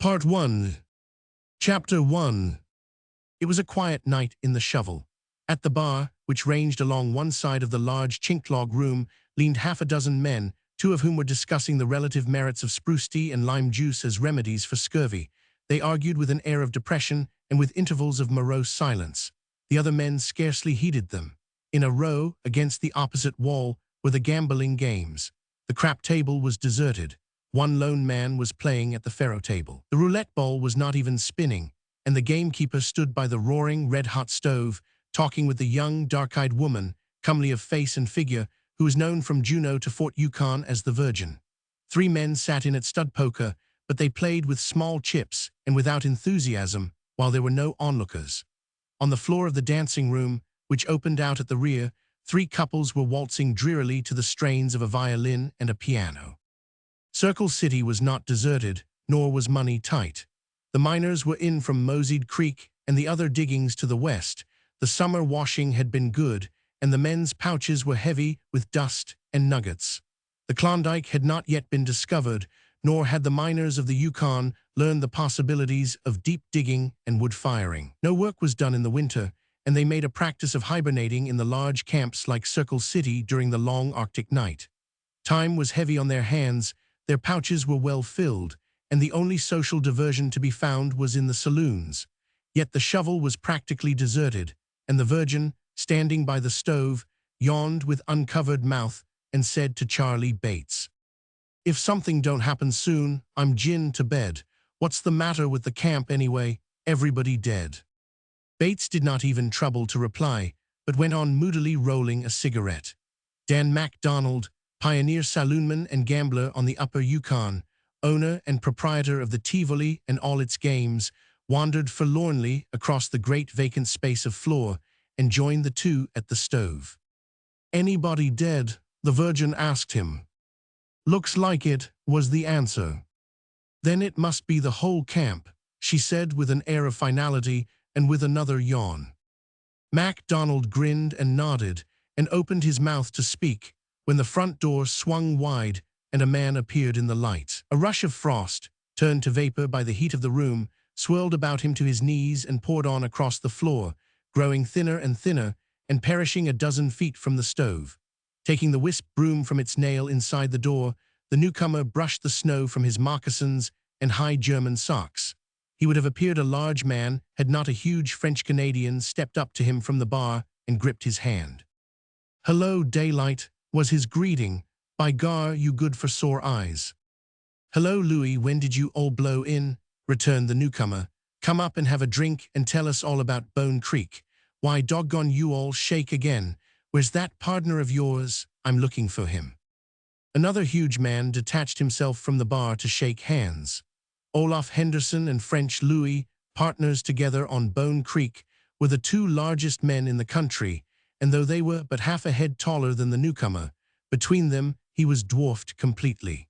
Part 1. Chapter 1. It was a quiet night in the Shovel. At the bar, which ranged along one side of the large chink-log room, leaned half a dozen men, two of whom were discussing the relative merits of spruce tea and lime juice as remedies for scurvy. They argued with an air of depression and with intervals of morose silence. The other men scarcely heeded them. In a row, against the opposite wall, were the gambling games. The crap table was deserted. One lone man was playing at the faro table. The roulette ball was not even spinning, and the gamekeeper stood by the roaring, red-hot stove, talking with the young, dark-eyed woman, comely of face and figure, who was known from Juneau to Fort Yukon as the Virgin. 3 men sat in at stud poker, but they played with small chips and without enthusiasm, while there were no onlookers. On the floor of the dancing room, which opened out at the rear, 3 couples were waltzing drearily to the strains of a violin and a piano. Circle City was not deserted, nor was money tight. The miners were in from Moseyed Creek and the other diggings to the west. The summer washing had been good, and the men's pouches were heavy with dust and nuggets. The Klondike had not yet been discovered, nor had the miners of the Yukon learned the possibilities of deep digging and wood firing. No work was done in the winter, and they made a practice of hibernating in the large camps like Circle City during the long Arctic night. Time was heavy on their hands, their pouches were well filled, and the only social diversion to be found was in the saloons. Yet the Shovel was practically deserted, and the Virgin, standing by the stove, yawned with uncovered mouth and said to Charlie Bates, "If something don't happen soon, I'm gin to bed. What's the matter with the camp anyway? Everybody dead." Bates did not even trouble to reply, but went on moodily rolling a cigarette. Dan MacDonald, pioneer saloonman and gambler on the upper Yukon, owner and proprietor of the Tivoli and all its games, wandered forlornly across the great vacant space of floor and joined the two at the stove. "Anybody dead?" the Virgin asked him. "Looks like it," was the answer. "Then it must be the whole camp," she said with an air of finality and with another yawn. MacDonald grinned and nodded and opened his mouth to speak, when the front door swung wide and a man appeared in the light. A rush of frost, turned to vapor by the heat of the room, swirled about him to his knees and poured on across the floor, growing thinner and thinner and perishing a dozen feet from the stove. Taking the wisp broom from its nail inside the door, the newcomer brushed the snow from his moccasins and high German socks. He would have appeared a large man had not a huge French-Canadian stepped up to him from the bar and gripped his hand. "Hello, Daylight," was his greeting. "By gar, you good for sore eyes." "Hello, Louis, when did you all blow in?" returned the newcomer. "Come up and have a drink and tell us all about Bone Creek. Why, doggone you all, shake again. Where's that partner of yours? I'm looking for him." Another huge man detached himself from the bar to shake hands. Olaf Henderson and French Louis, partners together on Bone Creek, were the 2 largest men in the country, and though they were but half a head taller than the newcomer, between them he was dwarfed completely.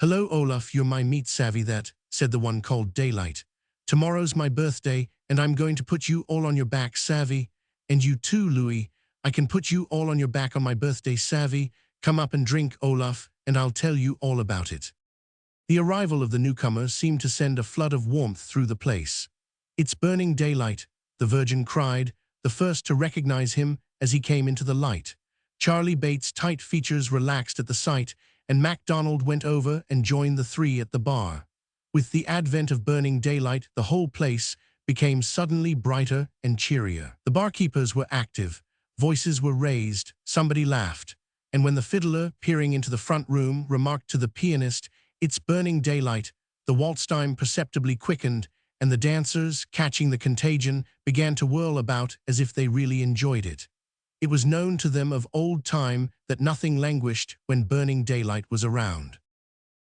"Hello, Olaf, you're my meat savvy that," said the one called Daylight. "Tomorrow's my birthday, and I'm going to put you all on your back, savvy. And you too, Louis. I can put you all on your back on my birthday, savvy. Come up and drink, Olaf, and I'll tell you all about it." The arrival of the newcomer seemed to send a flood of warmth through the place. "It's burning daylight," the Virgin cried, the first to recognize him as he came into the light. Charlie Bates' tight features relaxed at the sight, and MacDonald went over and joined the 3 at the bar. With the advent of burning daylight, the whole place became suddenly brighter and cheerier. The barkeepers were active, voices were raised, somebody laughed, and when the fiddler, peering into the front room, remarked to the pianist, "It's burning daylight," the waltz time perceptibly quickened, and the dancers, catching the contagion, began to whirl about as if they really enjoyed it. It was known to them of old time that nothing languished when burning daylight was around.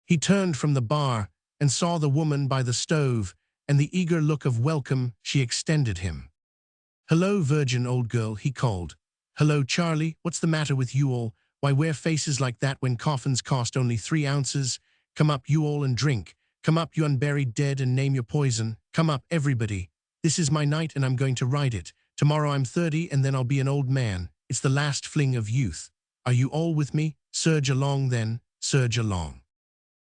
He turned from the bar and saw the woman by the stove and the eager look of welcome she extended him. "Hello, Virgin, old girl," he called. "Hello, Charlie, what's the matter with you all? Why wear faces like that when coffins cost only 3 ounces? Come up, you all, and drink. Come up, you unburied dead, and name your poison. Come up, everybody. This is my night, and I'm going to ride it. Tomorrow I'm 30, and then I'll be an old man. It's the last fling of youth. Are you all with me? Surge along, then. Surge along."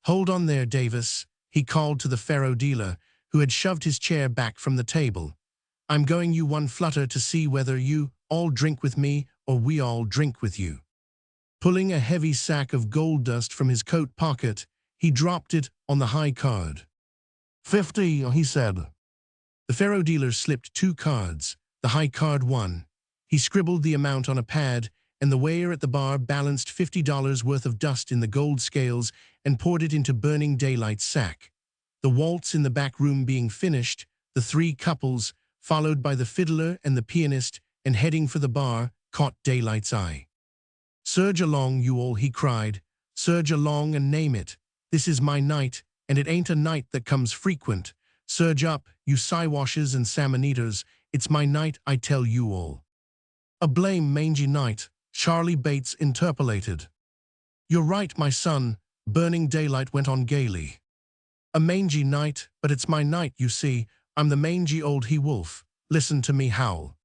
"Hold on there, Davis," he called to the faro dealer, who had shoved his chair back from the table. "I'm going you one flutter to see whether you all drink with me or we all drink with you." Pulling a heavy sack of gold dust from his coat pocket, he dropped it on the high card. "50, he said. The faro dealer slipped 2 cards. The high card won. He scribbled the amount on a pad, and the weigher at the bar balanced $50 worth of dust in the gold scales and poured it into Burning Daylight's sack. The waltz in the back room being finished, the 3 couples, followed by the fiddler and the pianist, and heading for the bar, caught Daylight's eye. "Surge along, you all," he cried. "Surge along and name it. This is my night, and it ain't a night that comes frequent. Surge up, you Siwashes and salmon-eaters. It's my night, I tell you all." "A blame mangy night," Charlie Bates interpolated. "You're right, my son," Burning Daylight went on gaily. "A mangy night, but it's my night, you see. I'm the mangy old he-wolf. Listen to me howl."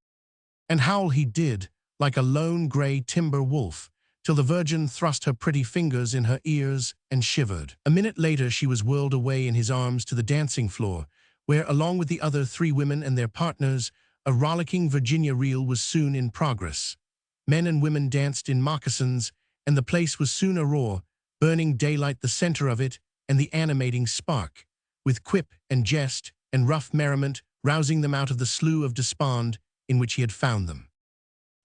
And howl he did, like a lone grey timber wolf, till the Virgin thrust her pretty fingers in her ears and shivered. A minute later she was whirled away in his arms to the dancing floor, where, along with the other 3 women and their partners, a rollicking Virginia reel was soon in progress. Men and women danced in moccasins, and the place was soon aroar, Burning Daylight the center of it and the animating spark, with quip and jest and rough merriment rousing them out of the slough of despond in which he had found them.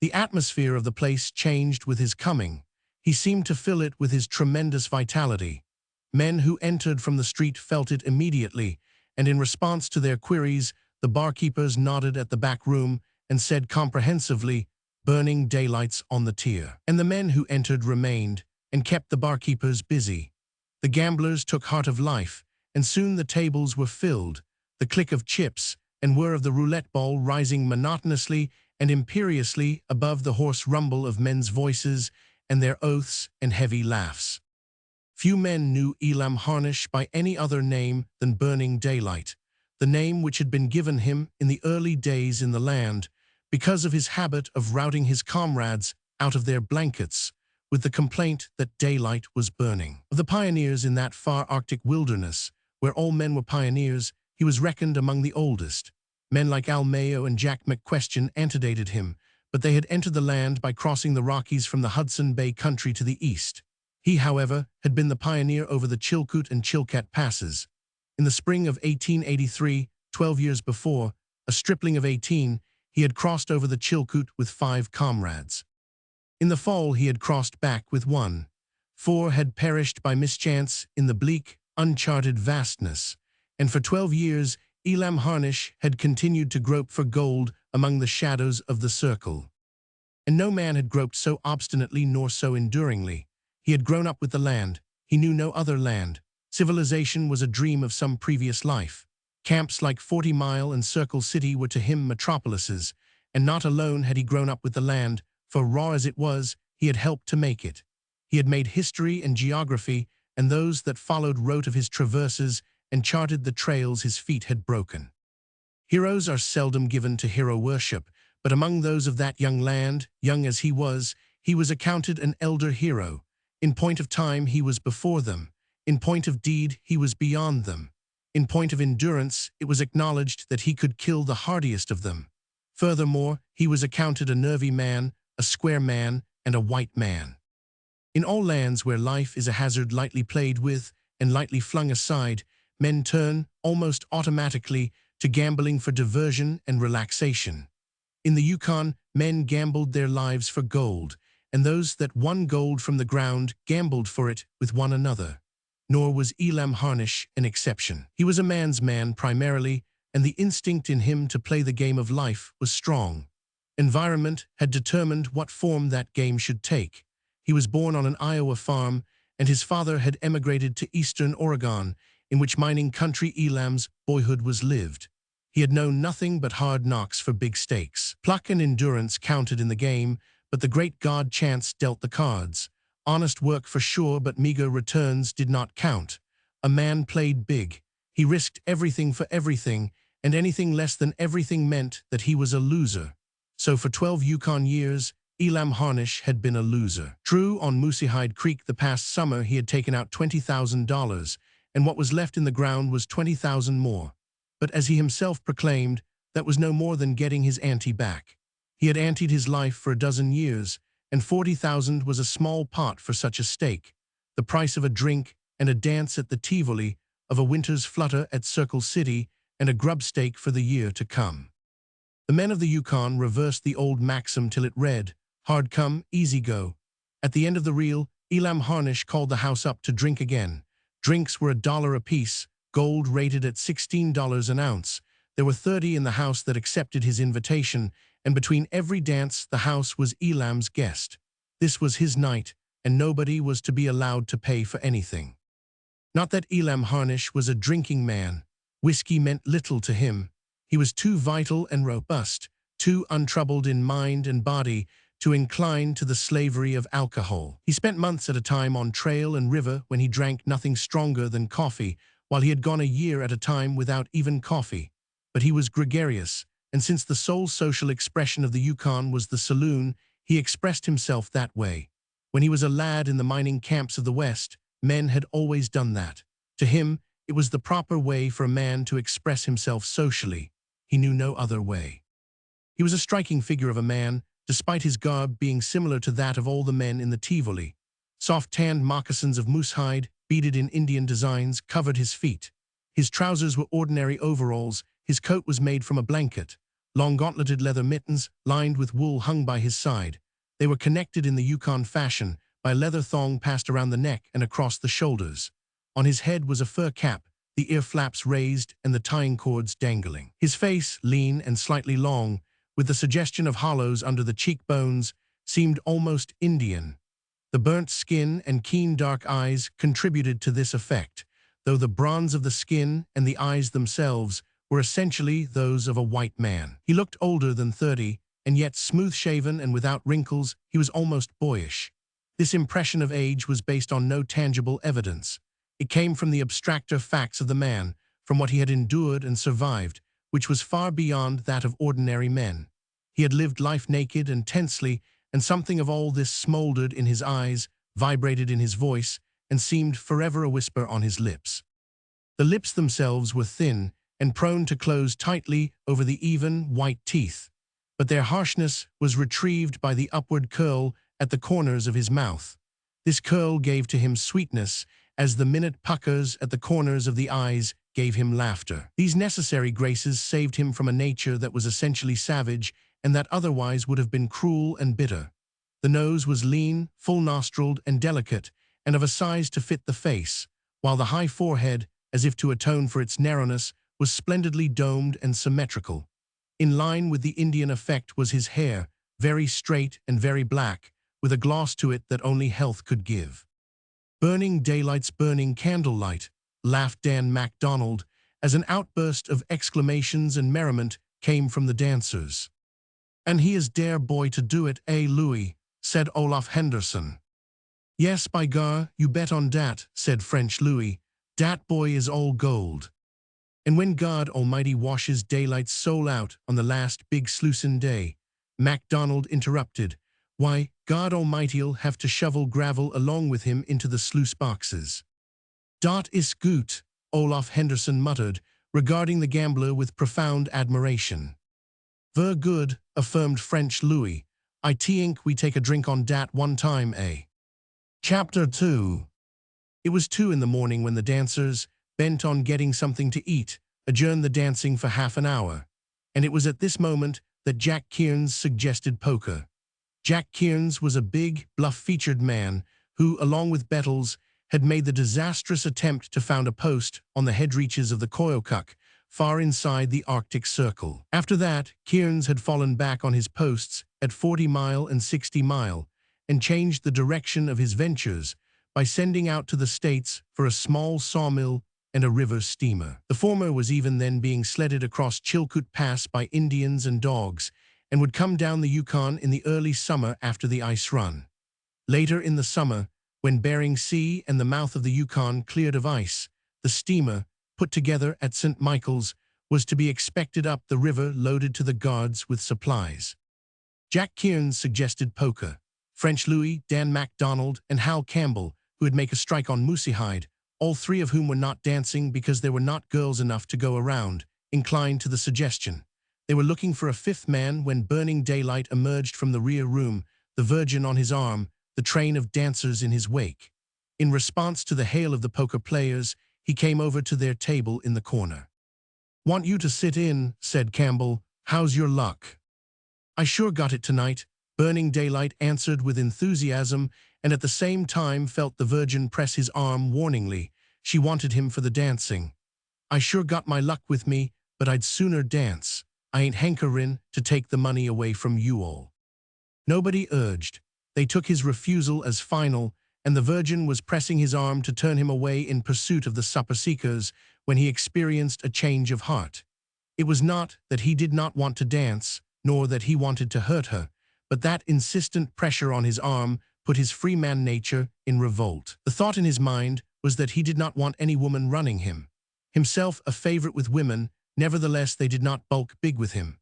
The atmosphere of the place changed with his coming. He seemed to fill it with his tremendous vitality. Men who entered from the street felt it immediately, and in response to their queries, the barkeepers nodded at the back room and said comprehensively, "Burning Daylight's on the tier." And the men who entered remained and kept the barkeepers busy. The gamblers took heart of life, and soon the tables were filled, the click of chips and whir of the roulette ball rising monotonously and imperiously above the hoarse rumble of men's voices and their oaths and heavy laughs. Few men knew Elam Harnish by any other name than Burning Daylight, the name which had been given him in the early days in the land, because of his habit of routing his comrades out of their blankets, with the complaint that daylight was burning. Of the pioneers in that far Arctic wilderness, where all men were pioneers, he was reckoned among the oldest. Men like Al Mayo and Jack McQuestion antedated him, but they had entered the land by crossing the Rockies from the Hudson Bay country to the east. He, however, had been the pioneer over the Chilkoot and Chilkat passes. In the spring of 1883, 12 years before, a stripling of 18, he had crossed over the Chilkoot with 5 comrades. In the fall he had crossed back with 1. 4 had perished by mischance in the bleak, uncharted vastness, and for 12 years Elam Harnish had continued to grope for gold among the shadows of the circle. And no man had groped so obstinately nor so enduringly. He had grown up with the land. He knew no other land. Civilization was a dream of some previous life. Camps like 40 Mile and Circle City were to him metropolises, and not alone had he grown up with the land, for raw as it was, he had helped to make it. He had made history and geography, and those that followed wrote of his traverses and charted the trails his feet had broken. Heroes are seldom given to hero worship, but among those of that young land, young as he was accounted an elder hero. In point of time he was before them. In point of deed he was beyond them. In point of endurance it was acknowledged that he could kill the hardiest of them. Furthermore, he was accounted a nervy man, a square man, and a white man. In all lands where life is a hazard lightly played with and lightly flung aside, men turn, almost automatically, to gambling for diversion and relaxation. In the Yukon, men gambled their lives for gold, and those that won gold from the ground gambled for it with one another. Nor was Elam Harnish an exception. He was a man's man primarily, and the instinct in him to play the game of life was strong. Environment had determined what form that game should take. He was born on an Iowa farm, and his father had emigrated to eastern Oregon, in which mining country Elam's boyhood was lived. He had known nothing but hard knocks for big stakes. Pluck and endurance counted in the game, but the great god chance dealt the cards. Honest work for sure, but meager returns did not count. A man played big. He risked everything for everything, and anything less than everything meant that he was a loser. So for 12 Yukon years, Elam Harnish had been a loser. True, on Moosehide Creek the past summer he had taken out $20,000, and what was left in the ground was 20,000 more. But as he himself proclaimed, that was no more than getting his ante back. He had anteed his life for a dozen years, and 40,000 was a small pot for such a stake, the price of a drink and a dance at the Tivoli, of a winter's flutter at Circle City, and a grub stake for the year to come. The men of the Yukon reversed the old maxim till it read, hard come, easy go. At the end of the reel, Elam Harnish called the house up to drink again. Drinks were $1 apiece, gold rated at $16 an ounce. There were 30 in the house that accepted his invitation, and between every dance the house was Elam's guest. This was his night, and nobody was to be allowed to pay for anything. Not that Elam Harnish was a drinking man. Whiskey meant little to him. He was too vital and robust, too untroubled in mind and body, to incline to the slavery of alcohol. He spent months at a time on trail and river when he drank nothing stronger than coffee, while he had gone a year at a time without even coffee. But he was gregarious, and since the sole social expression of the Yukon was the saloon, he expressed himself that way. When he was a lad in the mining camps of the West, men had always done that. To him, it was the proper way for a man to express himself socially. He knew no other way. He was a striking figure of a man, despite his garb being similar to that of all the men in the Tivoli. Soft-tanned moccasins of moose hide, beaded in Indian designs, covered his feet. His trousers were ordinary overalls, his coat was made from a blanket. Long gauntleted leather mittens, lined with wool, hung by his side. They were connected in the Yukon fashion, by a leather thong passed around the neck and across the shoulders. On his head was a fur cap, the ear flaps raised and the tying cords dangling. His face, lean and slightly long, with the suggestion of hollows under the cheekbones, seemed almost Indian. The burnt skin and keen dark eyes contributed to this effect, though the bronze of the skin and the eyes themselves were essentially those of a white man. He looked older than 30, and yet smooth-shaven and without wrinkles, he was almost boyish. This impression of age was based on no tangible evidence. It came from the abstracter facts of the man, from what he had endured and survived, which was far beyond that of ordinary men. He had lived life naked and tensely, and something of all this smoldered in his eyes, vibrated in his voice, and seemed forever a whisper on his lips. The lips themselves were thin and prone to close tightly over the even, white teeth, but their harshness was retrieved by the upward curl at the corners of his mouth. This curl gave to him sweetness, as the minute puckers at the corners of the eyes gave him laughter. These necessary graces saved him from a nature that was essentially savage and that otherwise would have been cruel and bitter. The nose was lean, full-nostriled, and delicate, and of a size to fit the face, while the high forehead, as if to atone for its narrowness, was splendidly domed and symmetrical. In line with the Indian effect was his hair, very straight and very black, with a gloss to it that only health could give. "Burning daylight's burning candlelight," laughed Dan MacDonald, as an outburst of exclamations and merriment came from the dancers. "And he is dare boy to do it, eh, Louis?" said Olaf Henderson. "Yes, by gar, you bet on dat," said French Louis. "Dat boy is all gold." "And when God Almighty washes daylight's soul out on the last big sluicin' day," MacDonald interrupted, "why, God Almighty'll have to shovel gravel along with him into the sluice boxes." "Dot is gut," Olaf Henderson muttered, regarding the gambler with profound admiration. "Ver good," affirmed French Louis. "I think we take a drink on dat one time, eh?" Chapter 2. It was 2 in the morning when the dancers, bent on getting something to eat, adjourned the dancing for half an hour. And it was at this moment that Jack Kearns suggested poker. Jack Kearns was a big, bluff-featured man who, along with Bettles, had made the disastrous attempt to found a post on the head reaches of the Koyukuk, far inside the Arctic Circle. After that, Kearns had fallen back on his posts at 40 Mile and 60 Mile and changed the direction of his ventures by sending out to the States for a small sawmill and a river steamer. The former was even then being sledded across Chilkoot Pass by Indians and dogs, and would come down the Yukon in the early summer after the ice run. Later in the summer, when Bering Sea and the mouth of the Yukon cleared of ice, the steamer, put together at St. Michael's, was to be expected up the river loaded to the guards with supplies. Jack Kearns suggested poker. French Louis, Dan MacDonald, and Hal Campbell, who would make a strike on Moosehide, all three of whom were not dancing because there were not girls enough to go around, inclined to the suggestion. They were looking for a fifth man when burning daylight emerged from the rear room, the Virgin on his arm, the train of dancers in his wake. In response to the hail of the poker players, he came over to their table in the corner. "Want you to sit in," said Campbell. "How's your luck?" "I sure got it tonight," Burning Daylight answered with enthusiasm, and at the same time felt the Virgin press his arm warningly. She wanted him for the dancing. "I sure got my luck with me, but I'd sooner dance. I ain't hankerin' to take the money away from you all." Nobody urged. They took his refusal as final, and the Virgin was pressing his arm to turn him away in pursuit of the supper seekers when he experienced a change of heart. It was not that he did not want to dance, nor that he wanted to hurt her, but that insistent pressure on his arm put his free man nature in revolt. The thought in his mind was that he did not want any woman running him. Himself a favorite with women, nevertheless they did not bulk big with him.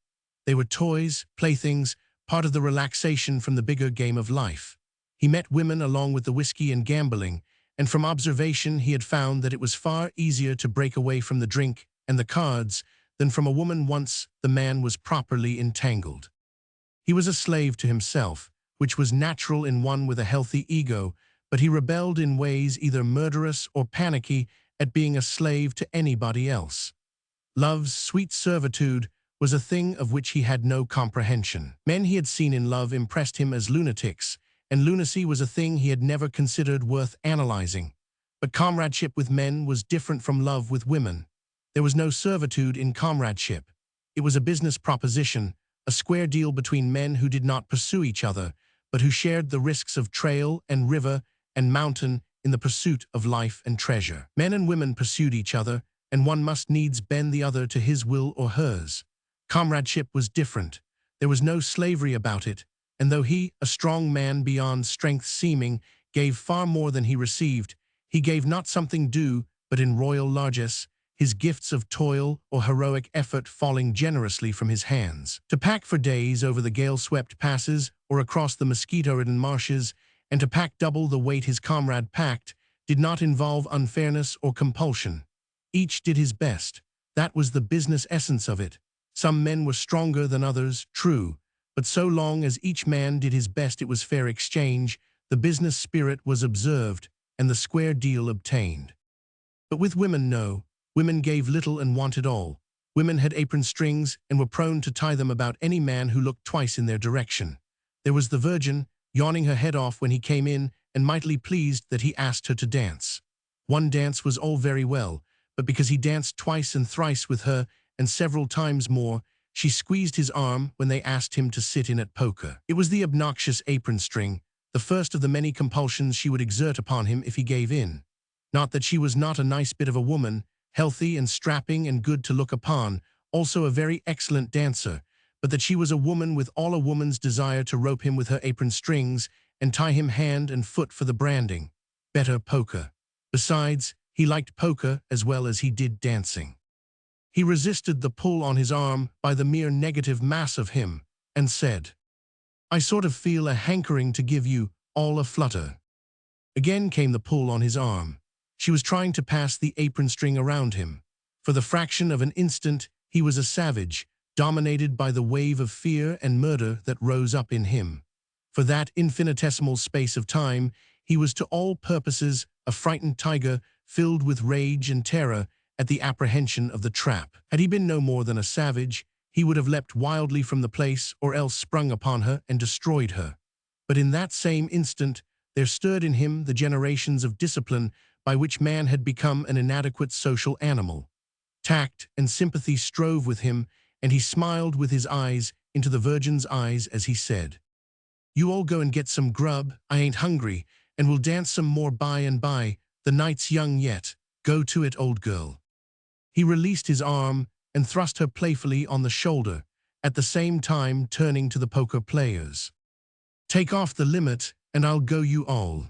They were toys, playthings, part of the relaxation from the bigger game of life. He met women along with the whiskey and gambling, and from observation he had found that it was far easier to break away from the drink and the cards than from a woman once the man was properly entangled. He was a slave to himself, which was natural in one with a healthy ego, but he rebelled in ways either murderous or panicky at being a slave to anybody else. Love's sweet servitude was a thing of which he had no comprehension. Men he had seen in love impressed him as lunatics, and lunacy was a thing he had never considered worth analyzing. But comradeship with men was different from love with women. There was no servitude in comradeship. It was a business proposition, a square deal between men who did not pursue each other, but who shared the risks of trail and river and mountain in the pursuit of life and treasure. Men and women pursued each other, and one must needs bend the other to his will or hers. Comradeship was different. There was no slavery about it, and though he, a strong man beyond strength seeming, gave far more than he received, he gave not something due, but in royal largesse, his gifts of toil or heroic effort falling generously from his hands. To pack for days over the gale-swept passes or across the mosquito-ridden marshes, and to pack double the weight his comrade packed, did not involve unfairness or compulsion. Each did his best. That was the business essence of it. Some men were stronger than others, true, but so long as each man did his best it was fair exchange, the business spirit was observed, and the square deal obtained. But with women, no. Women gave little and wanted all. Women had apron strings and were prone to tie them about any man who looked twice in their direction. There was the Virgin, yawning her head off when he came in and mightily pleased that he asked her to dance. One dance was all very well, but because he danced twice and thrice with her and several times more, she squeezed his arm when they asked him to sit in at poker. It was the obnoxious apron string, the first of the many compulsions she would exert upon him if he gave in. Not that she was not a nice bit of a woman, healthy and strapping and good to look upon, also a very excellent dancer, but that she was a woman with all a woman's desire to rope him with her apron strings and tie him hand and foot for the branding. Better poker. Besides, he liked poker as well as he did dancing. He resisted the pull on his arm by the mere negative mass of him, and said, "I sort of feel a hankering to give you all a flutter." Again came the pull on his arm. She was trying to pass the apron string around him. For the fraction of an instant, he was a savage, dominated by the wave of fear and murder that rose up in him. For that infinitesimal space of time, he was to all purposes a frightened tiger filled with rage and terror at the apprehension of the trap. Had he been no more than a savage, he would have leapt wildly from the place or else sprung upon her and destroyed her. But in that same instant, there stirred in him the generations of discipline by which man had become an inadequate social animal. Tact and sympathy strove with him, and he smiled with his eyes into the Virgin's eyes as he said, "You all go and get some grub, I ain't hungry, and we'll dance some more by and by, the night's young yet, go to it, old girl." He released his arm and thrust her playfully on the shoulder, at the same time turning to the poker players. "Take off the limit, and I'll go you all."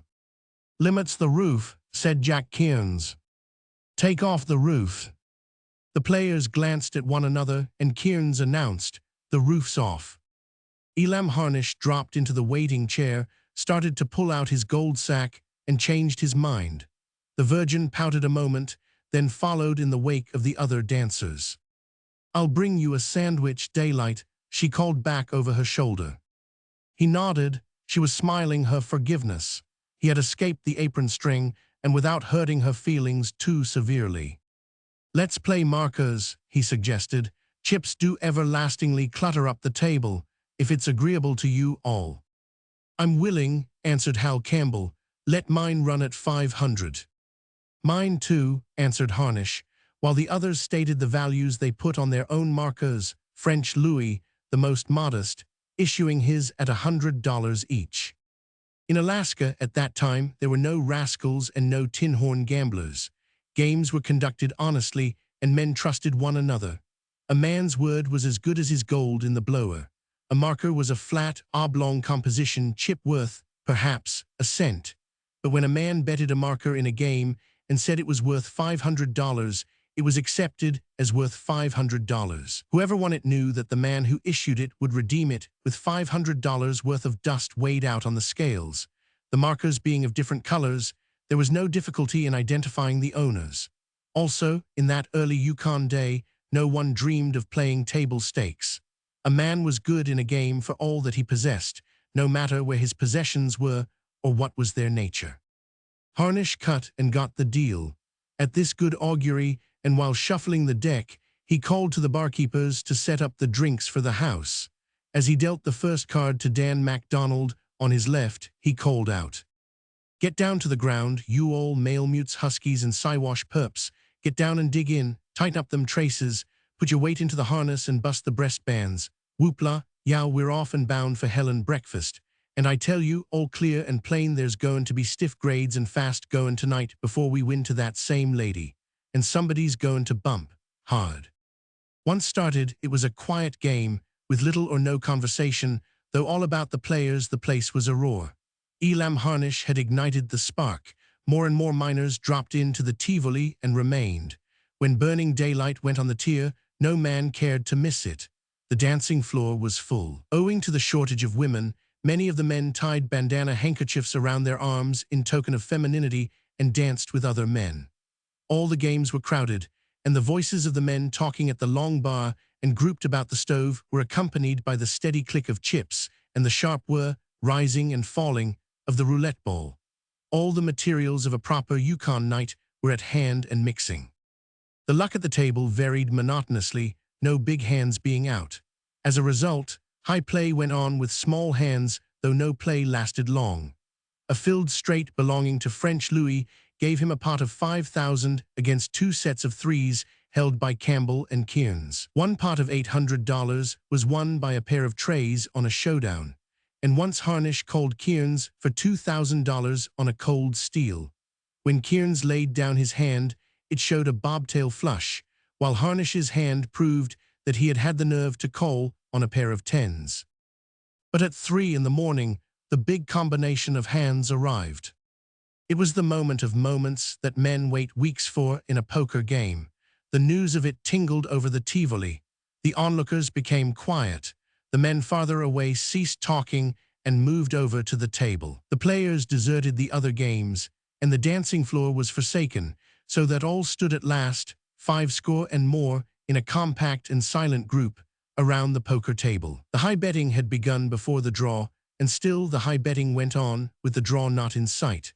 "Limit's the roof," said Jack Kearns. "Take off the roof." The players glanced at one another, and Kearns announced, "The roof's off." Elam Harnish dropped into the waiting chair, started to pull out his gold sack, and changed his mind. The Virgin pouted a moment, then followed in the wake of the other dancers. "I'll bring you a sandwich, Daylight," she called back over her shoulder. He nodded. She was smiling her forgiveness. He had escaped the apron string, and without hurting her feelings too severely. "Let's play markers," he suggested. "Chips do everlastingly clutter up the table, if it's agreeable to you all." "I'm willing," answered Hal Campbell. "Let mine run at 500. "Mine too," answered Harnish, while the others stated the values they put on their own markers, French Louis, the most modest, issuing his at $100 each. In Alaska at that time, there were no rascals and no tin-horn gamblers. Games were conducted honestly, and men trusted one another. A man's word was as good as his gold in the blower. A marker was a flat, oblong composition chip worth, perhaps, a cent. But when a man betted a marker in a game and said it was worth $500, it was accepted as worth $500. Whoever won it knew that the man who issued it would redeem it with $500 worth of dust weighed out on the scales. The markers being of different colors, there was no difficulty in identifying the owners. Also, in that early Yukon day, no one dreamed of playing table stakes. A man was good in a game for all that he possessed, no matter where his possessions were or what was their nature. Harnish cut and got the deal. At this good augury, and while shuffling the deck, he called to the barkeepers to set up the drinks for the house. As he dealt the first card to Dan MacDonald on his left, he called out, "Get down to the ground, you all Malemutes, Huskies, and Siwash perps. Get down and dig in, tighten up them traces, put your weight into the harness and bust the breastbands. Whoopla, yow, we're off and bound for hell and breakfast. And I tell you, all clear and plain, there's going to be stiff grades and fast going tonight before we win to that same lady. And somebody's going to bump hard." Once started, it was a quiet game, with little or no conversation, though all about the players the place was a roar. Elam Harnish had ignited the spark. More and more miners dropped into the Tivoli and remained. When Burning Daylight went on the tier, no man cared to miss it. The dancing floor was full. Owing to the shortage of women, many of the men tied bandana handkerchiefs around their arms in token of femininity and danced with other men. All the games were crowded, and the voices of the men talking at the long bar and grouped about the stove were accompanied by the steady click of chips and the sharp whir, rising and falling, of the roulette ball. All the materials of a proper Yukon night were at hand and mixing. The luck at the table varied monotonously, no big hands being out. As a result, high play went on with small hands, though no play lasted long. A filled straight belonging to French Louis gave him a pot of 5,000 against 2 sets of threes held by Campbell and Kearns. One pot of $800 was won by a pair of trays on a showdown, and once Harnish called Kearns for $2,000 on a cold steel. When Kearns laid down his hand, it showed a bobtail flush, while Harnish's hand proved that he had had the nerve to call on a pair of tens. But at 3 in the morning, the big combination of hands arrived. It was the moment of moments that men wait weeks for in a poker game. The news of it tingled over the Tivoli. The onlookers became quiet. The men farther away ceased talking and moved over to the table. The players deserted the other games, and the dancing floor was forsaken, so that all stood at last, 50 and more, in a compact and silent group, around the poker table. The high betting had begun before the draw, and still the high betting went on, with the draw not in sight.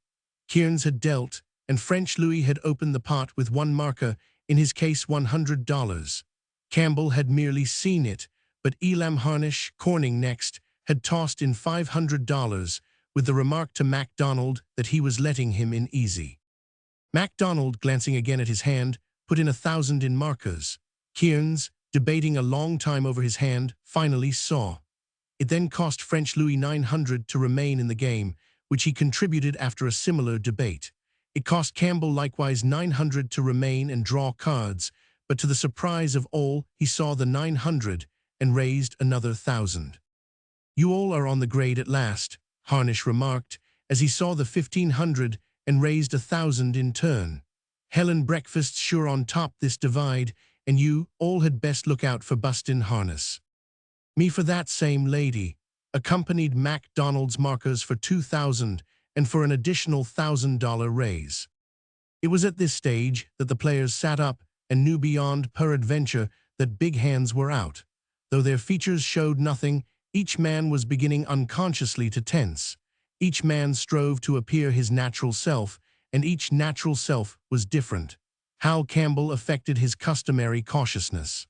Kearns had dealt, and French Louis had opened the pot with one marker, in his case $100. Campbell had merely seen it, but Elam Harnish, corning next, had tossed in $500, with the remark to MacDonald that he was letting him in easy. MacDonald, glancing again at his hand, put in 1,000 in markers. Kearns, debating a long time over his hand, finally saw. It then cost French Louis $900 to remain in the game, which he contributed after a similar debate. It cost Campbell likewise $900 to remain and draw cards, but to the surprise of all, he saw the $900 and raised another 1,000. "You all are on the grade at last," Harnish remarked, as he saw the $1,500 and raised 1,000 in turn. "Hell and breakfast's sure on top this divide, and you all had best look out for bustin' harness." "Me for that same lady," accompanied MacDonald's markers for 2,000 and for an additional $1,000 raise. It was at this stage that the players sat up and knew beyond peradventure that big hands were out. Though their features showed nothing, each man was beginning unconsciously to tense. Each man strove to appear his natural self, and each natural self was different. Hal Campbell affected his customary cautiousness.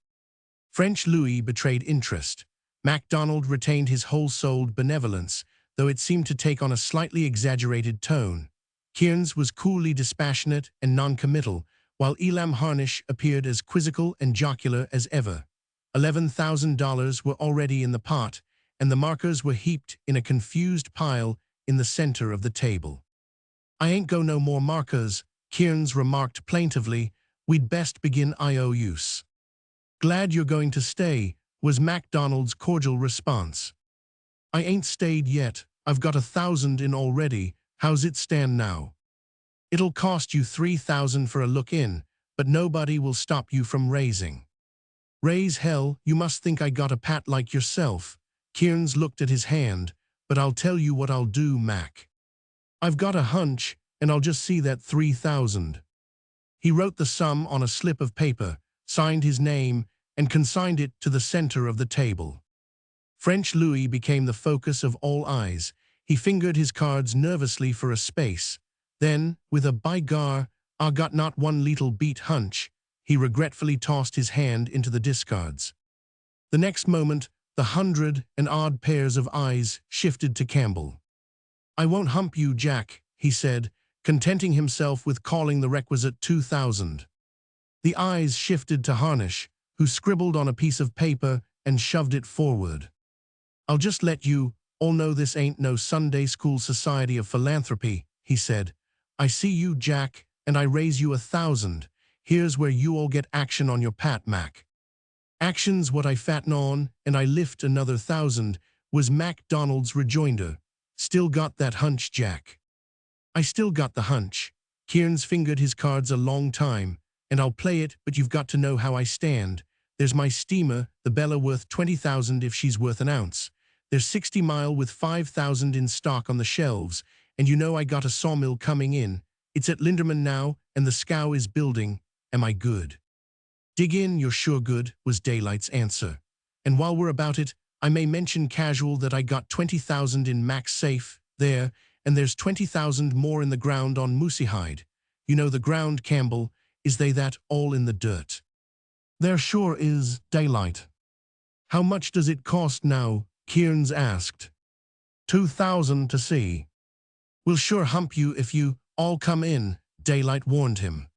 French Louis betrayed interest. MacDonald retained his whole-souled benevolence, though it seemed to take on a slightly exaggerated tone. Kearns was coolly dispassionate and non-committal, while Elam Harnish appeared as quizzical and jocular as ever. $11,000 were already in the pot, and the markers were heaped in a confused pile in the center of the table. "I ain't go no more markers," Kearns remarked plaintively. "We'd best begin IOUs." "Glad you're going to stay," was MacDonald's cordial response. "I ain't stayed yet. I've got 1,000 in already. How's it stand now?" "It'll cost you 3,000 for a look-in, but nobody will stop you from raising." "Raise hell, you must think I got a pat like yourself." Kearns looked at his hand. "But I'll tell you what I'll do, Mac. I've got a hunch, and I'll just see that 3,000. He wrote the sum on a slip of paper, signed his name, and consigned it to the center of the table. French Louis became the focus of all eyes. He fingered his cards nervously for a space. Then, with a "by gar, I got not one little beat hunch," he regretfully tossed his hand into the discards. The next moment, the 100-and-odd pairs of eyes shifted to Campbell. "I won't hump you, Jack," he said, contenting himself with calling the requisite 2,000. The eyes shifted to Harnish, who scribbled on a piece of paper and shoved it forward. "I'll just let you all know this ain't no Sunday school society of philanthropy," he said. "I see you, Jack, and I raise you 1,000. Here's where you all get action on your pat, Mac." "Action's what I fatten on, and I lift another 1,000, was MacDonald's rejoinder. "Still got that hunch, Jack?" "I still got the hunch." Kearns fingered his cards a long time. "And I'll play it, but you've got to know how I stand. There's my steamer, the Bella, worth 20,000 if she's worth an ounce. There's 60 Mile with 5,000 in stock on the shelves, and you know I got a sawmill coming in. It's at Linderman now, and the scow is building. Am I good?" "Dig in, you're sure good," was Daylight's answer. "And while we're about it, I may mention casual that I got 20,000 in Mac's safe there, and there's 20,000 more in the ground on Mooseyhide. You know the ground, Campbell. Is they that all in the dirt?" "There sure is, Daylight." "How much does it cost now?" Kearns asked. 2,000 to see." "We'll sure hump you if you all come in," Daylight warned him.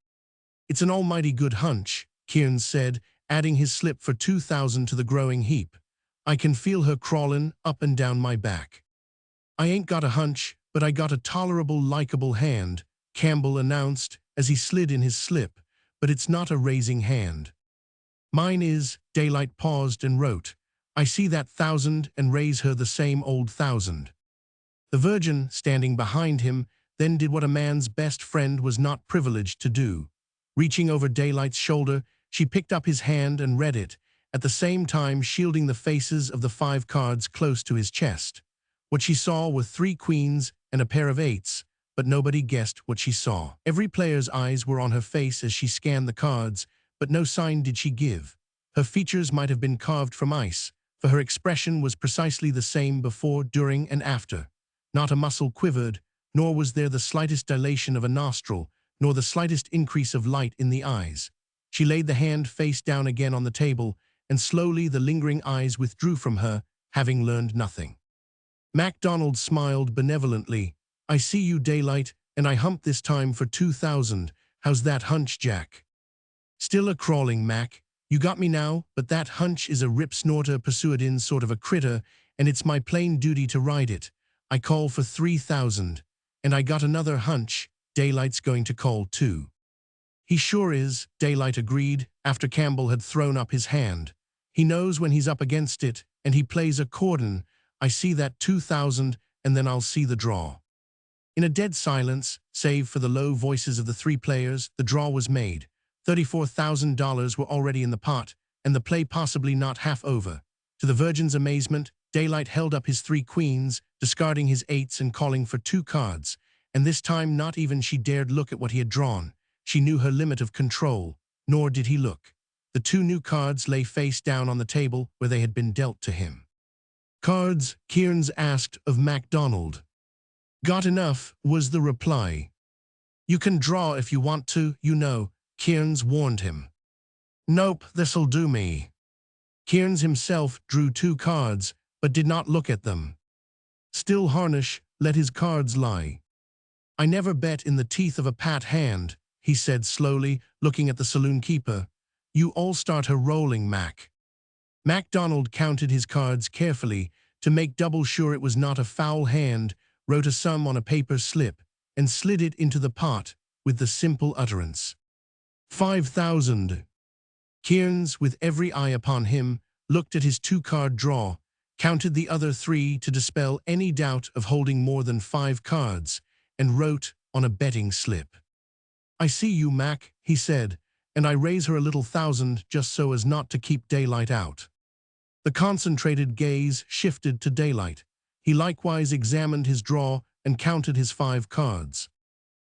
"It's an almighty good hunch," Kearns said, adding his slip for 2,000 to the growing heap. "I can feel her crawlin' up and down my back." "I ain't got a hunch, but I got a tolerable likable hand," Campbell announced as he slid in his slip, "but it's not a raising hand." "Mine is," Daylight paused and wrote. "I see that 1,000 and raise her the same old 1,000. The Virgin, standing behind him, then did what a man's best friend was not privileged to do. Reaching over Daylight's shoulder, she picked up his hand and read it, at the same time shielding the faces of the 5 cards close to his chest. What she saw were 3 queens and a pair of 8s, but nobody guessed what she saw. Every player's eyes were on her face as she scanned the cards, but no sign did she give. Her features might have been carved from ice, for her expression was precisely the same before, during, and after. Not a muscle quivered, nor was there the slightest dilation of a nostril, nor the slightest increase of light in the eyes. She laid the hand face down again on the table, and slowly the lingering eyes withdrew from her, having learned nothing. MacDonald smiled benevolently. "I see you, Daylight, and I humped this time for 2,000. How's that hunch, Jack?" "Still a crawling, Mac. You got me now, but that hunch is a rip-snorter pursued-in sort of a critter, and it's my plain duty to ride it. I call for 3,000. And I got another hunch. Daylight's going to call too." "He sure is," Daylight agreed, after Campbell had thrown up his hand. "He knows when he's up against it, and he plays a cordon. I see that 2,000, and then I'll see the draw." In a dead silence, save for the low voices of the 3 players, the draw was made. $34,000 were already in the pot, and the play possibly not half over. To the Virgin's amazement, Daylight held up his 3 queens, discarding his 8s and calling for 2 cards, and this time not even she dared look at what he had drawn. She knew her limit of control, nor did he look. The two new cards lay face down on the table where they had been dealt to him. "Cards?" Cairns asked of MacDonald. "Got enough," was the reply. "You can draw if you want to, you know," Cairns warned him. "Nope, this'll do me." Cairns himself drew two cards, but did not look at them. Still Harnish let his cards lie. "I never bet in the teeth of a pat hand," he said slowly, looking at the saloon keeper. "You all start her rolling, Mac." MacDonald counted his cards carefully to make double sure it was not a foul hand, wrote a sum on a paper slip, and slid it into the pot with the simple utterance, 5,000. Cairns, with every eye upon him, looked at his two-card draw, counted the other three to dispel any doubt of holding more than 5 cards, and wrote on a betting slip. "I see you, Mac," he said, "and I raise her a little 1,000 just so as not to keep Daylight out." The concentrated gaze shifted to Daylight. He likewise examined his draw and counted his 5 cards.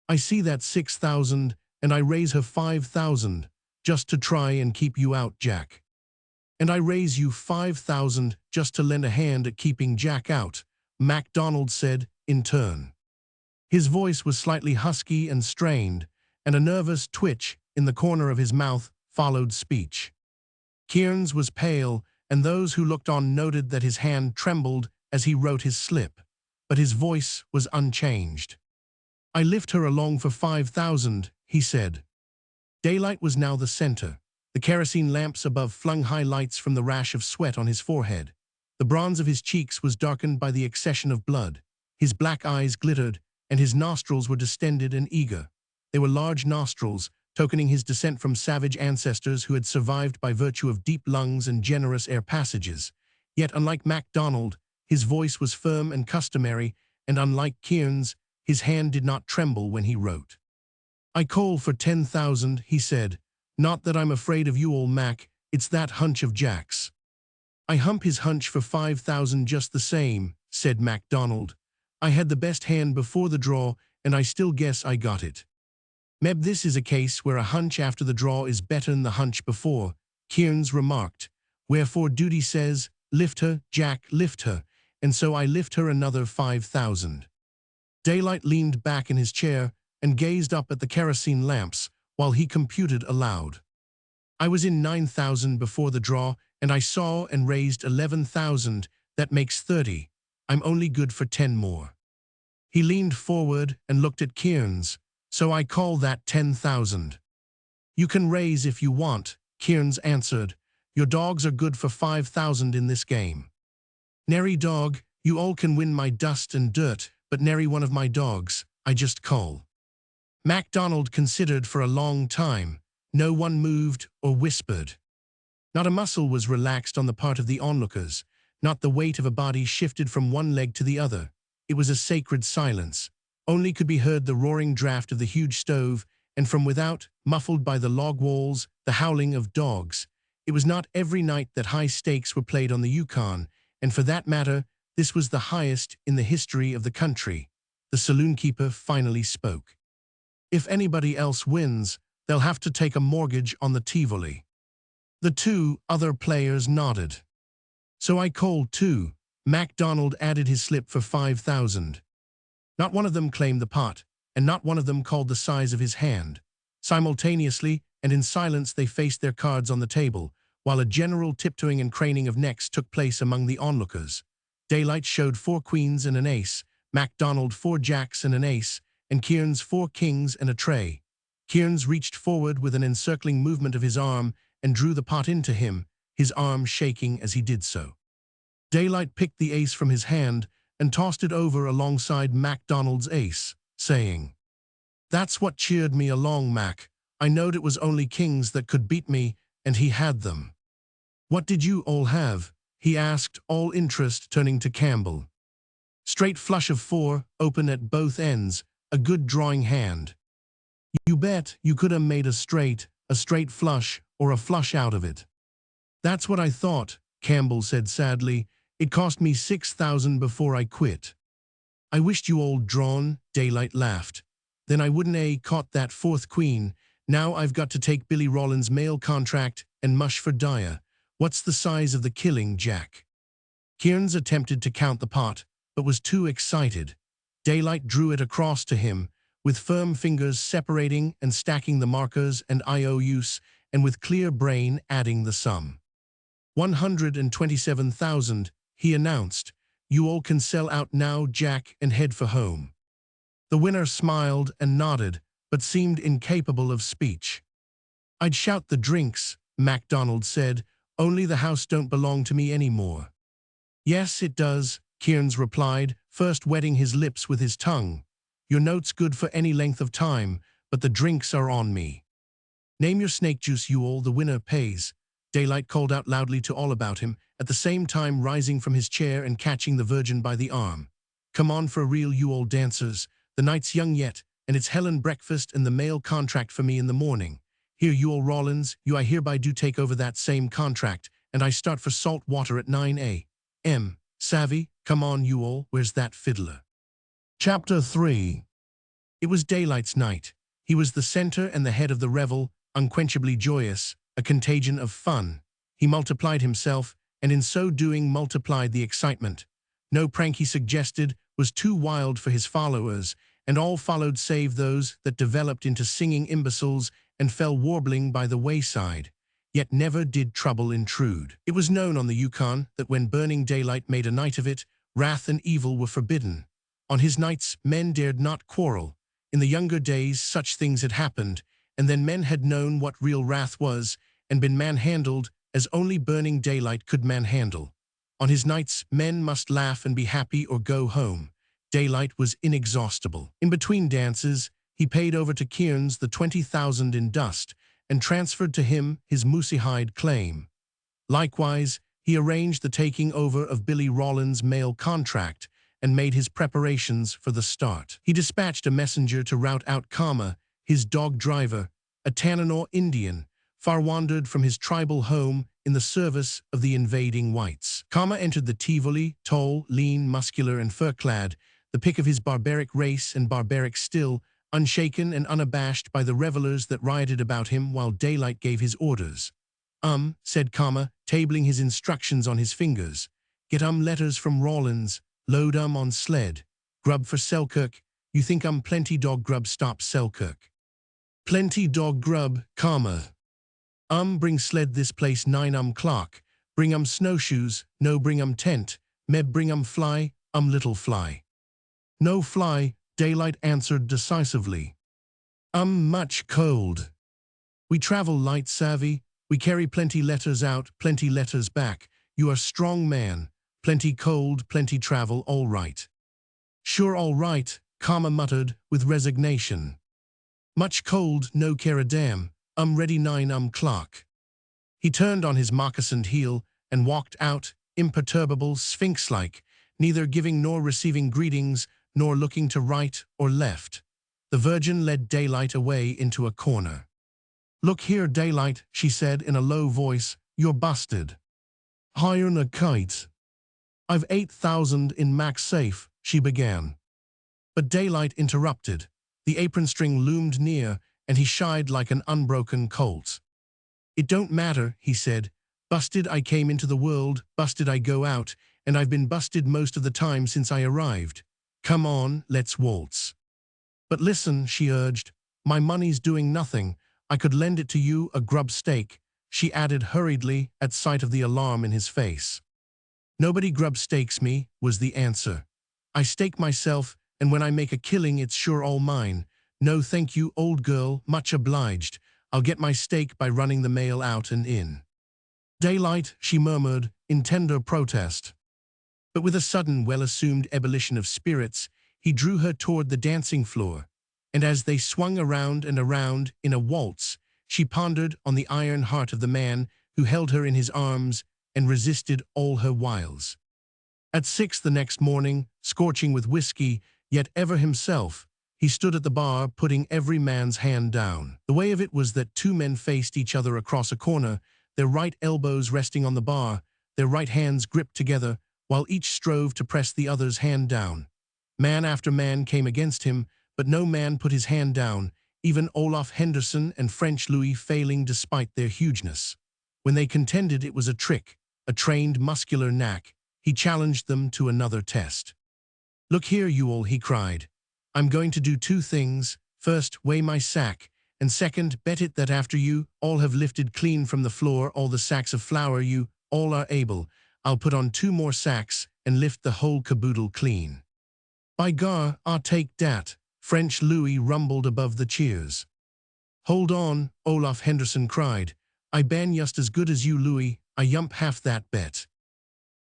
"I see that 6,000, and I raise her 5,000, just to try and keep you out, Jack." "And I raise you 5,000 just to lend a hand at keeping Jack out," MacDonald said in turn. His voice was slightly husky and strained, and a nervous twitch in the corner of his mouth followed speech. Cairns was pale, and those who looked on noted that his hand trembled as he wrote his slip, but his voice was unchanged. "I lift her along for 5,000, he said. Daylight was now the center. The kerosene lamps above flung high lights from the rash of sweat on his forehead. The bronze of his cheeks was darkened by the accession of blood. His black eyes glittered, and his nostrils were distended and eager. They were large nostrils, tokening his descent from savage ancestors who had survived by virtue of deep lungs and generous air passages. Yet, unlike MacDonald, his voice was firm and customary, and unlike Cairns, his hand did not tremble when he wrote. "I call for 10,000, he said. "Not that I'm afraid of you all, Mac, it's that hunch of Jack's." "I hump his hunch for 5,000 just the same," said MacDonald. "I had the best hand before the draw, and I still guess I got it." "Meb, this is a case where a hunch after the draw is better'n the hunch before," Cairns remarked. "Wherefore duty says, lift her, Jack, lift her, and so I lift her another 5,000. Daylight leaned back in his chair and gazed up at the kerosene lamps while he computed aloud. "I was in 9,000 before the draw, and I saw and raised 11,000. That makes 30. I'm only good for 10 more." He leaned forward and looked at Cairns. "So I call that 10,000. "You can raise if you want," Cairns answered. "Your dogs are good for 5,000 in this game." "Nary dog, you all can win my dust and dirt, but nary one of my dogs, I just call." MacDonald considered for a long time. No one moved or whispered. Not a muscle was relaxed on the part of the onlookers. Not the weight of a body shifted from one leg to the other. It was a sacred silence. Only could be heard the roaring draft of the huge stove, and from without, muffled by the log walls, the howling of dogs. It was not every night that high stakes were played on the Yukon, and for that matter, this was the highest in the history of the country. The saloon-keeper finally spoke. "If anybody else wins, they'll have to take a mortgage on the Tivoli." The two other players nodded. "So I called too." MacDonald added his slip for 5,000. Not one of them claimed the pot, and not one of them called the size of his hand. Simultaneously and in silence they faced their cards on the table, while a general tiptoeing and craning of necks took place among the onlookers. Daylight showed 4 queens and an ace, MacDonald 4 jacks and an ace, and Cairns 4 kings and a tray. Cairns reached forward with an encircling movement of his arm and drew the pot into him, his arm shaking as he did so. Daylight picked the ace from his hand and tossed it over alongside MacDonald's ace, saying, "That's what cheered me along, Mac. I knowed it was only kings that could beat me, and he had them." "What did you all have?" he asked, all interest, turning to Campbell. "Straight flush of 4, open at both ends, a good drawing hand." "You bet you could have made a straight flush, or a flush out of it." "That's what I thought," Campbell said sadly. "It cost me 6,000 before I quit." "I wished you all drawn," Daylight laughed. Then I wouldn't caught that fourth queen. Now I've got to take Billy Rawlins' mail contract and mush for Dyer. What's the size of the killing, Jack? Kearns attempted to count the pot, but was too excited. Daylight drew it across to him, with firm fingers separating and stacking the markers and IOUs, and with clear brain adding the sum. 127,000, he announced. You all can sell out now, Jack, and head for home. The winner smiled and nodded, but seemed incapable of speech. I'd shout the drinks, MacDonald said, only the house don't belong to me anymore. Yes, it does, Kearns replied, first wetting his lips with his tongue. Your note's good for any length of time, but the drinks are on me. Name your snake juice, you all, the winner pays. Daylight called out loudly to all about him, at the same time rising from his chair and catching the Virgin by the arm. Come on for real, you all dancers. The night's young yet, and it's hell and breakfast and the mail contract for me in the morning. Here, you all Rawlins, I hereby do take over that same contract, and I start for salt water at 9 a.m. Savvy? Come on, you all, where's that fiddler? Chapter 3. It was Daylight's night. He was the center and the head of the revel, unquenchably joyous, a contagion of fun. He multiplied himself, and in so doing multiplied the excitement. No prank he suggested was too wild for his followers, and all followed save those that developed into singing imbeciles and fell warbling by the wayside. Yet never did trouble intrude. It was known on the Yukon that when Burning Daylight made a night of it, wrath and evil were forbidden. On his nights, men dared not quarrel. In the younger days, such things had happened, and then men had known what real wrath was and been manhandled as only Burning Daylight could manhandle. On his nights, men must laugh and be happy or go home. Daylight was inexhaustible. In between dances, he paid over to Kearns the 20,000 in dust and transferred to him his moosehide claim. Likewise, he arranged the taking over of Billy Rawlins' mail contract and made his preparations for the start. He dispatched a messenger to rout out Kama, his dog driver, a Tanana Indian, far wandered from his tribal home in the service of the invading whites. Kama entered the Tivoli, tall, lean, muscular, and fur-clad, the pick of his barbaric race and barbaric still, unshaken and unabashed by the revelers that rioted about him while Daylight gave his orders. Said Kama, tabling his instructions on his fingers. Get letters from Rawlins, load on sled. Grub for Selkirk, you think plenty dog grub stop Selkirk. Plenty dog grub, Kama. Bring sled this place 9 clock. Bring snowshoes, no bring tent. Meb bring fly, little fly. No fly, Daylight answered decisively. Much cold. We travel light, savvy. We carry plenty letters out, plenty letters back. You are strong man. Plenty cold, plenty travel, all right. Sure all right, Kama muttered with resignation. Much cold, no care a damn. Ready 9 clock. He turned on his moccasined heel and walked out, imperturbable, sphinx-like, neither giving nor receiving greetings, nor looking to right or left. The Virgin led Daylight away into a corner. Look here, Daylight, she said in a low voice, you're busted. Higher 'n a kite. I've 8,000 in Mac's safe, she began. But Daylight interrupted. The apron string loomed near, and he shied like an unbroken colt. It don't matter, he said. Busted I came into the world, busted I go out, and I've been busted most of the time since I arrived. Come on, let's waltz. But listen, she urged. My money's doing nothing. I could lend it to you, a grub stake, she added hurriedly at sight of the alarm in his face. Nobody grub stakes me, was the answer. I stake myself, and when I make a killing it's sure all mine. No thank you, old girl, much obliged. I'll get my stake by running the mail out and in. Daylight, she murmured, in tender protest. But with a sudden, well-assumed ebullition of spirits, he drew her toward the dancing floor, and as they swung around and around in a waltz, she pondered on the iron heart of the man who held her in his arms and resisted all her wiles. At 6 the next morning, scorching with whiskey, yet ever himself, he stood at the bar, putting every man's hand down. The way of it was that 2 men faced each other across a corner, their right elbows resting on the bar, their right hands gripped together, while each strove to press the other's hand down. Man after man came against him, but no man put his hand down, even Olaf Henderson and French Louis failing despite their hugeness. When they contended it was a trick, a trained muscular knack, he challenged them to another test. "Look here, you all," he cried. "I'm going to do two things. First, weigh my sack, and second, bet it that after you all have lifted clean from the floor all the sacks of flour you all are able, I'll put on 2 more sacks and lift the whole caboodle clean." "By gar, I'll take dat," French Louis rumbled above the cheers. "Hold on," Olaf Henderson cried. "I ban just as good as you, Louis. I yump half that bet."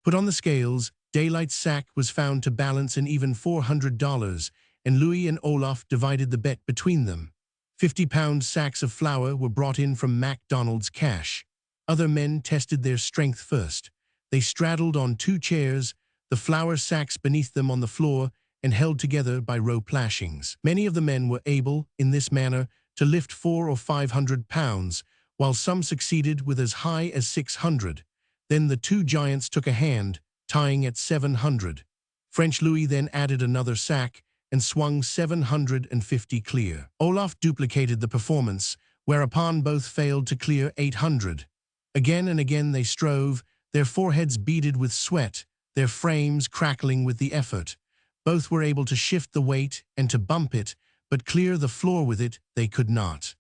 Put on the scales, Daylight's sack was found to balance an even $400, and Louis and Olaf divided the bet between them. 50-pound sacks of flour were brought in from MacDonald's cash. Other men tested their strength first. They straddled on 2 chairs, the flour sacks beneath them on the floor, and held together by rope lashings. Many of the men were able, in this manner, to lift 400 or 500 pounds, while some succeeded with as high as 600. Then the 2 giants took a hand, tying at 700. French Louis then added another sack and swung 750 clear. Olaf duplicated the performance, whereupon both failed to clear 800. Again and again they strove, their foreheads beaded with sweat, their frames crackling with the effort. Both were able to shift the weight and to bump it, but clear the floor with it they could not.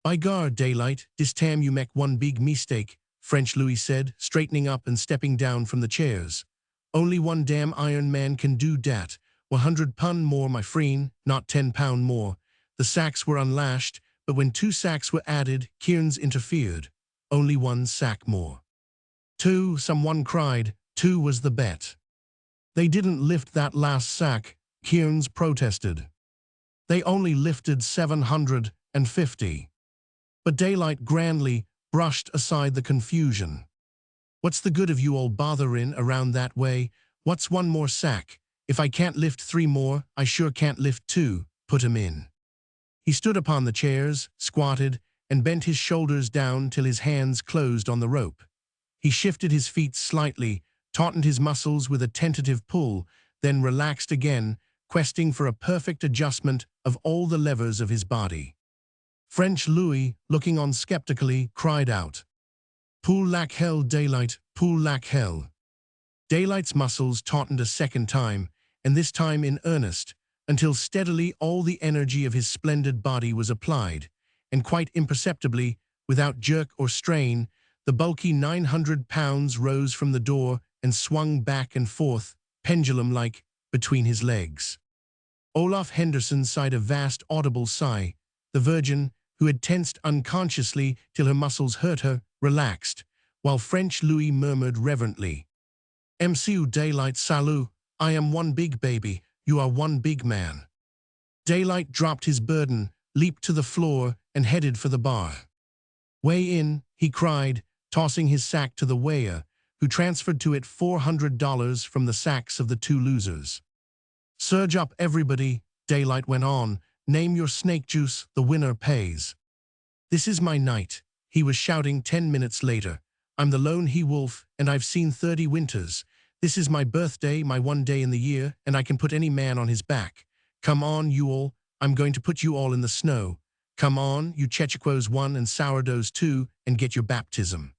"By gar, Daylight, dis time you mek one big mistake," French Louis said, straightening up and stepping down from the chairs. "Only one damn Iron Man can do dat. 100 pun more, my frien, not 10 pound more." The sacks were unlashed, but when 2 sacks were added, Kearns interfered. "Only 1 sack more." "2," someone cried. 2 was the bet. "They didn't lift that last sack," Kearns protested. "They only lifted 750. But Daylight grandly brushed aside the confusion. "What's the good of you all botherin' around that way? What's 1 more sack? If I can't lift 3 more, I sure can't lift 2, put 'em in." He stood upon the chairs, squatted, and bent his shoulders down till his hands closed on the rope. He shifted his feet slightly, tautened his muscles with a tentative pull, then relaxed again, questing for a perfect adjustment of all the levers of his body. French Louis, looking on skeptically, cried out, "Pull like hell, Daylight, pull like hell." Daylight's muscles tautened a second time, and this time in earnest, until steadily all the energy of his splendid body was applied, and quite imperceptibly, without jerk or strain, the bulky 900 pounds rose from the door and swung back and forth, pendulum-like, between his legs. Olaf Henderson sighed a vast audible sigh. The Virgin, who had tensed unconsciously till her muscles hurt her, relaxed, while French Louis murmured reverently, "M'sieu Daylight, salut, I am one big baby, you are one big man." Daylight dropped his burden, leaped to the floor, and headed for the bar. "Weigh in," he cried, tossing his sack to the weigher, who transferred to it $400 from the sacks of the 2 losers. "Surge up, everybody," Daylight went on. "Name your snake juice, the winner pays." "This is my night," he was shouting 10 minutes later. "I'm the lone he-wolf, and I've seen 30 winters. This is my birthday, my one day in the year, and I can put any man on his back. Come on, you all, I'm going to put you all in the snow. Come on, you Chechequos 1 and sourdoughs 2, and get your baptism."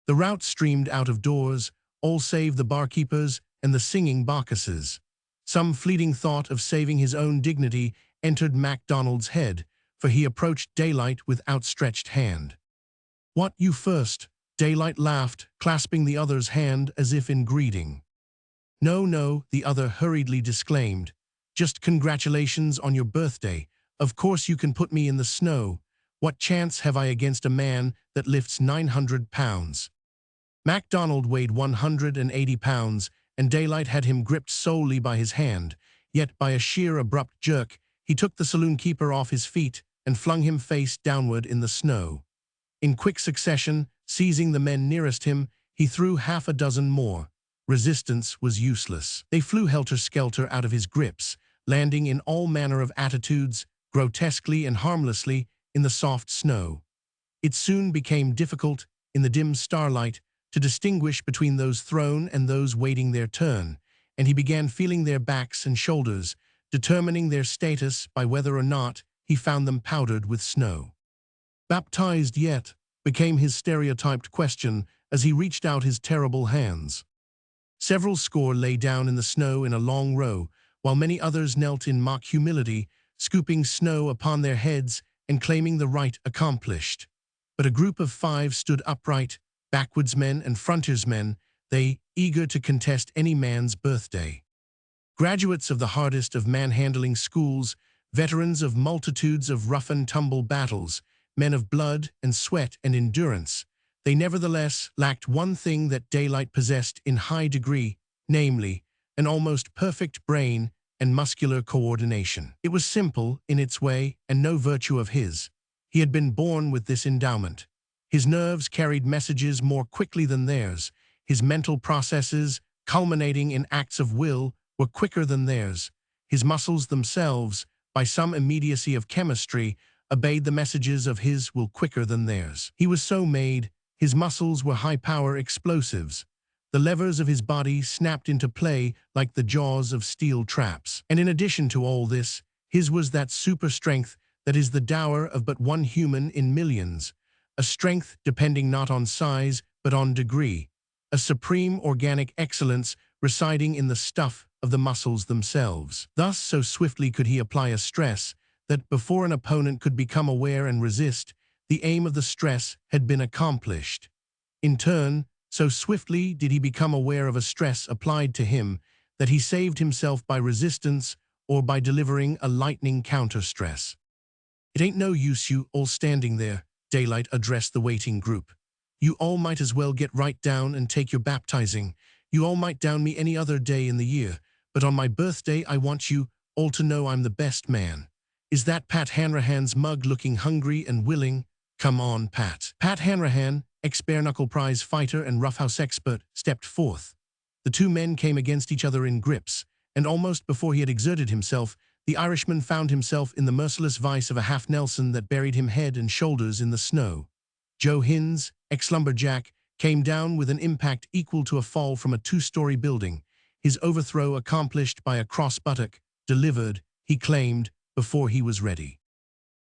The rout streamed out of doors, all save the barkeepers and the singing Bacchuses. Some fleeting thought of saving his own dignity entered MacDonald's head, for he approached Daylight with outstretched hand. "What, you first?" Daylight laughed, clasping the other's hand as if in greeting. "No, no," the other hurriedly disclaimed. "Just congratulations on your birthday. Of course you can put me in the snow. What chance have I against a man that lifts 900 pounds? MacDonald weighed 180 pounds, and Daylight had him gripped solely by his hand, yet by a sheer abrupt jerk, he took the saloon-keeper off his feet and flung him face downward in the snow. In quick succession, seizing the men nearest him, he threw half a dozen more. Resistance was useless. They flew helter-skelter out of his grips, landing in all manner of attitudes, grotesquely and harmlessly, in the soft snow. It soon became difficult, in the dim starlight, to distinguish between those thrown and those waiting their turn, and he began feeling their backs and shoulders, determining their status by whether or not he found them powdered with snow. "Baptized yet?" became his stereotyped question as he reached out his terrible hands. Several score lay down in the snow in a long row, while many others knelt in mock humility, scooping snow upon their heads and claiming the rite accomplished. But a group of 5 stood upright, backwoodsmen and frontiersmen, they eager to contest any man's birthday. Graduates of the hardest of manhandling schools, veterans of multitudes of rough-and-tumble battles, men of blood and sweat and endurance, they nevertheless lacked one thing that Daylight possessed in high degree, namely, an almost perfect brain and muscular coordination. It was simple in its way and no virtue of his. He had been born with this endowment. His nerves carried messages more quickly than theirs. His mental processes, culminating in acts of will, were quicker than theirs. His muscles themselves, by some immediacy of chemistry, obeyed the messages of his will quicker than theirs. He was so made. His muscles were high-power explosives. The levers of his body snapped into play like the jaws of steel traps. And in addition to all this, his was that super strength that is the dower of but one human in millions, a strength depending not on size but on degree, a supreme organic excellence residing in the stuff of the muscles themselves. Thus, so swiftly could he apply a stress that before an opponent could become aware and resist, the aim of the stress had been accomplished. In turn, so swiftly did he become aware of a stress applied to him that he saved himself by resistance or by delivering a lightning counter-stress. "It ain't no use you all standing there," Daylight addressed the waiting group. "You all might as well get right down and take your baptizing. You all might down me any other day in the year, but on my birthday I want you all to know I'm the best man. Is that Pat Hanrahan's mug looking hungry and willing? Come on, Pat." Pat Hanrahan, ex-bare-knuckle prize fighter and roughhouse expert, stepped forth. The 2 men came against each other in grips, and almost before he had exerted himself, the Irishman found himself in the merciless vice of a half-Nelson that buried him head and shoulders in the snow. Joe Hins, ex-lumberjack, came down with an impact equal to a fall from a 2-story building, his overthrow accomplished by a cross-buttock, delivered, he claimed, before he was ready.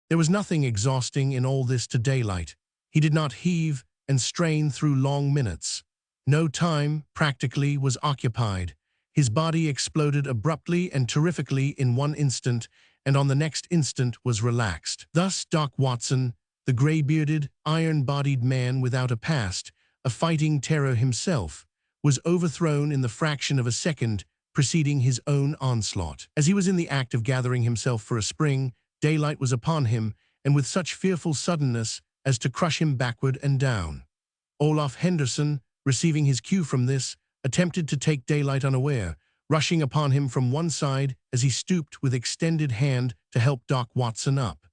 There was nothing exhausting in all this to Daylight. He did not heave and strain through long minutes. No time, practically, was occupied. His body exploded abruptly and terrifically in one instant, and on the next instant was relaxed. Thus Doc Watson, the gray-bearded, iron-bodied man without a past, a fighting terror himself, was overthrown in the fraction of a second preceding his own onslaught. As he was in the act of gathering himself for a spring, Daylight was upon him, and with such fearful suddenness as to crush him backward and down. Olaf Henderson, receiving his cue from this, attempted to take Daylight unaware, rushing upon him from one side as he stooped with extended hand to help Doc Watson up.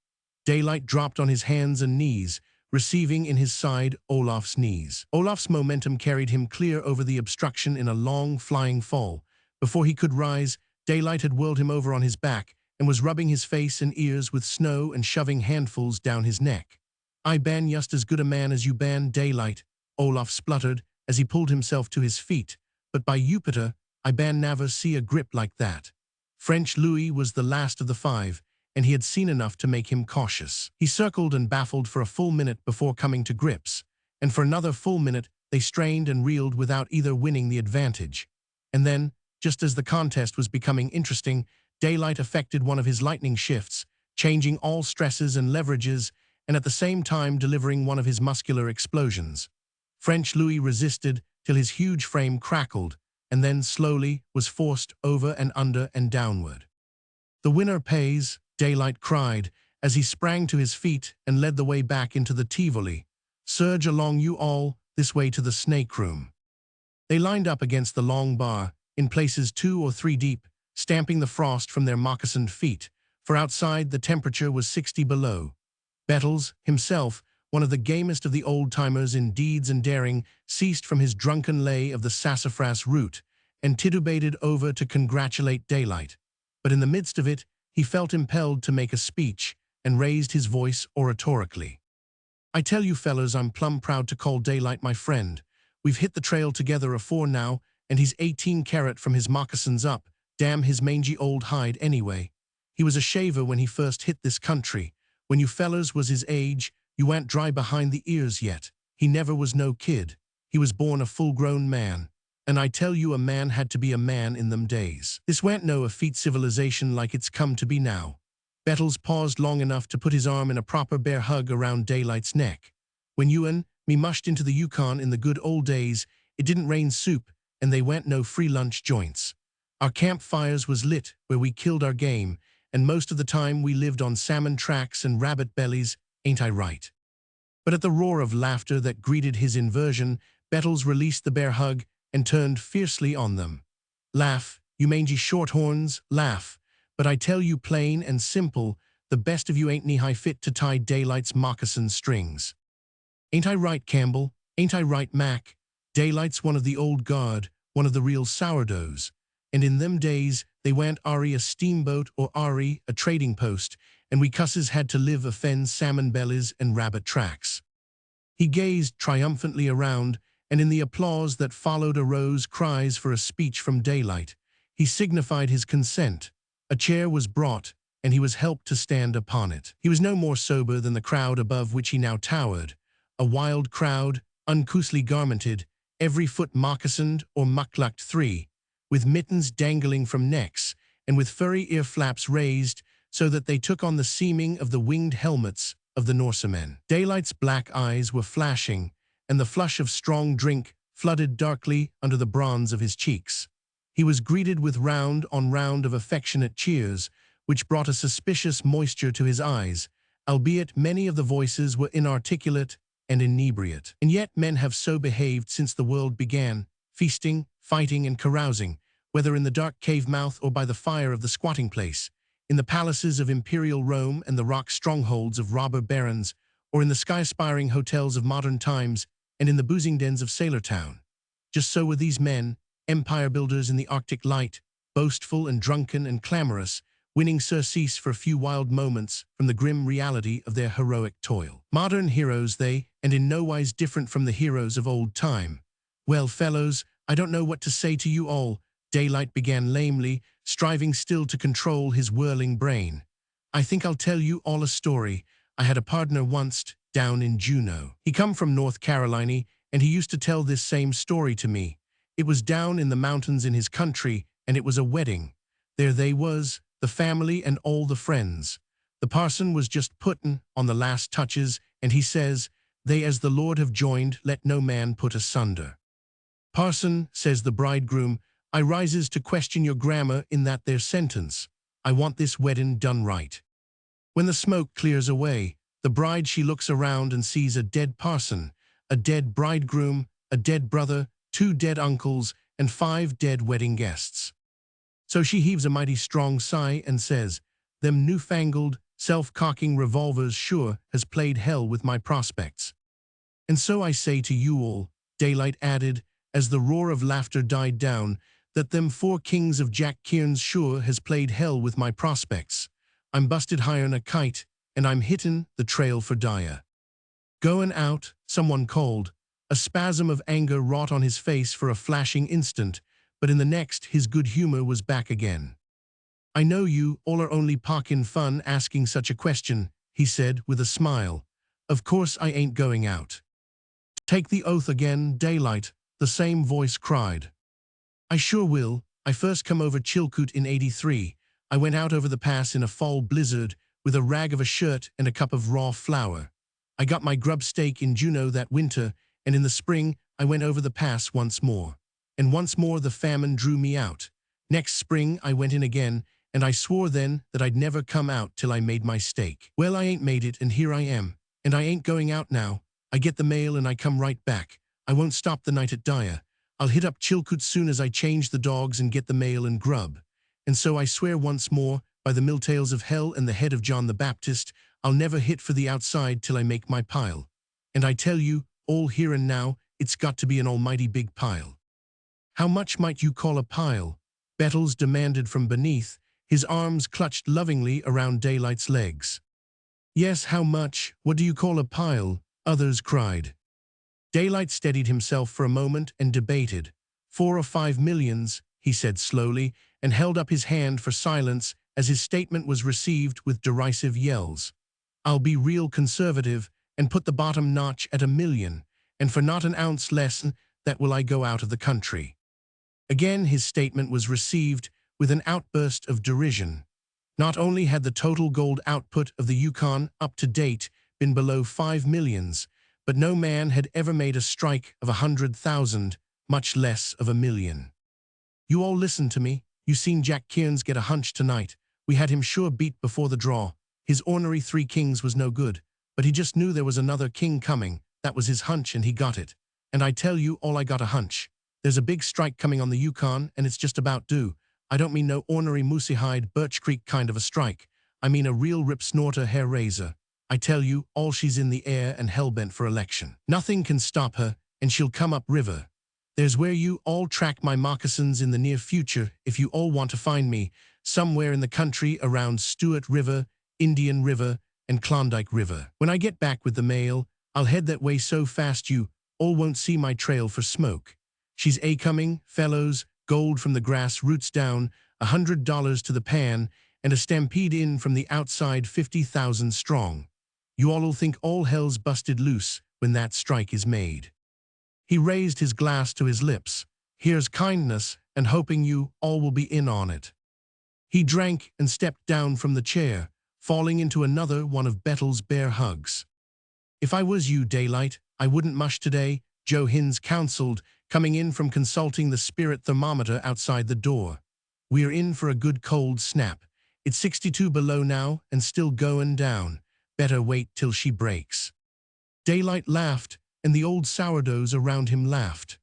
Daylight dropped on his hands and knees, receiving in his side Olaf's knees. Olaf's momentum carried him clear over the obstruction in a long, flying fall. Before he could rise, Daylight had whirled him over on his back and was rubbing his face and ears with snow and shoving handfuls down his neck. "I ban just as good a man as you ban, Daylight," Olaf spluttered as he pulled himself to his feet. "But by Jupiter, I ban never see a grip like that." French Louis was the last of the 5, and he had seen enough to make him cautious. He circled and baffled for a full minute before coming to grips, and for another full minute they strained and reeled without either winning the advantage. And then, just as the contest was becoming interesting, Daylight effected one of his lightning shifts, changing all stresses and leverages, and at the same time delivering one of his muscular explosions. French Louis resisted till his huge frame crackled, and then slowly was forced over and under and downward. "The winner pays," Daylight cried, as he sprang to his feet and led the way back into the Tivoli. "Surge along you all, this way to the snake room." They lined up against the long bar, in places 2 or 3 deep, stamping the frost from their moccasined feet, for outside the temperature was 60 below. Bettles, himself, one of the gamest of the old-timers in deeds and daring, ceased from his drunken lay of the sassafras root, and titubated over to congratulate Daylight. But in the midst of it, he felt impelled to make a speech, and raised his voice oratorically. "I tell you fellers, I'm plumb proud to call Daylight my friend. We've hit the trail together afore now, and he's 18 carat from his moccasins up, Damn his mangy old hide anyway. He was a shaver when he first hit this country. When you fellers was his age, you ain't dry behind the ears yet. He never was no kid. He was born a full-grown man. And I tell you, a man had to be a man in them days. This wa'n't no effete civilization like it's come to be now. Bettles paused long enough to put his arm in a proper bear hug around Daylight's neck. When you and me mushed into the Yukon in the good old days, it didn't rain soup, and they wa'n't no free lunch joints. Our campfires was lit where we killed our game, and most of the time we lived on salmon tracks and rabbit bellies, ain't I right? But at the roar of laughter that greeted his inversion, Bettles released the bear hug and turned fiercely on them. Laugh, you mangy shorthorns, laugh. But I tell you plain and simple, the best of you ain't knee-high fit to tie Daylight's moccasin strings. Ain't I right, Campbell? Ain't I right, Mac? Daylight's one of the old guard, one of the real sourdoughs. And in them days, they wa'n't Ari a steamboat or Ari a trading post, and we cusses had to live a fens salmon bellies and rabbit tracks. He gazed triumphantly around, and in the applause that followed arose cries for a speech from Daylight. He signified his consent. A chair was brought, and he was helped to stand upon it. He was no more sober than the crowd above which he now towered, a wild crowd, uncouthly garmented, every foot moccasined or mucklucked three, with mittens dangling from necks, and with furry ear flaps raised so that they took on the seeming of the winged helmets of the Norsemen. Daylight's black eyes were flashing, and the flush of strong drink flooded darkly under the bronze of his cheeks. He was greeted with round on round of affectionate cheers, which brought a suspicious moisture to his eyes, albeit many of the voices were inarticulate and inebriate. And yet men have so behaved since the world began, feasting, fighting, and carousing, whether in the dark cave mouth or by the fire of the squatting place, in the palaces of imperial Rome and the rock strongholds of robber barons, or in the sky-aspiring hotels of modern times and in the boozing dens of Sailor Town. Just so were these men, empire builders in the Arctic light, boastful and drunken and clamorous, winning surcease for a few wild moments from the grim reality of their heroic toil. Modern heroes they, and in no wise different from the heroes of old time. Well, fellows, I don't know what to say to you all, Daylight began lamely, striving still to control his whirling brain. I think I'll tell you all a story. I had a partner once down in Juneau. He come from North Carolina, and he used to tell this same story to me. It was down in the mountains in his country, and it was a wedding. There they was, the family and all the friends. The parson was just puttin' on the last touches, and he says, "They as the Lord have joined, let no man put asunder." "Parson," says the bridegroom, "I rises to question your grammar in that there sentence. I want this weddin' done right." When the smoke clears away, the bride she looks around and sees a dead parson, a dead bridegroom, a dead brother, 2 dead uncles, and 5 dead wedding guests. So she heaves a mighty strong sigh and says, "Them newfangled, self-cocking revolvers sure has played hell with my prospects." And so I say to you all, Daylight added, as the roar of laughter died down, that them 4 kings of Jack Kearns sure has played hell with my prospects. I'm busted higher'n a kite, and I'm hittin' the trail for Dyer. "Goin' out," someone called. A spasm of anger wrought on his face for a flashing instant, but in the next his good humor was back again. "I know you all are only pockin' fun asking such a question," he said with a smile. "Of course I ain't going out." "Take the oath again, Daylight," the same voice cried. "I sure will. I first come over Chilkoot in '83. I went out over the pass in a fall blizzard with a rag of a shirt and a cup of raw flour. I got my grub stake in Juneau that winter, and in the spring I went over the pass once more. And once more the famine drew me out. Next spring I went in again, and I swore then that I'd never come out till I made my stake. Well, I ain't made it, and here I am. And I ain't going out now. I get the mail and I come right back. I won't stop the night at Dyer. I'll hit up Chilkoot soon as I change the dogs and get the mail and grub. And so I swear once more, by the milltails of hell and the head of John the Baptist, I'll never hit for the outside till I make my pile. And I tell you, all here and now, it's got to be an almighty big pile." "How much might you call a pile?" Bettles demanded from beneath, his arms clutched lovingly around Daylight's legs. "Yes, how much? What do you call a pile?" others cried. Daylight steadied himself for a moment and debated. 4 or 5 millions, he said slowly, and held up his hand for silence as his statement was received with derisive yells. "I'll be real conservative and put the bottom notch at $1 million, and for not an ounce less that will I go out of the country." Again his statement was received with an outburst of derision. Not only had the total gold output of the Yukon up to date been below 5 millions, but no man had ever made a strike of 100,000, much less of 1 million. "You all listen to me. You seen Jack Kearns get a hunch tonight. We had him sure beat before the draw. His ornery 3 kings was no good, but he just knew there was another king coming. That was his hunch and he got it. And I tell you all, I got a hunch. There's a big strike coming on the Yukon and it's just about due. I don't mean no ornery moosey-hide Birch Creek kind of a strike. I mean a real rip-snorter hair-raiser. I tell you all, she's in the air and hell-bent for election. Nothing can stop her, and she'll come up river. There's where you all track my moccasins in the near future if you all want to find me, somewhere in the country around Stewart River, Indian River, and Klondike River. When I get back with the mail, I'll head that way so fast you all won't see my trail for smoke. She's a-coming, fellows, gold from the grass roots down, $100 to the pan, and a stampede in from the outside 50,000 strong. You all'll think all hell's busted loose when that strike is made." He raised his glass to his lips. "Here's kindness, and hoping you all will be in on it." He drank and stepped down from the chair, falling into another one of Bettel's bear hugs. "If I was you, Daylight, I wouldn't mush today," Joe Hins counseled, coming in from consulting the spirit thermometer outside the door. "We're in for a good cold snap. It's 62 below now and still going down. Better wait till she breaks." Daylight laughed, and the old sourdoughs around him laughed.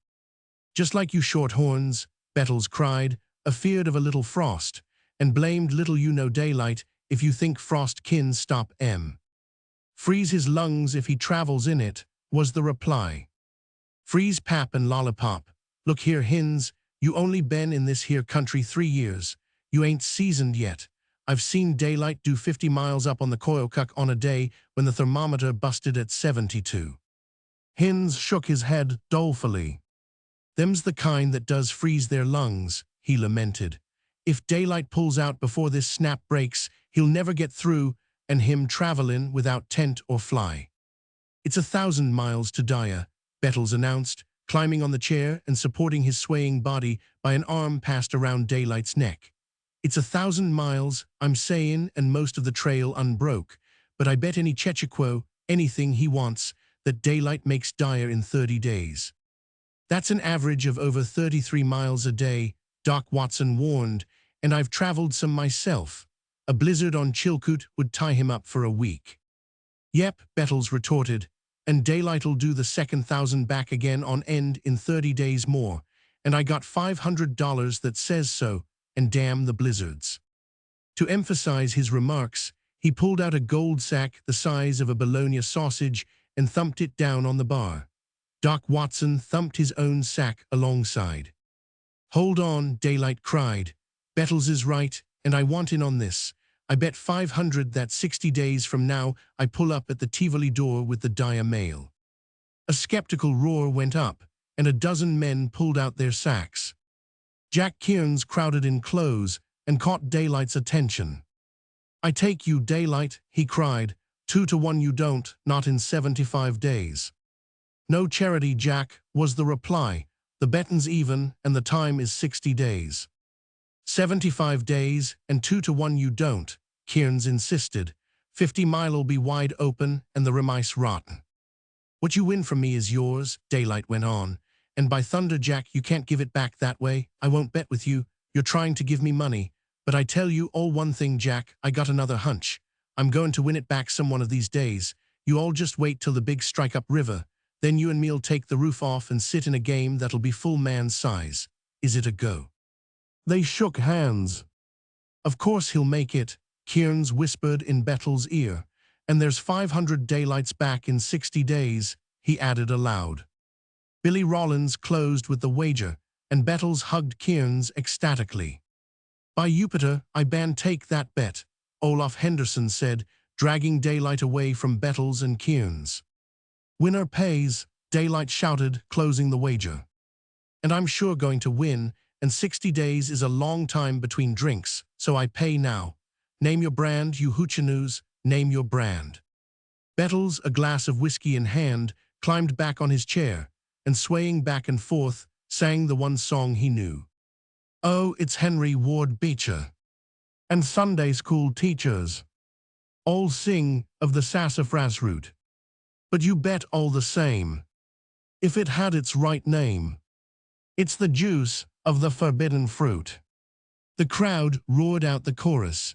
"Just like you shorthorns," Bettles cried, afeard of a little frost, and blamed little you know Daylight if you think frost kin stop M. "Freeze his lungs if he travels in it," was the reply. "Freeze pap and lollipop. Look here, Hins, you only been in this here country 3 years. You ain't seasoned yet. I've seen Daylight do 50 miles up on the Koyokuk on a day when the thermometer busted at 72. Hins shook his head dolefully. "Them's the kind that does freeze their lungs," he lamented. "If Daylight pulls out before this snap breaks, he'll never get through, and him travelin' without tent or fly." "It's 1,000 miles to Daya," Bettles announced, climbing on the chair and supporting his swaying body by an arm passed around Daylight's neck. "It's 1,000 miles, I'm sayin', and most of the trail unbroke, but I bet any Chechaquo, anything he wants, that Daylight makes Daya in 30 days. That's an average of over 33 miles a day," Doc Watson warned, "and I've traveled some myself. A blizzard on Chilkoot would tie him up for a week." "Yep," Bettles retorted, "and Daylight'll do the second 1,000 back again on end in 30 days more, and I got $500 that says so, and damn the blizzards." To emphasize his remarks, he pulled out a gold sack the size of a bologna sausage and thumped it down on the bar. Doc Watson thumped his own sack alongside. "Hold on," Daylight cried. "Bettles is right, and I want in on this. I bet 500 that 60 days from now I pull up at the Tivoli door with the Daya mail." A skeptical roar went up, and a dozen men pulled out their sacks. Jack Kearns crowded in close and caught Daylight's attention. "I take you, Daylight," he cried. 2 to 1 you don't, not in 75 days. "No charity, Jack," was the reply. "The bettin's even, and the time is 60 days. 75 days, and 2 to 1 you don't," Kearns insisted. 50 mile'll be wide open, and the remise rotten. "What you win from me is yours," Daylight went on. "And by thunder, Jack, you can't give it back that way. I won't bet with you. You're trying to give me money. But I tell you all one thing, Jack, I got another hunch. I'm going to win it back some one of these days. You all just wait till the big strike up river. Then you and me'll take the roof off and sit in a game that'll be full man's size. Is it a go?" They shook hands. "Of course he'll make it," Kearns whispered in Bettles' ear. "And there's 500 Daylights back in 60 days," he added aloud. Billy Rollins closed with the wager, and Bettles hugged Kearns ecstatically. "By Jupiter, I ban take that bet," Olaf Henderson said, dragging Daylight away from Bettles and Kearns. "Winner pays," Daylight shouted, closing the wager. "And I'm sure going to win," and 60 days is a long time between drinks, so I pay now. Name your brand, you hoochinoos, name your brand. Bettles, a glass of whiskey in hand, climbed back on his chair, and swaying back and forth, sang the one song he knew. Oh, it's Henry Ward Beecher. And Sunday school teachers all sing of the sassafras root. But you bet all the same, if it had its right name, it's the juice of the forbidden fruit. The crowd roared out the chorus.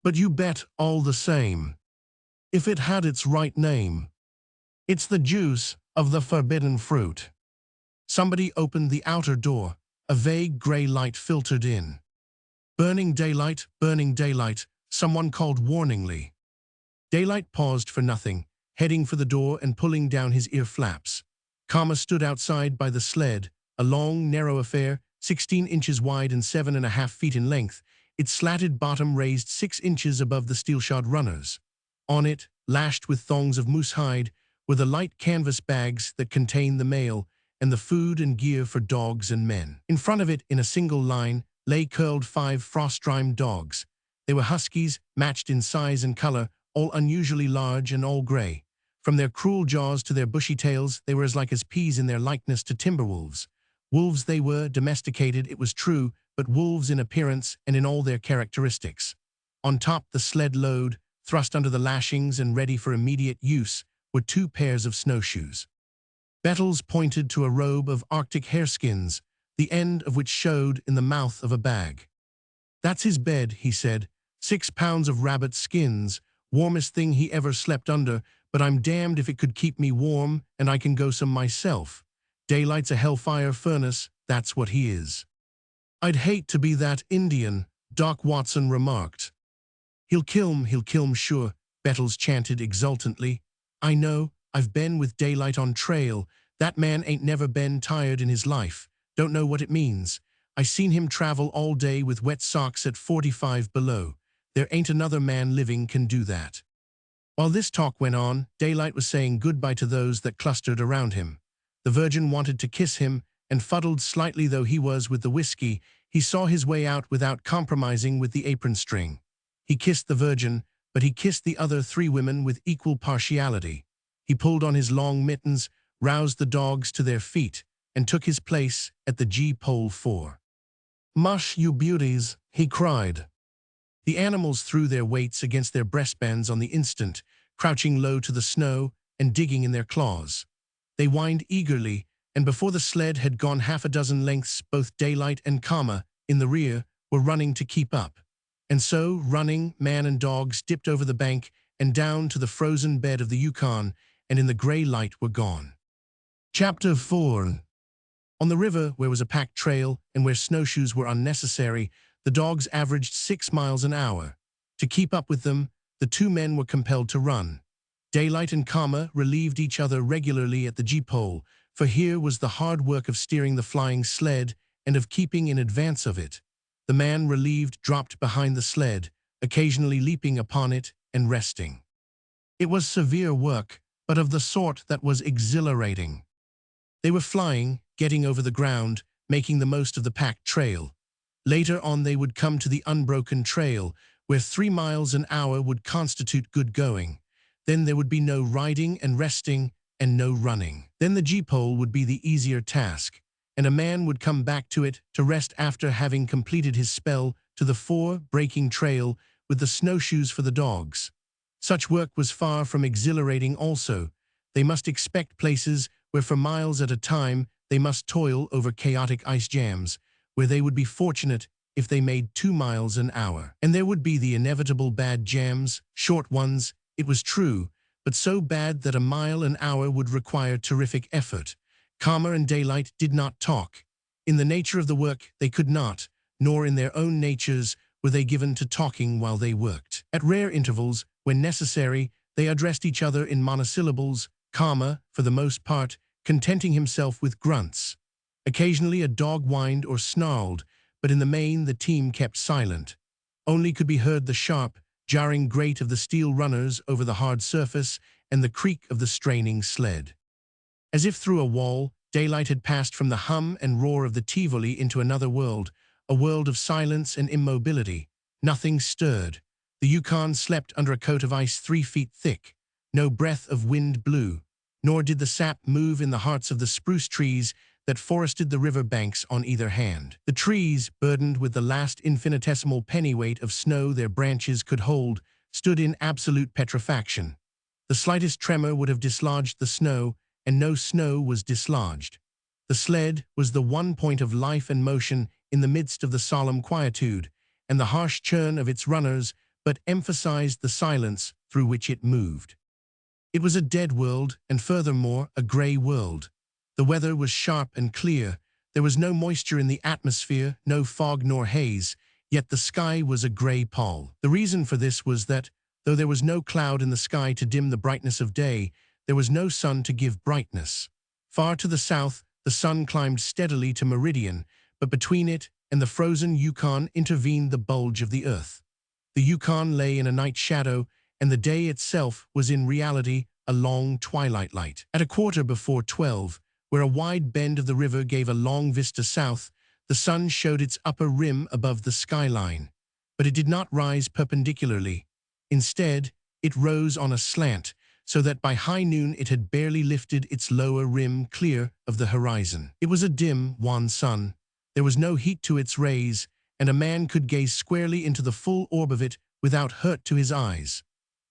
But you bet all the same, if it had its right name, it's the juice of the forbidden fruit. Somebody opened the outer door. A vague gray light filtered in. Burning daylight, someone called warningly. Daylight paused for nothing, heading for the door and pulling down his ear flaps. Karma stood outside by the sled, a long, narrow affair, 16 inches wide and 7.5 feet in length, its slatted bottom raised 6 inches above the steel-shod runners. On it, lashed with thongs of moose hide, were the light canvas bags that contained the mail and the food and gear for dogs and men. In front of it, in a single line, lay curled 5 frost-rimed dogs. They were huskies, matched in size and color, all unusually large and all gray. From their cruel jaws to their bushy tails, they were as like as peas in their likeness to timber wolves. Wolves they were, domesticated, it was true, but wolves in appearance and in all their characteristics. On top the sled load, thrust under the lashings and ready for immediate use, were 2 pairs of snowshoes. Bettles pointed to a robe of Arctic hareskins, the end of which showed in the mouth of a bag. That's his bed, he said. 6 pounds of rabbit skins, warmest thing he ever slept under, but I'm damned if it could keep me warm, and I can go some myself. Daylight's a hellfire furnace, that's what he is. I'd hate to be that Indian, Doc Watson remarked. He'll kill 'em sure, Bettles chanted exultantly. I know, I've been with Daylight on trail. That man ain't never been tired in his life. Don't know what it means. I seen him travel all day with wet socks at 45 below. There ain't another man living can do that. While this talk went on, Daylight was saying goodbye to those that clustered around him. The Virgin wanted to kiss him, and fuddled slightly though he was with the whiskey, he saw his way out without compromising with the apron string. He kissed the Virgin, but he kissed the other 3 women with equal partiality. He pulled on his long mittens, roused the dogs to their feet, and took his place at the G-pole 4. Mush, you beauties, he cried. The animals threw their weights against their breastbands on the instant, crouching low to the snow and digging in their claws. They whined eagerly, and before the sled had gone 6 lengths, both Daylight and Karma, in the rear, were running to keep up. And so, running, man and dogs dipped over the bank and down to the frozen bed of the Yukon, and in the gray light were gone. Chapter 4. On the river, where was a packed trail and where snowshoes were unnecessary, the dogs averaged 6 miles an hour. To keep up with them, the 2 men were compelled to run. Daylight and Karma relieved each other regularly at the G-pole, for here was the hard work of steering the flying sled and of keeping in advance of it. The man relieved dropped behind the sled, occasionally leaping upon it and resting. It was severe work, but of the sort that was exhilarating. They were flying, getting over the ground, making the most of the packed trail. Later on they would come to the unbroken trail, where 3 miles an hour would constitute good going. Then there would be no riding and resting, and no running. Then the G-pole would be the easier task, and a man would come back to it to rest after having completed his spell to the 4-breaking trail with the snowshoes for the dogs. Such work was far from exhilarating also. They must expect places where for miles at a time they must toil over chaotic ice jams, where they would be fortunate if they made 2 miles an hour. And there would be the inevitable bad jams, short ones, it was true, but so bad that a mile an hour would require terrific effort. Karma and Daylight did not talk. In the nature of the work, they could not, nor in their own natures were they given to talking while they worked. At rare intervals, when necessary, they addressed each other in monosyllables, Karma, for the most part, contenting himself with grunts. Occasionally a dog whined or snarled, but in the main the team kept silent. Only could be heard the sharp, jarring grate of the steel runners over the hard surface and the creak of the straining sled. As if through a wall, Daylight had passed from the hum and roar of the Tivoli into another world, a world of silence and immobility. Nothing stirred. The Yukon slept under a coat of ice 3 feet thick. No breath of wind blew, nor did the sap move in the hearts of the spruce trees that forested the river banks on either hand. The trees, burdened with the last infinitesimal pennyweight of snow their branches could hold, stood in absolute petrifaction. The slightest tremor would have dislodged the snow, and no snow was dislodged. The sled was the one point of life and motion in the midst of the solemn quietude, and the harsh churn of its runners but emphasized the silence through which it moved. It was a dead world, and furthermore, a gray world. The weather was sharp and clear. There was no moisture in the atmosphere, no fog nor haze, yet the sky was a gray pall. The reason for this was that, though there was no cloud in the sky to dim the brightness of day, there was no sun to give brightness. Far to the south, the sun climbed steadily to meridian, but between it and the frozen Yukon intervened the bulge of the earth. The Yukon lay in a night shadow, and the day itself was in reality a long twilight light. At 12:15, where a wide bend of the river gave a long vista south, the sun showed its upper rim above the skyline. But it did not rise perpendicularly. Instead, it rose on a slant, so that by high noon it had barely lifted its lower rim clear of the horizon. It was a dim, wan sun. There was no heat to its rays, and a man could gaze squarely into the full orb of it without hurt to his eyes.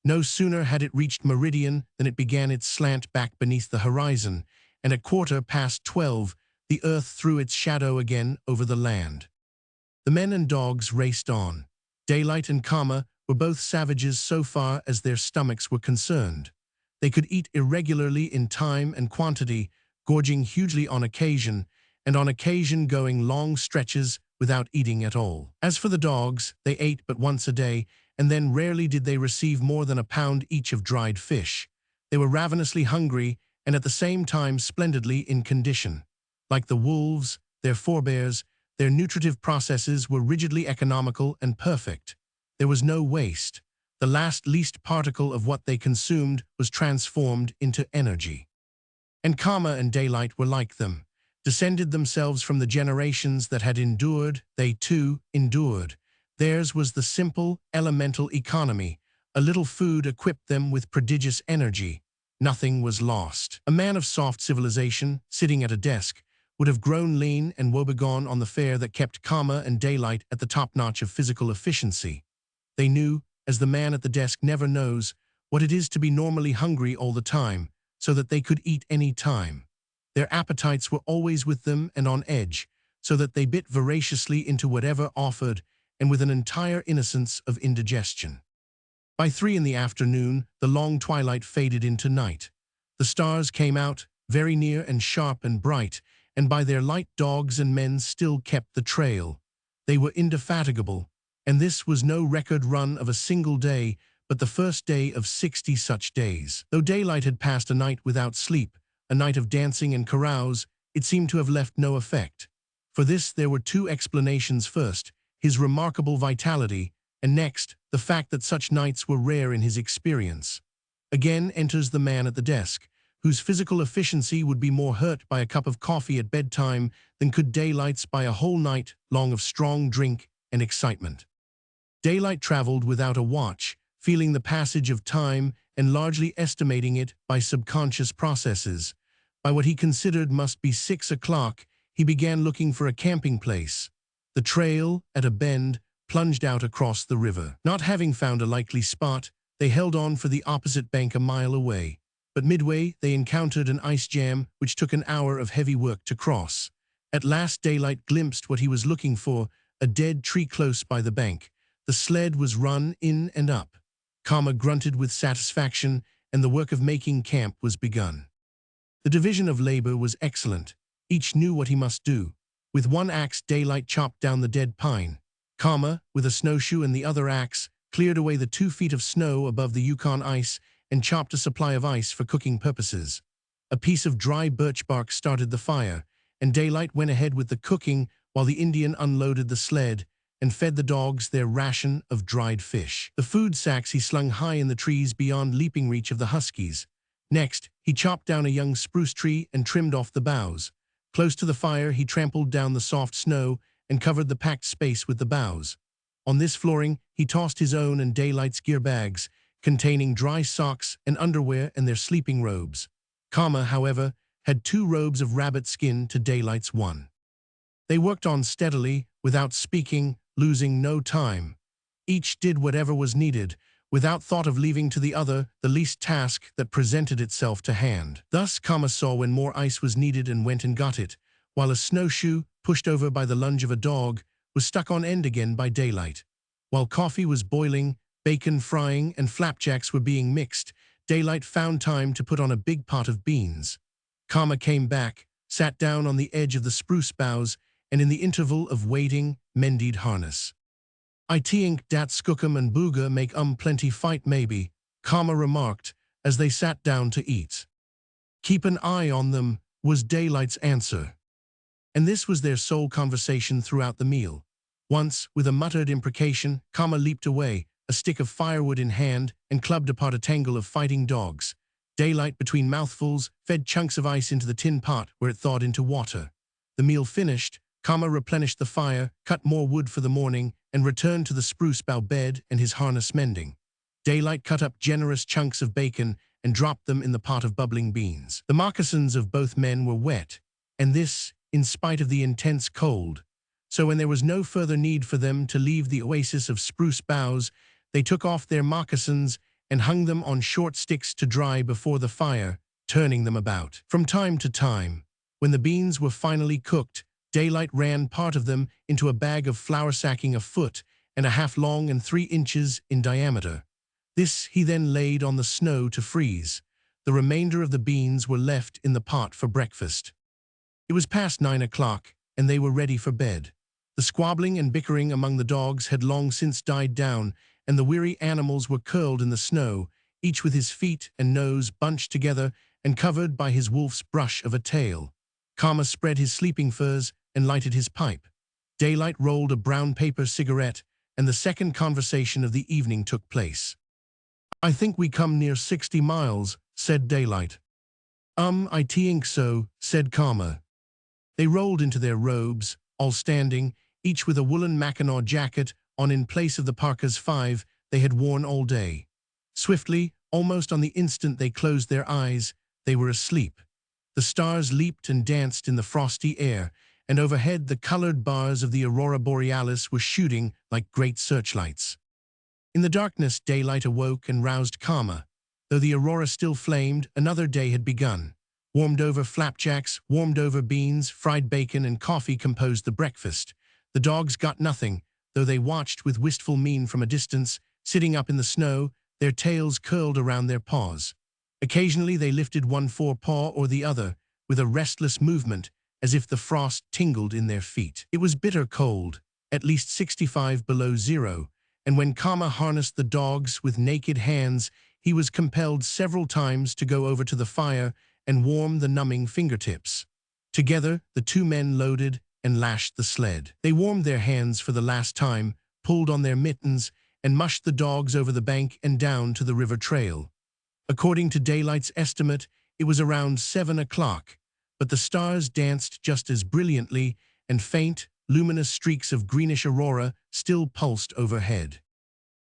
No sooner had it reached meridian than it began its slant back beneath the horizon, and at 12:15, the earth threw its shadow again over the land. The men and dogs raced on. Daylight and Kama were both savages so far as their stomachs were concerned. They could eat irregularly in time and quantity, gorging hugely on occasion, and on occasion going long stretches without eating at all. As for the dogs, they ate but once a day, and then rarely did they receive more than a pound each of dried fish. They were ravenously hungry, and at the same time splendidly in condition. Like the wolves, their forebears, their nutritive processes were rigidly economical and perfect. There was no waste. The least particle of what they consumed was transformed into energy. And Kama and Daylight were like them. Descended themselves from the generations that had endured, they too endured. Theirs was the simple, elemental economy. A little food equipped them with prodigious energy. Nothing was lost. A man of soft civilization, sitting at a desk, would have grown lean and woebegone on the fare that kept Kama and Daylight at the top notch of physical efficiency. They knew, as the man at the desk never knows, what it is to be normally hungry all the time, so that they could eat any time. Their appetites were always with them and on edge, so that they bit voraciously into whatever offered, and with an entire innocence of indigestion. By 3 in the afternoon, the long twilight faded into night. The stars came out, very near and sharp and bright, and by their light dogs and men still kept the trail. They were indefatigable, and this was no record run of a single day, but the first day of 60 such days. Though Daylight had passed a night without sleep, a night of dancing and carouse, it seemed to have left no effect. For this there were 2 explanations. First, his remarkable vitality, and next, the fact that such nights were rare in his experience. Again enters the man at the desk, whose physical efficiency would be more hurt by a cup of coffee at bedtime than could Daylight's by a whole night long of strong drink and excitement. Daylight traveled without a watch, feeling the passage of time and largely estimating it by subconscious processes. By what he considered must be 6 o'clock, he began looking for a camping place. The trail, at a bend, plunged out across the river. Not having found a likely spot, they held on for the opposite bank a mile away. But midway, they encountered an ice jam which took an hour of heavy work to cross. At last Daylight glimpsed what he was looking for, a dead tree close by the bank. The sled was run in and up. Kama grunted with satisfaction, and the work of making camp was begun. The division of labor was excellent. Each knew what he must do. With one axe, Daylight chopped down the dead pine. Kama, with a snowshoe and the other axe, cleared away the 2 feet of snow above the Yukon ice and chopped a supply of ice for cooking purposes. A piece of dry birch bark started the fire, and Daylight went ahead with the cooking while the Indian unloaded the sled and fed the dogs their ration of dried fish. The food sacks he slung high in the trees beyond leaping reach of the huskies. Next, he chopped down a young spruce tree and trimmed off the boughs. Close to the fire, he trampled down the soft snow and covered the packed space with the boughs. On this flooring, he tossed his own and Daylight's gear bags, containing dry socks and underwear and their sleeping robes. Kama, however, had 2 robes of rabbit skin to Daylight's 1. They worked on steadily, without speaking, losing no time. Each did whatever was needed, without thought of leaving to the other the least task that presented itself to hand. Thus Kama saw when more ice was needed and went and got it, while a snowshoe, pushed over by the lunge of a dog, was stuck on end again by Daylight. While coffee was boiling, bacon frying, and flapjacks were being mixed, Daylight found time to put on a big pot of beans. Kama came back, sat down on the edge of the spruce boughs, and in the interval of waiting, mended harness. "I think dat skookum and booger make plenty fight maybe," Kama remarked as they sat down to eat. "Keep an eye on them," was Daylight's answer. And this was their sole conversation throughout the meal. Once, with a muttered imprecation, Kama leaped away, a stick of firewood in hand, and clubbed apart a tangle of fighting dogs. Daylight, between mouthfuls, fed chunks of ice into the tin pot where it thawed into water. The meal finished, Kama replenished the fire, cut more wood for the morning, and returned to the spruce bough bed and his harness mending. Daylight cut up generous chunks of bacon and dropped them in the pot of bubbling beans. The moccasins of both men were wet, and this, in spite of the intense cold. So when there was no further need for them to leave the oasis of spruce boughs, they took off their moccasins and hung them on short sticks to dry before the fire, turning them about. From time to time, when the beans were finally cooked, Daylight ran part of them into a bag of flour sacking 1.5 feet long and 3 inches in diameter. This he then laid on the snow to freeze. The remainder of the beans were left in the pot for breakfast. It was past 9 o'clock, and they were ready for bed. The squabbling and bickering among the dogs had long since died down, and the weary animals were curled in the snow, each with his feet and nose bunched together and covered by his wolf's brush of a tail. Kama spread his sleeping furs and lighted his pipe. Daylight rolled a brown paper cigarette, and the second conversation of the evening took place. "I think we come near 60 miles, said Daylight. I think so, said Kama. They rolled into their robes, all standing, each with a woolen Mackinaw jacket on in place of the parkas 5 they had worn all day. Swiftly, almost on the instant they closed their eyes, they were asleep. The stars leaped and danced in the frosty air, and overhead the colored bars of the aurora borealis were shooting like great searchlights. In the darkness, Daylight awoke and roused Kama. Though the aurora still flamed, another day had begun. Warmed-over flapjacks, warmed-over beans, fried bacon, and coffee composed the breakfast. The dogs got nothing, though they watched with wistful mien from a distance, sitting up in the snow, their tails curled around their paws. Occasionally they lifted one forepaw or the other, with a restless movement, as if the frost tingled in their feet. It was bitter cold, at least 65 below zero, and when Kama harnessed the dogs with naked hands, he was compelled several times to go over to the fire and warm the numbing fingertips. Together, the 2 men loaded and lashed the sled. They warmed their hands for the last time, pulled on their mittens, and mushed the dogs over the bank and down to the river trail. According to Daylight's estimate, it was around 7 o'clock, but the stars danced just as brilliantly, and faint, luminous streaks of greenish aurora still pulsed overhead.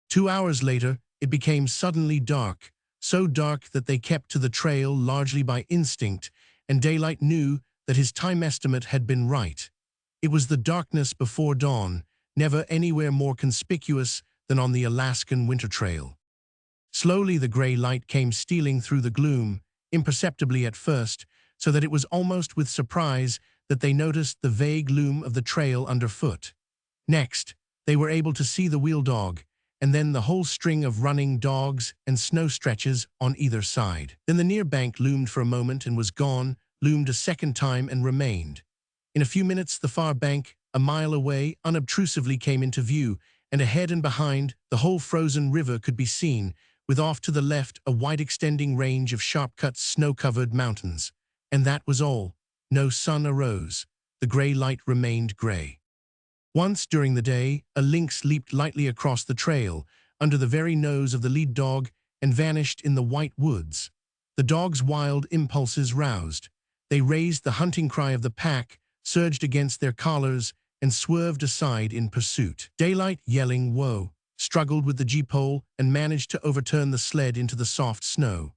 2 hours later, it became suddenly dark, so dark that they kept to the trail largely by instinct, and Daylight knew that his time estimate had been right. It was the darkness before dawn, never anywhere more conspicuous than on the Alaskan winter trail. Slowly the gray light came stealing through the gloom, imperceptibly at first, so that it was almost with surprise that they noticed the vague loom of the trail underfoot. Next, they were able to see the wheel dog, and then the whole string of running dogs and snow stretches on either side. Then the near bank loomed for a moment and was gone, loomed a second time and remained. In a few minutes the far bank, a mile away, unobtrusively came into view, and ahead and behind, the whole frozen river could be seen, with off to the left a wide extending range of sharp-cut snow-covered mountains. And that was all. No sun arose. The gray light remained gray. Once during the day, a lynx leaped lightly across the trail, under the very nose of the lead dog, and vanished in the white woods. The dogs' wild impulses roused. They raised the hunting cry of the pack, surged against their collars, and swerved aside in pursuit. Daylight, yelling "Whoa!" struggled with the G-pole and managed to overturn the sled into the soft snow.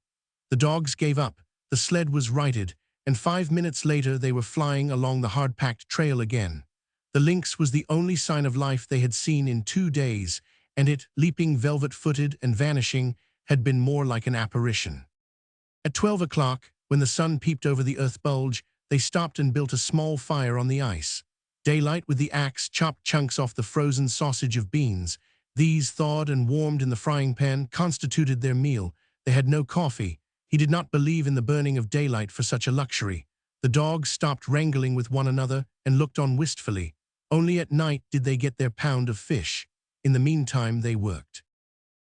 The dogs gave up, the sled was righted, and 5 minutes later they were flying along the hard-packed trail again. The lynx was the only sign of life they had seen in 2 days, and it, leaping velvet-footed and vanishing, had been more like an apparition. At 12 o'clock, when the sun peeped over the earth bulge, they stopped and built a small fire on the ice. Daylight with the axe chopped chunks off the frozen sausage of beans. These, thawed and warmed in the frying pan, constituted their meal. They had no coffee. He did not believe in the burning of daylight for such a luxury. The dogs stopped wrangling with one another and looked on wistfully. Only at night did they get their pound of fish. In the meantime they worked.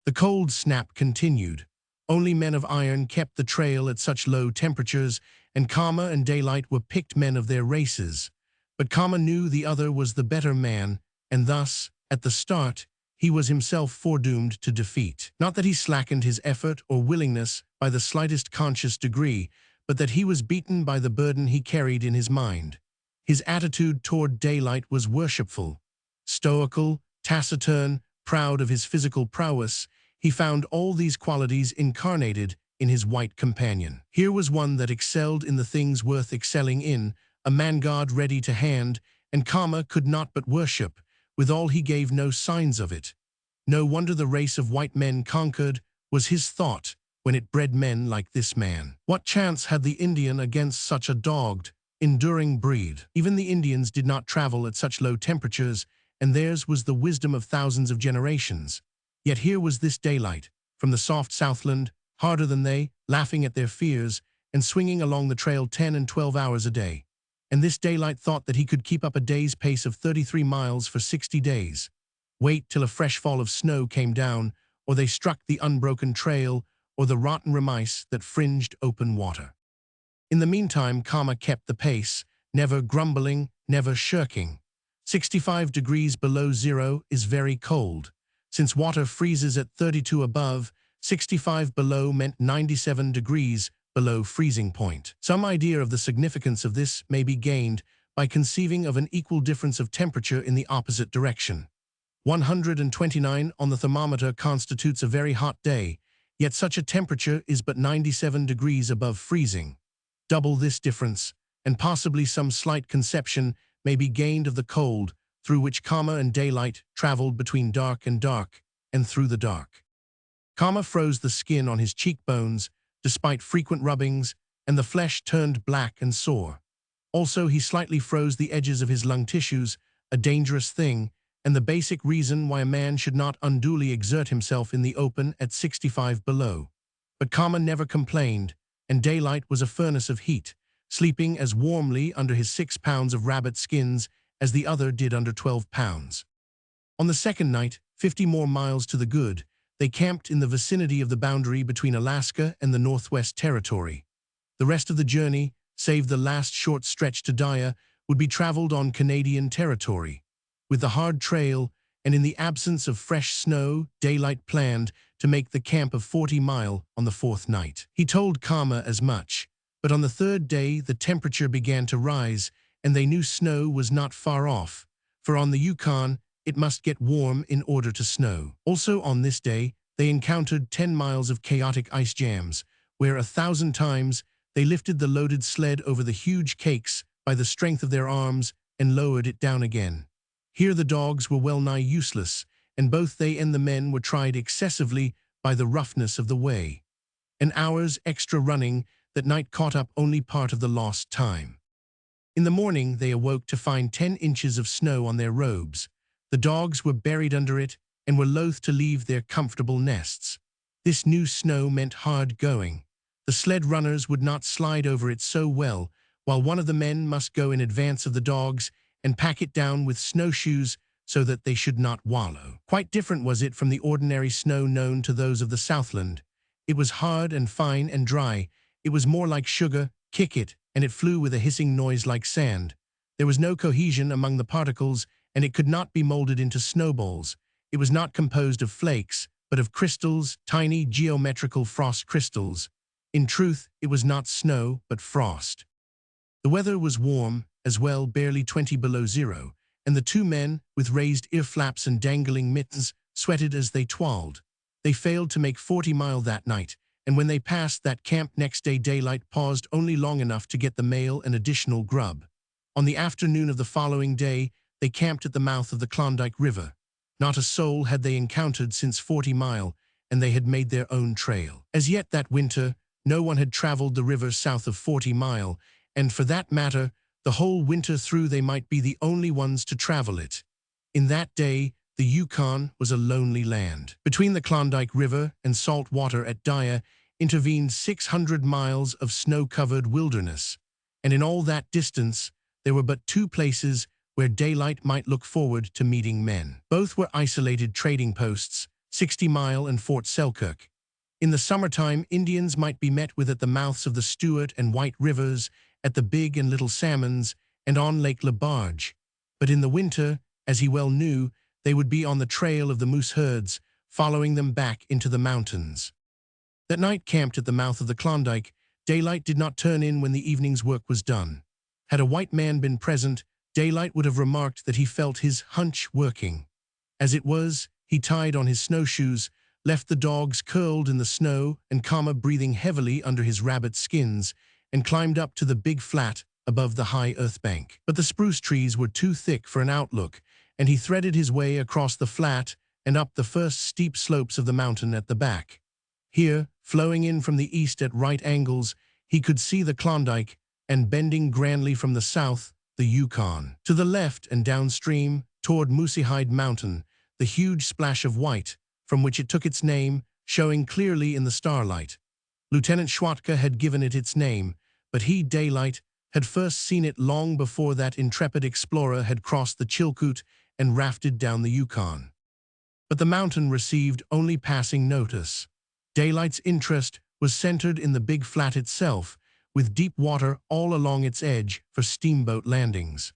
The cold snap continued. Only men of iron kept the trail at such low temperatures, and Kama and Daylight were picked men of their races. But Kama knew the other was the better man, and thus, at the start, he was himself foredoomed to defeat. Not that he slackened his effort or willingness by the slightest conscious degree, but that he was beaten by the burden he carried in his mind. His attitude toward Daylight was worshipful. Stoical, taciturn, proud of his physical prowess, he found all these qualities incarnated in his white companion. Here was one that excelled in the things worth excelling in, a man-god ready to hand, and Kama could not but worship. Withal he gave no signs of it. No wonder the race of white men conquered, was his thought, when it bred men like this man. What chance had the Indian against such a dogged, enduring breed? Even the Indians did not travel at such low temperatures, and theirs was the wisdom of thousands of generations. Yet here was this Daylight, from the soft Southland, harder than they, laughing at their fears, and swinging along the trail 10 and 12 hours a day. And this Daylight thought that he could keep up a day's pace of 33 miles for 60 days. Wait till a fresh fall of snow came down, or they struck the unbroken trail, or the rotten remice that fringed open water. In the meantime, Kama kept the pace, never grumbling, never shirking. 65 degrees below zero is very cold. Since water freezes at 32 above, 65 below meant 97 degrees below freezing point. Some idea of the significance of this may be gained by conceiving of an equal difference of temperature in the opposite direction. 129 on the thermometer constitutes a very hot day, yet such a temperature is but 97 degrees above freezing. Double this difference, and possibly some slight conception may be gained of the cold through which Kama and Daylight traveled between dark, and through the dark. Kama froze the skin on his cheekbones, despite frequent rubbings, and the flesh turned black and sore. Also, he slightly froze the edges of his lung tissues, a dangerous thing, and the basic reason why a man should not unduly exert himself in the open at 65 below. But Kama never complained, and Daylight was a furnace of heat, sleeping as warmly under his 6 pounds of rabbit skins as the other did under 12 pounds. On the second night, 50 more miles to the good, they camped in the vicinity of the boundary between Alaska and the Northwest Territory. The rest of the journey, save the last short stretch to Daya, would be traveled on Canadian territory. With the hard trail, and in the absence of fresh snow, Daylight planned to make the camp of 40 Mile on the 4th night. He told Kama as much, but on the 3rd day the temperature began to rise, and they knew snow was not far off, for on the Yukon it must get warm in order to snow. Also on this day, they encountered 10 miles of chaotic ice jams, where 1,000 times they lifted the loaded sled over the huge cakes by the strength of their arms and lowered it down again. Here the dogs were well nigh useless, and both they and the men were tried excessively by the roughness of the way. An hour's extra running that night caught up only part of the lost time. In the morning they awoke to find 10 inches of snow on their robes. The dogs were buried under it and were loath to leave their comfortable nests. This new snow meant hard going. The sled runners would not slide over it so well, while one of the men must go in advance of the dogs and pack it down with snowshoes so that they should not wallow. Quite different was it from the ordinary snow known to those of the Southland. It was hard and fine and dry. It was more like sugar, kick it, and it flew with a hissing noise like sand. There was no cohesion among the particles, and it could not be molded into snowballs. It was not composed of flakes, but of crystals, tiny geometrical frost crystals. In truth, it was not snow, but frost. The weather was warm, as well, barely 20 below zero, and the two men, with raised ear flaps and dangling mittens, sweated as they toiled. They failed to make 40 Mile that night, and when they passed that camp next day, daylight paused only long enough to get the mail and additional grub. On the afternoon of the following day, they camped at the mouth of the Klondike River. Not a soul had they encountered since 40 Mile, and they had made their own trail. As yet that winter, no one had traveled the river south of 40 Mile, and for that matter, the whole winter through they might be the only ones to travel it. In that day, the Yukon was a lonely land. Between the Klondike River and salt water at Daya intervened 600 miles of snow-covered wilderness, and in all that distance, there were but two places where daylight might look forward to meeting men. Both were isolated trading posts, 60 Mile and Fort Selkirk. In the summertime, Indians might be met with at the mouths of the Stewart and White Rivers, at the Big and Little Salmons, and on Lake LaBarge. But in the winter, as he well knew, they would be on the trail of the moose herds, following them back into the mountains. That night, camped at the mouth of the Klondike, daylight did not turn in when the evening's work was done. Had a white man been present, daylight would have remarked that he felt his hunch working. As it was, he tied on his snowshoes, left the dogs curled in the snow and breathing heavily under his rabbit skins, and climbed up to the big flat above the high earth bank. But the spruce trees were too thick for an outlook, and he threaded his way across the flat and up the first steep slopes of the mountain at the back. Here, flowing in from the east at right angles, he could see the Klondike, and bending grandly from the south, the Yukon. To the left and downstream, toward Moosehide Mountain, the huge splash of white, from which it took its name, showing clearly in the starlight. Lieutenant Schwatka had given it its name, but he, daylight, had first seen it long before that intrepid explorer had crossed the Chilkoot and rafted down the Yukon. But the mountain received only passing notice. Daylight's interest was centered in the big flat itself, with deep water all along its edge for steamboat landings.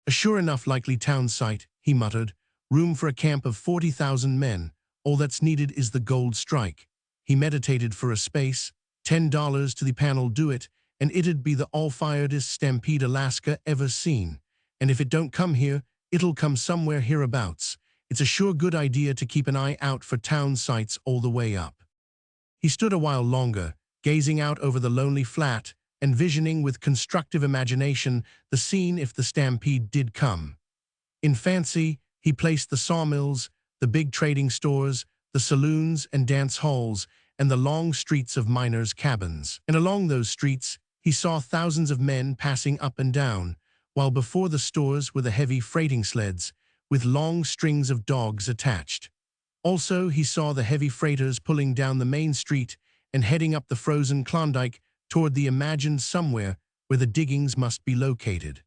A sure enough likely town site, he muttered, room for a camp of 40,000 men. All that's needed is the gold strike. He meditated for a space. $10 to the panel do it, and it'd be the all-firedest stampede Alaska ever seen. And if it don't come here, it'll come somewhere hereabouts. It's a sure good idea to keep an eye out for town sites all the way up. He stood a while longer, gazing out over the lonely flat, and visioning with constructive imagination the scene if the stampede did come. In fancy, he placed the sawmills, the big trading stores, the saloons and dance halls, and the long streets of miners' cabins. And along those streets, he saw thousands of men passing up and down, while before the stores were the heavy freighting sleds, with long strings of dogs attached. Also, he saw the heavy freighters pulling down the main street and heading up the frozen Klondike toward the imagined somewhere where the diggings must be located.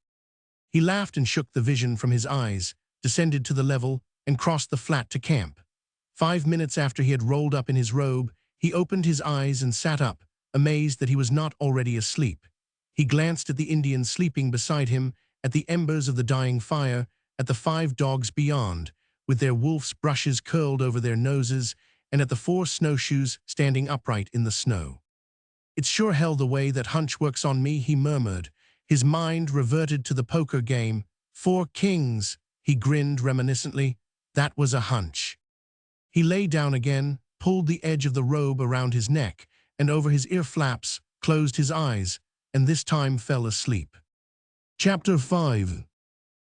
He laughed and shook the vision from his eyes, descended to the level, and crossed the flat to camp. 5 minutes after he had rolled up in his robe, he opened his eyes and sat up, amazed that he was not already asleep. He glanced at the Indians sleeping beside him, at the embers of the dying fire, at the 5 dogs beyond, with their wolf's brushes curled over their noses, and at the 4 snowshoes standing upright in the snow. "It's sure hell the way that hunch works on me," he murmured. His mind reverted to the poker game. 4 kings, he grinned reminiscently. That was a hunch. He lay down again, pulled the edge of the robe around his neck and over his ear flaps, closed his eyes, and this time fell asleep. Chapter 5.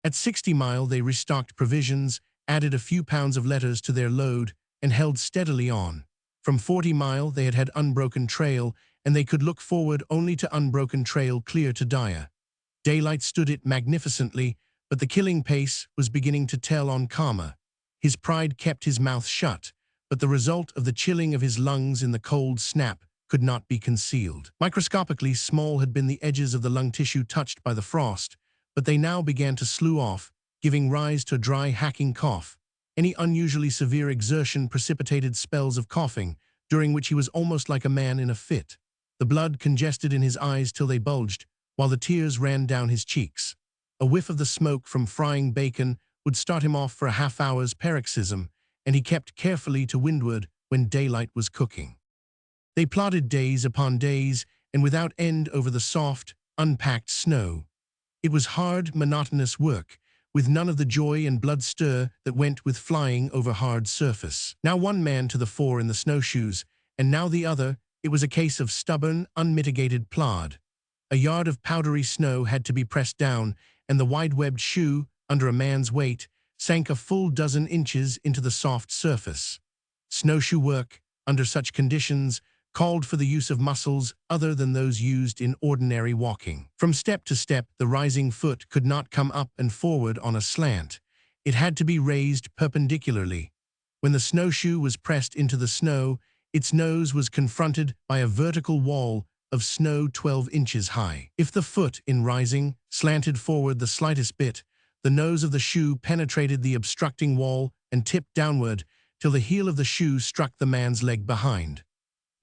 At 60 Mile they restocked provisions, added a few pounds of letters to their load, and held steadily on. From 40 Mile they had had unbroken trail, and they could look forward only to unbroken trail clear to Daya. Daylight stood it magnificently, but the killing pace was beginning to tell on Karma. His pride kept his mouth shut, but the result of the chilling of his lungs in the cold snap could not be concealed. Microscopically small had been the edges of the lung tissue touched by the frost, but they now began to slough off, giving rise to a dry, hacking cough. Any unusually severe exertion precipitated spells of coughing, during which he was almost like a man in a fit. The blood congested in his eyes till they bulged, while the tears ran down his cheeks. A whiff of the smoke from frying bacon would start him off for a half-hour's paroxysm, and he kept carefully to windward when daylight was cooking. They plodded days upon days and without end over the soft, unpacked snow. It was hard, monotonous work, with none of the joy and blood stir that went with flying over hard surface. Now one man to the fore in the snowshoes, and now the other. It was a case of stubborn, unmitigated plod. A yard of powdery snow had to be pressed down, and the wide-webbed shoe, under a man's weight, sank a full dozen inches into the soft surface. Snowshoe work, under such conditions, called for the use of muscles other than those used in ordinary walking. From step to step, the rising foot could not come up and forward on a slant. It had to be raised perpendicularly. When the snowshoe was pressed into the snow, its nose was confronted by a vertical wall of snow 12 inches high. If the foot, in rising, slanted forward the slightest bit, the nose of the shoe penetrated the obstructing wall and tipped downward till the heel of the shoe struck the man's leg behind.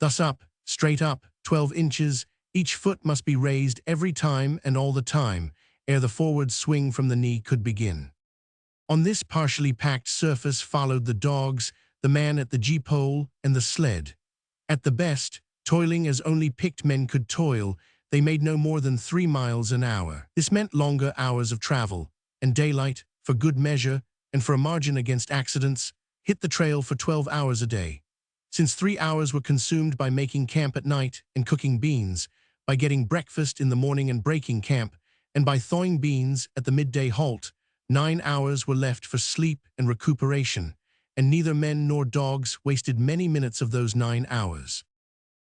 Thus up, straight up, 12 inches, each foot must be raised every time and all the time, ere the forward swing from the knee could begin. On this partially packed surface followed the dogs, the man at the gee-pole, and the sled. At the best, toiling as only picked men could toil, they made no more than 3 miles an hour. This meant longer hours of travel, and daylight, for good measure, and for a margin against accidents, hit the trail for 12 hours a day. Since 3 hours were consumed by making camp at night and cooking beans, by getting breakfast in the morning and breaking camp, and by thawing beans at the midday halt, 9 hours were left for sleep and recuperation, and neither men nor dogs wasted many minutes of those 9 hours.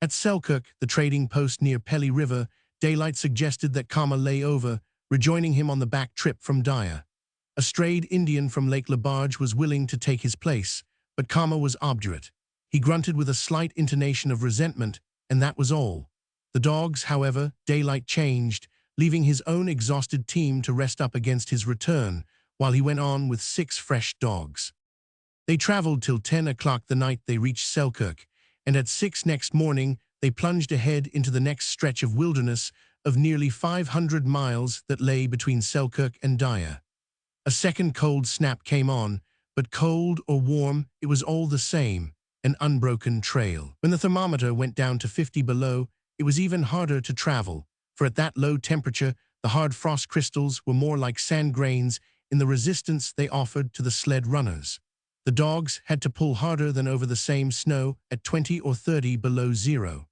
At Selkirk, the trading post near Pelly River, daylight suggested that Kama lay over, rejoining him on the back trip from Daya. A strayed Indian from Lake Lebarge was willing to take his place, but Kama was obdurate. He grunted with a slight intonation of resentment, and that was all. The dogs, however, daylight changed, leaving his own exhausted team to rest up against his return, while he went on with 6 fresh dogs. They traveled till 10 o'clock the night they reached Selkirk, and at 6 next morning they plunged ahead into the next stretch of wilderness of nearly 500 miles that lay between Selkirk and Daya. A second cold snap came on, but cold or warm, it was all the same, an unbroken trail. When the thermometer went down to 50 below, it was even harder to travel, for at that low temperature, the hard frost crystals were more like sand grains in the resistance they offered to the sled runners. The dogs had to pull harder than over the same snow at 20 or 30 below zero.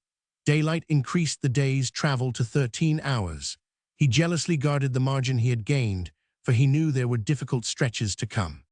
Daylight increased the day's travel to 13 hours. He jealously guarded the margin he had gained, for he knew there were difficult stretches to come.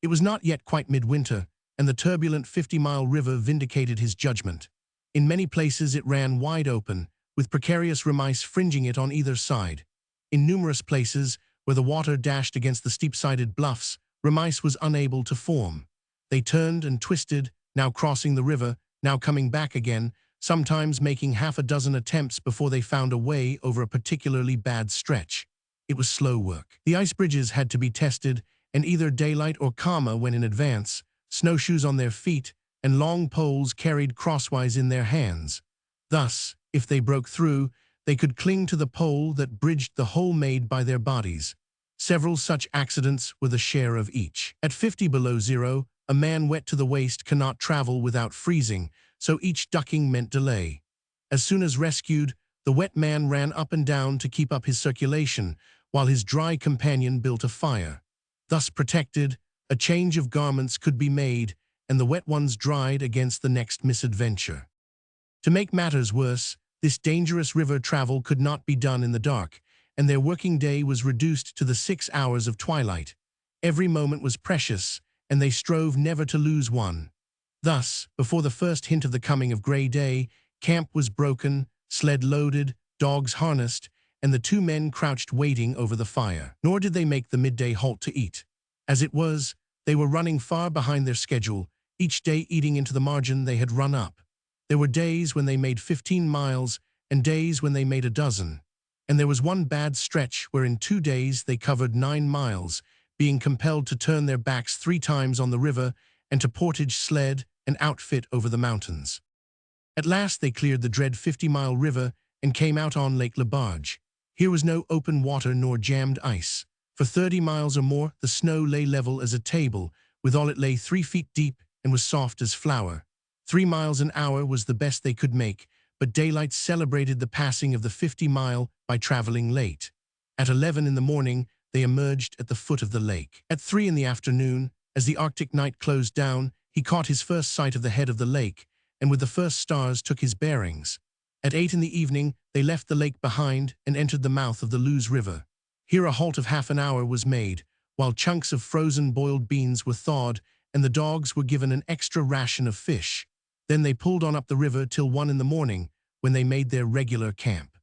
It was not yet quite midwinter, and the turbulent 50-mile river vindicated his judgment. In many places it ran wide open, with precarious remice fringing it on either side. In numerous places, where the water dashed against the steep-sided bluffs, remice was unable to form. They turned and twisted, now crossing the river, now coming back again, sometimes making half a dozen attempts before they found a way over a particularly bad stretch. It was slow work. The ice bridges had to be tested, and either Daylight or Kama went in advance, snowshoes on their feet, and long poles carried crosswise in their hands. Thus, if they broke through, they could cling to the pole that bridged the hole made by their bodies. Several such accidents were the share of each. At 50 below zero, a man wet to the waist cannot travel without freezing, so each ducking meant delay. As soon as rescued, the wet man ran up and down to keep up his circulation, while his dry companion built a fire. Thus protected, a change of garments could be made, and the wet ones dried against the next misadventure. To make matters worse, this dangerous river travel could not be done in the dark, and their working day was reduced to the 6 hours of twilight. Every moment was precious, and they strove never to lose one. Thus, before the first hint of the coming of gray day, camp was broken, sled loaded, dogs harnessed, and the 2 men crouched waiting over the fire. Nor did they make the midday halt to eat. As it was, they were running far behind their schedule, each day eating into the margin they had run up. There were days when they made 15 miles, and days when they made a dozen. And there was one bad stretch where in 2 days they covered 9 miles, being compelled to turn their backs 3 times on the river and to portage sled and outfit over the mountains. At last they cleared the dread 50-mile river and came out on Lake Lebarge. Here was no open water nor jammed ice. For 30 miles or more, the snow lay level as a table, withal it lay 3 feet deep and was soft as flour. 3 miles an hour was the best they could make, but daylight celebrated the passing of the 50-mile by traveling late. At 11 in the morning, they emerged at the foot of the lake. At 3 in the afternoon, as the Arctic night closed down, he caught his first sight of the head of the lake, and with the first stars took his bearings. At 8 in the evening, they left the lake behind and entered the mouth of the Luz River. Here a halt of half an hour was made, while chunks of frozen boiled beans were thawed and the dogs were given an extra ration of fish. Then they pulled on up the river till 1 in the morning, when they made their regular camp.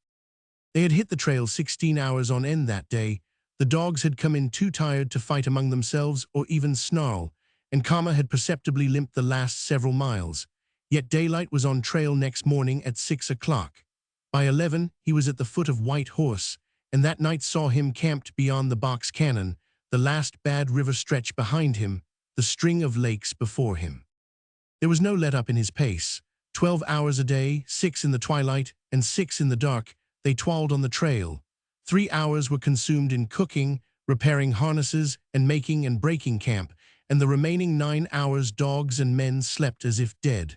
They had hit the trail 16 hours on end that day. The dogs had come in too tired to fight among themselves or even snarl, and Kama had perceptibly limped the last several miles. Yet daylight was on trail next morning at 6 o'clock. By 11, he was at the foot of White Horse, and that night saw him camped beyond the Box Cannon, the last bad river stretch behind him, the string of lakes before him. There was no let-up in his pace. 12 hours a day, 6 in the twilight and 6 in the dark, they toiled on the trail. 3 hours were consumed in cooking, repairing harnesses, and making and breaking camp, and the remaining 9 hours dogs and men slept as if dead.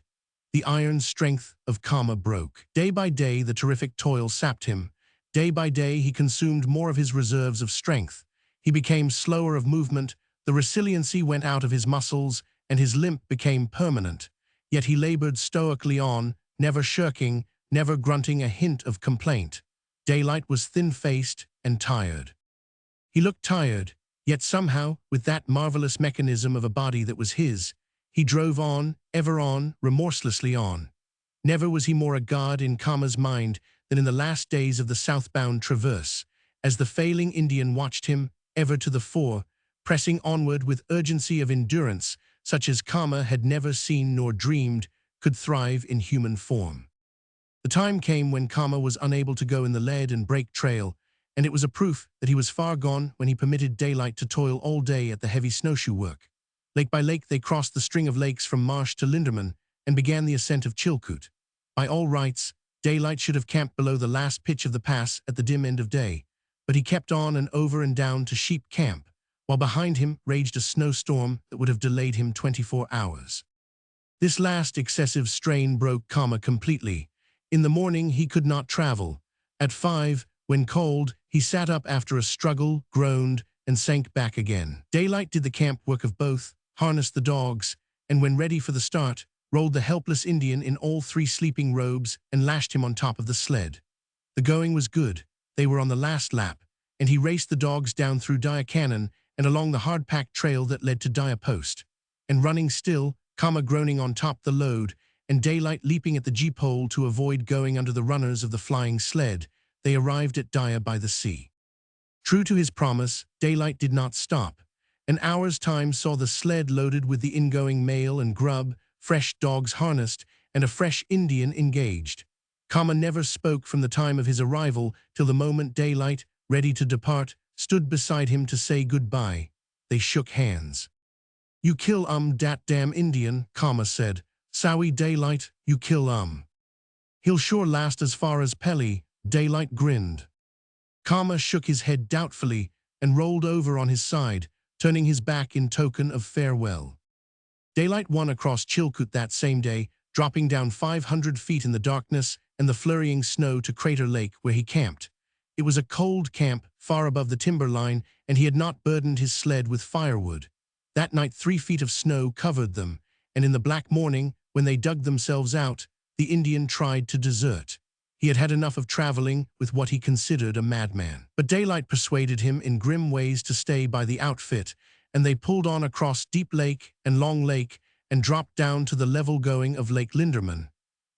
The iron strength of Kama broke. Day by day the terrific toil sapped him. Day by day he consumed more of his reserves of strength. He became slower of movement, the resiliency went out of his muscles, and his limp became permanent. Yet he labored stoically on, never shirking, never grunting a hint of complaint. Daylight was thin-faced and tired. He looked tired, yet somehow, with that marvelous mechanism of a body that was his, he drove on, ever on, remorselessly on. Never was he more a god in Kama's mind than in the last days of the southbound traverse, as the failing Indian watched him, ever to the fore, pressing onward with urgency of endurance, such as Kama had never seen nor dreamed could thrive in human form. The time came when Kama was unable to go in the lead and break trail, and it was a proof that he was far gone when he permitted daylight to toil all day at the heavy snowshoe work. Lake by lake they crossed the string of lakes from Marsh to Linderman and began the ascent of Chilkoot. By all rights, daylight should have camped below the last pitch of the pass at the dim end of day, but he kept on and over and down to Sheep Camp, while behind him raged a snowstorm that would have delayed him 24 hours. This last excessive strain broke Kama completely. In the morning he could not travel. At 5, when cold, he sat up after a struggle, groaned, and sank back again. Daylight did the camp work of both, harnessed the dogs, and when ready for the start, rolled the helpless Indian in all 3 sleeping robes and lashed him on top of the sled. The going was good. They were on the last lap, and he raced the dogs down through Dia Cannon and along the hard-packed trail that led to Dia Post. And running still, Kama groaning on top the load, and Daylight leaping at the G-pole to avoid going under the runners of the flying sled, they arrived at Dia by the sea. True to his promise, Daylight did not stop. An hour's time saw the sled loaded with the ingoing mail and grub, fresh dogs harnessed, and a fresh Indian engaged. Kama never spoke from the time of his arrival till the moment Daylight, ready to depart, stood beside him to say goodbye. They shook hands. "You kill dat damn Indian," Kama said. "Sowie Daylight, you kill He'll sure last as far as Pelly," Daylight grinned. Kama shook his head doubtfully and rolled over on his side, turning his back in token of farewell. Daylight won across Chilkoot that same day, dropping down 500 feet in the darkness and the flurrying snow to Crater Lake where he camped. It was a cold camp, far above the timber line, and he had not burdened his sled with firewood. That night 3 feet of snow covered them, and in the black morning, when they dug themselves out, the Indian tried to desert. He had had enough of traveling with what he considered a madman. But Daylight persuaded him in grim ways to stay by the outfit, and they pulled on across Deep Lake and Long Lake and dropped down to the level going of Lake Linderman.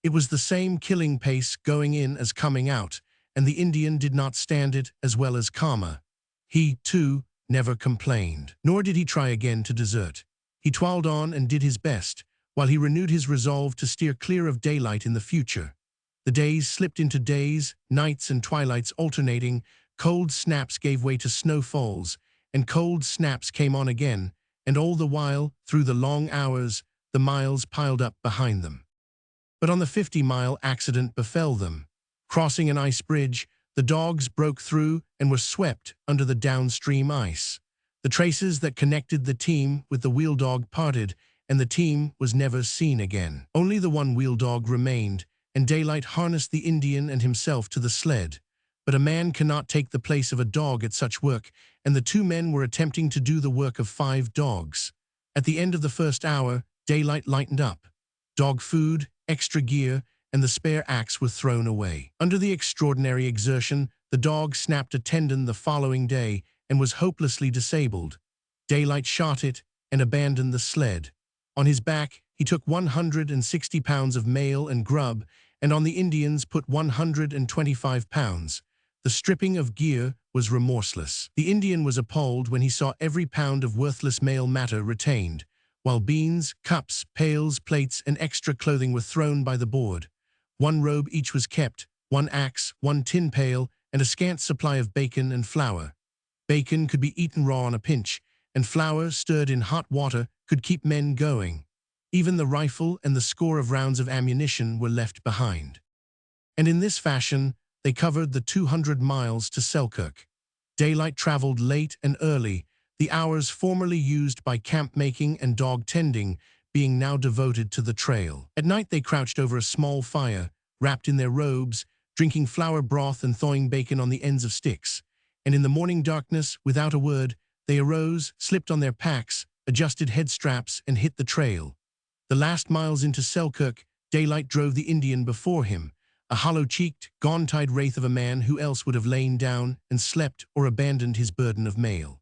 It was the same killing pace going in as coming out, and the Indian did not stand it as well as Kama. He, too, never complained. Nor did he try again to desert. He toiled on and did his best, while he renewed his resolve to steer clear of Daylight in the future. The days slipped into days, nights and twilights alternating, cold snaps gave way to snowfalls, and cold snaps came on again, and all the while, through the long hours, the miles piled up behind them. But on the 50-mile accident befell them. Crossing an ice bridge, the dogs broke through and were swept under the downstream ice. The traces that connected the team with the wheel dog parted, and the team was never seen again. Only the one-wheel dog remained, and Daylight harnessed the Indian and himself to the sled. But a man cannot take the place of a dog at such work, and the two men were attempting to do the work of 5 dogs. At the end of the first hour, Daylight lightened up. Dog food, extra gear, and the spare axe were thrown away. Under the extraordinary exertion, the dog snapped a tendon the following day and was hopelessly disabled. Daylight shot it and abandoned the sled. On his back, he took 160 pounds of mail and grub, and on the Indians put 125 pounds. The stripping of gear was remorseless. The Indian was appalled when he saw every pound of worthless mail matter retained, while beans, cups, pails, plates, and extra clothing were thrown by the board. 1 robe each was kept, 1 axe, 1 tin pail, and a scant supply of bacon and flour. Bacon could be eaten raw on a pinch, and flour stirred in hot water could keep men going. Even the rifle and the score of rounds of ammunition were left behind. And in this fashion, they covered the 200 miles to Selkirk. Daylight traveled late and early, the hours formerly used by camp-making and dog-tending being now devoted to the trail. At night they crouched over a small fire, wrapped in their robes, drinking flour broth and thawing bacon on the ends of sticks. And in the morning darkness, without a word, they arose, slipped on their packs, adjusted head straps, and hit the trail. The last miles into Selkirk, Daylight drove the Indian before him, a hollow-cheeked, gaunt-eyed wraith of a man who else would have lain down and slept or abandoned his burden of mail.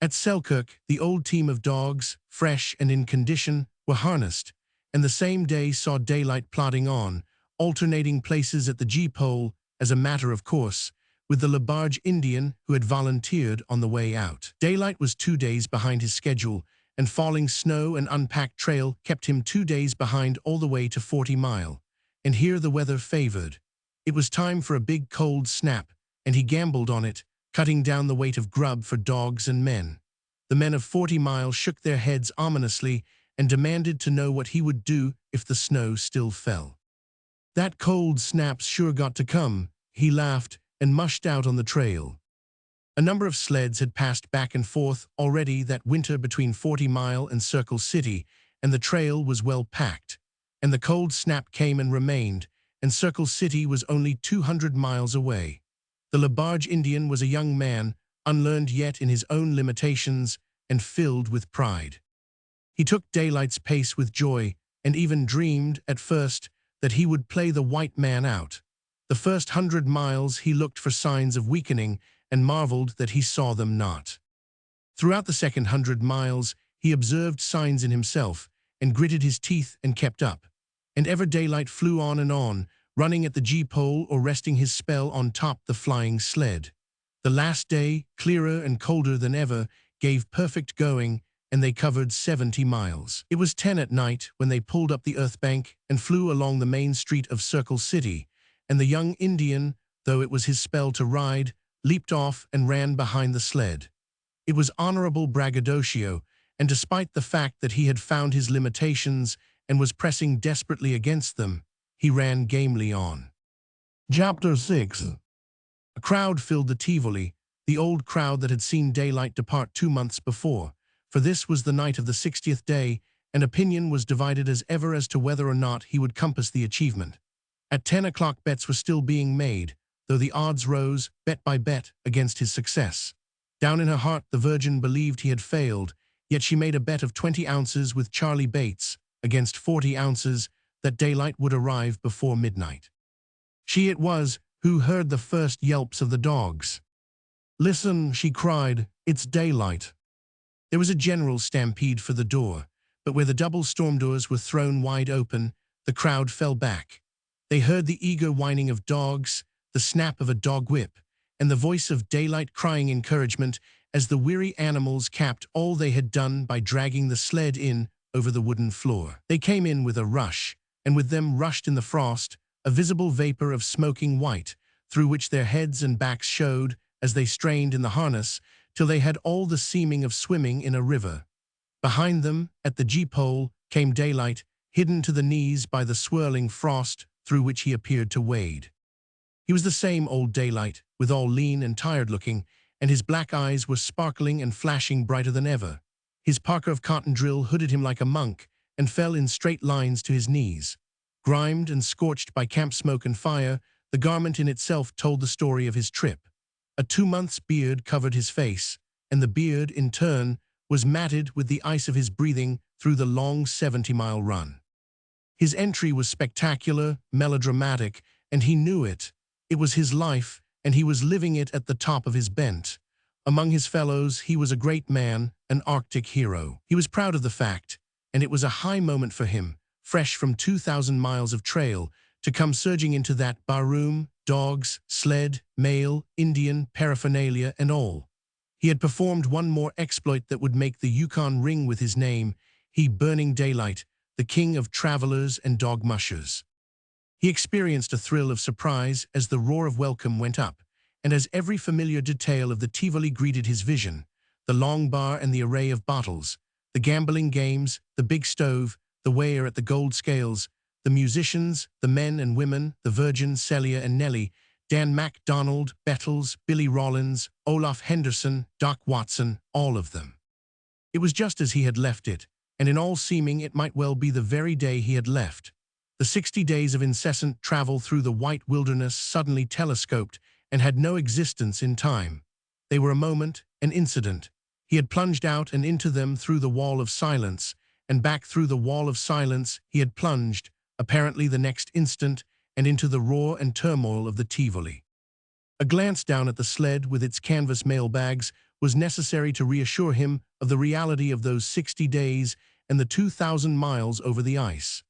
At Selkirk, the old team of dogs, fresh and in condition, were harnessed, and the same day saw Daylight plodding on, alternating places at the gee-pole as a matter of course, with the Labarge Indian who had volunteered on the way out. Daylight was 2 days behind his schedule, and falling snow and unpacked trail kept him 2 days behind all the way to 40 Mile. And here the weather favored. It was time for a big cold snap, and he gambled on it, cutting down the weight of grub for dogs and men. The men of 40 Mile shook their heads ominously and demanded to know what he would do if the snow still fell. That cold snap's sure got to come, he laughed and mushed out on the trail. A number of sleds had passed back and forth already that winter between 40 Mile and Circle City, and the trail was well packed. And the cold snap came and remained, and Circle City was only 200 miles away. The Labarge Indian was a young man, unlearned yet in his own limitations, and filled with pride. He took Daylight's pace with joy, and even dreamed, at first, that he would play the white man out. The first 100 miles he looked for signs of weakening, and marveled that he saw them not. Throughout the second 100 miles, he observed signs in himself, and gritted his teeth and kept up. And ever Daylight flew on, running at the gee-pole or resting his spell on top the flying sled. The last day, clearer and colder than ever, gave perfect going, and they covered 70 miles. It was 10 at night when they pulled up the earth bank and flew along the main street of Circle City, and the young Indian, though it was his spell to ride, leaped off and ran behind the sled. It was honorable braggadocio, and despite the fact that he had found his limitations and was pressing desperately against them, he ran gamely on. Chapter 6. A crowd filled the Tivoli, the old crowd that had seen Daylight depart 2 months before, for this was the night of the 60th day, and opinion was divided as ever as to whether or not he would compass the achievement. At 10 o'clock bets were still being made, though the odds rose, bet by bet, against his success. Down in her heart the Virgin believed he had failed, yet she made a bet of 20 ounces with Charlie Bates, against 40 ounces, that Daylight would arrive before midnight. She it was who heard the first yelps of the dogs. "Listen," she cried, "it's Daylight." There was a general stampede for the door, but where the double storm doors were thrown wide open, the crowd fell back. They heard the eager whining of dogs, the snap of a dog whip, and the voice of Daylight crying encouragement as the weary animals capped all they had done by dragging the sled in over the wooden floor. They came in with a rush, and with them rushed in the frost, a visible vapor of smoking white, through which their heads and backs showed as they strained in the harness, till they had all the seeming of swimming in a river. Behind them, at the gee-pole, came Daylight, hidden to the knees by the swirling frost through which he appeared to wade. He was the same old Daylight, withal lean and tired-looking, and his black eyes were sparkling and flashing brighter than ever. His parka of cotton drill hooded him like a monk and fell in straight lines to his knees. Grimed and scorched by camp smoke and fire, the garment in itself told the story of his trip. A 2 months' beard covered his face, and the beard, in turn, was matted with the ice of his breathing through the long 70-mile run. His entry was spectacular, melodramatic, and he knew it. It was his life, and he was living it at the top of his bent. Among his fellows, he was a great man, an Arctic hero. He was proud of the fact, and it was a high moment for him, fresh from 2,000 miles of trail, to come surging into that barroom, dogs, sled, mail, Indian, paraphernalia, and all. He had performed one more exploit that would make the Yukon ring with his name, he Burning Daylight, the king of travelers and dog mushers. He experienced a thrill of surprise as the roar of welcome went up, and as every familiar detail of the Tivoli greeted his vision, the long bar and the array of bottles, the gambling games, the big stove, the weigher at the gold scales, the musicians, the men and women, the Virgin, Celia and Nellie, Dan MacDonald, Bettles, Billy Rollins, Olaf Henderson, Doc Watson, all of them. It was just as he had left it, and in all seeming it might well be the very day he had left. The 60 days of incessant travel through the white wilderness suddenly telescoped and had no existence in time. They were a moment, an incident. He had plunged out and into them through the wall of silence, and back through the wall of silence he had plunged, apparently the next instant, and into the roar and turmoil of the Tivoli. A glance down at the sled with its canvas mailbags was necessary to reassure him of the reality of those 60 days and the 2,000 miles over the ice.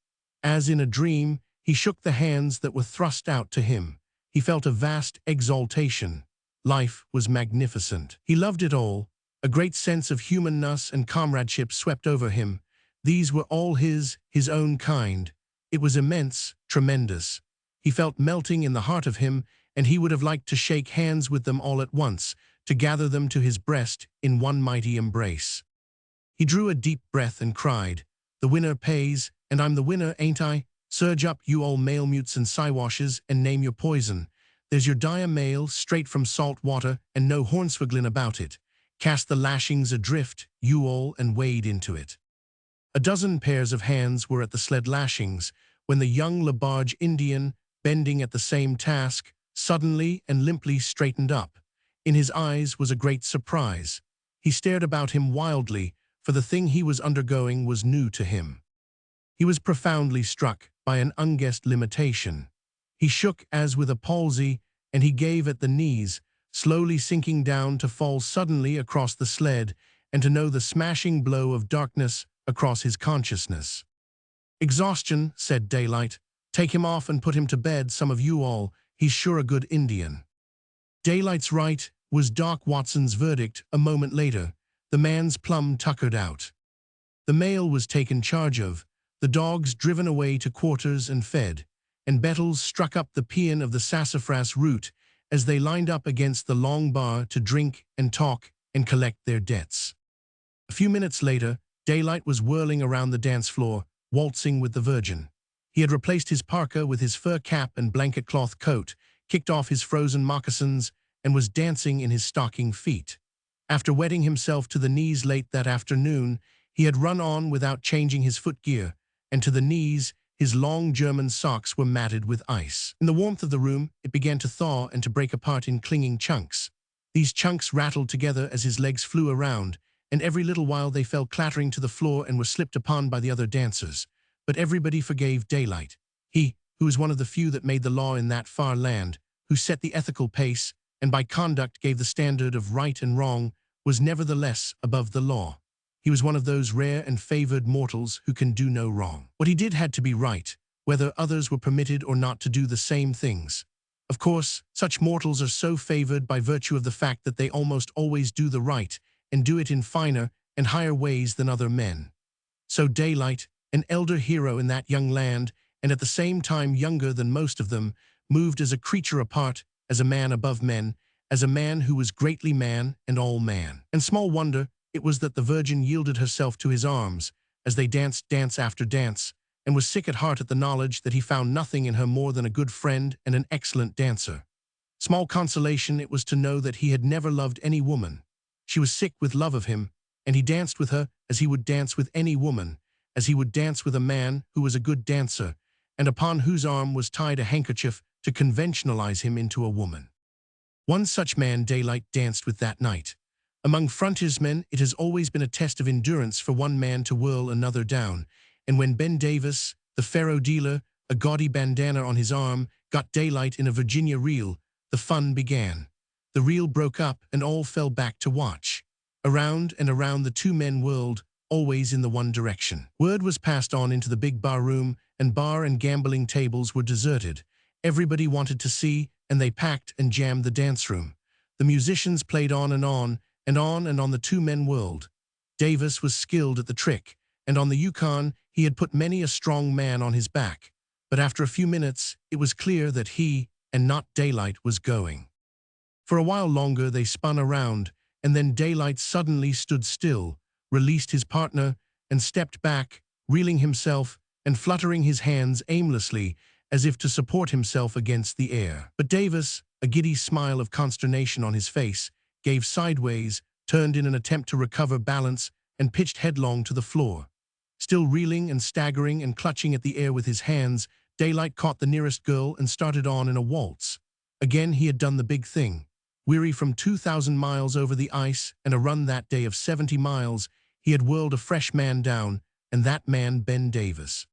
As in a dream, he shook the hands that were thrust out to him. He felt a vast exaltation. Life was magnificent. He loved it all. A great sense of humanness and comradeship swept over him. These were all his own kind. It was immense, tremendous. He felt melting in the heart of him, and he would have liked to shake hands with them all at once, to gather them to his breast in one mighty embrace. He drew a deep breath and cried, "The winner pays, and I'm the winner, ain't I? Surge up, you all malemutes and Siwashes, and name your poison. There's your dire mail, straight from salt water, and no hornswogglin about it. Cast the lashings adrift, you all, and wade into it." A dozen pairs of hands were at the sled lashings, when the young Labarge Indian, bending at the same task, suddenly and limply straightened up. In his eyes was a great surprise. He stared about him wildly, for the thing he was undergoing was new to him. He was profoundly struck by an unguessed limitation. He shook as with a palsy, and he gave at the knees, slowly sinking down to fall suddenly across the sled and to know the smashing blow of darkness across his consciousness. "Exhaustion," said Daylight. "Take him off and put him to bed, some of you all. He's sure a good Indian." Daylight's right was Doc Watson's verdict a moment later. The man's plumb tuckered out. The mail was taken charge of, the dogs driven away to quarters and fed, and Bettles struck up the paean of the sassafras root as they lined up against the long bar to drink and talk and collect their debts. A few minutes later, Daylight was whirling around the dance floor, waltzing with the Virgin. He had replaced his parka with his fur cap and blanket cloth coat, kicked off his frozen moccasins, and was dancing in his stocking feet. After wetting himself to the knees late that afternoon, he had run on without changing his footgear, and to the knees, his long German socks were matted with ice. In the warmth of the room, it began to thaw and to break apart in clinging chunks. These chunks rattled together as his legs flew around, and every little while they fell clattering to the floor and were slipped upon by the other dancers. But everybody forgave Daylight. He, who was one of the few that made the law in that far land, who set the ethical pace, and by conduct gave the standard of right and wrong, was nevertheless above the law. He was one of those rare and favored mortals who can do no wrong. What he did had to be right, whether others were permitted or not to do the same things. Of course, such mortals are so favored by virtue of the fact that they almost always do the right, and do it in finer and higher ways than other men. So Daylight, an elder hero in that young land, and at the same time younger than most of them, moved as a creature apart, as a man above men, as a man who was greatly man and all man. And small wonder it was that the Virgin yielded herself to his arms, as they danced dance after dance, and was sick at heart at the knowledge that he found nothing in her more than a good friend and an excellent dancer. Small consolation it was to know that he had never loved any woman. She was sick with love of him, and he danced with her as he would dance with any woman, as he would dance with a man who was a good dancer, and upon whose arm was tied a handkerchief to conventionalize him into a woman. One such man Daylight danced with that night. Among frontiersmen, it has always been a test of endurance for one man to whirl another down, and when Ben Davis, the faro dealer, a gaudy bandana on his arm, got Daylight in a Virginia reel, the fun began. The reel broke up and all fell back to watch. Around and around the two men whirled, always in the one direction. Word was passed on into the big bar room, and bar and gambling tables were deserted. Everybody wanted to see, and they packed and jammed the dance room. The musicians played on and on, and on the two men whirled. Davis was skilled at the trick, and on the Yukon he had put many a strong man on his back. But after a few minutes, it was clear that he, and not Daylight, was going. For a while longer they spun around, and then Daylight suddenly stood still, released his partner, and stepped back, reeling himself and fluttering his hands aimlessly, as if to support himself against the air. But Davis, a giddy smile of consternation on his face, gave sideways, turned in an attempt to recover balance, and pitched headlong to the floor. Still reeling and staggering and clutching at the air with his hands, Daylight caught the nearest girl and started on in a waltz. Again he had done the big thing. Weary from 2,000 miles over the ice and a run that day of 70 miles, he had whirled a fresh man down, and that man Ben Davis.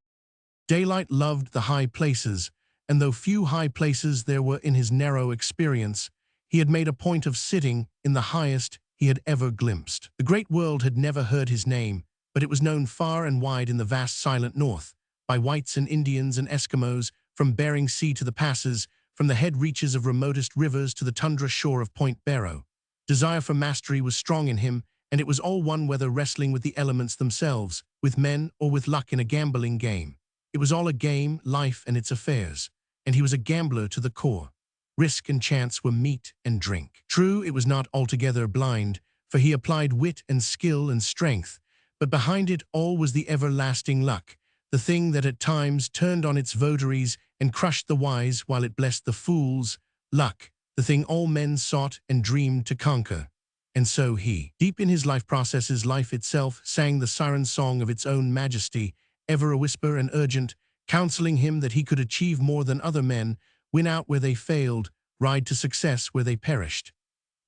Daylight loved the high places, and though few high places there were in his narrow experience, he had made a point of sitting in the highest he had ever glimpsed. The great world had never heard his name, but it was known far and wide in the vast silent north, by whites and Indians and Eskimos, from Bering Sea to the passes, from the head reaches of remotest rivers to the tundra shore of Point Barrow. Desire for mastery was strong in him, and it was all one whether wrestling with the elements themselves, with men, or with luck in a gambling game. It was all a game, life and its affairs, and he was a gambler to the core. Risk and chance were meat and drink. True, it was not altogether blind, for he applied wit and skill and strength, but behind it all was the everlasting luck, the thing that at times turned on its votaries and crushed the wise while it blessed the fools. Luck, the thing all men sought and dreamed to conquer. And so he, deep in his life processes, life itself sang the siren song of its own majesty, ever a whisper and urgent, counseling him that he could achieve more than other men, win out where they failed, ride to success where they perished.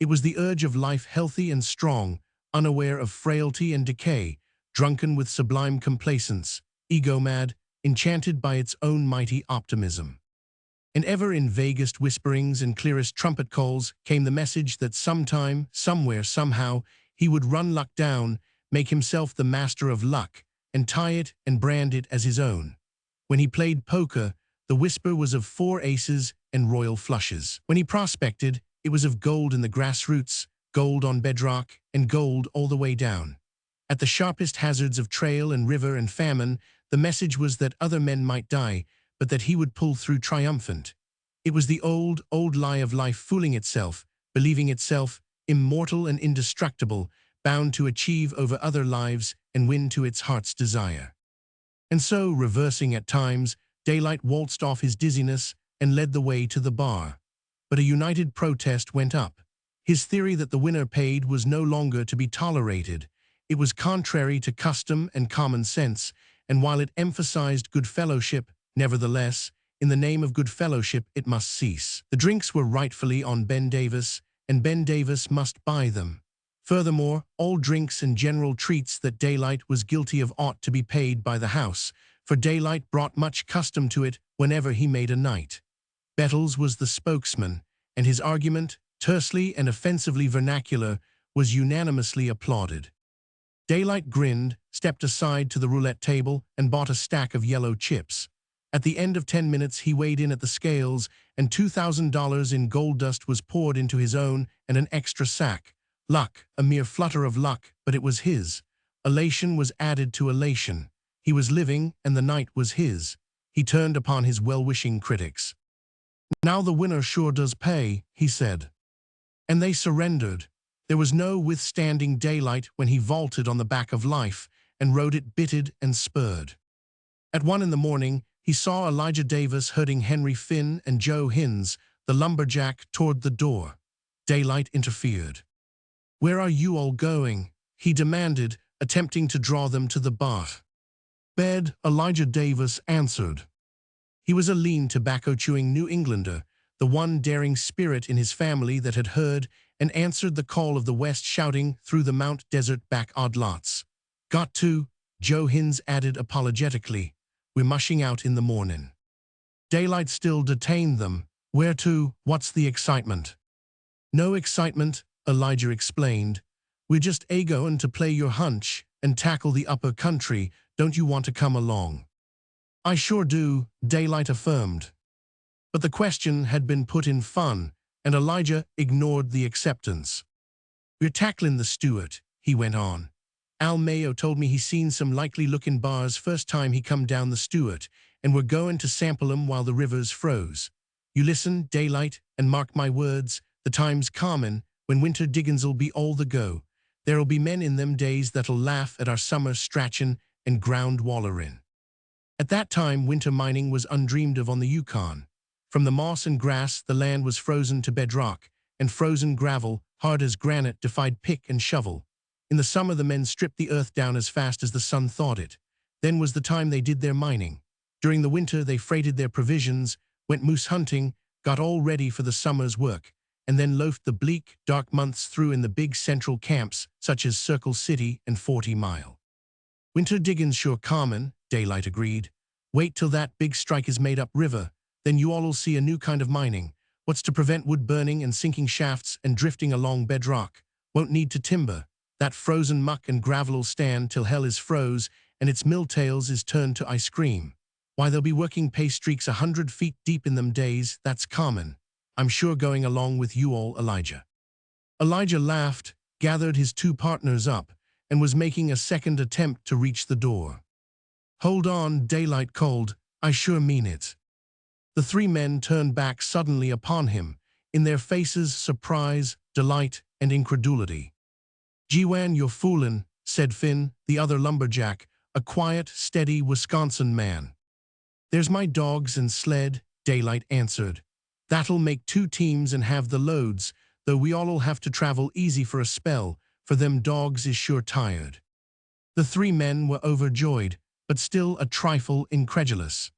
It was the urge of life, healthy and strong, unaware of frailty and decay, drunken with sublime complacence, ego-mad, enchanted by its own mighty optimism. And ever in vaguest whisperings and clearest trumpet calls came the message that sometime, somewhere, somehow, he would run luck down, make himself the master of luck, and tie it and brand it as his own. When he played poker, the whisper was of 4 aces and royal flushes. When he prospected, it was of gold in the grassroots, gold on bedrock, and gold all the way down. At the sharpest hazards of trail and river and famine, the message was that other men might die, but that he would pull through triumphant. It was the old lie of life fooling itself, believing itself immortal and indestructible, bound to achieve over other lives and win to its heart's desire. And so, reversing at times, Daylight waltzed off his dizziness and led the way to the bar. But a united protest went up. His theory that the winner paid was no longer to be tolerated. It was contrary to custom and common sense, and while it emphasized good fellowship, nevertheless, in the name of good fellowship, it must cease. The drinks were rightfully on Ben Davis, and Ben Davis must buy them. Furthermore, all drinks and general treats that Daylight was guilty of ought to be paid by the house, for Daylight brought much custom to it whenever he made a night. Bettles was the spokesman, and his argument, tersely and offensively vernacular, was unanimously applauded. Daylight grinned, stepped aside to the roulette table, and bought a stack of yellow chips. At the end of 10 minutes he weighed in at the scales, and $2,000 in gold dust was poured into his own and an extra sack. Luck, a mere flutter of luck, but it was his. Elation was added to elation. He was living, and the night was his. He turned upon his well-wishing critics. "Now the winner sure does pay," he said. And they surrendered. There was no withstanding Daylight when he vaulted on the back of life and rode it bitted and spurred. At 1 in the morning, he saw Elijah Davis herding Henry Finn and Joe Hins, the lumberjack, toward the door. Daylight interfered. "Where are you all going?" he demanded, attempting to draw them to the bar. Bed, Elijah Davis answered. He was a lean, tobacco-chewing New Englander, the one daring spirit in his family that had heard and answered the call of the West, shouting through the Mount Desert back odd lots. Got to, Joe Hins added apologetically. We're mushing out in the morning. Daylight still detained them. Where to? What's the excitement? No excitement, Elijah explained. We're just a-goin' to play your hunch and tackle the upper country. Don't you want to come along? I sure do, Daylight affirmed. But the question had been put in fun, and Elijah ignored the acceptance. We're tackling the Stewart, he went on. Al Mayo told me he seen some likely-looking bars first time he come down the Stewart, and we're going to sample 'em while the rivers froze. You listen, Daylight, and mark my words, the time's comin' when winter diggins'll be all the go. There'll be men in them days that'll laugh at our summer scratchin' and ground wallerin'. At that time, winter mining was undreamed of on the Yukon. From the moss and grass, the land was frozen to bedrock, and frozen gravel, hard as granite, defied pick and shovel. In the summer, the men stripped the earth down as fast as the sun thawed it. Then was the time they did their mining. During the winter, they freighted their provisions, went moose hunting, got all ready for the summer's work, and then loafed the bleak, dark months through in the big central camps, such as Circle City and 40 Mile. Winter diggin's sure common, Daylight agreed. Wait till that big strike is made up river, then you all'll see a new kind of mining. What's to prevent wood burning and sinking shafts and drifting along bedrock? Won't need to timber. That frozen muck and gravel'll stand till hell is froze and its milltails is turned to ice cream. Why, they'll be working pay streaks 100 feet deep in them days, that's common. I'm sure going along with you all, Elijah. Elijah laughed, gathered his two partners up, and was making a second attempt to reach the door. Hold on, Daylight called, I sure mean it. The three men turned back suddenly upon him, in their faces surprise, delight, and incredulity. Gwan, you're foolin', said Finn, the other lumberjack, a quiet, steady Wisconsin man. There's my dogs and sled, Daylight answered. That'll make 2 teams and have the loads, though we all'll have to travel easy for a spell, for them dogs is sure tired. The 3 men were overjoyed, but still a trifle incredulous.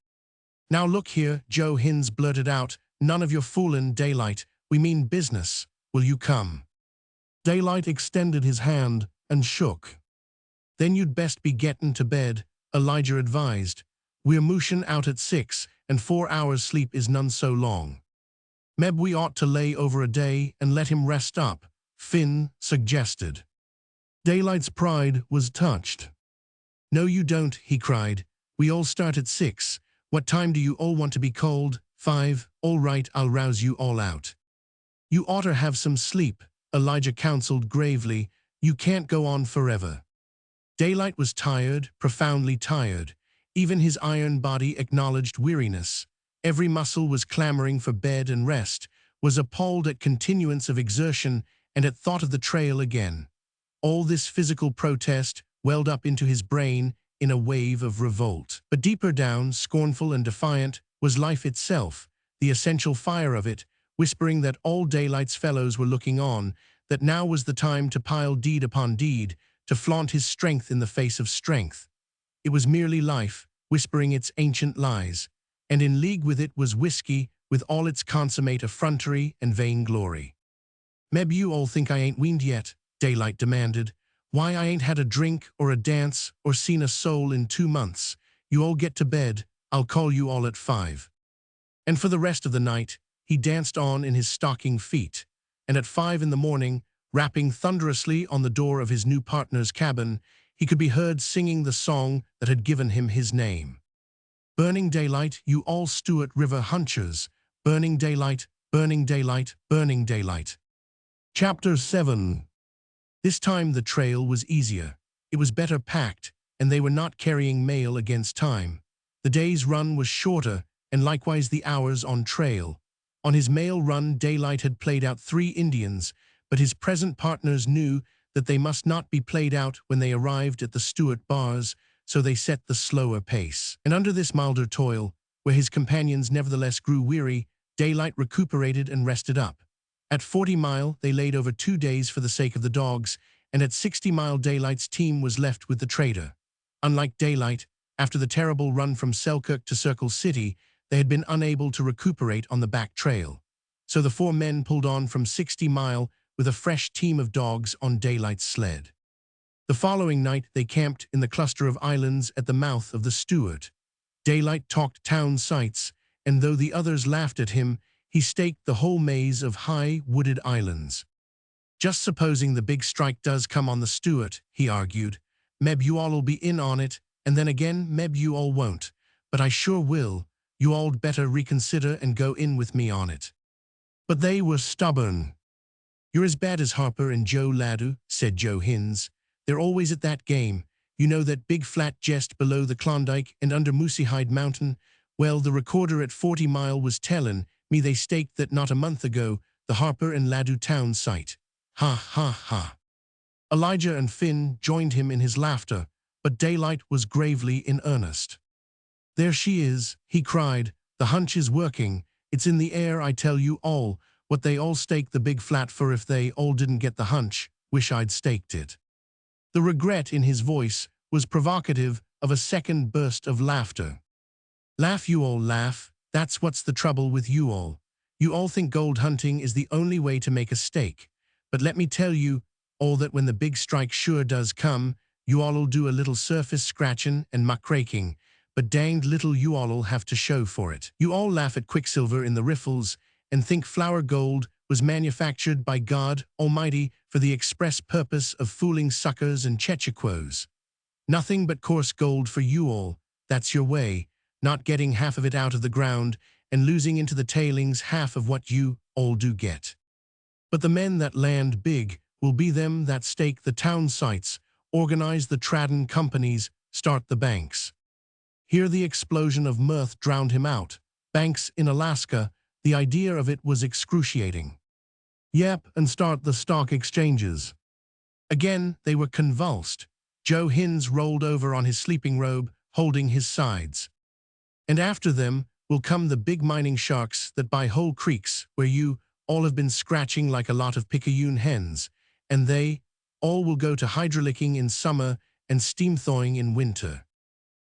Now look here, Joe Hins blurted out, none of your foolin', Daylight, we mean business. Will you come? Daylight extended his hand and shook. Then you'd best be gettin' to bed, Elijah advised. We're mooshin' out at 6, and 4 hours sleep is none so long. Meb we ought to lay over a day and let him rest up, Finn suggested. Daylight's pride was touched. No you don't, he cried. We all start at 6. What time do you all want to be called? 5. All right, I'll rouse you all out. You oughter have some sleep, Elijah counseled gravely. You can't go on forever. Daylight was tired, profoundly tired. Even his iron body acknowledged weariness. Every muscle was clamoring for bed and rest, was appalled at continuance of exertion and at thought of the trail again. All this physical protest welled up into his brain in a wave of revolt. But deeper down, scornful and defiant, was life itself, the essential fire of it, whispering that all Daylight's fellows were looking on, that now was the time to pile deed upon deed, to flaunt his strength in the face of strength. It was merely life, whispering its ancient lies, and in league with it was whiskey, with all its consummate effrontery and vainglory. Meb you all think I ain't weaned yet, Daylight demanded. Why, I ain't had a drink or a dance or seen a soul in 2 months. You all get to bed, I'll call you all at 5. And for the rest of the night, he danced on in his stocking feet, and at 5 in the morning, rapping thunderously on the door of his new partner's cabin, he could be heard singing the song that had given him his name. Burning daylight, you all Stewart River hunchers, burning daylight, burning daylight, burning daylight. Chapter 7. This time the trail was easier. It was better packed, and they were not carrying mail against time. The day's run was shorter, and likewise the hours on trail. On his mail run, Daylight had played out 3 Indians, but his present partners knew that they must not be played out when they arrived at the Stewart bars, so they set the slower pace. And under this milder toil, where his companions nevertheless grew weary, Daylight recuperated and rested up. At 40 Mile, they laid over 2 days for the sake of the dogs, and at 60 Mile Daylight's team was left with the trader. Unlike Daylight, after the terrible run from Selkirk to Circle City, they had been unable to recuperate on the back trail. So the four men pulled on from 60 Mile with a fresh team of dogs on Daylight's sled. The following night they camped in the cluster of islands at the mouth of the Stewart. Daylight talked town sights, and though the others laughed at him, he staked the whole maze of high, wooded islands. "Just supposing the big strike does come on the Stewart," he argued. "Meb you all'll be in on it, and then again meb you all won't. But I sure will. You all'd better reconsider and go in with me on it." But they were stubborn. "You're as bad as Harper and Joe Laddu," said Joe Hins. "They're always at that game. You know that big flat jest below the Klondike and under Mooseyhide Mountain? Well, the recorder at 40 Mile was tellin' me they staked that not a month ago, the Harper and Laddu town site." Ha ha ha. Elijah and Finn joined him in his laughter, but Daylight was gravely in earnest. "There she is," he cried. "The hunch is working. It's in the air, I tell you all. What they all staked the big flat for if they all didn't get the hunch. Wish I'd staked it." The regret in his voice was provocative of a second burst of laughter. "Laugh, you all laugh. That's what's the trouble with you all. You all think gold hunting is the only way to make a stake. But let me tell you all that when the big strike sure does come, you all'll do a little surface scratchin' and muckraking, but danged little you all'll have to show for it. You all laugh at quicksilver in the riffles and think flour gold was manufactured by God Almighty for the express purpose of fooling suckers and chechaquos. Nothing but coarse gold for you all. That's your way, not getting half of it out of the ground and losing into the tailings half of what you all do get. But the men that land big will be them that stake the town sites, organize the tradin' companies, start the banks." Here the explosion of mirth drowned him out. Banks in Alaska, the idea of it was excruciating. "Yep, and start the stock exchanges." Again they were convulsed. Joe Hins rolled over on his sleeping robe, holding his sides. "And after them will come the big mining sharks that buy whole creeks where you all have been scratching like a lot of picayune hens, and they all will go to hydraulicking in summer and steam thawing in winter."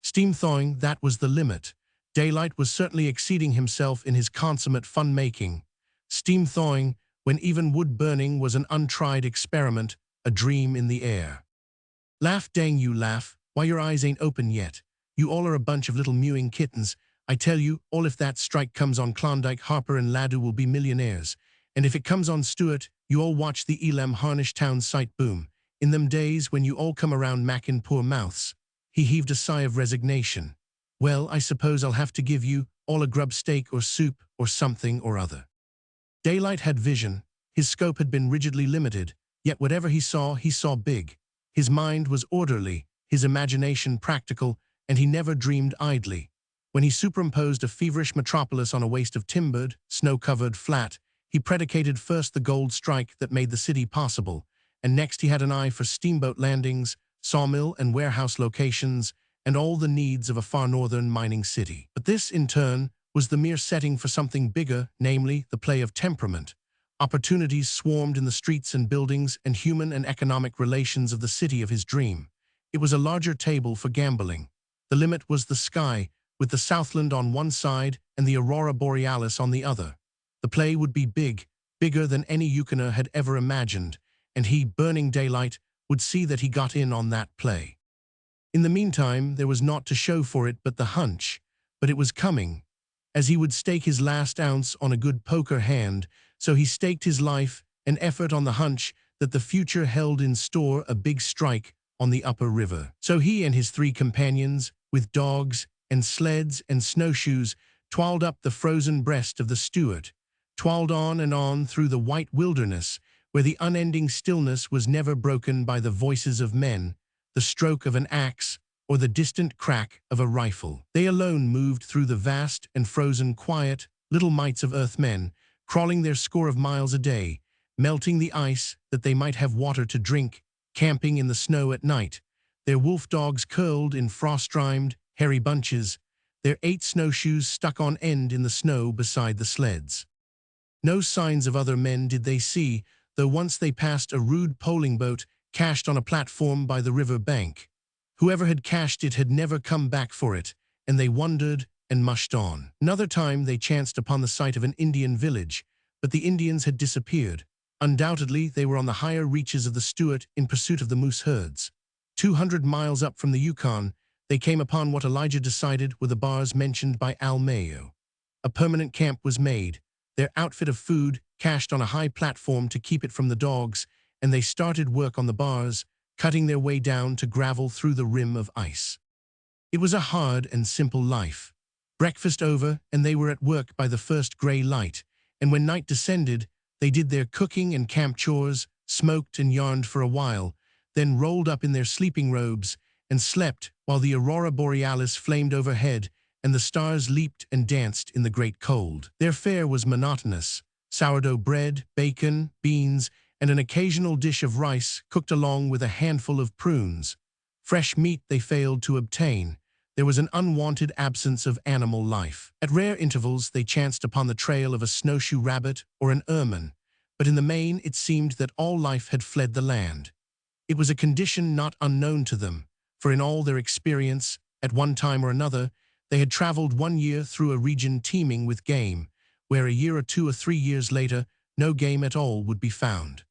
Steam thawing, that was the limit. Daylight was certainly exceeding himself in his consummate fun-making. Steam thawing, when even wood burning was an untried experiment, a dream in the air. "Laugh, dang you laugh, why your eyes ain't open yet. You all are a bunch of little mewing kittens. I tell you, all if that strike comes on Klondike, Harper and Laddu will be millionaires. And if it comes on Stewart, you all watch the Elam Harnish town site boom. In them days when you all come around mackin' poor mouths." He heaved a sigh of resignation. "Well, I suppose I'll have to give you all a grub steak or soup or something or other." Daylight had vision. His scope had been rigidly limited, yet whatever he saw big. His mind was orderly, his imagination practical, and he never dreamed idly. When he superimposed a feverish metropolis on a waste of timbered, snow-covered flat, he predicated first the gold strike that made the city possible, and next he had an eye for steamboat landings, sawmill and warehouse locations, and all the needs of a far northern mining city. But this, in turn, was the mere setting for something bigger, namely, the play of temperament. Opportunities swarmed in the streets and buildings and human and economic relations of the city of his dream. It was a larger table for gambling. The limit was the sky, with the Southland on one side and the Aurora Borealis on the other. The play would be big, bigger than any Yukoner had ever imagined, and he, Burning Daylight, would see that he got in on that play. In the meantime, there was naught to show for it but the hunch, but it was coming. As he would stake his last ounce on a good poker hand, so he staked his life and effort on the hunch that the future held in store a big strike on the upper river. So he and his three companions, with dogs and sleds and snowshoes, twirled up the frozen breast of the Stewart, twirled on and on through the white wilderness, where the unending stillness was never broken by the voices of men, the stroke of an axe, or the distant crack of a rifle. They alone moved through the vast and frozen quiet, little mites of earthmen, crawling their score of miles a day, melting the ice that they might have water to drink, camping in the snow at night, their wolf dogs curled in frost-rimed, hairy bunches, their 8 snowshoes stuck on end in the snow beside the sleds. No signs of other men did they see, though once they passed a rude poling boat cached on a platform by the river bank. Whoever had cached it had never come back for it, and they wondered and mushed on. Another time they chanced upon the site of an Indian village, but the Indians had disappeared. Undoubtedly, they were on the higher reaches of the Stewart in pursuit of the moose herds. 200 miles up from the Yukon, they came upon what Elijah decided were the bars mentioned by Al Mayo. A permanent camp was made, their outfit of food cached on a high platform to keep it from the dogs, and they started work on the bars, cutting their way down to gravel through the rim of ice. It was a hard and simple life. Breakfast over, and they were at work by the first gray light, and when night descended, they did their cooking and camp chores, smoked and yarned for a while, then rolled up in their sleeping robes and slept while the aurora borealis flamed overhead and the stars leaped and danced in the great cold. Their fare was monotonous: sourdough bread, bacon, beans, and an occasional dish of rice cooked along with a handful of prunes. Fresh meat they failed to obtain. There was an unwanted absence of animal life. At rare intervals they chanced upon the trail of a snowshoe rabbit or an ermine, but in the main it seemed that all life had fled the land. It was a condition not unknown to them, for in all their experience, at one time or another, they had traveled 1 year through a region teeming with game, where a year or 2 or 3 years later no game at all would be found.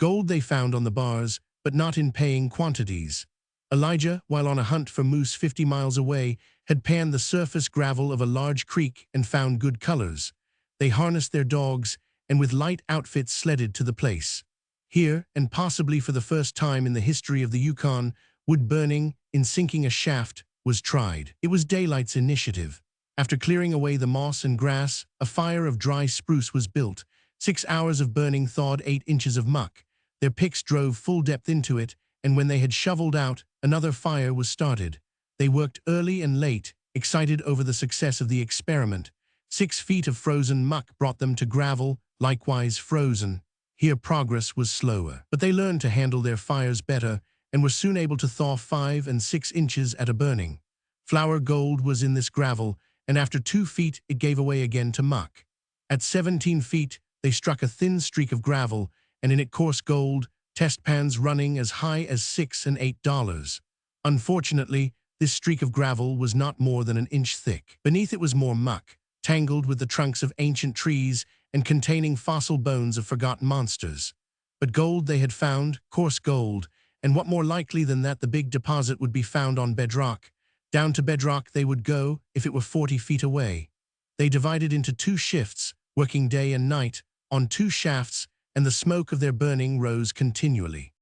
Gold they found on the bars, but not in paying quantities. Elijah, while on a hunt for moose 50 miles away, had panned the surface gravel of a large creek and found good colors. They harnessed their dogs and with light outfits sledded to the place. Here, and possibly for the first time in the history of the Yukon, wood burning, in sinking a shaft, was tried. It was Daylight's initiative. After clearing away the moss and grass, a fire of dry spruce was built. 6 hours of burning thawed 8 inches of muck. Their picks drove full depth into it, and when they had shoveled out, another fire was started. They worked early and late, excited over the success of the experiment. 6 feet of frozen muck brought them to gravel, likewise frozen. Here progress was slower, but they learned to handle their fires better and were soon able to thaw 5 and 6 inches at a burning. Flour gold was in this gravel, and after 2 feet it gave away again to muck. At 17 feet, they struck a thin streak of gravel, and in it coarse gold, test pans running as high as $6 and $8. Unfortunately, this streak of gravel was not more than an inch thick. Beneath it was more muck, tangled with the trunks of ancient trees and containing fossil bones of forgotten monsters. But gold they had found, coarse gold, and what more likely than that the big deposit would be found on bedrock. Down to bedrock they would go if it were 40 feet away. They divided into 2 shifts, working day and night, on 2 shafts, and the smoke of their burning rose continually.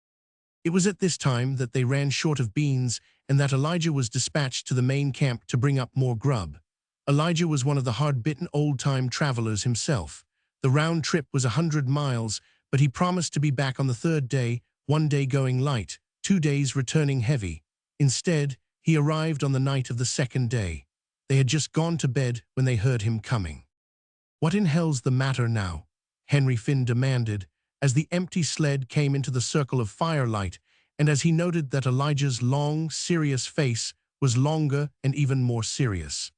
It was at this time that they ran short of beans and that Elijah was dispatched to the main camp to bring up more grub. Elijah was one of the hard-bitten old-time travelers himself. The round trip was 100 miles, but he promised to be back on the 3rd day, 1 day going light, 2 days returning heavy. Instead, he arrived on the night of the 2nd day. They had just gone to bed when they heard him coming. "What in hell's the matter now?" Henry Finn demanded, as the empty sled came into the circle of firelight, and as he noted that Elijah's long, serious face was longer and even more serious.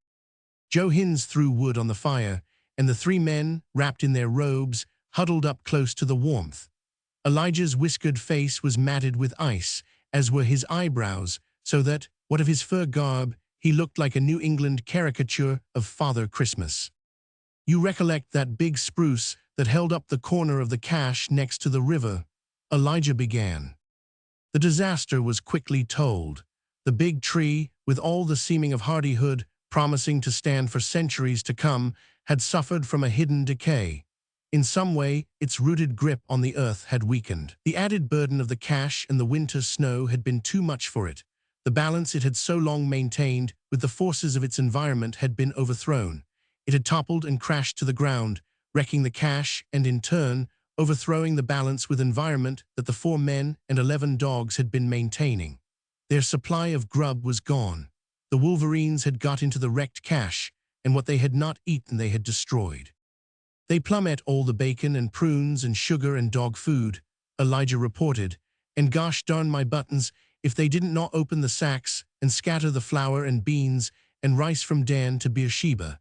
Joe Hins threw wood on the fire, and the 3 men, wrapped in their robes, huddled up close to the warmth. Elijah's whiskered face was matted with ice, as were his eyebrows, so that, what of his fur garb, he looked like a New England caricature of Father Christmas. "You recollect that big spruce that held up the corner of the cache next to the river?" Elijah began. The disaster was quickly told. The big tree, with all the seeming of hardihood, promising to stand for centuries to come, had suffered from a hidden decay. In some way, its rooted grip on the earth had weakened. The added burden of the cache and the winter snow had been too much for it. The balance it had so long maintained with the forces of its environment had been overthrown. It had toppled and crashed to the ground, wrecking the cache and, in turn, overthrowing the balance with environment that the 4 men and 11 dogs had been maintaining. Their supply of grub was gone. The wolverines had got into the wrecked cache, and what they had not eaten they had destroyed. "They plumb ate all the bacon and prunes and sugar and dog food," Elijah reported, "and gosh darn my buttons if they didn't not open the sacks and scatter the flour and beans and rice from Dan to Beersheba.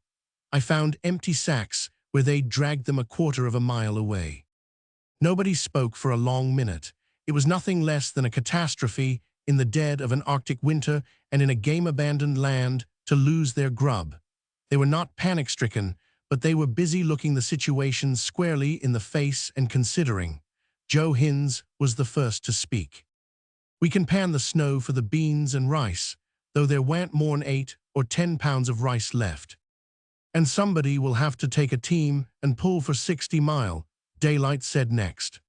I found empty sacks where they'd dragged them 1/4 of a mile away." Nobody spoke for a long minute, It was nothing less than a catastrophe in the dead of an Arctic winter and in a game-abandoned land to lose their grub. They were not panic-stricken, but they were busy looking the situation squarely in the face and considering. Joe Hins was the first to speak. "We can pan the snow for the beans and rice, though there wa'n't more'n 8 or 10 pounds of rice left. And somebody will have to take a team and pull for 60 mile, Daylight said next.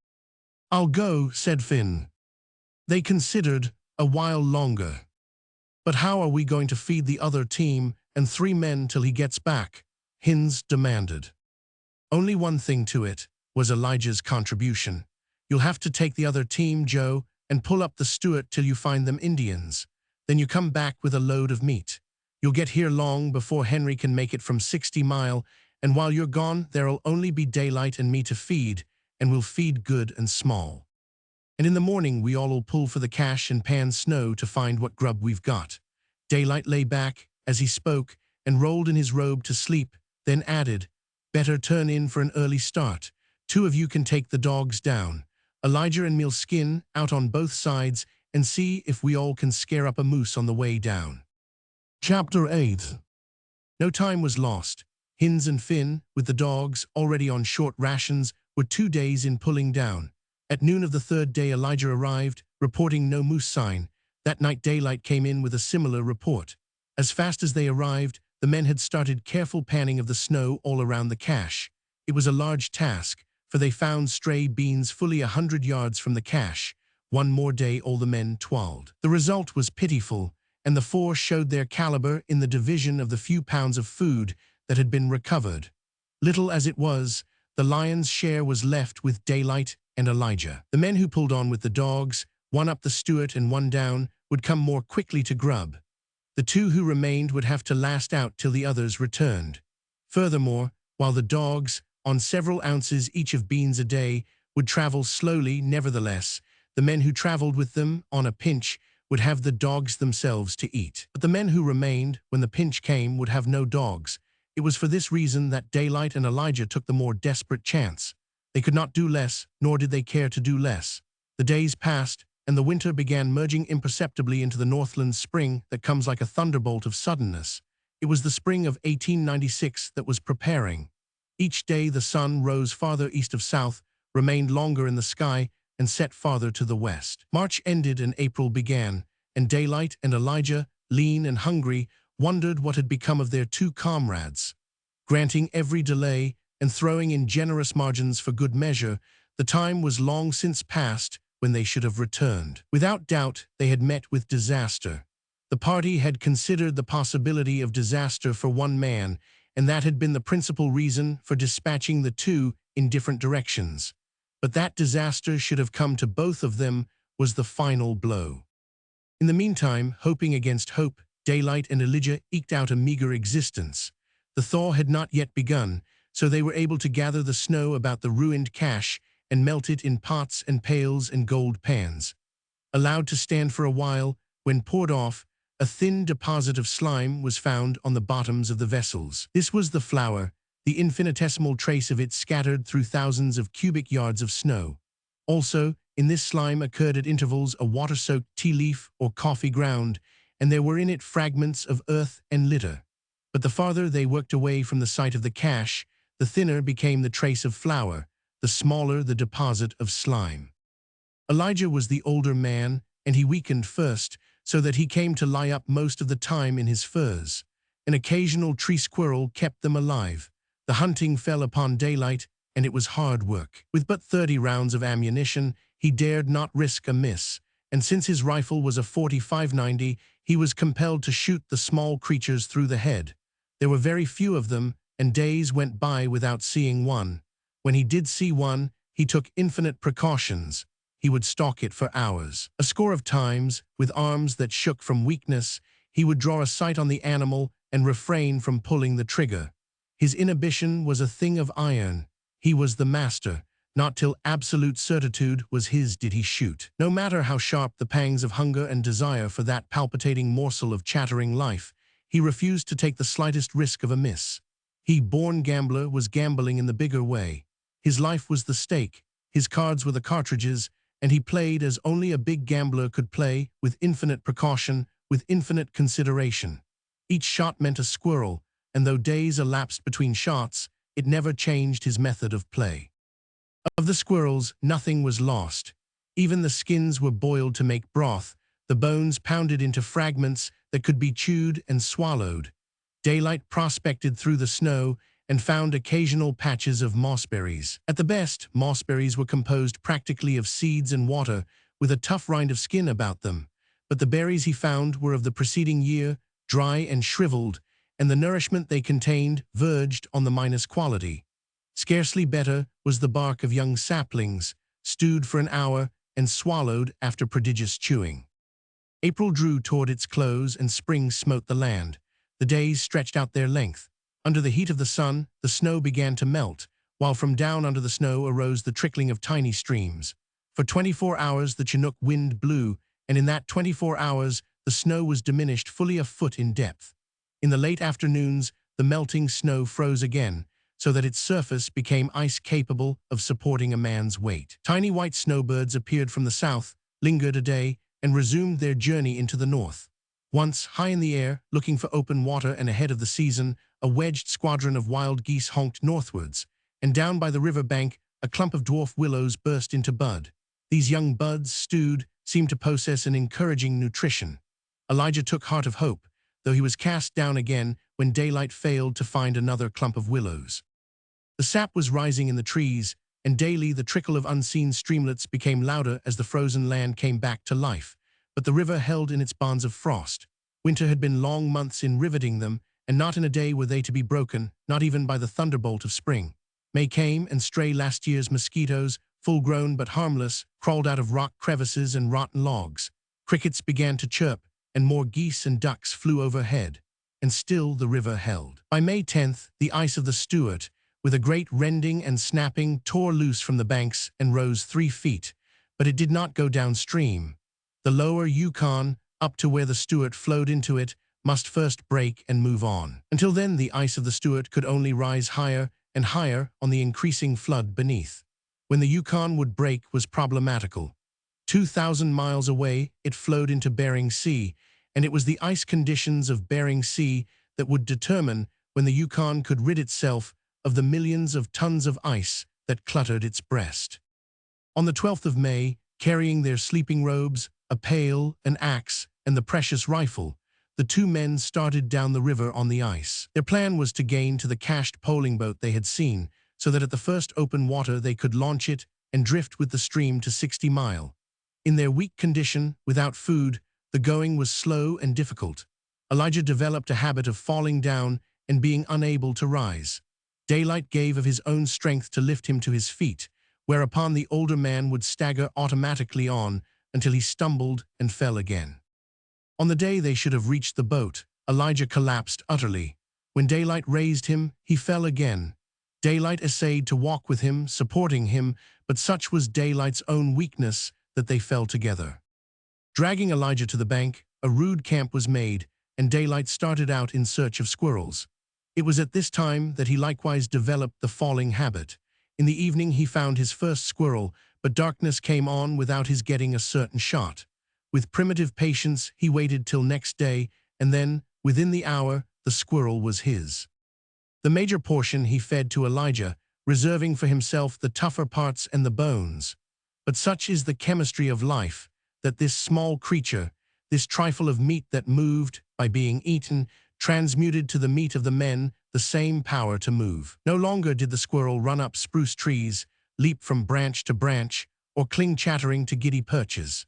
"I'll go," said Finn. They considered a while longer. "But how are we going to feed the other team and 3 men till he gets back?" Hins demanded. "Only one thing to it," was Elijah's contribution. "You'll have to take the other team, Joe, and pull up the Stewart till you find them Indians. Then you come back with a load of meat. You'll get here long before Henry can make it from 60 mile, and while you're gone there'll only be Daylight and me to feed, and we'll feed good and small. And in the morning we all'll pull for the cache and pan snow to find what grub we've got." Daylight lay back as he spoke and rolled in his robe to sleep, then added, "Better turn in for an early start. 2 of you can take the dogs down. Elijah and me'll skin out on both sides and see if we all can scare up a moose on the way down." Chapter 8. No time was lost. Hins and Finn, with the dogs already on short rations, were 2 days in pulling down. At noon of the 3rd day Elijah arrived, reporting no moose sign. That night Daylight came in with a similar report. As fast as they arrived, the men had started careful panning of the snow all around the cache. It was a large task, for they found stray beans fully 100 yards from the cache. One more day all the men toiled. The result was pitiful, and the 4 showed their caliber in the division of the few pounds of food that had been recovered. Little as it was, the lion's share was left with Daylight and Elijah. The men who pulled on with the dogs, 1 up the Stewart and 1 down, would come more quickly to grub. The 2 who remained would have to last out till the others returned. Furthermore, while the dogs, on several ounces each of beans a day, would travel slowly, nevertheless, the men who traveled with them, on a pinch, would have the dogs themselves to eat. But the men who remained, when the pinch came, would have no dogs. It was for this reason that Daylight and Elijah took the more desperate chance. They could not do less, nor did they care to do less. The days passed, and the winter began merging imperceptibly into the Northland spring that comes like a thunderbolt of suddenness. It was the spring of 1896 that was preparing. Each day the sun rose farther east of south, remained longer in the sky, and set farther to the west. March ended and April began, and Daylight and Elijah, lean and hungry, wondered what had become of their 2 comrades. Granting every delay and throwing in generous margins for good measure, the time was long since past when they should have returned. Without doubt, they had met with disaster. The party had considered the possibility of disaster for 1 man, and that had been the principal reason for dispatching the 2 in different directions. But that disaster should have come to both of them was the final blow. In the meantime, hoping against hope, Daylight and Elijah eked out a meager existence. The thaw had not yet begun, so they were able to gather the snow about the ruined cache and melt it in pots and pails and gold pans. Allowed to stand for a while, when poured off, a thin deposit of slime was found on the bottoms of the vessels. This was the flour, the infinitesimal trace of it scattered through thousands of cubic yards of snow. Also, in this slime occurred at intervals a water-soaked tea leaf or coffee ground, and there were in it fragments of earth and litter. But the farther they worked away from the site of the cache, the thinner became the trace of flour, the smaller the deposit of slime. Elijah was the older man, and he weakened first, so that he came to lie up most of the time in his furs. An occasional tree squirrel kept them alive. The hunting fell upon Daylight, and it was hard work. With but 30 rounds of ammunition, he dared not risk a miss, and since his rifle was a .45-90, he was compelled to shoot the small creatures through the head. There were very few of them, and days went by without seeing one. When he did see one, he took infinite precautions. He would stalk it for hours. A score of times, with arms that shook from weakness, he would draw a sight on the animal and refrain from pulling the trigger. His inhibition was a thing of iron. He was the master. Not till absolute certitude was his did he shoot. No matter how sharp the pangs of hunger and desire for that palpitating morsel of chattering life, he refused to take the slightest risk of a miss. He, born gambler, was gambling in the bigger way. His life was the stake, his cards were the cartridges, and he played as only a big gambler could play, with infinite precaution, with infinite consideration. Each shot meant a squirrel, and though days elapsed between shots, it never changed his method of play. Of the squirrels, nothing was lost. Even the skins were boiled to make broth, the bones pounded into fragments that could be chewed and swallowed. Daylight prospected through the snow and found occasional patches of mossberries. At the best, mossberries were composed practically of seeds and water, with a tough rind of skin about them. But the berries he found were of the preceding year, dry and shriveled, and the nourishment they contained verged on the minus quality. Scarcely better was the bark of young saplings, stewed for an hour and swallowed after prodigious chewing. April drew toward its close and spring smote the land. The days stretched out their length. Under the heat of the sun, the snow began to melt, while from down under the snow arose the trickling of tiny streams. For 24 hours the Chinook wind blew, and in that 24 hours the snow was diminished fully a foot in depth. In the late afternoons, the melting snow froze again, so that its surface became ice capable of supporting a man's weight. Tiny white snowbirds appeared from the south, lingered a day, and resumed their journey into the north. Once, high in the air, looking for open water and ahead of the season, a wedged squadron of wild geese honked northwards, and down by the river bank, a clump of dwarf willows burst into bud. These young buds, stewed, seemed to possess an encouraging nutrition. Elijah took heart of hope, though he was cast down again when daylight failed to find another clump of willows. The sap was rising in the trees, and daily the trickle of unseen streamlets became louder as the frozen land came back to life. But the river held in its bonds of frost. Winter had been long months in riveting them, and not in a day were they to be broken, not even by the thunderbolt of spring. May came, and stray last year's mosquitoes, full-grown but harmless, crawled out of rock crevices and rotten logs. Crickets began to chirp, and more geese and ducks flew overhead. And still the river held. By May 10th, the ice of the Stewart, with a great rending and snapping, tore loose from the banks and rose 3 feet, but it did not go downstream. The lower Yukon, up to where the Stewart flowed into it, must first break and move on. Until then, the ice of the Stewart could only rise higher and higher on the increasing flood beneath. When the Yukon would break was problematical. 2,000 miles away, it flowed into Bering Sea, and it was the ice conditions of Bering Sea that would determine when the Yukon could rid itself of the millions of tons of ice that cluttered its breast. On the 12th of May, carrying their sleeping robes, a pail, an axe, and the precious rifle, the 2 men started down the river on the ice. Their plan was to gain to the cached poling boat they had seen, so that at the first open water they could launch it and drift with the stream to 60 Mile. In their weak condition, without food, the going was slow and difficult. Elijah developed a habit of falling down and being unable to rise. Daylight gave of his own strength to lift him to his feet, whereupon the older man would stagger automatically on until he stumbled and fell again. On the day they should have reached the boat, Elijah collapsed utterly. When Daylight raised him, he fell again. Daylight essayed to walk with him, supporting him, but such was Daylight's own weakness that they fell together. Dragging Elijah to the bank, a rude camp was made, and Daylight started out in search of squirrels. It was at this time that he likewise developed the falling habit. In the evening he found his first squirrel, but darkness came on without his getting a certain shot. With primitive patience, he waited till next day, and then, within the hour, the squirrel was his. The major portion he fed to Elijah, reserving for himself the tougher parts and the bones. But such is the chemistry of life, that this small creature, this trifle of meat that moved, by being eaten, transmuted to the meat of the men the same power to move. No longer did the squirrel run up spruce trees, leap from branch to branch, or cling chattering to giddy perches.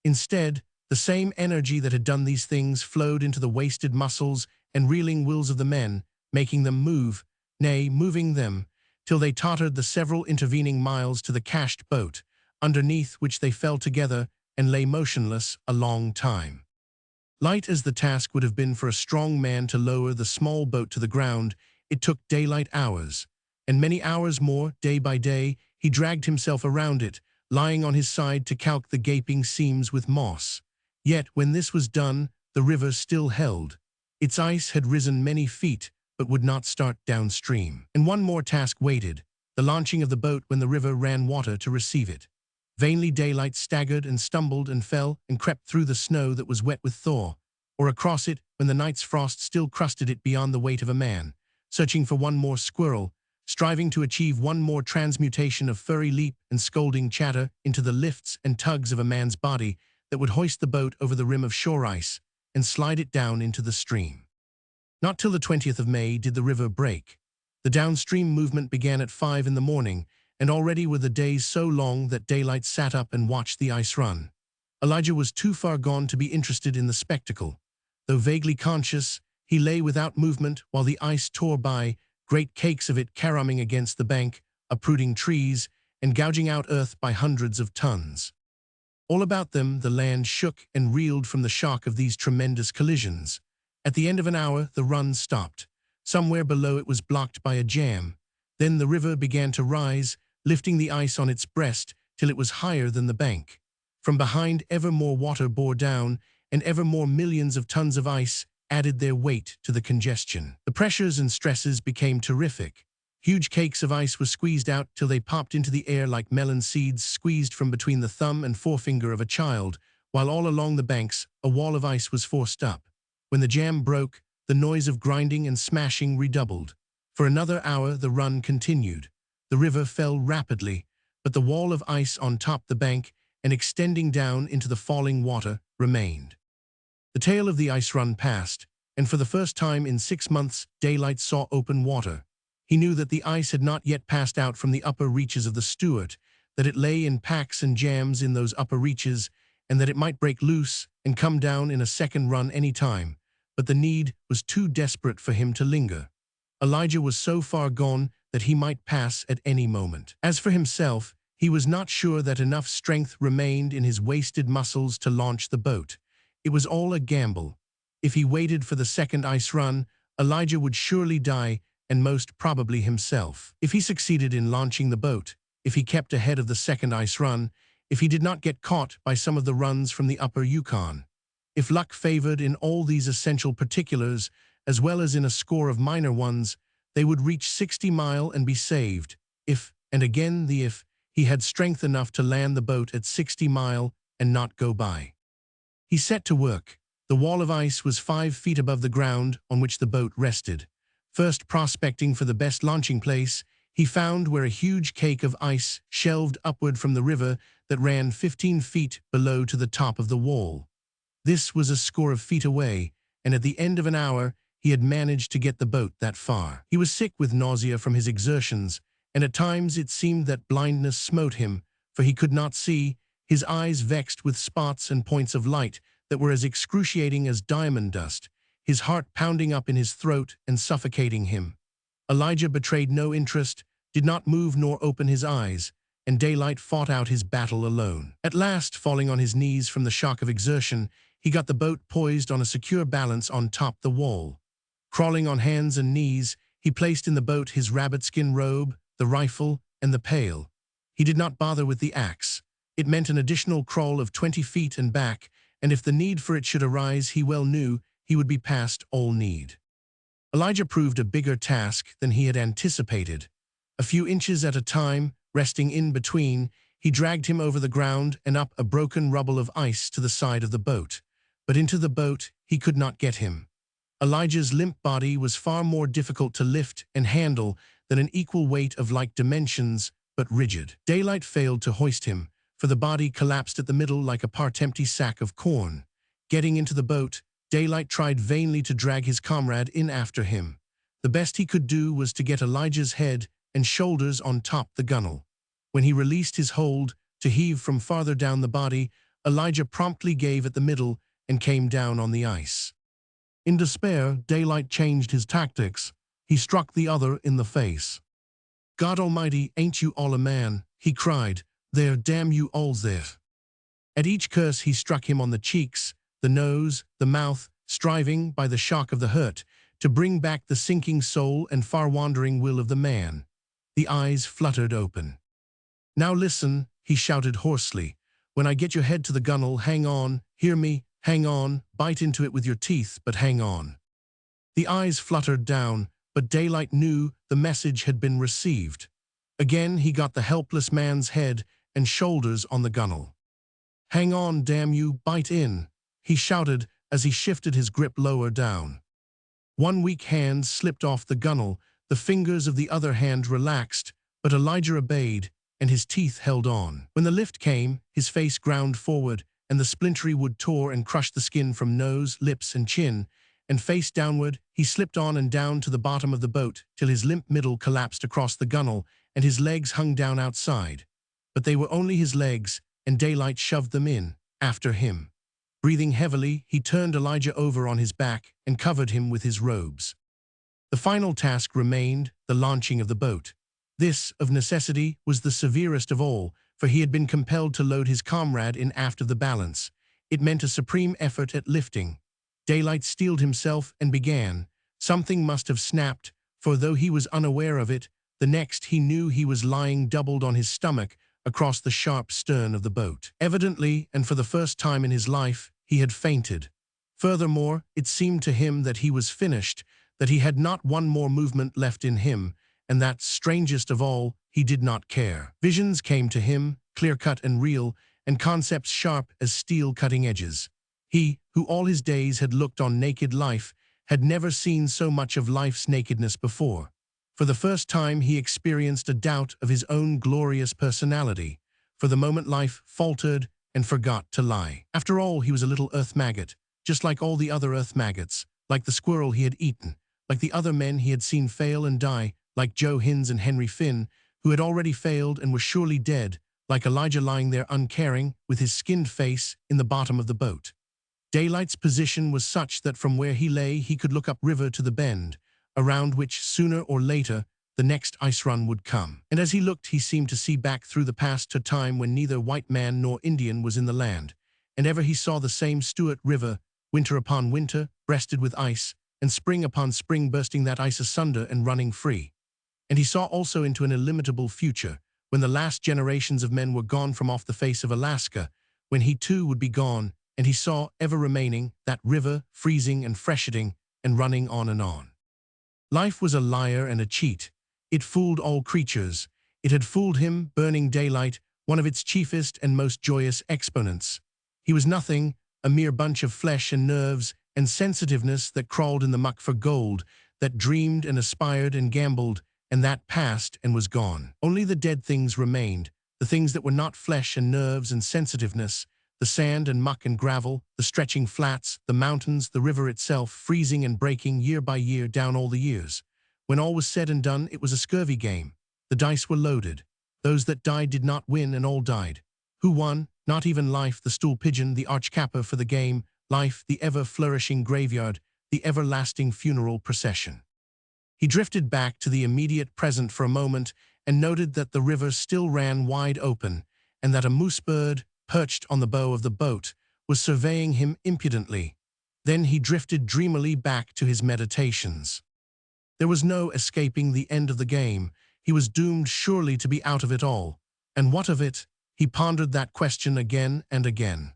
Instead, the same energy that had done these things flowed into the wasted muscles and reeling wills of the men, making them move, nay, moving them, till they tottered the several intervening miles to the cached boat, underneath which they fell together and lay motionless a long time. Light as the task would have been for a strong man to lower the small boat to the ground, it took Daylight hours, and many hours more, day by day, he dragged himself around it, lying on his side to calk the gaping seams with moss. Yet, when this was done, the river still held. Its ice had risen many feet, but would not start downstream. And one more task waited, the launching of the boat when the river ran water to receive it. Vainly Daylight staggered and stumbled and fell and crept through the snow that was wet with thaw, or across it when the night's frost still crusted it beyond the weight of a man, searching for one more squirrel, striving to achieve one more transmutation of furry leap and scolding chatter into the lifts and tugs of a man's body that would hoist the boat over the rim of shore ice and slide it down into the stream. Not till the 20th of May did the river break. The downstream movement began at 5 in the morning, and already were the days so long that Daylight sat up and watched the ice run. Elijah was too far gone to be interested in the spectacle. Though vaguely conscious, he lay without movement while the ice tore by, great cakes of it caroming against the bank, uprooting trees, and gouging out earth by hundreds of tons. All about them the land shook and reeled from the shock of these tremendous collisions. At the end of an hour the run stopped. Somewhere below it was blocked by a jam. Then the river began to rise, lifting the ice on its breast till it was higher than the bank. From behind ever more water bore down, and ever more millions of tons of ice added their weight to the congestion. The pressures and stresses became terrific. Huge cakes of ice were squeezed out till they popped into the air like melon seeds squeezed from between the thumb and forefinger of a child, while all along the banks a wall of ice was forced up. When the jam broke, the noise of grinding and smashing redoubled. For another hour the run continued. The river fell rapidly, but the wall of ice on top the bank and extending down into the falling water remained. The tail of the ice run passed, and for the first time in 6 months Daylight saw open water. He knew that the ice had not yet passed out from the upper reaches of the Stewart, that it lay in packs and jams in those upper reaches, and that it might break loose and come down in a second run any time, but the need was too desperate for him to linger. Elijah was so far gone that he might pass at any moment. As for himself, he was not sure that enough strength remained in his wasted muscles to launch the boat. It was all a gamble. If he waited for the second ice run, Elijah would surely die, and most probably himself. If he succeeded in launching the boat, if he kept ahead of the second ice run, if he did not get caught by some of the runs from the upper Yukon, if luck favored in all these essential particulars, as well as in a score of minor ones, they would reach 60 Mile and be saved. If, and again the if, he had strength enough to land the boat at 60 Mile and not go by. He set to work. The wall of ice was 5 feet above the ground on which the boat rested. First prospecting for the best launching place, he found where a huge cake of ice shelved upward from the river that ran 15 feet below to the top of the wall. This was a score of feet away, and at the end of an hour he had managed to get the boat that far. He was sick with nausea from his exertions, and at times it seemed that blindness smote him, for he could not see, his eyes vexed with spots and points of light that were as excruciating as diamond dust, his heart pounding up in his throat and suffocating him. Elijah betrayed no interest, did not move nor open his eyes, and Daylight fought out his battle alone. At last, falling on his knees from the shock of exertion, he got the boat poised on a secure balance on top the wall. Crawling on hands and knees, he placed in the boat his rabbit-skin robe, the rifle, and the pail. He did not bother with the axe. It meant an additional crawl of 20 feet and back, and if the need for it should arise, he well knew he would be past all need. Elijah proved a bigger task than he had anticipated. A few inches at a time, resting in between, he dragged him over the ground and up a broken rubble of ice to the side of the boat. But into the boat he could not get him. Elijah's limp body was far more difficult to lift and handle than an equal weight of like dimensions, but rigid. Daylight failed to hoist him, for the body collapsed at the middle like a part-empty sack of corn. Getting into the boat, Daylight tried vainly to drag his comrade in after him. The best he could do was to get Elijah's head and shoulders on top the gunwale. When he released his hold to heave from farther down the body, Elijah promptly gave at the middle and came down on the ice. In despair, Daylight changed his tactics. He struck the other in the face. "God Almighty, ain't you all a man?" he cried. "There, damn you all there." At each curse he struck him on the cheeks, the nose, the mouth, striving, by the shock of the hurt, to bring back the sinking soul and far-wandering will of the man. The eyes fluttered open. "Now listen," he shouted hoarsely. "When I get your head to the gunwale, hang on, hear me, hang on, bite into it with your teeth, but hang on." The eyes fluttered down, but Daylight knew the message had been received. Again he got the helpless man's head and shoulders on the gunwale. "Hang on, damn you, bite in," he shouted as he shifted his grip lower down. One weak hand slipped off the gunwale, the fingers of the other hand relaxed, but Elijah obeyed, and his teeth held on. When the lift came, his face ground forward, and the splintery wood tore and crushed the skin from nose, lips, and chin, and face downward, he slipped on and down to the bottom of the boat till his limp middle collapsed across the gunwale, and his legs hung down outside. But they were only his legs, and daylight shoved them in, after him. Breathing heavily, he turned Elijah over on his back and covered him with his robes. The final task remained, the launching of the boat. This, of necessity, was the severest of all, for he had been compelled to load his comrade in aft of the balance. It meant a supreme effort at lifting. Daylight steeled himself and began. Something must have snapped, for though he was unaware of it, the next he knew he was lying doubled on his stomach across the sharp stern of the boat. Evidently, and for the first time in his life, he had fainted. Furthermore, it seemed to him that he was finished, that he had not one more movement left in him, and that, strangest of all, he did not care. Visions came to him, clear-cut and real, and concepts sharp as steel cutting edges. He, who all his days had looked on naked life, had never seen so much of life's nakedness before. For the first time he experienced a doubt of his own glorious personality. For the moment life faltered and forgot to lie. After all, he was a little earth maggot, just like all the other earth maggots, like the squirrel he had eaten, like the other men he had seen fail and die, like Joe Hins and Henry Finn, who had already failed and were surely dead, like Elijah lying there uncaring, with his skinned face in the bottom of the boat. Daylight's position was such that from where he lay he could look up river to the bend, around which, sooner or later, the next ice run would come. And as he looked, he seemed to see back through the past to time when neither white man nor Indian was in the land, and ever he saw the same Stuart River, winter upon winter, breasted with ice, and spring upon spring bursting that ice asunder and running free. And he saw also into an illimitable future, when the last generations of men were gone from off the face of Alaska, when he too would be gone, and he saw, ever remaining, that river, freezing and fresheting, and running on and on. Life was a liar and a cheat. It fooled all creatures. It had fooled him, burning daylight, one of its chiefest and most joyous exponents. He was nothing, a mere bunch of flesh and nerves and sensitiveness that crawled in the muck for gold, that dreamed and aspired and gambled, and that passed and was gone. Only the dead things remained, the things that were not flesh and nerves and sensitiveness, the sand and muck and gravel, the stretching flats, the mountains, the river itself, freezing and breaking year by year down all the years. When all was said and done, it was a scurvy game. The dice were loaded. Those that died did not win, and all died. Who won? Not even life, the stool pigeon, the arch-capper for the game, life, the ever-flourishing graveyard, the everlasting funeral procession. He drifted back to the immediate present for a moment and noted that the river still ran wide open, and that a moose bird, perched on the bow of the boat, was surveying him impudently. Then he drifted dreamily back to his meditations. There was no escaping the end of the game. He was doomed surely to be out of it all. And what of it? He pondered that question again and again.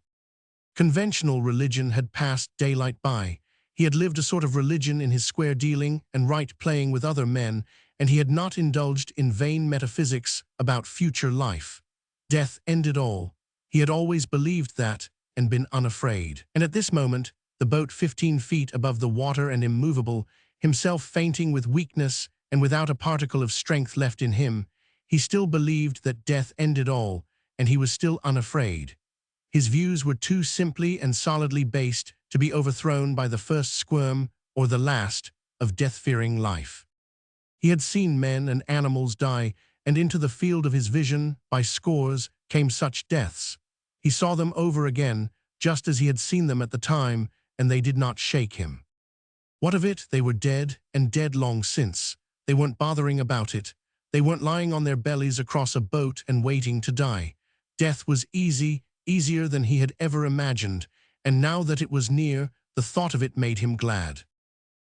Conventional religion had passed daylight by. He had lived a sort of religion in his square dealing and right playing with other men, and he had not indulged in vain metaphysics about future life. Death ended all. He had always believed that and been unafraid. And at this moment, the boat 15 feet above the water and immovable, himself fainting with weakness and without a particle of strength left in him, he still believed that death ended all, and he was still unafraid. His views were too simply and solidly based to be overthrown by the first squirm or the last of death-fearing life. He had seen men and animals die, and into the field of his vision, by scores, came such deaths. He saw them over again, just as he had seen them at the time, and they did not shake him. What of it? They were dead, and dead long since. They weren't bothering about it. They weren't lying on their bellies across a boat and waiting to die. Death was easy, easier than he had ever imagined, and now that it was near, the thought of it made him glad.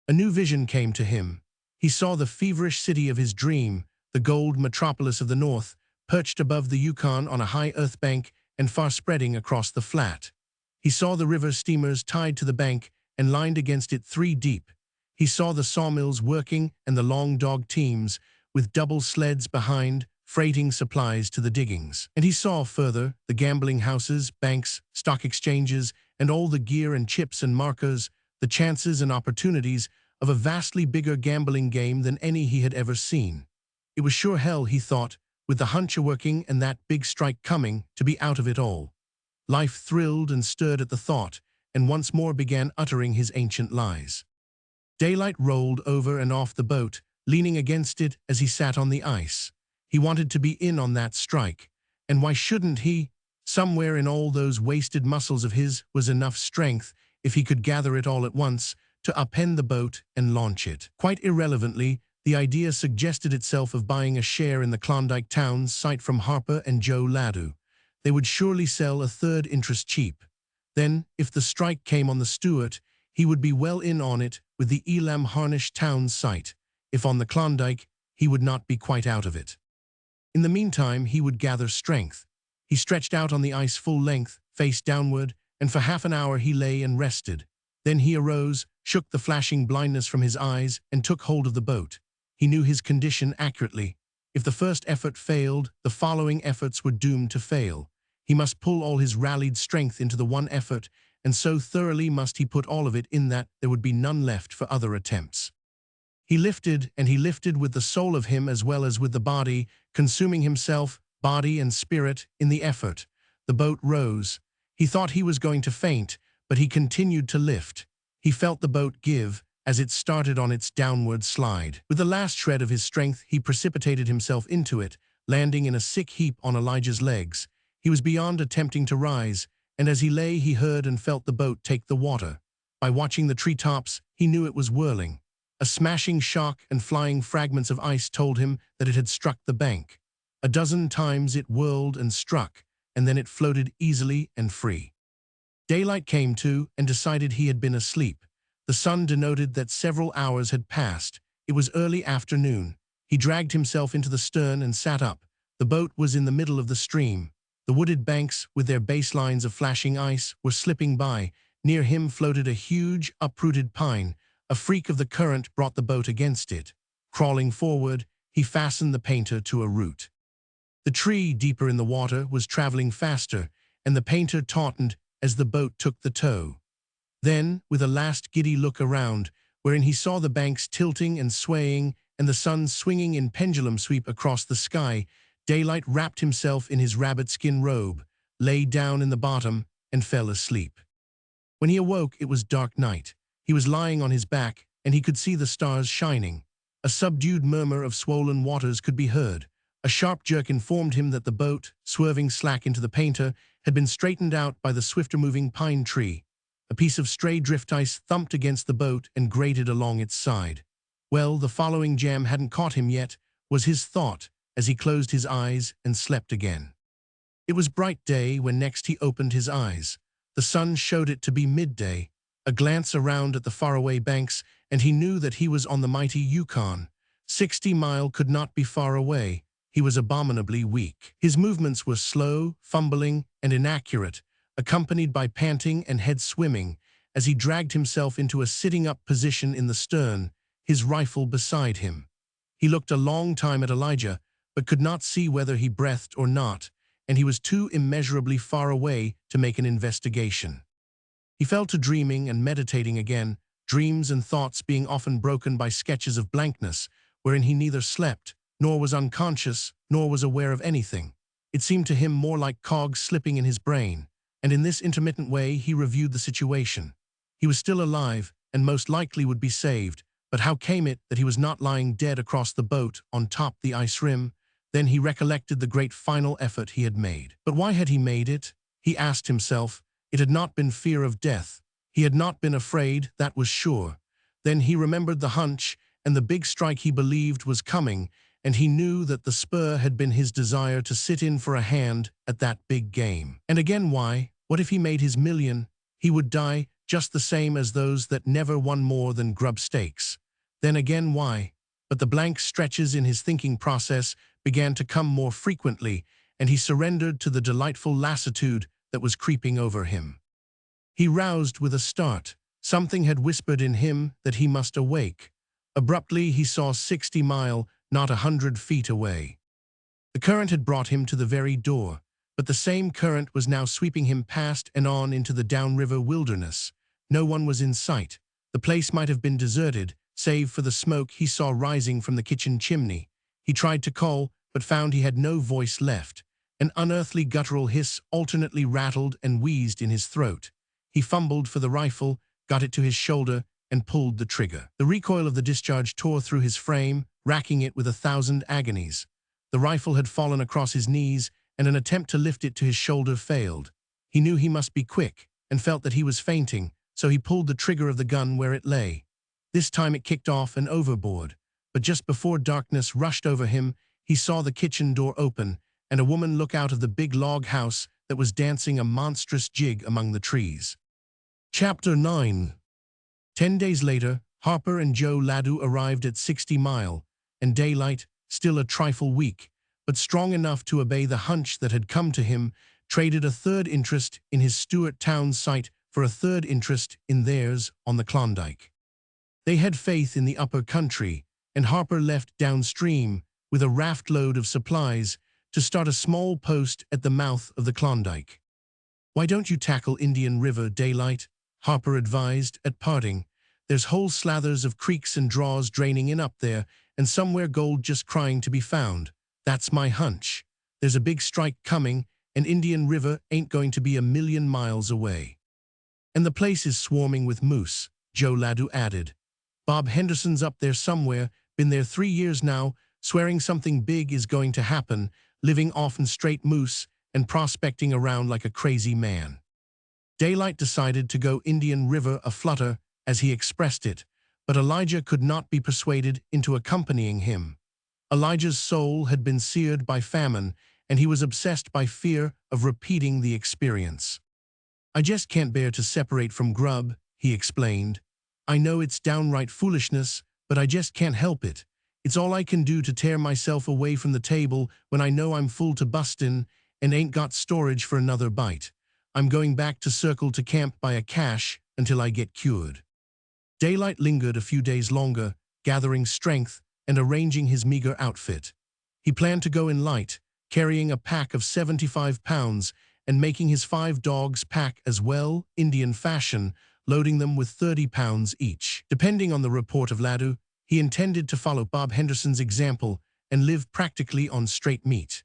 A new vision came to him. He saw the feverish city of his dream, the gold metropolis of the north, perched above the Yukon on a high earth bank and far spreading across the flat. He saw the river steamers tied to the bank and lined against it 3 deep. He saw the sawmills working and the long dog teams, with double sleds behind, freighting supplies to the diggings. And he saw further the gambling houses, banks, stock exchanges, and all the gear and chips and markers, the chances and opportunities of a vastly bigger gambling game than any he had ever seen. It was sure hell, he thought, with the hunch working and that big strike coming, to be out of it all. Life thrilled and stirred at the thought, and once more began uttering his ancient lies. Daylight rolled over and off the boat, leaning against it as he sat on the ice. He wanted to be in on that strike, and why shouldn't he? Somewhere in all those wasted muscles of his was enough strength, if he could gather it all at once, to upend the boat and launch it. Quite irrelevantly, the idea suggested itself of buying a share in the Klondike Towns site from Harper and Joe Ladue. They would surely sell a third interest cheap. Then, if the strike came on the Stuart, he would be well in on it with the Elam Harnish Towns site. If on the Klondike, he would not be quite out of it. In the meantime, he would gather strength. He stretched out on the ice full length, face downward, and for half an hour he lay and rested. Then he arose, shook the flashing blindness from his eyes, and took hold of the boat. He knew his condition accurately. If the first effort failed, the following efforts were doomed to fail. He must pull all his rallied strength into the one effort, and so thoroughly must he put all of it in that there would be none left for other attempts. He lifted, and he lifted with the soul of him as well as with the body, consuming himself, body and spirit, in the effort. The boat rose. He thought he was going to faint, but he continued to lift. He felt the boat give as it started on its downward slide. With the last shred of his strength, he precipitated himself into it, landing in a sick heap on Elijah's legs. He was beyond attempting to rise, and as he lay he heard and felt the boat take the water. By watching the treetops, he knew it was whirling. A smashing shock and flying fragments of ice told him that it had struck the bank. A dozen times it whirled and struck, and then it floated easily and free. Daylight came to and decided he had been asleep. The sun denoted that several hours had passed. It was early afternoon. He dragged himself into the stern and sat up. The boat was in the middle of the stream. The wooded banks, with their baselines of flashing ice, were slipping by. Near him floated a huge, uprooted pine. A freak of the current brought the boat against it. Crawling forward, he fastened the painter to a root. The tree, deeper in the water, was traveling faster, and the painter tautened as the boat took the tow. Then, with a last giddy look around, wherein he saw the banks tilting and swaying and the sun swinging in pendulum sweep across the sky, Daylight wrapped himself in his rabbit-skin robe, lay down in the bottom, and fell asleep. When he awoke, it was dark night. He was lying on his back, and he could see the stars shining. A subdued murmur of swollen waters could be heard. A sharp jerk informed him that the boat, swerving slack into the painter, had been straightened out by the swifter-moving pine tree. A piece of stray drift ice thumped against the boat and grated along its side. Well, the following jam hadn't caught him yet, was his thought, as he closed his eyes and slept again. It was bright day when next he opened his eyes. The sun showed it to be midday. A glance around at the faraway banks, and he knew that he was on the mighty Yukon. 60 Mile could not be far away. He was abominably weak. His movements were slow, fumbling, and inaccurate, accompanied by panting and head swimming, as he dragged himself into a sitting-up position in the stern, his rifle beside him. He looked a long time at Elijah, but could not see whether he breathed or not, and he was too immeasurably far away to make an investigation. He fell to dreaming and meditating again, dreams and thoughts being often broken by sketches of blankness, wherein he neither slept, nor was unconscious, nor was aware of anything. It seemed to him more like cogs slipping in his brain, and in this intermittent way he reviewed the situation. He was still alive, and most likely would be saved, but how came it that he was not lying dead across the boat on top the ice rim? Then he recollected the great final effort he had made. But why had he made it? He asked himself. It had not been fear of death. He had not been afraid, that was sure. Then he remembered the hunch and the big strike he believed was coming, and he knew that the spur had been his desire to sit in for a hand at that big game. And again, why? What if he made his million? He would die just the same as those that never won more than grub stakes. Then again, why? But the blank stretches in his thinking process began to come more frequently, and he surrendered to the delightful lassitude that was creeping over him. He roused with a start. Something had whispered in him that he must awake. Abruptly he saw 60 Mile, not 100 feet away. The current had brought him to the very door, but the same current was now sweeping him past and on into the downriver wilderness. No one was in sight. The place might have been deserted, save for the smoke he saw rising from the kitchen chimney. He tried to call, but found he had no voice left. An unearthly guttural hiss alternately rattled and wheezed in his throat. He fumbled for the rifle, got it to his shoulder, and pulled the trigger. The recoil of the discharge tore through his frame, racking it with 1,000 agonies. The rifle had fallen across his knees, and an attempt to lift it to his shoulder failed. He knew he must be quick, and felt that he was fainting, so he pulled the trigger of the gun where it lay. This time it kicked off and overboard, but just before darkness rushed over him, he saw the kitchen door open, and a woman look out of the big log house that was dancing a monstrous jig among the trees. Chapter 9. 10 days later, Harper and Joe Ladue arrived at 60 Mile, and daylight, still a trifle weak, but strong enough to obey the hunch that had come to him, traded a third interest in his Stewart Town site for a third interest in theirs on the Klondike. They had faith in the upper country, and Harper left downstream with a raft load of supplies to start a small post at the mouth of the Klondike. "Why don't you tackle Indian River, Daylight?" Harper advised at parting. "There's whole slathers of creeks and draws draining in up there, and somewhere gold just crying to be found. That's my hunch. There's a big strike coming, and Indian River ain't going to be 1,000,000 miles away. And the place is swarming with moose," Joe Ladue added. "Bob Henderson's up there somewhere, been there 3 years now, swearing something big is going to happen, living off and straight moose, and prospecting around like a crazy man." Daylight decided to go Indian River a-flutter, as he expressed it, but Elijah could not be persuaded into accompanying him. Elijah's soul had been seared by famine, and he was obsessed by fear of repeating the experience. "I just can't bear to separate from grub," he explained. "I know it's downright foolishness, but I just can't help it. It's all I can do to tear myself away from the table when I know I'm full to bustin' and ain't got storage for another bite. I'm going back to circle to camp by a cache until I get cured." Daylight lingered a few days longer, gathering strength and arranging his meager outfit. He planned to go in light, carrying a pack of 75 pounds and making his 5 dogs pack as well, Indian fashion, loading them with 30 pounds each. Depending on the report of Ladue, he intended to follow Bob Henderson's example and live practically on straight meat.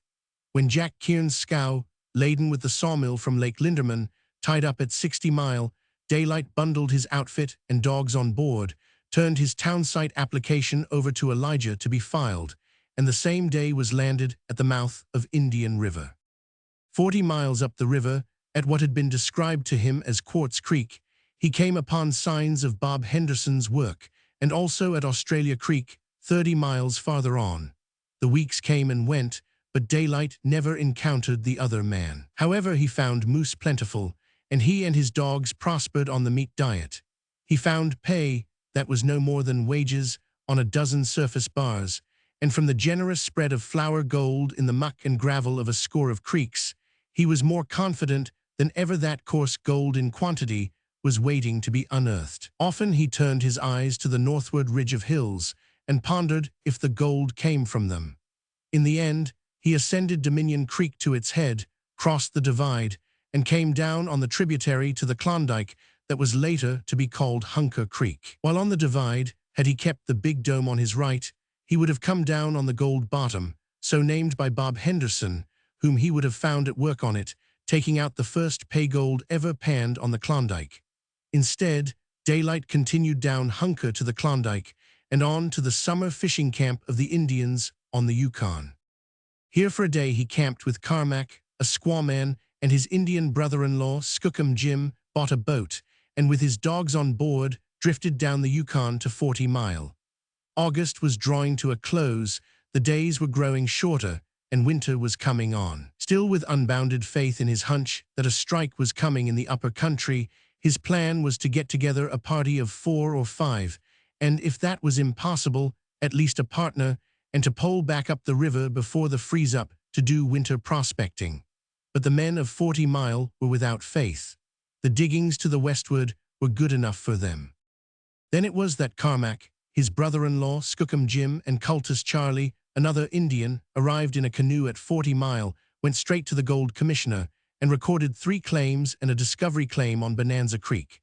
When Jack Kearns' scow, laden with the sawmill from Lake Linderman, tied up at 60 Mile, Daylight bundled his outfit and dogs on board, turned his townsite application over to Elijah to be filed, and the same day was landed at the mouth of Indian River. 40 miles up the river, at what had been described to him as Quartz Creek, he came upon signs of Bob Henderson's work, and also at Australia Creek, 30 miles farther on. The weeks came and went, but Daylight never encountered the other man. However, he found moose plentiful, and he and his dogs prospered on the meat diet. He found pay that was no more than wages on a dozen surface bars, and from the generous spread of flour gold in the muck and gravel of a score of creeks, he was more confident than ever that coarse gold in quantity was waiting to be unearthed. Often he turned his eyes to the northward ridge of hills and pondered if the gold came from them. In the end, he ascended Dominion Creek to its head, crossed the divide, and came down on the tributary to the Klondike that was later to be called Hunker Creek. While on the divide, had he kept the Big Dome on his right, he would have come down on the Gold Bottom, so named by Bob Henderson, whom he would have found at work on it, taking out the first pay gold ever panned on the Klondike. Instead, Daylight continued down Hunker to the Klondike and on to the summer fishing camp of the Indians on the Yukon. Here for a day he camped with Carmack, a squawman, and his Indian brother-in-law, Skookum Jim, bought a boat, and with his dogs on board, drifted down the Yukon to 40 Mile. August was drawing to a close, the days were growing shorter, and winter was coming on. Still with unbounded faith in his hunch that a strike was coming in the upper country, his plan was to get together a party of 4 or 5, and if that was impossible, at least a partner, and to pole back up the river before the freeze-up to do winter prospecting. But the men of 40 Mile were without faith. The diggings to the westward were good enough for them. Then it was that Carmack, his brother-in-law, Skookum Jim, and cultist Charlie another Indian, arrived in a canoe at 40 Mile, went straight to the gold commissioner, and recorded 3 claims and a discovery claim on Bonanza Creek.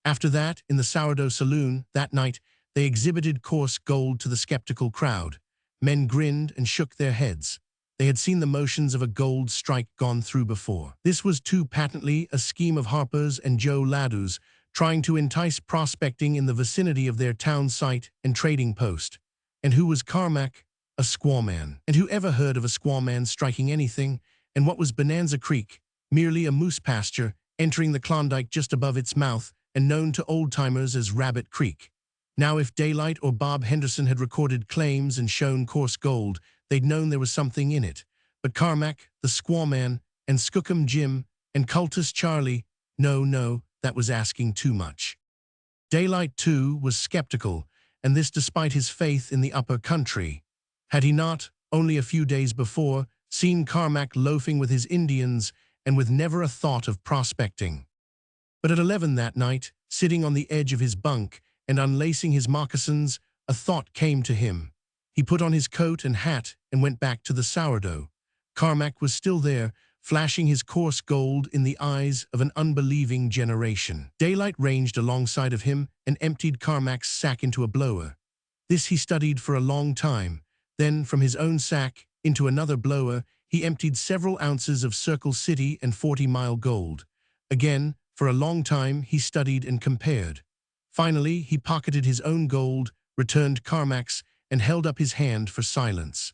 After that, in the Sourdough Saloon, that night, they exhibited coarse gold to the skeptical crowd. Men grinned and shook their heads. They had seen the motions of a gold strike gone through before. This was too patently a scheme of Harper's and Joe Ladu's, trying to entice prospecting in the vicinity of their town site and trading post. And who was Carmack? A squawman. And who ever heard of a squawman striking anything? And what was Bonanza Creek? Merely a moose pasture, entering the Klondike just above its mouth, and known to old-timers as Rabbit Creek. Now if Daylight or Bob Henderson had recorded claims and shown coarse gold, they'd known there was something in it. But Carmack, the squawman, and Skookum Jim, and cultist Charlie, no, that was asking too much. Daylight, too, was skeptical, and this despite his faith in the upper country. Had he not, only a few days before, seen Carmack loafing with his Indians and with never a thought of prospecting? But at 11 that night, sitting on the edge of his bunk and unlacing his moccasins, a thought came to him. He put on his coat and hat and went back to the Sourdough. Carmack was still there, flashing his coarse gold in the eyes of an unbelieving generation. Daylight ranged alongside of him and emptied Carmack's sack into a blower. This he studied for a long time. Then, from his own sack into another blower, he emptied several ounces of Circle City and 40 Mile gold. Again, for a long time, he studied and compared. Finally, he pocketed his own gold, returned Carmack's, and held up his hand for silence.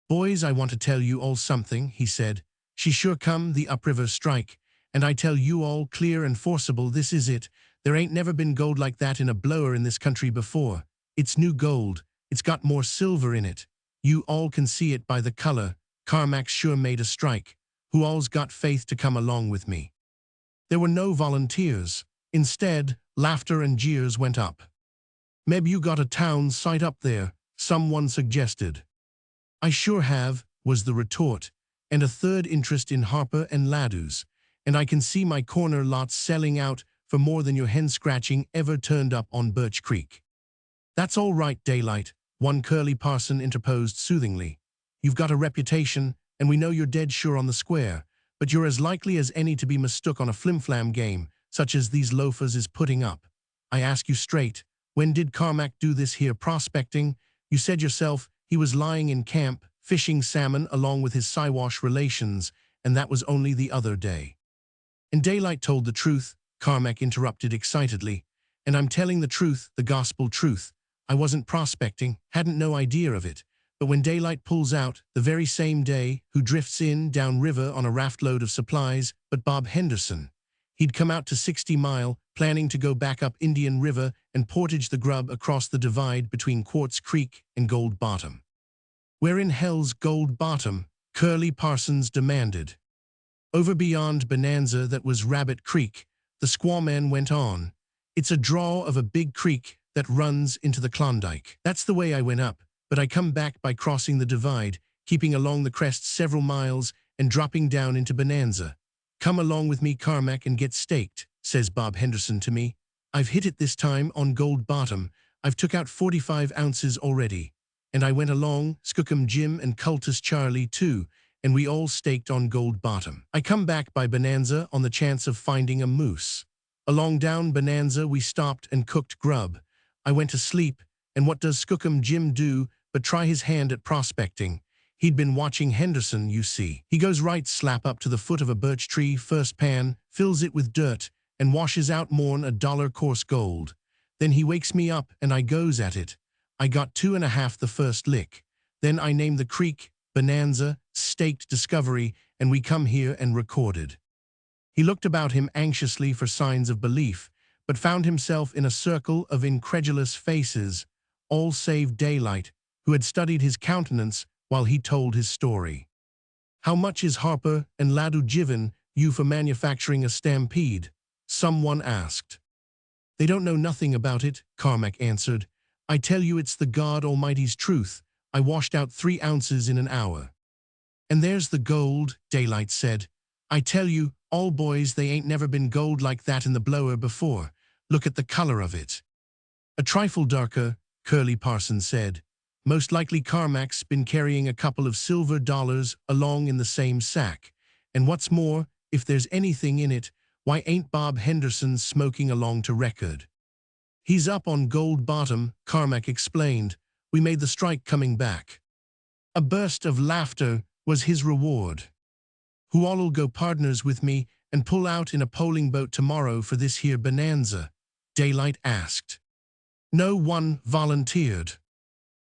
"Boys, I want to tell you all something," he said. "She sure come, the upriver strike, and I tell you all clear and forcible, this is it. There ain't never been gold like that in a blower in this country before. It's new gold. It's got more silver in it. You all can see it by the color. Carmack sure made a strike. Who all's got faith to come along with me?" There were no volunteers. Instead, laughter and jeers went up. "Meb you got a town site up there," someone suggested. "I sure have," was the retort, "and a third interest in Harper and Ladu's, and I can see my corner lots selling out for more than your hen-scratching ever turned up on Birch Creek." "That's all right, Daylight," one curly parson interposed soothingly. "You've got a reputation, and we know you're dead sure on the square, but you're as likely as any to be mistook on a flim-flam game, such as these loafers is putting up. I ask you straight, when did Carmack do this here prospecting? You said yourself he was lying in camp, fishing salmon along with his Siwash relations, and that was only the other day." "And Daylight told the truth," Carmack interrupted excitedly. "And I'm telling the truth, the gospel truth. I wasn't prospecting, hadn't no idea of it. But when Daylight pulls out, the very same day, who drifts in down river on a raft load of supplies but Bob Henderson? He'd come out to 60 Mile, planning to go back up Indian River and portage the grub across the divide between Quartz Creek and Gold Bottom." "Where in hell's Gold Bottom?" Curly Parsons demanded. "Over beyond Bonanza, that was Rabbit Creek," the squawman went on. "It's a draw of a big creek that runs into the Klondike. That's the way I went up, but I come back by crossing the divide, keeping along the crest several miles and dropping down into Bonanza. 'Come along with me, Carmack, and get staked,' says Bob Henderson to me. 'I've hit it this time on Gold Bottom. I've took out 45 ounces already.' And I went along, Skookum Jim and cultist Charlie too, and we all staked on Gold Bottom. I come back by Bonanza on the chance of finding a moose. Along down Bonanza we stopped and cooked grub. I went to sleep, and what does Skookum Jim do but try his hand at prospecting? He'd been watching Henderson, you see. He goes right slap up to the foot of a birch tree, first pan, fills it with dirt, and washes out more'n $1 coarse gold. Then he wakes me up, and I goes at it. I got 2.5 the first lick. Then I named the creek, Bonanza, staked discovery, and we come here and recorded." He looked about him anxiously for signs of belief, but found himself in a circle of incredulous faces, all save Daylight, who had studied his countenance while he told his story. "How much is Harper and Ladu given you for manufacturing a stampede?" someone asked. "They don't know nothing about it," Carmack answered. "I tell you it's the God Almighty's truth. I washed out 3 ounces in an hour." "And there's the gold," Daylight said. "I tell you, all boys, they ain't never been gold like that in the blower before. Look at the color of it." "A trifle darker," Curly Parson said. Most likely Carmack's been carrying a couple of silver dollars along in the same sack. And what's more, if there's anything in it, why ain't Bob Henderson smoking along to record? He's up on Gold Bottom, Carmack explained. We made the strike coming back. A burst of laughter was his reward. Who all'll go partners with me and pull out in a poling boat tomorrow for this here bonanza? Daylight asked. No one volunteered.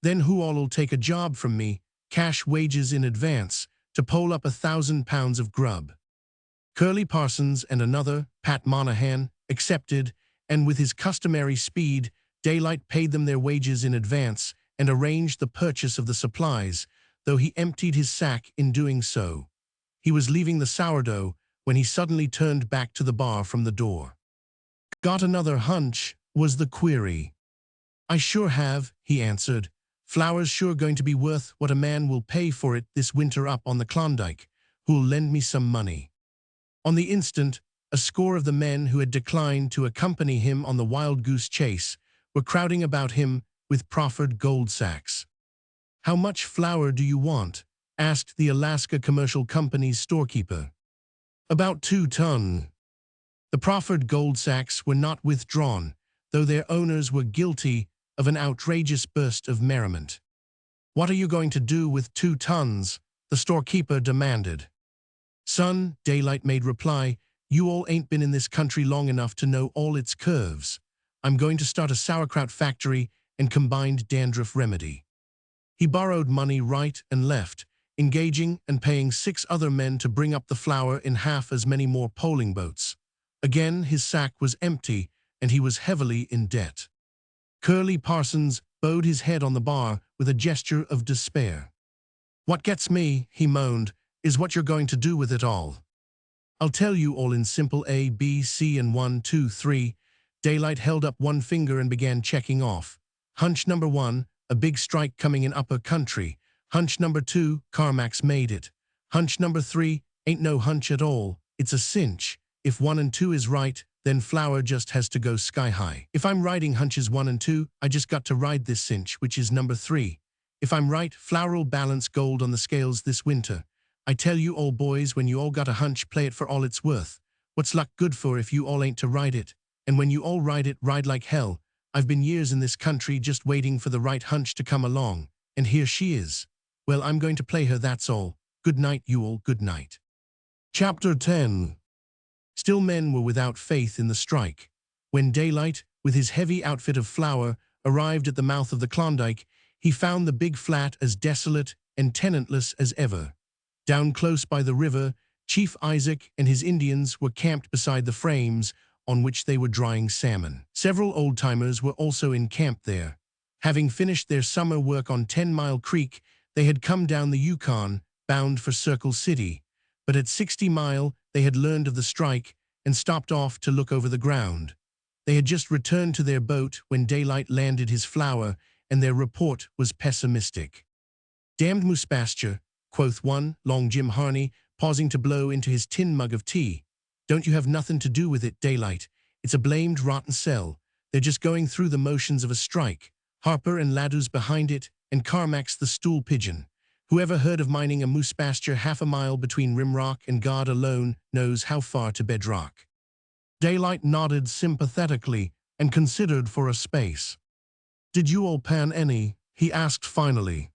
Then who all'll take a job from me, cash wages in advance, to pole up 1,000 pounds of grub? Curly Parsons and another, Pat Monahan, accepted, and with his customary speed, Daylight paid them their wages in advance and arranged the purchase of the supplies, though he emptied his sack in doing so. He was leaving the sourdough when he suddenly turned back to the bar from the door. Got another hunch, was the query. I sure have, he answered. Flour's sure going to be worth what a man will pay for it this winter up on the Klondike. Who'll lend me some money? On the instant, a score of the men who had declined to accompany him on the wild goose chase were crowding about him with proffered gold sacks. How much flour do you want? Asked the Alaska Commercial Company's storekeeper. About 2 tons. The proffered gold sacks were not withdrawn, though their owners were guilty of an outrageous burst of merriment. What are you going to do with 2 tons? The storekeeper demanded. Son, Daylight made reply, you all ain't been in this country long enough to know all its curves. I'm going to start a sauerkraut factory and combined dandruff remedy. He borrowed money right and left, engaging and paying 6 other men to bring up the flour in half as many more poling boats. Again, his sack was empty, and he was heavily in debt. Curly Parsons bowed his head on the bar with a gesture of despair. What gets me, he moaned, is what you're going to do with it all. I'll tell you all in simple A, B, C, and 1, 2, 3. Daylight held up one finger and began checking off. Hunch number 1, a big strike coming in upper country. Hunch number 2, Carmack's made it. Hunch number 3, ain't no hunch at all, it's a cinch. If 1 and 2 is right, then flour just has to go sky high. If I'm riding hunches 1 and 2, I just got to ride this cinch, which is number 3. If I'm right, flour'll balance gold on the scales this winter. I tell you all boys, when you all got a hunch, play it for all it's worth. What's luck good for if you all ain't to ride it? And when you all ride it, ride like hell. I've been years in this country just waiting for the right hunch to come along, and here she is. Well, I'm going to play her, that's all. Good night, you all, good night. Chapter 10. Still men were without faith in the strike. When Daylight, with his heavy outfit of flour, arrived at the mouth of the Klondike, he found the big flat as desolate and tenantless as ever. Down close by the river, Chief Isaac and his Indians were camped beside the frames on which they were drying salmon. Several old-timers were also in camp there. Having finished their summer work on 10 Mile Creek, they had come down the Yukon, bound for Circle City. But at 60 Mile, they had learned of the strike and stopped off to look over the ground. They had just returned to their boat when Daylight landed his flour, and their report was pessimistic. Damned moose pasture, quoth one, Long Jim Harney, pausing to blow into his tin mug of tea. Don't you have nothing to do with it, Daylight. It's a blamed rotten sell. They're just going through the motions of a strike. Harper and Laddoo's behind it, and Carmack's the stool pigeon. Whoever heard of mining a moose pasture half a mile between Rimrock and God alone knows how far to bedrock. Daylight nodded sympathetically and considered for a space. Did you all pan any? He asked finally.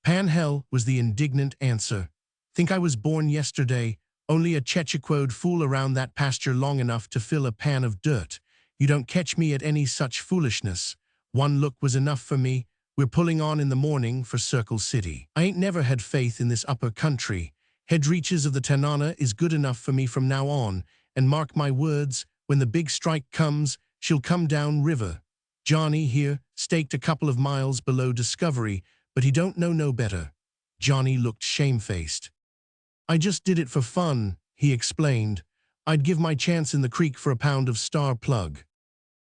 Pan hell, was the indignant answer. Think I was born yesterday, only a Chechaquode fool around that pasture long enough to fill a pan of dirt. You don't catch me at any such foolishness. One look was enough for me. We're pulling on in the morning for Circle City. I ain't never had faith in this upper country. Head reaches of the Tanana is good enough for me from now on, and mark my words, when the big strike comes, she'll come down river. Johnny here staked a couple of miles below Discovery, but he don't know no better. Johnny looked shamefaced. I just did it for fun, he explained. I'd give my chance in the creek for a pound of star plug.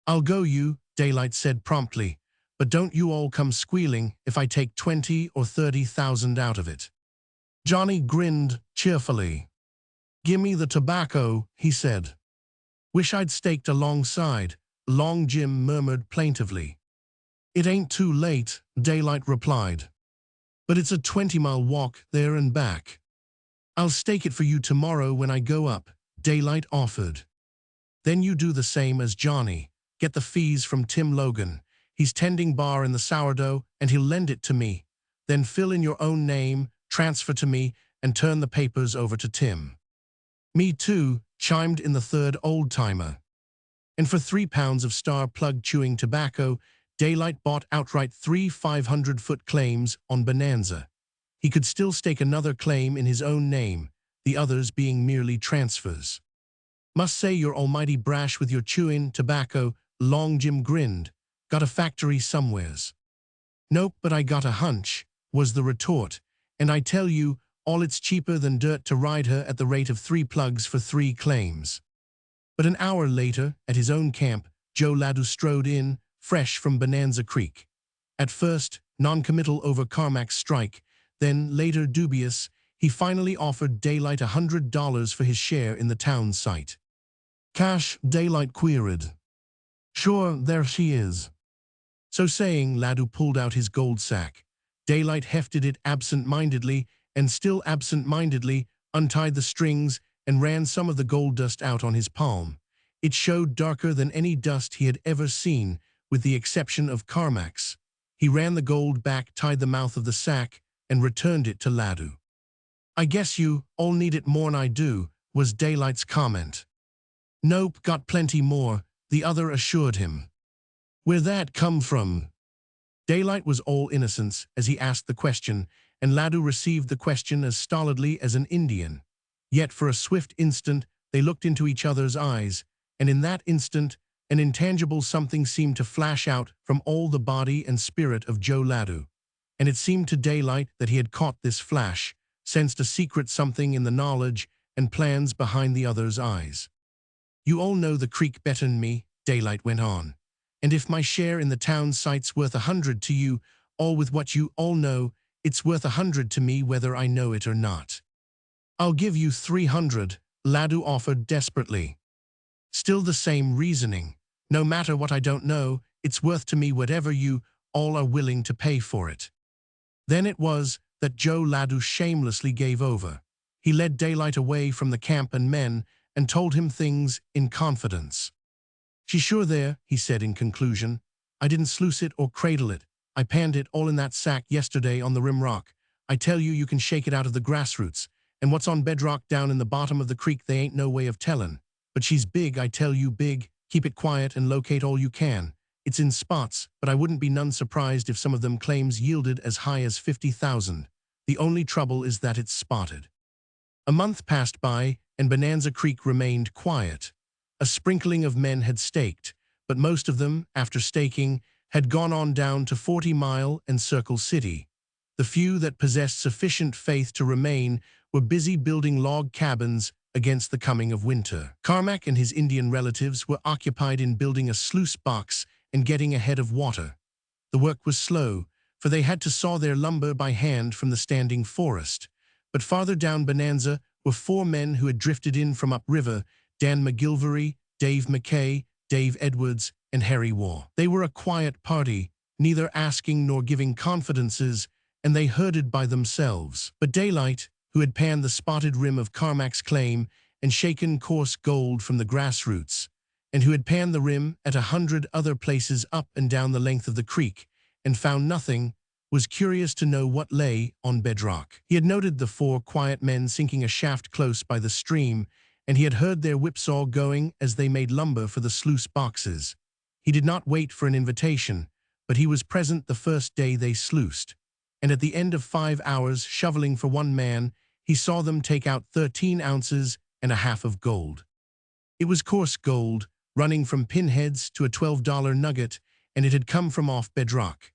I'll go you, Daylight said promptly, but don't you all come squealing if I take 20 or 30,000 out of it. Johnny grinned cheerfully. Gimme the tobacco, he said. Wish I'd staked alongside, Long Jim murmured plaintively. "It ain't too late," Daylight replied. "But it's a 20-mile walk there and back." "I'll stake it for you tomorrow when I go up," Daylight offered. "Then you do the same as Johnny. Get the fees from Tim Logan. He's tending bar in the sourdough, and he'll lend it to me. Then fill in your own name, transfer to me, and turn the papers over to Tim." "Me too," chimed in the third old-timer. And for 3 pounds of star plug chewing tobacco, Daylight bought outright 3 500-foot claims on Bonanza. He could still stake another claim in his own name, the others being merely transfers. "Must say you're almighty brash with your chewing tobacco," Long Jim grinned. "Got a factory somewheres?" "Nope, but I got a hunch," was the retort. "And I tell you, all it's cheaper than dirt to ride her at the rate of 3 plugs for 3 claims." But an hour later, at his own camp, Joe Ladue strode in, fresh from Bonanza Creek. At first, non-committal over Carmack's strike, then, later dubious, he finally offered Daylight $100 for his share in the town site. "Cash?" Daylight queried. "Sure, there she is." So saying, Ladue pulled out his gold sack. Daylight hefted it absent-mindedly, and still absent-mindedly, untied the strings, and ran some of the gold dust out on his palm. It showed darker than any dust he had ever seen, with the exception of Carmack's. He ran the gold back, tied the mouth of the sack, and returned it to Ladue. "I guess you all need it more'n I do," was Daylight's comment. "Nope, got plenty more," the other assured him. "Where'd that come from?" Daylight was all innocence as he asked the question, and Ladue received the question as stolidly as an Indian. Yet for a swift instant they looked into each other's eyes, and in that instant an intangible something seemed to flash out from all the body and spirit of Joe Ladue. And it seemed to Daylight that he had caught this flash, sensed a secret something in the knowledge and plans behind the other's eyes. "You all know the creek better'n me," Daylight went on. "And if my share in the town site's worth 100 to you, all with what you all know, it's worth 100 to me whether I know it or not." "I'll give you 300, Ladue offered desperately. "Still the same reasoning. No matter what I don't know, it's worth to me whatever you all are willing to pay for it." Then it was that Joe Ladue shamelessly gave over. He led Daylight away from the camp and men and told him things in confidence. "She's sure there," he said in conclusion. "I didn't sluice it or cradle it. I panned it all in that sack yesterday on the rim rock. I tell you, you can shake it out of the grassroots. And what's on bedrock down in the bottom of the creek, they ain't no way of tellin'. But she's big, I tell you, big. Keep it quiet and locate all you can. It's in spots, but I wouldn't be none surprised if some of them claims yielded as high as 50,000. The only trouble is that it's spotted." A month passed by, and Bonanza Creek remained quiet. A sprinkling of men had staked, but most of them, after staking, had gone on down to 40 Mile and Circle City. The few that possessed sufficient faith to remain were busy building log cabins against the coming of winter. Carmack and his Indian relatives were occupied in building a sluice box and getting ahead of water. The work was slow, for they had to saw their lumber by hand from the standing forest. But farther down Bonanza were 4 men who had drifted in from upriver: Dan McGilvery, Dave McKay, Dave Edwards, and Harry Waugh. They were a quiet party, neither asking nor giving confidences, and they herded by themselves. But Daylight, who had panned the spotted rim of Carmack's claim and shaken coarse gold from the grassroots, and who had panned the rim at 100 other places up and down the length of the creek and found nothing, was curious to know what lay on bedrock. He had noted the 4 quiet men sinking a shaft close by the stream, and he had heard their whipsaw going as they made lumber for the sluice boxes. He did not wait for an invitation, but he was present the first day they sluiced. And at the end of 5 hours shoveling for one man, he saw them take out 13 ounces and a half of gold. It was coarse gold, running from pinheads to a $12 nugget, and it had come from off bedrock.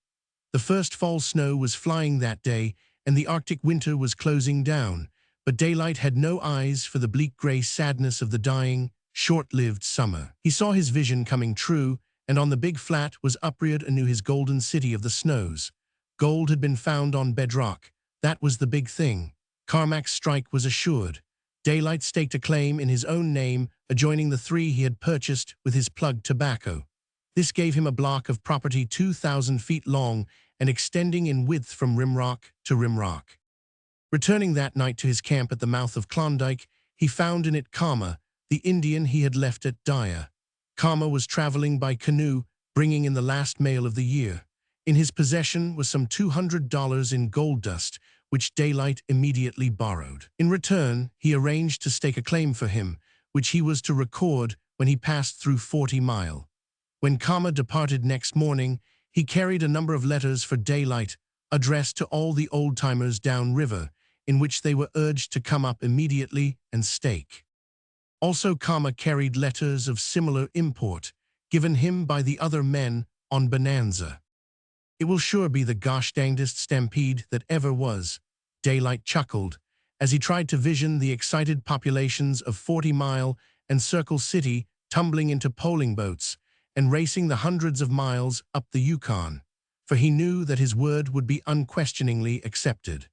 The first fall snow was flying that day, and the Arctic winter was closing down, but Daylight had no eyes for the bleak gray sadness of the dying, short-lived summer. He saw his vision coming true, and on the big flat was upreared anew his golden city of the snows. Gold had been found on bedrock. That was the big thing. Carmack's strike was assured. Daylight staked a claim in his own name, adjoining the 3 he had purchased with his plug tobacco. This gave him a block of property 2,000 feet long and extending in width from rimrock to rimrock. Returning that night to his camp at the mouth of Klondike, he found in it Kama, the Indian he had left at Daya. Kama was traveling by canoe, bringing in the last mail of the year. In his possession was some $200 in gold dust, which Daylight immediately borrowed. In return, he arranged to stake a claim for him, which he was to record when he passed through 40 Mile. When Kama departed next morning, he carried a number of letters for Daylight, addressed to all the old-timers downriver, in which they were urged to come up immediately and stake. Also Kama carried letters of similar import, given him by the other men on Bonanza. "It will sure be the gosh-dangdest stampede that ever was," Daylight chuckled, as he tried to vision the excited populations of 40 Mile and Circle City tumbling into polling boats and racing the hundreds of miles up the Yukon, for he knew that his word would be unquestioningly accepted.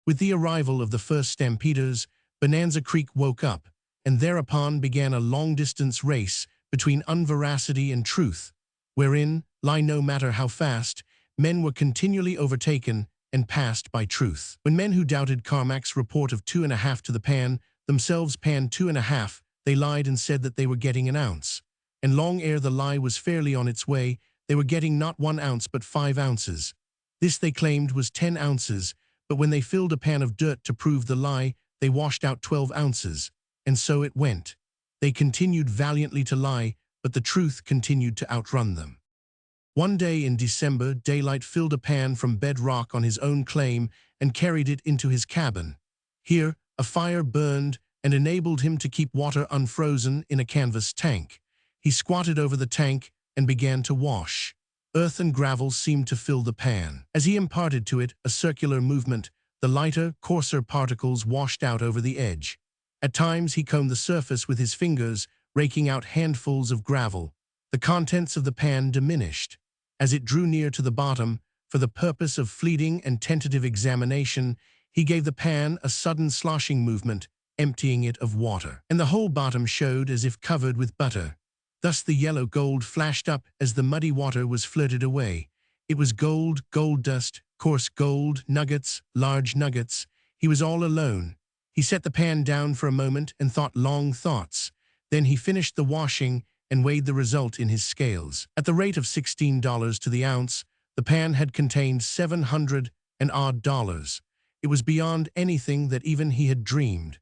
With the arrival of the first stampeders, Bonanza Creek woke up, and thereupon began a long-distance race between unveracity and truth, wherein, lie no matter how fast, men were continually overtaken and passed by truth. When men who doubted Carmack's report of 2.5 to the pan themselves panned 2.5, they lied and said that they were getting an ounce. And long ere the lie was fairly on its way, they were getting not 1 ounce but 5 ounces. This they claimed was 10 ounces, but when they filled a pan of dirt to prove the lie, they washed out 12 ounces. And so it went. They continued valiantly to lie, but the truth continued to outrun them. One day in December, Daylight filled a pan from bedrock on his own claim and carried it into his cabin. Here, a fire burned and enabled him to keep water unfrozen in a canvas tank. He squatted over the tank and began to wash. Earth and gravel seemed to fill the pan. As he imparted to it a circular movement, the lighter, coarser particles washed out over the edge. At times he combed the surface with his fingers, raking out handfuls of gravel. The contents of the pan diminished. As it drew near to the bottom, for the purpose of fleeting and tentative examination, he gave the pan a sudden sloshing movement, emptying it of water. And the whole bottom showed as if covered with butter. Thus the yellow gold flashed up as the muddy water was flirted away. It was gold, gold dust, coarse gold, nuggets, large nuggets. He was all alone. He set the pan down for a moment and thought long thoughts. Then he finished the washing and weighed the result in his scales. At the rate of $16 to the ounce, the pan had contained $700 and odd. It was beyond anything that even he had dreamed.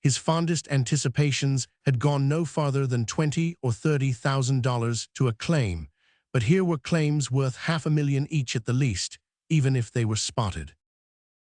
His fondest anticipations had gone no farther than $20,000 or $30,000 to a claim, but here were claims worth $500,000 each at the least, even if they were spotted.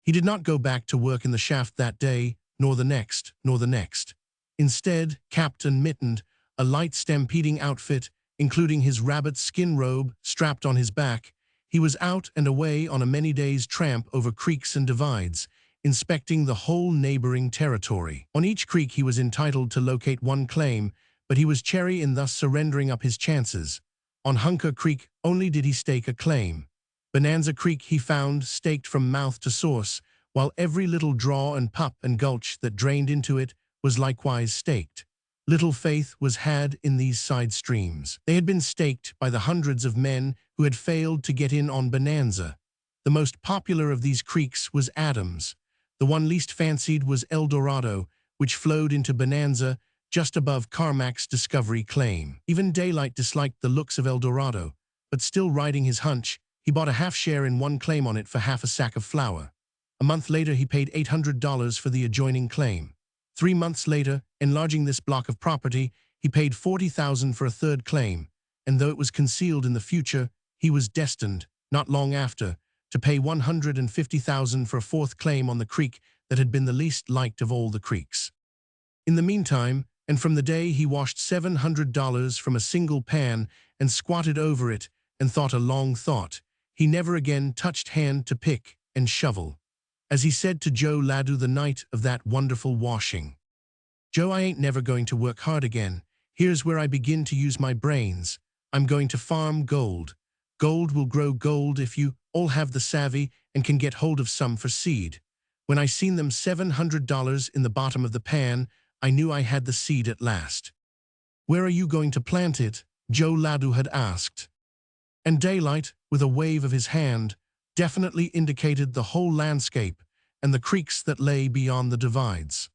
He did not go back to work in the shaft that day, nor the next, nor the next. Instead, capped and mittened, a light stampeding outfit, including his rabbit skin robe strapped on his back, he was out and away on a many days' tramp over creeks and divides, inspecting the whole neighboring territory. On each creek he was entitled to locate one claim, but he was chary in thus surrendering up his chances. On Hunker Creek only did he stake a claim. Bonanza Creek he found staked from mouth to source, while every little draw and pup and gulch that drained into it was likewise staked. Little faith was had in these side streams. They had been staked by the hundreds of men who had failed to get in on Bonanza. The most popular of these creeks was Adams. The one least fancied was El Dorado, which flowed into Bonanza just above Carmack's discovery claim. Even Daylight disliked the looks of El Dorado, but still riding his hunch, he bought a half share in one claim on it for half a sack of flour. A month later he paid $800 for the adjoining claim. 3 months later, enlarging this block of property, he paid $40,000 for a third claim, and though it was concealed in the future, he was destined, not long after, to pay $150,000 for a fourth claim on the creek that had been the least liked of all the creeks. In the meantime, and from the day he washed $700 from a single pan and squatted over it and thought a long thought, he never again touched hand to pick and shovel. As he said to Joe Ladue the night of that wonderful washing, "Joe, I ain't never going to work hard again. Here's where I begin to use my brains. I'm going to farm gold. Gold will grow gold if you all have the savvy and can get hold of some for seed. When I seen them $700 in the bottom of the pan, I knew I had the seed at last." "Where are you going to plant it?" Joe Ladue had asked. And Daylight, with a wave of his hand, definitely indicated the whole landscape and the creeks that lay beyond the divides.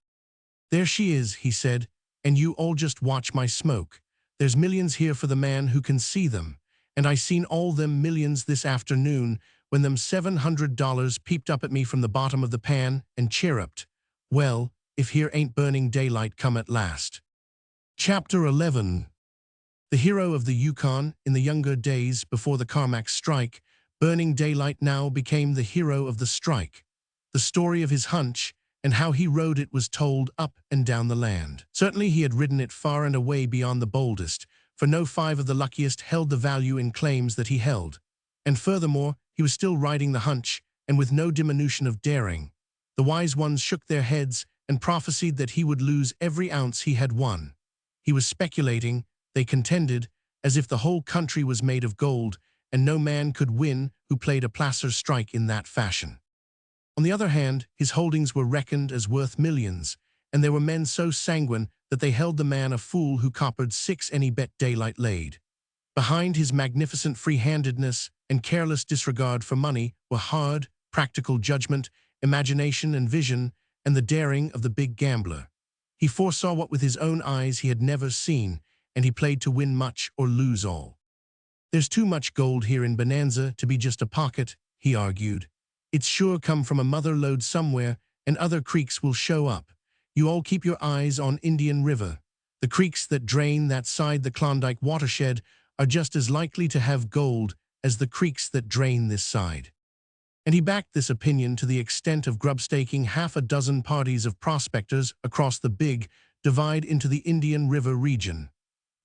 There she is, he said, and you all just watch my smoke. There's millions here for the man who can see them, and I seen all them millions this afternoon when them $700 peeped up at me from the bottom of the pan and chirruped, well, if here ain't burning daylight come at last. Chapter 11. The hero of the Yukon in the younger days before the Carmack strike, Burning Daylight now became the hero of the strike. The story of his hunch and how he rode it was told up and down the land. Certainly he had ridden it far and away beyond the boldest, for no 5 of the luckiest held the value in claims that he held. And furthermore, he was still riding the hunch, and with no diminution of daring. The wise ones shook their heads and prophesied that he would lose every ounce he had won. He was speculating, they contended, as if the whole country was made of gold, and no man could win who played a placer strike in that fashion. On the other hand, his holdings were reckoned as worth millions, and there were men so sanguine that they held the man a fool who coppered 6 any bet Daylight laid. Behind his magnificent free-handedness and careless disregard for money were hard, practical judgment, imagination and vision, and the daring of the big gambler. He foresaw what with his own eyes he had never seen, and he played to win much or lose all. There's too much gold here in Bonanza to be just a pocket, he argued. It's sure come from a mother lode somewhere, and other creeks will show up. You all keep your eyes on Indian River. The creeks that drain that side the Klondike watershed are just as likely to have gold as the creeks that drain this side. And he backed this opinion to the extent of grubstaking 6 parties of prospectors across the big divide into the Indian River region.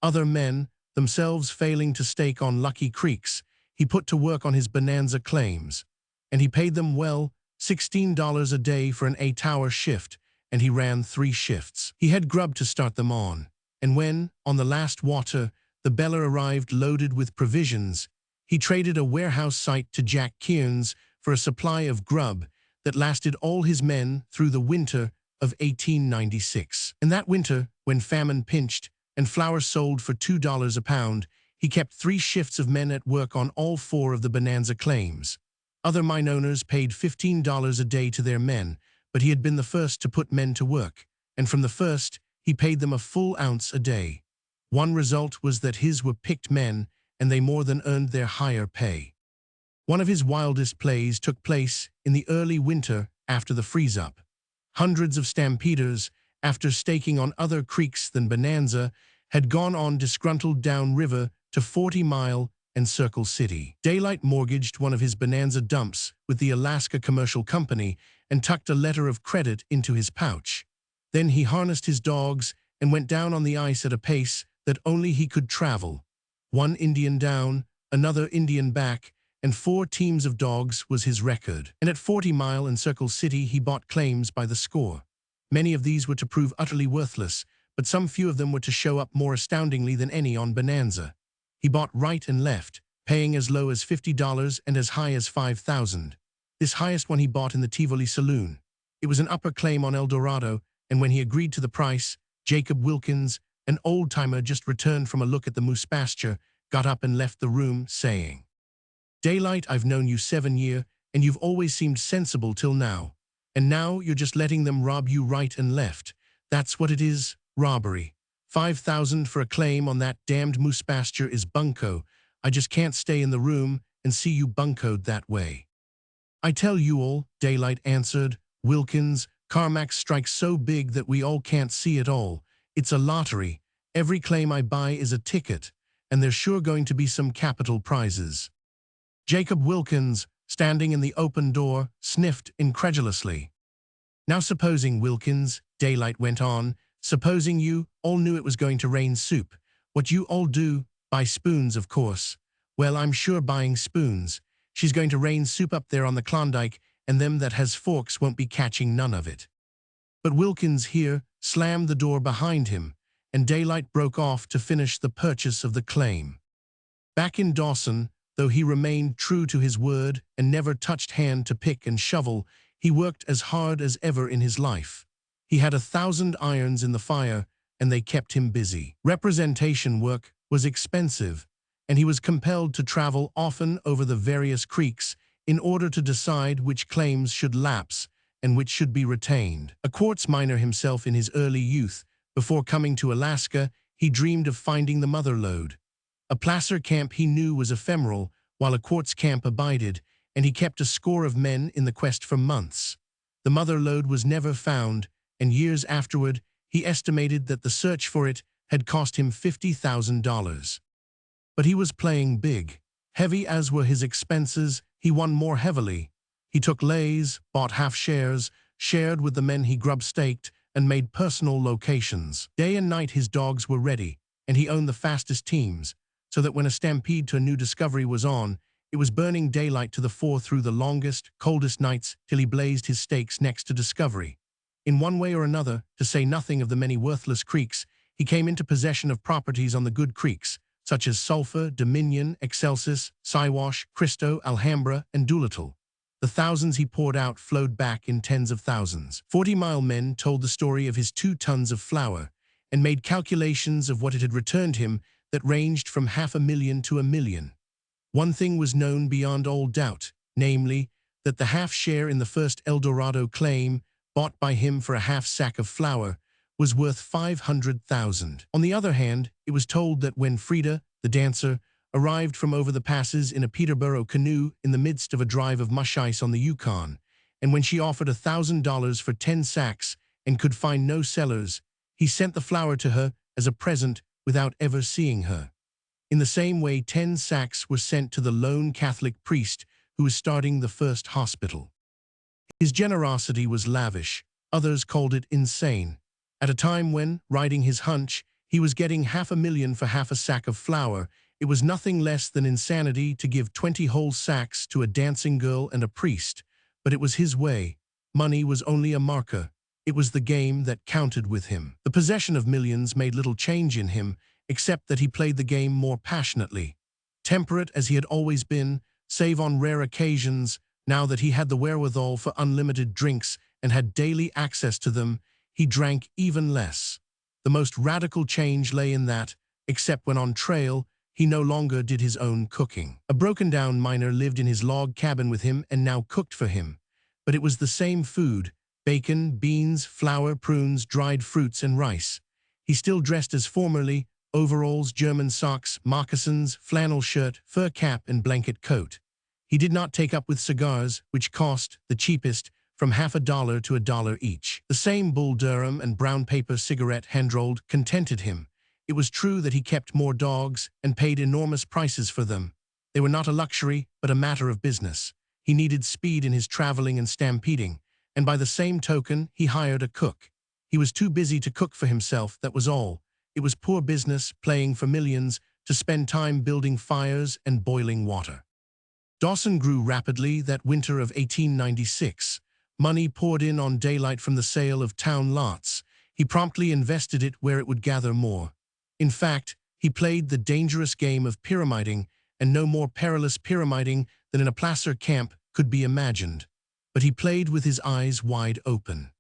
Other men, themselves failing to stake on lucky creeks, he put to work on his Bonanza claims. And he paid them well, $16 a day for an 8-hour shift, and he ran 3 shifts. He had grub to start them on, and when, on the last water, the Beller arrived loaded with provisions, he traded a warehouse site to Jack Kearns for a supply of grub that lasted all his men through the winter of 1896. And that winter, when famine pinched and flour sold for $2 a pound, he kept 3 shifts of men at work on all 4 of the Bonanza claims. Other mine owners paid $15 a day to their men, but he had been the first to put men to work, and from the first, he paid them a full ounce a day. One result was that his were picked men, and they more than earned their higher pay. One of his wildest plays took place in the early winter after the freeze-up. Hundreds of stampeders, after staking on other creeks than Bonanza, had gone on disgruntled downriver to 40 Mile and Circle City. Daylight mortgaged one of his Bonanza dumps with the Alaska Commercial Company and tucked a letter of credit into his pouch. Then he harnessed his dogs and went down on the ice at a pace that only he could travel. 1 Indian down, another Indian back, and 4 teams of dogs was his record. And at 40 Mile and Circle City he bought claims by the score. Many of these were to prove utterly worthless, but some few of them were to show up more astoundingly than any on Bonanza. He bought right and left, paying as low as $50 and as high as $5,000. This highest one he bought in the Tivoli Saloon. It was an upper claim on El Dorado, and when he agreed to the price, Jacob Wilkins, an old-timer just returned from a look at the moose pasture, got up and left the room, saying, "Daylight, I've known you 7 years, and you've always seemed sensible till now. And now you're just letting them rob you right and left. That's what it is, robbery. $5,000 for a claim on that damned moose pasture is bunco. I just can't stay in the room and see you buncoed that way." "I tell you all," Daylight answered, "Wilkins, Carmack strikes so big that we all can't see it all. It's a lottery. Every claim I buy is a ticket, and there's sure going to be some capital prizes." Jacob Wilkins, standing in the open door, sniffed incredulously. "Now supposing, Wilkins," Daylight went on, "supposing you all knew it was going to rain soup. What you all do? Buy spoons, of course. Well, I'm sure buying spoons. She's going to rain soup up there on the Klondike, and them that has forks won't be catching none of it." But Wilkins here slammed the door behind him, and Daylight broke off to finish the purchase of the claim. Back in Dawson, though he remained true to his word and never touched hand to pick and shovel, he worked as hard as ever in his life. He had 1,000 irons in the fire, and they kept him busy. Representation work was expensive, and he was compelled to travel often over the various creeks in order to decide which claims should lapse and which should be retained. A quartz miner himself in his early youth, before coming to Alaska, he dreamed of finding the mother lode. A placer camp he knew was ephemeral, while a quartz camp abided, and he kept a score of men in the quest for months. The mother lode was never found, and years afterward, he estimated that the search for it had cost him $50,000. But he was playing big. Heavy as were his expenses, he won more heavily. He took lays, bought half shares, shared with the men he grub-staked, and made personal locations. Day and night his dogs were ready, and he owned the fastest teams, so that when a stampede to a new discovery was on, it was burning daylight to the fore through the longest, coldest nights till he blazed his stakes next to discovery. In one way or another, to say nothing of the many worthless creeks, he came into possession of properties on the good creeks, such as Sulphur, Dominion, Excelsis, Siwash, Cristo, Alhambra, and Doolittle. The thousands he poured out flowed back in tens of thousands. 40-mile men told the story of his 2 tons of flour and made calculations of what it had returned him that ranged from $500,000 to $1 million. One thing was known beyond all doubt, namely, that the half share in the first El Dorado claim, bought by him for a half sack of flour, was worth $500,000. On the other hand, it was told that when Frida, the dancer, arrived from over the passes in a Peterborough canoe in the midst of a drive of mush ice on the Yukon, and when she offered $1,000 for 10 sacks and could find no sellers, he sent the flour to her as a present without ever seeing her. In the same way, 10 sacks were sent to the lone Catholic priest who was starting the first hospital. His generosity was lavish. Others called it insane. At a time when, riding his hunch, he was getting $500,000 for half a sack of flour, it was nothing less than insanity to give 20 whole sacks to a dancing girl and a priest. But it was his way. Money was only a marker. It was the game that counted with him. The possession of millions made little change in him, except that he played the game more passionately. Temperate as he had always been, save on rare occasions, now that he had the wherewithal for unlimited drinks and had daily access to them, he drank even less. The most radical change lay in that, except when on trail, he no longer did his own cooking. A broken-down miner lived in his log cabin with him and now cooked for him. But it was the same food: bacon, beans, flour, prunes, dried fruits, and rice. He still dressed as formerly: overalls, German socks, moccasins, flannel shirt, fur cap, and blanket coat. He did not take up with cigars, which cost, the cheapest, from $50 to $1 each. The same Bull Durham and brown paper cigarette hand-rolled contented him. It was true that he kept more dogs and paid enormous prices for them. They were not a luxury, but a matter of business. He needed speed in his traveling and stampeding, and by the same token, he hired a cook. He was too busy to cook for himself, that was all. It was poor business, playing for millions, to spend time building fires and boiling water. Dawson grew rapidly that winter of 1896. Money poured in on daylight from the sale of town lots. He promptly invested it where it would gather more. In fact, he played the dangerous game of pyramiding, and no more perilous pyramiding than in a placer camp could be imagined. But he played with his eyes wide open.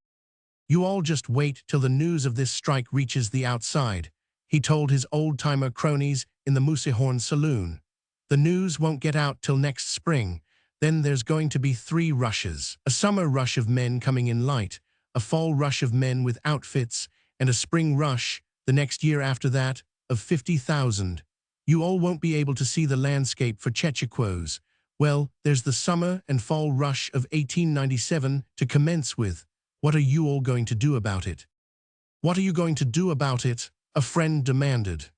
"You all just wait till the news of this strike reaches the outside," he told his old-timer cronies in the Moosehorn Saloon. "The news won't get out till next spring. Then there's going to be 3 rushes. A summer rush of men coming in light, a fall rush of men with outfits, and a spring rush, the next year after that, of 50,000. You all won't be able to see the landscape for chechaquos. Well, there's the summer and fall rush of 1897 to commence with. What are you all going to do about it?" "What are you going to do about it?" a friend demanded.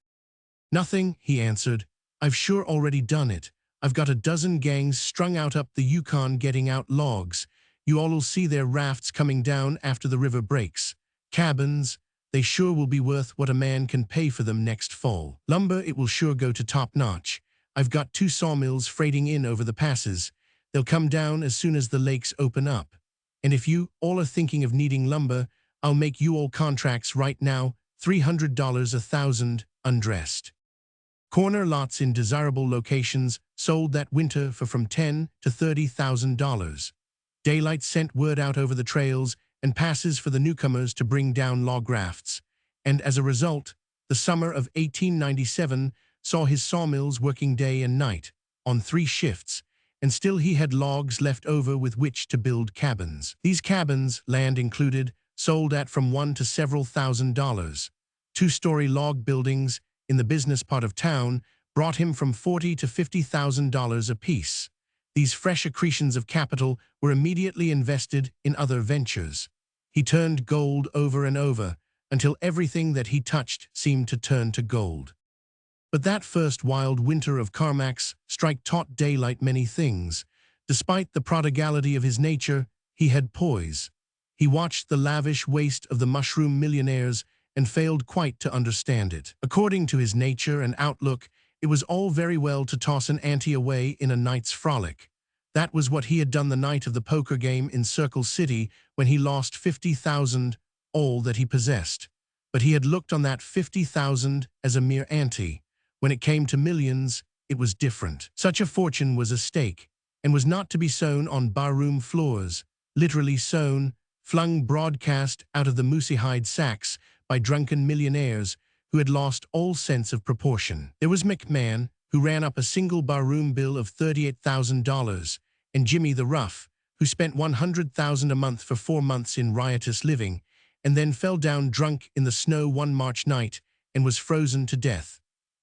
"Nothing," he answered. "I've sure already done it. I've got a dozen gangs strung out up the Yukon getting out logs. You all'll see their rafts coming down after the river breaks. Cabins, they sure will be worth what a man can pay for them next fall. Lumber, it will sure go to top-notch. I've got 2 sawmills freighting in over the passes. They'll come down as soon as the lakes open up. And if you all are thinking of needing lumber, I'll make you all contracts right now, $300 a thousand, undressed." Corner lots in desirable locations sold that winter for from $10,000 to $30,000. Daylight sent word out over the trails and passes for the newcomers to bring down log rafts, and as a result, the summer of 1897 saw his sawmills working day and night, on 3 shifts, and still he had logs left over with which to build cabins. These cabins, land included, sold at from $1 to several $1,000s. 2-story log buildings in the business part of town brought him from $40,000 to $50,000 apiece. These fresh accretions of capital were immediately invested in other ventures. He turned gold over and over, until everything that he touched seemed to turn to gold. But that first wild winter of Carmack's strike taught Daylight many things. Despite the prodigality of his nature, he had poise. He watched the lavish waste of the mushroom millionaires and failed quite to understand it. According to his nature and outlook, it was all very well to toss an ante away in a night's frolic. That was what he had done the night of the poker game in Circle City when he lost $50,000, all that he possessed. But he had looked on that $50,000 as a mere ante. When it came to millions, it was different. Such a fortune was a stake, and was not to be sown on barroom floors, literally sown, flung broadcast out of the moosey-hide sacks by drunken millionaires who had lost all sense of proportion. There was McMahon, who ran up a single barroom bill of $38,000, and Jimmy the Rough, who spent $100,000 a month for 4 months in riotous living, and then fell down drunk in the snow one March night and was frozen to death.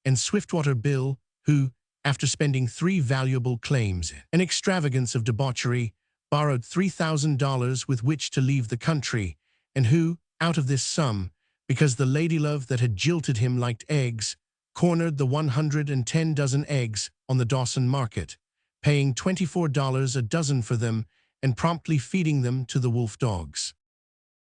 And Swiftwater Bill, who, after spending 3 valuable claims, an extravagance of debauchery, borrowed $3,000 with which to leave the country, and who, out of this sum, because the ladylove that had jilted him liked eggs, cornered the 110 dozen eggs on the Dawson market, paying $24 a dozen for them and promptly feeding them to the wolf dogs.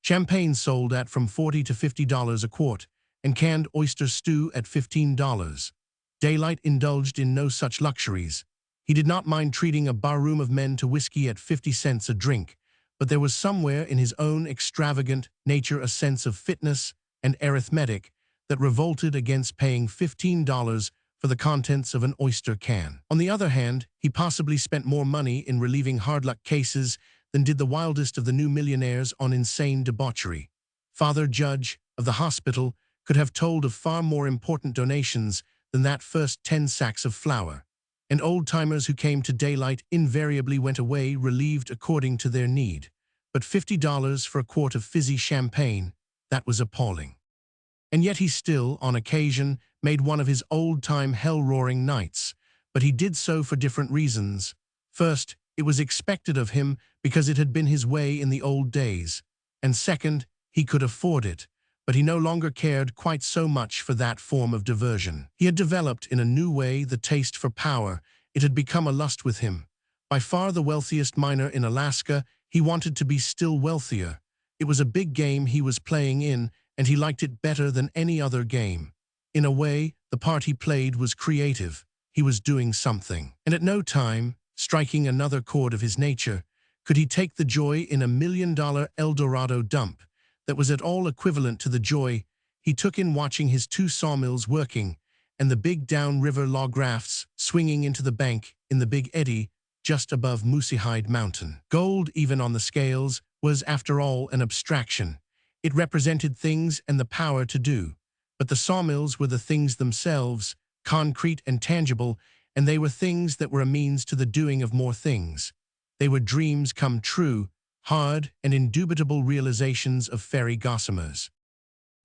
Champagne sold at from $40 to $50 a quart, and canned oyster stew at $15. Daylight indulged in no such luxuries. He did not mind treating a barroom of men to whiskey at 50 cents a drink, but there was somewhere in his own extravagant nature a sense of fitness and arithmetic that revolted against paying $15 for the contents of an oyster can. On the other hand, he possibly spent more money in relieving hard-luck cases than did the wildest of the new millionaires on insane debauchery. Father Judge, of the hospital, could have told of far more important donations than that first 10 sacks of flour, and old-timers who came to Daylight invariably went away relieved according to their need. But $50 for a quart of fizzy champagne, that was appalling. And yet he still, on occasion, made one of his old-time hell-roaring nights, but he did so for different reasons. First, it was expected of him because it had been his way in the old days, and second, he could afford it. But he no longer cared quite so much for that form of diversion. He had developed in a new way the taste for power. It had become a lust with him. By far the wealthiest miner in Alaska, he wanted to be still wealthier. It was a big game he was playing in, and he liked it better than any other game. In a way, the part he played was creative. He was doing something. And at no time, striking another chord of his nature, could he take the joy in a $1 million El Dorado dump that was at all equivalent to the joy he took in watching his 2 sawmills working and the big downriver log rafts swinging into the bank in the Big Eddy just above Mooseyhide Mountain. Gold, even on the scales, was, after all, an abstraction. It represented things and the power to do. But the sawmills were the things themselves, concrete and tangible, and they were things that were a means to the doing of more things. They were dreams come true, hard and indubitable realizations of fairy gossamers.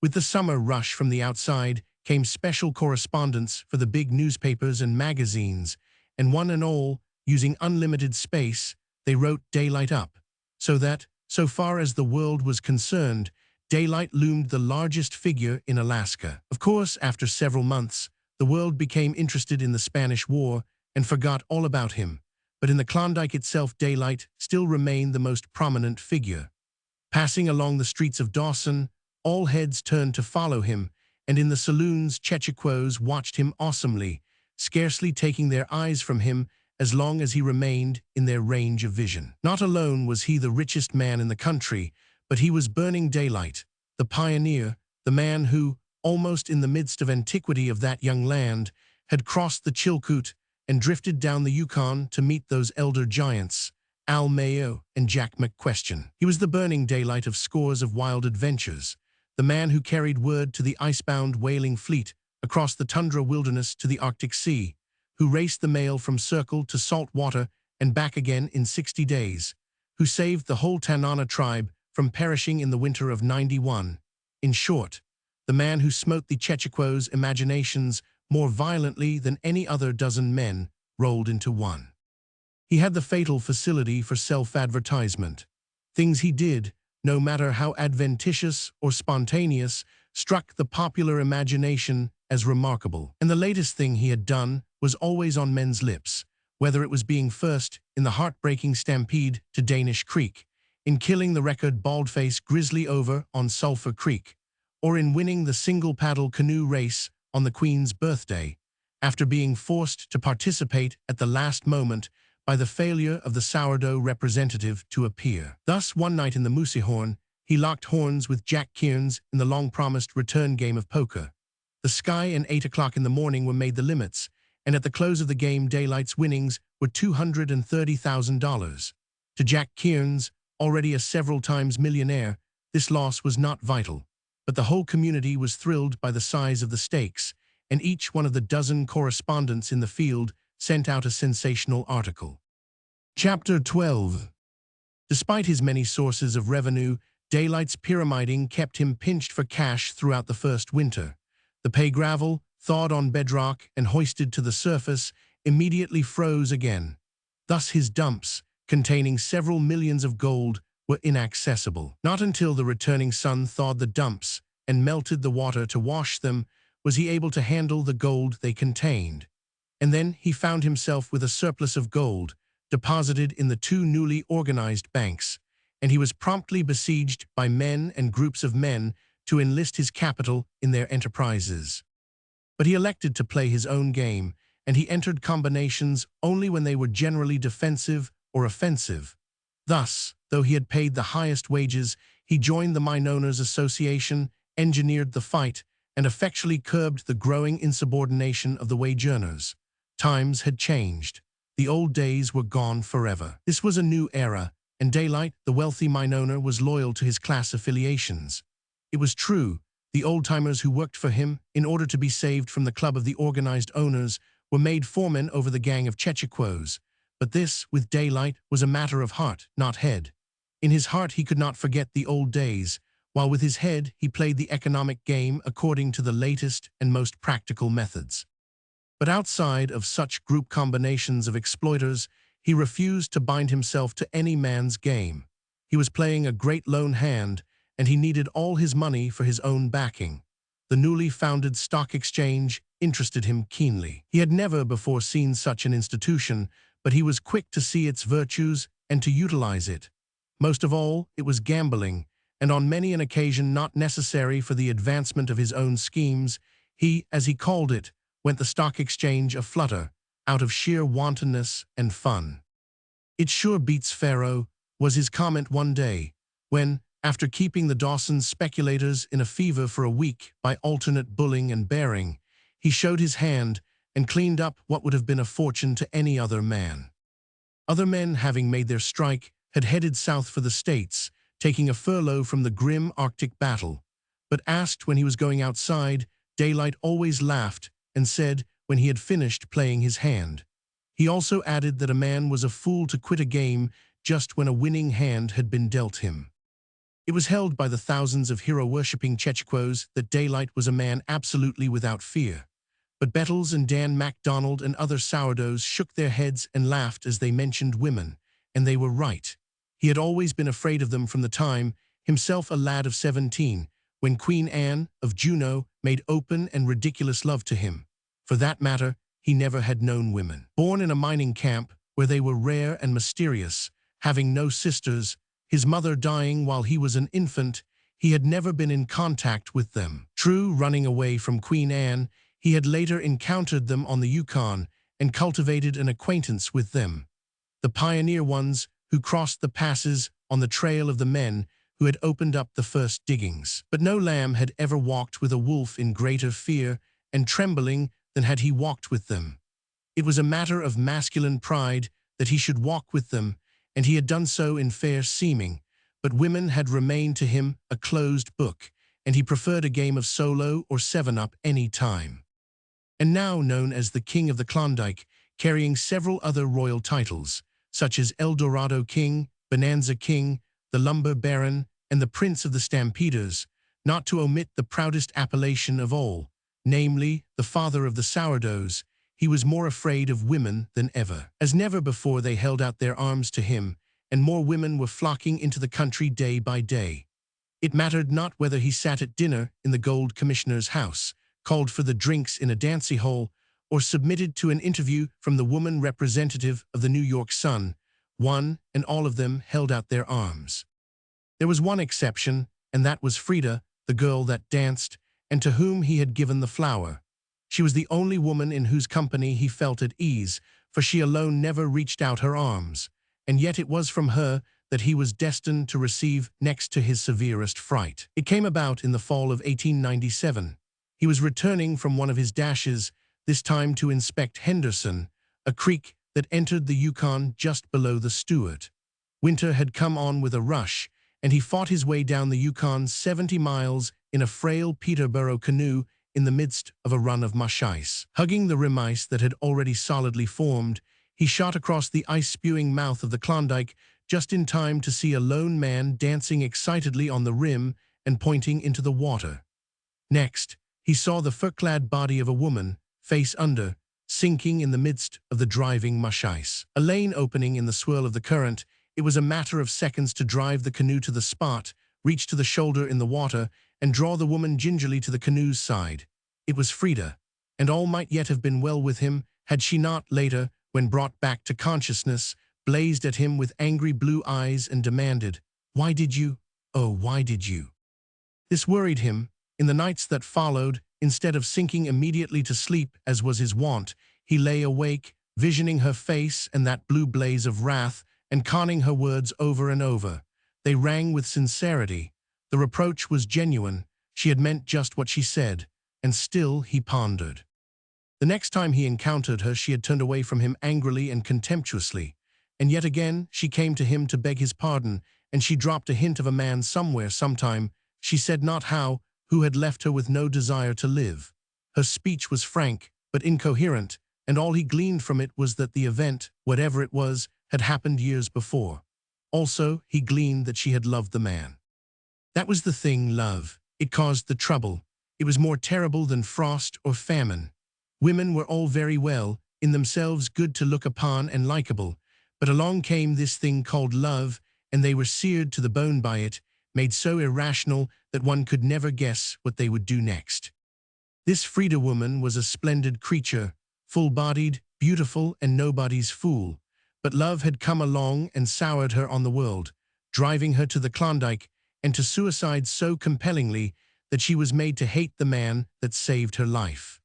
With the summer rush from the outside came special correspondence for the big newspapers and magazines, and one and all, using unlimited space, they wrote Daylight up, so that, so far as the world was concerned, Daylight loomed the largest figure in Alaska. Of course, after several months, the world became interested in the Spanish War and forgot all about him. But in the Klondike itself, Daylight still remained the most prominent figure. Passing along the streets of Dawson, all heads turned to follow him, and in the saloons chechaquos watched him awesomely, scarcely taking their eyes from him as long as he remained in their range of vision. Not alone was he the richest man in the country, but he was Burning Daylight, the pioneer, the man who, almost in the midst of antiquity of that young land, had crossed the Chilkoot and drifted down the Yukon to meet those elder giants, Al Mayo and Jack McQuestion. He was the Burning Daylight of scores of wild adventures, the man who carried word to the icebound whaling fleet across the tundra wilderness to the Arctic Sea, who raced the mail from Circle to salt water and back again in 60 days, who saved the whole Tanana tribe from perishing in the winter of '91. In short, the man who smote the Chechequos' imaginations more violently than any other dozen men rolled into one. He had the fatal facility for self-advertisement. Things he did, no matter how adventitious or spontaneous, struck the popular imagination as remarkable. And the latest thing he had done was always on men's lips, whether it was being first in the heartbreaking stampede to Danish Creek, in killing the record bald-face grizzly over on Sulphur Creek, or in winning the single-paddle canoe race on the Queen's birthday, after being forced to participate at the last moment by the failure of the sourdough representative to appear. Thus, one night in the Moosehorn, he locked horns with Jack Kearns in the long-promised return game of poker. The sky and 8 o'clock in the morning were made the limits, and at the close of the game, Daylight's winnings were $230,000. To Jack Kearns, already a several times millionaire, this loss was not vital, but the whole community was thrilled by the size of the stakes, and each one of the dozen correspondents in the field sent out a sensational article. Chapter 12. Despite his many sources of revenue, Daylight's pyramiding kept him pinched for cash throughout the first winter. The pay gravel, thawed on bedrock and hoisted to the surface, immediately froze again. Thus his dumps, containing several millions of gold, were inaccessible. Not until the returning sun thawed the dumps and melted the water to wash them was he able to handle the gold they contained. And then he found himself with a surplus of gold, deposited in the two newly organized banks, and he was promptly besieged by men and groups of men to enlist his capital in their enterprises. But he elected to play his own game, and he entered combinations only when they were generally defensive or offensive. Thus, though he had paid the highest wages, he joined the Mine Owners Association, engineered the fight, and effectually curbed the growing insubordination of the wage earners. Times had changed. The old days were gone forever. This was a new era, and Daylight, the wealthy mine owner, was loyal to his class affiliations. It was true, the old-timers who worked for him, in order to be saved from the club of the organized owners, were made foremen over the gang of Chechequos. But this, with Daylight, was a matter of heart, not head. In his heart he could not forget the old days, while with his head he played the economic game according to the latest and most practical methods. But outside of such group combinations of exploiters, he refused to bind himself to any man's game. He was playing a great lone hand, and he needed all his money for his own backing. The newly founded stock exchange interested him keenly. He had never before seen such an institution, but he was quick to see its virtues and to utilize it. Most of all, it was gambling, and on many an occasion not necessary for the advancement of his own schemes. He, as he called it, went the stock exchange aflutter, out of sheer wantonness and fun. "It sure beats faro," was his comment one day, when, after keeping the Dawson's speculators in a fever for a week by alternate bulling and bearing, he showed his hand and cleaned up what would have been a fortune to any other man. Other men, having made their strike, had headed south for the States, taking a furlough from the grim Arctic battle. But asked when he was going outside, Daylight always laughed and said when he had finished playing his hand. He also added that a man was a fool to quit a game just when a winning hand had been dealt him. It was held by the thousands of hero-worshipping Chechequos that Daylight was a man absolutely without fear. But Bettles and Dan MacDonald and other sourdoughs shook their heads and laughed as they mentioned women, and they were right. He had always been afraid of them from the time, himself a lad of 17, when Queen Anne of Juneau made open and ridiculous love to him. For that matter, he never had known women. Born in a mining camp where they were rare and mysterious, having no sisters, his mother dying while he was an infant, he had never been in contact with them. True, running away from Queen Anne, he had later encountered them on the Yukon and cultivated an acquaintance with them. The pioneer ones who crossed the passes on the trail of the men who had opened up the first diggings. But no lamb had ever walked with a wolf in greater fear and trembling than had he walked with them. It was a matter of masculine pride that he should walk with them, and he had done so in fair seeming, but women had remained to him a closed book, and he preferred a game of solo or 7-up any time. and now known as the King of the Klondike, carrying several other royal titles, such as El Dorado King, Bonanza King, the Lumber Baron, and the Prince of the Stampeders, not to omit the proudest appellation of all, namely, the Father of the Sourdoughs. He was more afraid of women than ever. As never before they held out their arms to him, and more women were flocking into the country day by day. It mattered not whether he sat at dinner in the Gold Commissioner's house, called for the drinks in a dancing hall, or submitted to an interview from the woman representative of the New York Sun. One and all of them held out their arms. There was one exception, and that was Frida, the girl that danced, and to whom he had given the flower. She was the only woman in whose company he felt at ease, for she alone never reached out her arms, and yet it was from her that he was destined to receive next to his severest fright. It came about in the fall of 1897. He was returning from one of his dashes, this time to inspect Henderson, a creek that entered the Yukon just below the Stewart. Winter had come on with a rush, and he fought his way down the Yukon 70 miles in a frail Peterborough canoe in the midst of a run of mush ice. Hugging the rim ice that had already solidly formed, he shot across the ice-spewing mouth of the Klondike just in time to see a lone man dancing excitedly on the rim and pointing into the water. Next, he saw the fur-clad body of a woman, face under, sinking in the midst of the driving mush ice. A lane opening in the swirl of the current, it was a matter of seconds to drive the canoe to the spot, reach to the shoulder in the water, and draw the woman gingerly to the canoe's side. It was Frida, and all might yet have been well with him had she not, later, when brought back to consciousness, blazed at him with angry blue eyes and demanded, "Why did you? Oh, why did you?" This worried him. In the nights that followed, instead of sinking immediately to sleep as was his wont, he lay awake, visioning her face and that blue blaze of wrath, and conning her words over and over. They rang with sincerity. The reproach was genuine. She had meant just what she said, and still he pondered. The next time he encountered her, she had turned away from him angrily and contemptuously. And yet again, she came to him to beg his pardon, and she dropped a hint of a man somewhere, sometime, she said not how, who had left her with no desire to live. Her speech was frank, but incoherent, and all he gleaned from it was that the event, whatever it was, had happened years before. Also, he gleaned that she had loved the man. That was the thing, love. It caused the trouble. It was more terrible than frost or famine. Women were all very well, in themselves good to look upon and likable, but along came this thing called love, and they were seared to the bone by it, made so irrational that one could never guess what they would do next. This Frida woman was a splendid creature, full-bodied, beautiful, and nobody's fool. But love had come along and soured her on the world, driving her to the Klondike and to suicide so compellingly that she was made to hate the man that saved her life.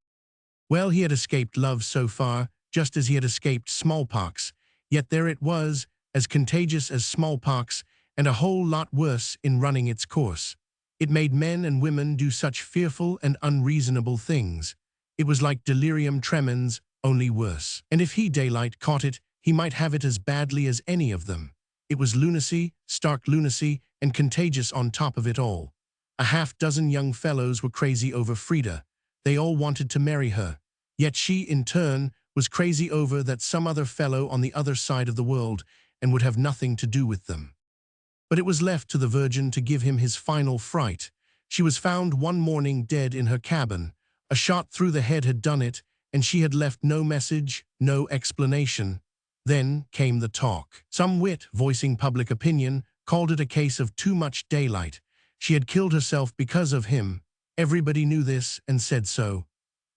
Well, he had escaped love so far, just as he had escaped smallpox, yet there it was, as contagious as smallpox, and a whole lot worse in running its course. It made men and women do such fearful and unreasonable things. It was like delirium tremens, only worse. And if he, Daylight, caught it, he might have it as badly as any of them. It was lunacy, stark lunacy, and contagious on top of it all. A half-dozen young fellows were crazy over Frida. They all wanted to marry her. Yet she, in turn, was crazy over that some other fellow on the other side of the world and would have nothing to do with them. But it was left to the Virgin to give him his final fright. She was found one morning dead in her cabin. A shot through the head had done it, and she had left no message, no explanation. Then came the talk. Some wit, voicing public opinion, called it a case of too much daylight. She had killed herself because of him. Everybody knew this and said so.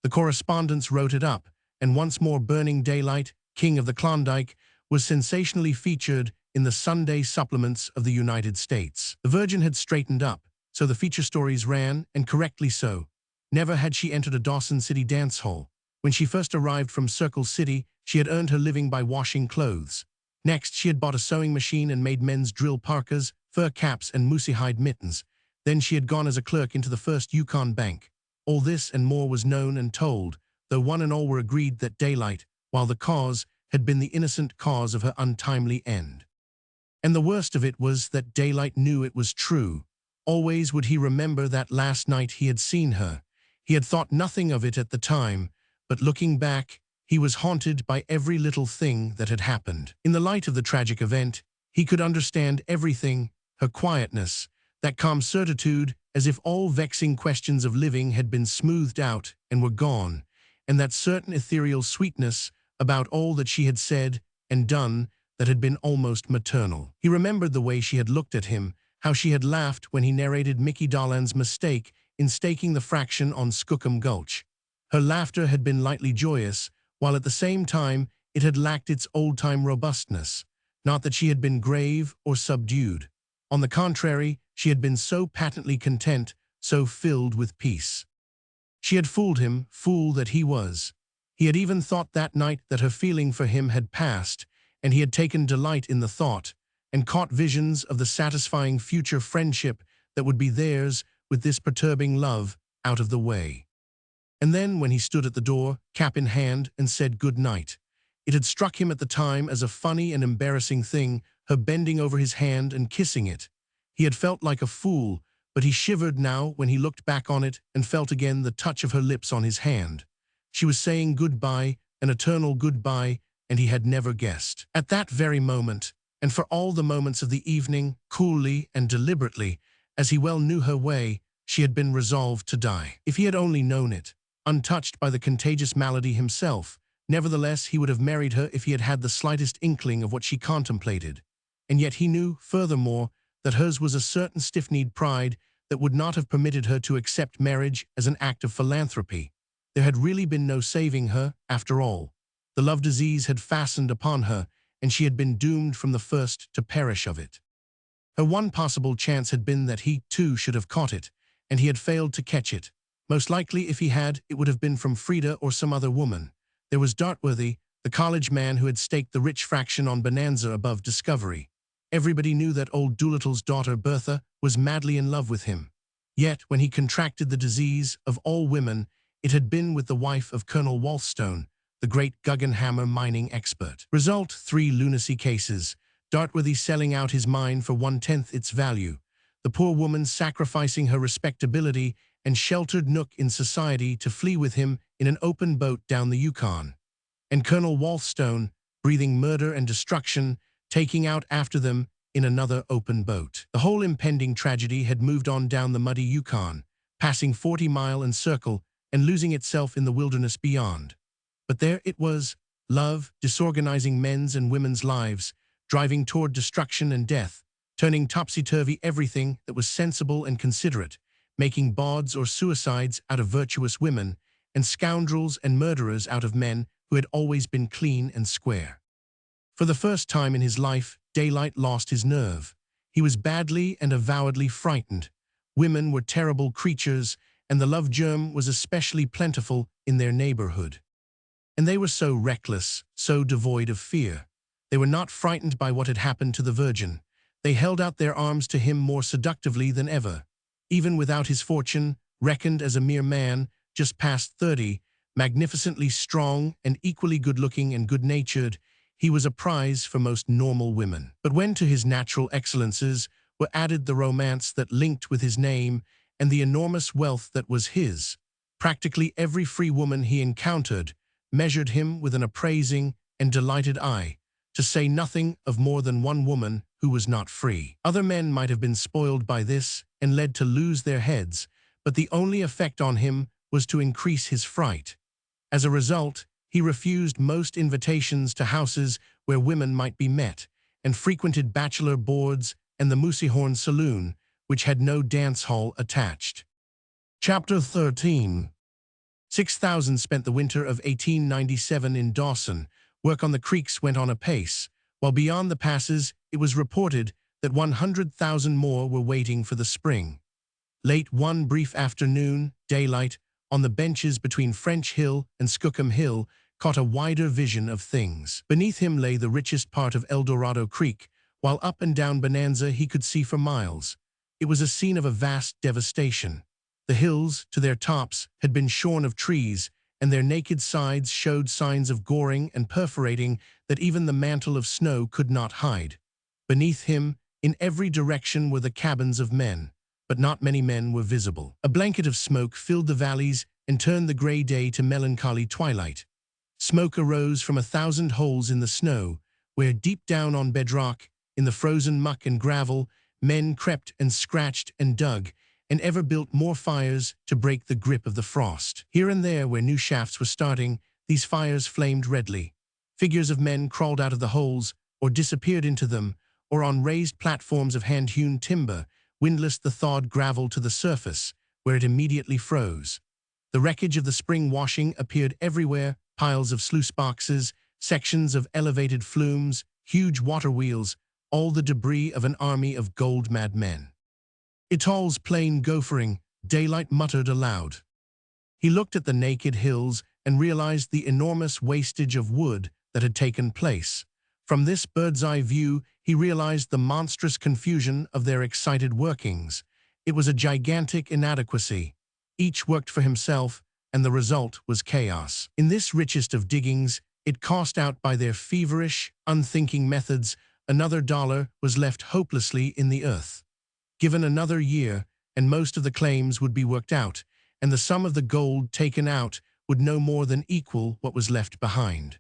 The correspondents wrote it up, and once more Burning Daylight, King of the Klondike, was sensationally featured in the Sunday supplements of the United States. The Virgin had straightened up, so the feature stories ran, and correctly so. Never had she entered a Dawson City dance hall. When she first arrived from Circle City, she had earned her living by washing clothes. Next, she had bought a sewing machine and made men's drill parkas, fur caps, and moosehide mittens. Then she had gone as a clerk into the first Yukon bank. All this and more was known and told, though one and all were agreed that Daylight, while the cause, had been the innocent cause of her untimely end. And the worst of it was that Daylight knew it was true. Always would he remember that last night he had seen her. He had thought nothing of it at the time, but looking back, he was haunted by every little thing that had happened. In the light of the tragic event, he could understand everything, her quietness, that calm certitude as if all vexing questions of living had been smoothed out and were gone, and that certain ethereal sweetness about all that she had said and done that had been almost maternal. He remembered the way she had looked at him, how she had laughed when he narrated Mickey Darland's mistake in staking the fraction on Skookum Gulch. Her laughter had been lightly joyous, while at the same time it had lacked its old-time robustness. Not that she had been grave or subdued. On the contrary, she had been so patently content, so filled with peace. She had fooled him, fool that he was. He had even thought that night that her feeling for him had passed, and he had taken delight in the thought, and caught visions of the satisfying future friendship that would be theirs with this perturbing love out of the way. And then, when he stood at the door, cap in hand, and said good night, it had struck him at the time as a funny and embarrassing thing, her bending over his hand and kissing it. He had felt like a fool, but he shivered now when he looked back on it and felt again the touch of her lips on his hand. She was saying goodbye, an eternal goodbye, and he had never guessed. At that very moment, and for all the moments of the evening, coolly and deliberately, as he well knew her way, she had been resolved to die. If he had only known it, untouched by the contagious malady himself, nevertheless he would have married her if he had had the slightest inkling of what she contemplated. And yet he knew, furthermore, that hers was a certain stiff-kneed pride that would not have permitted her to accept marriage as an act of philanthropy. There had really been no saving her, after all. The love disease had fastened upon her, and she had been doomed from the first to perish of it. Her one possible chance had been that he, too, should have caught it, and he had failed to catch it. Most likely, if he had, it would have been from Frida or some other woman. There was Dartworthy, the college man who had staked the rich fraction on Bonanza above Discovery. Everybody knew that old Doolittle's daughter, Bertha, was madly in love with him. Yet, when he contracted the disease of all women, it had been with the wife of Colonel Walthstone, the great Guggenhammer mining expert. Result: 3 lunacy cases, Dartworthy selling out his mine for 1/10 its value, the poor woman sacrificing her respectability and sheltered nook in society to flee with him in an open boat down the Yukon, and Colonel Walthstone, breathing murder and destruction, taking out after them in another open boat. The whole impending tragedy had moved on down the muddy Yukon, passing 40 Mile and Circle and losing itself in the wilderness beyond. But there it was, love, disorganizing men's and women's lives, driving toward destruction and death, turning topsy-turvy everything that was sensible and considerate, making bawds or suicides out of virtuous women, and scoundrels and murderers out of men who had always been clean and square. For the first time in his life, Daylight lost his nerve. He was badly and avowedly frightened. Women were terrible creatures, and the love germ was especially plentiful in their neighborhood. And they were so reckless, so devoid of fear. They were not frightened by what had happened to the Virgin. They held out their arms to him more seductively than ever. Even without his fortune, reckoned as a mere man, just past 30, magnificently strong and equally good-looking and good-natured, he was a prize for most normal women. But when to his natural excellences were added the romance that linked with his name and the enormous wealth that was his, practically every free woman he encountered measured him with an appraising and delighted eye, to say nothing of more than one woman who was not free. Other men might have been spoiled by this and led to lose their heads, but the only effect on him was to increase his fright. As a result, he refused most invitations to houses where women might be met, and frequented bachelor boards and the Moosehorn Saloon, which had no dance hall attached. Chapter 13. 6,000 spent the winter of 1897 in Dawson. Work on the creeks went on apace, while beyond the passes it was reported that 100,000 more were waiting for the spring. Late one brief afternoon, Daylight, on the benches between French Hill and Skookum Hill, caught a wider vision of things. Beneath him lay the richest part of El Dorado Creek, while up and down Bonanza he could see for miles. It was a scene of a vast devastation. The hills, to their tops, had been shorn of trees, and their naked sides showed signs of goring and perforating that even the mantle of snow could not hide. Beneath him, in every direction, were the cabins of men, but not many men were visible. A blanket of smoke filled the valleys and turned the gray day to melancholy twilight. Smoke arose from 1,000 holes in the snow, where deep down on bedrock, in the frozen muck and gravel, men crept and scratched and dug, and ever built more fires to break the grip of the frost. Here and there, where new shafts were starting, these fires flamed redly. Figures of men crawled out of the holes, or disappeared into them, or on raised platforms of hand-hewn timber, windlassed the thawed gravel to the surface, where it immediately froze. The wreckage of the spring washing appeared everywhere, piles of sluice boxes, sections of elevated flumes, huge water wheels, all the debris of an army of gold-mad men. "Itall's plain gophering," Daylight muttered aloud. He looked at the naked hills and realized the enormous wastage of wood that had taken place. From this bird's-eye view, he realized the monstrous confusion of their excited workings. It was a gigantic inadequacy. Each worked for himself, and the result was chaos. In this richest of diggings, it cost out by their feverish, unthinking methods, another dollar was left hopelessly in the earth. Given another year, and most of the claims would be worked out, and the sum of the gold taken out would no more than equal what was left behind.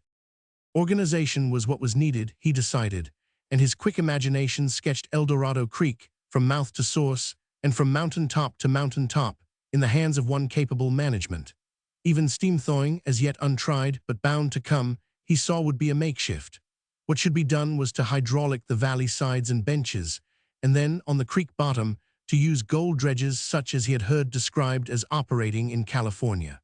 Organization was what was needed, he decided, and his quick imagination sketched El Dorado Creek, from mouth to source, and from mountaintop to mountaintop, in the hands of one capable management. Even steam thawing, as yet untried but bound to come, he saw would be a makeshift. What should be done was to hydraulic the valley sides and benches, and then, on the creek bottom, to use gold dredges such as he had heard described as operating in California.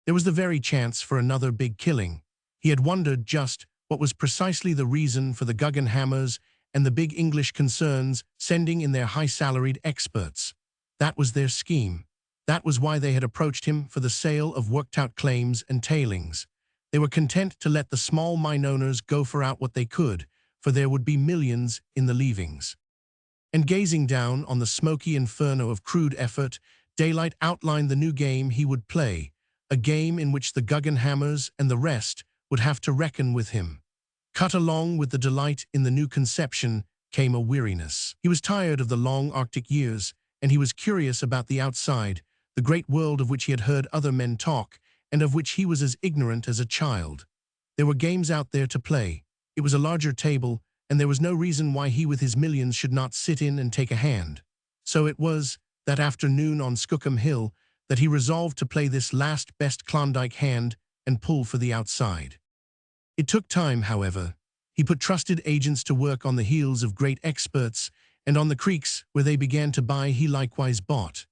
There was the very chance for another big killing. He had wondered just what was precisely the reason for the Guggenhammers and the big English concerns sending in their high-salaried experts. That was their scheme. That was why they had approached him for the sale of worked-out claims and tailings. They were content to let the small mine owners gopher out what they could, for there would be millions in the leavings. And gazing down on the smoky inferno of crude effort, Daylight outlined the new game he would play, a game in which the Guggenhammers and the rest would have to reckon with him. Cut along with the delight in the new conception came a weariness. He was tired of the long Arctic years, and he was curious about the outside, the great world of which he had heard other men talk, and of which he was as ignorant as a child. There were games out there to play. It was a larger table, and there was no reason why he with his millions should not sit in and take a hand. So it was, that afternoon on Skookum Hill, that he resolved to play this last best Klondike hand and pull for the outside. It took time, however. He put trusted agents to work on the heels of great experts, and on the creeks where they began to buy he likewise bought.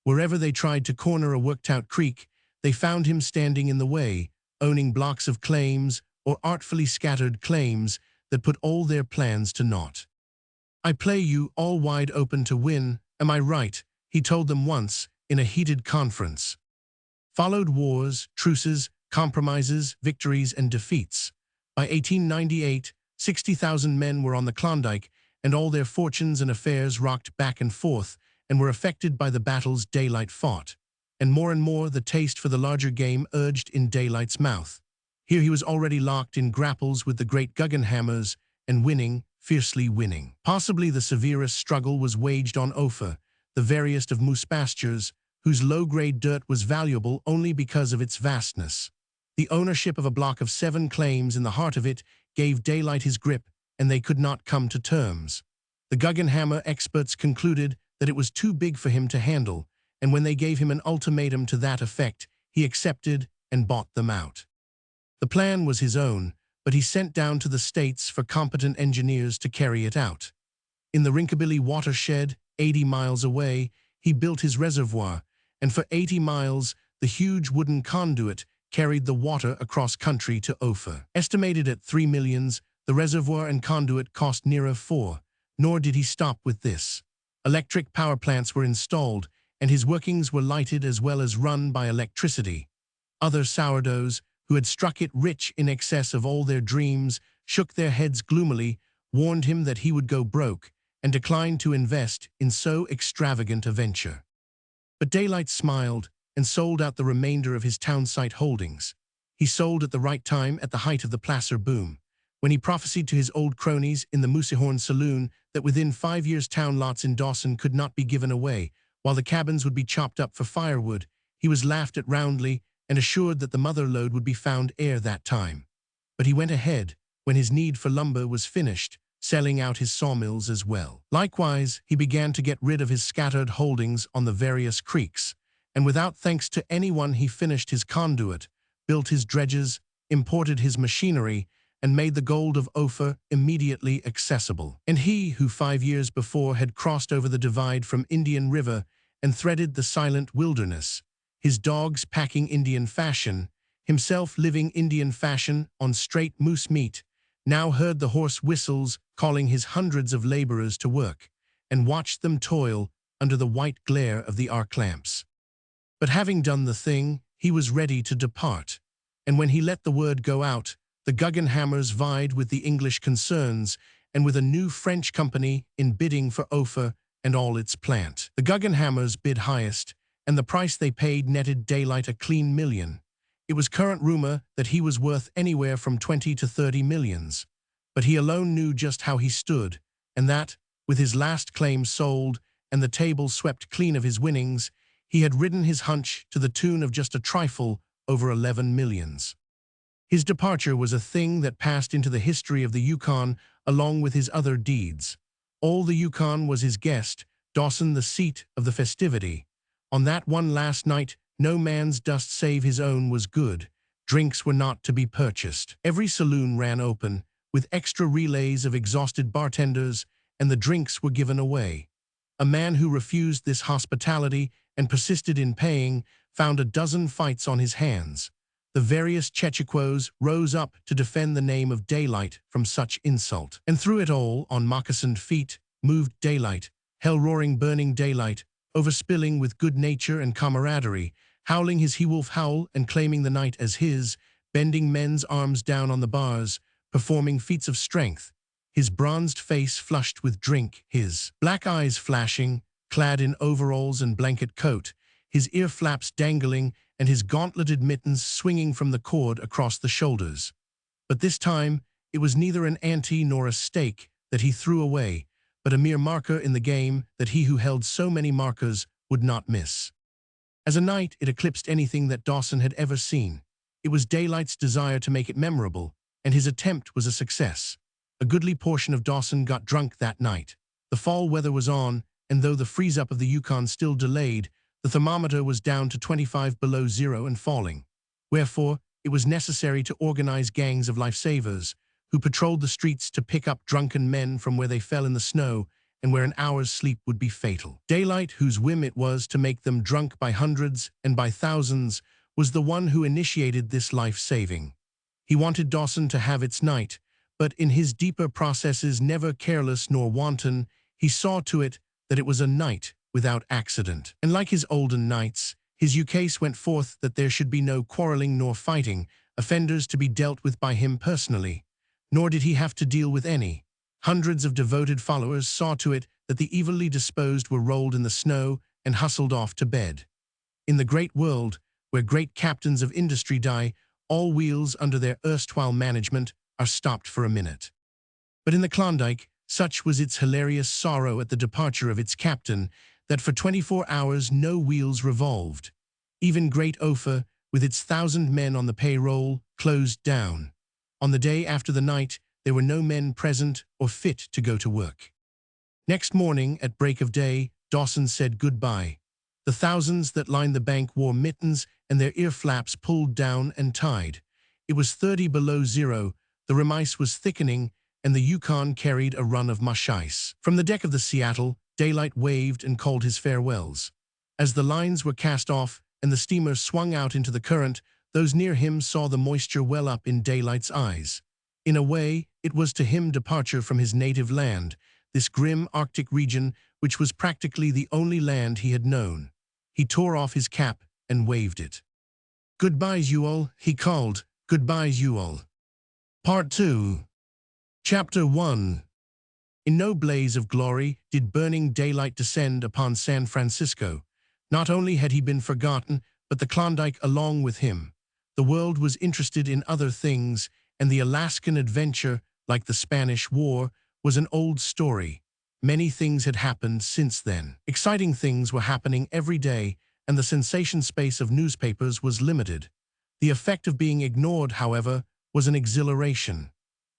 Wherever they tried to corner a worked-out creek, they found him standing in the way, owning blocks of claims or artfully scattered claims that put all their plans to naught. "I play you all wide open to win, am I right?" he told them once in a heated conference. Followed wars, truces, compromises, victories, and defeats. By 1898, 60,000 men were on the Klondike, and all their fortunes and affairs rocked back and forth and were affected by the battles Daylight fought. And more the taste for the larger game urged in Daylight's mouth. Here he was already locked in grapples with the great Guggenhammers, and winning, fiercely winning. Possibly the severest struggle was waged on Ophir, the veriest of moose pastures, whose low-grade dirt was valuable only because of its vastness. The ownership of a block of 7 claims in the heart of it gave Daylight his grip, and they could not come to terms. The Guggenhammer experts concluded that it was too big for him to handle, and when they gave him an ultimatum to that effect, he accepted and bought them out. The plan was his own, but he sent down to the States for competent engineers to carry it out. In the Rinkabilly watershed, 80 miles away, he built his reservoir, and for 80 miles, the huge wooden conduit carried the water across country to Ophir. Estimated at $3 million, the reservoir and conduit cost nearer $4 million, nor did he stop with this. Electric power plants were installed, and his workings were lighted as well as run by electricity. Other sourdoughs, who had struck it rich in excess of all their dreams, shook their heads gloomily, warned him that he would go broke, and declined to invest in so extravagant a venture. But Daylight smiled and sold out the remainder of his townsite holdings. He sold at the right time at the height of the placer boom, when he prophesied to his old cronies in the Moosehorn Saloon that within 5 years town lots in Dawson could not be given away, while the cabins would be chopped up for firewood. he was laughed at roundly and assured that the mother lode would be found ere that time. But he went ahead, when his need for lumber was finished, selling out his sawmills as well. Likewise, he began to get rid of his scattered holdings on the various creeks, and without thanks to anyone he finished his conduit, built his dredges, imported his machinery, and made the gold of Ophir immediately accessible. And he who 5 years before had crossed over the divide from Indian River and threaded the silent wilderness, his dogs packing Indian fashion, himself living Indian fashion on straight moose meat, now heard the hoarse whistles calling his hundreds of laborers to work, and watched them toil under the white glare of the arc lamps. But having done the thing, he was ready to depart, and when he let the word go out, the Guggenhammers vied with the English concerns and with a new French company in bidding for Ophir and all its plant. The Guggenhammers bid highest, and the price they paid netted Daylight a clean $1,000,000. It was current rumor that he was worth anywhere from 20 to 30 millions, but he alone knew just how he stood, and that, with his last claim sold and the table swept clean of his winnings, he had ridden his hunch to the tune of just a trifle over 11 millions. His departure was a thing that passed into the history of the Yukon along with his other deeds. All the Yukon was his guest, Dawson the seat of the festivity. On that one last night, no man's dust save his own was good. Drinks were not to be purchased. Every saloon ran open, with extra relays of exhausted bartenders, and the drinks were given away. A man who refused this hospitality and persisted in paying found a dozen fights on his hands. The various Chechequos rose up to defend the name of Daylight from such insult. And through it all, on moccasined feet, moved Daylight, hell-roaring burning Daylight, overspilling with good nature and camaraderie, howling his he-wolf howl and claiming the night as his, bending men's arms down on the bars, performing feats of strength, his bronzed face flushed with drink, his black eyes flashing, clad in overalls and blanket coat, his ear flaps dangling and his gauntleted mittens swinging from the cord across the shoulders. But this time, it was neither an ante nor a stake that he threw away, but a mere marker in the game that he who held so many markers would not miss. As a night, it eclipsed anything that Dawson had ever seen. It was Daylight's desire to make it memorable, and his attempt was a success. A goodly portion of Dawson got drunk that night. The fall weather was on, and though the freeze-up of the Yukon still delayed, the thermometer was down to 25 below zero and falling. Wherefore, it was necessary to organize gangs of lifesavers, who patrolled the streets to pick up drunken men from where they fell in the snow and where an hour's sleep would be fatal. Daylight, whose whim it was to make them drunk by hundreds and by thousands, was the one who initiated this life-saving. He wanted Dawson to have its night, but in his deeper processes, never careless nor wanton, he saw to it that it was a night without accident. And like his olden nights, his ukase went forth that there should be no quarreling nor fighting, offenders to be dealt with by him personally. Nor did he have to deal with any. Hundreds of devoted followers saw to it that the evilly disposed were rolled in the snow and hustled off to bed. In the great world, where great captains of industry die, all wheels under their erstwhile management are stopped for a minute. But in the Klondike, such was its hilarious sorrow at the departure of its captain, that for 24 hours no wheels revolved. Even great Ophir, with its 1,000 men on the payroll, closed down. On the day after the night, there were no men present or fit to go to work. Next morning, at break of day, Dawson said goodbye. The thousands that lined the bank wore mittens and their ear flaps pulled down and tied. It was 30 below zero, the remise was thickening, and the Yukon carried a run of mush ice. From the deck of the Seattle, Daylight waved and called his farewells. As the lines were cast off and the steamer swung out into the current, those near him saw the moisture well up in Daylight's eyes. In a way, it was to him departure from his native land, this grim Arctic region which was practically the only land he had known. He tore off his cap and waved it. "Goodbyes, you all," he called. "Goodbyes, you all." Part 2. Chapter 1. In no blaze of glory did burning daylight descend upon San Francisco. Not only had he been forgotten, but the Klondike along with him. The world was interested in other things, and the Alaskan adventure, like the Spanish War, was an old story. Many things had happened since then. Exciting things were happening every day, and the sensation space of newspapers was limited. The effect of being ignored, however, was an exhilaration.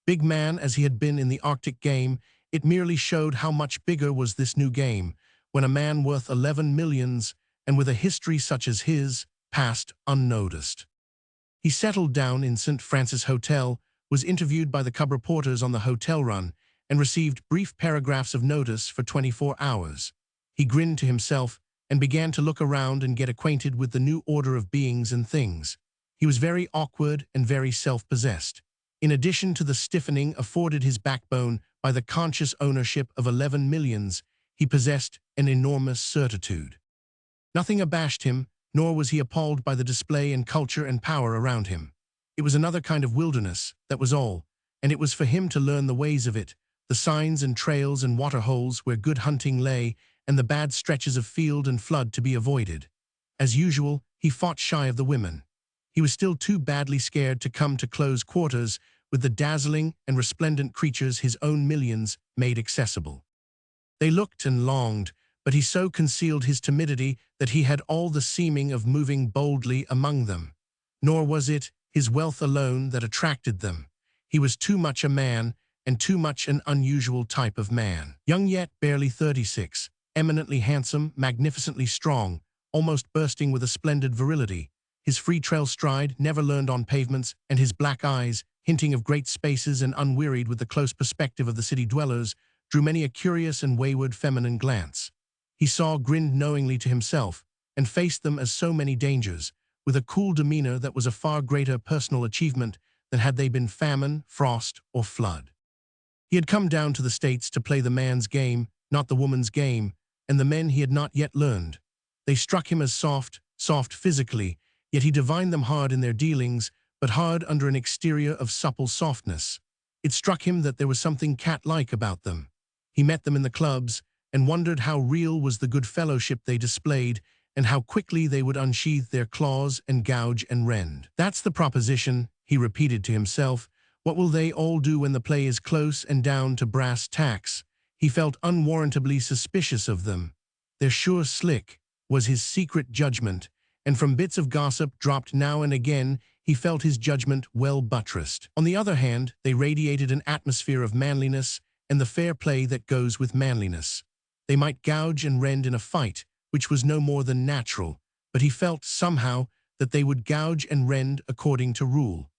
Big man as he had been in the Arctic game, it merely showed how much bigger was this new game, when a man worth 11 millions, and with a history such as his, passed unnoticed. He settled down in St. Francis Hotel, was interviewed by the cub reporters on the hotel run, and received brief paragraphs of notice for 24 hours. He grinned to himself and began to look around and get acquainted with the new order of beings and things. He was very awkward and very self-possessed. In addition to the stiffening afforded his backbone by the conscious ownership of 11 millions, he possessed an enormous certitude. Nothing abashed him, nor was he appalled by the display and culture and power around him. It was another kind of wilderness, that was all, and it was for him to learn the ways of it, the signs and trails and waterholes where good hunting lay, and the bad stretches of field and flood to be avoided. As usual, he fought shy of the women. He was still too badly scared to come to close quarters with the dazzling and resplendent creatures his own millions made accessible. They looked and longed, but he so concealed his timidity that he had all the seeming of moving boldly among them. Nor was it his wealth alone that attracted them. He was too much a man, and too much an unusual type of man. Young yet barely 36, eminently handsome, magnificently strong, almost bursting with a splendid virility. His free trail stride, never learned on pavements, and his black eyes, hinting of great spaces and unwearied with the close perspective of the city dwellers, drew many a curious and wayward feminine glance. He grinned knowingly to himself, and faced them as so many dangers, with a cool demeanor that was a far greater personal achievement than had they been famine, frost, or flood. He had come down to the States to play the man's game, not the woman's game, and the men he had not yet learned. They struck him as soft physically, yet he divined them hard in their dealings, but hard under an exterior of supple softness. It struck him that there was something cat-like about them. He met them in the clubs, and wondered how real was the good fellowship they displayed, and how quickly they would unsheathe their claws and gouge and rend. "That's the proposition," he repeated to himself. "What will they all do when the play is close and down to brass tacks?" He felt unwarrantably suspicious of them. "They're sure slick," was his secret judgment, and from bits of gossip dropped now and again, he felt his judgment well buttressed. On the other hand, they radiated an atmosphere of manliness and the fair play that goes with manliness. They might gouge and rend in a fight, which was no more than natural, but he felt, somehow, that they would gouge and rend according to rule.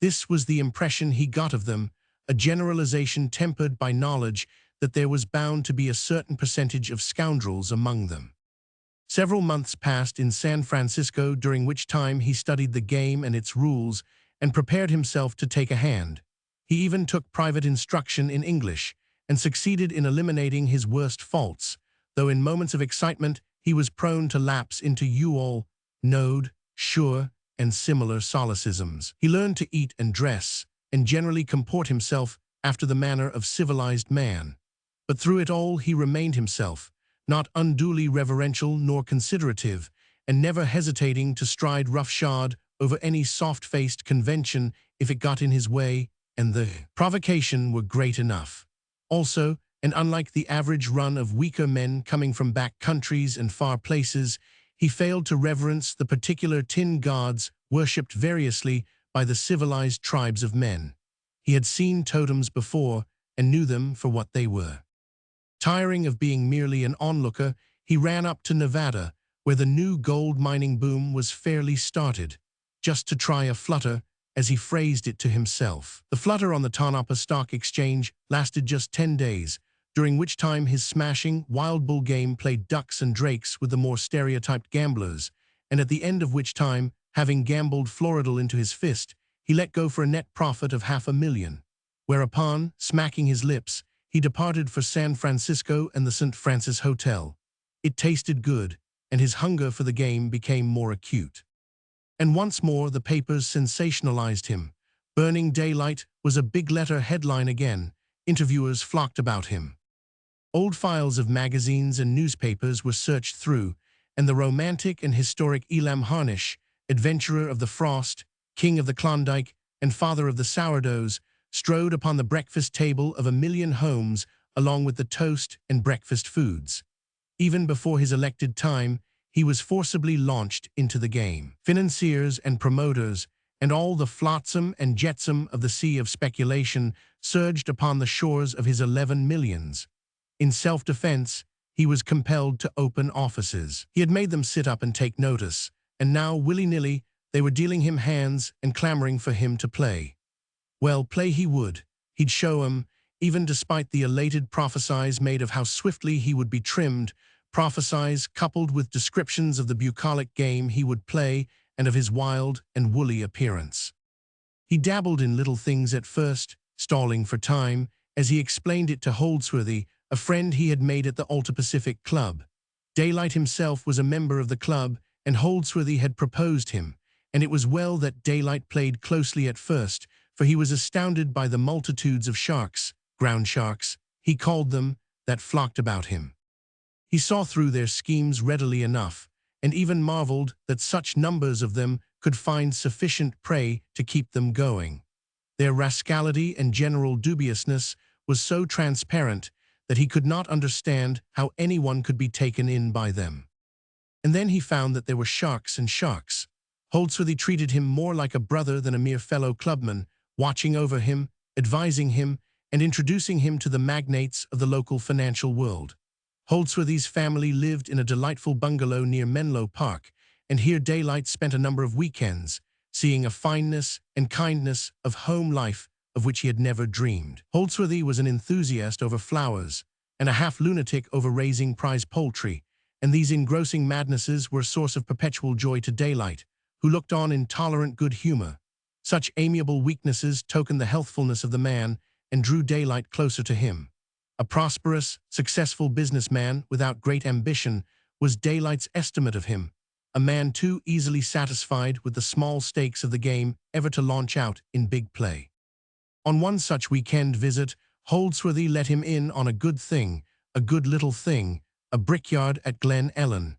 This was the impression he got of them, a generalization tempered by knowledge that there was bound to be a certain percentage of scoundrels among them. Several months passed in San Francisco, during which time he studied the game and its rules and prepared himself to take a hand. He even took private instruction in English and succeeded in eliminating his worst faults, though in moments of excitement he was prone to lapse into you all, knowed, sure, and similar solecisms. He learned to eat and dress, and generally comport himself after the manner of civilized man. But through it all he remained himself, not unduly reverential nor considerative, and never hesitating to stride roughshod over any soft-faced convention if it got in his way, and the provocation were great enough. Also, and unlike the average run of weaker men coming from back countries and far places, he failed to reverence the particular tin gods worshipped variously by the civilized tribes of men. He had seen totems before and knew them for what they were. Tiring of being merely an onlooker, he ran up to Nevada, where the new gold mining boom was fairly started, just to try a flutter, as he phrased it to himself. The flutter on the Tonopah Stock Exchange lasted just 10 days, during which time his smashing, wild bull game played ducks and drakes with the more stereotyped gamblers, and at the end of which time, having gambled Floridal into his fist, he let go for a net profit of $500,000. Whereupon, smacking his lips, he departed for San Francisco and the St. Francis Hotel. It tasted good, and his hunger for the game became more acute. And once more the papers sensationalized him. Burning Daylight was a big-letter headline again. Interviewers flocked about him. Old files of magazines and newspapers were searched through, and the romantic and historic Elam Harnish, adventurer of the frost, king of the Klondike, and father of the sourdoughs, strode upon the breakfast table of a million homes along with the toast and breakfast foods. Even before his elected time, he was forcibly launched into the game. Financiers and promoters, and all the flotsam and jetsam of the sea of speculation surged upon the shores of his 11 millions. In self-defense, he was compelled to open offices. He had made them sit up and take notice, and now, willy-nilly, they were dealing him hands and clamoring for him to play. Well, play he would. He'd show 'em, even despite the elated prophecies made of how swiftly he would be trimmed, prophecies coupled with descriptions of the bucolic game he would play and of his wild and woolly appearance. He dabbled in little things at first, stalling for time, as he explained it to Holdsworthy, a friend he had made at the Alta Pacific Club. Daylight himself was a member of the club, and Holdsworthy had proposed him, and it was well that Daylight played closely at first, for he was astounded by the multitudes of sharks, ground sharks, he called them, that flocked about him. He saw through their schemes readily enough, and even marveled that such numbers of them could find sufficient prey to keep them going. Their rascality and general dubiousness was so transparent that he could not understand how anyone could be taken in by them. And then he found that there were sharks and sharks. Holdsworthy treated him more like a brother than a mere fellow clubman, watching over him, advising him, and introducing him to the magnates of the local financial world. Holdsworthy's family lived in a delightful bungalow near Menlo Park, and here Daylight spent a number of weekends, seeing a fineness and kindness of home life of which he had never dreamed. Holdsworthy was an enthusiast over flowers, and a half-lunatic over raising prize poultry, and these engrossing madnesses were a source of perpetual joy to Daylight, who looked on in tolerant good humor. Such amiable weaknesses tokened the healthfulness of the man and drew Daylight closer to him. A prosperous, successful businessman without great ambition was Daylight's estimate of him, a man too easily satisfied with the small stakes of the game ever to launch out in big play. On one such weekend visit, Holdsworthy let him in on a good thing, a good little thing, a brickyard at Glen Ellen.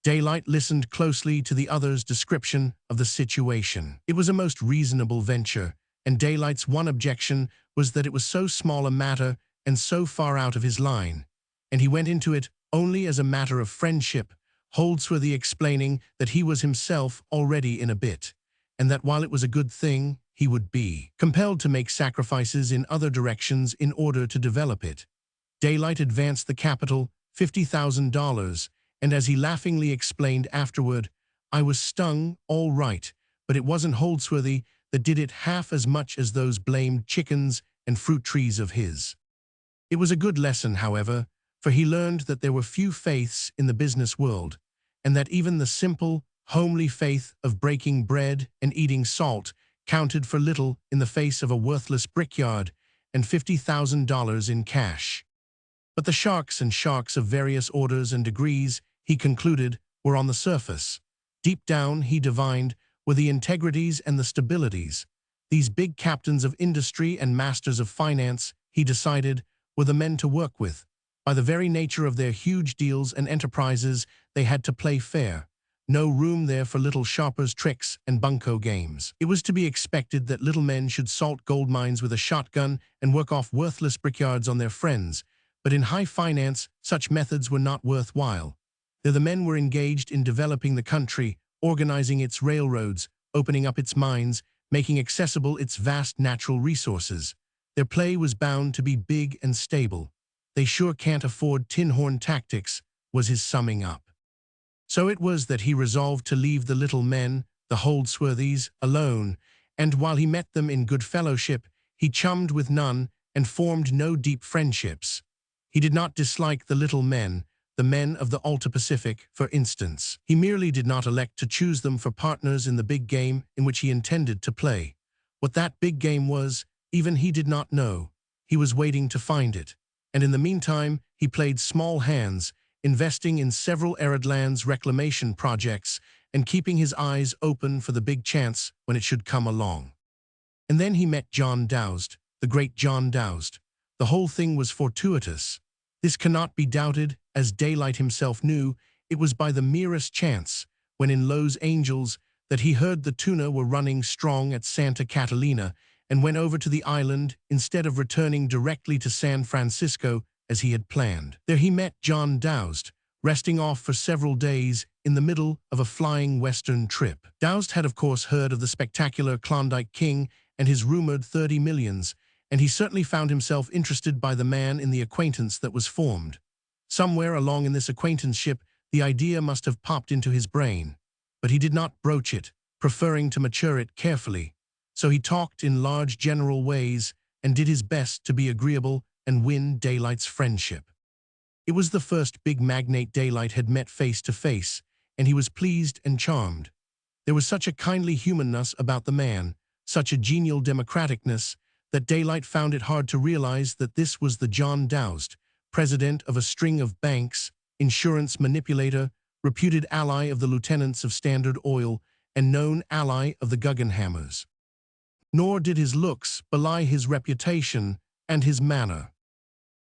Daylight listened closely to the other's description of the situation. It was a most reasonable venture, and Daylight's one objection was that it was so small a matter and so far out of his line, and he went into it only as a matter of friendship, Holdsworthy explaining that he was himself already in a bit, and that while it was a good thing, he would be compelled to make sacrifices in other directions in order to develop it. Daylight advanced the capital, $50,000, and as he laughingly explained afterward, "I was stung, all right, but it wasn't Holdsworthy that did it half as much as those blamed chickens and fruit trees of his." It was a good lesson, however, for he learned that there were few faiths in the business world, and that even the simple, homely faith of breaking bread and eating salt counted for little in the face of a worthless brickyard and $50,000 in cash. But the sharks and sharks of various orders and degrees, he concluded, were on the surface. Deep down, he divined, were the integrities and the stabilities. These big captains of industry and masters of finance, he decided, were the men to work with. By the very nature of their huge deals and enterprises, they had to play fair. No room there for little sharpers' tricks and bunco games. It was to be expected that little men should salt gold mines with a shotgun and work off worthless brickyards on their friends, but in high finance, such methods were not worthwhile. There the men were engaged in developing the country, organizing its railroads, opening up its mines, making accessible its vast natural resources. Their play was bound to be big and stable. "They sure can't afford tin-horn tactics," was his summing up. So it was that he resolved to leave the little men, the Holdsworthys, alone, and while he met them in good fellowship, he chummed with none and formed no deep friendships. He did not dislike the little men, the men of the Alta Pacific, for instance. He merely did not elect to choose them for partners in the big game in which he intended to play. What that big game was, even he did not know. He was waiting to find it. And in the meantime, he played small hands, investing in several arid lands reclamation projects and keeping his eyes open for the big chance when it should come along. And then he met John Dowsed, the great John Dowsed. The whole thing was fortuitous. This cannot be doubted, as Daylight himself knew. It was by the merest chance, when in Los Angeles, that he heard the tuna were running strong at Santa Catalina and went over to the island instead of returning directly to San Francisco as he had planned. There he met John Dowsed, resting off for several days in the middle of a flying western trip. Dowst had of course heard of the spectacular Klondike King and his rumored 30 millions, and he certainly found himself interested by the man in the acquaintance that was formed. Somewhere along in this acquaintanceship, the idea must have popped into his brain, but he did not broach it, preferring to mature it carefully. So he talked in large general ways and did his best to be agreeable and win Daylight's friendship. It was the first big magnate Daylight had met face to face, and he was pleased and charmed. There was such a kindly humanness about the man, such a genial democraticness, that Daylight found it hard to realize that this was the John Dowst, president of a string of banks, insurance manipulator, reputed ally of the lieutenants of Standard Oil, and known ally of the Guggenhammers. Nor did his looks belie his reputation and his manner.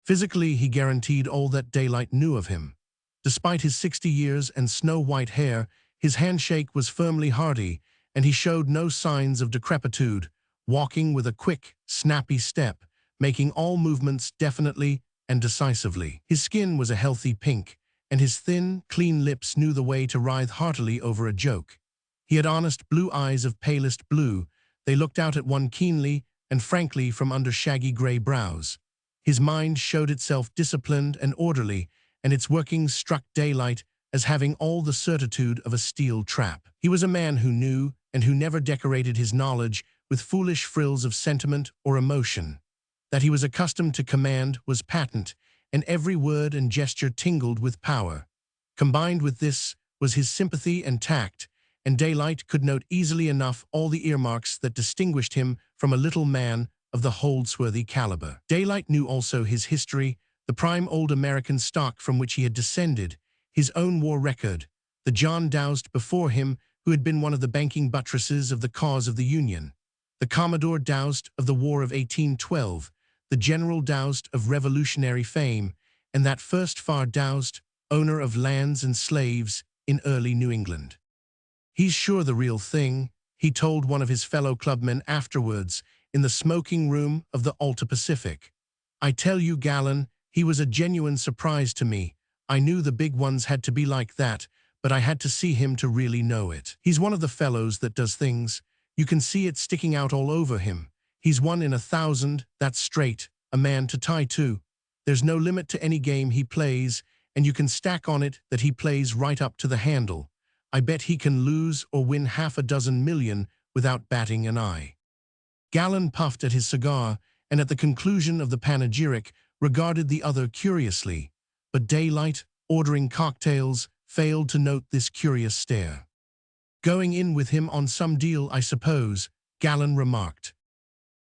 Physically, he guaranteed all that Daylight knew of him. Despite his 60 years and snow-white hair, his handshake was firmly hearty, and he showed no signs of decrepitude, walking with a quick, snappy step, making all movements definitely and decisively. His skin was a healthy pink, and his thin, clean lips knew the way to writhe heartily over a joke. He had honest blue eyes of palest blue. They looked out at one keenly and frankly from under shaggy gray brows. His mind showed itself disciplined and orderly, and its workings struck Daylight as having all the certitude of a steel trap. He was a man who knew and who never decorated his knowledge with foolish frills of sentiment or emotion. That he was accustomed to command was patent, and every word and gesture tingled with power. Combined with this was his sympathy and tact, and Daylight could note easily enough all the earmarks that distinguished him from a little man of the Holdsworthy caliber. Daylight knew also his history, the prime old American stock from which he had descended, his own war record, the John Dowst before him who had been one of the banking buttresses of the cause of the Union, the Commodore Dowst of the War of 1812, the General Dowst of Revolutionary fame, and that first Far Dowst, owner of lands and slaves in early New England. "He's sure the real thing," he told one of his fellow clubmen afterwards in the smoking room of the Alta Pacific. "I tell you, Gallon, he was a genuine surprise to me. I knew the big ones had to be like that, but I had to see him to really know it. He's one of the fellows that does things. You can see it sticking out all over him. He's 1 in 1,000, that's straight, a man to tie to. There's no limit to any game he plays, and you can stack on it that he plays right up to the handle. I bet he can lose or win half a dozen million without batting an eye." Gallon puffed at his cigar, and at the conclusion of the panegyric regarded the other curiously, but Daylight, ordering cocktails, failed to note this curious stare. "Going in with him on some deal, I suppose," Gallon remarked.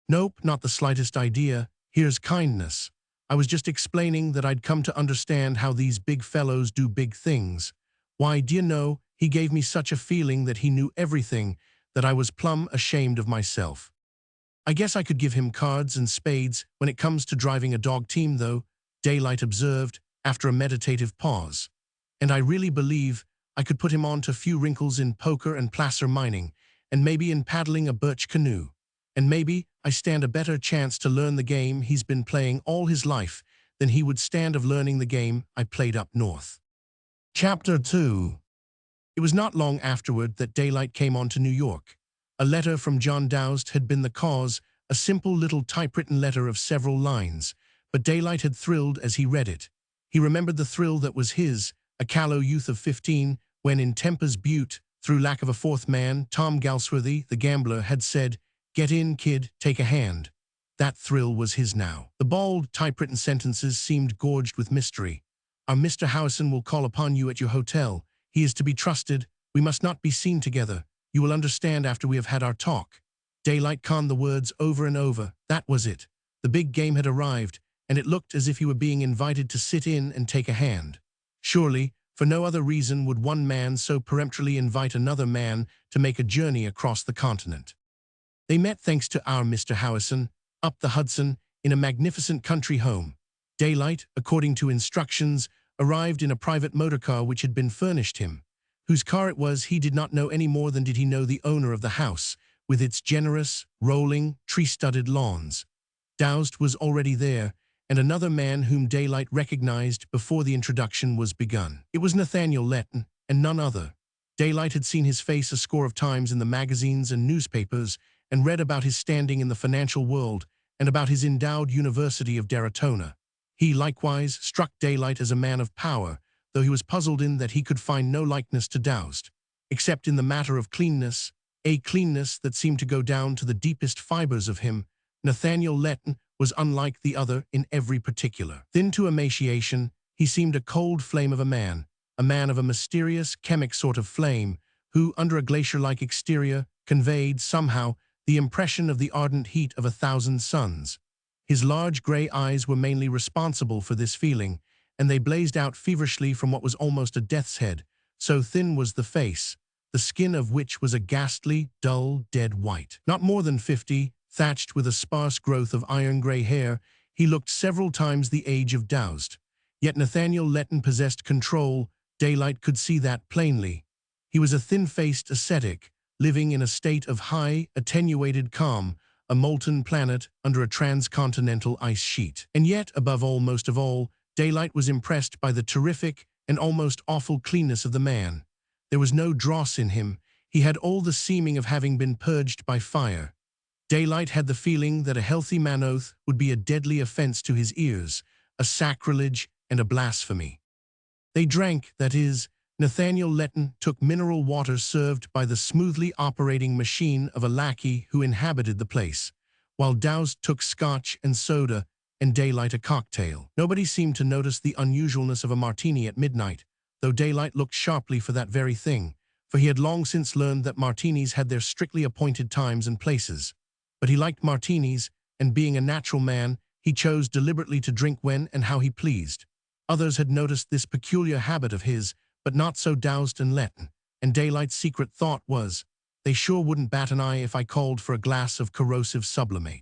"Nope, not the slightest idea. Here's kindness. I was just explaining that I'd come to understand how these big fellows do big things. Why, d'you know, he gave me such a feeling that he knew everything that I was plumb ashamed of myself. I guess I could give him cards and spades when it comes to driving a dog team, though," Daylight observed after a meditative pause. "And I really believe I could put him on to a few wrinkles in poker and placer mining, and maybe in paddling a birch canoe. And maybe I stand a better chance to learn the game he's been playing all his life than he would stand of learning the game I played up north." Chapter 2. It was not long afterward that Daylight came on to New York. A letter from John Dowst had been the cause, a simple little typewritten letter of several lines, but Daylight had thrilled as he read it. He remembered the thrill that was his, a callow youth of 15, when in Tempers Butte, through lack of a fourth man, Tom Galsworthy, the gambler, had said, "Get in, kid, take a hand." That thrill was his now. The bald, typewritten sentences seemed gorged with mystery. "Our Mr. Howison will call upon you at your hotel. He is to be trusted. We must not be seen together. You will understand after we have had our talk." Daylight conned the words over and over. That was it. The big game had arrived, and it looked as if he were being invited to sit in and take a hand. Surely, for no other reason would one man so peremptorily invite another man to make a journey across the continent. They met, thanks to our Mr. Howison, up the Hudson in a magnificent country home. Daylight, according to instructions, arrived in a private motor car which had been furnished him. Whose car it was he did not know any more than did he know the owner of the house, with its generous, rolling, tree-studded lawns. Dowst was already there, and another man whom Daylight recognized before the introduction was begun. It was Nathaniel Letton, and none other. Daylight had seen his face a score of times in the magazines and newspapers and read about his standing in the financial world and about his endowed University of Daratona. He likewise struck Daylight as a man of power, though he was puzzled in that he could find no likeness to Dowst, except in the matter of cleanness, a cleanness that seemed to go down to the deepest fibers of him. Nathaniel Letton was unlike the other in every particular. Thin to emaciation, he seemed a cold flame of a man of a mysterious, chemic sort of flame, who, under a glacier-like exterior, conveyed, somehow, the impression of the ardent heat of 1,000 suns. His large gray eyes were mainly responsible for this feeling, and they blazed out feverishly from what was almost a death's head, so thin was the face, the skin of which was a ghastly, dull, dead white. Not more than 50, thatched with a sparse growth of iron-gray hair, he looked several times the age of Dowst. Yet Nathaniel Letton possessed control. Daylight could see that plainly. He was a thin-faced ascetic, living in a state of high, attenuated calm, a molten planet under a transcontinental ice sheet. And yet, above all, most of all, Daylight was impressed by the terrific and almost awful cleanness of the man. There was no dross in him. He had all the seeming of having been purged by fire. Daylight had the feeling that a healthy man oath would be a deadly offense to his ears, a sacrilege and a blasphemy. They drank, that is, Nathaniel Letton took mineral water served by the smoothly operating machine of a lackey who inhabited the place, while Dowst took scotch and soda and Daylight a cocktail. Nobody seemed to notice the unusualness of a martini at midnight, though Daylight looked sharply for that very thing, for he had long since learned that martinis had their strictly appointed times and places. But he liked martinis, and being a natural man, he chose deliberately to drink when and how he pleased. Others had noticed this peculiar habit of his, but not so Dowst and Letton, and Daylight's secret thought was, they sure wouldn't bat an eye if I called for a glass of corrosive sublimate.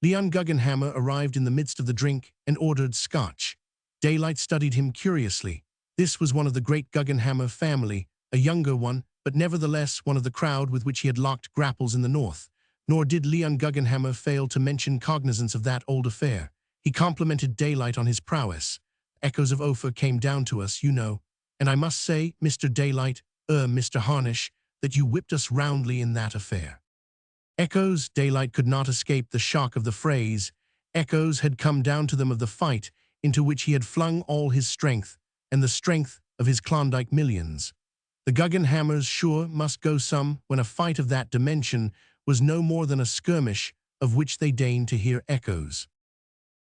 Leon Guggenhammer arrived in the midst of the drink and ordered scotch. Daylight studied him curiously. This was one of the great Guggenhammer family, a younger one, but nevertheless one of the crowd with which he had locked grapples in the north. Nor did Leon Guggenhammer fail to mention cognizance of that old affair. He complimented Daylight on his prowess. Echoes of Ophir came down to us, you know, and I must say, Mr. Daylight, Mr. Harnish, that you whipped us roundly in that affair. Echoes, Daylight could not escape the shock of the phrase. Echoes had come down to them of the fight into which he had flung all his strength, and the strength of his Klondike millions. The Guggenhammers sure must go some when a fight of that dimension was no more than a skirmish of which they deigned to hear echoes.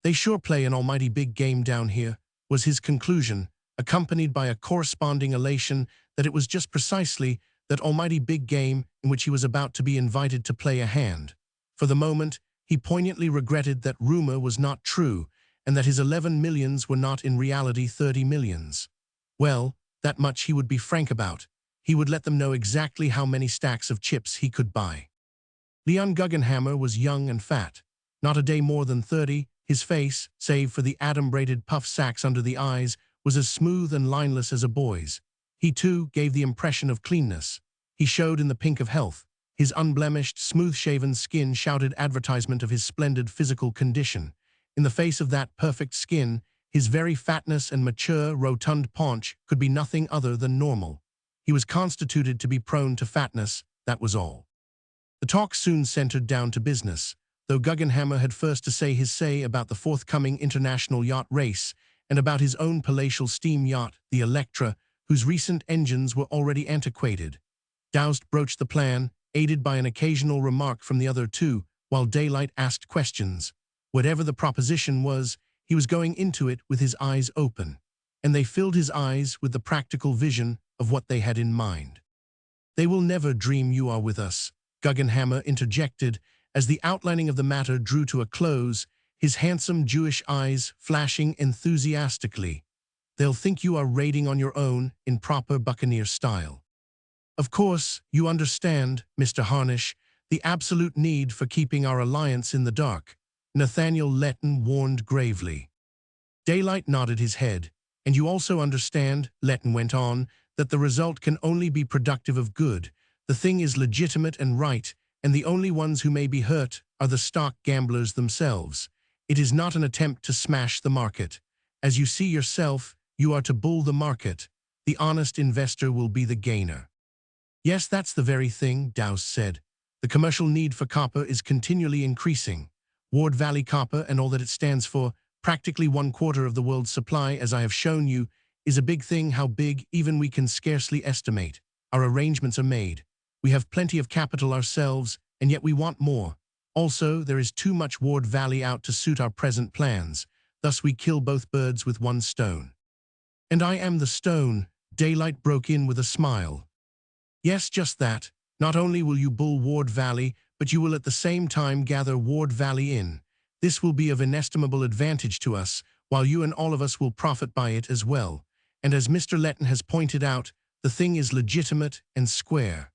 They sure play an almighty big game down here, was his conclusion, accompanied by a corresponding elation that it was just precisely that almighty big game in which he was about to be invited to play a hand. For the moment, he poignantly regretted that rumor was not true, and that his 11 millions were not in reality 30 millions. Well, that much he would be frank about. He would let them know exactly how many stacks of chips he could buy. Leon Guggenhammer was young and fat, not a day more than 30. His face, save for the adumbrated puff sacks under the eyes, was as smooth and lineless as a boy's. He, too, gave the impression of cleanness. He showed in the pink of health. His unblemished, smooth-shaven skin shouted advertisement of his splendid physical condition. In the face of that perfect skin, his very fatness and mature, rotund paunch could be nothing other than normal. He was constituted to be prone to fatness, that was all. The talk soon centered down to business, though Guggenhammer had first to say his say about the forthcoming international yacht race and about his own palatial steam yacht, the Electra, whose recent engines were already antiquated. Dowst broached the plan, aided by an occasional remark from the other two, while Daylight asked questions. Whatever the proposition was, he was going into it with his eyes open, and they filled his eyes with the practical vision of what they had in mind. "They will never dream you are with us," Guggenhammer interjected, as the outlining of the matter drew to a close, his handsome Jewish eyes flashing enthusiastically. "They'll think you are raiding on your own in proper buccaneer style. Of course, you understand, Mr. Harnish, the absolute need for keeping our alliance in the dark," Nathaniel Letton warned gravely. Daylight nodded his head. "And you also understand," Letton went on, "that the result can only be productive of good. The thing is legitimate and right, and the only ones who may be hurt are the stock gamblers themselves. It is not an attempt to smash the market. As you see yourself, you are to bull the market. The honest investor will be the gainer. Yes, that's the very thing, Dowse said. The commercial need for copper is continually increasing. Ward Valley Copper and all that it stands for, practically 1/4 of the world's supply, as I have shown you, is a big thing. How big, even we can scarcely estimate. Our arrangements are made. We have plenty of capital ourselves, and yet we want more. Also, there is too much Ward Valley out to suit our present plans. Thus we kill both birds with one stone. And I am the stone, Daylight broke in with a smile. Yes, just that. Not only will you bull Ward Valley, but you will at the same time gather Ward Valley in. This will be of inestimable advantage to us, while you and all of us will profit by it as well. And as Mr. Letton has pointed out, the thing is legitimate and square.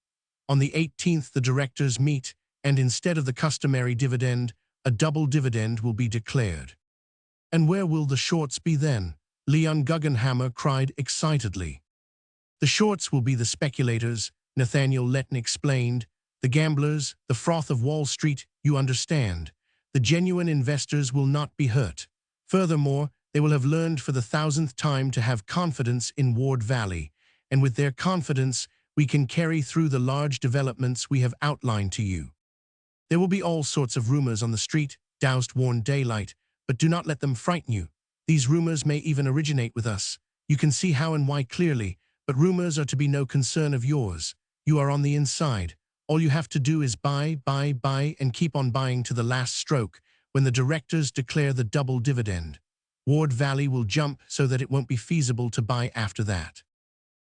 On the 18th the directors meet, and instead of the customary dividend, a double dividend will be declared. And where will the shorts be then? Leon Guggenhammer cried excitedly. The shorts will be the speculators, Nathaniel Letton explained, the gamblers, the froth of Wall Street, you understand. The genuine investors will not be hurt. Furthermore, they will have learned for the 1,000th time to have confidence in Ward Valley, and with their confidence, we can carry through the large developments we have outlined to you. There will be all sorts of rumors on the street, Dowse warned Daylight, but do not let them frighten you. These rumors may even originate with us. You can see how and why clearly, but rumors are to be no concern of yours. You are on the inside. All you have to do is buy, and keep on buying to the last stroke. When the directors declare the double dividend, Ward Valley will jump so that it won't be feasible to buy after that.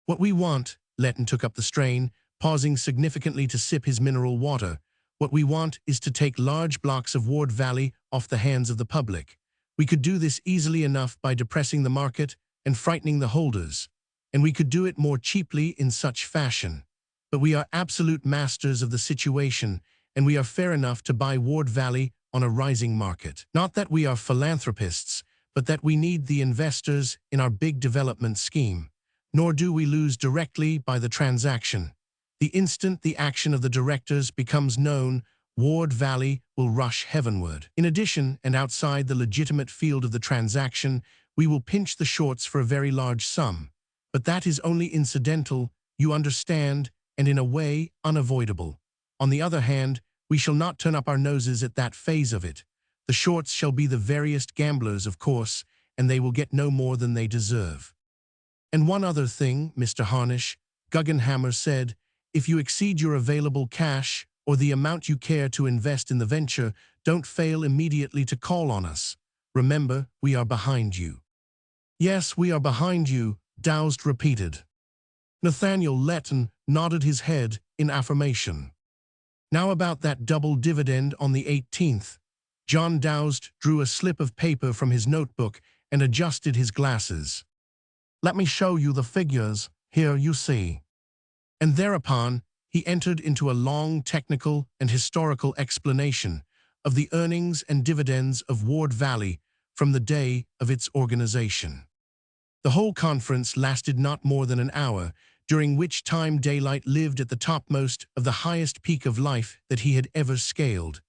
What we want, Letton took up the strain, pausing significantly to sip his mineral water. What we want is to take large blocks of Ward Valley off the hands of the public. We could do this easily enough by depressing the market and frightening the holders. And we could do it more cheaply in such fashion. But we are absolute masters of the situation, and we are fair enough to buy Ward Valley on a rising market. Not that we are philanthropists, but that we need the investors in our big development scheme. Nor do we lose directly by the transaction. The instant the action of the directors becomes known, Ward Valley will rush heavenward. In addition, and outside the legitimate field of the transaction, we will pinch the shorts for a very large sum. But that is only incidental, you understand, and in a way unavoidable. On the other hand, we shall not turn up our noses at that phase of it. The shorts shall be the veriest gamblers, of course, and they will get no more than they deserve. And one other thing, Mr. Harnish, Guggenhammer said, if you exceed your available cash or the amount you care to invest in the venture, don't fail immediately to call on us. Remember, we are behind you. Yes, we are behind you, Dowse repeated. Nathaniel Letton nodded his head in affirmation. Now about that double dividend on the 18th. John Dowse drew a slip of paper from his notebook and adjusted his glasses. Let me show you the figures, here you see. And thereupon, he entered into a long technical and historical explanation of the earnings and dividends of Ward Valley from the day of its organization. The whole conference lasted not more than an hour, during which time Daylight lived at the topmost of the highest peak of life that he had ever scaled.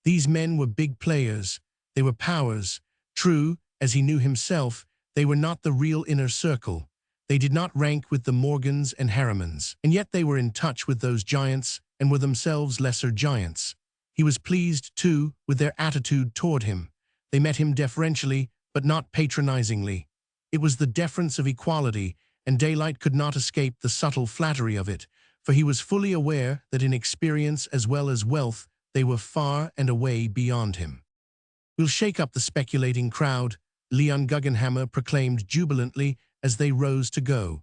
These men were big players, they were powers. True, as he knew himself, they were not the real inner circle. They did not rank with the Morgans and Harrimans, and yet they were in touch with those giants and were themselves lesser giants. He was pleased, too, with their attitude toward him. They met him deferentially, but not patronizingly. It was the deference of equality, and Daylight could not escape the subtle flattery of it, for he was fully aware that in experience as well as wealth, they were far and away beyond him. We'll shake up the speculating crowd, Leon Guggenhammer proclaimed jubilantly as they rose to go.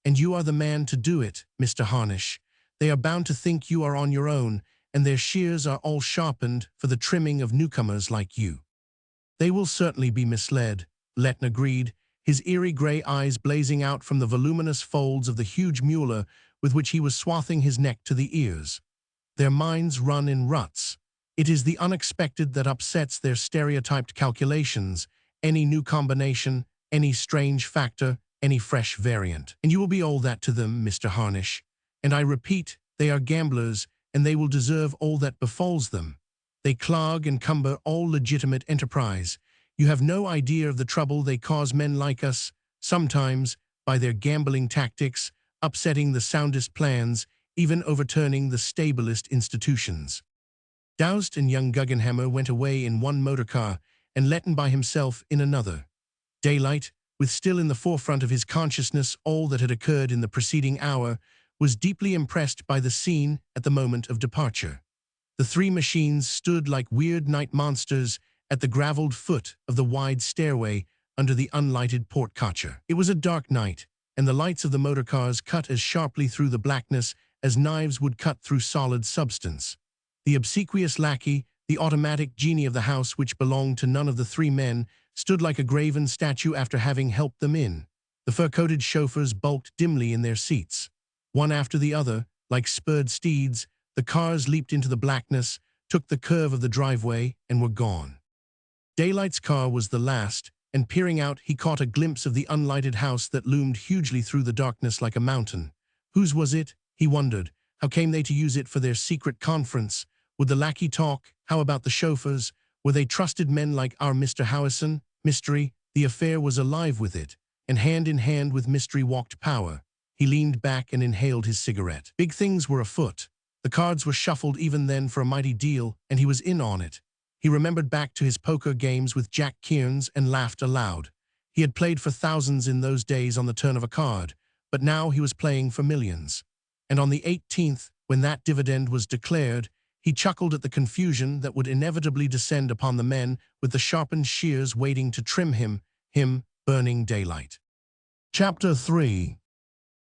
And you are the man to do it, Mr. Harnish. They are bound to think you are on your own, and their shears are all sharpened for the trimming of newcomers like you. They will certainly be misled, Letton agreed, his eerie gray eyes blazing out from the voluminous folds of the huge mueller with which he was swathing his neck to the ears. Their minds run in ruts. It is the unexpected that upsets their stereotyped calculations, any new combination, any strange factor, any fresh variant. And you will be all that to them, Mr. Harnish. And I repeat, they are gamblers, and they will deserve all that befalls them. They clog and cumber all legitimate enterprise. You have no idea of the trouble they cause men like us, sometimes, by their gambling tactics, upsetting the soundest plans, even overturning the stablest institutions. Dowst and young Guggenhammer went away in one motorcar, and Letton by himself in another. Daylight, with still in the forefront of his consciousness all that had occurred in the preceding hour, was deeply impressed by the scene at the moment of departure. The three machines stood like weird night monsters at the graveled foot of the wide stairway under the unlighted porte-cochere. It was a dark night, and the lights of the motorcars cut as sharply through the blackness as knives would cut through solid substance. The obsequious lackey, the automatic genie of the house which belonged to none of the three men, stood like a graven statue after having helped them in. The fur-coated chauffeurs bulked dimly in their seats. One after the other, like spurred steeds, the cars leaped into the blackness, took the curve of the driveway, and were gone. Daylight's car was the last, and peering out he caught a glimpse of the unlighted house that loomed hugely through the darkness like a mountain. Whose was it? He wondered. How came they to use it for their secret conference? Would the lackey talk? How about the chauffeurs? Were they trusted men like our Mr. Howison? Mystery, the affair was alive with it, and hand in hand with mystery walked power. He leaned back and inhaled his cigarette. Big things were afoot. The cards were shuffled even then for a mighty deal, and he was in on it. He remembered back to his poker games with Jack Kearns and laughed aloud. He had played for thousands in those days on the turn of a card, but now he was playing for millions. And on the 18th, when that dividend was declared, he chuckled at the confusion that would inevitably descend upon the men with the sharpened shears waiting to trim him, burning daylight. Chapter 3.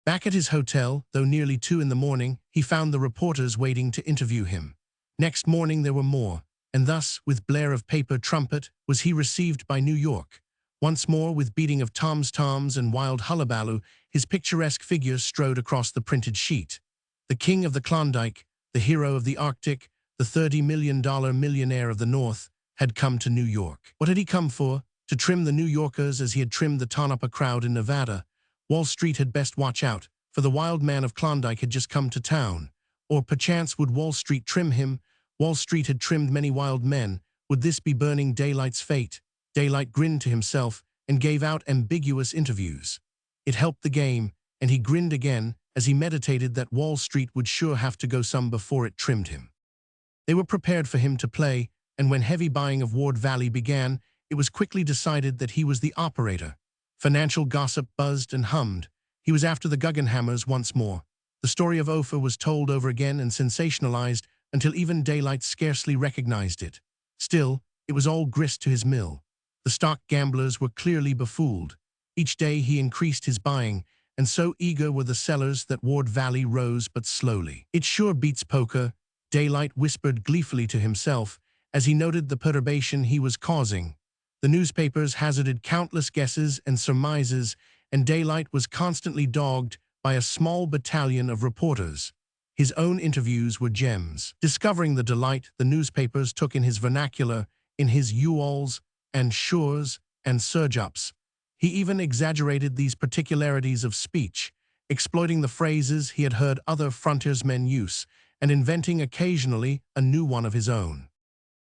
Back at his hotel, though nearly 2 in the morning, he found the reporters waiting to interview him. Next morning there were more, and thus, with blare of paper trumpet, was he received by New York. Once more, with beating of toms and wild hullabaloo, his picturesque figure strode across the printed sheet. The king of the Klondike, the hero of the Arctic, the $30 million millionaire of the North, had come to New York. What had he come for? To trim the New Yorkers as he had trimmed the Tonopah crowd in Nevada. Wall Street had best watch out, for the wild man of Klondike had just come to town. Or perchance would Wall Street trim him? Wall Street had trimmed many wild men. Would this be burning Daylight's fate? Daylight grinned to himself and gave out ambiguous interviews. It helped the game, and he grinned again as he meditated that Wall Street would sure have to go some before it trimmed him. They were prepared for him to play, and when heavy buying of Ward Valley began, it was quickly decided that he was the operator. Financial gossip buzzed and hummed. He was after the Guggenhammers once more. The story of Ophir was told over again and sensationalized until even Daylight scarcely recognized it. Still, it was all grist to his mill. The stock gamblers were clearly befooled. Each day he increased his buying, and so eager were the sellers that Ward Valley rose but slowly. It sure beats poker, Daylight whispered gleefully to himself as he noted the perturbation he was causing. The newspapers hazarded countless guesses and surmises, and Daylight was constantly dogged by a small battalion of reporters. His own interviews were gems. Discovering the delight the newspapers took in his vernacular, in his you-alls and shures and surge-ups, he even exaggerated these particularities of speech, exploiting the phrases he had heard other frontiersmen use, and inventing occasionally a new one of his own.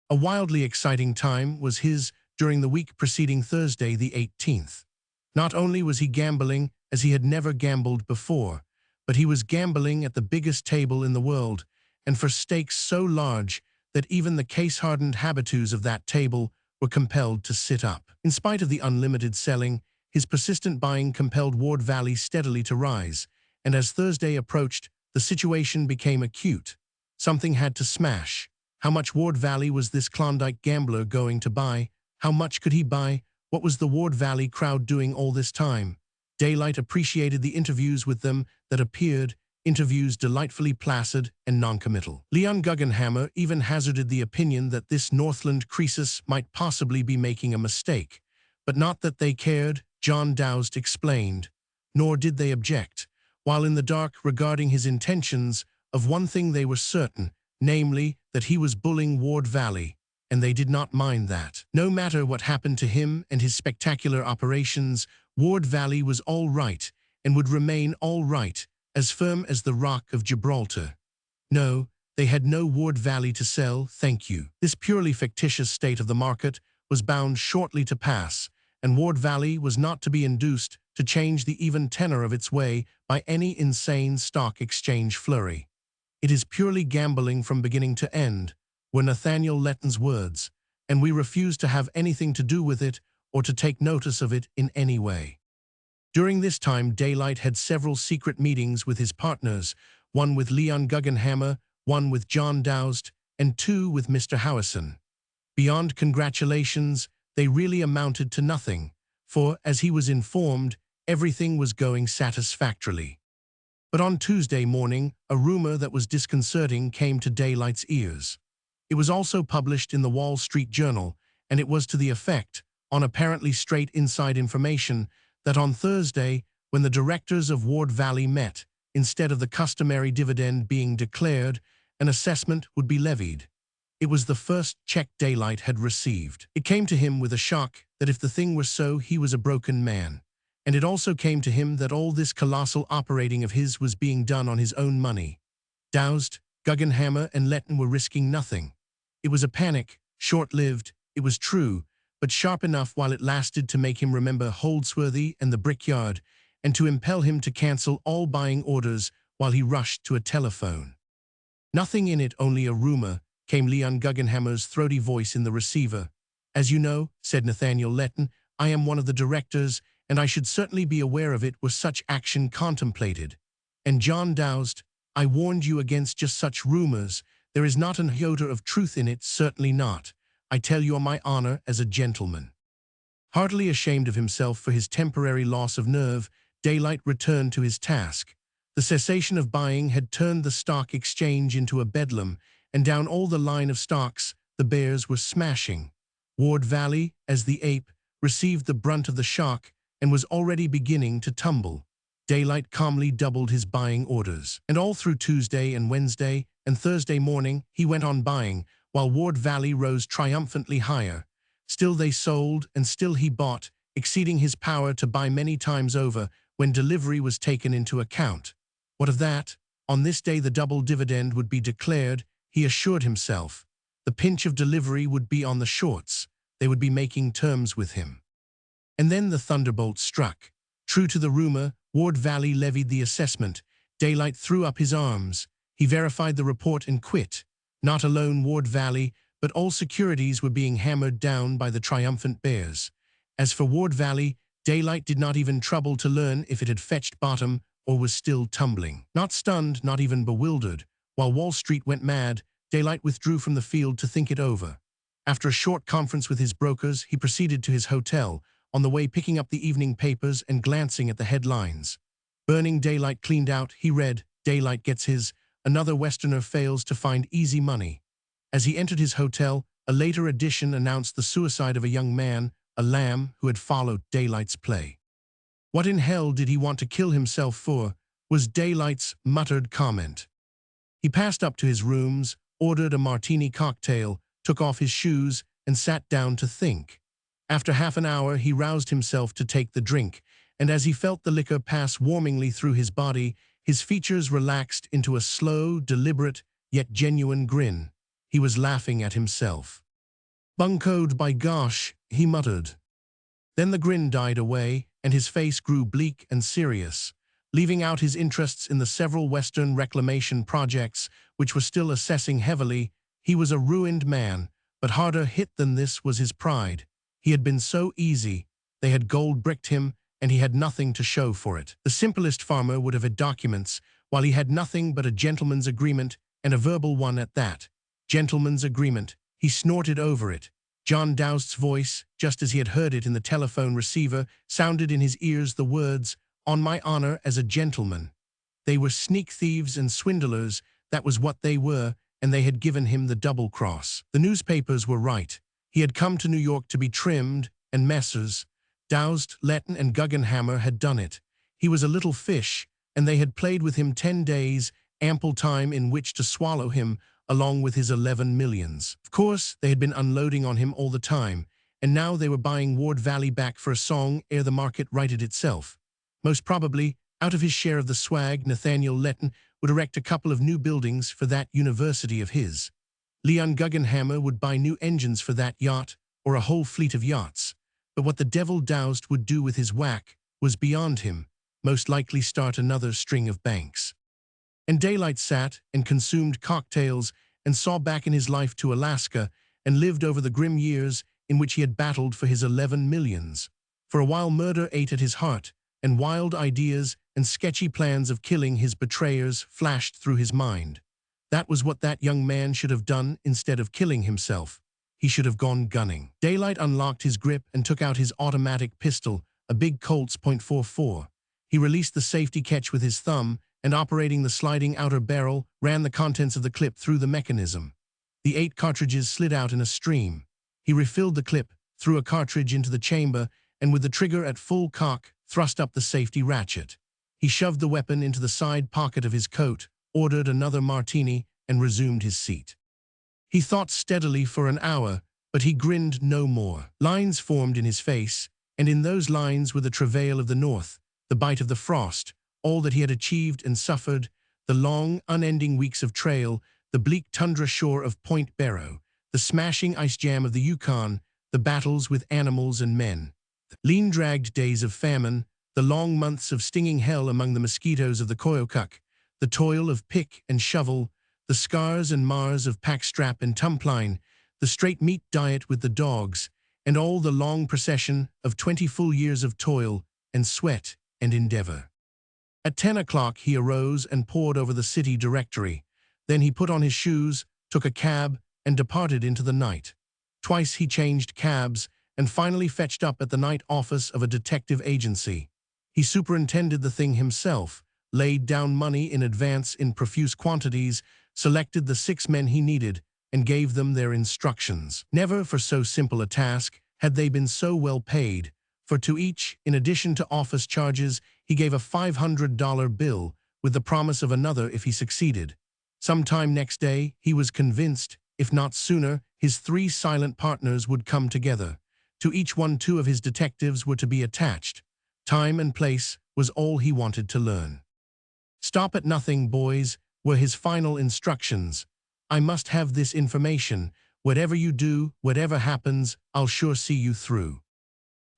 A wildly exciting time was his during the week preceding Thursday the 18th. Not only was he gambling as he had never gambled before, but he was gambling at the biggest table in the world, and for stakes so large that even the case-hardened habitues of that table were compelled to sit up. In spite of the unlimited selling, his persistent buying compelled Ward Valley steadily to rise, and as Thursday approached, the situation became acute. Something had to smash. How much Ward Valley was this Klondike gambler going to buy? How much could he buy? What was the Ward Valley crowd doing all this time? Daylight appreciated the interviews with them that appeared, interviews delightfully placid and noncommittal. Leon Guggenhammer even hazarded the opinion that this Northland Croesus might possibly be making a mistake, but not that they cared, John Dowst explained, nor did they object. While in the dark regarding his intentions, of one thing they were certain, namely that he was bulling Ward Valley, and they did not mind that. No matter what happened to him and his spectacular operations, Ward Valley was all right and would remain all right, as firm as the Rock of Gibraltar. No, they had no Ward Valley to sell, thank you. This purely fictitious state of the market was bound shortly to pass, and Ward Valley was not to be induced to change the even tenor of its way by any insane stock exchange flurry. "It is purely gambling from beginning to end," were Nathaniel Letton's words, "and we refuse to have anything to do with it or to take notice of it in any way." During this time, Daylight had several secret meetings with his partners, one with Leon Guggenhammer, one with John Dowst, and two with Mr. Howison. Beyond congratulations, they really amounted to nothing, for, as he was informed, everything was going satisfactorily. But on Tuesday morning, a rumor that was disconcerting came to Daylight's ears. It was also published in the Wall Street Journal, and it was to the effect, on apparently straight inside information, that on Thursday, when the directors of Ward Valley met, instead of the customary dividend being declared, an assessment would be levied. It was the first check Daylight had received. It came to him with a shock that if the thing were so, he was a broken man. And it also came to him that all this colossal operating of his was being done on his own money. Dowst, Guggenhammer, and Letton were risking nothing. It was a panic, short-lived, it was true, but sharp enough while it lasted to make him remember Holdsworthy and the Brickyard, and to impel him to cancel all buying orders while he rushed to a telephone. "Nothing in it, only a rumor," came Leon Guggenhammer's throaty voice in the receiver. "As you know," said Nathaniel Letton, "I am one of the directors, and I should certainly be aware of it were such action contemplated. And John Dowst, I warned you against just such rumors. There is not an iota of truth in it, certainly not. I tell you on my honor as a gentleman." Heartily ashamed of himself for his temporary loss of nerve, Daylight returned to his task. The cessation of buying had turned the stock exchange into a bedlam, and down all the line of stocks, the bears were smashing. Ward Valley, as the ape, received the brunt of the shock and was already beginning to tumble. Daylight calmly doubled his buying orders. And all through Tuesday and Wednesday and Thursday morning, he went on buying, while Ward Valley rose triumphantly higher. Still they sold, and still he bought, exceeding his power to buy many times over when delivery was taken into account. What of that? On this day the double dividend would be declared, he assured himself. The pinch of delivery would be on the shorts. They would be making terms with him. And then the thunderbolt struck. True to the rumor, Ward Valley levied the assessment. Daylight threw up his arms. He verified the report and quit. Not alone Ward Valley, but all securities were being hammered down by the triumphant bears. As for Ward Valley, Daylight did not even trouble to learn if it had fetched bottom or was still tumbling. Not stunned, not even bewildered, while Wall Street went mad, Daylight withdrew from the field to think it over. After a short conference with his brokers, he proceeded to his hotel, on the way picking up the evening papers and glancing at the headlines. Burning Daylight cleaned out, he read, "Daylight gets his, another Westerner fails to find easy money." As he entered his hotel, a later edition announced the suicide of a young man, a lamb, who had followed Daylight's play. "What in hell did he want to kill himself for?" was Daylight's muttered comment. He passed up to his rooms, ordered a martini cocktail, took off his shoes, and sat down to think. After half an hour, he roused himself to take the drink, and as he felt the liquor pass warmingly through his body, his features relaxed into a slow, deliberate, yet genuine grin. He was laughing at himself. "Buncoed, by gosh," he muttered. Then the grin died away, and his face grew bleak and serious. Leaving out his interests in the several Western reclamation projects, which were still assessing heavily, he was a ruined man, but harder hit than this was his pride. He had been so easy, they had gold-bricked him, and he had nothing to show for it. The simplest farmer would have had documents, while he had nothing but a gentleman's agreement, and a verbal one at that. Gentleman's agreement. He snorted over it. John Dowst's voice, just as he had heard it in the telephone receiver, sounded in his ears the words, "On my honor as a gentleman." They were sneak thieves and swindlers, that was what they were, and they had given him the double cross. The newspapers were right. He had come to New York to be trimmed, and Messrs. Dowst, Letton, and Guggenhammer had done it. He was a little fish, and they had played with him 10 days, ample time in which to swallow him, along with his 11 millions. Of course, they had been unloading on him all the time, and now they were buying Ward Valley back for a song ere the market righted itself. Most probably, out of his share of the swag, Nathaniel Letton would erect a couple of new buildings for that university of his. Leon Guggenhammer would buy new engines for that yacht, or a whole fleet of yachts. But what the devil doused would do with his whack was beyond him, most likely start another string of banks. And Daylight sat and consumed cocktails and saw back in his life to Alaska and lived over the grim years in which he had battled for his 11 millions. For a while murder ate at his heart, and wild ideas and sketchy plans of killing his betrayers flashed through his mind. That was what that young man should have done instead of killing himself. He should have gone gunning. Daylight unlocked his grip and took out his automatic pistol, a big Colt's .44. He released the safety catch with his thumb and, operating the sliding outer barrel, ran the contents of the clip through the mechanism. The 8 cartridges slid out in a stream. He refilled the clip, threw a cartridge into the chamber, and with the trigger at full cock, thrust up the safety ratchet. He shoved the weapon into the side pocket of his coat, ordered another martini, and resumed his seat. He thought steadily for an hour, but he grinned no more. Lines formed in his face, and in those lines were the travail of the North, the bite of the frost, all that he had achieved and suffered, the long, unending weeks of trail, the bleak tundra shore of Point Barrow, the smashing ice jam of the Yukon, the battles with animals and men, the lean-dragged days of famine, the long months of stinging hell among the mosquitoes of the Koyokuk, the toil of pick and shovel, the scars and mars of packstrap and tumpline, the straight meat diet with the dogs, and all the long procession of 20 full years of toil and sweat and endeavor. At 10 o'clock he arose and pored over the city directory. Then he put on his shoes, took a cab, and departed into the night. Twice he changed cabs, and finally fetched up at the night office of a detective agency. He superintended the thing himself, laid down money in advance in profuse quantities, selected the 6 men he needed, and gave them their instructions. Never for so simple a task had they been so well paid, for to each, in addition to office charges, he gave a $500 bill with the promise of another if he succeeded. Sometime next day, he was convinced, if not sooner, his 3 silent partners would come together. To each one 2 of his detectives were to be attached. Time and place was all he wanted to learn. "Stop at nothing, boys," were his final instructions. "I must have this information. Whatever you do, whatever happens, I'll sure see you through."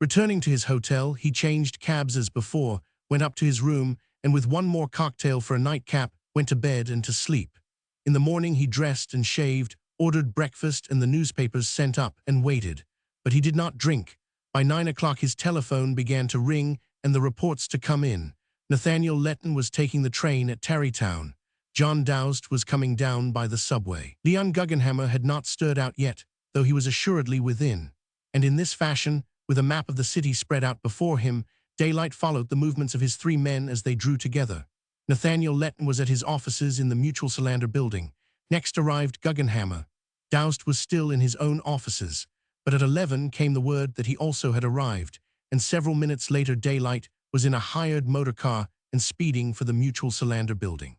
Returning to his hotel, he changed cabs as before, went up to his room, and with one more cocktail for a nightcap, went to bed and to sleep. In the morning he dressed and shaved, ordered breakfast and the newspapers sent up, and waited. But he did not drink. By 9 o'clock his telephone began to ring and the reports to come in. Nathaniel Letton was taking the train at Tarrytown. John Doust was coming down by the subway. Leon Guggenhammer had not stirred out yet, though he was assuredly within. And in this fashion, with a map of the city spread out before him, Daylight followed the movements of his 3 men as they drew together. Nathaniel Letton was at his offices in the Mutual Solander building. Next arrived Guggenhammer. Doust was still in his own offices, but at 11 came the word that he also had arrived, and several minutes later Daylight was in a hired motorcar and speeding for the Mutual Solander building.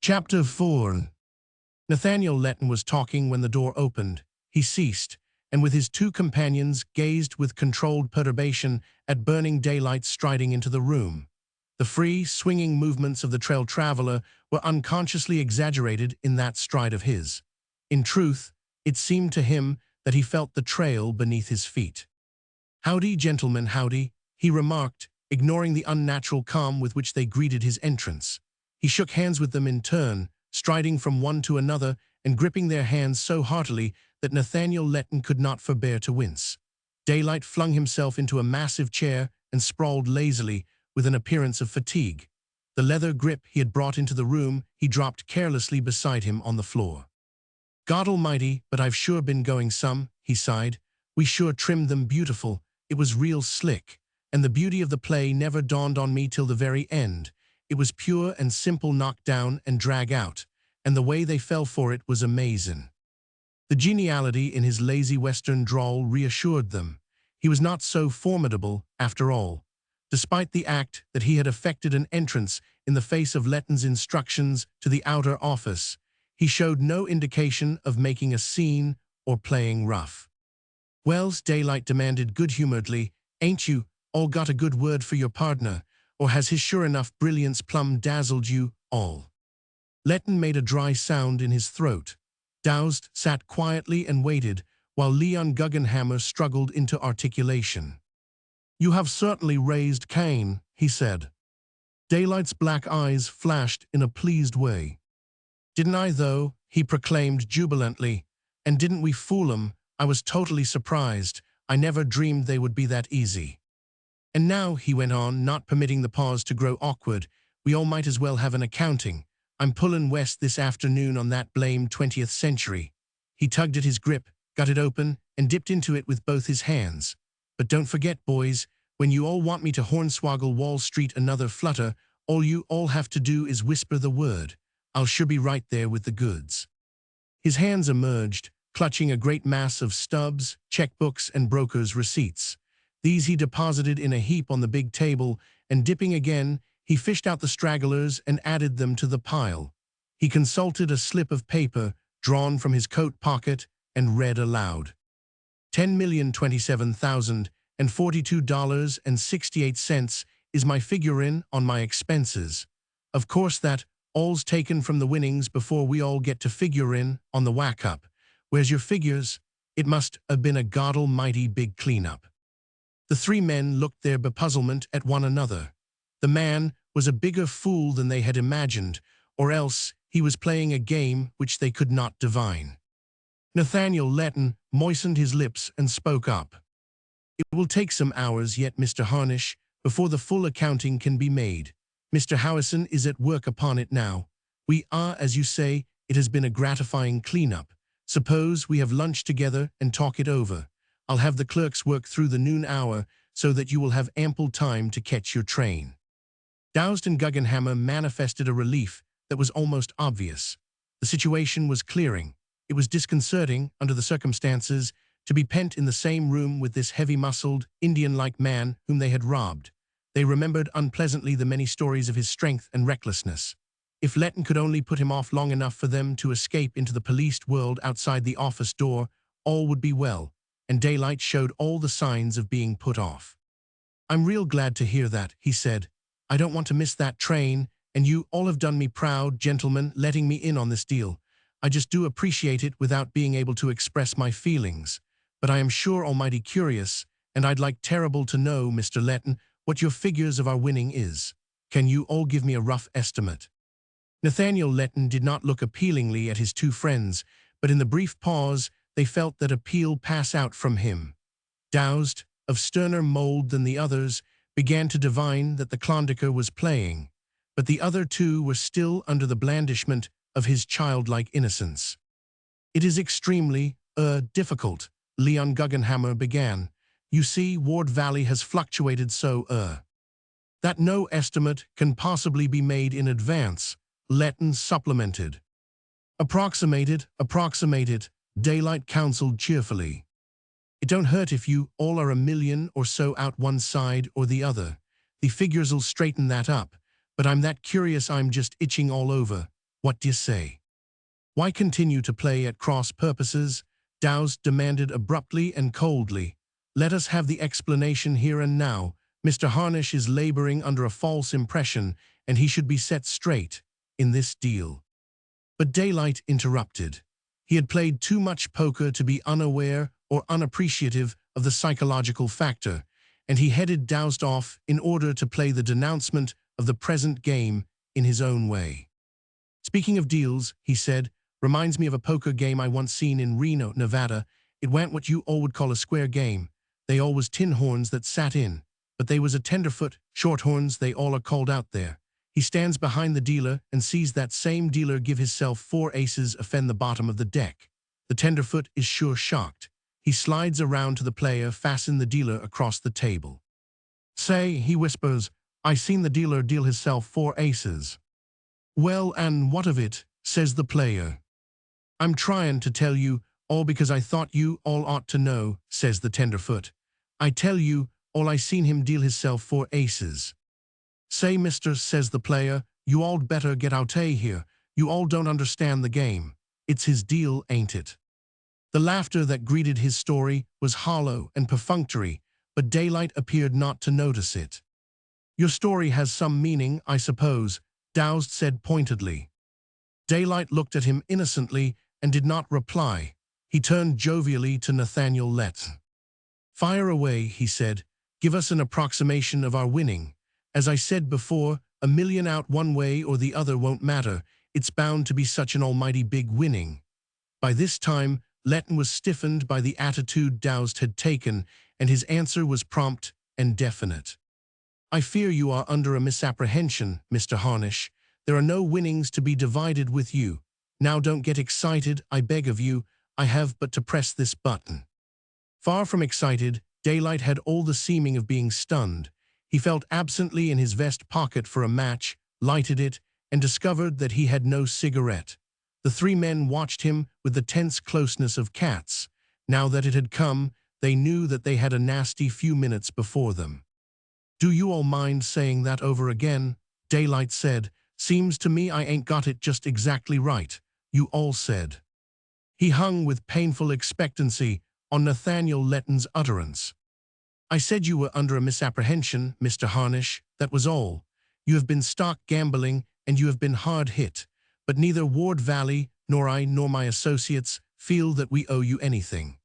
Chapter 4. Nathaniel Letton was talking when the door opened. He ceased, and with his 2 companions gazed with controlled perturbation at burning daylight striding into the room. The free, swinging movements of the trail traveler were unconsciously exaggerated in that stride of his. In truth, it seemed to him that he felt the trail beneath his feet. "Howdy, gentlemen, howdy," he remarked, ignoring the unnatural calm with which they greeted his entrance. He shook hands with them in turn, striding from one to another and gripping their hands so heartily that Nathaniel Letton could not forbear to wince. Daylight flung himself into a massive chair and sprawled lazily, with an appearance of fatigue. The leather grip he had brought into the room he dropped carelessly beside him on the floor. "God almighty, but I've sure been going some," he sighed. "We sure trimmed them beautiful. It was real slick. And the beauty of the play never dawned on me till the very end. It was pure and simple knock down and drag out, and the way they fell for it was amazin'." The geniality in his lazy Western drawl reassured them. He was not so formidable, after all. Despite the act that he had effected an entrance in the face of Letton's instructions to the outer office, he showed no indication of making a scene or playing rough. "Wells," Daylight demanded good-humoredly, "ain't you all got a good word for your partner, or has his sure enough brilliance plumb dazzled you all?" Letton made a dry sound in his throat. Doust sat quietly and waited, while Leon Guggenhammer struggled into articulation. "You have certainly raised Cain," he said. Daylight's black eyes flashed in a pleased way. "Didn't I, though?" he proclaimed jubilantly. "And didn't we fool 'em? I was totally surprised. I never dreamed they would be that easy. And now," he went on, not permitting the pause to grow awkward, "we all might as well have an accounting. I'm pullin' west this afternoon on that blamed 20th century." He tugged at his grip, got it open, and dipped into it with both his hands. "But don't forget, boys, when you all want me to hornswoggle Wall Street another flutter, all you all have to do is whisper the word. I'll sure be right there with the goods." His hands emerged, clutching a great mass of stubs, checkbooks, and brokers' receipts. These he deposited in a heap on the big table, and dipping again, he fished out the stragglers and added them to the pile. He consulted a slip of paper drawn from his coat pocket and read aloud. $10,027,042.68 is my figure-in on my expenses. Of course that all's taken from the winnings before we all get to figure in on the whack-up. Where's your figures? It must have been a god-almighty big cleanup." The three men looked their bepuzzlement at one another. The man was a bigger fool than they had imagined, or else he was playing a game which they could not divine. Nathaniel Letton moistened his lips and spoke up. "It will take some hours yet, Mr. Harnish, before the full accounting can be made. Mr. Howison is at work upon it now. As you say, it has been a gratifying cleanup. Suppose we have lunch together and talk it over. I'll have the clerks work through the noon hour so that you will have ample time to catch your train." Dowsed and Guggenhammer manifested a relief that was almost obvious. The situation was clearing. It was disconcerting, under the circumstances, to be pent in the same room with this heavy-muscled, Indian-like man whom they had robbed. They remembered unpleasantly the many stories of his strength and recklessness. If Letton could only put him off long enough for them to escape into the policed world outside the office door, all would be well, and Daylight showed all the signs of being put off. "I'm real glad to hear that," he said. "I don't want to miss that train, and you all have done me proud, gentlemen, letting me in on this deal. I just do appreciate it without being able to express my feelings. But I am sure almighty curious, and I'd like terrible to know, Mr. Letton, what your figures of our winning is. Can you all give me a rough estimate?" Nathaniel Letton did not look appealingly at his two friends, but in the brief pause they felt that appeal pass out from him. Dowsed, of sterner mold than the others, began to divine that the Klondike was playing, but the other two were still under the blandishment of his childlike innocence. "It is extremely, difficult," Leon Guggenhammer began. "You see, Ward Valley has fluctuated so, that no estimate can possibly be made in advance," Letton supplemented. Approximated, Daylight counseled cheerfully. "It don't hurt if you all are $1 million or so out one side or the other. The figures'll straighten that up, but I'm that curious I'm just itching all over. What d'ye say?" "Why continue to play at cross purposes?" Dowsed demanded abruptly and coldly. "Let us have the explanation here and now. Mr. Harnish is laboring under a false impression, and he should be set straight in this deal." But Daylight interrupted. He had played too much poker to be unaware or unappreciative of the psychological factor, and he headed Dowsed off in order to play the denouncement of the present game in his own way. "Speaking of deals," he said, "reminds me of a poker game I once seen in Reno, Nevada. It wa'n't what you all would call a square game. They all was tin horns that sat in, but they was a tenderfoot, shorthorns they all are called out there. He stands behind the dealer and sees that same dealer give hisself 4 aces offend the bottom of the deck. The tenderfoot is sure shocked. He slides around to the player, fasten the dealer across the table. "Say," he whispers, "I seen the dealer deal hisself 4 aces." "Well, and what of it?" says the player. "I'm tryin' to tell you all because I thought you all ought to know," says the tenderfoot. "I tell you all I seen him deal hisself 4 aces." "Say, mister," says the player, "you all'd better get outay here. You all don't understand the game. It's his deal, ain't it?" The laughter that greeted his story was hollow and perfunctory, but Daylight appeared not to notice it. "Your story has some meaning, I suppose," Dowsed said pointedly. Daylight looked at him innocently and did not reply. He turned jovially to Nathaniel Letton. "Fire away," he said. "Give us an approximation of our winning. As I said before, a million out one way or the other won't matter. It's bound to be such an almighty big winning." By this time, Letton was stiffened by the attitude Dowst had taken, and his answer was prompt and definite. "I fear you are under a misapprehension, Mr. Harnish. There are no winnings to be divided with you. Now don't get excited, I beg of you. I have but to press this button." Far from excited, Daylight had all the seeming of being stunned. He felt absently in his vest pocket for a match, lighted it, and discovered that he had no cigarette. The three men watched him with the tense closeness of cats. Now that it had come, they knew that they had a nasty few minutes before them. "Do you all mind saying that over again?" Daylight said. "Seems to me I ain't got it just exactly right." "You all said." He hung with painful expectancy on Nathaniel Letton's utterance. "I said you were under a misapprehension, Mr. Harnish, that was all. You have been stock gambling and you have been hard hit, but neither Ward Valley nor I nor my associates feel that we owe you anything."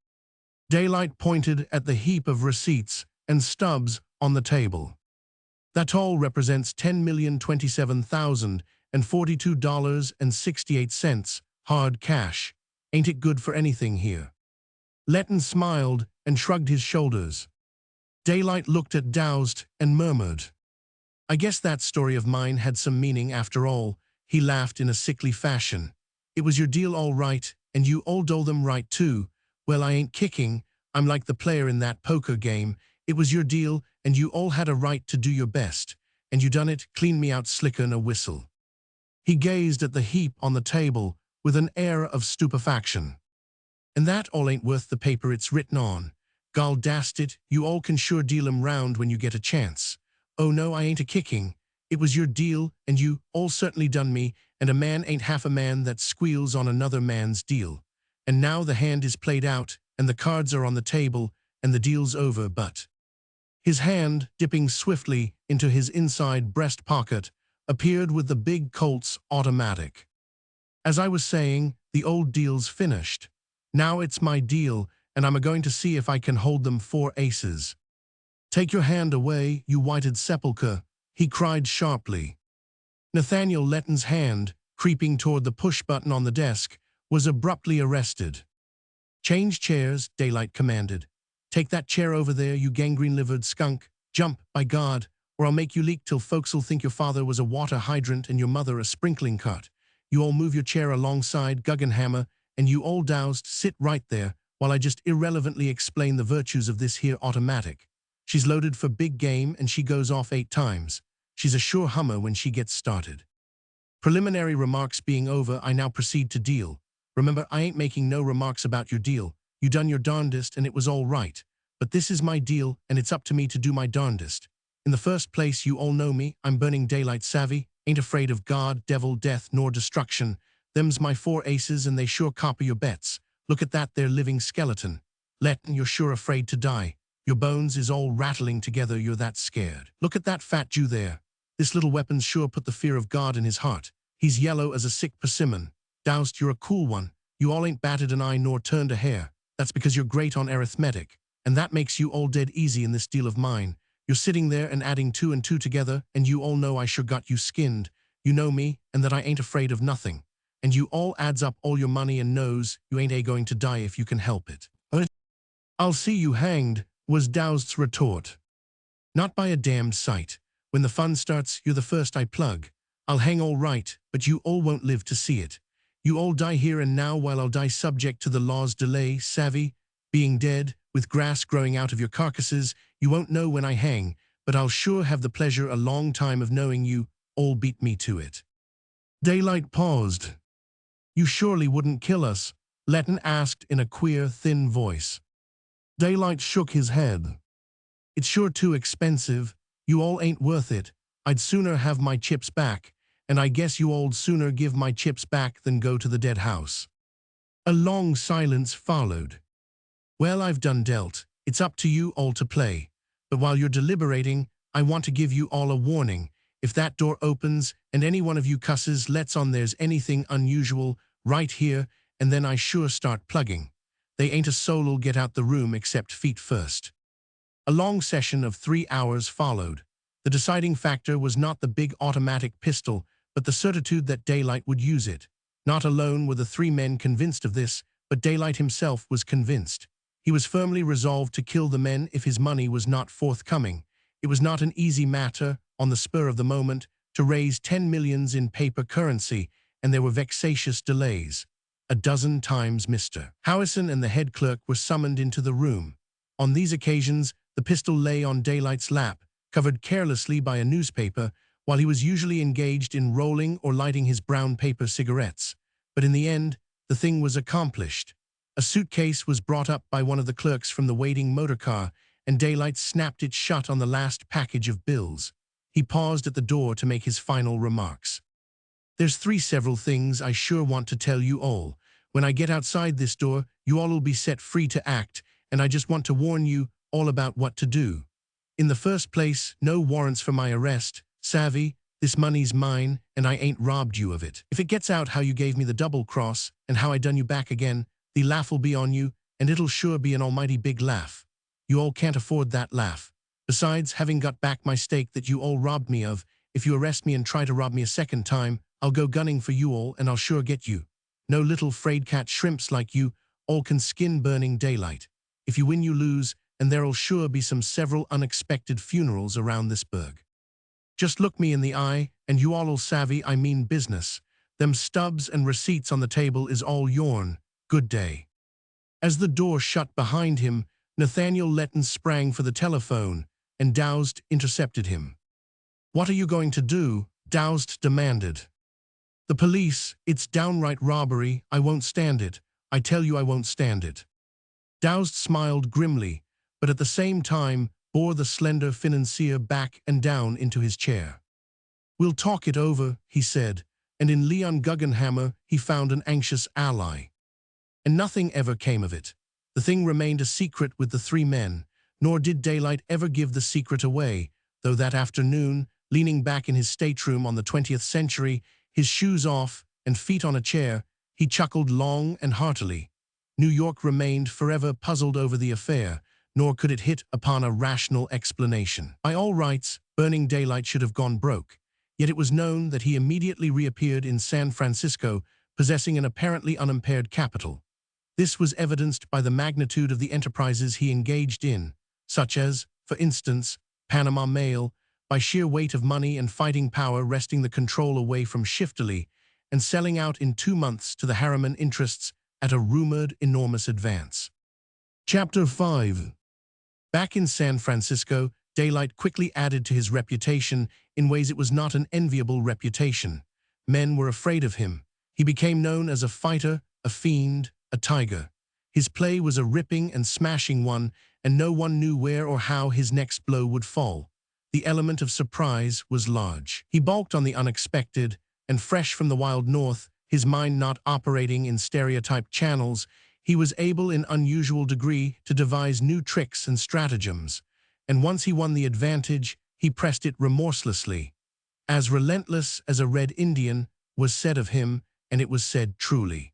Daylight pointed at the heap of receipts and stubs on the table. "That all represents $10,027,042.68, hard cash. Ain't it good for anything here?" Letton smiled and shrugged his shoulders. Daylight looked at Dowst and murmured, "I guess that story of mine had some meaning after all." He laughed in a sickly fashion. "It was your deal all right, and you all told them right too. Well, I ain't kicking. I'm like the player in that poker game. It was your deal, and you all had a right to do your best. And you done it, clean me out slicker'n a whistle." He gazed at the heap on the table with an air of stupefaction. "And that all ain't worth the paper it's written on. Gol dast it, you all can sure deal 'em round when you get a chance. Oh no, I ain't a-kicking. It was your deal, and you all certainly done me, and a man ain't half a man that squeals on another man's deal. And now the hand is played out, and the cards are on the table, and the deal's over, but—" His hand, dipping swiftly into his inside breast pocket, appeared with the big Colt's automatic. "As I was saying, the old deal's finished. Now it's my deal, and I'm a-going to see if I can hold them 4 aces. Take your hand away, you whited sepulchre," he cried sharply. Nathaniel Letton's hand, creeping toward the push-button on the desk, was abruptly arrested. "Change chairs," Daylight commanded. "Take that chair over there, you gangrene-livered skunk. Jump, by God, or I'll make you leak till folks'll think your father was a water hydrant and your mother a sprinkling cart. You all move your chair alongside Guggenhammer, and you all Dowst sit right there while I just irrelevantly explain the virtues of this here automatic. She's loaded for big game and she goes off 8 times. She's a sure hummer when she gets started. Preliminary remarks being over, I now proceed to deal. Remember, I ain't making no remarks about your deal. You done your darndest and it was all right. But this is my deal and it's up to me to do my darndest. In the first place, you all know me. I'm Burning Daylight savvy, ain't afraid of God, devil, death, nor destruction. Them's my 4 aces and they sure copper your bets. Look at that there living skeleton. Letton, you're sure afraid to die. Your bones is all rattling together, you're that scared. Look at that fat Jew there. This little weapon's sure put the fear of God in his heart. He's yellow as a sick persimmon. Dowst, you're a cool one. You all ain't batted an eye nor turned a hair. That's because you're great on arithmetic. And that makes you all dead easy in this deal of mine. You're sitting there and adding 2 and 2 together, and you all know I sure got you skinned. You know me, and that I ain't afraid of nothing. And you all adds up all your money and knows you ain't going to die if you can help it. I'll see you hanged, was Dowst's retort. Not by a damned sight. When the fun starts, you're the first I plug. I'll hang all right, but you all won't live to see it. You all die here and now while I'll die subject to the law's delay, savvy? Being dead, with grass growing out of your carcasses, you won't know when I hang, but I'll sure have the pleasure a long time of knowing you all beat me to it. Daylight paused. You surely wouldn't kill us? Letton asked in a queer, thin voice. Daylight shook his head. It's sure too expensive. You all ain't worth it. I'd sooner have my chips back, and I guess you all'd sooner give my chips back than go to the dead house. A long silence followed. Well, I've done dealt. It's up to you all to play. But while you're deliberating, I want to give you all a warning. If that door opens and any one of you cusses lets on there's anything unusual right here, and then I sure start plugging. They ain't a soul'll get out the room except feet first. A long session of 3 hours followed. The deciding factor was not the big automatic pistol, but the certitude that Daylight would use it. Not alone were the 3 men convinced of this, but Daylight himself was convinced. He was firmly resolved to kill the men if his money was not forthcoming. It was not an easy matter, on the spur of the moment, to raise 10 millions in paper currency, and there were vexatious delays. A dozen times Mr. Howison and the head clerk were summoned into the room. On these occasions, the pistol lay on Daylight's lap, covered carelessly by a newspaper, while he was usually engaged in rolling or lighting his brown paper cigarettes. But in the end, the thing was accomplished. A suitcase was brought up by one of the clerks from the waiting motorcar, and Daylight snapped it shut on the last package of bills. He paused at the door to make his final remarks. "There's 3 several things I sure want to tell you all. When I get outside this door, you all'll be set free to act, and I just want to warn you all about what to do. In the first place, no warrants for my arrest. Savvy, this money's mine, and I ain't robbed you of it. If it gets out how you gave me the double cross, and how I done you back again, the laugh'll be on you, and it'll sure be an almighty big laugh. You all can't afford that laugh. Besides, having got back my stake that you all robbed me of, if you arrest me and try to rob me a second time, I'll go gunning for you all, and I'll sure get you. No little fraid-cat shrimps like you all can skin burning Daylight. If you win, you lose, and there'll sure be some several unexpected funerals around this burg. Just look me in the eye, and you all'll savvy I mean business. Them stubs and receipts on the table is all yourn. Good day." As the door shut behind him, Nathaniel Letton sprang for the telephone, and Dowsed intercepted him. "What are you going to do?" Dowsed demanded. "The police, it's downright robbery. I won't stand it. I tell you I won't stand it." Dowsed smiled grimly, but at the same time bore the slender financier back and down into his chair. "We'll talk it over," he said, and in Leon Guggenhammer he found an anxious ally. And nothing ever came of it. The thing remained a secret with the 3 men, nor did Daylight ever give the secret away, though that afternoon, leaning back in his stateroom on the 20th century, his shoes off and feet on a chair, he chuckled long and heartily. New York remained forever puzzled over the affair, nor could it hit upon a rational explanation. By all rights, Burning Daylight should have gone broke, yet it was known that he immediately reappeared in San Francisco, possessing an apparently unimpaired capital. This was evidenced by the magnitude of the enterprises he engaged in, such as, for instance, Panama Mail, by sheer weight of money and fighting power wresting the control away from Shiftily, and selling out in 2 months to the Harriman interests at a rumored enormous advance. Chapter 5. Back in San Francisco, Daylight quickly added to his reputation in ways it was not an enviable reputation. Men were afraid of him. He became known as a fighter, a fiend, a tiger. His play was a ripping and smashing one, and no one knew where or how his next blow would fall. The element of surprise was large. He balked on the unexpected, and fresh from the wild north, his mind not operating in stereotyped channels, he was able in unusual degree to devise new tricks and stratagems, and once he won the advantage, he pressed it remorselessly. As relentless as a Red Indian was said of him, and it was said truly.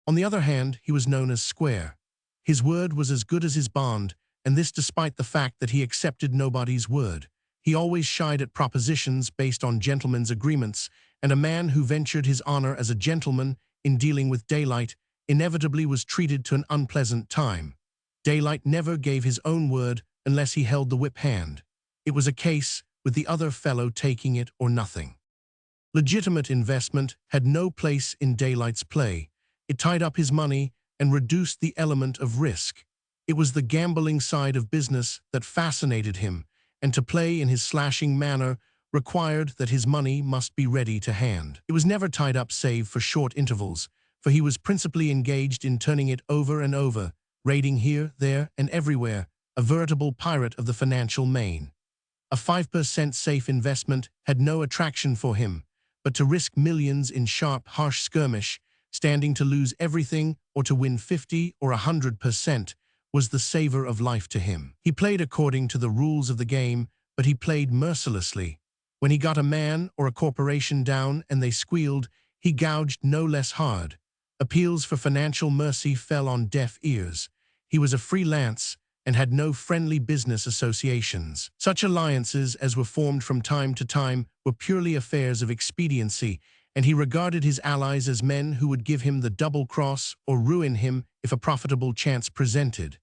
On the other hand, he was known as Square. His word was as good as his bond, and this despite the fact that he accepted nobody's word. He always shied at propositions based on gentlemen's agreements, and a man who ventured his honor as a gentleman in dealing with Daylight inevitably was treated to an unpleasant time. Daylight never gave his own word unless he held the whip hand. It was a case with the other fellow taking it or nothing. Legitimate investment had no place in Daylight's play. It tied up his money and reduced the element of risk. It was the gambling side of business that fascinated him, and to play in his slashing manner required that his money must be ready to hand. It was never tied up save for short intervals, for he was principally engaged in turning it over and over, raiding here, there, and everywhere, a veritable pirate of the financial main. A 5% safe investment had no attraction for him, but to risk millions in sharp, harsh skirmish, standing to lose everything or to win 50 or 100%, was the savor of life to him. He played according to the rules of the game, but he played mercilessly. When he got a man or a corporation down and they squealed, he gouged no less hard. Appeals for financial mercy fell on deaf ears. He was a freelance and had no friendly business associations. Such alliances as were formed from time to time were purely affairs of expediency, and he regarded his allies as men who would give him the double cross or ruin him if a profitable chance presented.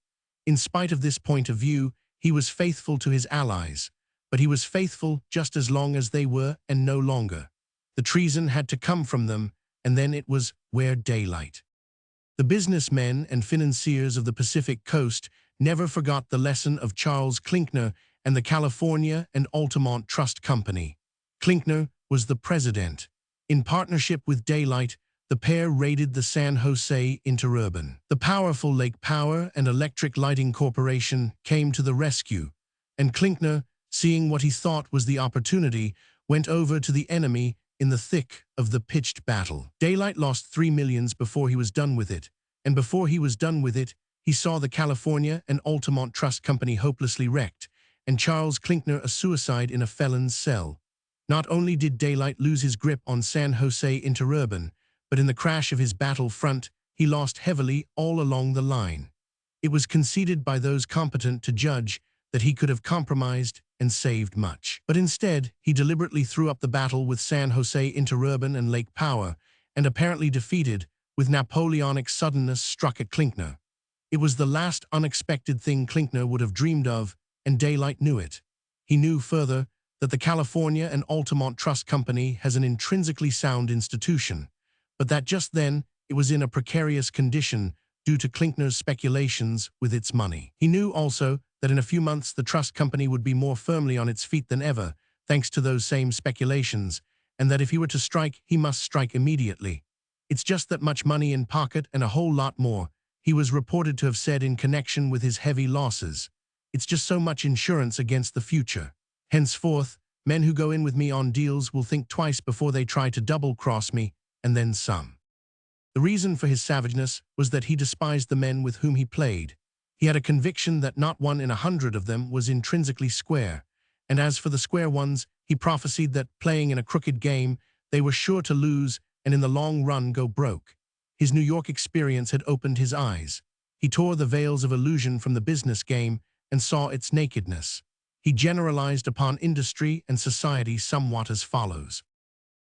In spite of this point of view, he was faithful to his allies, but he was faithful just as long as they were and no longer. The treason had to come from them, and then it was where daylight. The businessmen and financiers of the Pacific Coast never forgot the lesson of Charles Klinkner and the California and Altamont Trust Company. Klinkner was the president. In partnership with Daylight, the pair raided the San Jose Interurban. The powerful Lake Power and Electric Lighting Corporation came to the rescue, and Klinkner, seeing what he thought was the opportunity, went over to the enemy in the thick of the pitched battle. Daylight lost $3 million before he was done with it, and before he was done with it, he saw the California and Altamont Trust Company hopelessly wrecked, and Charles Klinkner a suicide in a felon's cell. Not only did Daylight lose his grip on San Jose Interurban, but in the crash of his battle front, he lost heavily all along the line. It was conceded by those competent to judge that he could have compromised and saved much. But instead, he deliberately threw up the battle with San Jose Interurban and Lake Power, and apparently defeated, with Napoleonic suddenness struck at Klinkner. It was the last unexpected thing Klinkner would have dreamed of, and Daylight knew it. He knew further that the California and Altamont Trust Company has an intrinsically sound institution, but that just then it was in a precarious condition due to Klinkner's speculations with its money. He knew also that in a few months the trust company would be more firmly on its feet than ever, thanks to those same speculations, and that if he were to strike, he must strike immediately. It's just that much money in pocket and a whole lot more, he was reported to have said in connection with his heavy losses. It's just so much insurance against the future. Henceforth, men who go in with me on deals will think twice before they try to double-cross me, and then some. The reason for his savageness was that he despised the men with whom he played. He had a conviction that not 1 in 100 of them was intrinsically square, and as for the square ones, he prophesied that, playing in a crooked game, they were sure to lose and in the long run go broke. His New York experience had opened his eyes. He tore the veils of illusion from the business game and saw its nakedness. He generalized upon industry and society somewhat as follows.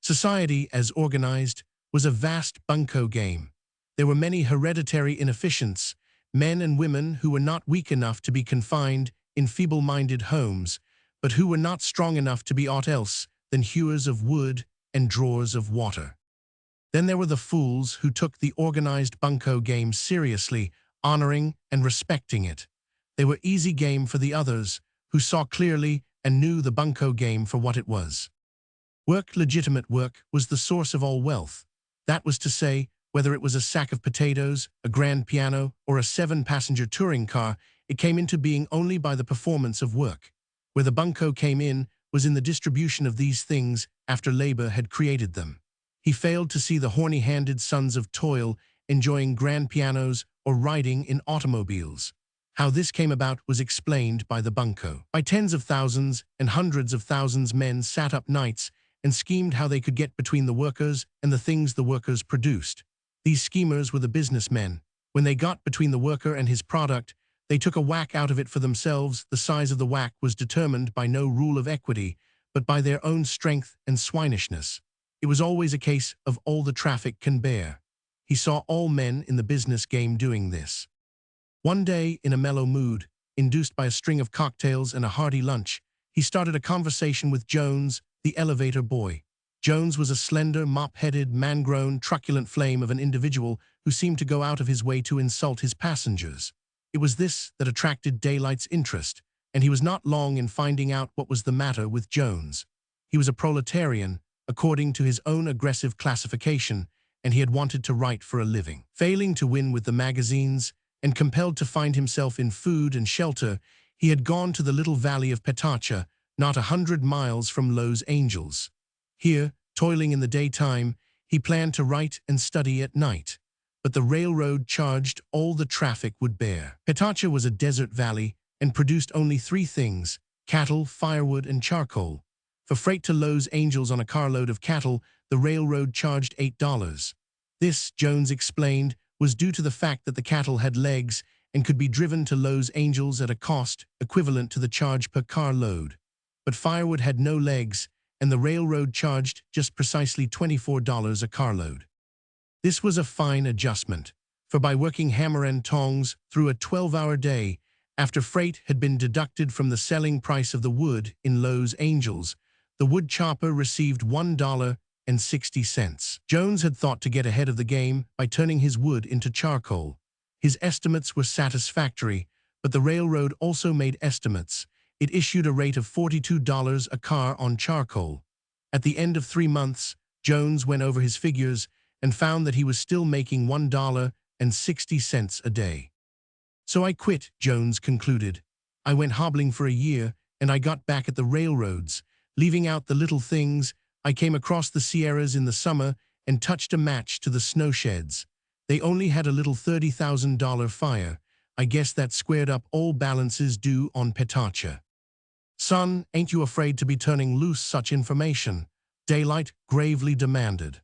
Society, as organized, was a vast bunco game. There were many hereditary inefficients, men and women who were not weak enough to be confined in feeble-minded homes, but who were not strong enough to be aught else than hewers of wood and drawers of water. Then there were the fools who took the organized bunco game seriously, honoring and respecting it. They were easy game for the others, who saw clearly and knew the bunco game for what it was. Work, legitimate work, was the source of all wealth. That was to say, whether it was a sack of potatoes, a grand piano, or a 7-passenger touring car, it came into being only by the performance of work. Where the bunco came in was in the distribution of these things after labor had created them. He failed to see the horny-handed sons of toil enjoying grand pianos or riding in automobiles. How this came about was explained by the bunco. By tens of thousands and hundreds of thousands men sat up nights and schemed how they could get between the workers and the things the workers produced. These schemers were the businessmen. When they got between the worker and his product, they took a whack out of it for themselves. The size of the whack was determined by no rule of equity, but by their own strength and swinishness. It was always a case of all the traffic can bear. He saw all men in the business game doing this. One day, in a mellow mood, induced by a string of cocktails and a hearty lunch, he started a conversation with Jones, the elevator boy. Jones was a slender, mop-headed, man-grown, truculent flame of an individual who seemed to go out of his way to insult his passengers. It was this that attracted Daylight's interest, and he was not long in finding out what was the matter with Jones. He was a proletarian, according to his own aggressive classification, and he had wanted to write for a living. Failing to win with the magazines, and compelled to find himself in food and shelter, he had gone to the little valley of Petacha, not 100 miles from Los Angeles. Here, toiling in the daytime, he planned to write and study at night. But the railroad charged all the traffic would bear. Petacha was a desert valley and produced only 3 things: cattle, firewood, and charcoal. For freight to Los Angeles on a carload of cattle, the railroad charged $8. This, Jones explained, was due to the fact that the cattle had legs and could be driven to Los Angeles at a cost equivalent to the charge per car load. But firewood had no legs, and the railroad charged just precisely $24 a carload. This was a fine adjustment, for by working hammer and tongs through a 12-hour day, after freight had been deducted from the selling price of the wood in Los Angeles, the wood chopper received $1.60. Jones had thought to get ahead of the game by turning his wood into charcoal. His estimates were satisfactory, but the railroad also made estimates. It issued a rate of $42 a car on charcoal. At the end of 3 months, Jones went over his figures and found that he was still making $1.60 a day. "So I quit," Jones concluded. "I went hobbling for a year, and I got back at the railroads. Leaving out the little things, I came across the Sierras in the summer and touched a match to the snow sheds. They only had a little $30,000 fire. I guess that squared up all balances due on Petacha." "Son, ain't you afraid to be turning loose such information?" Daylight gravely demanded.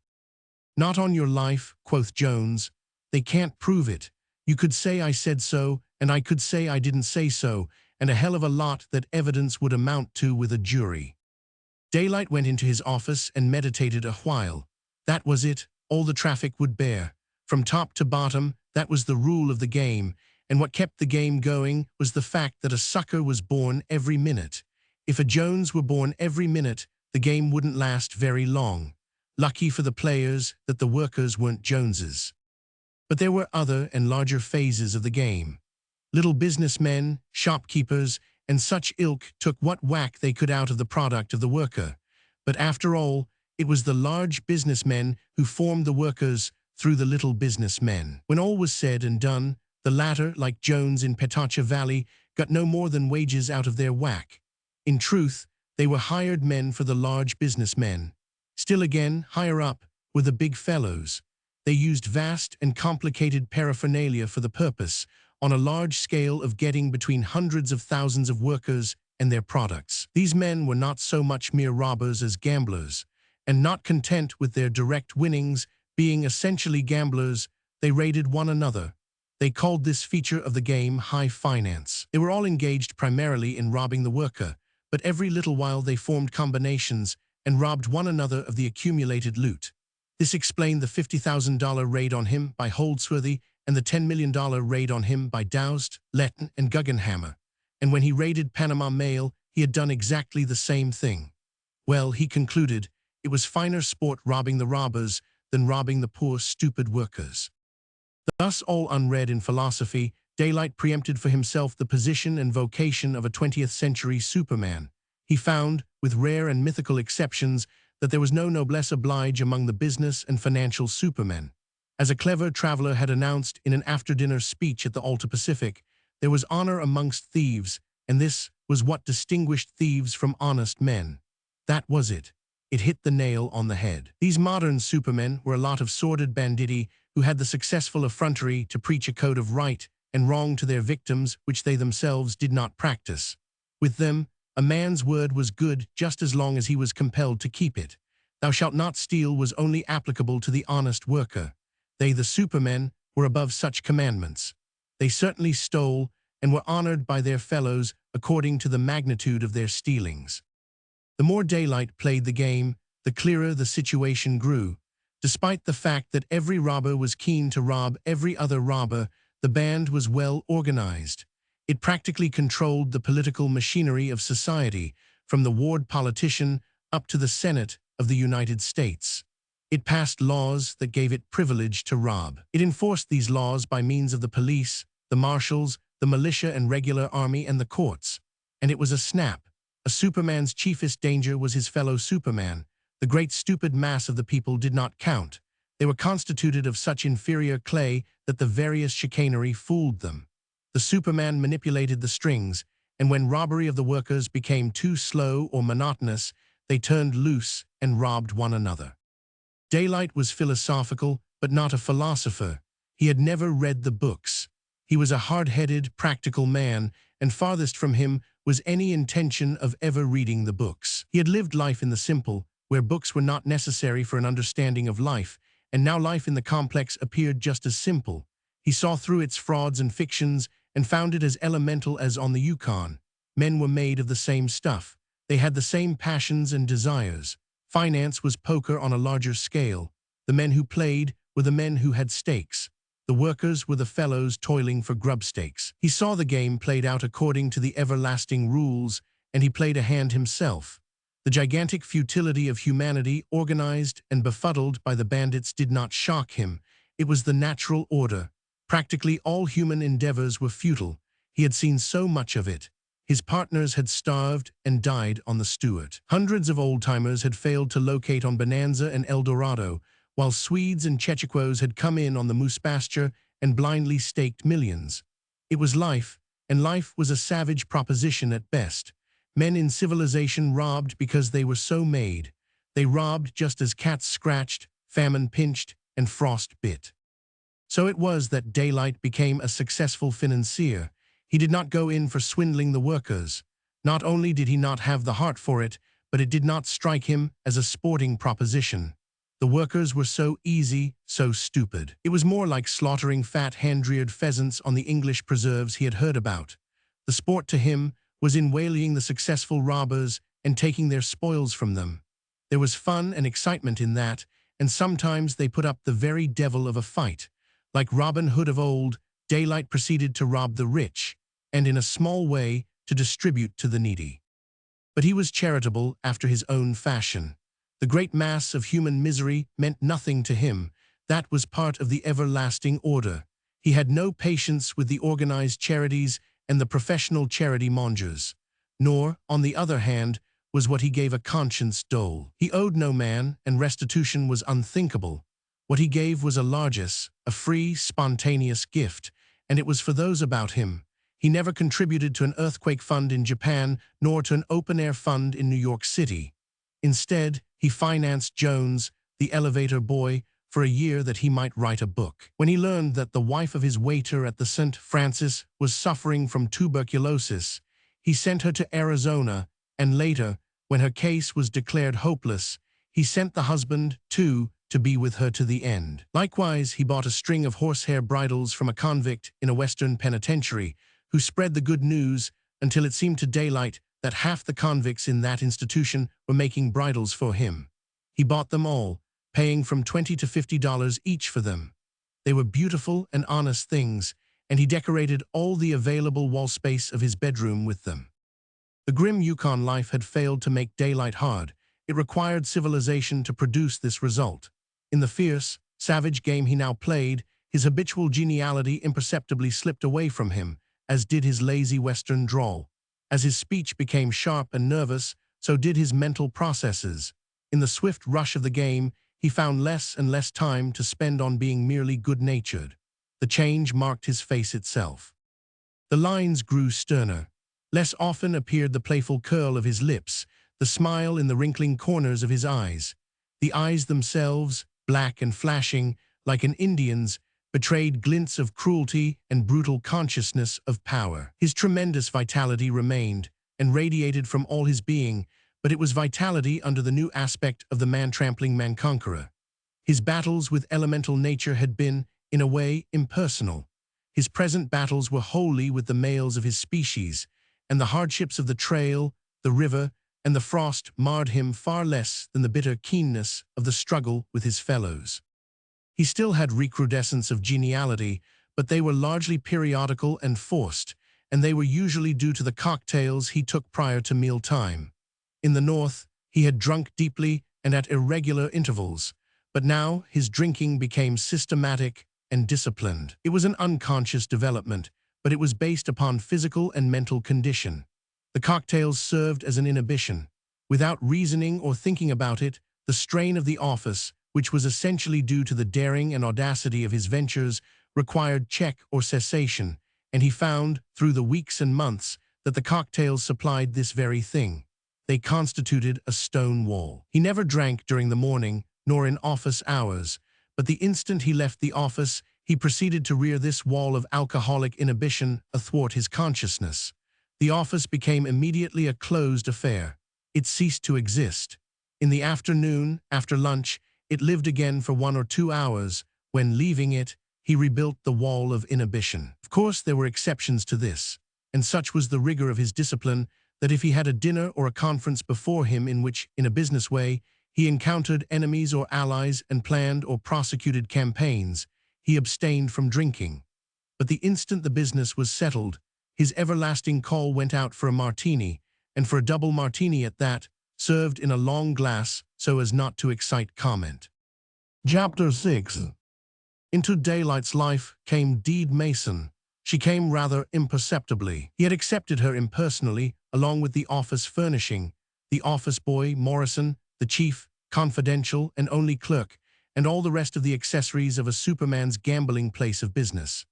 "Not on your life," quoth Jones. "They can't prove it. You could say I said so, and I could say I didn't say so, and a hell of a lot that evidence would amount to with a jury." Daylight went into his office and meditated a while. That was it, all the traffic would bear. From top to bottom, that was the rule of the game, and what kept the game going was the fact that a sucker was born every minute. If a Jones were born every minute, the game wouldn't last very long. Lucky for the players that the workers weren't Joneses. But there were other and larger phases of the game. Little businessmen, shopkeepers, and such ilk took what whack they could out of the product of the worker. But after all, it was the large businessmen who formed the workers through the little businessmen. When all was said and done, the latter, like Jones in Petacha Valley, got no more than wages out of their whack. In truth, they were hired men for the large businessmen. Still again, higher up, were the big fellows. They used vast and complicated paraphernalia for the purpose, on a large scale of getting between hundreds of thousands of workers and their products. These men were not so much mere robbers as gamblers, and not content with their direct winnings being essentially gamblers, they raided one another. They called this feature of the game high finance. They were all engaged primarily in robbing the worker, but every little while they formed combinations and robbed one another of the accumulated loot. This explained the $50,000 raid on him by Holdsworthy and the $10 million raid on him by Doust, Letton, and Guggenhammer. And when he raided Panama Mail, he had done exactly the same thing. Well, he concluded, it was finer sport robbing the robbers than robbing the poor, stupid workers. Thus, all unread in philosophy, Daylight preempted for himself the position and vocation of a 20th century Superman. He found, with rare and mythical exceptions, that there was no noblesse oblige among the business and financial supermen. As a clever traveler had announced in an after-dinner speech at the Alta Pacific, there was honor amongst thieves, and this was what distinguished thieves from honest men. That was it. It hit the nail on the head. These modern supermen were a lot of sordid banditti who had the successful effrontery to preach a code of right and wrong to their victims which they themselves did not practice. With them, a man's word was good just as long as he was compelled to keep it. Thou shalt not steal was only applicable to the honest worker. They, the supermen, were above such commandments. They certainly stole and were honored by their fellows according to the magnitude of their stealings. The more Daylight played the game, the clearer the situation grew. Despite the fact that every robber was keen to rob every other robber, the band was well organized. It practically controlled the political machinery of society, from the ward politician up to the Senate of the United States. It passed laws that gave it privilege to rob. It enforced these laws by means of the police, the marshals, the militia and regular army, and the courts. And it was a snap. A Superman's chiefest danger was his fellow Superman. The great stupid mass of the people did not count. They were constituted of such inferior clay that the veriest chicanery fooled them. The Superman manipulated the strings, and when robbery of the workers became too slow or monotonous, they turned loose and robbed one another. Daylight was philosophical, but not a philosopher. He had never read the books. He was a hard-headed, practical man, and farthest from him was any intention of ever reading the books. He had lived life in the simple, where books were not necessary for an understanding of life, and now life in the complex appeared just as simple. He saw through its frauds and fictions and found it as elemental as on the Yukon. Men were made of the same stuff. They had the same passions and desires. Finance was poker on a larger scale. The men who played were the men who had stakes. The workers were the fellows toiling for grub stakes. He saw the game played out according to the everlasting rules, and he played a hand himself. The gigantic futility of humanity, organized and befuddled by the bandits, did not shock him. It was the natural order. Practically all human endeavors were futile. He had seen so much of it. His partners had starved and died on the Stuart. Hundreds of old-timers had failed to locate on Bonanza and El Dorado, while Swedes and Chechequos had come in on the moose pasture and blindly staked millions. It was life, and life was a savage proposition at best. Men in civilization robbed because they were so made. They robbed just as cats scratched, famine pinched, and frost bit. So it was that Daylight became a successful financier. He did not go in for swindling the workers. Not only did he not have the heart for it, but it did not strike him as a sporting proposition. The workers were so easy, so stupid. It was more like slaughtering fat hand-reared pheasants on the English preserves he had heard about. The sport to him was in waylaying the successful robbers and taking their spoils from them. There was fun and excitement in that, and sometimes they put up the very devil of a fight. Like Robin Hood of old, Daylight proceeded to rob the rich, and in a small way to distribute to the needy. But he was charitable after his own fashion. The great mass of human misery meant nothing to him. That was part of the everlasting order. He had no patience with the organized charities and the professional charity mongers. Nor, on the other hand, was what he gave a conscience dole. He owed no man, and restitution was unthinkable. What he gave was a largesse, a free, spontaneous gift, and it was for those about him. He never contributed to an earthquake fund in Japan, nor to an open-air fund in New York City. Instead, he financed Jones, the elevator boy, for a year that he might write a book. When he learned that the wife of his waiter at the St. Francis was suffering from tuberculosis, he sent her to Arizona, and later, when her case was declared hopeless, he sent the husband, too, to be with her to the end. Likewise, he bought a string of horsehair bridles from a convict in a Western penitentiary, who spread the good news until it seemed to Daylight that half the convicts in that institution were making bridles for him. He bought them all, paying from $20 to $50 each for them. They were beautiful and honest things, and he decorated all the available wall space of his bedroom with them. The grim Yukon life had failed to make Daylight hard. It required civilization to produce this result. In the fierce, savage game he now played, his habitual geniality imperceptibly slipped away from him, as did his lazy Western drawl. As his speech became sharp and nervous, so did his mental processes. In the swift rush of the game, he found less and less time to spend on being merely good-natured. The change marked his face itself. The lines grew sterner. Less often appeared the playful curl of his lips, the smile in the wrinkling corners of his eyes. The eyes themselves, black and flashing, like an Indian's, betrayed glints of cruelty and brutal consciousness of power. His tremendous vitality remained and radiated from all his being, but it was vitality under the new aspect of the man-trampling man-conqueror. His battles with elemental nature had been, in a way, impersonal. His present battles were wholly with the males of his species, and the hardships of the trail, the river, and the frost marred him far less than the bitter keenness of the struggle with his fellows. He still had recrudescence of geniality, but they were largely periodical and forced, and they were usually due to the cocktails he took prior to mealtime. In the North, he had drunk deeply and at irregular intervals, but now his drinking became systematic and disciplined. It was an unconscious development, but it was based upon physical and mental condition. The cocktails served as an inhibition. Without reasoning or thinking about it, the strain of the office, which was essentially due to the daring and audacity of his ventures, required check or cessation, and he found, through the weeks and months, that the cocktails supplied this very thing. They constituted a stone wall. He never drank during the morning, nor in office hours, but the instant he left the office, he proceeded to rear this wall of alcoholic inhibition athwart his consciousness. The office became immediately a closed affair. It ceased to exist. In the afternoon, after lunch, It lived again for 1 or 2 hours. When leaving it, he rebuilt the wall of inhibition. Of course, there were exceptions to this, and such was the rigor of his discipline that if he had a dinner or a conference before him in which, in a business way, he encountered enemies or allies and planned or prosecuted campaigns, he abstained from drinking. But the instant the business was settled, his everlasting call went out for a martini, and for a double martini at that, served in a long glass so as not to excite comment. Chapter 6. Into Daylight's life came Deed Mason. She came rather imperceptibly. He had accepted her impersonally, along with the office furnishing, the office boy, Morrison, the chief, confidential and only clerk, and all the rest of the accessories of a superman's gambling place of business.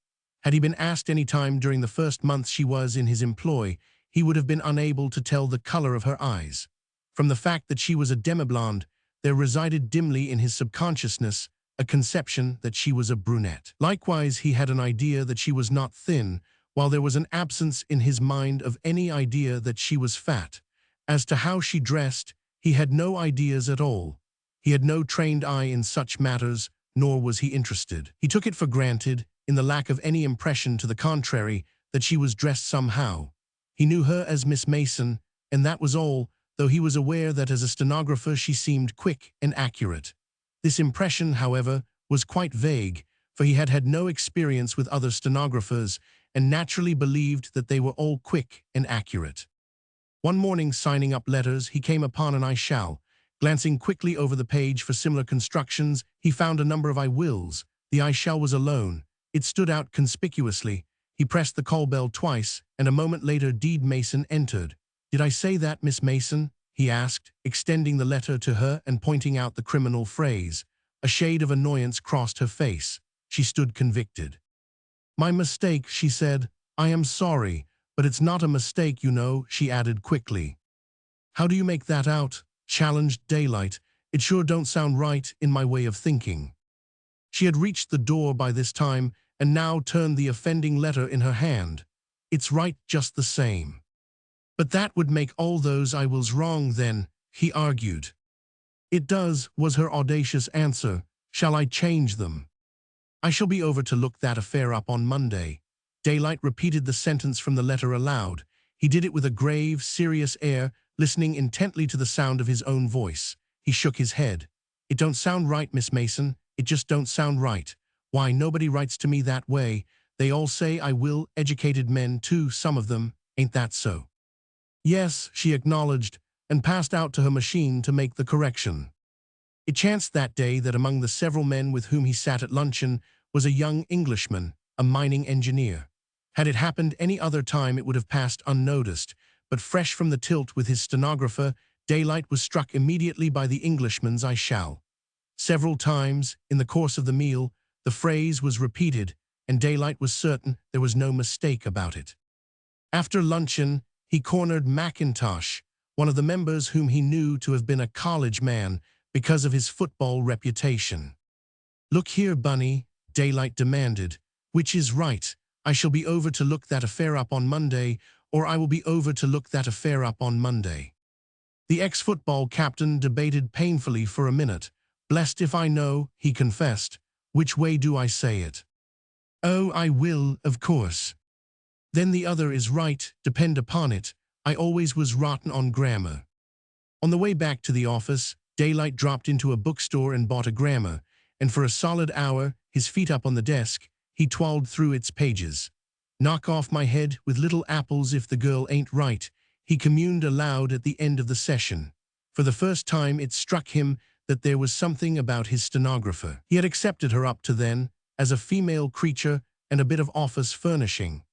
Had he been asked any time during the first months she was in his employ, he would have been unable to tell the color of her eyes. From the fact that she was a demi-blonde, there resided dimly in his subconsciousness a conception that she was a brunette. Likewise, he had an idea that she was not thin, while there was an absence in his mind of any idea that she was fat. As to how she dressed, he had no ideas at all. He had no trained eye in such matters, nor was he interested. He took it for granted, in the lack of any impression to the contrary, that she was dressed somehow. He knew her as Miss Mason, and that was all, though he was aware that as a stenographer she seemed quick and accurate. This impression, however, was quite vague, for he had had no experience with other stenographers, and naturally believed that they were all quick and accurate. One morning, signing up letters, he came upon an I shall. Glancing quickly over the page for similar constructions, he found a number of I wills. The I shall was alone. It stood out conspicuously. He pressed the call bell twice, and a moment later Deed Mason entered. "Did I say that, Miss Mason?" he asked, extending the letter to her and pointing out the criminal phrase. A shade of annoyance crossed her face. She stood convicted. "My mistake," she said. "I am sorry, but it's not a mistake, you know," she added quickly. "How do you make that out?" challenged Daylight. "It sure don't sound right in my way of thinking." She had reached the door by this time and now turned the offending letter in her hand. "It's right just the same." "But that would make all those I wills wrong then," he argued. "It does," was her audacious answer. "Shall I change them?" "I shall be over to look that affair up on Monday." Daylight repeated the sentence from the letter aloud. He did it with a grave, serious air, listening intently to the sound of his own voice. He shook his head. "It don't sound right, Miss Mason. It just don't sound right. Why, nobody writes to me that way. They all say I will, educated men too, some of them. Ain't that so?" "Yes," she acknowledged, and passed out to her machine to make the correction. It chanced that day that among the several men with whom he sat at luncheon was a young Englishman, a mining engineer. Had it happened any other time it would have passed unnoticed, but fresh from the tilt with his stenographer, Daylight was struck immediately by the Englishman's "I shall." Several times, in the course of the meal, the phrase was repeated, and Daylight was certain there was no mistake about it. After luncheon, he cornered McIntosh, one of the members whom he knew to have been a college man because of his football reputation. "Look here, Bunny," Daylight demanded. "Which is right? I shall be over to look that affair up on Monday, or I will be over to look that affair up on Monday." The ex-football captain debated painfully for a minute. "Blessed if I know," he confessed. "Which way do I say it?" "Oh, I will, of course." "Then the other is right, depend upon it. I always was rotten on grammar." On the way back to the office, Daylight dropped into a bookstore and bought a grammar, and for a solid hour, his feet up on the desk, he twirled through its pages. "Knock off my head with little apples if the girl ain't right," he communed aloud at the end of the session. For the first time it struck him that there was something about his stenographer. He had accepted her up to then as a female creature and a bit of office furnishing.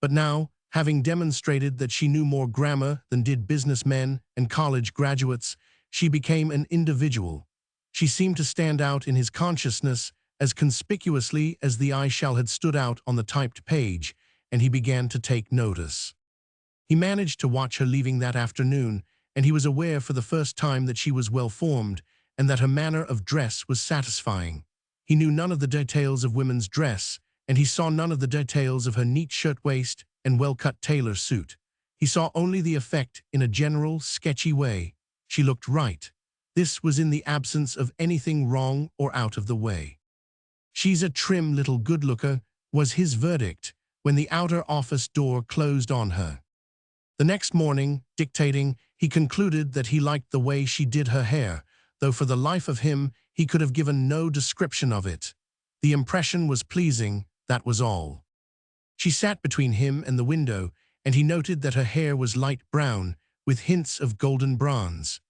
But now, having demonstrated that she knew more grammar than did businessmen and college graduates, she became an individual. She seemed to stand out in his consciousness as conspicuously as the "I shall" had stood out on the typed page, and he began to take notice. He managed to watch her leaving that afternoon, and he was aware for the first time that she was well-formed and that her manner of dress was satisfying. He knew none of the details of women's dress, and he saw none of the details of her neat shirtwaist and well-cut tailor suit. He saw only the effect in a general, sketchy way. She looked right. This was in the absence of anything wrong or out of the way. "She's a trim little good-looker," was his verdict when the outer office door closed on her. The next morning, dictating, he concluded that he liked the way she did her hair, though for the life of him he could have given no description of it. The impression was pleasing, that was all. She sat between him and the window, and he noted that her hair was light brown, with hints of golden bronze.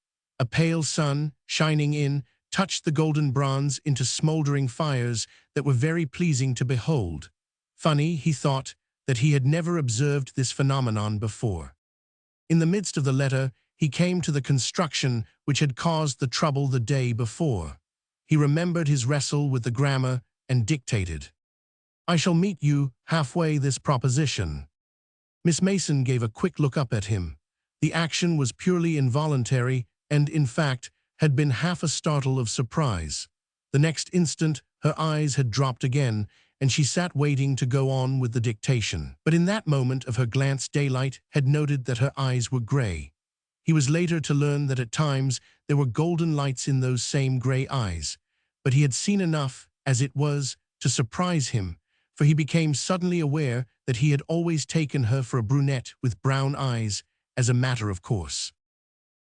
A pale sun, shining in, touched the golden bronze into smoldering fires that were very pleasing to behold. Funny, he thought, that he had never observed this phenomenon before. In the midst of the letter, he came to the construction which had caused the trouble the day before. He remembered his wrestle with the grammar and dictated, "I shall meet you halfway this proposition." Miss Mason gave a quick look up at him. The action was purely involuntary and, in fact, had been half a startle of surprise. The next instant, her eyes had dropped again, and she sat waiting to go on with the dictation. But in that moment of her glance, Daylight had noted that her eyes were gray. He was later to learn that at times there were golden lights in those same gray eyes, but he had seen enough, as it was, to surprise him, for he became suddenly aware that he had always taken her for a brunette with brown eyes, as a matter of course.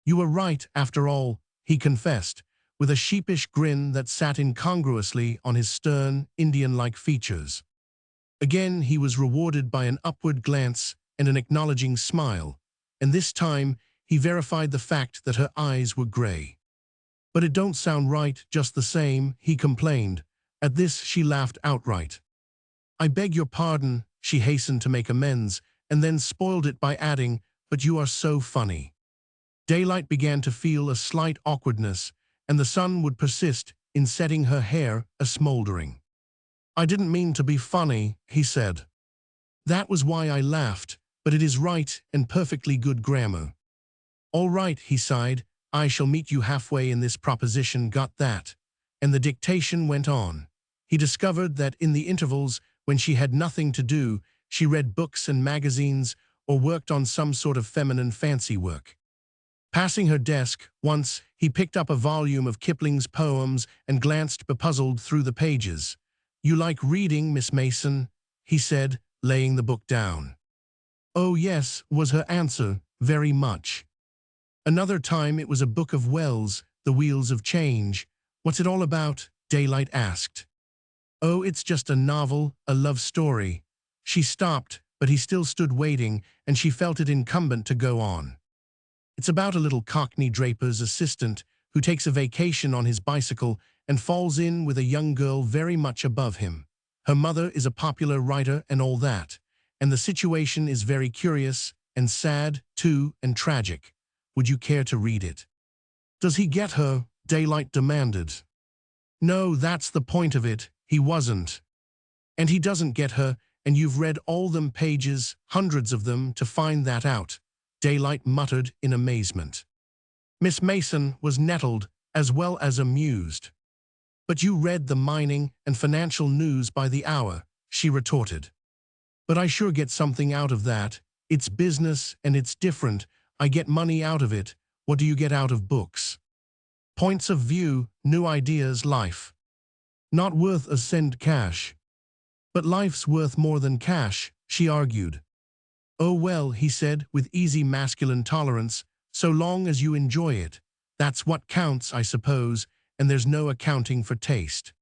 "You were right, after all," he confessed, with a sheepish grin that sat incongruously on his stern, Indian-like features. Again he was rewarded by an upward glance and an acknowledging smile, and this time he verified the fact that her eyes were gray. "But it don't sound right just the same," he complained. At this she laughed outright. "I beg your pardon," she hastened to make amends, and then spoiled it by adding, "but you are so funny." Daylight began to feel a slight awkwardness, and the sun would persist in setting her hair a-smoldering. "I didn't mean to be funny," he said. "That was why I laughed, but it is right and perfectly good grammar." "All right," he sighed, "I shall meet you halfway in this proposition, got that?" And the dictation went on. He discovered that in the intervals when she had nothing to do, she read books and magazines or worked on some sort of feminine fancy work. Passing her desk, once, he picked up a volume of Kipling's poems and glanced bepuzzled through the pages. "You like reading, Miss Mason?" he said, laying the book down. "Oh yes," was her answer, "very much." Another time it was a book of Wells, The Wheels of Change. "What's it all about?" Daylight asked. "Oh, it's just a novel, a love story." She stopped, but he still stood waiting, and she felt it incumbent to go on. "It's about a little Cockney draper's assistant who takes a vacation on his bicycle and falls in with a young girl very much above him. Her mother is a popular writer and all that, and the situation is very curious and sad, too, and tragic. Would you care to read it?" "Does he get her?" Daylight demanded. "No, that's the point of it. He wasn't. And he doesn't get her, and you've read all them pages, hundreds of them, to find that out," Daylight muttered in amazement. Miss Mason was nettled as well as amused. "But you read the mining and financial news by the hour," she retorted. "But I sure get something out of that. It's business and it's different. I get money out of it. What do you get out of books? Points of view, new ideas, life. Not worth a cent cash." "But life's worth more than cash," she argued. "Oh well," he said with easy masculine tolerance, "so long as you enjoy it. That's what counts, I suppose, and there's no accounting for taste."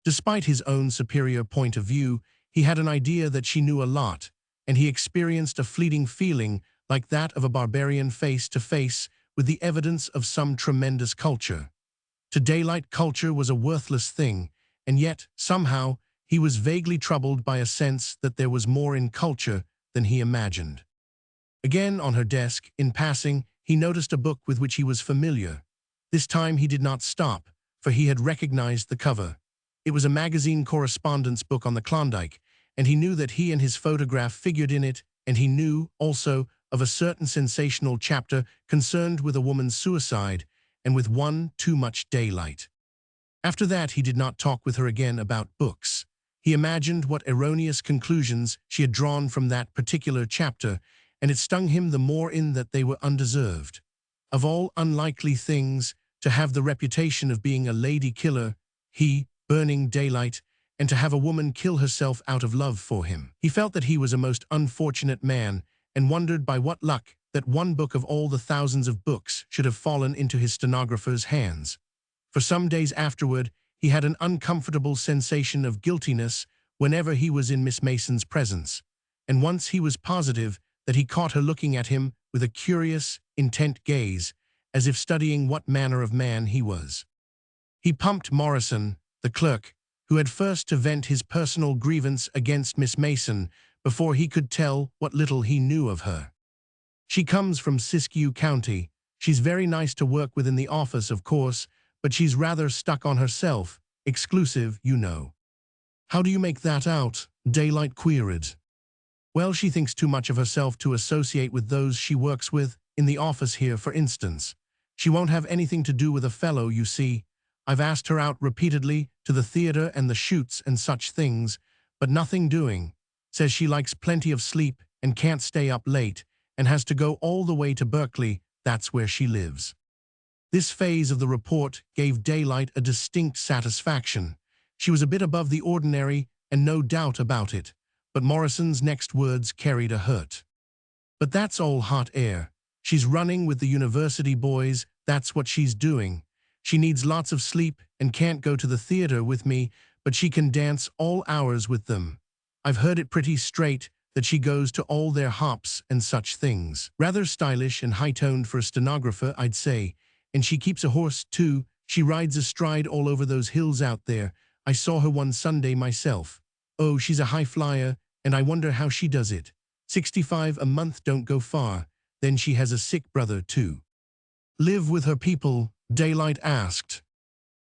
Despite his own superior point of view, he had an idea that she knew a lot, and he experienced a fleeting feeling like that of a barbarian face to face with the evidence of some tremendous culture. To Daylight, culture was a worthless thing, and yet, somehow, he was vaguely troubled by a sense that there was more in culture than he imagined. Again on her desk, in passing, he noticed a book with which he was familiar. This time he did not stop, for he had recognized the cover. It was a magazine correspondence book on the Klondike, and he knew that he and his photograph figured in it, and he knew, also, of a certain sensational chapter concerned with a woman's suicide, and with one too much Daylight. After that he did not talk with her again about books. He imagined what erroneous conclusions she had drawn from that particular chapter, and it stung him the more in that they were undeserved. Of all unlikely things, to have the reputation of being a lady killer, he, burning daylight, and to have a woman kill herself out of love for him. He felt that he was a most unfortunate man and wondered by what luck that one book of all the thousands of books should have fallen into his stenographer's hands. For some days afterward, he had an uncomfortable sensation of guiltiness whenever he was in Miss Mason's presence, and once he was positive that he caught her looking at him with a curious, intent gaze, as if studying what manner of man he was. He pumped Morrison, the clerk, who had first to vent his personal grievance against Miss Mason before he could tell what little he knew of her. She comes from Siskiyou County. She's very nice to work with in the office, of course, but she's rather stuck on herself, exclusive, you know. How do you make that out? Daylight queried. Well, she thinks too much of herself to associate with those she works with, in the office here, for instance. She won't have anything to do with a fellow, you see. I've asked her out repeatedly to the theater and the shoots and such things, but nothing doing. Says she likes plenty of sleep and can't stay up late, and has to go all the way to Berkeley, that's where she lives. This phase of the report gave Daylight a distinct satisfaction. She was a bit above the ordinary, and no doubt about it, but Morrison's next words carried a hurt. But that's all hot air. She's running with the university boys, that's what she's doing. She needs lots of sleep and can't go to the theater with me, but she can dance all hours with them. I've heard it pretty straight that she goes to all their hops and such things. Rather stylish and high-toned for a stenographer, I'd say. And she keeps a horse, too. She rides astride all over those hills out there. I saw her one Sunday myself. Oh, she's a high flyer, and I wonder how she does it. 65 a month don't go far. Then she has a sick brother, too. Live with her people? Daylight asked.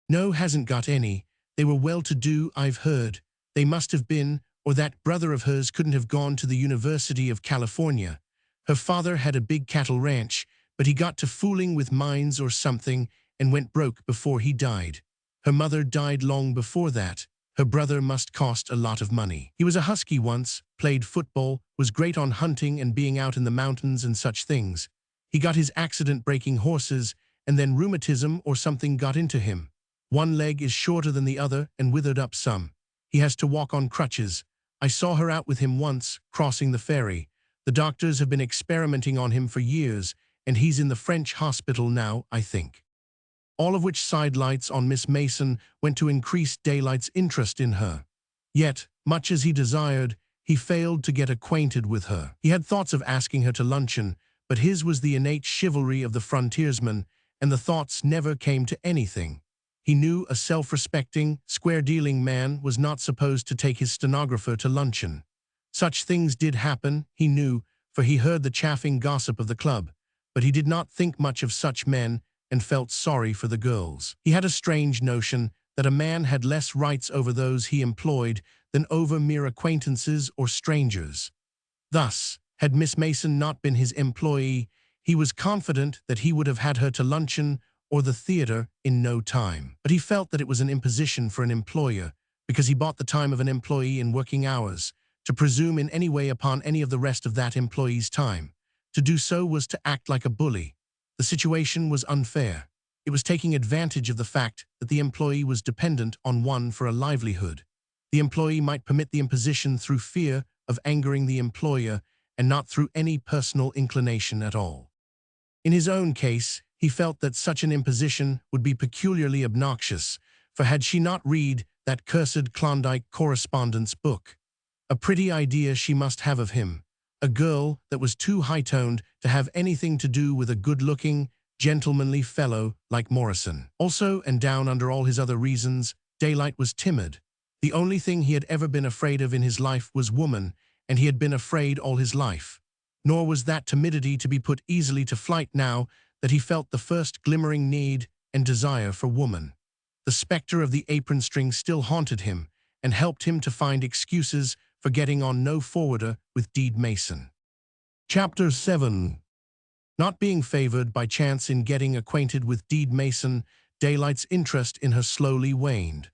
No, hasn't got any. They were well-to-do, I've heard. They must have been, or that brother of hers couldn't have gone to the University of California. Her father had a big cattle ranch, but he got to fooling with mines or something and went broke before he died. Her mother died long before that. Her brother must cost a lot of money. He was a husky once, played football, was great on hunting and being out in the mountains and such things. He got his accident breaking horses, and then rheumatism or something got into him. One leg is shorter than the other and withered up some. He has to walk on crutches. I saw her out with him once, crossing the ferry. The doctors have been experimenting on him for years, and he's in the French hospital now, I think. All of which sidelights on Miss Mason went to increase Daylight's interest in her. Yet, much as he desired, he failed to get acquainted with her. He had thoughts of asking her to luncheon, but his was the innate chivalry of the frontiersman, and the thoughts never came to anything. He knew a self-respecting, square-dealing man was not supposed to take his stenographer to luncheon. Such things did happen, he knew, for he heard the chaffing gossip of the club, but he did not think much of such men and felt sorry for the girls. He had a strange notion that a man had less rights over those he employed than over mere acquaintances or strangers. Thus, had Miss Mason not been his employee, he was confident that he would have had her to luncheon or the theater in no time. But he felt that it was an imposition for an employer, because he bought the time of an employee in working hours, to presume in any way upon any of the rest of that employee's time. To do so was to act like a bully. The situation was unfair. It was taking advantage of the fact that the employee was dependent on one for a livelihood. The employee might permit the imposition through fear of angering the employer and not through any personal inclination at all. In his own case, he felt that such an imposition would be peculiarly obnoxious, for had she not read that cursed Klondike correspondence book? A pretty idea she must have of him, a girl that was too high-toned to have anything to do with a good-looking, gentlemanly fellow like Morrison. Also, and down under all his other reasons, Daylight was timid. The only thing he had ever been afraid of in his life was woman, and he had been afraid all his life. Nor was that timidity to be put easily to flight now that he felt the first glimmering need and desire for woman. The specter of the apron string still haunted him and helped him to find excuses for getting on no forwarder with Deed Mason. Chapter 7. Not being favored by chance in getting acquainted with Deed Mason, Daylight's interest in her slowly waned.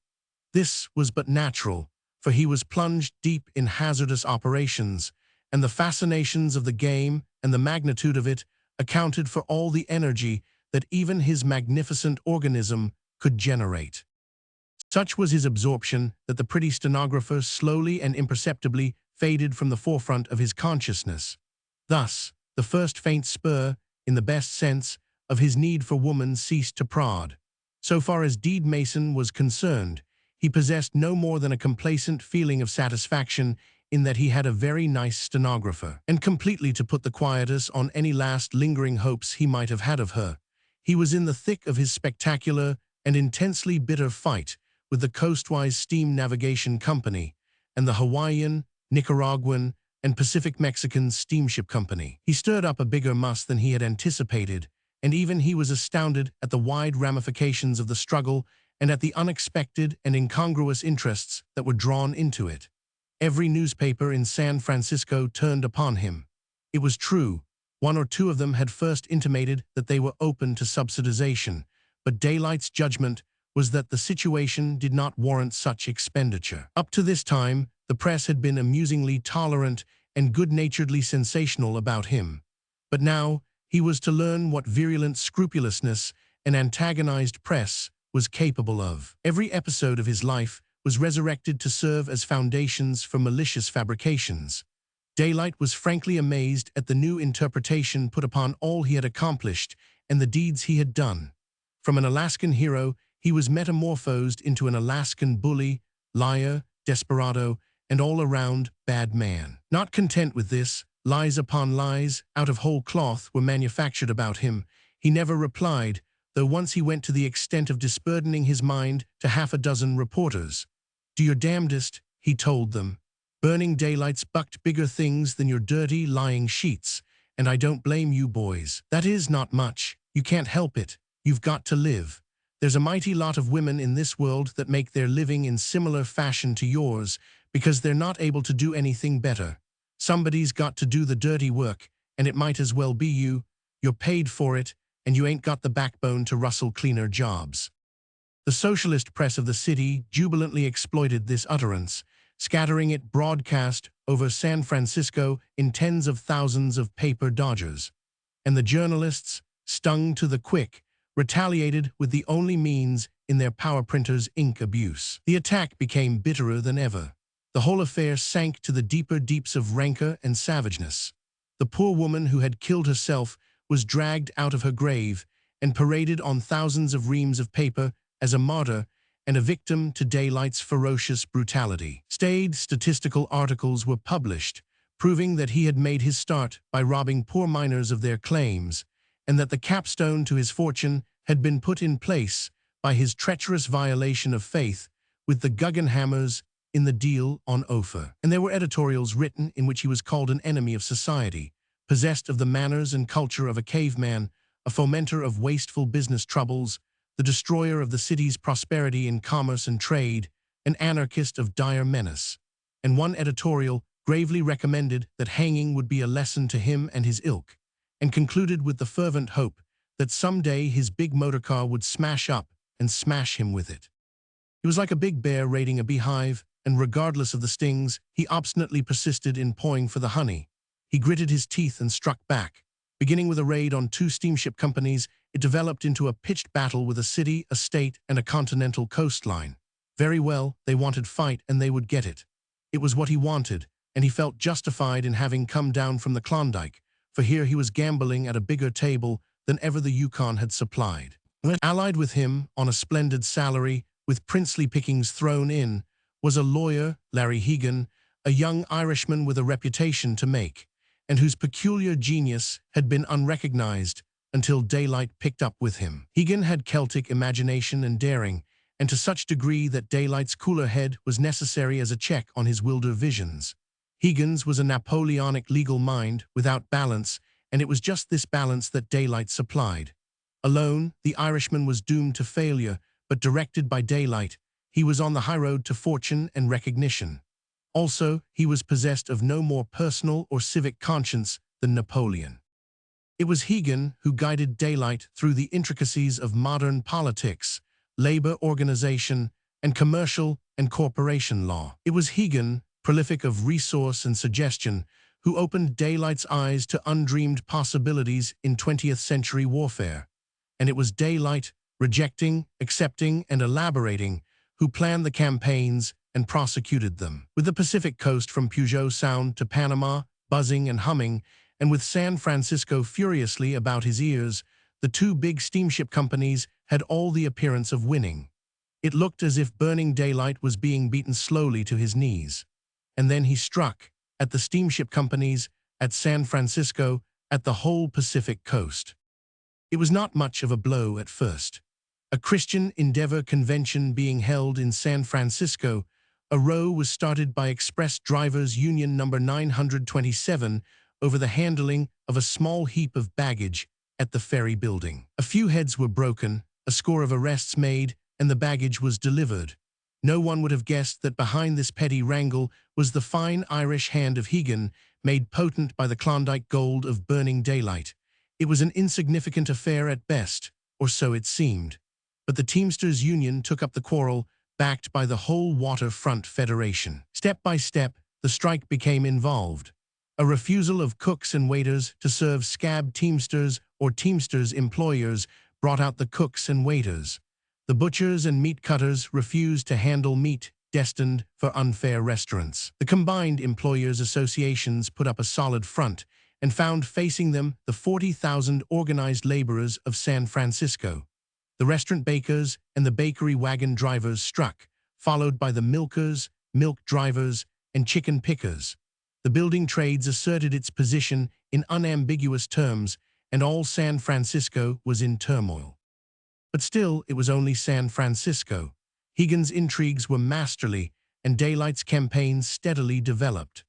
This was but natural, for he was plunged deep in hazardous operations, and the fascinations of the game and the magnitude of it accounted for all the energy that even his magnificent organism could generate. Such was his absorption that the pretty stenographer slowly and imperceptibly faded from the forefront of his consciousness. Thus, the first faint spur, in the best sense, of his need for woman ceased to prod. So far as Deed Mason was concerned, he possessed no more than a complacent feeling of satisfaction in that he had a very nice stenographer. And completely to put the quietus on any last lingering hopes he might have had of her, he was in the thick of his spectacular and intensely bitter fight with the Coastwise Steam Navigation Company and the Hawaiian, Nicaraguan, and Pacific Mexican Steamship Company. He stirred up a bigger muss than he had anticipated, and even he was astounded at the wide ramifications of the struggle and at the unexpected and incongruous interests that were drawn into it. Every newspaper in San Francisco turned upon him. It was true, one or two of them had first intimated that they were open to subsidization, but Daylight's judgment was that the situation did not warrant such expenditure. Up to this time, the press had been amusingly tolerant and good-naturedly sensational about him. But now, he was to learn what virulent scrupulousness an antagonized press was capable of. Every episode of his life was resurrected to serve as foundations for malicious fabrications. Daylight was frankly amazed at the new interpretation put upon all he had accomplished and the deeds he had done. From an Alaskan hero, he was metamorphosed into an Alaskan bully, liar, desperado, and all-around bad man. Not content with this, lies upon lies, out of whole cloth, were manufactured about him. He never replied, though once he went to the extent of disburdening his mind to half a dozen reporters. "Do your damnedest," he told them. "Burning Daylight's bucked bigger things than your dirty, lying sheets, and I don't blame you boys. That is not much. You can't help it. You've got to live. There's a mighty lot of women in this world that make their living in similar fashion to yours because they're not able to do anything better. Somebody's got to do the dirty work, and it might as well be you. You're paid for it, and you ain't got the backbone to rustle cleaner jobs." The socialist press of the city jubilantly exploited this utterance, scattering it broadcast over San Francisco in tens of thousands of paper dodgers. And the journalists, stung to the quick, retaliated with the only means in their power printers' ink abuse. The attack became bitterer than ever. The whole affair sank to the deeper deeps of rancor and savageness. The poor woman who had killed herself was dragged out of her grave and paraded on thousands of reams of paper as a martyr and a victim to Daylight's ferocious brutality. Staid statistical articles were published, proving that he had made his start by robbing poor miners of their claims, and that the capstone to his fortune had been put in place by his treacherous violation of faith with the Guggenhammers in the deal on Ophir. And there were editorials written in which he was called an enemy of society, possessed of the manners and culture of a caveman, a fomenter of wasteful business troubles, the destroyer of the city's prosperity in commerce and trade, an anarchist of dire menace. And one editorial gravely recommended that hanging would be a lesson to him and his ilk, and concluded with the fervent hope that someday his big motorcar would smash up and smash him with it. He was like a big bear raiding a beehive, and regardless of the stings, he obstinately persisted in pawing for the honey. He gritted his teeth and struck back. Beginning with a raid on 2 steamship companies, it developed into a pitched battle with a city, a state, and a continental coastline. Very well, they wanted fight, and they would get it. It was what he wanted, and he felt justified in having come down from the Klondike, for here he was gambling at a bigger table than ever the Yukon had supplied. Allied with him, on a splendid salary, with princely pickings thrown in, was a lawyer, Larry Hegan, a young Irishman with a reputation to make, and whose peculiar genius had been unrecognized until Daylight picked up with him. Hegan had Celtic imagination and daring, and to such degree that Daylight's cooler head was necessary as a check on his wilder visions. Hegan's was a Napoleonic legal mind without balance, and it was just this balance that Daylight supplied. Alone, the Irishman was doomed to failure, but directed by Daylight, he was on the highroad to fortune and recognition. Also, he was possessed of no more personal or civic conscience than Napoleon. It was Hegan who guided Daylight through the intricacies of modern politics, labor organization, and commercial and corporation law. It was Hegan, prolific of resource and suggestion, who opened Daylight's eyes to undreamed possibilities in 20th century warfare. and it was Daylight, rejecting, accepting, and elaborating, who planned the campaigns and prosecuted them. With the Pacific coast from Puget Sound to Panama buzzing and humming, and with San Francisco furiously about his ears, the two big steamship companies had all the appearance of winning. It looked as if Burning Daylight was being beaten slowly to his knees. And then he struck, at the steamship companies, at San Francisco, at the whole Pacific coast. It was not much of a blow at first. A Christian Endeavor convention being held in San Francisco, a row was started by Express Drivers Union number 927 over the handling of a small heap of baggage at the ferry building. A few heads were broken, a score of arrests made, and the baggage was delivered. No one would have guessed that behind this petty wrangle was the fine Irish hand of Yukon, made potent by the Klondike gold of Burning Daylight. It was an insignificant affair at best, or so it seemed. But the Teamsters Union took up the quarrel, backed by the whole Waterfront Federation. Step by step, the strike became involved. A refusal of cooks and waiters to serve scab Teamsters or Teamsters employers brought out the cooks and waiters. The butchers and meat cutters refused to handle meat destined for unfair restaurants. The combined employers' associations put up a solid front and found facing them the 40,000 organized laborers of San Francisco. The restaurant bakers and the bakery wagon drivers struck, followed by the milkers, milk drivers, and chicken pickers. The building trades asserted its position in unambiguous terms, and all San Francisco was in turmoil. But still, it was only San Francisco. Yukon's intrigues were masterly, and Daylight's campaigns steadily developed.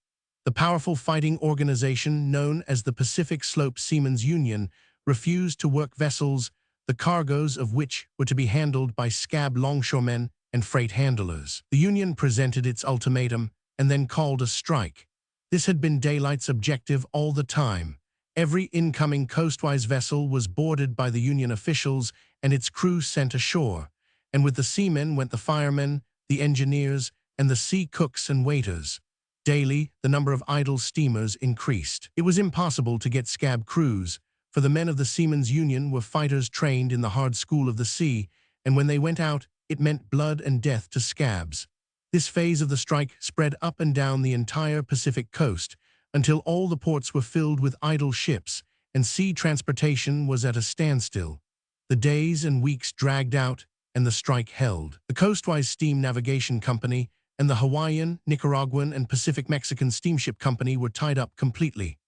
The powerful fighting organization known as the Pacific Slope Seamen's Union refused to work vessels, the cargoes of which were to be handled by scab longshoremen and freight handlers. The union presented its ultimatum and then called a strike. This had been Daylight's objective all the time. Every incoming coastwise vessel was boarded by the union officials and its crew sent ashore, and with the seamen went the firemen, the engineers, and the sea cooks and waiters. Daily, the number of idle steamers increased. It was impossible to get scab crews, for the men of the Seamen's Union were fighters trained in the hard school of the sea, and when they went out, it meant blood and death to scabs. This phase of the strike spread up and down the entire Pacific coast, until all the ports were filled with idle ships, and sea transportation was at a standstill. The days and weeks dragged out, and the strike held. The Coastwise Steam Navigation Company and the Hawaiian, Nicaraguan, and Pacific Mexican Steamship Company were tied up completely.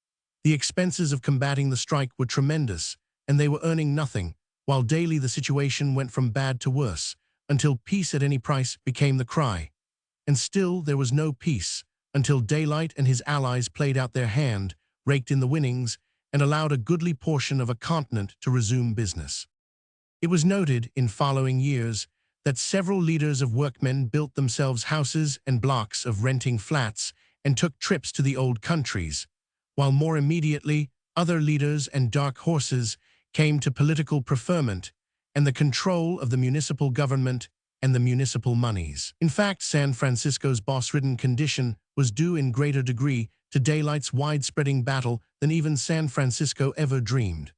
The expenses of combating the strike were tremendous, and they were earning nothing, while daily the situation went from bad to worse, until peace at any price became the cry. And still there was no peace, until Daylight and his allies played out their hand, raked in the winnings, and allowed a goodly portion of a continent to resume business. It was noted in following years that several leaders of workmen built themselves houses and blocks of renting flats and took trips to the old countries, while more immediately other leaders and dark horses came to political preferment and the control of the municipal government and the municipal monies. In fact, San Francisco's boss-ridden condition was due in greater degree to Daylight's wide-spreading battle than even San Francisco ever dreamed.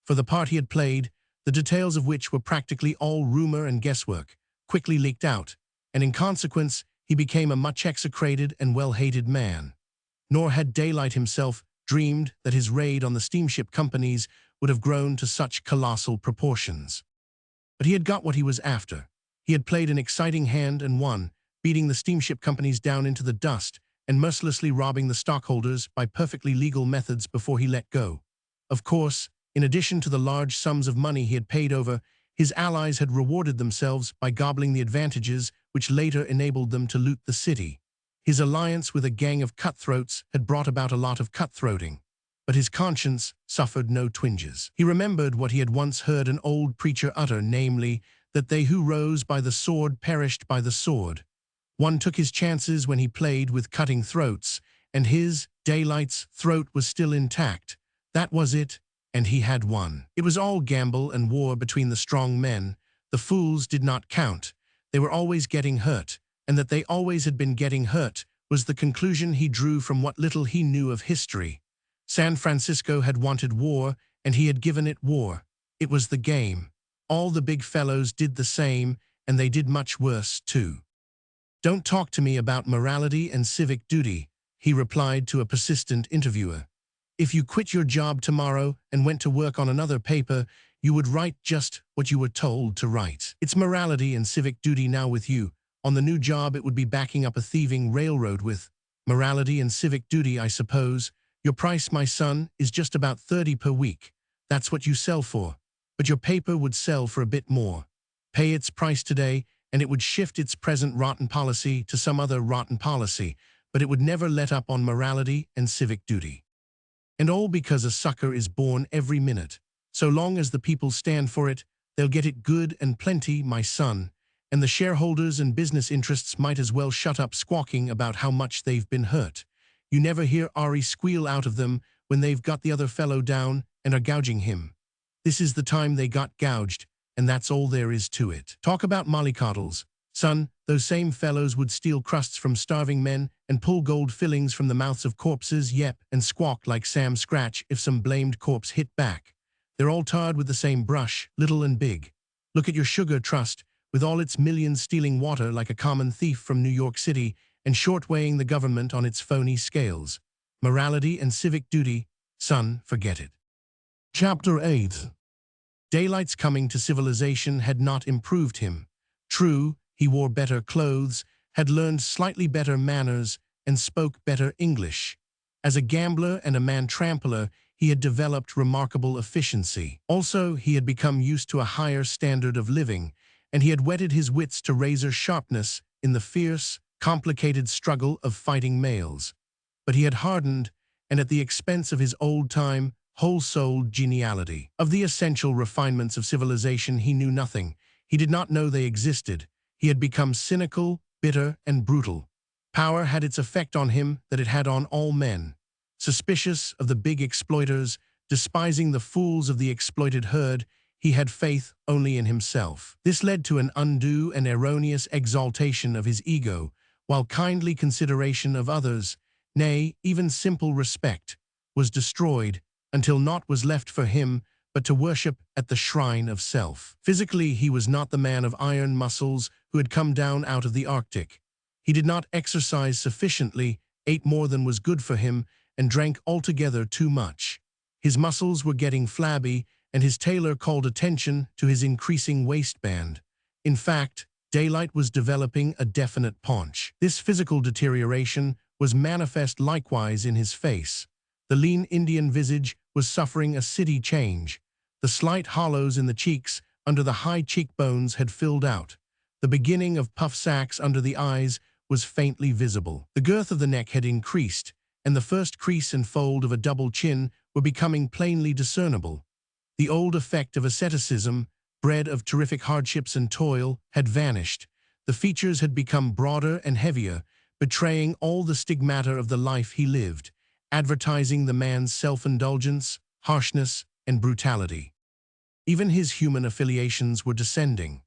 For the part he had played, the details of which were practically all rumor and guesswork, quickly leaked out, and in consequence he became a much execrated and well-hated man. Nor had Daylight himself dreamed that his raid on the steamship companies would have grown to such colossal proportions. But he had got what he was after. He had played an exciting hand and won, beating the steamship companies down into the dust and mercilessly robbing the stockholders by perfectly legal methods before he let go. Of course, in addition to the large sums of money he had paid over, his allies had rewarded themselves by gobbling the advantages which later enabled them to loot the city. His alliance with a gang of cutthroats had brought about a lot of cutthroating, but his conscience suffered no twinges. He remembered what he had once heard an old preacher utter, namely, that they who rose by the sword perished by the sword. One took his chances when he played with cutting throats, and his, Daylight's, throat was still intact. That was it, and he had won. It was all gamble and war between the strong men. The fools did not count. They were always getting hurt, and that they always had been getting hurt was the conclusion he drew from what little he knew of history. San Francisco had wanted war, and he had given it war. It was the game. All the big fellows did the same, and they did much worse, too. "Don't talk to me about morality and civic duty," he replied to a persistent interviewer. "If you quit your job tomorrow and went to work on another paper, you would write just what you were told to write. It's morality and civic duty now with you. On the new job, it would be backing up a thieving railroad with morality and civic duty, I suppose. Your price, my son, is just about 30 per week. That's what you sell for. But your paper would sell for a bit more. Pay its price today, and it would shift its present rotten policy to some other rotten policy, but it would never let up on morality and civic duty. And all because a sucker is born every minute. So long as the people stand for it, they'll get it good and plenty, my son, and the shareholders and business interests might as well shut up squawking about how much they've been hurt. You never hear Ari squeal out of them when they've got the other fellow down and are gouging him. This is the time they got gouged, and that's all there is to it. Talk about mollycoddles. Son, those same fellows would steal crusts from starving men and pull gold fillings from the mouths of corpses, yep, and squawk like Sam Scratch if some blamed corpse hit back. They're all tarred with the same brush, little and big. Look at your sugar trust, with all its millions stealing water like a common thief from New York City and short-weighing the government on its phony scales. Morality and civic duty, son, forget it. Chapter 8. Daylight's coming to civilization had not improved him. True, he wore better clothes, had learned slightly better manners, and spoke better English. As a gambler and a man-trampler, he had developed remarkable efficiency. Also, he had become used to a higher standard of living, and he had whetted his wits to razor sharpness in the fierce, complicated struggle of fighting males. But he had hardened, and at the expense of his old-time, whole-souled geniality. Of the essential refinements of civilization he knew nothing. He did not know they existed. He had become cynical, bitter, and brutal. Power had its effect on him that it had on all men. Suspicious of the big exploiters, despising the fools of the exploited herd, he had faith only in himself. This led to an undue and erroneous exaltation of his ego, while kindly consideration of others, nay, even simple respect, was destroyed until naught was left for him but to worship at the shrine of self. Physically, he was not the man of iron muscles who had come down out of the Arctic. He did not exercise sufficiently, ate more than was good for him, and drank altogether too much. His muscles were getting flabby, and his tailor called attention to his increasing waistband. In fact, Daylight was developing a definite paunch. This physical deterioration was manifest likewise in his face. The lean Indian visage was suffering a city change. The slight hollows in the cheeks under the high cheekbones had filled out. The beginning of puff sacks under the eyes was faintly visible. The girth of the neck had increased, and the first crease and fold of a double chin were becoming plainly discernible. The old effect of asceticism, bred of terrific hardships and toil, had vanished. The features had become broader and heavier, betraying all the stigmata of the life he lived, advertising the man's self-indulgence, harshness, and brutality. Even his human affiliations were descending.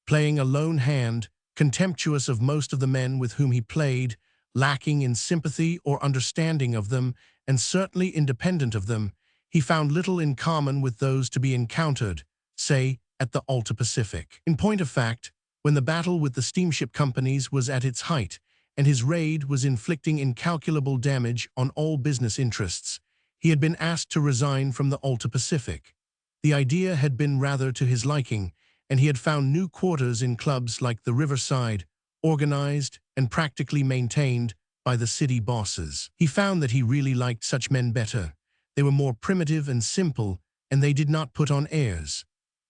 Playing a lone hand, contemptuous of most of the men with whom he played, lacking in sympathy or understanding of them, and certainly independent of them, he found little in common with those to be encountered, say, at the Alta Pacific. In point of fact, when the battle with the steamship companies was at its height, and his raid was inflicting incalculable damage on all business interests, he had been asked to resign from the Alta Pacific. The idea had been rather to his liking, and he had found new quarters in clubs like the Riverside, organized and practically maintained by the city bosses. He found that he really liked such men better. They were more primitive and simple, and they did not put on airs.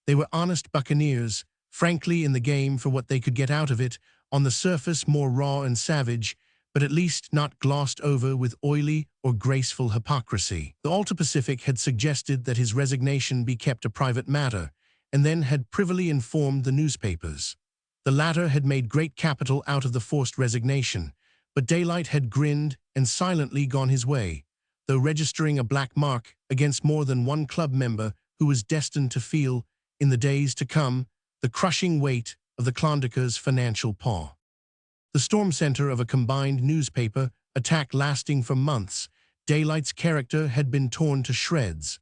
They were honest buccaneers, frankly in the game for what they could get out of it, on the surface more raw and savage, but at least not glossed over with oily or graceful hypocrisy. The Alta Pacific had suggested that his resignation be kept a private matter, and then had privily informed the newspapers. The latter had made great capital out of the forced resignation, but Daylight had grinned and silently gone his way, though registering a black mark against more than one club member who was destined to feel, in the days to come, the crushing weight of the Klondike's financial paw. The storm center of a combined newspaper attack lasting for months, Daylight's character had been torn to shreds.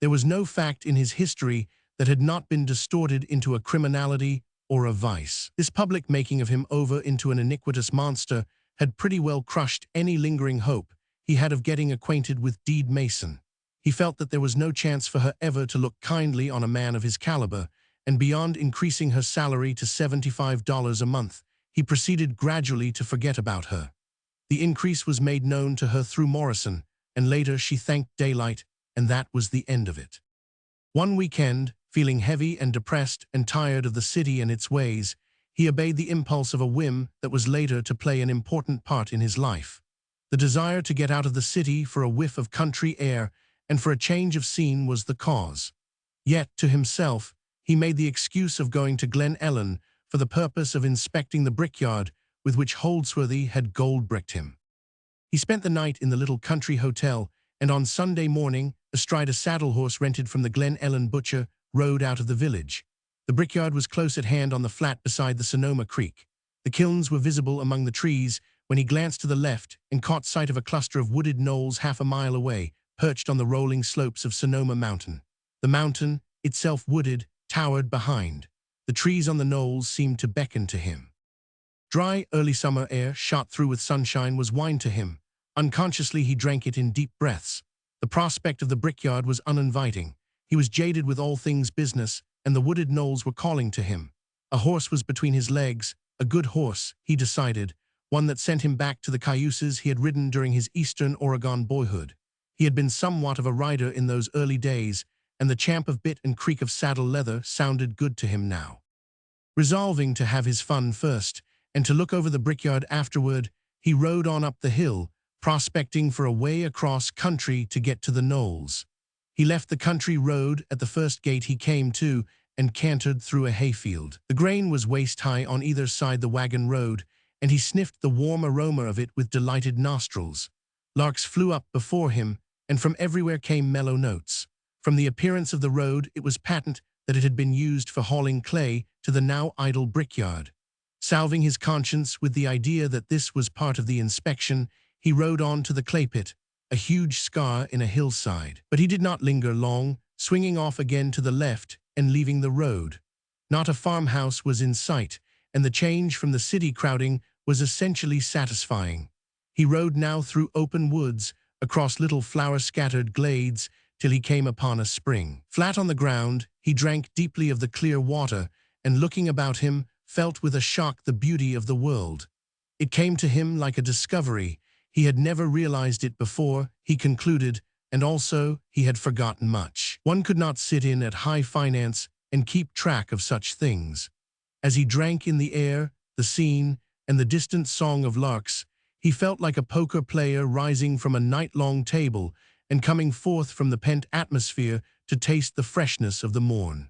There was no fact in his history that had not been distorted into a criminality or a vice. This public making of him over into an iniquitous monster had pretty well crushed any lingering hope he had of getting acquainted with Deed Mason. He felt that there was no chance for her ever to look kindly on a man of his caliber, and beyond increasing her salary to $75 a month, he proceeded gradually to forget about her. The increase was made known to her through Morrison, and later she thanked daylight, and that was the end of it. One weekend, feeling heavy and depressed and tired of the city and its ways, he obeyed the impulse of a whim that was later to play an important part in his life. The desire to get out of the city for a whiff of country air and for a change of scene was the cause. Yet, to himself, he made the excuse of going to Glen Ellen for the purpose of inspecting the brickyard with which Holdsworthy had gold-bricked him. He spent the night in the little country hotel, and on Sunday morning, astride a saddle horse rented from the Glen Ellen butcher, rode out of the village. The brickyard was close at hand on the flat beside the Sonoma Creek. The kilns were visible among the trees when he glanced to the left and caught sight of a cluster of wooded knolls half a mile away, perched on the rolling slopes of Sonoma Mountain. The mountain, itself wooded, towered behind. The trees on the knolls seemed to beckon to him. Dry, early summer air, shot through with sunshine, was wine to him. Unconsciously he drank it in deep breaths. The prospect of the brickyard was uninviting. He was jaded with all things business, and the wooded knolls were calling to him. A horse was between his legs, a good horse, he decided, one that sent him back to the cayuses he had ridden during his eastern Oregon boyhood. He had been somewhat of a rider in those early days, and the champ of bit and creak of saddle leather sounded good to him now. Resolving to have his fun first, and to look over the brickyard afterward, he rode on up the hill, prospecting for a way across country to get to the knolls. He left the country road at the first gate he came to and cantered through a hayfield. The grain was waist-high on either side the wagon road, and he sniffed the warm aroma of it with delighted nostrils. Larks flew up before him, and from everywhere came mellow notes. From the appearance of the road, it was patent that it had been used for hauling clay to the now idle brickyard. Salving his conscience with the idea that this was part of the inspection, he rode on to the clay pit, a huge scar in a hillside. But he did not linger long, swinging off again to the left and leaving the road. Not a farmhouse was in sight, and the change from the city crowding was essentially satisfying. He rode now through open woods, across little flower-scattered glades, till he came upon a spring. Flat on the ground, he drank deeply of the clear water, and looking about him, felt with a shock the beauty of the world. It came to him like a discovery. He had never realized it before, he concluded, and also he had forgotten much. One could not sit in at high finance and keep track of such things. As he drank in the air, the scene, and the distant song of larks, he felt like a poker player rising from a night-long table and coming forth from the pent atmosphere to taste the freshness of the morn.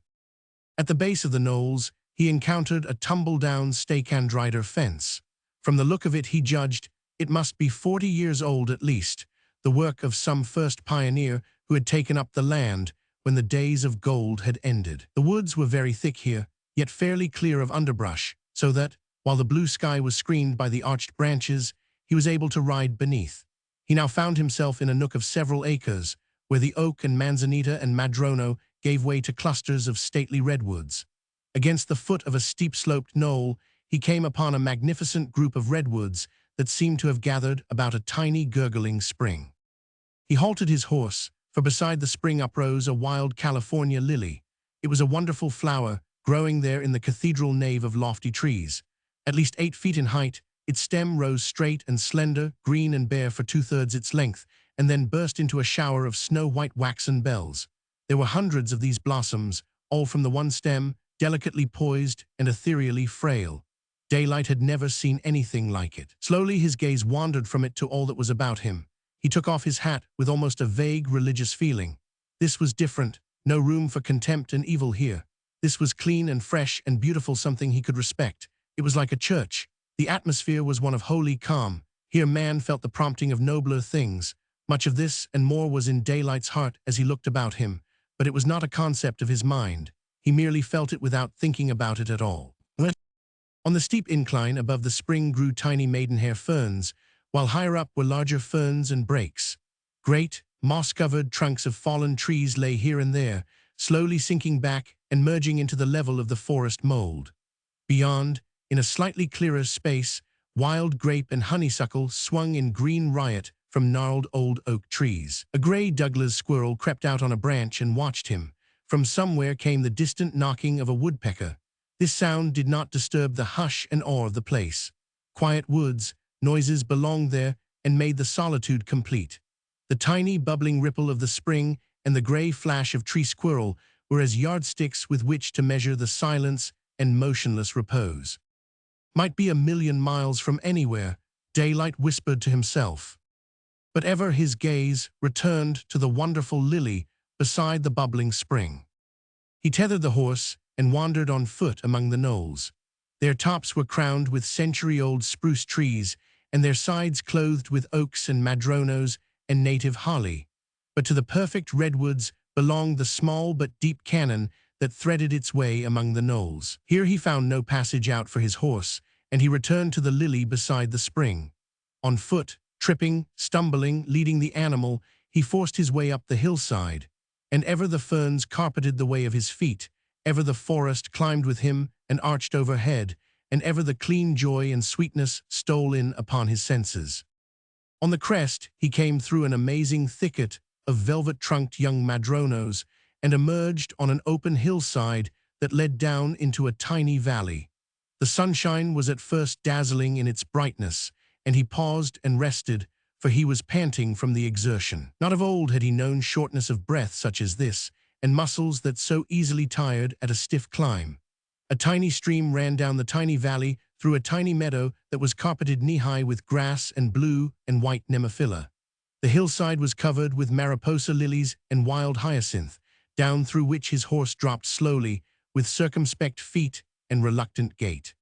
At the base of the knolls, he encountered a tumble-down stake-and-rider fence. From the look of it, he judged it must be 40 years old at least, the work of some first pioneer who had taken up the land when the days of gold had ended. The woods were very thick here, yet fairly clear of underbrush, so that, while the blue sky was screened by the arched branches, he was able to ride beneath. He now found himself in a nook of several acres, where the oak and manzanita and madrono gave way to clusters of stately redwoods. Against the foot of a steep-sloped knoll, he came upon a magnificent group of redwoods that seemed to have gathered about a tiny gurgling spring. He halted his horse, for beside the spring uprose a wild California lily. It was a wonderful flower, growing there in the cathedral nave of lofty trees. At least 8 feet in height, its stem rose straight and slender, green and bare for 2/3 its length, and then burst into a shower of snow-white waxen bells. There were hundreds of these blossoms, all from the one stem, delicately poised and ethereally frail. Daylight had never seen anything like it. Slowly his gaze wandered from it to all that was about him. He took off his hat with almost a vague religious feeling. This was different, no room for contempt and evil here. This was clean and fresh and beautiful, something he could respect. It was like a church. The atmosphere was one of holy calm. Here man felt the prompting of nobler things. Much of this and more was in Daylight's heart as he looked about him, but it was not a concept of his mind. He merely felt it without thinking about it at all. On the steep incline above the spring grew tiny maidenhair ferns, while higher up were larger ferns and brakes. Great, moss-covered trunks of fallen trees lay here and there, slowly sinking back and merging into the level of the forest mold. Beyond, in a slightly clearer space, wild grape and honeysuckle swung in green riot from gnarled old oak trees. A gray Douglas squirrel crept out on a branch and watched him. From somewhere came the distant knocking of a woodpecker. This sound did not disturb the hush and awe of the place. Quiet woods, noises belonged there and made the solitude complete. The tiny bubbling ripple of the spring and the gray flash of tree squirrel were as yardsticks with which to measure the silence and motionless repose. Might be 1,000,000 miles from anywhere, Daylight whispered to himself. But ever his gaze returned to the wonderful lily beside the bubbling spring. He tethered the horse and wandered on foot among the knolls. Their tops were crowned with century-old spruce trees, and their sides clothed with oaks and madronos and native holly. But to the perfect redwoods belonged the small but deep canon that threaded its way among the knolls. Here he found no passage out for his horse, and he returned to the lily beside the spring. On foot, tripping, stumbling, leading the animal, he forced his way up the hillside. And ever the ferns carpeted the way of his feet, ever the forest climbed with him and arched overhead, and ever the clean joy and sweetness stole in upon his senses. On the crest, he came through an amazing thicket of velvet-trunked young madronos and emerged on an open hillside that led down into a tiny valley. The sunshine was at first dazzling in its brightness, and he paused and rested, for he was panting from the exertion. Not of old had he known shortness of breath such as this, and muscles that so easily tired at a stiff climb. A tiny stream ran down the tiny valley through a tiny meadow that was carpeted knee-high with grass and blue and white nemophila. The hillside was covered with mariposa lilies and wild hyacinth, down through which his horse dropped slowly, with circumspect feet and reluctant gait.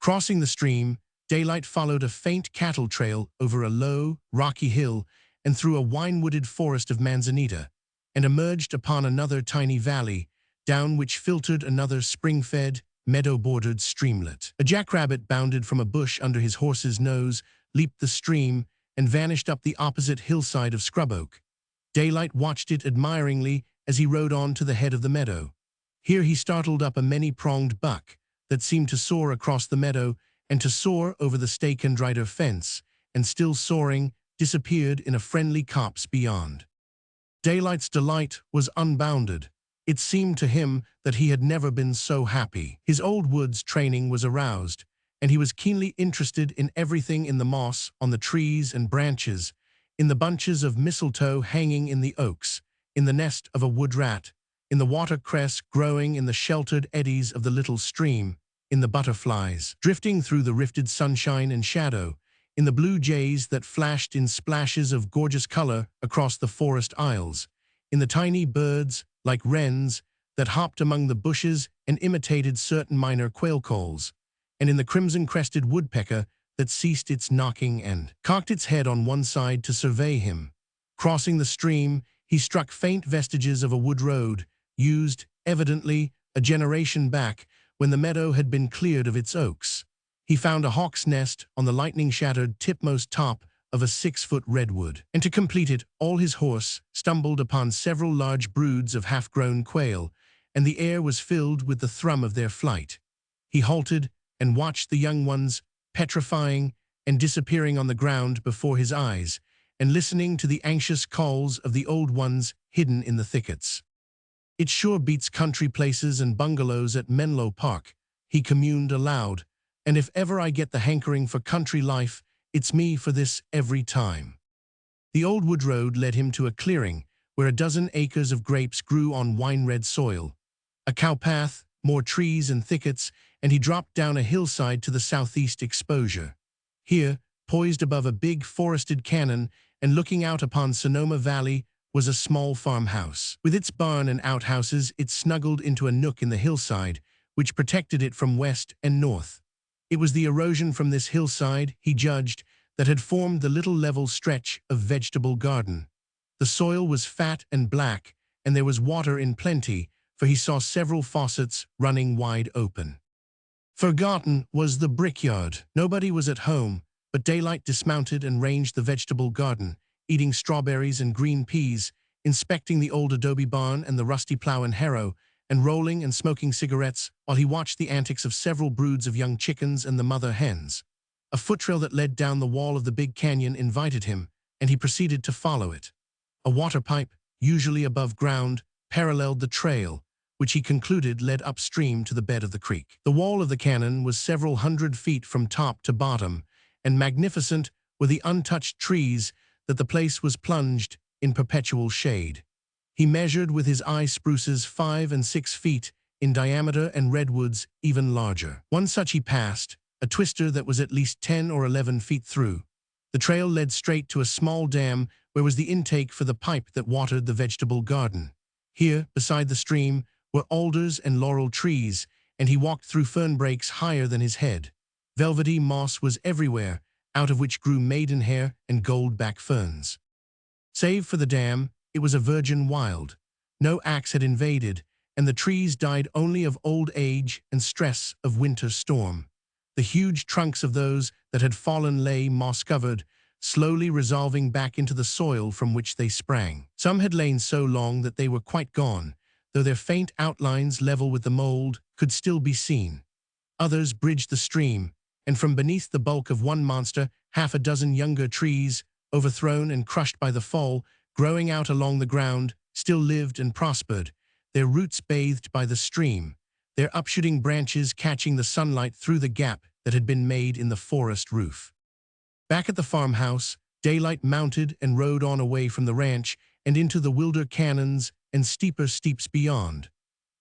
Crossing the stream, Daylight followed a faint cattle trail over a low, rocky hill and through a wine-wooded forest of manzanita, and emerged upon another tiny valley, down which filtered another spring-fed, meadow-bordered streamlet. A jackrabbit bounded from a bush under his horse's nose, leaped the stream, and vanished up the opposite hillside of scrub oak. Daylight watched it admiringly as he rode on to the head of the meadow. Here he startled up a many-pronged buck that seemed to soar across the meadow and to soar over the stake-and-rider fence, and still soaring, disappeared in a friendly copse beyond. Daylight's delight was unbounded. It seemed to him that he had never been so happy. His old woods training was aroused, and he was keenly interested in everything in the moss on the trees and branches, in the bunches of mistletoe hanging in the oaks, in the nest of a wood rat, in the watercress growing in the sheltered eddies of the little stream, in the butterflies drifting through the rifted sunshine and shadow, in the blue jays that flashed in splashes of gorgeous color across the forest aisles, in the tiny birds, like wrens, that hopped among the bushes and imitated certain minor quail calls, and in the crimson-crested woodpecker that ceased its knocking and cocked its head on one side to survey him. Crossing the stream, he struck faint vestiges of a wood road, used, evidently, a generation back, when the meadow had been cleared of its oaks. He found a hawk's nest on the lightning-shattered tipmost top of a 6-foot redwood, and to complete it, all his horse stumbled upon several large broods of half-grown quail, and the air was filled with the thrum of their flight. He halted and watched the young ones petrifying and disappearing on the ground before his eyes, and listening to the anxious calls of the old ones hidden in the thickets. "It sure beats country places and bungalows at Menlo Park," he communed aloud, "and if ever I get the hankering for country life, it's me for this every time." The old wood road led him to a clearing where a dozen acres of grapes grew on wine-red soil. A cowpath, more trees and thickets, and he dropped down a hillside to the southeast exposure. Here, poised above a big forested canon and looking out upon Sonoma Valley, was a small farmhouse. With its barn and outhouses, it snuggled into a nook in the hillside, which protected it from west and north. It was the erosion from this hillside, he judged, that had formed the little level stretch of vegetable garden. The soil was fat and black, and there was water in plenty, for he saw several faucets running wide open. Forgotten was the brickyard. Nobody was at home, but Daylight dismounted and ranged the vegetable garden, eating strawberries and green peas, inspecting the old adobe barn and the rusty plow and harrow, and rolling and smoking cigarettes while he watched the antics of several broods of young chickens and the mother hens. A foot-trail that led down the wall of the big canyon invited him, and he proceeded to follow it. A water pipe, usually above ground, paralleled the trail, which he concluded led upstream to the bed of the creek. The wall of the canyon was several hundred feet from top to bottom, and magnificent were the untouched trees that the place was plunged in perpetual shade. He measured with his eye spruces 5 and 6 feet in diameter and redwoods even larger. One such he passed, a twister that was at least 10 or 11 feet through. The trail led straight to a small dam where was the intake for the pipe that watered the vegetable garden. Here, beside the stream, were alders and laurel trees, and he walked through fern brakes higher than his head. Velvety moss was everywhere, out of which grew maidenhair and gold-back ferns. Save for the dam, it was a virgin wild. No axe had invaded, and the trees died only of old age and stress of winter storm. The huge trunks of those that had fallen lay moss-covered, slowly resolving back into the soil from which they sprang. Some had lain so long that they were quite gone, though their faint outlines level with the mold could still be seen. Others bridged the stream, and from beneath the bulk of one monster, half a dozen younger trees, overthrown and crushed by the fall, growing out along the ground, still lived and prospered, their roots bathed by the stream, their upshooting branches catching the sunlight through the gap that had been made in the forest roof. Back at the farmhouse, daylight mounted and rode on away from the ranch and into the wilder canyons and steeper steeps beyond.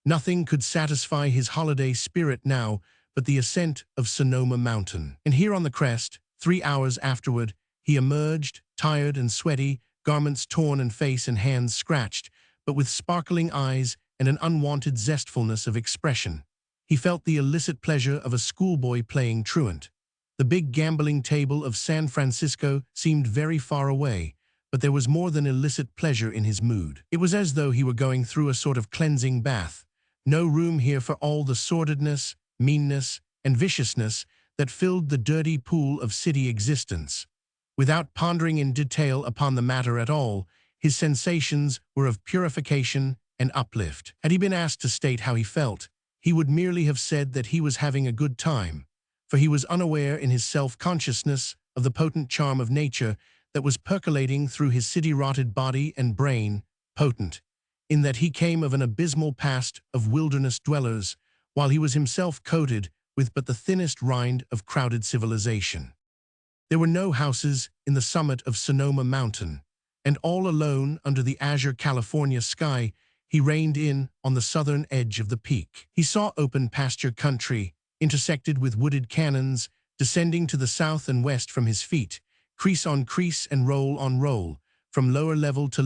Nothing could satisfy his holiday spirit now but the ascent of Sonoma Mountain. And here on the crest, 3 hours afterward, he emerged, tired and sweaty, garments torn and face and hands scratched, but with sparkling eyes and an unwanted zestfulness of expression. He felt the illicit pleasure of a schoolboy playing truant. The big gambling table of San Francisco seemed very far away, but there was more than illicit pleasure in his mood. It was as though he were going through a sort of cleansing bath. No room here for all the sordidness, meanness, and viciousness that filled the dirty pool of city existence. Without pondering in detail upon the matter at all, his sensations were of purification and uplift. Had he been asked to state how he felt, he would merely have said that he was having a good time, for he was unaware in his self-consciousness of the potent charm of nature that was percolating through his city-rotted body and brain, potent, in that he came of an abysmal past of wilderness dwellers, while he was himself coated with but the thinnest rind of crowded civilization. There were no houses in the summit of Sonoma Mountain, and all alone under the azure California sky, he reined in on the southern edge of the peak. He saw open pasture country, intersected with wooded canyons, descending to the south and west from his feet, crease on crease and roll on roll, from lower level to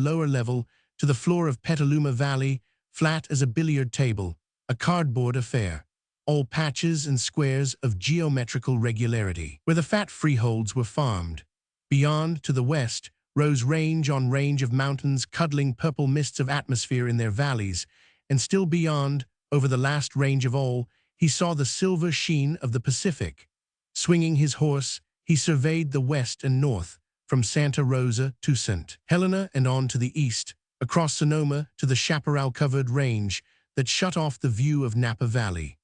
the floor of Petaluma Valley, flat as a billiard table, a cardboard affair, all patches and squares of geometrical regularity, where the fat freeholds were farmed. Beyond, to the west, rose range on range of mountains cuddling purple mists of atmosphere in their valleys, and still beyond, over the last range of all, he saw the silver sheen of the Pacific. Swinging his horse, he surveyed the west and north, from Santa Rosa to St. Helena and on to the east, across Sonoma to the chaparral-covered range that shut off the view of Napa Valley.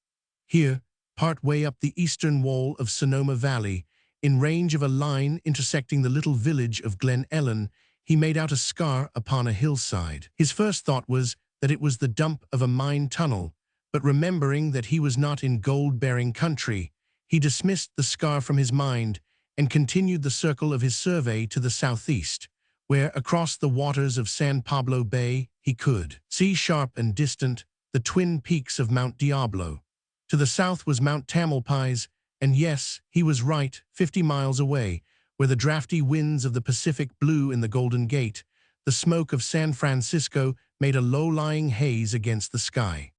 Here, part way up the eastern wall of Sonoma Valley, in range of a line intersecting the little village of Glen Ellen, he made out a scar upon a hillside. His first thought was that it was the dump of a mine tunnel, but remembering that he was not in gold-bearing country, he dismissed the scar from his mind and continued the circle of his survey to the southeast, where, across the waters of San Pablo Bay, he could see sharp and distant the twin peaks of Mount Diablo. To the south was Mount Tamalpais, and yes, he was right, 50 miles away, where the drafty winds of the Pacific blew in the Golden Gate, the smoke of San Francisco made a low-lying haze against the sky.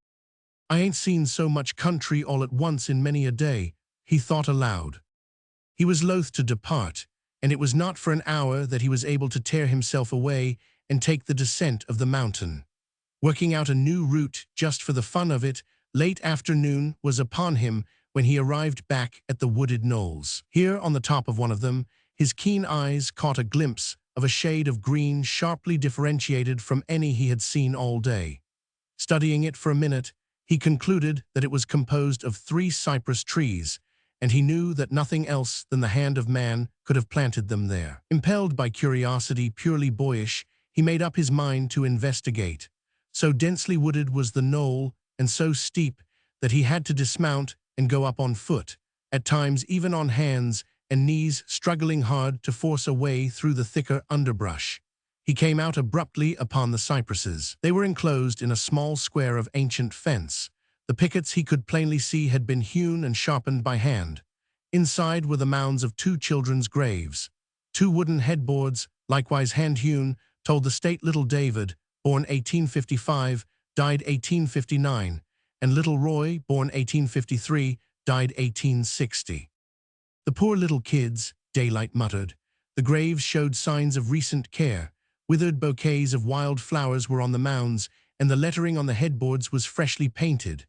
"I ain't seen so much country all at once in many a day," he thought aloud. He was loath to depart, and it was not for an hour that he was able to tear himself away and take the descent of the mountain. Working out a new route just for the fun of it, late afternoon was upon him when he arrived back at the wooded knolls. Here, on the top of one of them, his keen eyes caught a glimpse of a shade of green sharply differentiated from any he had seen all day. Studying it for a minute, he concluded that it was composed of 3 cypress trees, and he knew that nothing else than the hand of man could have planted them there. Impelled by curiosity purely boyish, he made up his mind to investigate. So densely wooded was the knoll, and so steep, that he had to dismount and go up on foot, at times even on hands and knees, struggling hard to force a way through the thicker underbrush. He came out abruptly upon the cypresses. They were enclosed in a small square of ancient fence. The pickets, he could plainly see, had been hewn and sharpened by hand. Inside were the mounds of 2 children's graves. 2 wooden headboards, likewise hand-hewn, told the state little David, born 1855, died 1859, and little Roy, born 1853, died 1860. The poor little kids, Daylight muttered. The graves showed signs of recent care. Withered bouquets of wild flowers were on the mounds, and the lettering on the headboards was freshly painted.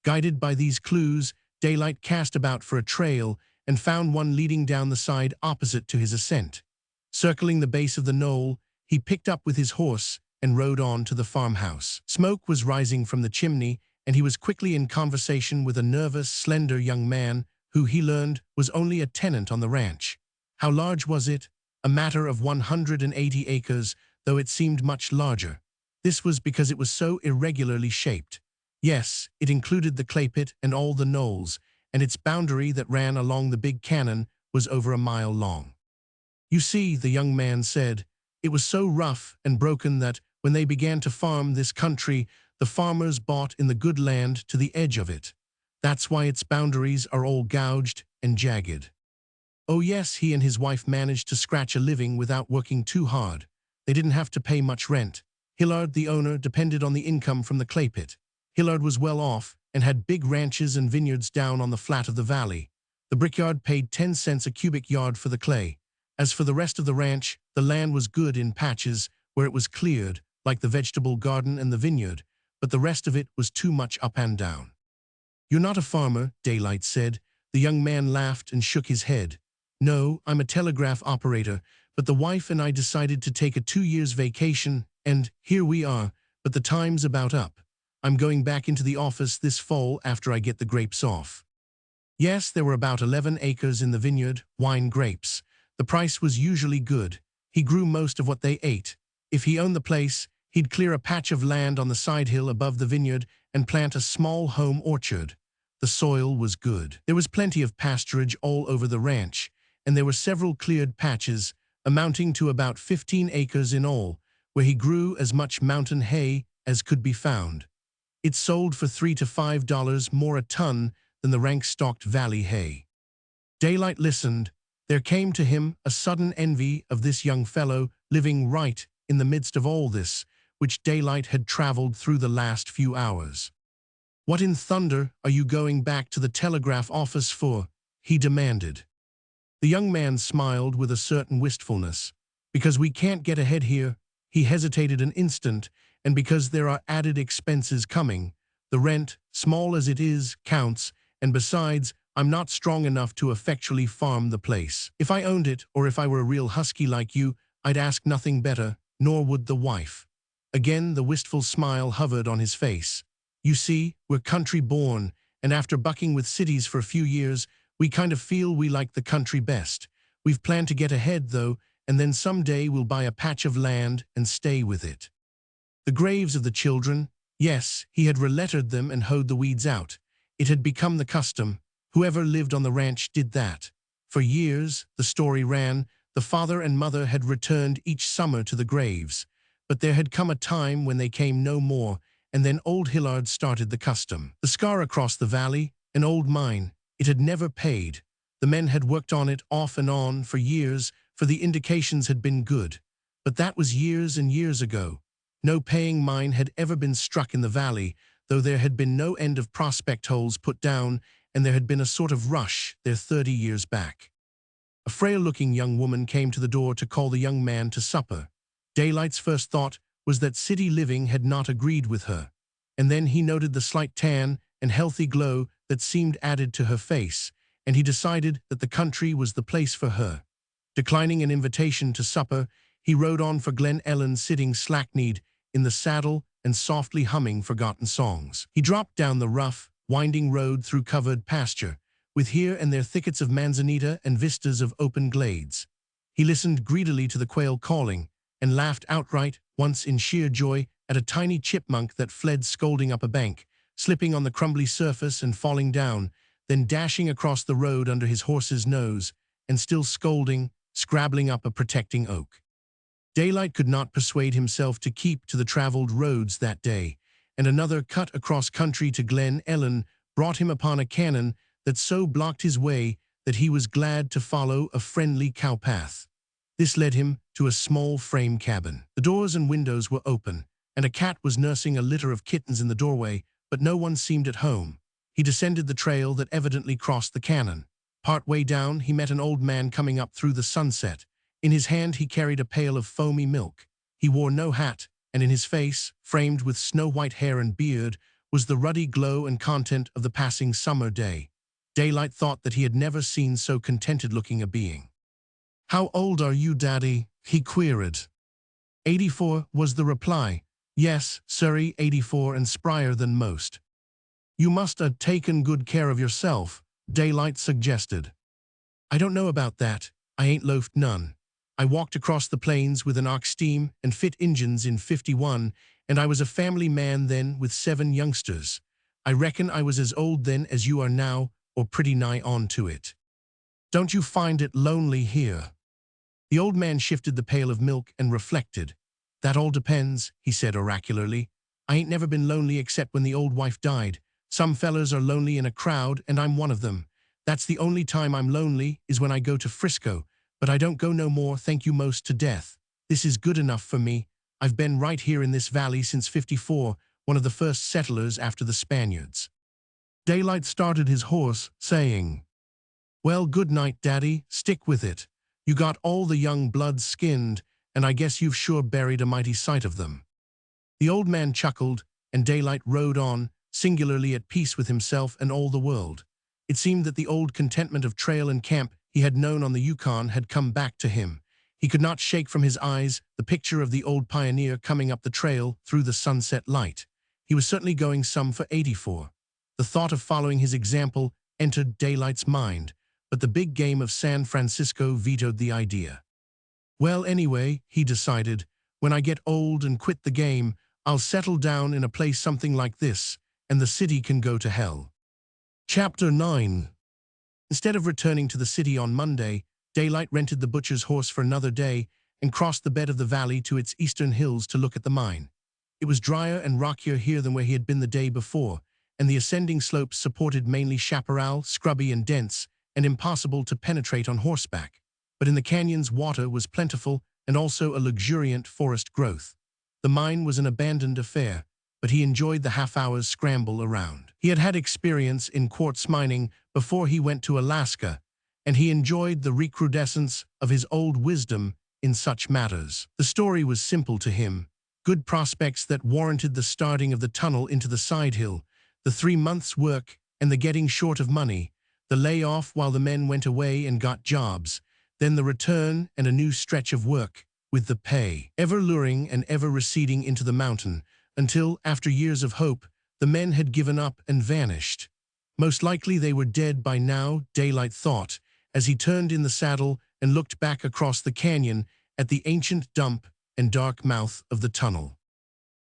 Guided by these clues, Daylight cast about for a trail and found one leading down the side opposite to his ascent. Circling the base of the knoll, he picked up with his horse and rode on to the farmhouse. Smoke was rising from the chimney, and he was quickly in conversation with a nervous, slender young man who, he learned, was only a tenant on the ranch. How large was it? A matter of 180 acres, though it seemed much larger. This was because it was so irregularly shaped. Yes, it included the clay pit and all the knolls, and its boundary that ran along the big cannon was over a mile long. You see, the young man said, it was so rough and broken that, when they began to farm this country, the farmers bought in the good land to the edge of it. That's why its boundaries are all gouged and jagged. Oh yes, he and his wife managed to scratch a living without working too hard. They didn't have to pay much rent. Hillard, the owner, depended on the income from the clay pit. Hillard was well off and had big ranches and vineyards down on the flat of the valley. The brickyard paid 10 cents a cubic yard for the clay. As for the rest of the ranch, the land was good in patches where it was cleared, like the vegetable garden and the vineyard, but the rest of it was too much up and down. You're not a farmer, Daylight said. The young man laughed and shook his head. No, I'm a telegraph operator, but the wife and I decided to take a 2 years vacation, and here we are, but the time's about up. I'm going back into the office this fall after I get the grapes off. Yes, there were about 11 acres in the vineyard, wine grapes. The price was usually good. He grew most of what they ate. If he owned the place, he'd clear a patch of land on the side hill above the vineyard and plant a small home orchard. The soil was good. There was plenty of pasturage all over the ranch, and there were several cleared patches, amounting to about 15 acres in all, where he grew as much mountain hay as could be found. It sold for $3 to $5 more a ton than the rank-stocked valley hay. Daylight listened. There came to him a sudden envy of this young fellow living right in the midst of all this, which Daylight had traveled through the last few hours. What in thunder are you going back to the telegraph office for? He demanded. The young man smiled with a certain wistfulness. Because we can't get ahead here. He hesitated an instant, and because there are added expenses coming. The rent, small as it is, counts, and besides, I'm not strong enough to effectually farm the place. If I owned it, or if I were a real husky like you, I'd ask nothing better, nor would the wife. Again, the wistful smile hovered on his face. You see, we're country-born, and after bucking with cities for a few years, we kind of feel we like the country best. We've planned to get ahead, though, and then someday we'll buy a patch of land and stay with it. The graves of the children, yes, he had relettered them and hoed the weeds out. It had become the custom. Whoever lived on the ranch did that. For years, the story ran, the father and mother had returned each summer to the graves. But there had come a time when they came no more, and then old Hillard started the custom. The scar across the valley, an old mine, it had never paid. The men had worked on it off and on for years, for the indications had been good. But that was years and years ago. No paying mine had ever been struck in the valley, though there had been no end of prospect holes put down, and there had been a sort of rush there 30 years back. A frail-looking young woman came to the door to call the young man to supper. Daylight's first thought was that city living had not agreed with her, and then he noted the slight tan and healthy glow that seemed added to her face, and he decided that the country was the place for her. Declining an invitation to supper, he rode on for Glen Ellen, sitting slack-kneed in the saddle and softly humming forgotten songs. He dropped down the rough, winding road through covered pasture, with here and there thickets of manzanita and vistas of open glades. He listened greedily to the quail calling, and laughed outright, once in sheer joy, at a tiny chipmunk that fled scolding up a bank, slipping on the crumbly surface and falling down, then dashing across the road under his horse's nose, and still scolding, scrabbling up a protecting oak. Daylight could not persuade himself to keep to the traveled roads that day, and another cut across country to Glen Ellen brought him upon a canon that so blocked his way that he was glad to follow a friendly cowpath. This led him to a small frame cabin. The doors and windows were open, and a cat was nursing a litter of kittens in the doorway, but no one seemed at home. He descended the trail that evidently crossed the canon. Part way down, he met an old man coming up through the sunset. In his hand he carried a pail of foamy milk. He wore no hat, and in his face, framed with snow-white hair and beard, was the ruddy glow and content of the passing summer day. Daylight thought that he had never seen so contented-looking a being. "How old are you, Daddy?" he queried. 84 was the reply. "Yes, Surrey, 84 and sprier than most." "You must have taken good care of yourself," Daylight suggested. "I don't know about that. I ain't loafed none. I walked across the plains with an ox team and fit engines in 51, and I was a family man then with 7 youngsters. I reckon I was as old then as you are now, or pretty nigh on to it. Don't you find it lonely here?" The old man shifted the pail of milk and reflected. "That all depends," he said oracularly. "I ain't never been lonely except when the old wife died. Some fellers are lonely in a crowd, and I'm one of them. That's the only time I'm lonely is when I go to Frisco, but I don't go no more, thank you most to death. This is good enough for me. I've been right here in this valley since 54, one of the first settlers after the Spaniards." Daylight started his horse, saying, "Well, good night, Daddy. Stick with it. You got all the young bloods skinned, and I guess you've sure buried a mighty sight of them." The old man chuckled, and Daylight rode on, singularly at peace with himself and all the world. It seemed that the old contentment of trail and camp he had known on the Yukon had come back to him. He could not shake from his eyes the picture of the old pioneer coming up the trail through the sunset light. He was certainly going some for 84. The thought of following his example entered Daylight's mind, but the big game of San Francisco vetoed the idea. "Well, anyway," he decided, "when I get old and quit the game, I'll settle down in a place something like this, and the city can go to hell." Chapter 9. Instead of returning to the city on Monday, Daylight rented the butcher's horse for another day and crossed the bed of the valley to its eastern hills to look at the mine. It was drier and rockier here than where he had been the day before, and the ascending slopes supported mainly chaparral, scrubby and dense, and impossible to penetrate on horseback. But in the canyons water was plentiful and also a luxuriant forest growth. The mine was an abandoned affair, but he enjoyed the half-hour's scramble around. He had had experience in quartz mining before he went to Alaska, and he enjoyed the recrudescence of his old wisdom in such matters. The story was simple to him. Good prospects that warranted the starting of the tunnel into the side hill, the 3 months' work and the getting short of money, the layoff while the men went away and got jobs, then the return and a new stretch of work, with the pay ever luring and ever receding into the mountain, until, after years of hope, the men had given up and vanished. Most likely they were dead by now, Daylight thought, as he turned in the saddle and looked back across the canyon at the ancient dump and dark mouth of the tunnel.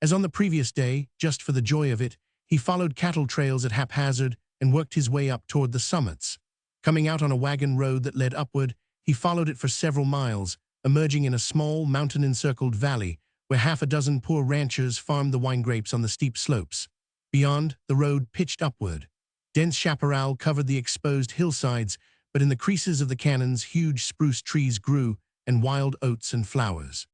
As on the previous day, just for the joy of it, he followed cattle trails at haphazard and worked his way up toward the summits. Coming out on a wagon road that led upward, he followed it for several miles, emerging in a small, mountain-encircled valley where half a dozen poor ranchers farmed the wine grapes on the steep slopes. Beyond, the road pitched upward. Dense chaparral covered the exposed hillsides, but in the creases of the canyons huge spruce trees grew, and wild oats and flowers.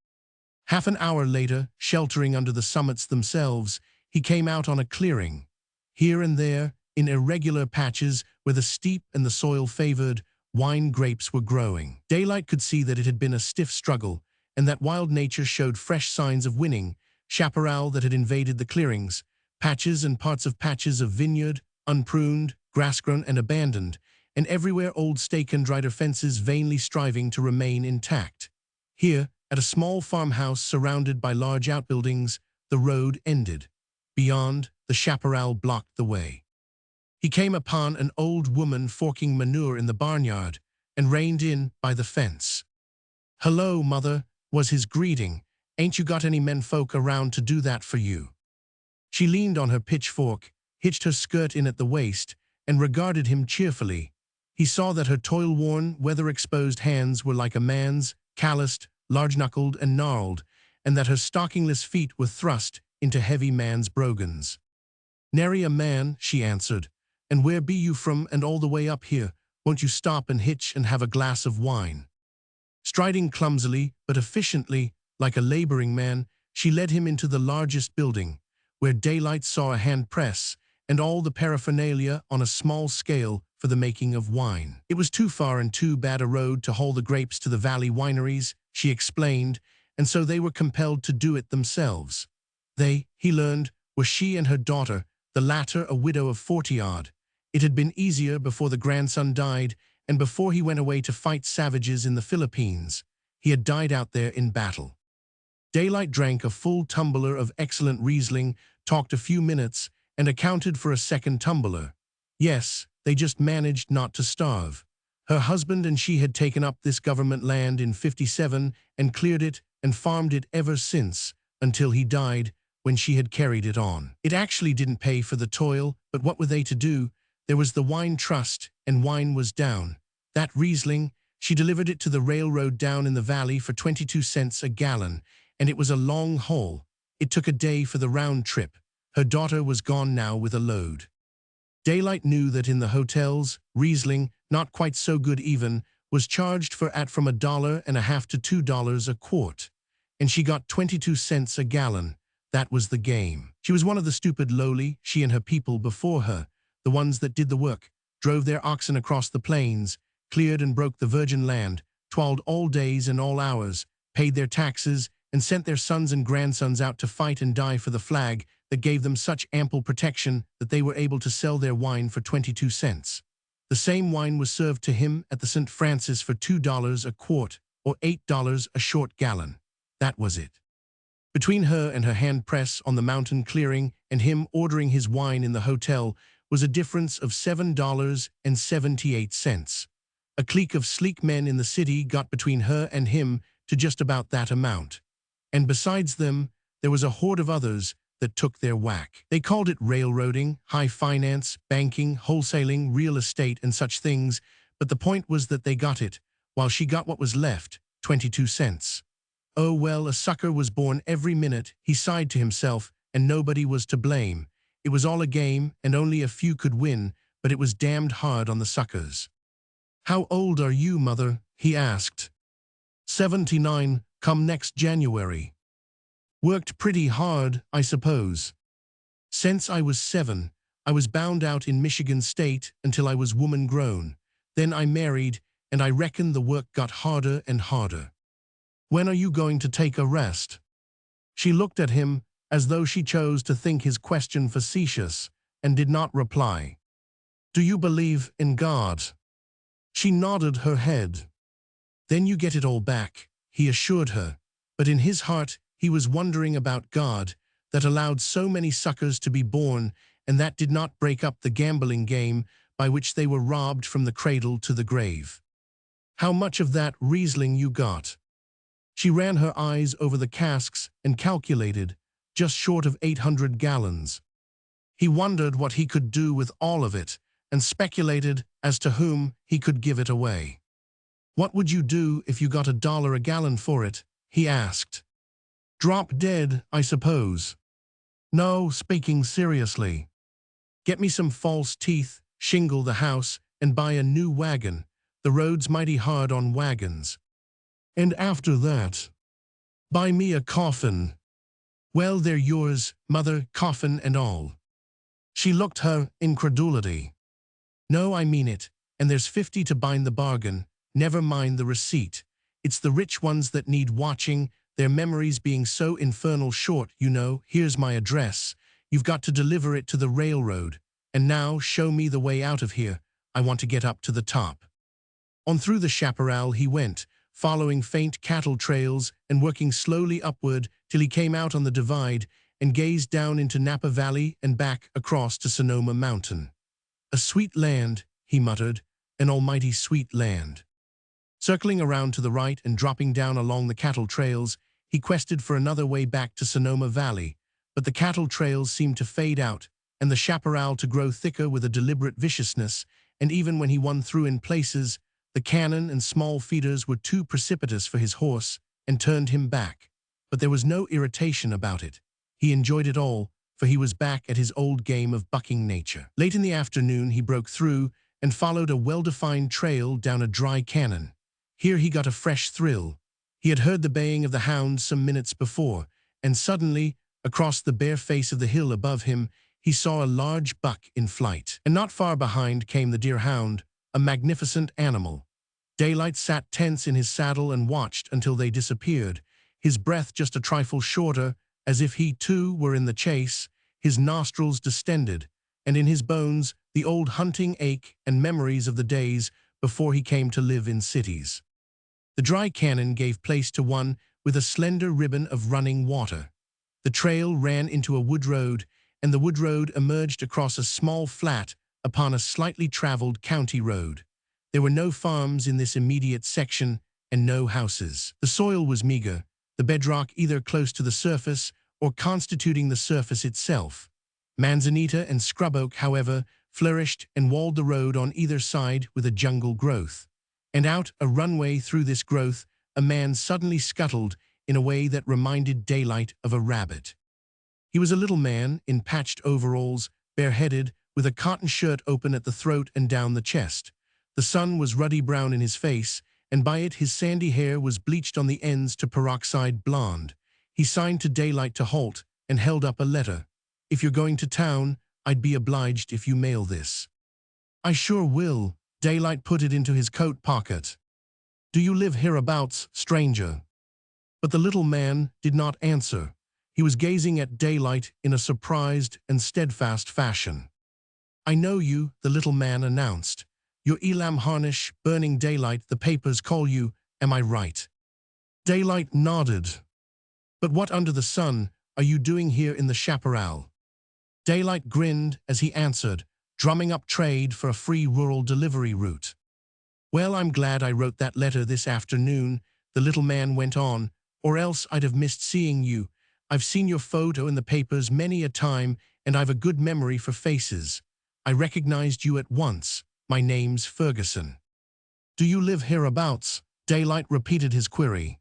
Half an hour later, sheltering under the summits themselves, he came out on a clearing. Here and there, in irregular patches where the steep and the soil favored, wine grapes were growing. Daylight could see that it had been a stiff struggle, and that wild nature showed fresh signs of winning. Chaparral that had invaded the clearings, patches and parts of patches of vineyard, unpruned, grass-grown and abandoned, and everywhere old stake and rider fences vainly striving to remain intact. Here, at a small farmhouse surrounded by large outbuildings, the road ended. Beyond, the chaparral blocked the way. He came upon an old woman forking manure in the barnyard and reined in by the fence. "Hello, mother," was his greeting. "Ain't you got any menfolk around to do that for you?" She leaned on her pitchfork, hitched her skirt in at the waist, and regarded him cheerfully. He saw that her toil-worn, weather-exposed hands were like a man's, calloused, large-knuckled and gnarled, and that her stockingless feet were thrust into heavy man's brogans. "Nary a man," she answered. "And where be you from and all the way up here? Won't you stop and hitch and have a glass of wine?" Striding clumsily but efficiently, like a laboring man, she led him into the largest building, where Daylight saw a hand press and all the paraphernalia on a small scale for the making of wine. It was too far and too bad a road to haul the grapes to the valley wineries, she explained, and so they were compelled to do it themselves. They, he learned, were she and her daughter, the latter a widow of 40-odd. It had been easier before the grandson died and before he went away to fight savages in the Philippines. He had died out there in battle. Daylight drank a full tumbler of excellent Riesling, talked a few minutes, and accounted for a second tumbler. Yes, they just managed not to starve. Her husband and she had taken up this government land in '57 and cleared it and farmed it ever since, until he died, when she had carried it on. It actually didn't pay for the toil, but what were they to do? There was the wine trust, and wine was down. That Riesling, she delivered it to the railroad down in the valley for 22 cents a gallon, and it was a long haul. It took a day for the round trip. Her daughter was gone now with a load. Daylight knew that in the hotels, Riesling, not quite so good even, was charged for at from $1.50 to $2 a quart. And she got 22 cents a gallon. That was the game. She was one of the stupid lowly, she and her people before her, the ones that did the work, drove their oxen across the plains, cleared and broke the virgin land, toiled all days and all hours, paid their taxes, and sent their sons and grandsons out to fight and die for the flag that gave them such ample protection that they were able to sell their wine for 22 cents. The same wine was served to him at the St. Francis for $2 a quart, or $8 a short gallon. That was it. Between her and her hand press on the mountain clearing and him ordering his wine in the hotel was a difference of $7.78. A clique of sleek men in the city got between her and him to just about that amount. And besides them, there was a horde of others that took their whack. They called it railroading, high finance, banking, wholesaling, real estate, and such things, but the point was that they got it, while she got what was left, 22 cents. Oh well, a sucker was born every minute, he sighed to himself, and nobody was to blame. It was all a game, and only a few could win, but it was damned hard on the suckers. "How old are you, mother?" he asked. 79, come next January. "Worked pretty hard, I suppose." "Since I was 7, I was bound out in Michigan State until I was woman-grown. Then I married, and I reckon the work got harder and harder." "When are you going to take a rest?" She looked at him as though she chose to think his question facetious, and did not reply. "Do you believe in God?" She nodded her head. "Then you get it all back," he assured her, but in his heart he was wondering about God, that allowed so many suckers to be born and that did not break up the gambling game by which they were robbed from the cradle to the grave. "How much of that Riesling you got?" She ran her eyes over the casks and calculated, just short of 800 gallons. He wondered what he could do with all of it, and speculated as to whom he could give it away. "What would you do if you got $1 a gallon for it?" he asked. "Drop dead, I suppose." "No, speaking seriously. Get me some false teeth, shingle the house, and buy a new wagon. The road's mighty hard on wagons. And after that, buy me a coffin." "Well, they're yours, mother, coffin and all." She looked her incredulity. "No, I mean it, and there's 50 to bind the bargain, never mind the receipt. It's the rich ones that need watching, their memories being so infernal short, you know. Here's my address. You've got to deliver it to the railroad. And now show me the way out of here. I want to get up to the top." On through the chaparral he went, following faint cattle trails and working slowly upward till he came out on the divide and gazed down into Napa Valley and back across to Sonoma Mountain. "A sweet land," he muttered, "an almighty sweet land." Circling around to the right and dropping down along the cattle trails, he quested for another way back to Sonoma Valley, but the cattle trails seemed to fade out, and the chaparral to grow thicker with a deliberate viciousness, and even when he won through in places, the cannon and small feeders were too precipitous for his horse and turned him back. But there was no irritation about it. He enjoyed it all, for he was back at his old game of bucking nature. Late in the afternoon he broke through and followed a well-defined trail down a dry cannon. Here he got a fresh thrill. He had heard the baying of the hounds some minutes before, and suddenly, across the bare face of the hill above him, he saw a large buck in flight. And not far behind came the deerhound, a magnificent animal. Daylight sat tense in his saddle and watched until they disappeared, his breath just a trifle shorter, as if he too were in the chase, his nostrils distended, and in his bones the old hunting ache and memories of the days before he came to live in cities. The dry cannon gave place to one with a slender ribbon of running water. The trail ran into a wood road, and the wood road emerged across a small flat upon a slightly traveled county road. There were no farms in this immediate section and no houses. The soil was meager, the bedrock either close to the surface or constituting the surface itself. Manzanita and scrub oak, however, flourished and walled the road on either side with a jungle growth. And out a runway through this growth, a man suddenly scuttled in a way that reminded Daylight of a rabbit. He was a little man in patched overalls, bareheaded, with a cotton shirt open at the throat and down the chest. The sun was ruddy brown in his face, and by it his sandy hair was bleached on the ends to peroxide blonde. He signed to Daylight to halt and held up a letter. "If you're going to town, I'd be obliged if you mail this." "I sure will." Daylight put it into his coat pocket. "Do you live hereabouts, stranger?" But the little man did not answer. He was gazing at Daylight in a surprised and steadfast fashion. "I know you," the little man announced. "You're Elam Harnish, burning Daylight, the papers call you, am I right?" Daylight nodded. "But what under the sun are you doing here in the chaparral?" Daylight grinned as he answered, drumming up trade for a free rural delivery route. "Well, I'm glad I wrote that letter this afternoon," the little man went on, "or else I'd have missed seeing you. I've seen your photo in the papers many a time, and I've a good memory for faces. I recognized you at once. My name's Ferguson." "Do you live hereabouts?" Daylight repeated his query.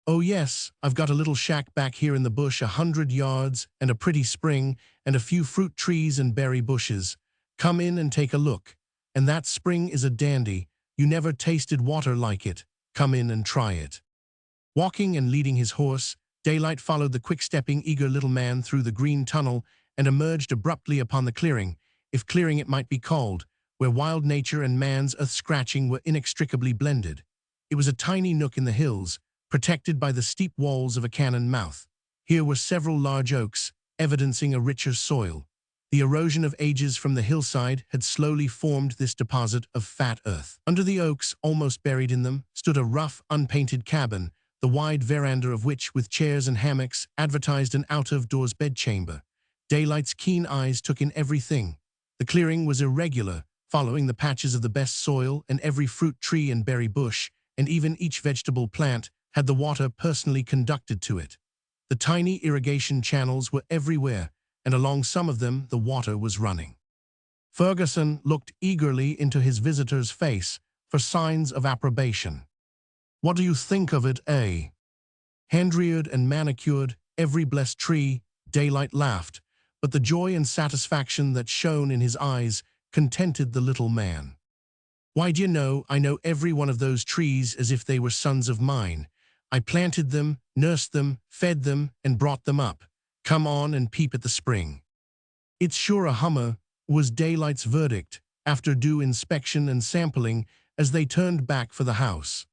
"Oh yes, I've got a little shack back here in the bush 100 yards, and a pretty spring, and a few fruit trees and berry bushes. Come in and take a look. And that spring is a dandy. You never tasted water like it. Come in and try it." Walking and leading his horse, Daylight followed the quick-stepping, eager little man through the green tunnel and emerged abruptly upon the clearing, if clearing it might be called, where wild nature and man's earth-scratching were inextricably blended. It was a tiny nook in the hills, protected by the steep walls of a cannon mouth. Here were several large oaks, evidencing a richer soil. The erosion of ages from the hillside had slowly formed this deposit of fat earth. Under the oaks, almost buried in them, stood a rough, unpainted cabin, the wide veranda of which, with chairs and hammocks, advertised an out-of-doors bedchamber. Daylight's keen eyes took in everything. The clearing was irregular, following the patches of the best soil, and every fruit tree and berry bush, and even each vegetable plant, had the water personally conducted to it. The tiny irrigation channels were everywhere, and along some of them the water was running. Ferguson looked eagerly into his visitor's face for signs of approbation. "What do you think of it, eh?" "Hand-reared and manicured, every blessed tree," Daylight laughed, but the joy and satisfaction that shone in his eyes contented the little man. "Why, d'ye know, I know every one of those trees as if they were sons of mine. I planted them, nursed them, fed them, and brought them up. Come on and peep at the spring." "It's sure a hummer," was Daylight's verdict, after due inspection and sampling, as they turned back for the house.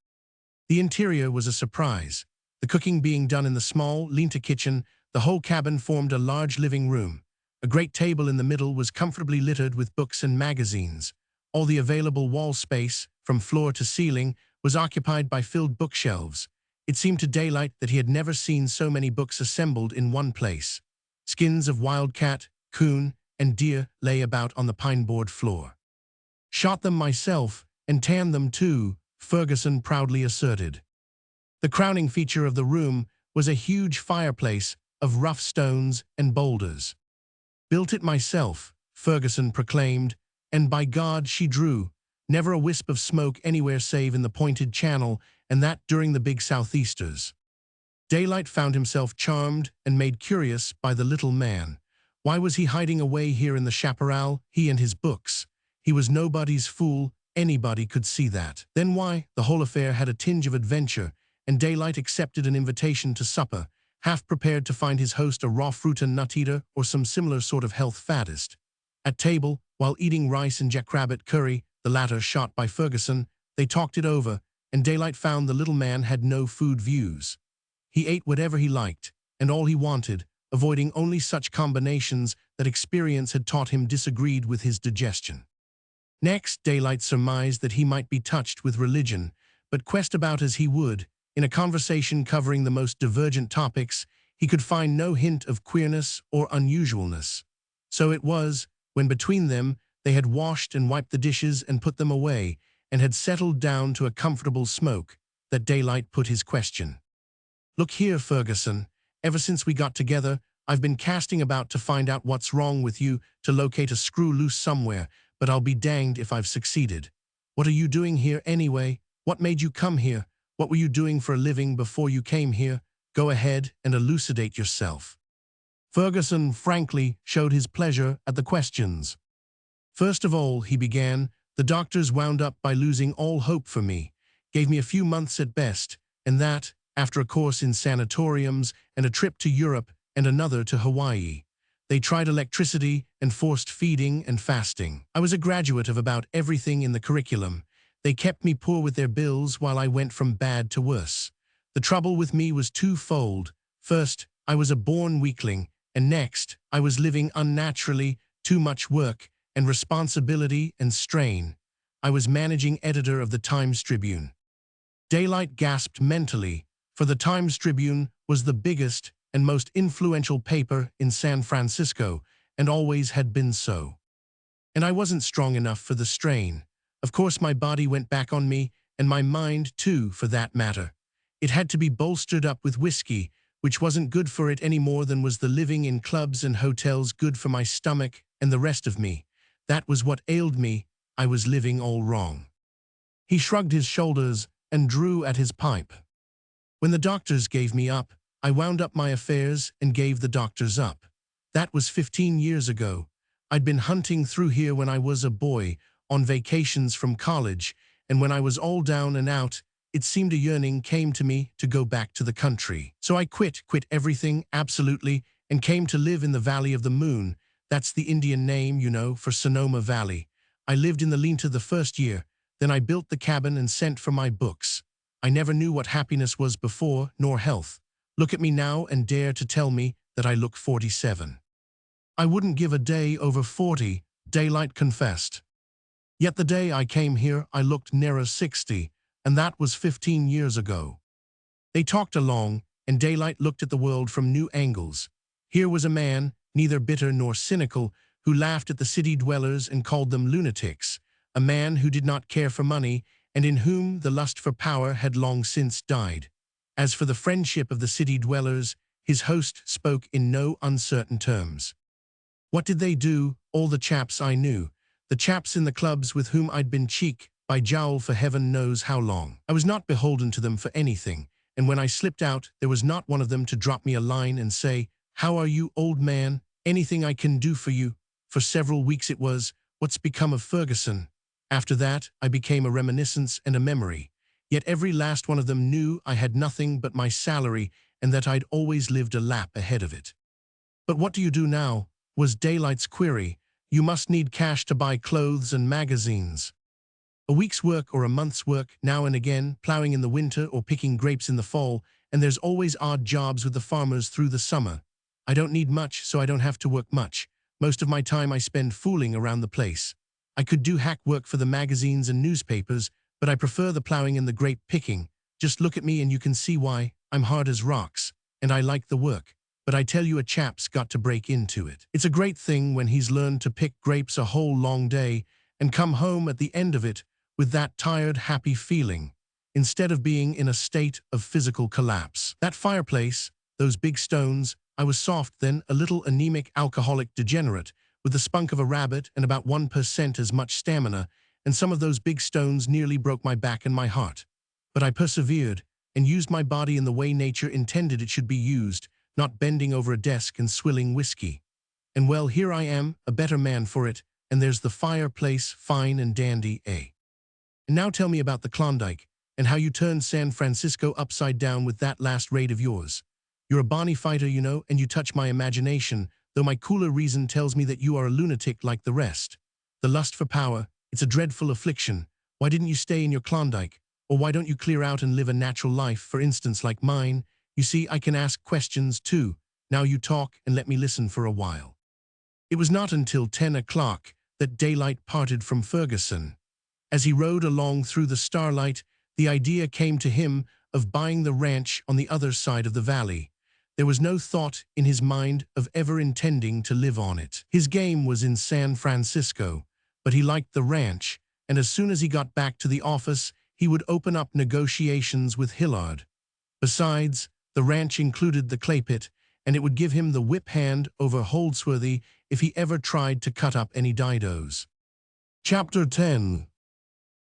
The interior was a surprise. The cooking being done in the small, lean-to kitchen, the whole cabin formed a large living room. A great table in the middle was comfortably littered with books and magazines. All the available wall space, from floor to ceiling, was occupied by filled bookshelves. It seemed to Daylight that he had never seen so many books assembled in one place. Skins of wildcat, coon, and deer lay about on the pine-board floor. Shot them myself, and tanned them too, Ferguson proudly asserted. The crowning feature of the room was a huge fireplace of rough stones and boulders. Built it myself, Ferguson proclaimed, and by God she drew. Never a wisp of smoke anywhere save in the pointed channel, and that during the big southeasters. Daylight found himself charmed and made curious by the little man. Why was he hiding away here in the chaparral, he and his books? He was nobody's fool, anybody could see that. Then why? The whole affair had a tinge of adventure, and Daylight accepted an invitation to supper, half prepared to find his host a raw fruit and nut eater or some similar sort of health faddist. At table, while eating rice and jackrabbit curry, the latter shot by Ferguson, they talked it over, and Daylight found the little man had no food views. He ate whatever he liked, and all he wanted, avoiding only such combinations that experience had taught him disagreed with his digestion. Next, Daylight surmised that he might be touched with religion, but quest about as he would, in a conversation covering the most divergent topics, he could find no hint of queerness or unusualness. So it was, when between them they had washed and wiped the dishes and put them away, and had settled down to a comfortable smoke, that Daylight put his question. "Look here, Ferguson, ever since we got together, I've been casting about to find out what's wrong with you, to locate a screw loose somewhere, but I'll be danged if I've succeeded. What are you doing here anyway? What made you come here? What were you doing for a living before you came here? Go ahead and elucidate yourself." Ferguson frankly showed his pleasure at the questions. "First of all," he began, "the doctors wound up by losing all hope for me, gave me a few months at best, and that, after a course in sanatoriums and a trip to Europe and another to Hawaii. They tried electricity and forced feeding and fasting. I was a graduate of about everything in the curriculum. They kept me poor with their bills while I went from bad to worse. The trouble with me was twofold. First, I was a born weakling, and next, I was living unnaturally, too much work and responsibility and strain. I was managing editor of the Times-Tribune." Daylight gasped mentally, for the Times-Tribune was the biggest and most influential paper in San Francisco, and always had been so. "And I wasn't strong enough for the strain. Of course my body went back on me, and my mind too, for that matter. It had to be bolstered up with whiskey, which wasn't good for it any more than was the living in clubs and hotels good for my stomach and the rest of me. That was what ailed me. I was living all wrong." He shrugged his shoulders and drew at his pipe. "When the doctors gave me up, I wound up my affairs and gave the doctors up. That was 15 years ago. I'd been hunting through here when I was a boy, on vacations from college, and when I was all down and out, it seemed a yearning came to me to go back to the country. So I quit everything, absolutely, and came to live in the Valley of the Moon. That's the Indian name, you know, for Sonoma Valley. I lived in the Linta the first year, then I built the cabin and sent for my books. I never knew what happiness was before, nor health. Look at me now and dare to tell me that I look 47. "I wouldn't give a day over 40, Daylight confessed. "Yet the day I came here I looked nearer 60, and that was 15 years ago." They talked along, and Daylight looked at the world from new angles. Here was a man, neither bitter nor cynical, who laughed at the city dwellers and called them lunatics, a man who did not care for money, and in whom the lust for power had long since died. As for the friendship of the city dwellers, his host spoke in no uncertain terms. "What did they do, all the chaps I knew, the chaps in the clubs with whom I'd been cheek by jowl for heaven knows how long? I was not beholden to them for anything, and when I slipped out, there was not one of them to drop me a line and say, 'How are you, old man? Anything I can do for you?' For several weeks it was, 'What's become of Ferguson?' After that, I became a reminiscence and a memory. Yet every last one of them knew I had nothing but my salary and that I'd always lived a lap ahead of it." "But what do you do now?" was Daylight's query. "You must need cash to buy clothes and magazines." "A week's work or a month's work, now and again, plowing in the winter or picking grapes in the fall, and there's always odd jobs with the farmers through the summer. I don't need much, so I don't have to work much. Most of my time I spend fooling around the place. I could do hack work for the magazines and newspapers, but I prefer the plowing and the grape picking. Just look at me and you can see why. I'm hard as rocks, and I like the work. but I tell you a chap's got to break into it. It's a great thing when he's learned to pick grapes a whole long day and come home at the end of it with that tired, happy feeling, instead of being in a state of physical collapse. That fireplace, those big stones, I was soft then, a little anemic alcoholic degenerate, with the spunk of a rabbit and about 1% as much stamina, and some of those big stones nearly broke my back and my heart. But I persevered, and used my body in the way nature intended it should be used, not bending over a desk and swilling whiskey. And well, here I am, a better man for it, and there's the fireplace, fine and dandy, eh? And now tell me about the Klondike, and how you turned San Francisco upside down with that last raid of yours. You're a bonny fighter, you know, and you touch my imagination, though my cooler reason tells me that you are a lunatic like the rest. The lust for power, it's a dreadful affliction. Why didn't you stay in your Klondike? Or why don't you clear out and live a natural life, for instance, like mine? You see, I can ask questions too. Now you talk and let me listen for a while. It was not until 10 o'clock that daylight parted from Ferguson. As he rode along through the starlight, the idea came to him of buying the ranch on the other side of the valley. There was no thought in his mind of ever intending to live on it. His game was in San Francisco, but he liked the ranch, and as soon as he got back to the office, he would open up negotiations with Hillard. Besides, the ranch included the clay pit, and it would give him the whip hand over Holdsworthy if he ever tried to cut up any didos. Chapter 10.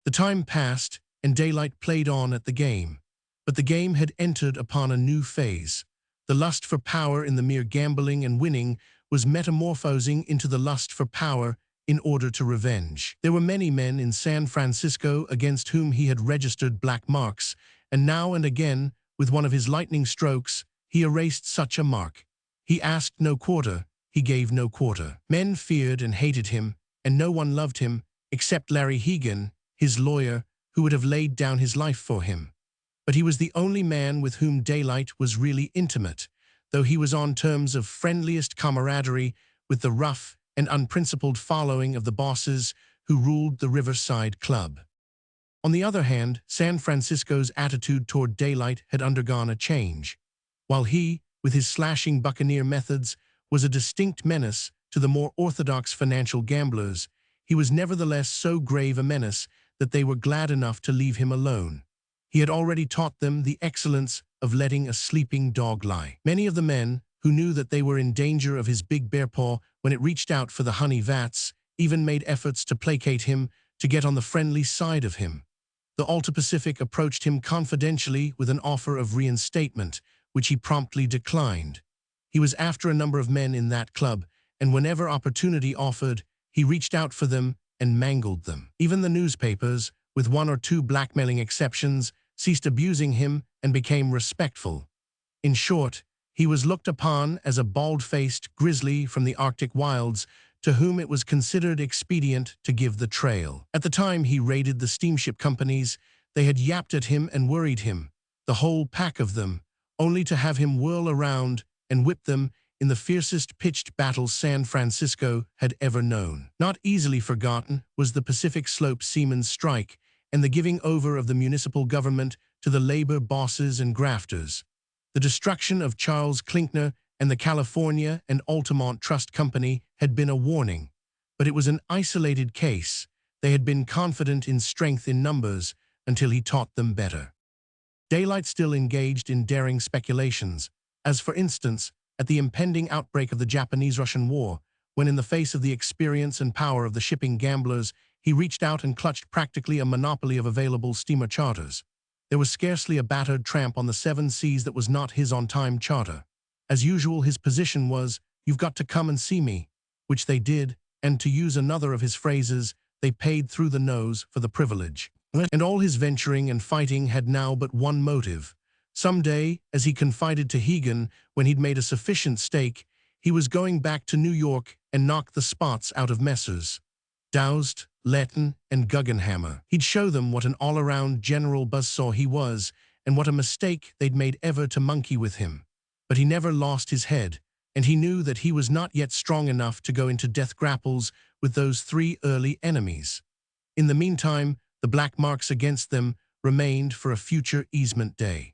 The time passed, and daylight played on at the game. But the game had entered upon a new phase. The lust for power in the mere gambling and winning was metamorphosing into the lust for power in order to revenge. There were many men in San Francisco against whom he had registered black marks, and now and again, with one of his lightning strokes, he erased such a mark. He asked no quarter, he gave no quarter. Men feared and hated him, and no one loved him, except Larry Hegan, his lawyer, who would have laid down his life for him. But he was the only man with whom Daylight was really intimate, though he was on terms of friendliest camaraderie with the rough and unprincipled following of the bosses who ruled the Riverside Club. On the other hand, San Francisco's attitude toward Daylight had undergone a change. While he, with his slashing buccaneer methods, was a distinct menace to the more orthodox financial gamblers, he was nevertheless so grave a menace that they were glad enough to leave him alone. He had already taught them the excellence of letting a sleeping dog lie. Many of the men, who knew that they were in danger of his big bear paw when it reached out for the honey vats, even made efforts to placate him, to get on the friendly side of him. The Alta Pacific approached him confidentially with an offer of reinstatement, which he promptly declined. He was after a number of men in that club, and whenever opportunity offered, he reached out for them and mangled them. Even the newspapers, with one or two blackmailing exceptions, ceased abusing him and became respectful. In short, he was looked upon as a bald-faced grizzly from the Arctic wilds to whom it was considered expedient to give the trail. At the time he raided the steamship companies, they had yapped at him and worried him, the whole pack of them, only to have him whirl around and whip them in the fiercest pitched battle San Francisco had ever known. Not easily forgotten was the Pacific Slope Seamen's strike and the giving over of the municipal government to the labor bosses and grafters. The destruction of Charles Klinkner and the California and Altamont Trust Company had been a warning, but it was an isolated case. They had been confident in strength in numbers until he taught them better. Daylight still engaged in daring speculations, as for instance, at the impending outbreak of the Japanese-Russian War, when in the face of the experience and power of the shipping gamblers, he reached out and clutched practically a monopoly of available steamer charters. There was scarcely a battered tramp on the seven seas that was not his on-time charter. As usual, his position was, "You've got to come and see me," which they did, and to use another of his phrases, they paid through the nose for the privilege. And all his venturing and fighting had now but one motive. Someday, as he confided to Hegan when he'd made a sufficient stake, he was going back to New York and knock the spots out of Messrs. Doused, Letton, and Guggenhammer. He'd show them what an all-around general buzzsaw he was, and what a mistake they'd made ever to monkey with him. But he never lost his head, and he knew that he was not yet strong enough to go into death grapples with those three early enemies. In the meantime, the black marks against them remained for a future easement day.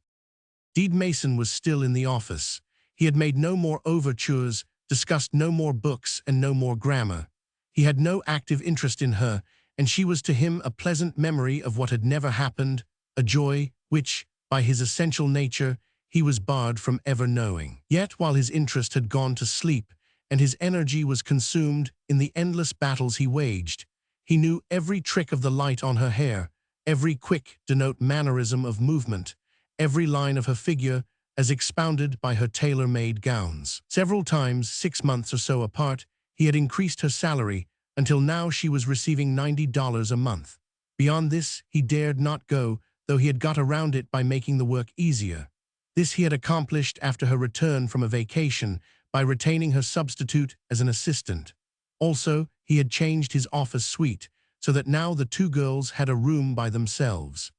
Deed Mason was still in the office. He had made no more overtures, discussed no more books and no more grammar. He had no active interest in her, and she was to him a pleasant memory of what had never happened, a joy which, by his essential nature, he was barred from ever knowing. Yet, while his interest had gone to sleep, and his energy was consumed in the endless battles he waged, he knew every trick of the light on her hair, every quick denote mannerism of movement, every line of her figure as expounded by her tailor-made gowns. Several times, 6 months or so apart, he had increased her salary, until now she was receiving $90 a month. Beyond this, he dared not go, though he had got around it by making the work easier. This he had accomplished after her return from a vacation by retaining her substitute as an assistant. Also, he had changed his office suite, so that now the two girls had a room by themselves.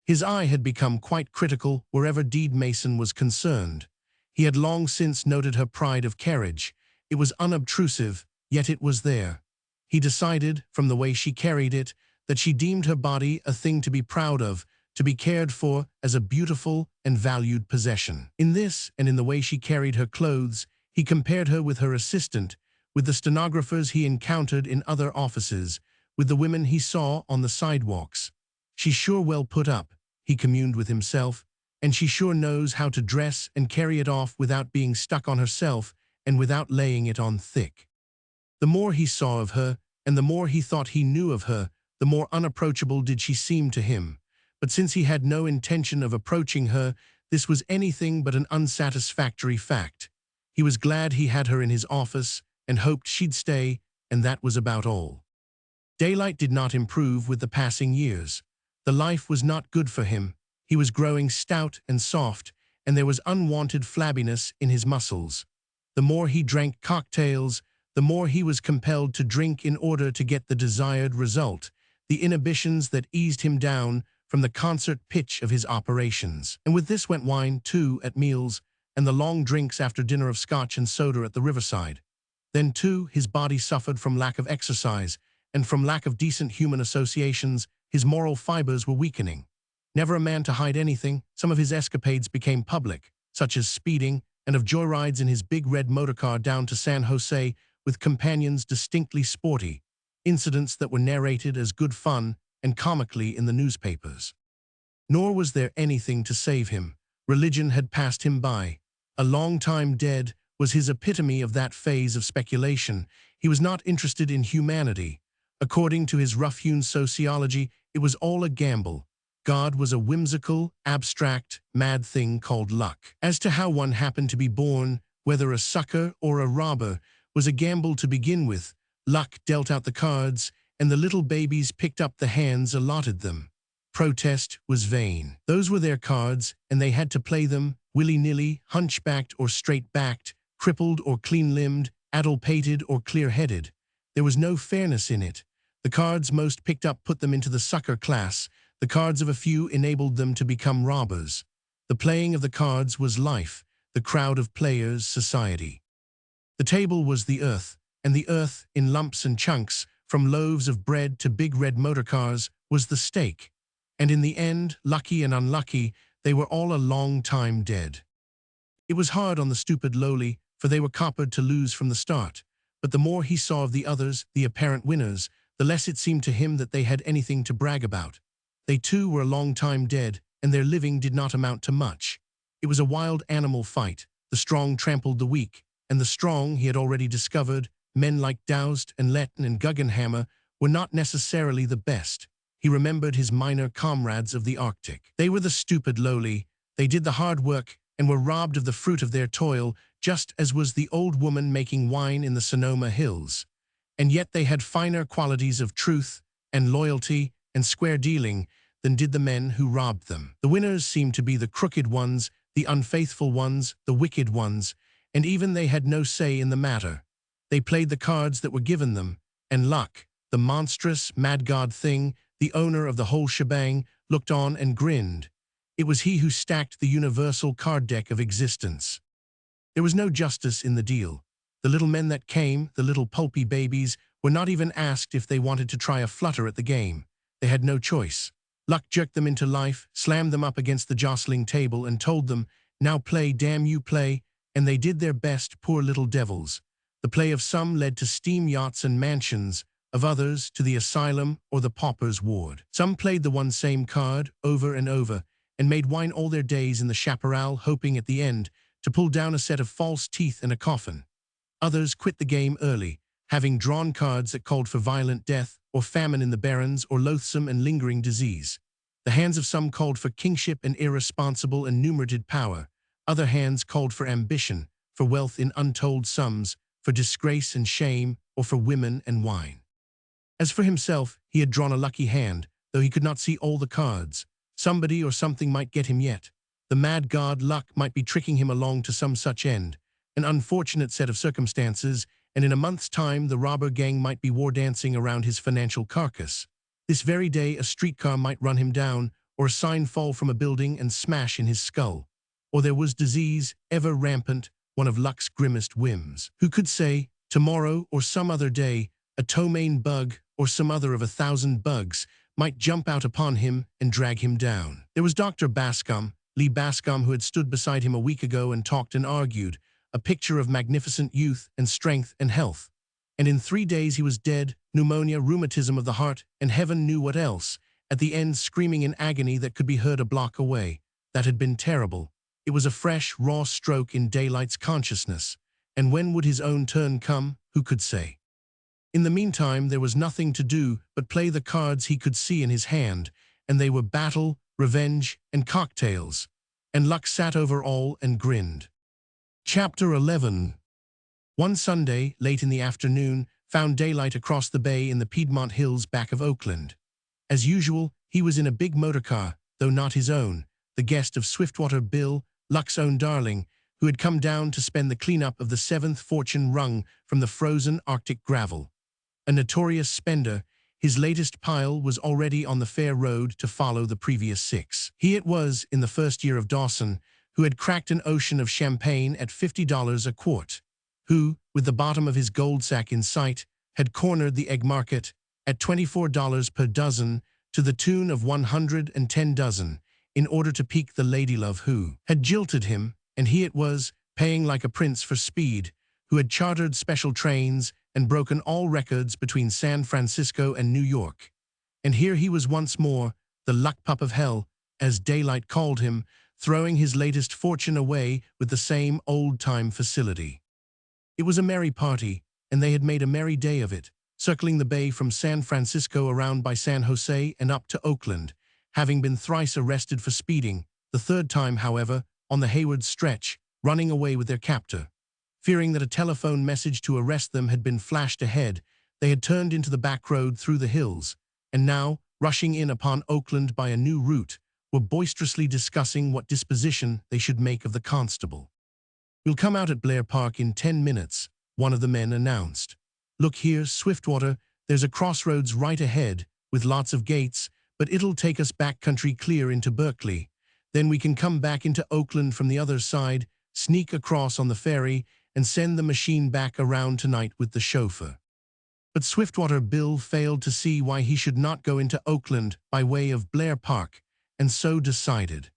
His eye had become quite critical wherever Deed Mason was concerned. He had long since noted her pride of carriage. It was unobtrusive, yet it was there. He decided, from the way she carried it, that she deemed her body a thing to be proud of, to be cared for as a beautiful and valued possession. In this, and in the way she carried her clothes, he compared her with her assistant, with the stenographers he encountered in other offices, with the women he saw on the sidewalks. She's sure well put up, he communed with himself, and she sure knows how to dress and carry it off without being stuck on herself and without laying it on thick. The more he saw of her, and the more he thought he knew of her, the more unapproachable did she seem to him. But since he had no intention of approaching her, this was anything but an unsatisfactory fact. He was glad he had her in his office and hoped she'd stay, and that was about all. Daylight did not improve with the passing years. The life was not good for him. He was growing stout and soft, and there was unwanted flabbiness in his muscles. The more he drank cocktails, the more he was compelled to drink in order to get the desired result, the inhibitions that eased him down from the concert pitch of his operations. And with this went wine, too, at meals, and the long drinks after dinner of scotch and soda at the riverside. Then, too, his body suffered from lack of exercise, and from lack of decent human associations, his moral fibers were weakening. Never a man to hide anything, some of his escapades became public, such as speeding, and of joyrides in his big red motorcar down to San Jose with companions distinctly sporty, incidents that were narrated as good fun and comically in the newspapers. Nor was there anything to save him. Religion had passed him by. A long time dead was his epitome of that phase of speculation. He was not interested in humanity. According to his rough-hewn sociology, it was all a gamble. God was a whimsical, abstract, mad thing called luck. As to how one happened to be born, whether a sucker or a robber, was a gamble to begin with. Luck dealt out the cards, and the little babies picked up the hands allotted them. Protest was vain. Those were their cards, and they had to play them, willy-nilly, hunchbacked or straight-backed, crippled or clean-limbed, addle-pated or clear-headed. There was no fairness in it. The cards most picked up put them into the sucker class. The cards of a few enabled them to become robbers. The playing of the cards was life, the crowd of players society. The table was the earth, and the earth, in lumps and chunks, from loaves of bread to big red motorcars, was the stake. And in the end, lucky and unlucky, they were all a long time dead. It was hard on the stupid lowly, for they were coppered to lose from the start. But the more he saw of the others, the apparent winners, the less it seemed to him that they had anything to brag about. They too were a long time dead, and their living did not amount to much. It was a wild animal fight. The strong trampled the weak, and the strong, he had already discovered, men like Doust and Letton and Guggenhammer, were not necessarily the best. He remembered his minor comrades of the Arctic. They were the stupid lowly. They did the hard work and were robbed of the fruit of their toil, just as was the old woman making wine in the Sonoma Hills. And yet they had finer qualities of truth and loyalty and square dealing than did the men who robbed them. The winners seemed to be the crooked ones, the unfaithful ones, the wicked ones, and even they had no say in the matter. They played the cards that were given them, and luck, the monstrous, mad god thing, the owner of the whole shebang, looked on and grinned. It was he who stacked the universal card deck of existence. There was no justice in the deal. The little men that came, the little pulpy babies, were not even asked if they wanted to try a flutter at the game. They had no choice. Luck jerked them into life, slammed them up against the jostling table, and told them, "Now play, damn you, play," and they did their best, poor little devils. The play of some led to steam yachts and mansions, of others to the asylum or the pauper's ward. Some played the one same card over and over, and made wine all their days in the chaparral, hoping at the end to pull down a set of false teeth and a coffin. Others quit the game early, having drawn cards that called for violent death, or famine in the barrens, or loathsome and lingering disease. The hands of some called for kingship and irresponsible and numerated power. Other hands called for ambition, for wealth in untold sums, for disgrace and shame, or for women and wine. As for himself, he had drawn a lucky hand, though he could not see all the cards. Somebody or something might get him yet. The mad god Luck might be tricking him along to some such end. An unfortunate set of circumstances, and in a month's time the robber gang might be war-dancing around his financial carcass. This very day a streetcar might run him down, or a sign fall from a building and smash in his skull. Or there was disease, ever rampant, one of Luck's grimmest whims. Who could say, tomorrow or some other day, a ptomaine bug, or some other of 1,000 bugs, might jump out upon him and drag him down. There was Dr. Bascom, Lee Bascom, who had stood beside him a week ago and talked and argued, a picture of magnificent youth and strength and health. And in 3 days he was dead, pneumonia, rheumatism of the heart, and heaven knew what else, at the end screaming in agony that could be heard a block away. That had been terrible. It was a fresh, raw stroke in Daylight's consciousness. And when would his own turn come? Who could say? In the meantime, there was nothing to do but play the cards he could see in his hand, and they were battle, revenge, and cocktails. And Luck sat over all and grinned. Chapter 11. One Sunday, late in the afternoon, found Daylight across the bay in the Piedmont Hills back of Oakland. As usual, he was in a big motorcar, though not his own, the guest of Swiftwater Bill, Luck's own darling, who had come down to spend the cleanup of the 7th fortune wrung from the frozen Arctic gravel. A notorious spender, his latest pile was already on the fair road to follow the previous 6. He it was, in the first year of Dawson, who had cracked an ocean of champagne at $50 a quart, who, with the bottom of his gold sack in sight, had cornered the egg market at $24 per dozen to the tune of 110 dozen, in order to pique the ladylove who had jilted him, and he it was, paying like a prince for speed, who had chartered special trains and broken all records between San Francisco and New York. And here he was once more, the luck pup of hell, as Daylight called him, throwing his latest fortune away with the same old-time facility. It was a merry party, and they had made a merry day of it, circling the bay from San Francisco around by San Jose and up to Oakland, having been thrice arrested for speeding, the third time, however, on the Hayward stretch, running away with their captor. Fearing that a telephone message to arrest them had been flashed ahead, they had turned into the back road through the hills, and now, rushing in upon Oakland by a new route, were boisterously discussing what disposition they should make of the constable. "We'll come out at Blair Park in 10 minutes, one of the men announced. "Look here, Swiftwater, there's a crossroads right ahead, with lots of gates, but it'll take us backcountry clear into Berkeley. Then we can come back into Oakland from the other side, sneak across on the ferry, and send the machine back around tonight with the chauffeur." But Swiftwater Bill failed to see why he should not go into Oakland by way of Blair Park, and so decided.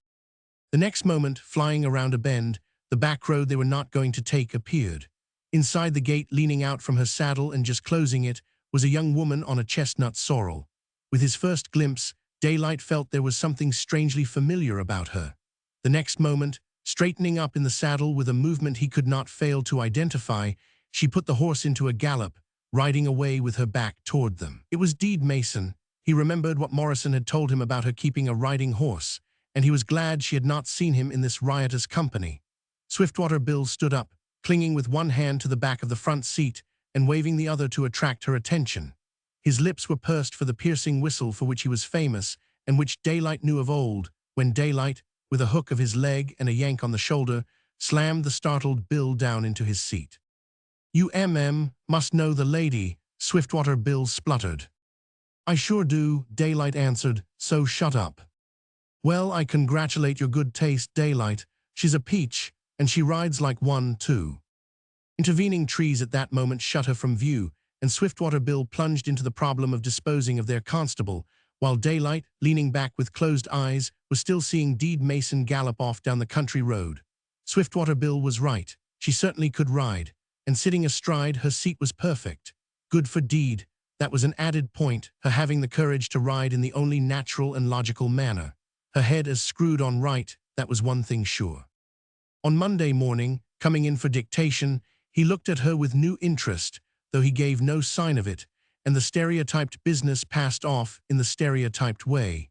The next moment, flying around a bend, the back road they were not going to take appeared. Inside the gate, leaning out from her saddle and just closing it, was a young woman on a chestnut sorrel. With his first glimpse, Daylight felt there was something strangely familiar about her. The next moment, straightening up in the saddle with a movement he could not fail to identify, she put the horse into a gallop, riding away with her back toward them. It was Deed Mason. He remembered what Morrison had told him about her keeping a riding horse, and he was glad she had not seen him in this riotous company. Swiftwater Bill stood up, clinging with one hand to the back of the front seat and waving the other to attract her attention. His lips were pursed for the piercing whistle for which he was famous and which Daylight knew of old, when Daylight, with a hook of his leg and a yank on the shoulder, slammed the startled Bill down into his seat. "You must know the lady," Swiftwater Bill spluttered. "I sure do," Daylight answered, "so shut up." "Well, I congratulate your good taste, Daylight. She's a peach, and she rides like one, too." Intervening trees at that moment shut her from view, and Swiftwater Bill plunged into the problem of disposing of their constable, while Daylight, leaning back with closed eyes, was still seeing Deed Mason gallop off down the country road. Swiftwater Bill was right. She certainly could ride, and sitting astride her seat was perfect. Good for deed, that was an added point, her having the courage to ride in the only natural and logical manner. Her head as screwed on right, that was one thing sure. On Monday morning, coming in for dictation, he looked at her with new interest, though he gave no sign of it, and the stereotyped business passed off in the stereotyped way.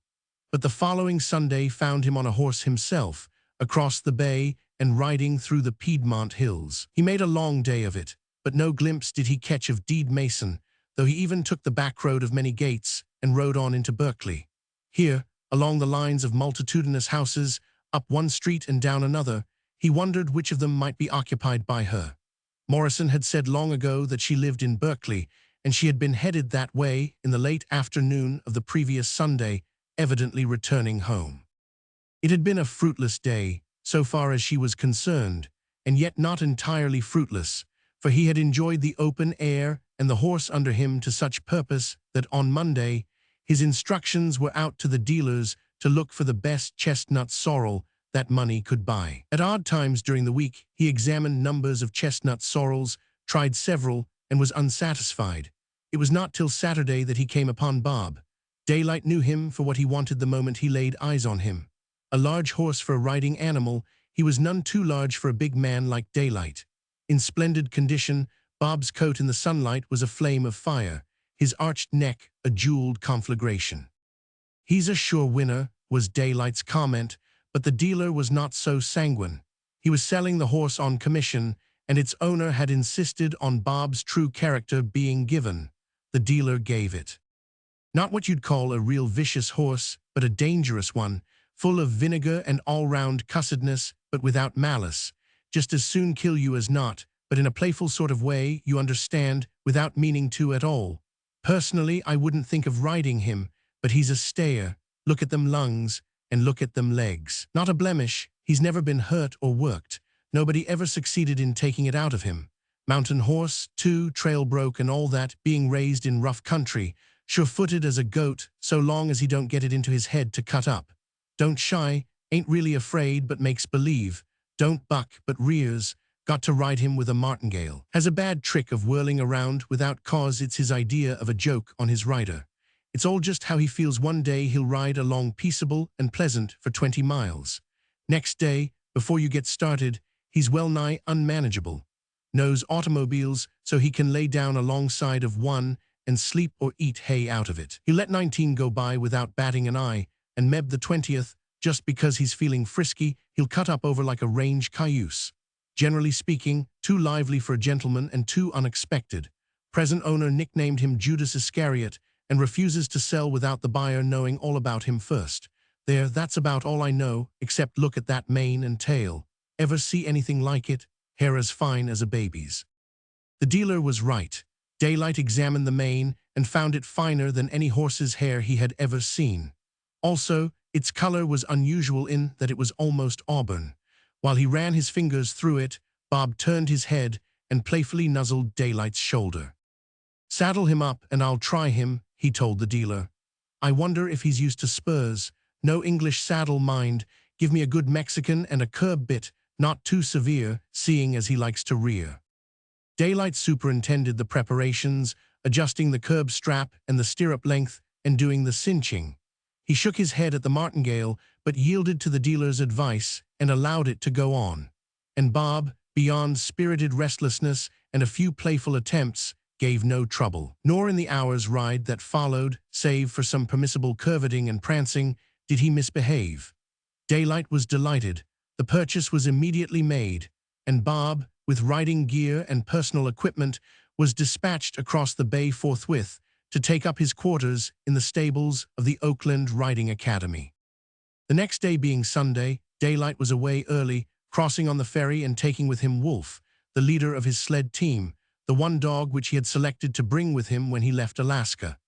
But the following Sunday found him on a horse himself, across the bay and riding through the Piedmont hills. He made a long day of it, but no glimpse did he catch of Deed Mason, though he even took the back road of many gates and rode on into Berkeley. Here, along the lines of multitudinous houses, up one street and down another, he wondered which of them might be occupied by her. Morrison had said long ago that she lived in Berkeley, and she had been headed that way in the late afternoon of the previous Sunday, evidently returning home. It had been a fruitless day, so far as she was concerned, and yet not entirely fruitless, for he had enjoyed the open air and the horse under him to such purpose that on Monday his instructions were out to the dealers to look for the best chestnut sorrel that money could buy. At odd times during the week he examined numbers of chestnut sorrels, tried several, and was unsatisfied. It was not till Saturday that he came upon Bob. Daylight knew him for what he wanted the moment he laid eyes on him. A large horse for a riding animal, he was none too large for a big man like Daylight. In splendid condition, Bob's coat in the sunlight was a flame of fire, his arched neck a jeweled conflagration. "He's a sure winner," was Daylight's comment, but the dealer was not so sanguine. He was selling the horse on commission, and its owner had insisted on Bob's true character being given. The dealer gave it. Not what you'd call a real vicious horse, but a dangerous one, full of vinegar and all-round cussedness, but without malice. Just as soon kill you as not, but in a playful sort of way, you understand, without meaning to at all. Personally, I wouldn't think of riding him, but he's a stayer. Look at them lungs, and look at them legs. Not a blemish, he's never been hurt or worked. Nobody ever succeeded in taking it out of him. Mountain horse, too, trail broke and all that, being raised in rough country, sure-footed as a goat, so long as he don't get it into his head to cut up. Don't shy, ain't really afraid but makes believe. Don't buck but rears. Got to ride him with a martingale. Has a bad trick of whirling around without cause. It's his idea of a joke on his rider. It's all just how he feels. One day he'll ride along peaceable and pleasant for 20 miles. Next day, before you get started, he's well-nigh unmanageable. Knows automobiles so he can lay down alongside of one and sleep or eat hay out of it. He'll let 19 go by without batting an eye, and meb the 20th, just because he's feeling frisky, he'll cut up over like a range cayuse. Generally speaking, too lively for a gentleman and too unexpected. Present owner nicknamed him Judas Iscariot and refuses to sell without the buyer knowing all about him first. There, that's about all I know, except look at that mane and tail. Ever see anything like it? Hair as fine as a baby's. The dealer was right. Daylight examined the mane and found it finer than any horse's hair he had ever seen. Also, its color was unusual in that it was almost auburn. While he ran his fingers through it, Bob turned his head and playfully nuzzled Daylight's shoulder. "Saddle him up and I'll try him," he told the dealer. "I wonder if he's used to spurs. No English saddle, mind. Give me a good Mexican and a curb bit, not too severe, seeing as he likes to rear." Daylight superintended the preparations, adjusting the curb strap and the stirrup length and doing the cinching. He shook his head at the martingale, but yielded to the dealer's advice and allowed it to go on. And Bob, beyond spirited restlessness and a few playful attempts, gave no trouble. Nor in the hour's ride that followed, save for some permissible curveting and prancing, did he misbehave. Daylight was delighted. The purchase was immediately made, and Bob, with riding gear and personal equipment, was dispatched across the bay forthwith to take up his quarters in the stables of the Oakland Riding Academy. The next day being Sunday, Daylight was away early, crossing on the ferry and taking with him Wolf, the leader of his sled team, the one dog which he had selected to bring with him when he left Alaska.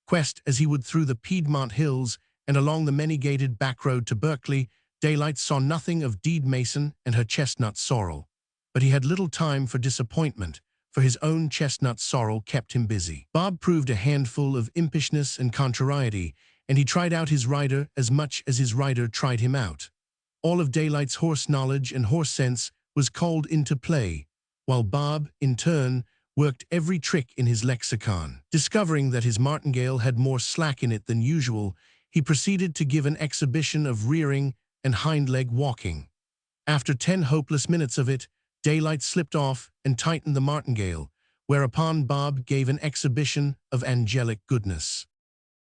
Quest as he would through the Piedmont hills and along the many-gated back road to Berkeley, Daylight saw nothing of Deed Mason and her chestnut sorrel. But he had little time for disappointment, for his own chestnut sorrel kept him busy. Bob proved a handful of impishness and contrariety, and he tried out his rider as much as his rider tried him out. All of Daylight's horse knowledge and horse sense was called into play, while Bob, in turn, worked every trick in his lexicon. Discovering that his martingale had more slack in it than usual, he proceeded to give an exhibition of rearing and hind-leg walking. After 10 hopeless minutes of it, Daylight slipped off and tightened the martingale, whereupon Bob gave an exhibition of angelic goodness.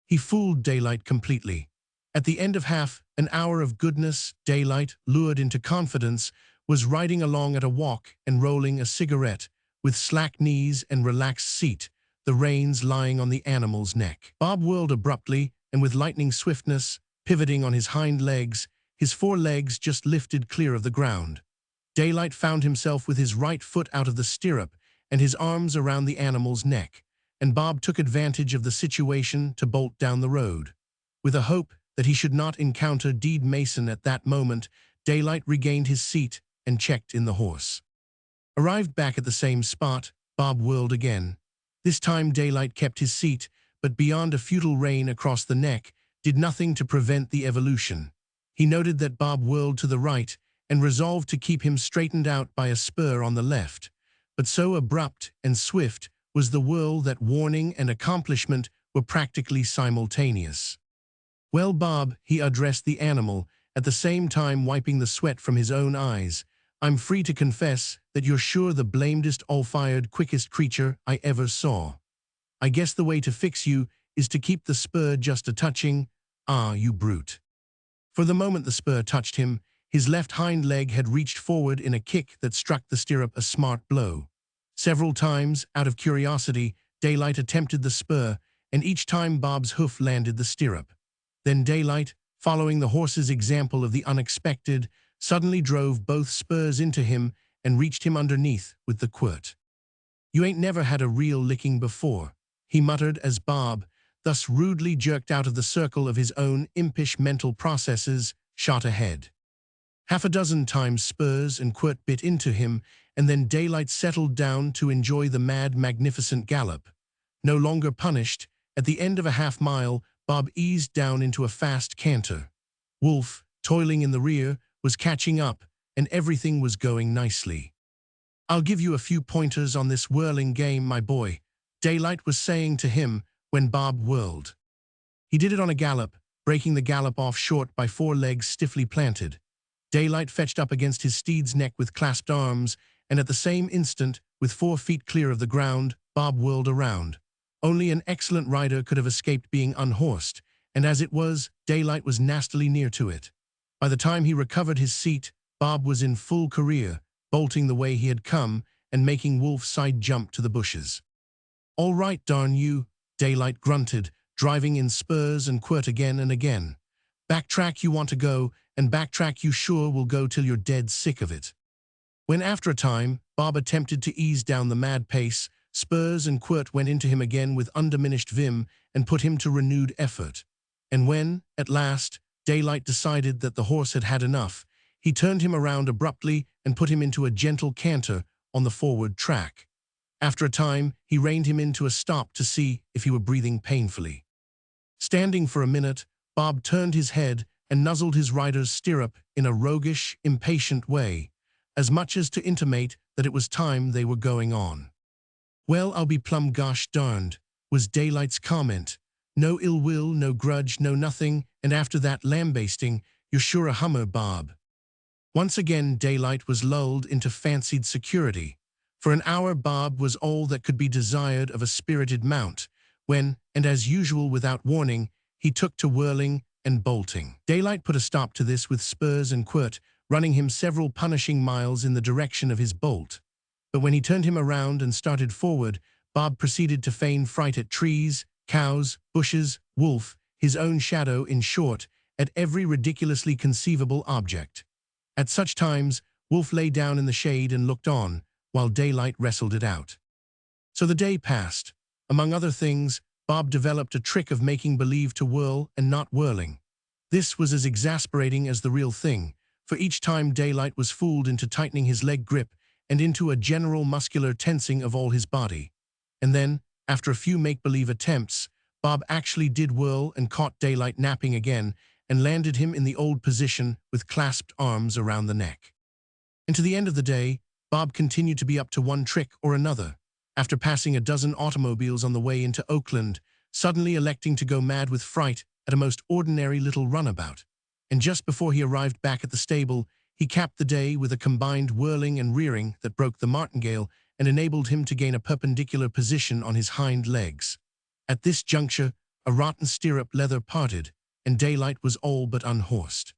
He fooled Daylight completely. At the end of half an hour of goodness, Daylight, lured into confidence, was riding along at a walk and rolling a cigarette, with slack knees and relaxed seat, the reins lying on the animal's neck. Bob whirled abruptly, and with lightning swiftness, pivoting on his hind legs, his forelegs just lifted clear of the ground. Daylight found himself with his right foot out of the stirrup and his arms around the animal's neck, and Bob took advantage of the situation to bolt down the road. With a hope that he should not encounter Deed Mason at that moment, Daylight regained his seat and checked in the horse. Arrived back at the same spot, Bob whirled again. This time Daylight kept his seat, but beyond a futile rein across the neck, did nothing to prevent the evolution. He noted that Bob whirled to the right and resolved to keep him straightened out by a spur on the left. But so abrupt and swift was the whirl that warning and accomplishment were practically simultaneous. "Well, Bob," he addressed the animal, at the same time wiping the sweat from his own eyes, "I'm free to confess that you're sure the blamedest all-fired quickest creature I ever saw. I guess the way to fix you is to keep the spur just a touching. Ah, you brute." For the moment the spur touched him, his left hind leg had reached forward in a kick that struck the stirrup a smart blow. Several times, out of curiosity, Daylight attempted the spur, and each time Bob's hoof landed the stirrup. Then Daylight, following the horse's example of the unexpected, suddenly drove both spurs into him and reached him underneath with the quirt. "You ain't never had a real licking before," he muttered as Bob, thus rudely jerked out of the circle of his own impish mental processes, shot ahead. Half a dozen times spurs and quirt bit into him, and then Daylight settled down to enjoy the mad, magnificent gallop. No longer punished, at the end of a half-mile, Bob eased down into a fast canter. Wolf, toiling in the rear, was catching up, and everything was going nicely. "I'll give you a few pointers on this whirling game, my boy," Daylight was saying to him when Bob whirled. He did it on a gallop, breaking the gallop off short by 4 legs stiffly planted. Daylight fetched up against his steed's neck with clasped arms, and at the same instant, with 4 feet clear of the ground, Bob whirled around. Only an excellent rider could have escaped being unhorsed, and as it was, Daylight was nastily near to it. By the time he recovered his seat, Bob was in full career, bolting the way he had come and making Wolf side jump to the bushes. "All right, darn you," Daylight grunted, driving in spurs and quirt again and again. "Backtrack you want to go, and backtrack you sure will go till you're dead sick of it." When after a time, Bob attempted to ease down the mad pace, spurs and quirt went into him again with undiminished vim and put him to renewed effort. And when, at last, Daylight decided that the horse had had enough, he turned him around abruptly and put him into a gentle canter on the forward track. After a time, he reined him into a stop to see if he were breathing painfully. Standing for a minute, Bob turned his head and nuzzled his rider's stirrup in a roguish, impatient way, as much as to intimate that it was time they were going on. "Well, I'll be plumb gosh darned," was Daylight's comment. "No ill will, no grudge, no nothing, and after that lambasting, you're sure a hummer, Bob." Once again Daylight was lulled into fancied security. For an hour Bob was all that could be desired of a spirited mount, when, and as usual without warning, he took to whirling and bolting. Daylight put a stop to this with spurs and quirt, running him several punishing miles in the direction of his bolt. But when he turned him around and started forward, Bob proceeded to feign fright at trees, cows, bushes, Wolf, his own shadow, in short, at every ridiculously conceivable object. At such times, Wolf lay down in the shade and looked on, while Daylight wrestled it out. So the day passed. Among other things, Bob developed a trick of making believe to whirl and not whirling. This was as exasperating as the real thing, for each time Daylight was fooled into tightening his leg grip and into a general muscular tensing of all his body. And then, after a few make-believe attempts, Bob actually did whirl and caught Daylight napping again and landed him in the old position with clasped arms around the neck. And to the end of the day, Bob continued to be up to one trick or another. After passing a dozen automobiles on the way into Oakland, suddenly electing to go mad with fright at a most ordinary little runabout. And just before he arrived back at the stable, he capped the day with a combined whirling and rearing that broke the martingale and enabled him to gain a perpendicular position on his hind legs. At this juncture, a rotten stirrup leather parted, and Daylight was all but unhorsed.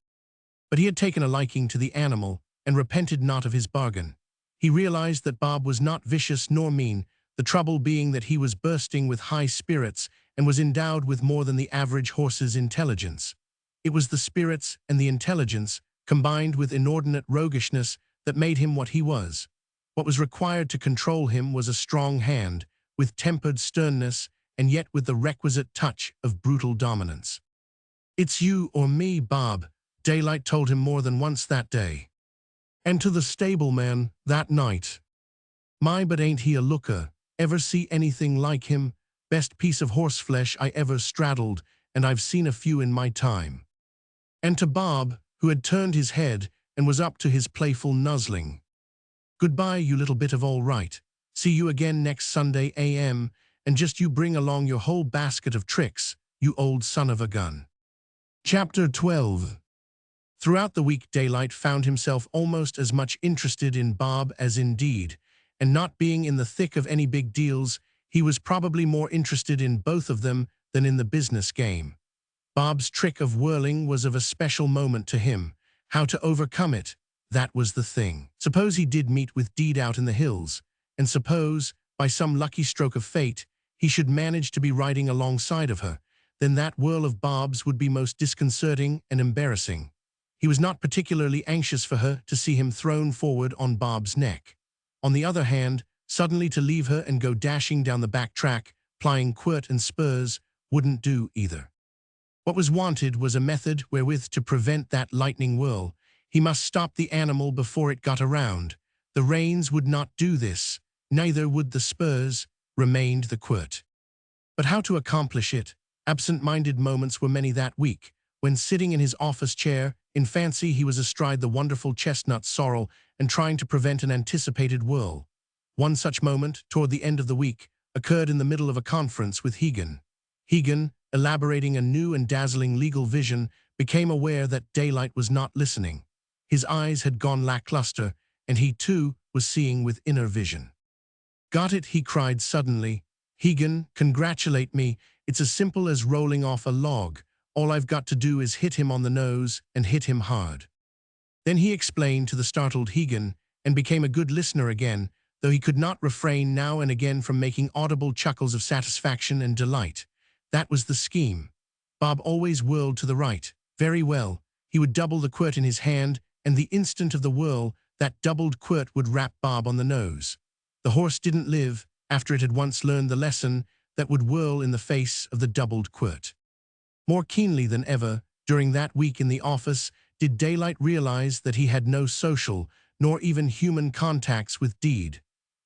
But he had taken a liking to the animal and repented not of his bargain. He realized that Bob was not vicious nor mean, the trouble being that he was bursting with high spirits and was endowed with more than the average horse's intelligence. It was the spirits and the intelligence, combined with inordinate roguishness, that made him what he was. What was required to control him was a strong hand, with tempered sternness, and yet with the requisite touch of brutal dominance. "It's you or me, Bob," Daylight told him more than once that day. And to the stableman that night, "My, but ain't he a looker? Ever see anything like him? Best piece of horseflesh I ever straddled, and I've seen a few in my time." And to Bob, who had turned his head and was up to his playful nuzzling, "Goodbye, you little bit of all right. See you again next Sunday a.m., and just you bring along your whole basket of tricks, you old son of a gun." Chapter 12. Throughout the week, Daylight found himself almost as much interested in Bob as in Deed, and not being in the thick of any big deals, he was probably more interested in both of them than in the business game. Bob's trick of whirling was of a special moment to him. How to overcome it, that was the thing. Suppose he did meet with Deed out in the hills, and suppose, by some lucky stroke of fate, he should manage to be riding alongside of her, then that whirl of Bob's would be most disconcerting and embarrassing. He was not particularly anxious for her to see him thrown forward on Bob's neck. On the other hand, suddenly to leave her and go dashing down the back track, plying quirt and spurs, wouldn't do either. What was wanted was a method wherewith to prevent that lightning whirl. He must stop the animal before it got around. The reins would not do this, neither would the spurs, remained the quirt. But how to accomplish it? Absent-minded moments were many that week, when sitting in his office chair, in fancy he was astride the wonderful chestnut sorrel and trying to prevent an anticipated whirl. One such moment, toward the end of the week, occurred in the middle of a conference with Yukon. Yukon, elaborating a new and dazzling legal vision, became aware that Daylight was not listening. His eyes had gone lackluster, and he too was seeing with inner vision. "Got it," he cried suddenly. "Yukon, congratulate me. It's as simple as rolling off a log. All I've got to do is hit him on the nose and hit him hard." Then he explained to the startled Yukon and became a good listener again, though he could not refrain now and again from making audible chuckles of satisfaction and delight. That was the scheme. Bob always whirled to the right. Very well. He would double the quirt in his hand, and the instant of the whirl, that doubled quirt would rap Bob on the nose. The horse didn't live, after it had once learned the lesson, that would whirl in the face of the doubled quirt. More keenly than ever, during that week in the office, did Daylight realize that he had no social, nor even human contacts with Deed.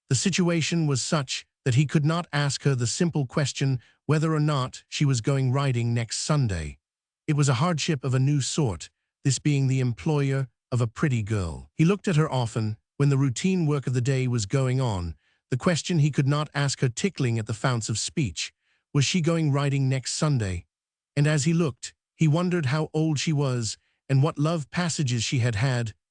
The situation was such that he could not ask her the simple question whether or not she was going riding next Sunday. It was a hardship of a new sort, this being the employer of a pretty girl. He looked at her often, when the routine work of the day was going on, the question he could not ask her tickling at the founts of speech. Was she going riding next Sunday? And as he looked, he wondered how old she was, and what love passages she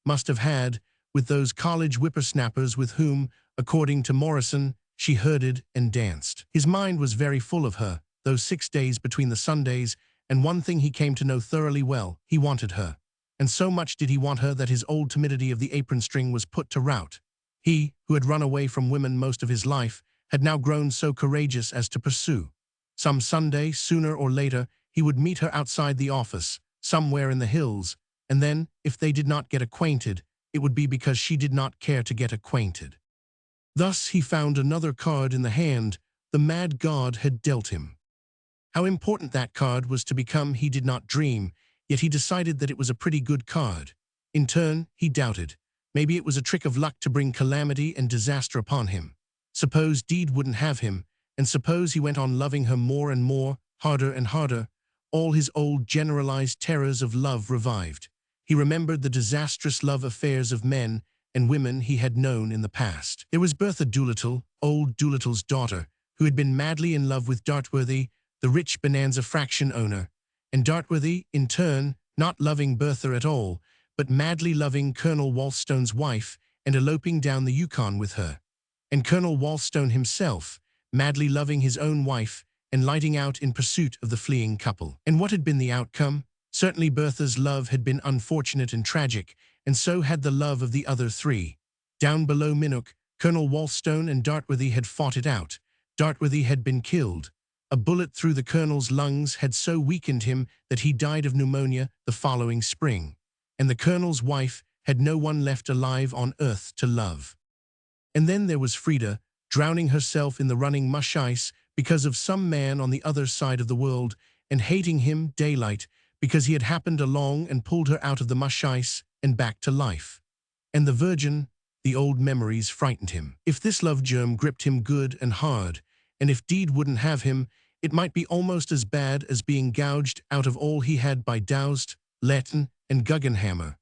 must have had, with those college whippersnappers with whom, according to Morrison, she herded and danced. His mind was very full of her, those 6 days between the Sundays, and one thing he came to know thoroughly well, he wanted her. And so much did he want her that his old timidity of the apron string was put to rout. He, who had run away from women most of his life, had now grown so courageous as to pursue. Some Sunday, sooner or later, he would meet her outside the office, somewhere in the hills, and then, if they did not get acquainted, it would be because she did not care to get acquainted. Thus he found another card in the hand the mad god had dealt him. How important that card was to become he did not dream, yet he decided that it was a pretty good card. In turn, he doubted. Maybe it was a trick of luck to bring calamity and disaster upon him. Suppose Deed wouldn't have him, and suppose he went on loving her more and more, harder and harder. All his old generalized terrors of love revived. He remembered the disastrous love affairs of men, and women he had known in the past. There was Bertha Doolittle, old Doolittle's daughter, who had been madly in love with Dartworthy, the rich Bonanza fraction owner, and Dartworthy, in turn, not loving Bertha at all, but madly loving Colonel Walstone's wife and eloping down the Yukon with her. And Colonel Walstone himself, madly loving his own wife and lighting out in pursuit of the fleeing couple. And what had been the outcome? Certainly Bertha's love had been unfortunate and tragic, and so had the love of the other three. Down below Minnook, Colonel Walstone and Dartworthy had fought it out. Dartworthy had been killed. A bullet through the colonel's lungs had so weakened him that he died of pneumonia the following spring. And the colonel's wife had no one left alive on earth to love. And then there was Frida, drowning herself in the running mush ice because of some man on the other side of the world, and hating him, Daylight, because he had happened along and pulled her out of the mush ice and back to life. And the Virgin, the old memories frightened him. If this love germ gripped him good and hard, and if Deed wouldn't have him, it might be almost as bad as being gouged out of all he had by Doust, Letton, and Guggenhammer.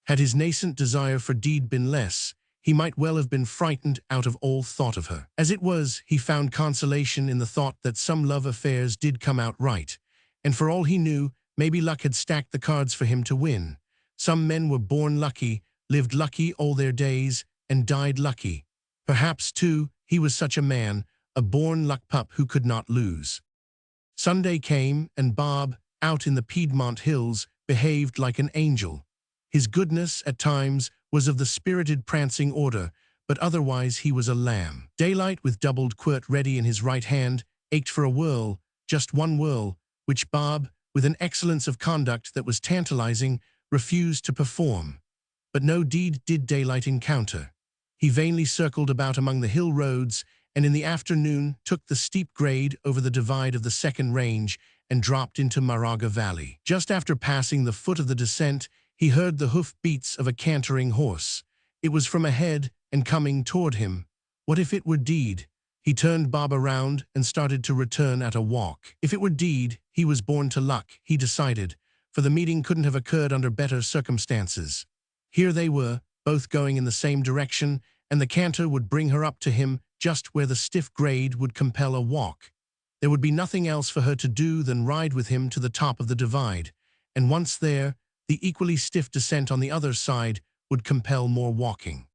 Had his nascent desire for Deed been less, he might well have been frightened out of all thought of her. As it was, he found consolation in the thought that some love affairs did come out right, and for all he knew, maybe luck had stacked the cards for him to win. Some men were born lucky, lived lucky all their days, and died lucky. Perhaps, too, he was such a man, a born luck pup who could not lose. Sunday came, and Bob, out in the Piedmont hills, behaved like an angel. His goodness, at times, was of the spirited prancing order, but otherwise he was a lamb. Daylight, with doubled quirt ready in his right hand, ached for a whirl, just one whirl, which Bob, with an excellence of conduct that was tantalizing, refused to perform. But no Deed did Daylight encounter. He vainly circled about among the hill roads, and in the afternoon took the steep grade over the divide of the second range and dropped into Moraga Valley. Just after passing the foot of the descent, he heard the hoof beats of a cantering horse. It was from ahead and coming toward him. What if it were Deed? He turned Bob around and started to return at a walk. If it were Deed, he was born to luck, he decided, for the meeting couldn't have occurred under better circumstances. Here they were, both going in the same direction, and the canter would bring her up to him just where the stiff grade would compel a walk. There would be nothing else for her to do than ride with him to the top of the divide, and once there, the equally stiff descent on the other side would compel more walking.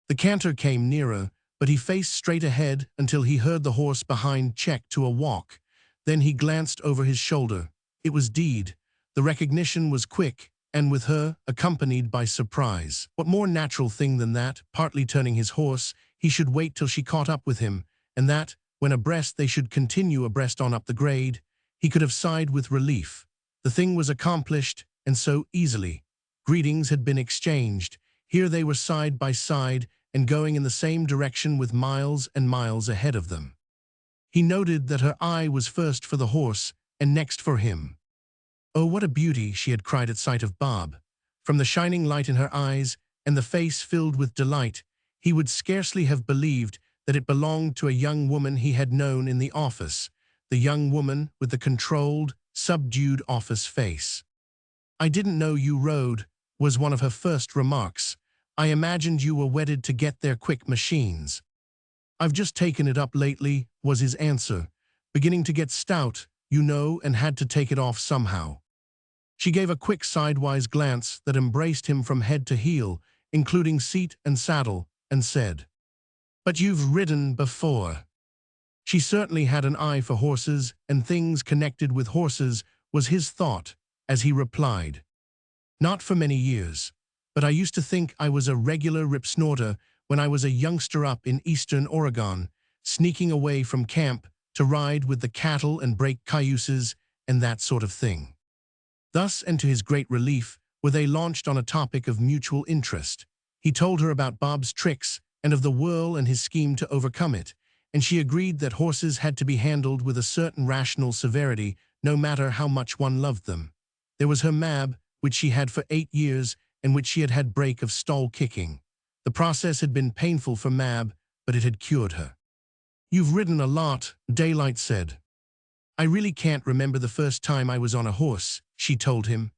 The canter came nearer, but he faced straight ahead until he heard the horse behind check to a walk. Then he glanced over his shoulder. It was Deed. The recognition was quick, and with her, accompanied by surprise. What more natural thing than that, partly turning his horse, he should wait till she caught up with him, and that, when abreast, they should continue abreast on up the grade. He could have sighed with relief. The thing was accomplished, and so easily. Greetings had been exchanged. Here they were side by side and going in the same direction with miles and miles ahead of them. He noted that her eye was first for the horse and next for him. "Oh, what a beauty," she had cried at sight of Bob. From the shining light in her eyes and the face filled with delight, he would scarcely have believed that it belonged to a young woman he had known in the office, the young woman with the controlled, subdued office face. "I didn't know you rode," was one of her first remarks. "I imagined you were wedded to get there quick machines." "I've just taken it up lately," was his answer. "Beginning to get stout, you know, and had to take it off somehow." She gave a quick sidewise glance that embraced him from head to heel, including seat and saddle, and said, "But you've ridden before." She certainly had an eye for horses, and things connected with horses, was his thought, as he replied, "Not for many years, but I used to think I was a regular rip-snorter when I was a youngster up in eastern Oregon, sneaking away from camp to ride with the cattle and break cayuses and that sort of thing." Thus, and to his great relief, were they launched on a topic of mutual interest. He told her about Bob's tricks and of the whirl and his scheme to overcome it, and she agreed that horses had to be handled with a certain rational severity, no matter how much one loved them. There was her Mab, which she had for 8 years, and which she had had break of stall kicking. The process had been painful for Mab, but it had cured her. "You've ridden a lot," Daylight said. "I really can't remember the first time I was on a horse," she told him.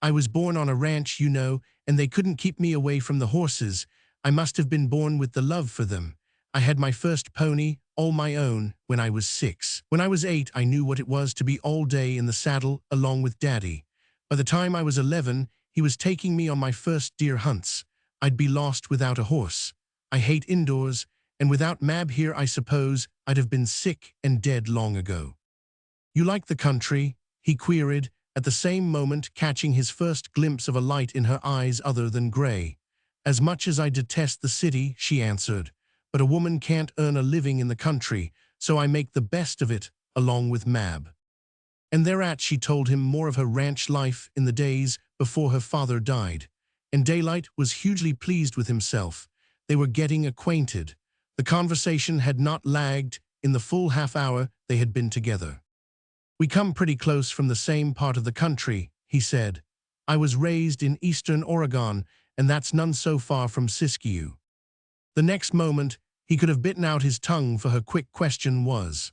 "I was born on a ranch, you know, and they couldn't keep me away from the horses. I must have been born with the love for them. I had my first pony, all my own, when I was 6. When I was 8, I knew what it was to be all day in the saddle along with Daddy. By the time I was 11, he was taking me on my first deer hunts. I'd be lost without a horse. I hate indoors, and without Mab here, I suppose I'd have been sick and dead long ago. You like the country? He queried, at the same moment catching his first glimpse of a light in her eyes other than gray. As much as I detest the city, she answered, but a woman can't earn a living in the country, so I make the best of it, along with Mab. And thereat she told him more of her ranch life in the days before her father died. And Daylight was hugely pleased with himself. They were getting acquainted. The conversation had not lagged in the full half hour they had been together. We come pretty close from the same part of the country, he said. I was raised in eastern Oregon, and that's none so far from Siskiyou. The next moment, he could have bitten out his tongue, for her quick question was,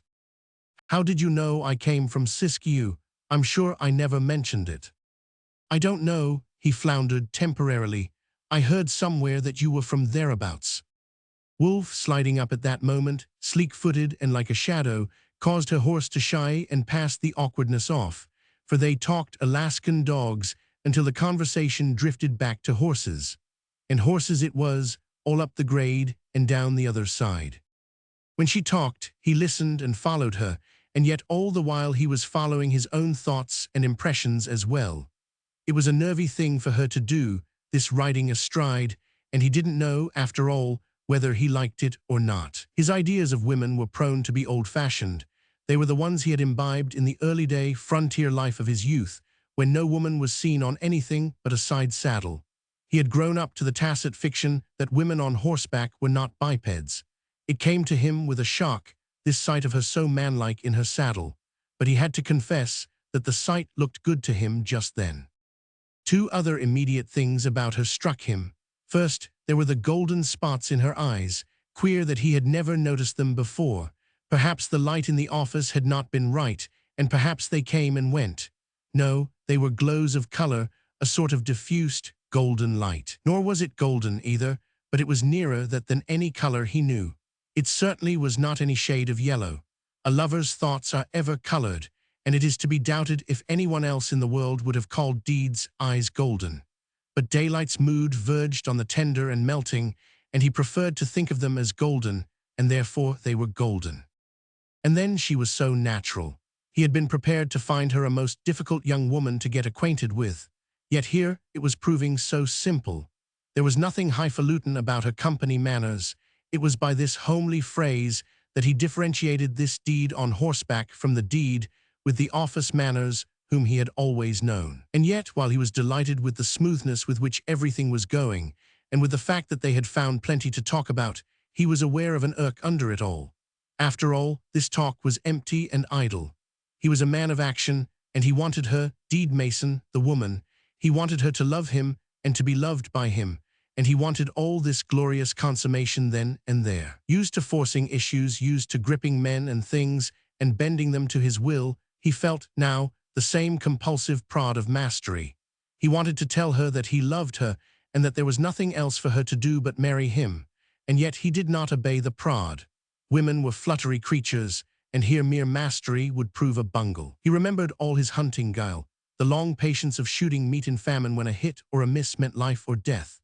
"How did you know I came from Siskiyou? I'm sure I never mentioned it." "I don't know," he floundered temporarily. "I heard somewhere that you were from thereabouts." Wolf, sliding up at that moment, sleek-footed and like a shadow, caused her horse to shy and pass the awkwardness off, for they talked Alaskan dogs until the conversation drifted back to horses. And horses it was, all up the grade and down the other side. When she talked, he listened and followed her, and yet all the while he was following his own thoughts and impressions as well. It was a nervy thing for her to do, this riding astride, and he didn't know, after all, whether he liked it or not. His ideas of women were prone to be old-fashioned. They were the ones he had imbibed in the early-day frontier life of his youth, when no woman was seen on anything but a side saddle. He had grown up to the tacit fiction that women on horseback were not bipeds. It came to him with a shock, this sight of her so manlike in her saddle, but he had to confess that the sight looked good to him just then. Two other immediate things about her struck him. First, there were the golden spots in her eyes, queer that he had never noticed them before. Perhaps the light in the office had not been right, and perhaps they came and went. No, they were glows of color, a sort of diffused, golden light. Nor was it golden either, but it was nearer that than any color he knew. It certainly was not any shade of yellow. A lover's thoughts are ever colored, and it is to be doubted if anyone else in the world would have called Deed's eyes golden. But Daylight's mood verged on the tender and melting, and he preferred to think of them as golden, and therefore they were golden. And then she was so natural. He had been prepared to find her a most difficult young woman to get acquainted with. Yet here it was proving so simple. There was nothing highfalutin about her company manners. It was by this homely phrase that he differentiated this Deed on horseback from the Deed with the office manners whom he had always known. And yet, while he was delighted with the smoothness with which everything was going, and with the fact that they had found plenty to talk about, he was aware of an irk under it all. After all, this talk was empty and idle. He was a man of action, and he wanted her, Deed Mason, the woman. He wanted her to love him and to be loved by him, and he wanted all this glorious consummation then and there. Used to forcing issues, used to gripping men and things and bending them to his will, he felt, now, the same compulsive prod of mastery. He wanted to tell her that he loved her and that there was nothing else for her to do but marry him, and yet he did not obey the prod. Women were fluttery creatures, and here mere mastery would prove a bungle. He remembered all his hunting guile, the long patience of shooting meat in famine when a hit or a miss meant life or death.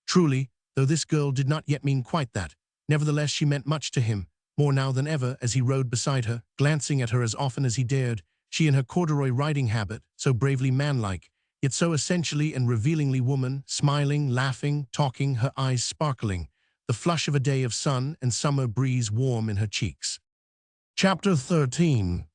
Truly, though this girl did not yet mean quite that, nevertheless she meant much to him, more now than ever as he rode beside her, glancing at her as often as he dared, she in her corduroy riding habit, so bravely manlike, yet so essentially and revealingly woman, smiling, laughing, talking, her eyes sparkling, the flush of a day of sun and summer breeze warm in her cheeks. Chapter 13.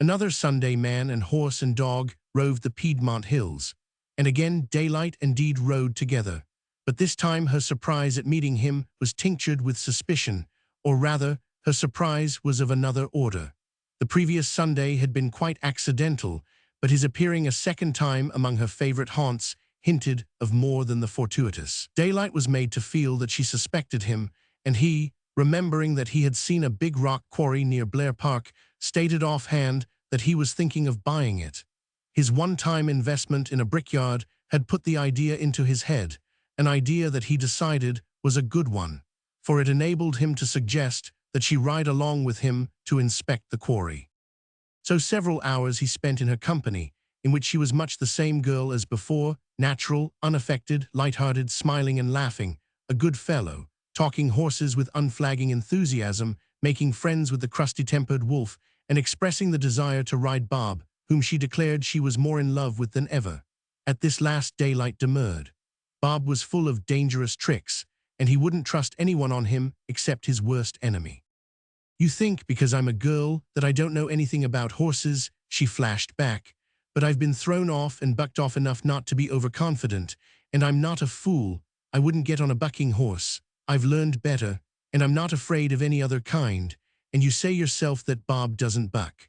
Another Sunday man and horse and dog roved the Piedmont hills, and again Daylight and Deed rode together. But this time her surprise at meeting him was tinctured with suspicion, or rather, her surprise was of another order. The previous Sunday had been quite accidental, but his appearing a second time among her favorite haunts hinted of more than the fortuitous. Daylight was made to feel that she suspected him, and he, remembering that he had seen a big rock quarry near Blair Park, stated offhand that he was thinking of buying it. His one-time investment in a brickyard had put the idea into his head, an idea that he decided was a good one, for it enabled him to suggest that she ride along with him to inspect the quarry. So several hours he spent in her company, in which she was much the same girl as before, natural, unaffected, light-hearted, smiling and laughing, a good fellow, talking horses with unflagging enthusiasm, making friends with the crusty-tempered wolf, and expressing the desire to ride Bob, whom she declared she was more in love with than ever. At this last Daylight demurred. Bob was full of dangerous tricks, and he wouldn't trust anyone on him except his worst enemy. "You think, because I'm a girl, that I don't know anything about horses," she flashed back, "but I've been thrown off and bucked off enough not to be overconfident, and I'm not a fool. I wouldn't get on a bucking horse. I've learned better, and I'm not afraid of any other kind, and you say yourself that Bob doesn't buck."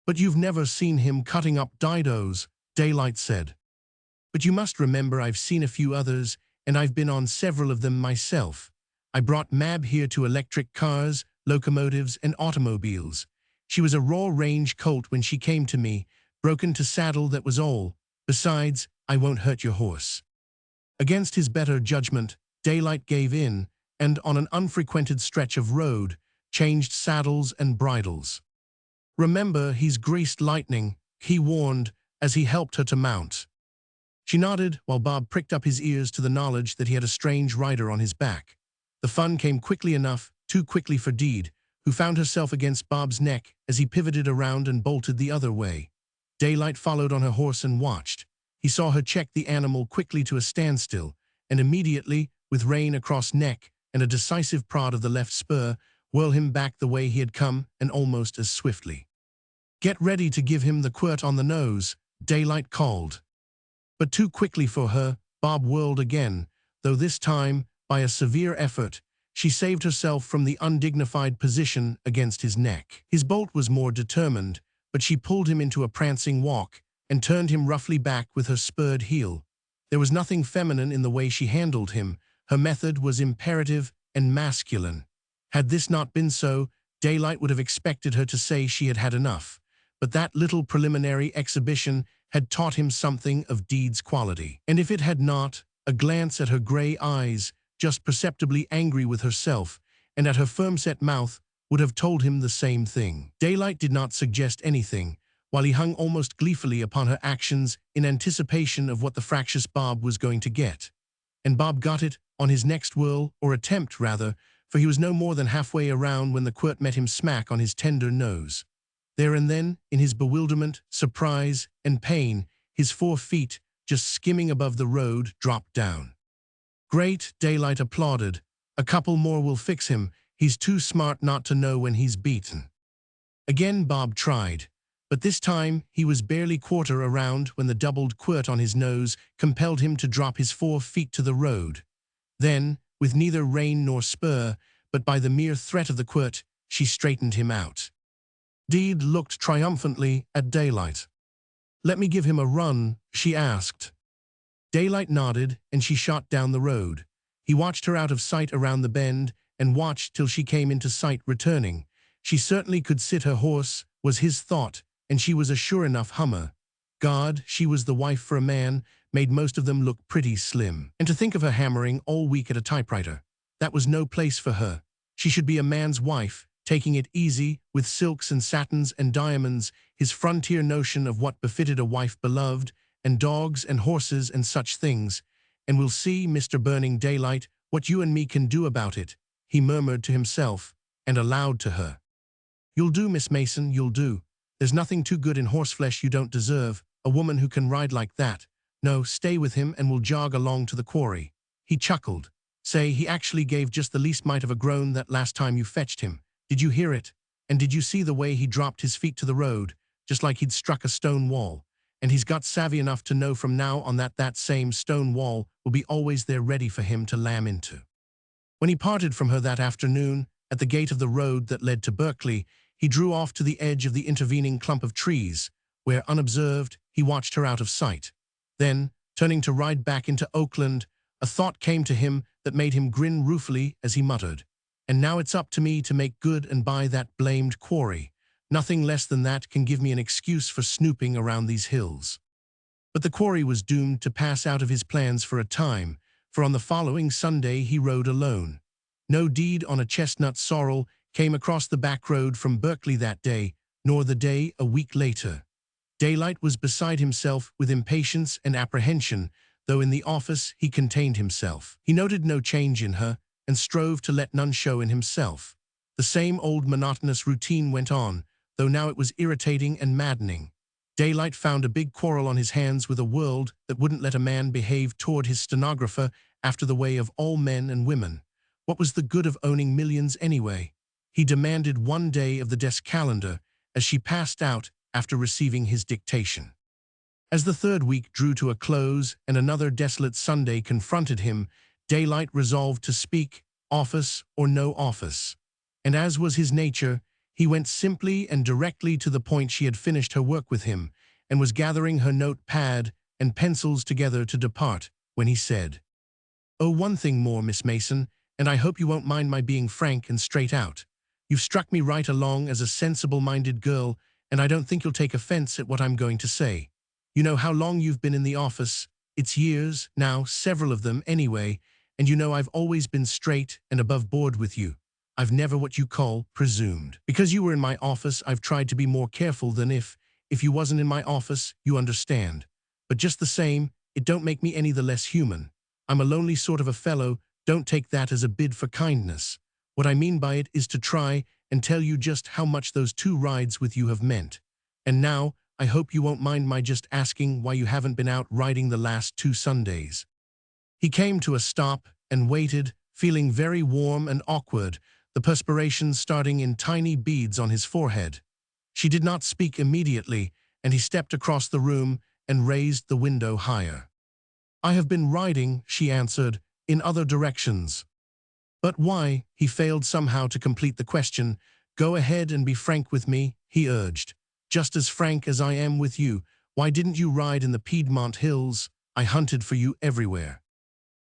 "But you've never seen him cutting up didos," Daylight said. "But you must remember I've seen a few others, and I've been on several of them myself. I brought Mab here to electric cars, locomotives, and automobiles. She was a raw-range colt when she came to me, broken to saddle, that was all. Besides, I won't hurt your horse." Against his better judgment, Daylight gave in, and on an unfrequented stretch of road, changed saddles and bridles. "Remember, he's greased lightning," he warned, as he helped her to mount. She nodded, while Bob pricked up his ears to the knowledge that he had a strange rider on his back. The fun came quickly enough, too quickly for Deed, who found herself against Bob's neck as he pivoted around and bolted the other way. Daylight followed on her horse and watched. He saw her check the animal quickly to a standstill, and immediately, with rein across neck and a decisive prod of the left spur, whirl him back the way he had come, and almost as swiftly. "Get ready to give him the quirt on the nose," Daylight called. But too quickly for her, Bob whirled again, though this time, by a severe effort, she saved herself from the undignified position against his neck. His bolt was more determined, but she pulled him into a prancing walk and turned him roughly back with her spurred heel. There was nothing feminine in the way she handled him. Her method was imperative and masculine. Had this not been so, Daylight would have expected her to say she had had enough. But that little preliminary exhibition had taught him something of Deed's quality. And if it had not, a glance at her gray eyes, just perceptibly angry with herself, and at her firm-set mouth, would have told him the same thing. Daylight did not suggest anything, while he hung almost gleefully upon her actions in anticipation of what the fractious Bob was going to get. And Bob got it on his next whirl, or attempt, rather, for he was no more than halfway around when the quirt met him smack on his tender nose. There and then, in his bewilderment, surprise, and pain, his 4 feet, just skimming above the road, dropped down. "Great," Daylight applauded. "A couple more will fix him. He's too smart not to know when he's beaten." Again Bob tried, but this time he was barely quarter around when the doubled quirt on his nose compelled him to drop his 4 feet to the road. Then, with neither rein nor spur, but by the mere threat of the quirt, she straightened him out. Deed looked triumphantly at Daylight. "Let me give him a run?" she asked. Daylight nodded, and she shot down the road. He watched her out of sight around the bend, and watched till she came into sight returning. She certainly could sit her horse, was his thought, and she was a sure enough hummer. God, she was the wife for a man, made most of them look pretty slim. And to think of her hammering all week at a typewriter. That was no place for her. She should be a man's wife, taking it easy, with silks and satins and diamonds, his frontier notion of what befitted a wife beloved, and dogs and horses and such things. "And we'll see, Mr. Burning Daylight, what you and me can do about it," he murmured to himself, and aloud to her. "You'll do, Miss Mason, you'll do. There's nothing too good in horseflesh you don't deserve, a woman who can ride like that. No, stay with him and we'll jog along to the quarry." He chuckled. "Say, he actually gave just the least mite of a groan that last time you fetched him. Did you hear it? And did you see the way he dropped his feet to the road, just like he'd struck a stone wall? And he's got savvy enough to know from now on that that same stone wall will be always there ready for him to lam into." When he parted from her that afternoon, at the gate of the road that led to Berkeley, he drew off to the edge of the intervening clump of trees, where, unobserved, he watched her out of sight. Then, turning to ride back into Oakland, a thought came to him that made him grin ruefully as he muttered, "And now it's up to me to make good and buy that blamed quarry. Nothing less than that can give me an excuse for snooping around these hills." But the quarry was doomed to pass out of his plans for a time, for on the following Sunday he rode alone. No deed on a chestnut sorrel came across the back road from Berkeley that day, nor the day a week later. Daylight was beside himself with impatience and apprehension, though in the office he contained himself. He noted no change in her, and strove to let none show in himself. The same old monotonous routine went on, though now it was irritating and maddening. Daylight found a big quarrel on his hands with a world that wouldn't let a man behave toward his stenographer after the way of all men and women. What was the good of owning millions anyway? He demanded one day of the desk calendar as she passed out after receiving his dictation. As the third week drew to a close and another desolate Sunday confronted him, Daylight resolved to speak, office or no office. And as was his nature, he went simply and directly to the point. She had finished her work with him and was gathering her notepad and pencils together to depart when he said, "Oh, one thing more, Miss Mason, and I hope you won't mind my being frank and straight out. You've struck me right along as a sensible-minded girl, and I don't think you'll take offense at what I'm going to say. You know how long you've been in the office. It's years, now, several of them anyway, and you know I've always been straight and above board with you. I've never what you call presumed. Because you were in my office, I've tried to be more careful than if you wasn't in my office, you understand. But just the same, it don't make me any the less human. I'm a lonely sort of a fellow, don't take that as a bid for kindness. What I mean by it is to try and tell you just how much those 2 rides with you have meant. And now, I hope you won't mind my just asking why you haven't been out riding the last 2 Sundays." He came to a stop and waited, feeling very warm and awkward, the perspiration starting in tiny beads on his forehead. She did not speak immediately, and he stepped across the room and raised the window higher. "I have been riding," she answered, "in other directions." "But why?" He failed somehow to complete the question. "Go ahead and be frank with me," he urged. "Just as frank as I am with you. Why didn't you ride in the Piedmont Hills? I hunted for you everywhere."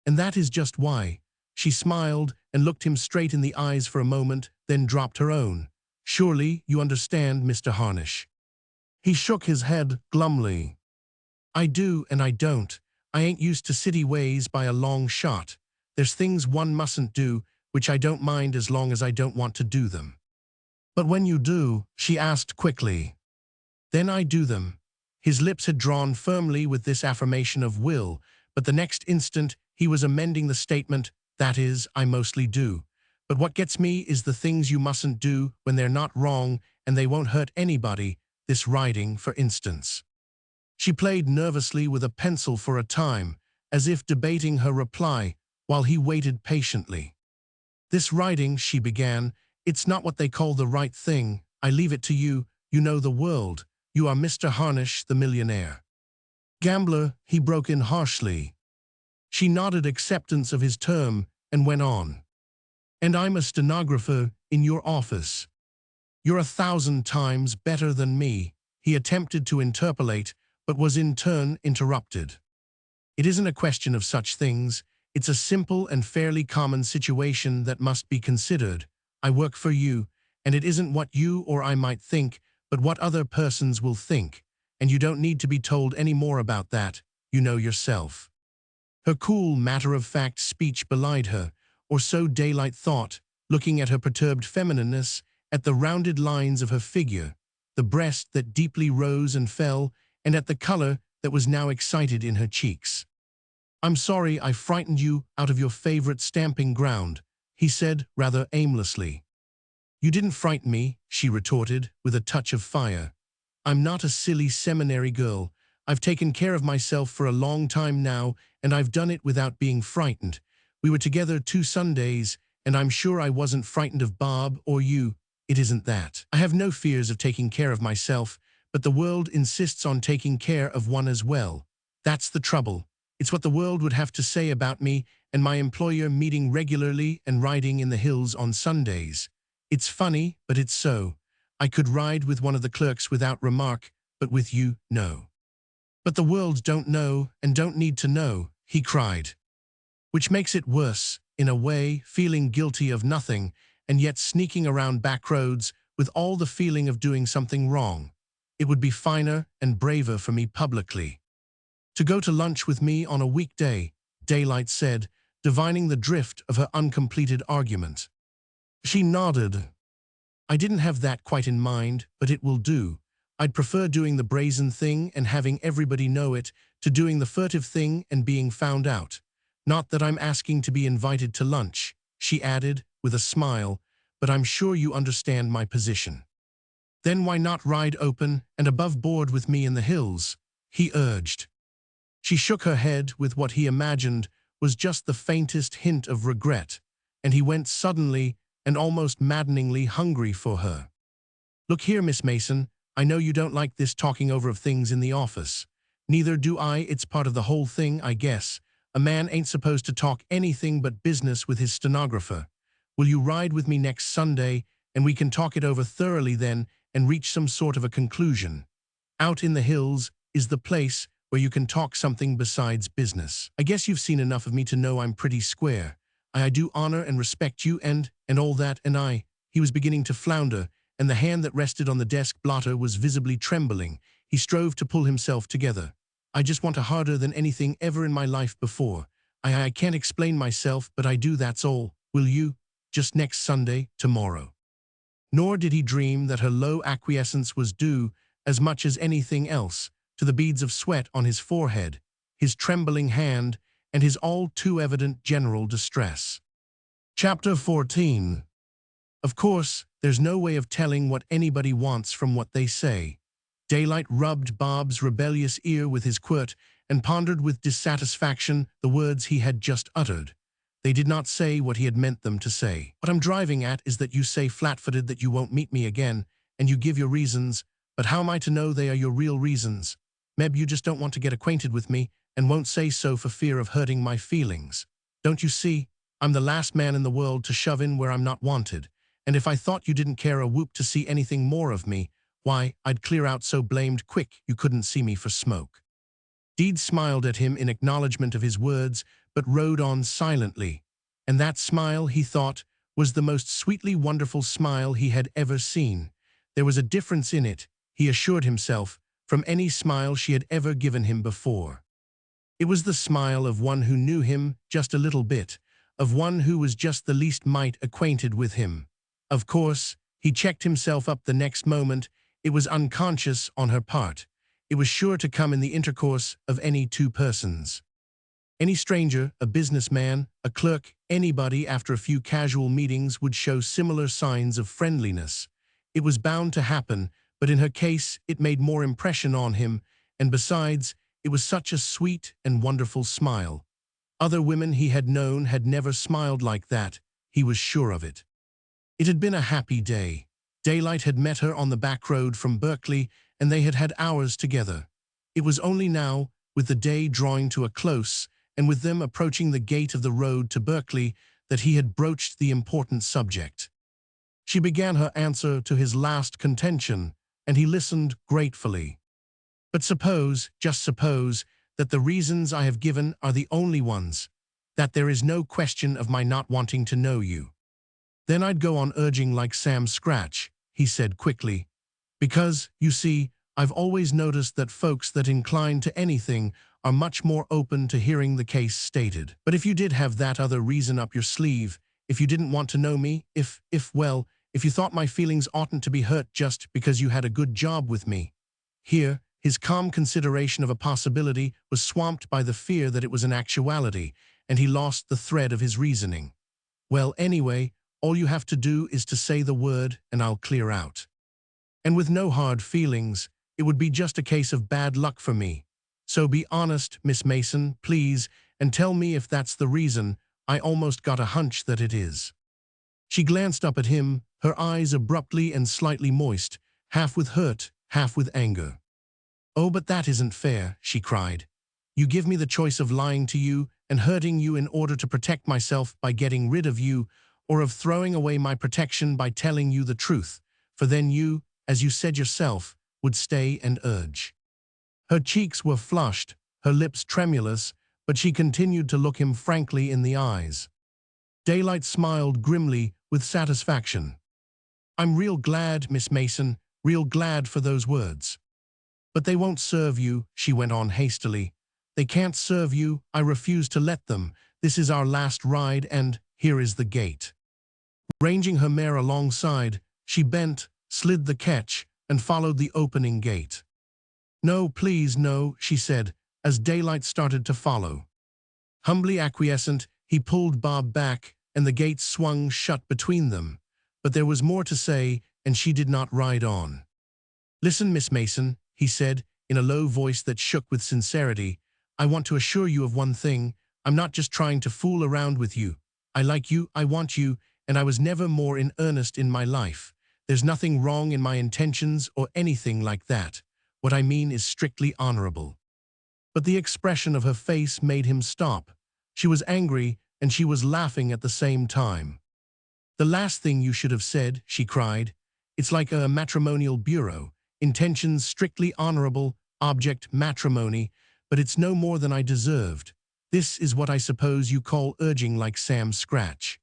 "And that is just why." She smiled and looked him straight in the eyes for a moment, then dropped her own. "Surely you understand, Mr. Harnish." He shook his head glumly. "I do and I don't. I ain't used to city ways by a long shot. There's things one mustn't do, which I don't mind as long as I don't want to do them." "But when you do," she asked quickly. "Then I do them." His lips had drawn firmly with this affirmation of will, but the next instant he was amending the statement, "That is, I mostly do. But what gets me is the things you mustn't do when they're not wrong and they won't hurt anybody, this riding, for instance." She played nervously with a pencil for a time, as if debating her reply, while he waited patiently. "This riding," she began, "it's not what they call the right thing. I leave it to you. You know the world. You are Mr. Harnish, the millionaire." "Gambler," he broke in harshly. She nodded acceptance of his term and went on. "And I'm a stenographer in your office. You're 1,000 times better than me." He attempted to interpolate, but was in turn interrupted. "It isn't a question of such things. It's a simple and fairly common situation that must be considered. I work for you, and it isn't what you or I might think, but what other persons will think, and you don't need to be told any more about that. You know yourself." Her cool, matter-of-fact speech belied her, or so Daylight thought, looking at her perturbed feminineness, at the rounded lines of her figure, the breast that deeply rose and fell, and at the color that was now excited in her cheeks. "I'm sorry I frightened you out of your favorite stamping ground," he said rather aimlessly. "You didn't frighten me," she retorted, with a touch of fire. "I'm not a silly seminary girl. I've taken care of myself for a long time now, and I've done it without being frightened. We were together 2 Sundays, and I'm sure I wasn't frightened of Bob or you. It isn't that. I have no fears of taking care of myself, but the world insists on taking care of one as well. That's the trouble. It's what the world would have to say about me and my employer meeting regularly and riding in the hills on Sundays. It's funny, but it's so. I could ride with one of the clerks without remark, but with you, no." "But the world don't know and don't need to know," he cried. "Which makes it worse, in a way, feeling guilty of nothing, and yet sneaking around back roads with all the feeling of doing something wrong. It would be finer and braver for me publicly to go to lunch with me on a weekday, Daylight said, divining the drift of her uncompleted argument. She nodded. I didn't have that quite in mind, but it will do. I'd prefer doing the brazen thing and having everybody know it to doing the furtive thing and being found out. Not that I'm asking to be invited to lunch, she added with a smile, but I'm sure you understand my position. Then why not ride open and above board with me in the hills? He urged. She shook her head with what he imagined was just the faintest hint of regret, and he went suddenly and almost maddeningly hungry for her. Look here, Miss Mason, I know you don't like this talking over of things in the office. Neither do I, it's part of the whole thing, I guess. A man ain't supposed to talk anything but business with his stenographer. Will you ride with me next Sunday, and we can talk it over thoroughly then and reach some sort of a conclusion? Out in the hills is the place where you can talk something besides business. I guess you've seen enough of me to know I'm pretty square. I do honor and respect you and all that, and he was beginning to flounder, and the hand that rested on the desk blotter was visibly trembling. He strove to pull himself together. I just want her harder than anything ever in my life before. I can't explain myself, but I do, that's all. Will you? Just next Sunday, tomorrow. Nor did he dream that her low acquiescence was due, as much as anything else, to the beads of sweat on his forehead, his trembling hand, and his all-too-evident general distress. Chapter 14. Of course, there's no way of telling what anybody wants from what they say. Daylight rubbed Bob's rebellious ear with his quirt and pondered with dissatisfaction the words he had just uttered. They did not say what he had meant them to say. What I'm driving at is that you say flat-footed that you won't meet me again, and you give your reasons, but how am I to know they are your real reasons? Meb, you just don't want to get acquainted with me, and won't say so for fear of hurting my feelings. Don't you see? I'm the last man in the world to shove in where I'm not wanted, and if I thought you didn't care a whoop to see anything more of me, why, I'd clear out so blamed quick you couldn't see me for smoke. Deed smiled at him in acknowledgement of his words, but rode on silently, and that smile, he thought, was the most sweetly wonderful smile he had ever seen. There was a difference in it, he assured himself, from any smile she had ever given him before. It was the smile of one who knew him just a little bit, of one who was just the least mite acquainted with him. Of course, he checked himself up the next moment. It was unconscious on her part. It was sure to come in the intercourse of any two persons. Any stranger, a businessman, a clerk, anybody after a few casual meetings would show similar signs of friendliness. It was bound to happen, but in her case it made more impression on him, and besides, it was such a sweet and wonderful smile. Other women he had known had never smiled like that, he was sure of it. It had been a happy day. Daylight had met her on the back road from Berkeley, and they had had hours together. It was only now, with the day drawing to a close, and with them approaching the gate of the road to Berkeley, that he had broached the important subject. She began her answer to his last contention, and he listened gratefully. But suppose, just suppose, that the reasons I have given are the only ones, that there is no question of my not wanting to know you. Then I'd go on urging like Sam Scratch, he said quickly, because, you see, I've always noticed that folks that incline to anything are much more open to hearing the case stated. But if you did have that other reason up your sleeve, if you didn't want to know me, if you thought my feelings oughtn't to be hurt just because you had a good job with me. Here, his calm consideration of a possibility was swamped by the fear that it was an actuality, and he lost the thread of his reasoning. Well, anyway, all you have to do is to say the word, and I'll clear out. And with no hard feelings, it would be just a case of bad luck for me. So be honest, Miss Mason, please, and tell me if that's the reason. I almost got a hunch that it is. She glanced up at him, her eyes abruptly and slightly moist, half with hurt, half with anger. Oh, but that isn't fair, she cried. You give me the choice of lying to you and hurting you in order to protect myself by getting rid of you, or of throwing away my protection by telling you the truth, for then you, as you said yourself, would stay and urge. Her cheeks were flushed, her lips tremulous, but she continued to look him frankly in the eyes. Daylight smiled grimly with satisfaction. I'm real glad, Miss Mason, real glad for those words. But they won't serve you, she went on hastily. They can't serve you. I refuse to let them. This is our last ride, and here is the gate." Ranging her mare alongside, she bent, slid the catch, and followed the opening gate. "No, please, no," she said, as daylight started to follow. Humbly acquiescent, he pulled Bob back, and the gate swung shut between them. But there was more to say, and she did not ride on. "Listen, Miss Mason," he said, in a low voice that shook with sincerity. "I want to assure you of one thing. I'm not just trying to fool around with you. I like you, I want you, and I was never more in earnest in my life. There's nothing wrong in my intentions or anything like that. What I mean is strictly honorable." But the expression of her face made him stop. She was angry, and she was laughing at the same time. "The last thing you should have said," she cried. "It's like a matrimonial bureau. Intentions strictly honorable, object matrimony, but it's no more than I deserved. This is what I suppose you call urging like Sam Scratch."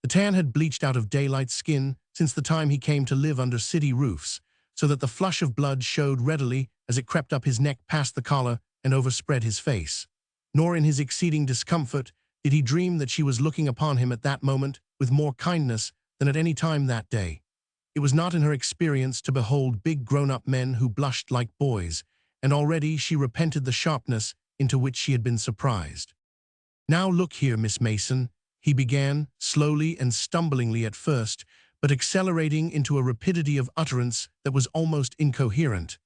The tan had bleached out of Daylight's skin since the time he came to live under city roofs, so that the flush of blood showed readily as it crept up his neck past the collar and overspread his face. Nor in his exceeding discomfort did he dream that she was looking upon him at that moment with more kindness than at any time that day. It was not in her experience to behold big grown-up men who blushed like boys, and already she repented the sharpness into which she had been surprised. "Now look here, Miss Mason," he began, slowly and stumblingly at first, but accelerating into a rapidity of utterance that was almost incoherent.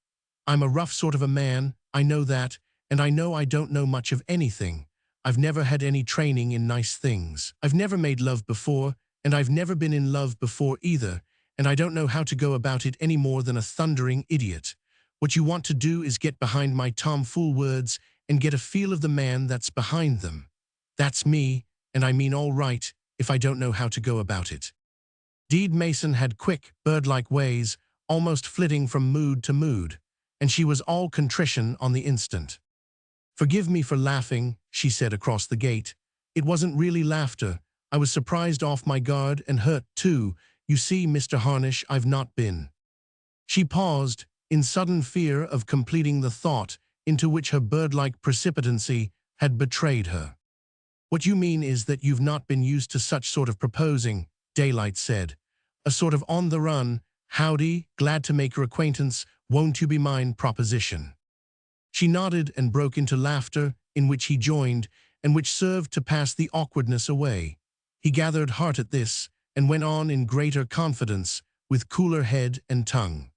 "I'm a rough sort of a man, I know that, and I know I don't know much of anything. I've never had any training in nice things. I've never made love before, and I've never been in love before either, and I don't know how to go about it any more than a thundering idiot. What you want to do is get behind my tomfool words and get a feel of the man that's behind them. That's me, and I mean all right if I don't know how to go about it." Deed Mason had quick, bird-like ways, almost flitting from mood to mood, and she was all contrition on the instant. "Forgive me for laughing," she said across the gate. "It wasn't really laughter. I was surprised off my guard and hurt, too. You see, Mr. Harnish, I've not been." She paused, in sudden fear of completing the thought into which her bird-like precipitancy had betrayed her. "What you mean is that you've not been used to such sort of proposing," Daylight said. "A sort of on-the-run, howdy, glad to make your acquaintance, won't you be mine proposition." She nodded and broke into laughter, in which he joined, and which served to pass the awkwardness away. He gathered heart at this, and went on in greater confidence, with cooler head and tongue.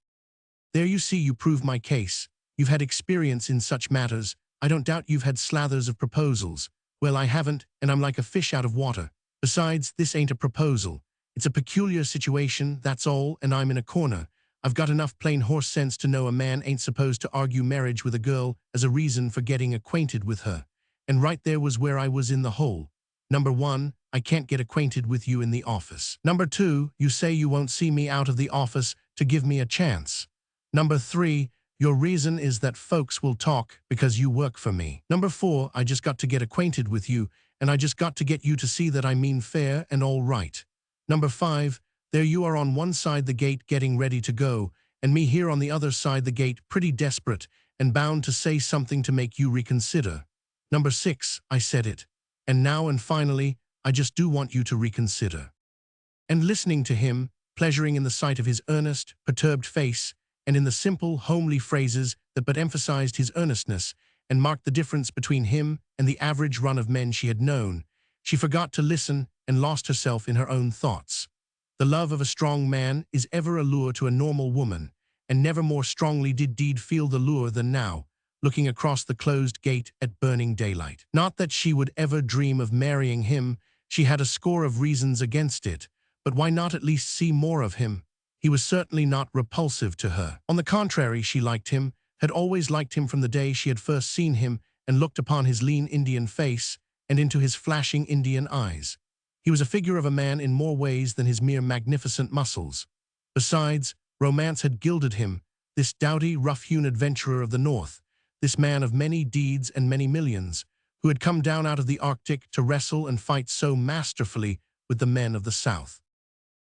"There you see, you prove my case. You've had experience in such matters. I don't doubt you've had slathers of proposals. Well, I haven't, and I'm like a fish out of water. Besides, this ain't a proposal. It's a peculiar situation, that's all, and I'm in a corner. I've got enough plain horse sense to know a man ain't supposed to argue marriage with a girl as a reason for getting acquainted with her. And right there was where I was in the hole. Number one, I can't get acquainted with you in the office. Number two, you say you won't see me out of the office to give me a chance. Number three, your reason is that folks will talk because you work for me. Number four, I just got to get acquainted with you, and I just got to get you to see that I mean fair and all right. Number five, there you are on one side the gate getting ready to go, and me here on the other side the gate pretty desperate and bound to say something to make you reconsider. Number six, I said it. And now and finally, I just do want you to reconsider." And listening to him, pleasuring in the sight of his earnest, perturbed face, and in the simple, homely phrases that but emphasized his earnestness and marked the difference between him and the average run of men she had known, she forgot to listen and lost herself in her own thoughts. The love of a strong man is ever a lure to a normal woman, and never more strongly did Deed feel the lure than now, looking across the closed gate at burning daylight. Not that she would ever dream of marrying him, she had a score of reasons against it, but why not at least see more of him? He was certainly not repulsive to her. On the contrary, she liked him, had always liked him from the day she had first seen him and looked upon his lean Indian face and into his flashing Indian eyes. He was a figure of a man in more ways than his mere magnificent muscles. Besides, romance had gilded him, this doughty, rough-hewn adventurer of the North, this man of many deeds and many millions, who had come down out of the Arctic to wrestle and fight so masterfully with the men of the South.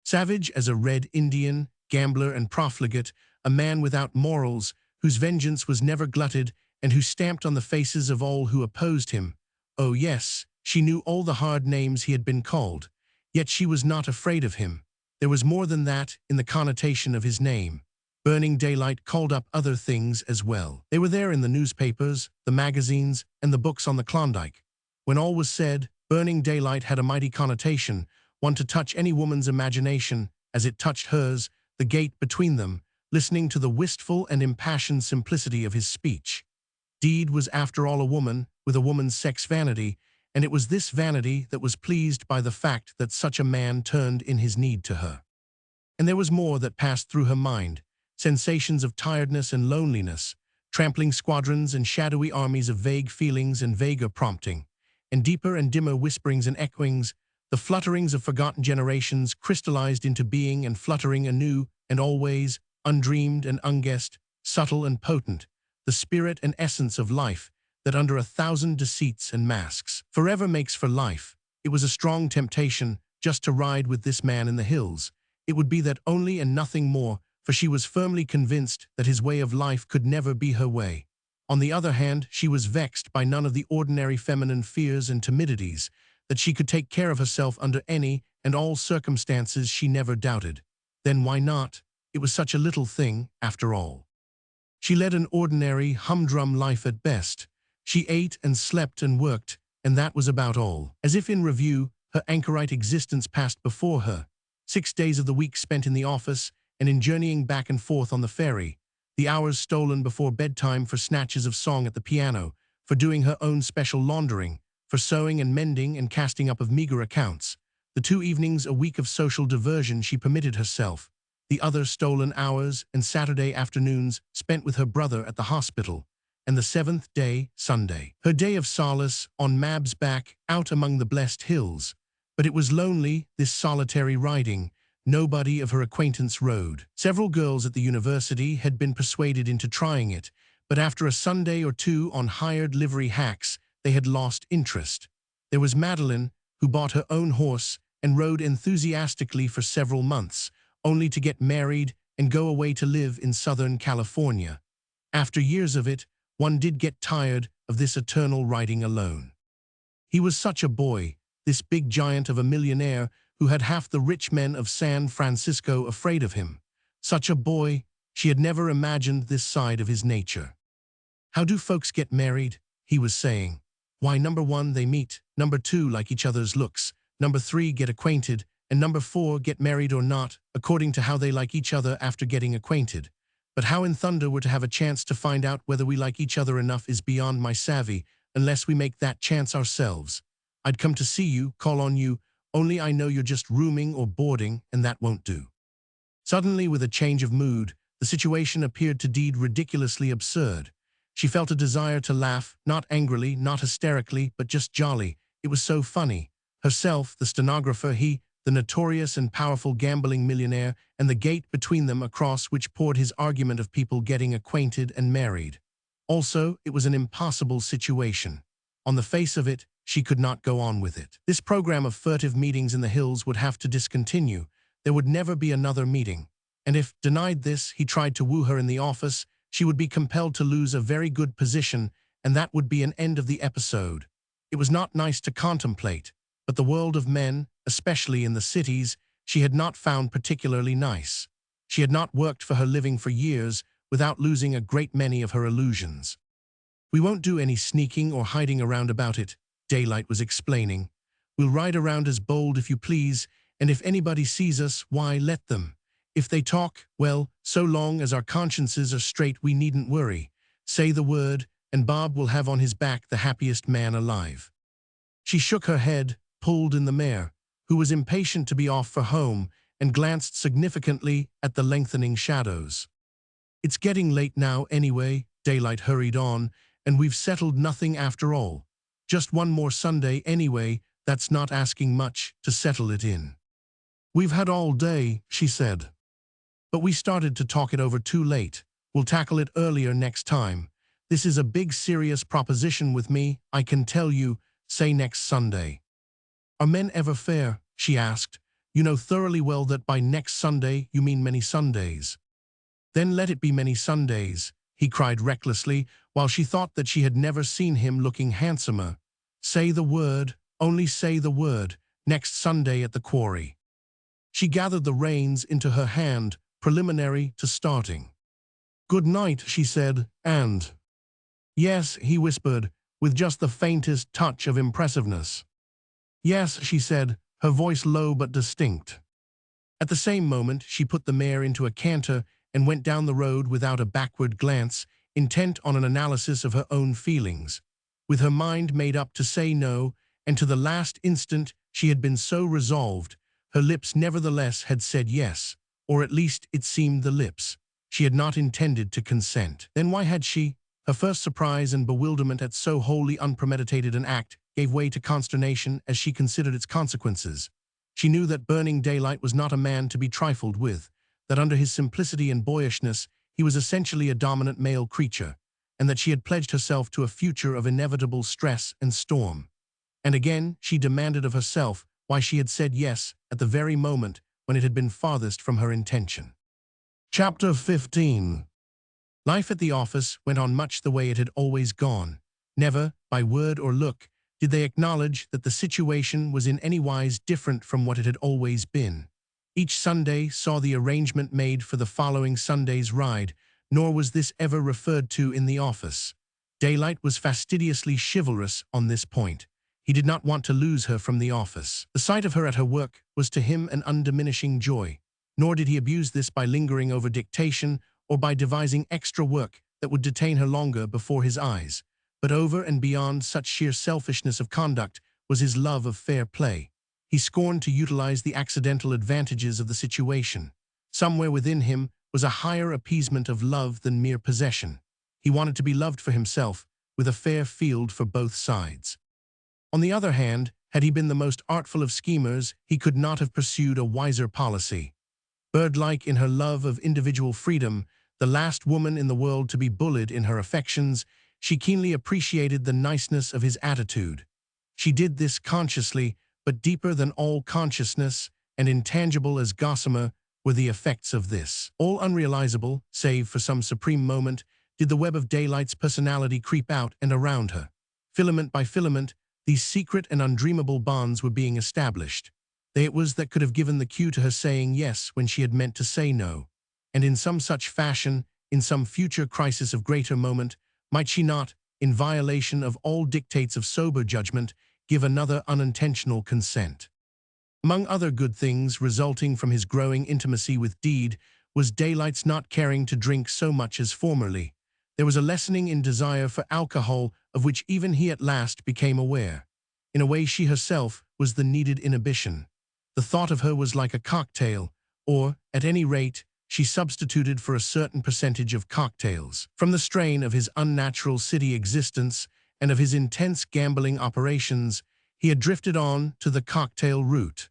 Savage as a red Indian, gambler and profligate, a man without morals, whose vengeance was never glutted and who stamped on the faces of all who opposed him. Oh yes, she knew all the hard names he had been called, yet she was not afraid of him. There was more than that in the connotation of his name. Burning Daylight called up other things as well. They were there in the newspapers, the magazines, and the books on the Klondike. When all was said, Burning Daylight had a mighty connotation, one to touch any woman's imagination, as it touched hers, the gate between them, listening to the wistful and impassioned simplicity of his speech. Deed was after all a woman, with a woman's sex vanity, and it was this vanity that was pleased by the fact that such a man turned in his need to her. And there was more that passed through her mind, sensations of tiredness and loneliness, trampling squadrons and shadowy armies of vague feelings and vaguer prompting, and deeper and dimmer whisperings and echoings, the flutterings of forgotten generations crystallized into being and fluttering anew and always, undreamed and unguessed, subtle and potent, the spirit and essence of life that under 1,000 deceits and masks forever makes for life. It was a strong temptation just to ride with this man in the hills. It would be that only and nothing more, for she was firmly convinced that his way of life could never be her way. On the other hand, she was vexed by none of the ordinary feminine fears and timidities, that she could take care of herself under any and all circumstances she never doubted. Then why not? It was such a little thing, after all. She led an ordinary, humdrum life at best. She ate and slept and worked, and that was about all. As if in review, her anchorite existence passed before her. 6 days of the week spent in the office, and in journeying back and forth on the ferry. The hours stolen before bedtime for snatches of song at the piano, for doing her own special laundering, for sewing and mending and casting up of meager accounts. The 2 evenings a week of social diversion she permitted herself. The other stolen hours and Saturday afternoons spent with her brother at the hospital. And the 7th day, Sunday. Her day of solace, on Mab's back, out among the blessed hills. But it was lonely, this solitary riding. Nobody of her acquaintance rode. Several girls at the university had been persuaded into trying it, but after a Sunday or two on hired livery hacks, they had lost interest. There was Madeline, who bought her own horse and rode enthusiastically for several months, only to get married and go away to live in Southern California. After years of it, one did get tired of this eternal riding alone. He was such a boy, this big giant of a millionaire who had half the rich men of San Francisco afraid of him. Such a boy, she had never imagined this side of his nature. How do folks get married? He was saying. Why, number 1, they meet, number 2, like each other's looks, number 3, get acquainted, and number 4, get married or not, according to how they like each other after getting acquainted. But how in thunder we're to have a chance to find out whether we like each other enough is beyond my savvy, unless we make that chance ourselves. I'd come to see you, call on you, only I know you're just rooming or boarding, and that won't do. Suddenly, with a change of mood, the situation appeared to Deed ridiculously absurd. She felt a desire to laugh, not angrily, not hysterically, but just jolly. It was so funny. Herself, the stenographer, he, the notorious and powerful gambling millionaire, and the gate between them across which poured his argument of people getting acquainted and married. Also, it was an impossible situation. On the face of it, she could not go on with it. This program of furtive meetings in the hills would have to discontinue. There would never be another meeting. And if, denied this, he tried to woo her in the office, she would be compelled to lose a very good position, and that would be an end of the episode. It was not nice to contemplate, but the world of men, especially in the cities, she had not found particularly nice. She had not worked for her living for years without losing a great many of her illusions. We won't do any sneaking or hiding around about it, Daylight was explaining. We'll ride around as bold if you please, and if anybody sees us, why, let them. If they talk, well, so long as our consciences are straight we needn't worry. Say the word, and Bob will have on his back the happiest man alive. She shook her head, pulled in the mare, who was impatient to be off for home, and glanced significantly at the lengthening shadows. It's getting late now anyway, Daylight hurried on, and we've settled nothing after all. Just one more Sunday anyway, that's not asking much to settle it in. We've had all day, she said. But we started to talk it over too late. We'll tackle it earlier next time. This is a big serious proposition with me, I can tell you, say next Sunday. Are men ever fair? She asked. You know thoroughly well that by next Sunday you mean many Sundays. Then let it be many Sundays, he cried recklessly, while she thought that she had never seen him looking handsomer. Say the word, only say the word, next Sunday at the quarry. She gathered the reins into her hand, preliminary to starting. Good night, she said, and... Yes, he whispered, with just the faintest touch of impressiveness. Yes, she said, her voice low but distinct. At the same moment, she put the mare into a canter and went down the road without a backward glance, intent on an analysis of her own feelings. With her mind made up to say no, and to the last instant she had been so resolved, her lips nevertheless had said yes, or at least it seemed the lips. She had not intended to consent. Then why had she? Her first surprise and bewilderment at so wholly unpremeditated an act gave way to consternation as she considered its consequences. She knew that Burning Daylight was not a man to be trifled with, that under his simplicity and boyishness he was essentially a dominant male creature, and that she had pledged herself to a future of inevitable stress and storm. And again she demanded of herself why she had said yes at the very moment when it had been farthest from her intention. Chapter 15. Life at the office went on much the way it had always gone. Never, by word or look, did they acknowledge that the situation was in any wise different from what it had always been. Each Sunday saw the arrangement made for the following Sunday's ride, nor was this ever referred to in the office. Daylight was fastidiously chivalrous on this point. He did not want to lose her from the office. The sight of her at her work was to him an undiminishing joy, nor did he abuse this by lingering over dictation or by devising extra work that would detain her longer before his eyes. But over and beyond such sheer selfishness of conduct was his love of fair play. He scorned to utilize the accidental advantages of the situation. Somewhere within him was a higher appeasement of love than mere possession. He wanted to be loved for himself, with a fair field for both sides. On the other hand, had he been the most artful of schemers, he could not have pursued a wiser policy. Bird-like in her love of individual freedom, the last woman in the world to be bullied in her affections, she keenly appreciated the niceness of his attitude. She did this consciously, but deeper than all consciousness, and intangible as gossamer, were the effects of this. All unrealizable, save for some supreme moment, did the web of Daylight's personality creep out and around her. Filament by filament, these secret and undreamable bonds were being established. They it was that could have given the cue to her saying yes when she had meant to say no. And in some such fashion, in some future crisis of greater moment, might she not, in violation of all dictates of sober judgment, give another unintentional consent? Among other good things resulting from his growing intimacy with Deed was Daylight's not caring to drink so much as formerly. There was a lessening in desire for alcohol of which even he at last became aware. In a way she herself was the needed inhibition. The thought of her was like a cocktail, or, at any rate, she substituted for a certain percentage of cocktails. From the strain of his unnatural city existence and of his intense gambling operations, he had drifted on to the cocktail route.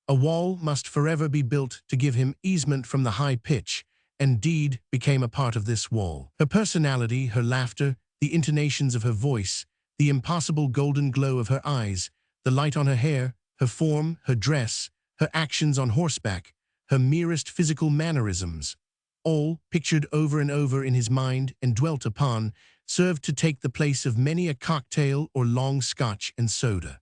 A wall must forever be built to give him easement from the high pitch, and Deed became a part of this wall. Her personality, her laughter, the intonations of her voice, the impossible golden glow of her eyes, the light on her hair, her form, her dress, her actions on horseback, her merest physical mannerisms, all, pictured over and over in his mind and dwelt upon, served to take the place of many a cocktail or long scotch and soda.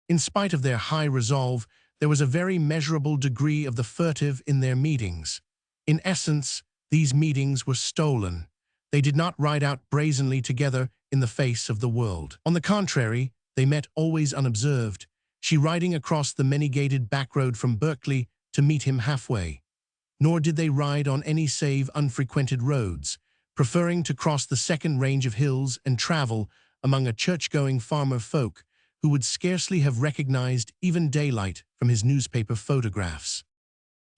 In spite of their high resolve, there was a very measurable degree of the furtive in their meetings. In essence, these meetings were stolen. They did not ride out brazenly together in the face of the world. On the contrary, they met always unobserved, she riding across the many-gated back road from Berkeley to meet him halfway. Nor did they ride on any save unfrequented roads, preferring to cross the second range of hills and travel among a church-going farmer folk who would scarcely have recognized even Daylight from his newspaper photographs.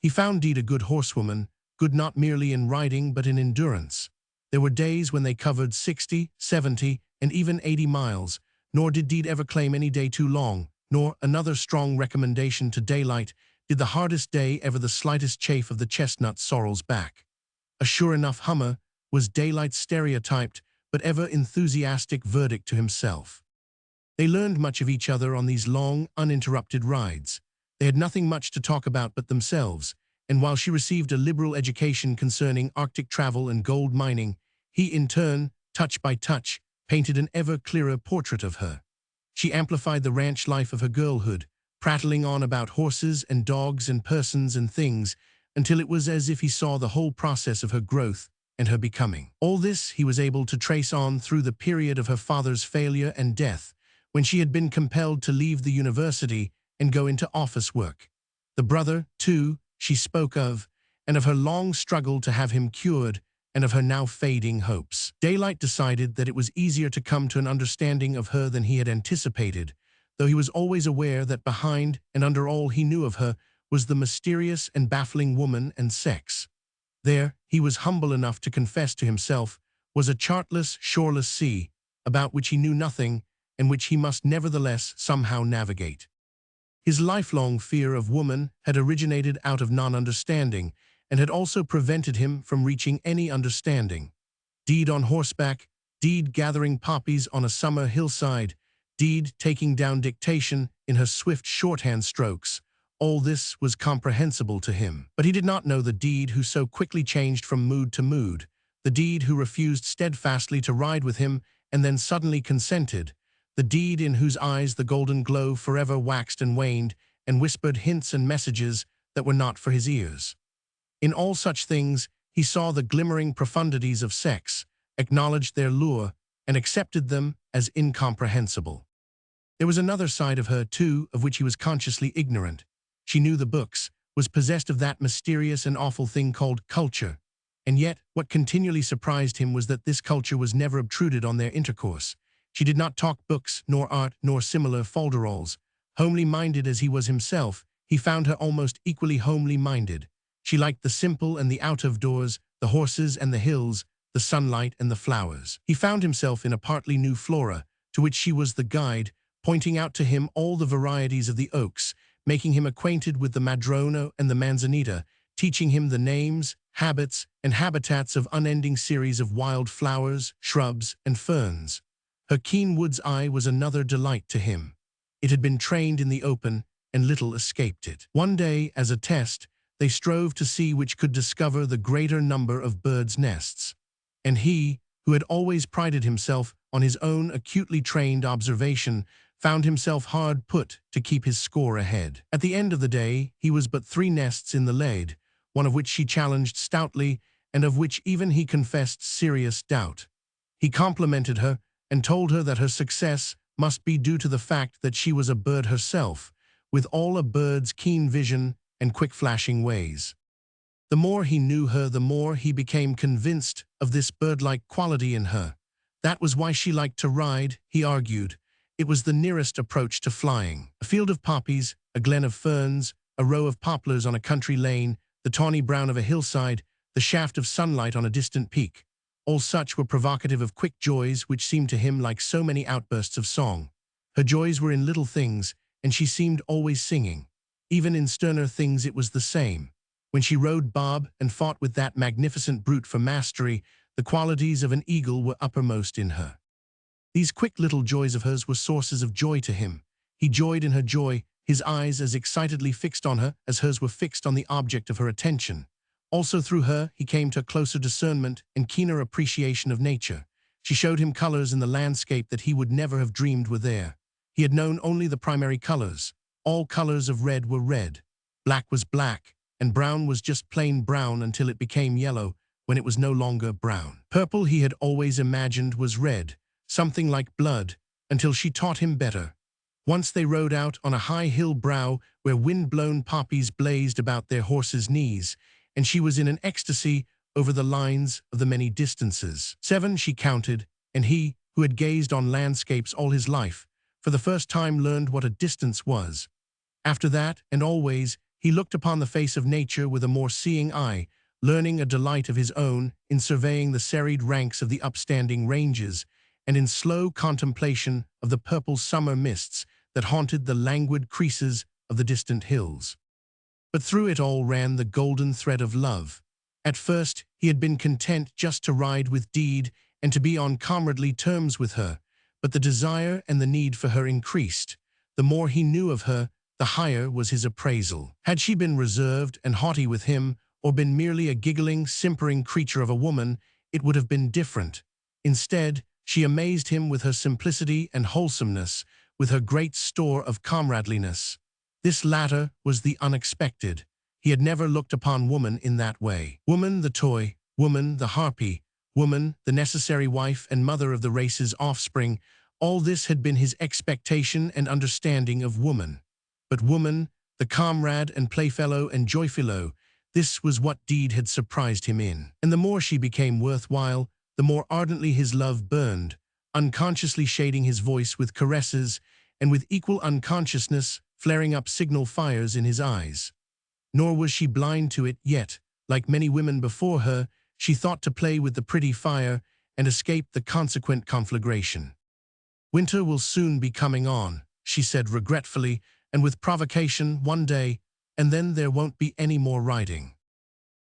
He found Deed a good horsewoman, good not merely in riding but in endurance. There were days when they covered 60, 70, and even 80 miles, nor did Deed ever claim any day too long, nor, another strong recommendation to Daylight, did the hardest day ever the slightest chafe of the chestnut sorrel's back. A sure enough hummer was Daylight's stereotyped but ever enthusiastic verdict to himself. They learned much of each other on these long, uninterrupted rides. They had nothing much to talk about but themselves, and while she received a liberal education concerning Arctic travel and gold mining, he in turn, touch by touch, painted an ever clearer portrait of her. She amplified the ranch life of her girlhood, prattling on about horses and dogs and persons and things, until it was as if he saw the whole process of her growth and her becoming. All this he was able to trace on through the period of her father's failure and death, when she had been compelled to leave the university and go into office work. The brother, too, she spoke of, and of her long struggle to have him cured, and of her now fading hopes. Daylight decided that it was easier to come to an understanding of her than he had anticipated, though he was always aware that behind and under all he knew of her was the mysterious and baffling woman and sex. There, he was humble enough to confess to himself, was a chartless, shoreless sea, about which he knew nothing, and which he must nevertheless somehow navigate. His lifelong fear of woman had originated out of non-understanding, and had also prevented him from reaching any understanding. Deed on horseback, deed gathering poppies on a summer hillside, deed taking down dictation in her swift shorthand strokes, all this was comprehensible to him. But he did not know the deed who so quickly changed from mood to mood, the deed who refused steadfastly to ride with him and then suddenly consented, the deed in whose eyes the golden glow forever waxed and waned and whispered hints and messages that were not for his ears. In all such things, he saw the glimmering profundities of sex, acknowledged their lure, and accepted them as incomprehensible. There was another side of her, too, of which he was consciously ignorant. She knew the books, was possessed of that mysterious and awful thing called culture, and yet what continually surprised him was that this culture was never obtruded on their intercourse. She did not talk books, nor art, nor similar folderols. Homely-minded as he was himself, he found her almost equally homely-minded. She liked the simple and the out-of-doors, the horses and the hills, the sunlight and the flowers. He found himself in a partly new flora, to which she was the guide, pointing out to him all the varieties of the oaks, making him acquainted with the madrona and the manzanita, teaching him the names, habits, and habitats of unending series of wild flowers, shrubs, and ferns. Her keen wood's eye was another delight to him. It had been trained in the open, and little escaped it. One day, as a test, they strove to see which could discover the greater number of birds' nests. And he, who had always prided himself on his own acutely trained observation, found himself hard put to keep his score ahead. At the end of the day, he was but 3 nests in the lead, one of which she challenged stoutly, and of which even he confessed serious doubt. He complimented her, and told her that her success must be due to the fact that she was a bird herself, with all a bird's keen vision and quick flashing ways. The more he knew her, the more he became convinced of this bird-like quality in her. That was why she liked to ride, he argued. It was the nearest approach to flying. A field of poppies, a glen of ferns, a row of poplars on a country lane, the tawny brown of a hillside, the shaft of sunlight on a distant peak. All such were provocative of quick joys which seemed to him like so many outbursts of song. Her joys were in little things, and she seemed always singing. Even in sterner things it was the same. When she rode Bob and fought with that magnificent brute for mastery, the qualities of an eagle were uppermost in her. These quick little joys of hers were sources of joy to him. He joyed in her joy, his eyes as excitedly fixed on her as hers were fixed on the object of her attention. Also through her, he came to a closer discernment and keener appreciation of nature. She showed him colors in the landscape that he would never have dreamed were there. He had known only the primary colors. All colors of red were red. Black was black, and brown was just plain brown until it became yellow, when it was no longer brown. Purple he had always imagined was red, something like blood, until she taught him better. Once they rode out on a high hill brow where wind-blown poppies blazed about their horses' knees, and she was in an ecstasy over the lines of the many distances. 7 she counted, and he, who had gazed on landscapes all his life, for the first time learned what a distance was. After that, and always, he looked upon the face of nature with a more seeing eye, learning a delight of his own in surveying the serried ranks of the upstanding ranges, and in slow contemplation of the purple summer mists that haunted the languid creases of the distant hills. But through it all ran the golden thread of love. At first, he had been content just to ride with Deed and to be on comradely terms with her, but the desire and the need for her increased. The more he knew of her, the higher was his appraisal. Had she been reserved and haughty with him, or been merely a giggling, simpering creature of a woman, it would have been different. Instead, she amazed him with her simplicity and wholesomeness, with her great store of comradeliness. This latter was the unexpected. He had never looked upon woman in that way. Woman the toy, woman the harpy, woman the necessary wife and mother of the race's offspring, all this had been his expectation and understanding of woman. But woman, the comrade and playfellow and joyfellow, this was what Deed had surprised him in. And the more she became worthwhile, the more ardently his love burned, unconsciously shading his voice with caresses, and with equal unconsciousness flaring up signal fires in his eyes. Nor was she blind to it yet. Like many women before her, she thought to play with the pretty fire and escape the consequent conflagration. "Winter will soon be coming on," she said regretfully and with provocation one day, "and then there won't be any more riding."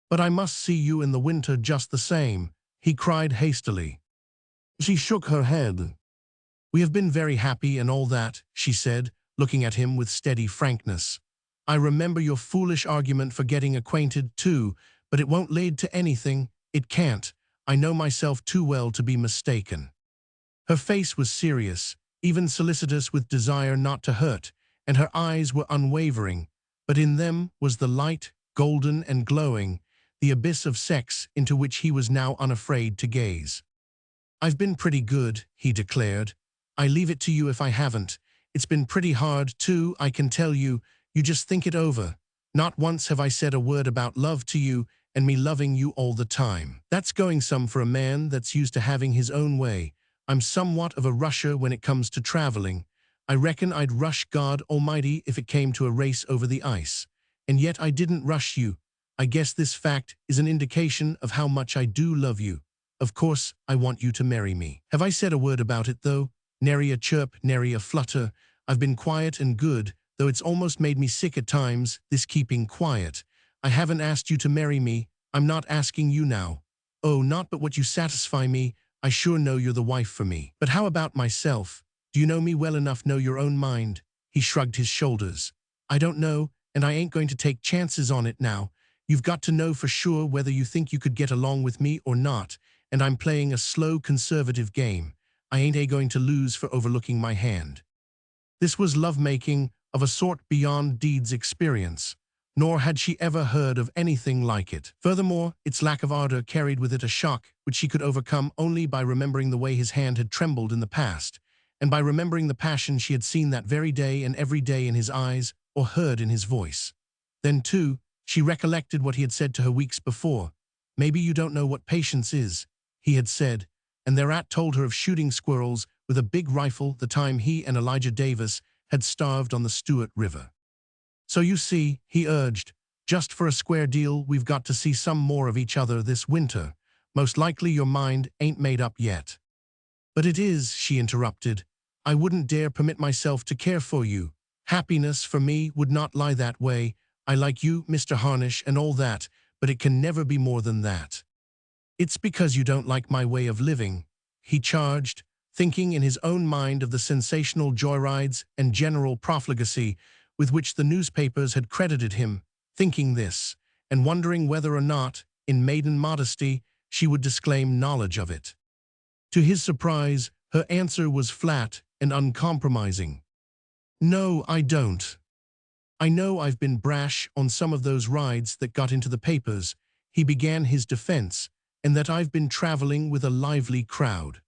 "But I must see you in the winter just the same," he cried hastily. She shook her head. "We have been very happy and all that," she said, looking at him with steady frankness. "I remember your foolish argument for getting acquainted too, but it won't lead to anything. It can't. I know myself too well to be mistaken." Her face was serious, even solicitous with desire not to hurt, and her eyes were unwavering, but in them was the light, golden and glowing, the abyss of sex into which he was now unafraid to gaze. "I've been pretty good," he declared. "I leave it to you if I haven't. It's been pretty hard, too, I can tell you. You just think it over. Not once have I said a word about love to you and me loving you all the time. That's going some for a man that's used to having his own way. I'm somewhat of a rusher when it comes to traveling. I reckon I'd rush God Almighty if it came to a race over the ice. And yet I didn't rush you. I guess this fact is an indication of how much I do love you. Of course, I want you to marry me. Have I said a word about it, though? Nary a chirp, nary a flutter. I've been quiet and good, though it's almost made me sick at times, this keeping quiet. I haven't asked you to marry me. I'm not asking you now. Oh, not but what you satisfy me. I sure know you're the wife for me. But how about myself? Do you know me well enough, know your own mind?" He shrugged his shoulders. "I don't know, and I ain't going to take chances on it now. You've got to know for sure whether you think you could get along with me or not, and I'm playing a slow, conservative game. I ain't going to lose for overlooking my hand." This was lovemaking of a sort beyond Deed's experience, nor had she ever heard of anything like it. Furthermore, its lack of ardor carried with it a shock which she could overcome only by remembering the way his hand had trembled in the past, and by remembering the passion she had seen that very day and every day in his eyes or heard in his voice. Then, too, she recollected what he had said to her weeks before. "Maybe you don't know what patience is," he had said, and thereat told her of shooting squirrels with a big rifle the time he and Elijah Davis had starved on the Stewart River. "So you see," he urged, "just for a square deal, we've got to see some more of each other this winter. Most likely your mind ain't made up yet." "But it is," she interrupted. "I wouldn't dare permit myself to care for you. Happiness for me would not lie that way. I like you, Mr. Harnish, and all that, but it can never be more than that." "It's because you don't like my way of living," he charged, thinking in his own mind of the sensational joyrides and general profligacy with which the newspapers had credited him, thinking this, and wondering whether or not, in maiden modesty, she would disclaim knowledge of it. To his surprise, her answer was flat and uncompromising. "No, I don't. I know I've been brash on some of those rides that got into the papers," he began his defense, "and that I've been traveling with a lively crowd."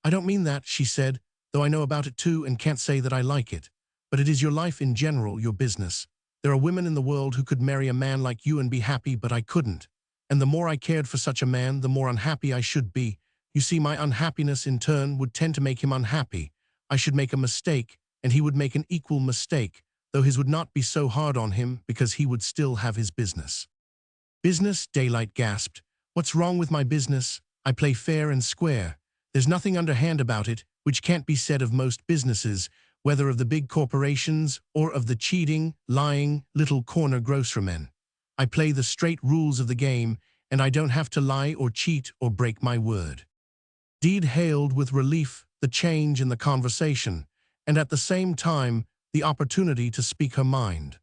"I don't mean that," she said, "though I know about it too and can't say that I like it. But it is your life in general, your business. There are women in the world who could marry a man like you and be happy, but I couldn't. And the more I cared for such a man, the more unhappy I should be. You see, my unhappiness in turn would tend to make him unhappy. I should make a mistake, and he would make an equal mistake, though his would not be so hard on him because he would still have his business." "Business?" Daylight gasped. "What's wrong with my business? I play fair and square. There's nothing underhand about it, which can't be said of most businesses, whether of the big corporations or of the cheating, lying, little corner grocerymen. I play the straight rules of the game, and I don't have to lie or cheat or break my word." Deed hailed with relief the change in the conversation, and at the same time the opportunity to speak her mind.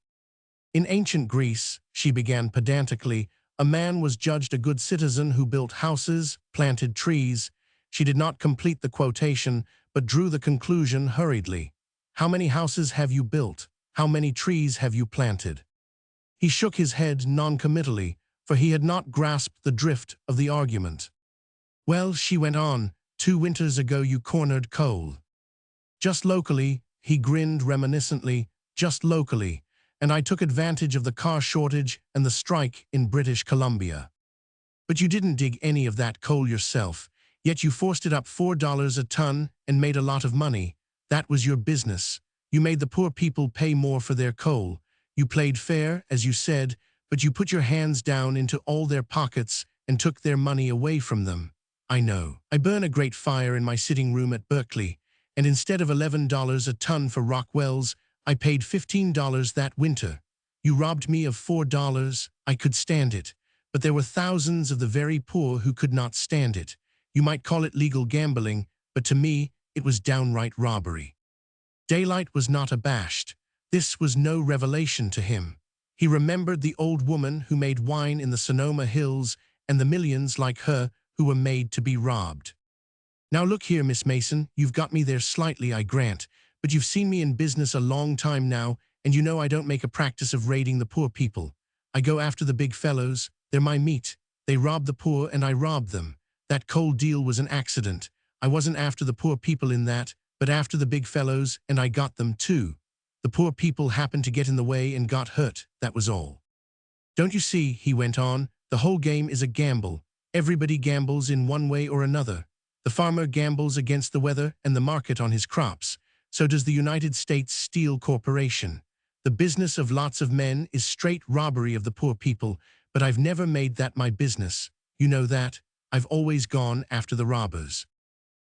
"In ancient Greece," she began pedantically, A man was judged a good citizen who built houses, planted trees. She did not complete the quotation, but drew the conclusion hurriedly. How many houses have you built? How many trees have you planted? He shook his head noncommittally, for he had not grasped the drift of the argument. Well, she went on, 2 winters ago you cornered coal. Just locally, he grinned reminiscently, just locally, and I took advantage of the car shortage and the strike in British Columbia. But you didn't dig any of that coal yourself, yet you forced it up $4 a ton and made a lot of money. That was your business. You made the poor people pay more for their coal. You played fair, as you said, but you put your hands down into all their pockets and took their money away from them. I know. I burn a great fire in my sitting room at Berkeley, and instead of $11 a ton for Rockwells, I paid $15 that winter. You robbed me of $4. I could stand it, but there were thousands of the very poor who could not stand it. You might call it legal gambling, but to me, it was downright robbery. Daylight was not abashed. This was no revelation to him. He remembered the old woman who made wine in the Sonoma Hills and the millions like her who were made to be robbed. Now look here, Miss Mason, you've got me there slightly, I grant, but you've seen me in business a long time now, and you know I don't make a practice of raiding the poor people. I go after the big fellows. They're my meat. They rob the poor and I rob them. That coal deal was an accident. I wasn't after the poor people in that, but after the big fellows, and I got them too. The poor people happened to get in the way and got hurt, that was all. Don't you see, he went on, the whole game is a gamble. Everybody gambles in one way or another. The farmer gambles against the weather and the market on his crops. So does the United States Steel Corporation. The business of lots of men is straight robbery of the poor people, but I've never made that my business. You know that. I've always gone after the robbers.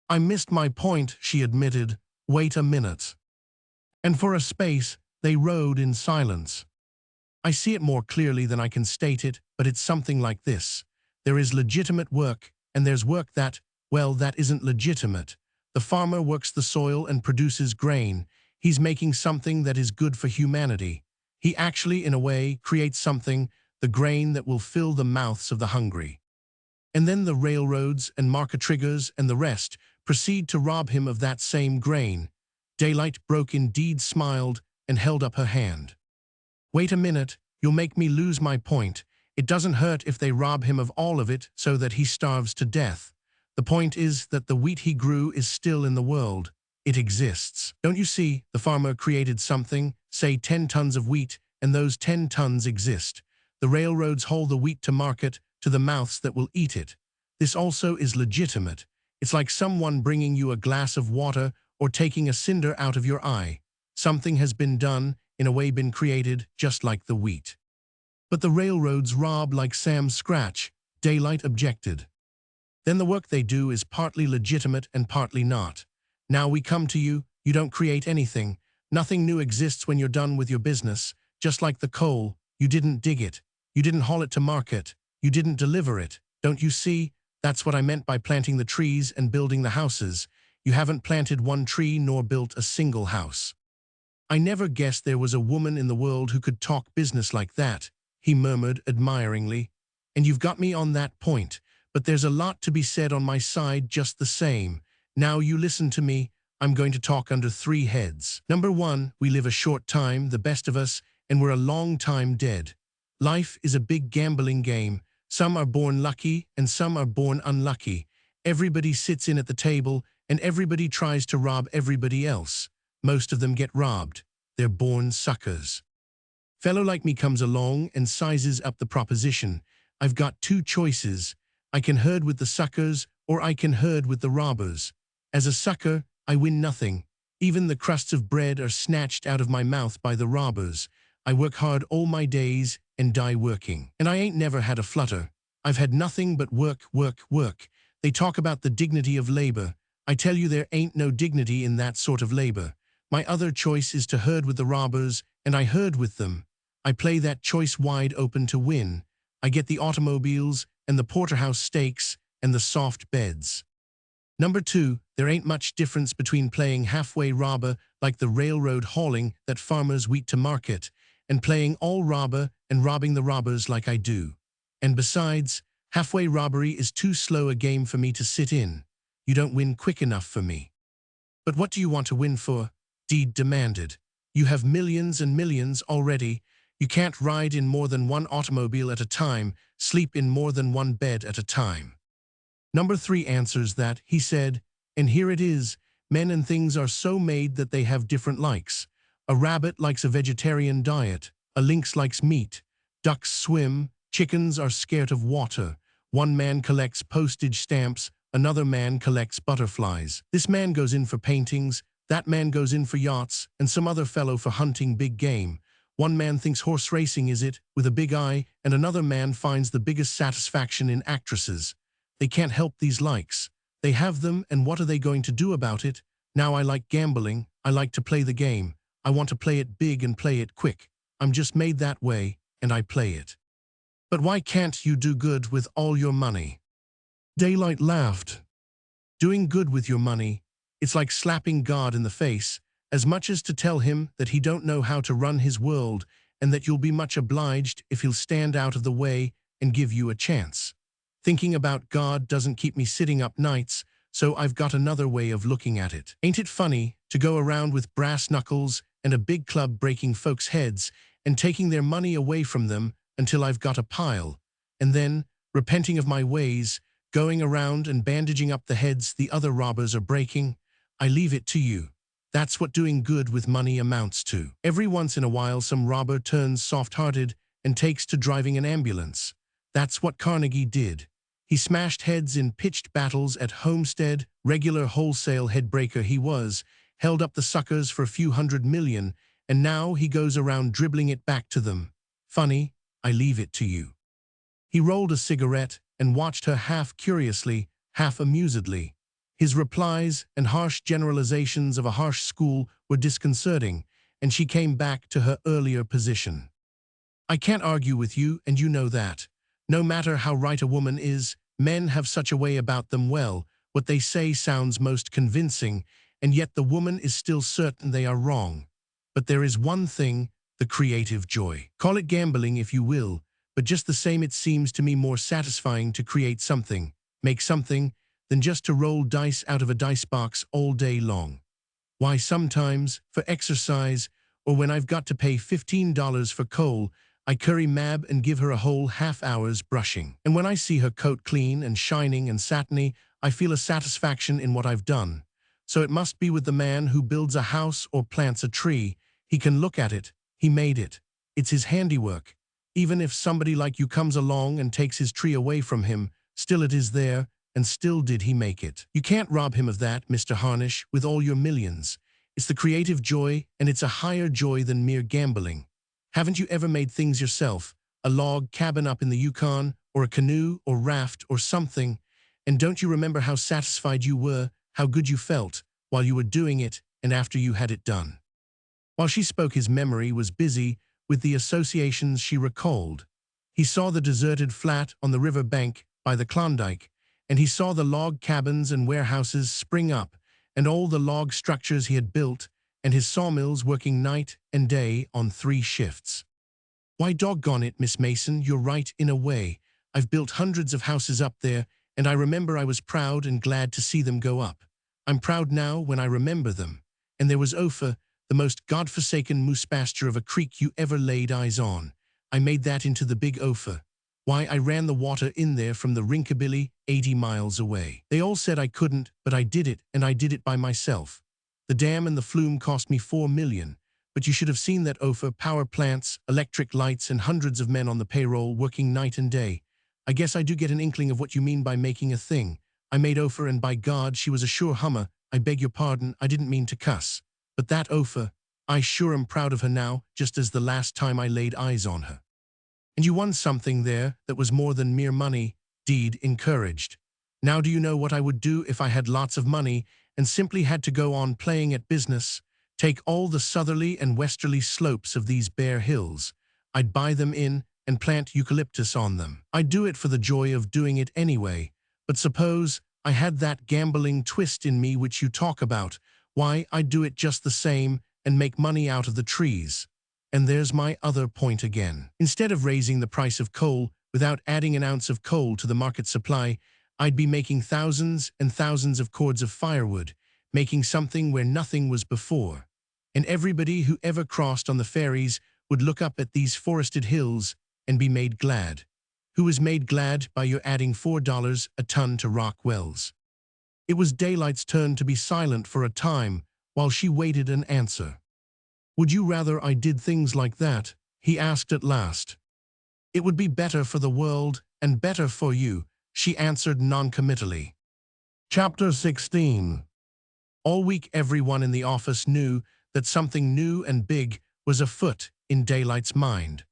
I missed my point, she admitted. Wait a minute. And for a space, they rode in silence. I see it more clearly than I can state it, but it's something like this. There is legitimate work, and there's work that, well, that isn't legitimate. The farmer works the soil and produces grain. He's making something that is good for humanity. He actually, in a way, creates something, the grain that will fill the mouths of the hungry. And then the railroads and market triggers and the rest proceed to rob him of that same grain. Daylight broke indeed smiled and held up her hand. Wait a minute, you'll make me lose my point. It doesn't hurt if they rob him of all of it so that he starves to death. The point is that the wheat he grew is still in the world. It exists. Don't you see, the farmer created something, say 10 tons of wheat, and those 10 tons exist. The railroads haul the wheat to market, to the mouths that will eat it. This also is legitimate. It's like someone bringing you a glass of water or taking a cinder out of your eye. Something has been done, in a way been created, just like the wheat. But the railroads rob like Sam Scratch, Daylight objected. Then the work they do is partly legitimate and partly not. Now we come to you, you don't create anything. Nothing new exists when you're done with your business. Just like the coal, you didn't dig it. You didn't haul it to market. You didn't deliver it. Don't you see? That's what I meant by planting the trees and building the houses. You haven't planted one tree nor built a single house. I never guessed there was a woman in the world who could talk business like that, he murmured admiringly. And you've got me on that point. But there's a lot to be said on my side just the same. Now you listen to me. I'm going to talk under 3 heads. Number 1, we live a short time, the best of us, and we're a long time dead. Life is a big gambling game. Some are born lucky and some are born unlucky. Everybody sits in at the table and everybody tries to rob everybody else. Most of them get robbed. They're born suckers. Fellow like me comes along and sizes up the proposition. I've got 2 choices. I can herd with the suckers or I can herd with the robbers. As a sucker, I win nothing. Even the crusts of bread are snatched out of my mouth by the robbers. I work hard all my days and die working. And I ain't never had a flutter. I've had nothing but work, work, work. They talk about the dignity of labor. I tell you there ain't no dignity in that sort of labor. My other choice is to herd with the robbers, and I herd with them. I play that choice wide open to win. I get the automobiles and the porterhouse steaks and the soft beds. Number 2, there ain't much difference between playing halfway robber like the railroad hauling that farmers wheat to market and playing all robber and robbing the robbers like I do. And besides, halfway robbery is too slow a game for me to sit in. You don't win quick enough for me. But what do you want to win for? Deed demanded. You have millions and millions already. You can't ride in more than one automobile at a time, sleep in more than one bed at a time. Number 3 answers that, he said, and here it is, men and things are so made that they have different likes. A rabbit likes a vegetarian diet, a lynx likes meat, ducks swim, chickens are scared of water. One man collects postage stamps, another man collects butterflies. This man goes in for paintings, that man goes in for yachts, and some other fellow for hunting big game. One man thinks horse racing is it, with a big eye, and another man finds the biggest satisfaction in actresses. They can't help these likes. They have them, and what are they going to do about it? Now I like gambling, I like to play the game. I want to play it big and play it quick. I'm just made that way, and I play it. But why can't you do good with all your money? Daylight laughed. Doing good with your money, it's like slapping God in the face, as much as to tell him that he don't know how to run his world and that you'll be much obliged if he'll stand out of the way and give you a chance. Thinking about God doesn't keep me sitting up nights, so I've got another way of looking at it. Ain't it funny to go around with brass knuckles and a big club breaking folks' heads and taking their money away from them until I've got a pile, and then, repenting of my ways, going around and bandaging up the heads the other robbers are breaking? I leave it to you. That's what doing good with money amounts to. Every once in a while some robber turns soft-hearted and takes to driving an ambulance. That's what Carnegie did. He smashed heads in pitched battles at Homestead, regular wholesale headbreaker he was, held up the suckers for a few $100 million, and now he goes around dribbling it back to them. Funny, I leave it to you. He rolled a cigarette and watched her half curiously, half amusedly. His replies and harsh generalizations of a harsh school were disconcerting, and she came back to her earlier position. I can't argue with you, and you know that. No matter how right a woman is, men have such a way about them. Well, what they say sounds most convincing, and yet the woman is still certain they are wrong. But there is one thing, the creative joy. Call it gambling if you will, but just the same it seems to me more satisfying to create something, make something, than just to roll dice out of a dice box all day long. Why, sometimes, for exercise, or when I've got to pay $15 for coal, I curry Mab and give her a whole half-hour's brushing. And when I see her coat clean and shining and satiny, I feel a satisfaction in what I've done. So it must be with the man who builds a house or plants a tree. He can look at it. He made it. It's his handiwork. Even if somebody like you comes along and takes his tree away from him, still it is there, and still did he make it. You can't rob him of that, Mr. Harnish, with all your millions. It's the creative joy, and it's a higher joy than mere gambling. Haven't you ever made things yourself? A log cabin up in the Yukon, or a canoe, or raft, or something? And don't you remember how satisfied you were, how good you felt, while you were doing it, and after you had it done? While she spoke, his memory was busy with the associations she recalled. He saw the deserted flat on the river bank by the Klondike, and he saw the log cabins and warehouses spring up, and all the log structures he had built, and his sawmills working night and day on 3 shifts. Why, doggone it, Miss Mason, you're right in a way. I've built hundreds of houses up there, and I remember I was proud and glad to see them go up. I'm proud now when I remember them. And there was Ophir, the most godforsaken moose pasture of a creek you ever laid eyes on. I made that into the big Ophir. Why, I ran the water in there from the Rinkabilly 80 miles away. They all said I couldn't, but I did it, and I did it by myself. The dam and the flume cost me $4 million, but you should have seen that Ophir, power plants, electric lights, and hundreds of men on the payroll working night and day. I guess I do get an inkling of what you mean by making a thing. I made Ophir, and by God, she was a sure hummer. I beg your pardon, I didn't mean to cuss. But that Ophir, I sure am proud of her now, just as the last time I laid eyes on her. And you won something there that was more than mere money, Deed encouraged. Now do you know what I would do if I had lots of money and simply had to go on playing at business? Take all the southerly and westerly slopes of these bare hills. I'd buy them in and plant eucalyptus on them. I'd do it for the joy of doing it anyway. But suppose I had that gambling twist in me which you talk about. Why, I'd do it just the same and make money out of the trees. And there's my other point again. Instead of raising the price of coal, without adding an ounce of coal to the market supply, I'd be making thousands and thousands of cords of firewood, making something where nothing was before. And everybody who ever crossed on the ferries would look up at these forested hills and be made glad. Who was made glad by your adding $4 a ton to rock wells. It was Daylight's turn to be silent for a time while she waited an answer. Would you rather I did things like that? He asked at last. It would be better for the world and better for you, she answered noncommittally. Chapter 16. All week everyone in the office knew that something new and big was afoot in Daylight's mind.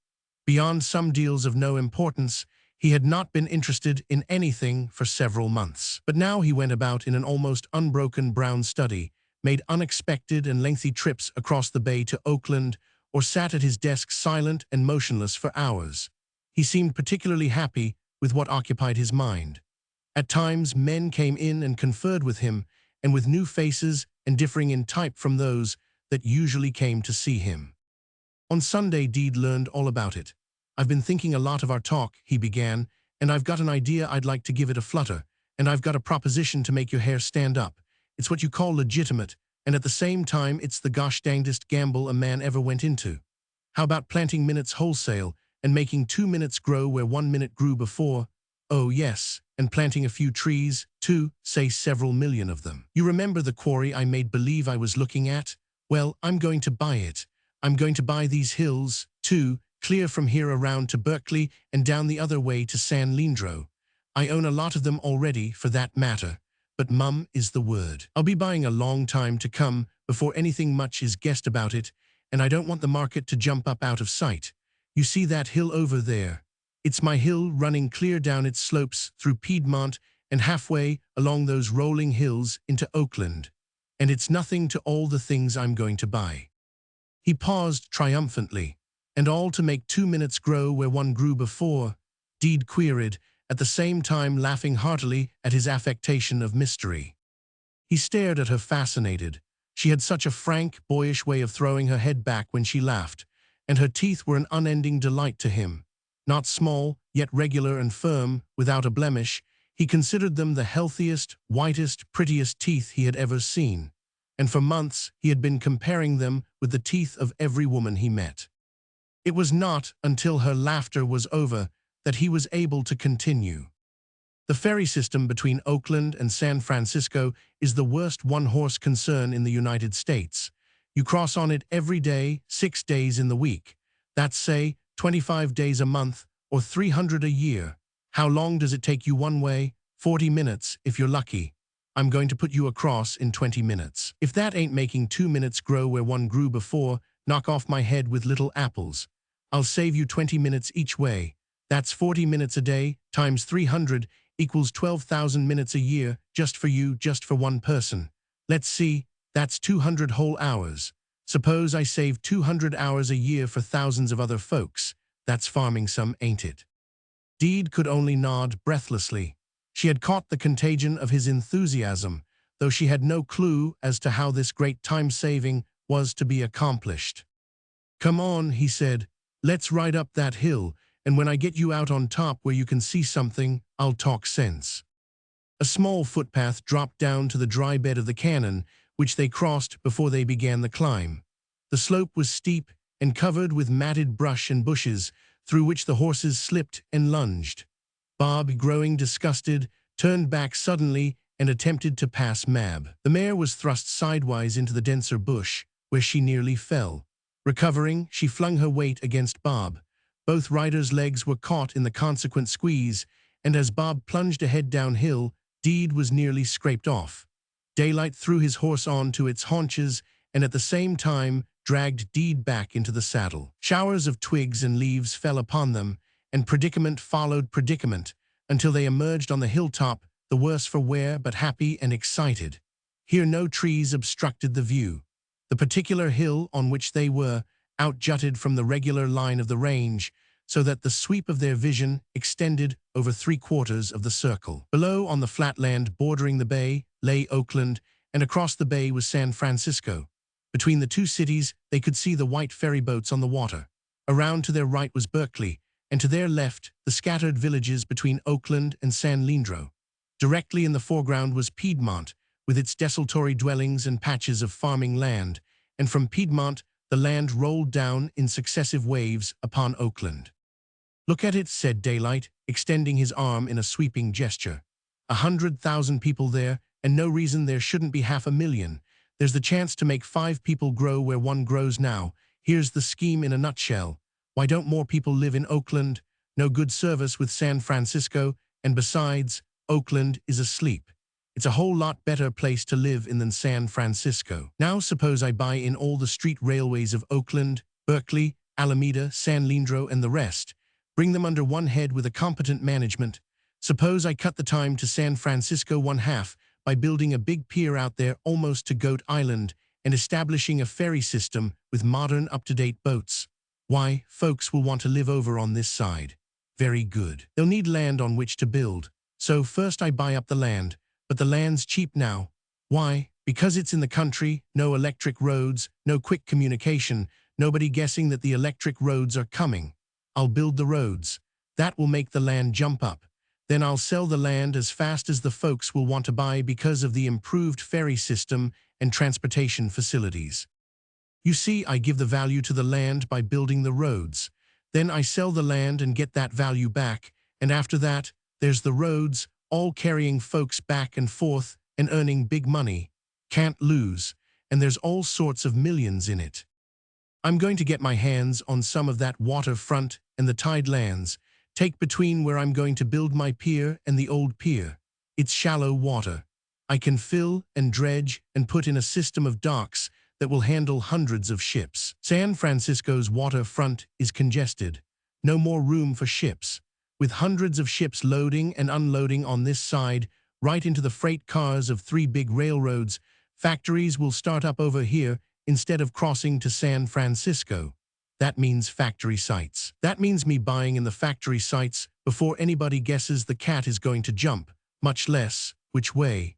Beyond some deals of no importance, he had not been interested in anything for several months. But now he went about in an almost unbroken brown study, made unexpected and lengthy trips across the bay to Oakland, or sat at his desk silent and motionless for hours. He seemed particularly happy with what occupied his mind. At times, men came in and conferred with him, and with new faces and differing in type from those that usually came to see him. On Sunday, Deed learned all about it. I've been thinking a lot of our talk, he began, and I've got an idea I'd like to give it a flutter, and I've got a proposition to make your hair stand up. It's what you call legitimate, and at the same time it's the gosh dangdest gamble a man ever went into. How about planting minutes wholesale and making 2 minutes grow where 1 minute grew before? Oh yes, and planting a few trees, too, say several million of them. You remember the quarry I made believe I was looking at? Well, I'm going to buy it. I'm going to buy these hills, too, clear from here around to Berkeley and down the other way to San Leandro. I own a lot of them already, for that matter, but mum is the word. I'll be buying a long time to come before anything much is guessed about it, and I don't want the market to jump up out of sight. You see that hill over there? It's my hill running clear down its slopes through Piedmont and halfway along those rolling hills into Oakland. And it's nothing to all the things I'm going to buy. He paused triumphantly. And all to make 2 minutes grow where 1 grew before? Deed queried, at the same time laughing heartily at his affectation of mystery. He stared at her fascinated. She had such a frank, boyish way of throwing her head back when she laughed, and her teeth were an unending delight to him. Not small, yet regular and firm, without a blemish, he considered them the healthiest, whitest, prettiest teeth he had ever seen. And for months he had been comparing them with the teeth of every woman he met. It was not until her laughter was over that he was able to continue. The ferry system between Oakland and San Francisco is the worst one-horse concern in the United States. You cross on it every day, 6 days in the week. That's, say, 25 days a month, or 300 a year. How long does it take you one way? 40 minutes, if you're lucky. I'm going to put you across in 20 minutes. If that ain't making 2 minutes grow where 1 grew before, knock off my head with little apples. I'll save you 20 minutes each way. That's 40 minutes a day, times 300, equals 12,000 minutes a year, just for you, just for one person. Let's see, that's 200 whole hours. Suppose I save 200 hours a year for thousands of other folks. That's farming some, ain't it? Deed could only nod breathlessly. She had caught the contagion of his enthusiasm, though she had no clue as to how this great time-saving was to be accomplished. Come on, he said. Let's ride up that hill, and when I get you out on top where you can see something, I'll talk sense. A small footpath dropped down to the dry bed of the canyon, which they crossed before they began the climb. The slope was steep and covered with matted brush and bushes, through which the horses slipped and lunged. Bob, growing disgusted, turned back suddenly and attempted to pass Mab. The mare was thrust sidewise into the denser bush, where she nearly fell. Recovering, she flung her weight against Bob. Both riders' legs were caught in the consequent squeeze, and as Bob plunged ahead downhill, Deed was nearly scraped off. Daylight threw his horse on to its haunches and at the same time dragged Deed back into the saddle. Showers of twigs and leaves fell upon them, and predicament followed predicament, until they emerged on the hilltop, the worse for wear but happy and excited. Here no trees obstructed the view. The particular hill on which they were outjutted from the regular line of the range, so that the sweep of their vision extended over 3/4 of the circle. Below, on the flat land bordering the bay, lay Oakland, and across the bay was San Francisco. Between the two cities, they could see the white ferry boats on the water. Around to their right was Berkeley, and to their left, the scattered villages between Oakland and San Leandro. Directly in the foreground was Piedmont, with its desultory dwellings and patches of farming land, and from Piedmont, the land rolled down in successive waves upon Oakland. "Look at it," said Daylight, extending his arm in a sweeping gesture. 100,000 people there, and no reason there shouldn't be 500,000. There's the chance to make 5 people grow where one grows now. Here's the scheme in a nutshell. Why don't more people live in Oakland? No good service with San Francisco, and besides, Oakland is asleep. It's a whole lot better place to live in than San Francisco. Now suppose I buy in all the street railways of Oakland, Berkeley, Alameda, San Leandro, and the rest. Bring them under one head with a competent management. Suppose I cut the time to San Francisco 1/2 by building a big pier out there almost to Goat Island and establishing a ferry system with modern up-to-date boats. Why, folks will want to live over on this side. Very good. They'll need land on which to build. So first I buy up the land, but the land's cheap now. Why? Because it's in the country, no electric roads, no quick communication, nobody guessing that the electric roads are coming. I'll build the roads. That will make the land jump up. Then I'll sell the land as fast as the folks will want to buy because of the improved ferry system and transportation facilities. You see, I give the value to the land by building the roads. Then I sell the land and get that value back, and after that, there's the roads, all carrying folks back and forth and earning big money. Can't lose, and there's all sorts of millions in it. I'm going to get my hands on some of that waterfront and the tide lands. Take between where I'm going to build my pier and the old pier. It's shallow water. I can fill and dredge and put in a system of docks that will handle hundreds of ships. San Francisco's waterfront is congested. No more room for ships. With hundreds of ships loading and unloading on this side, right into the freight cars of 3 big railroads, factories will start up over here instead of crossing to San Francisco. That means factory sites. That means me buying in the factory sites before anybody guesses the cat is going to jump, much less which way.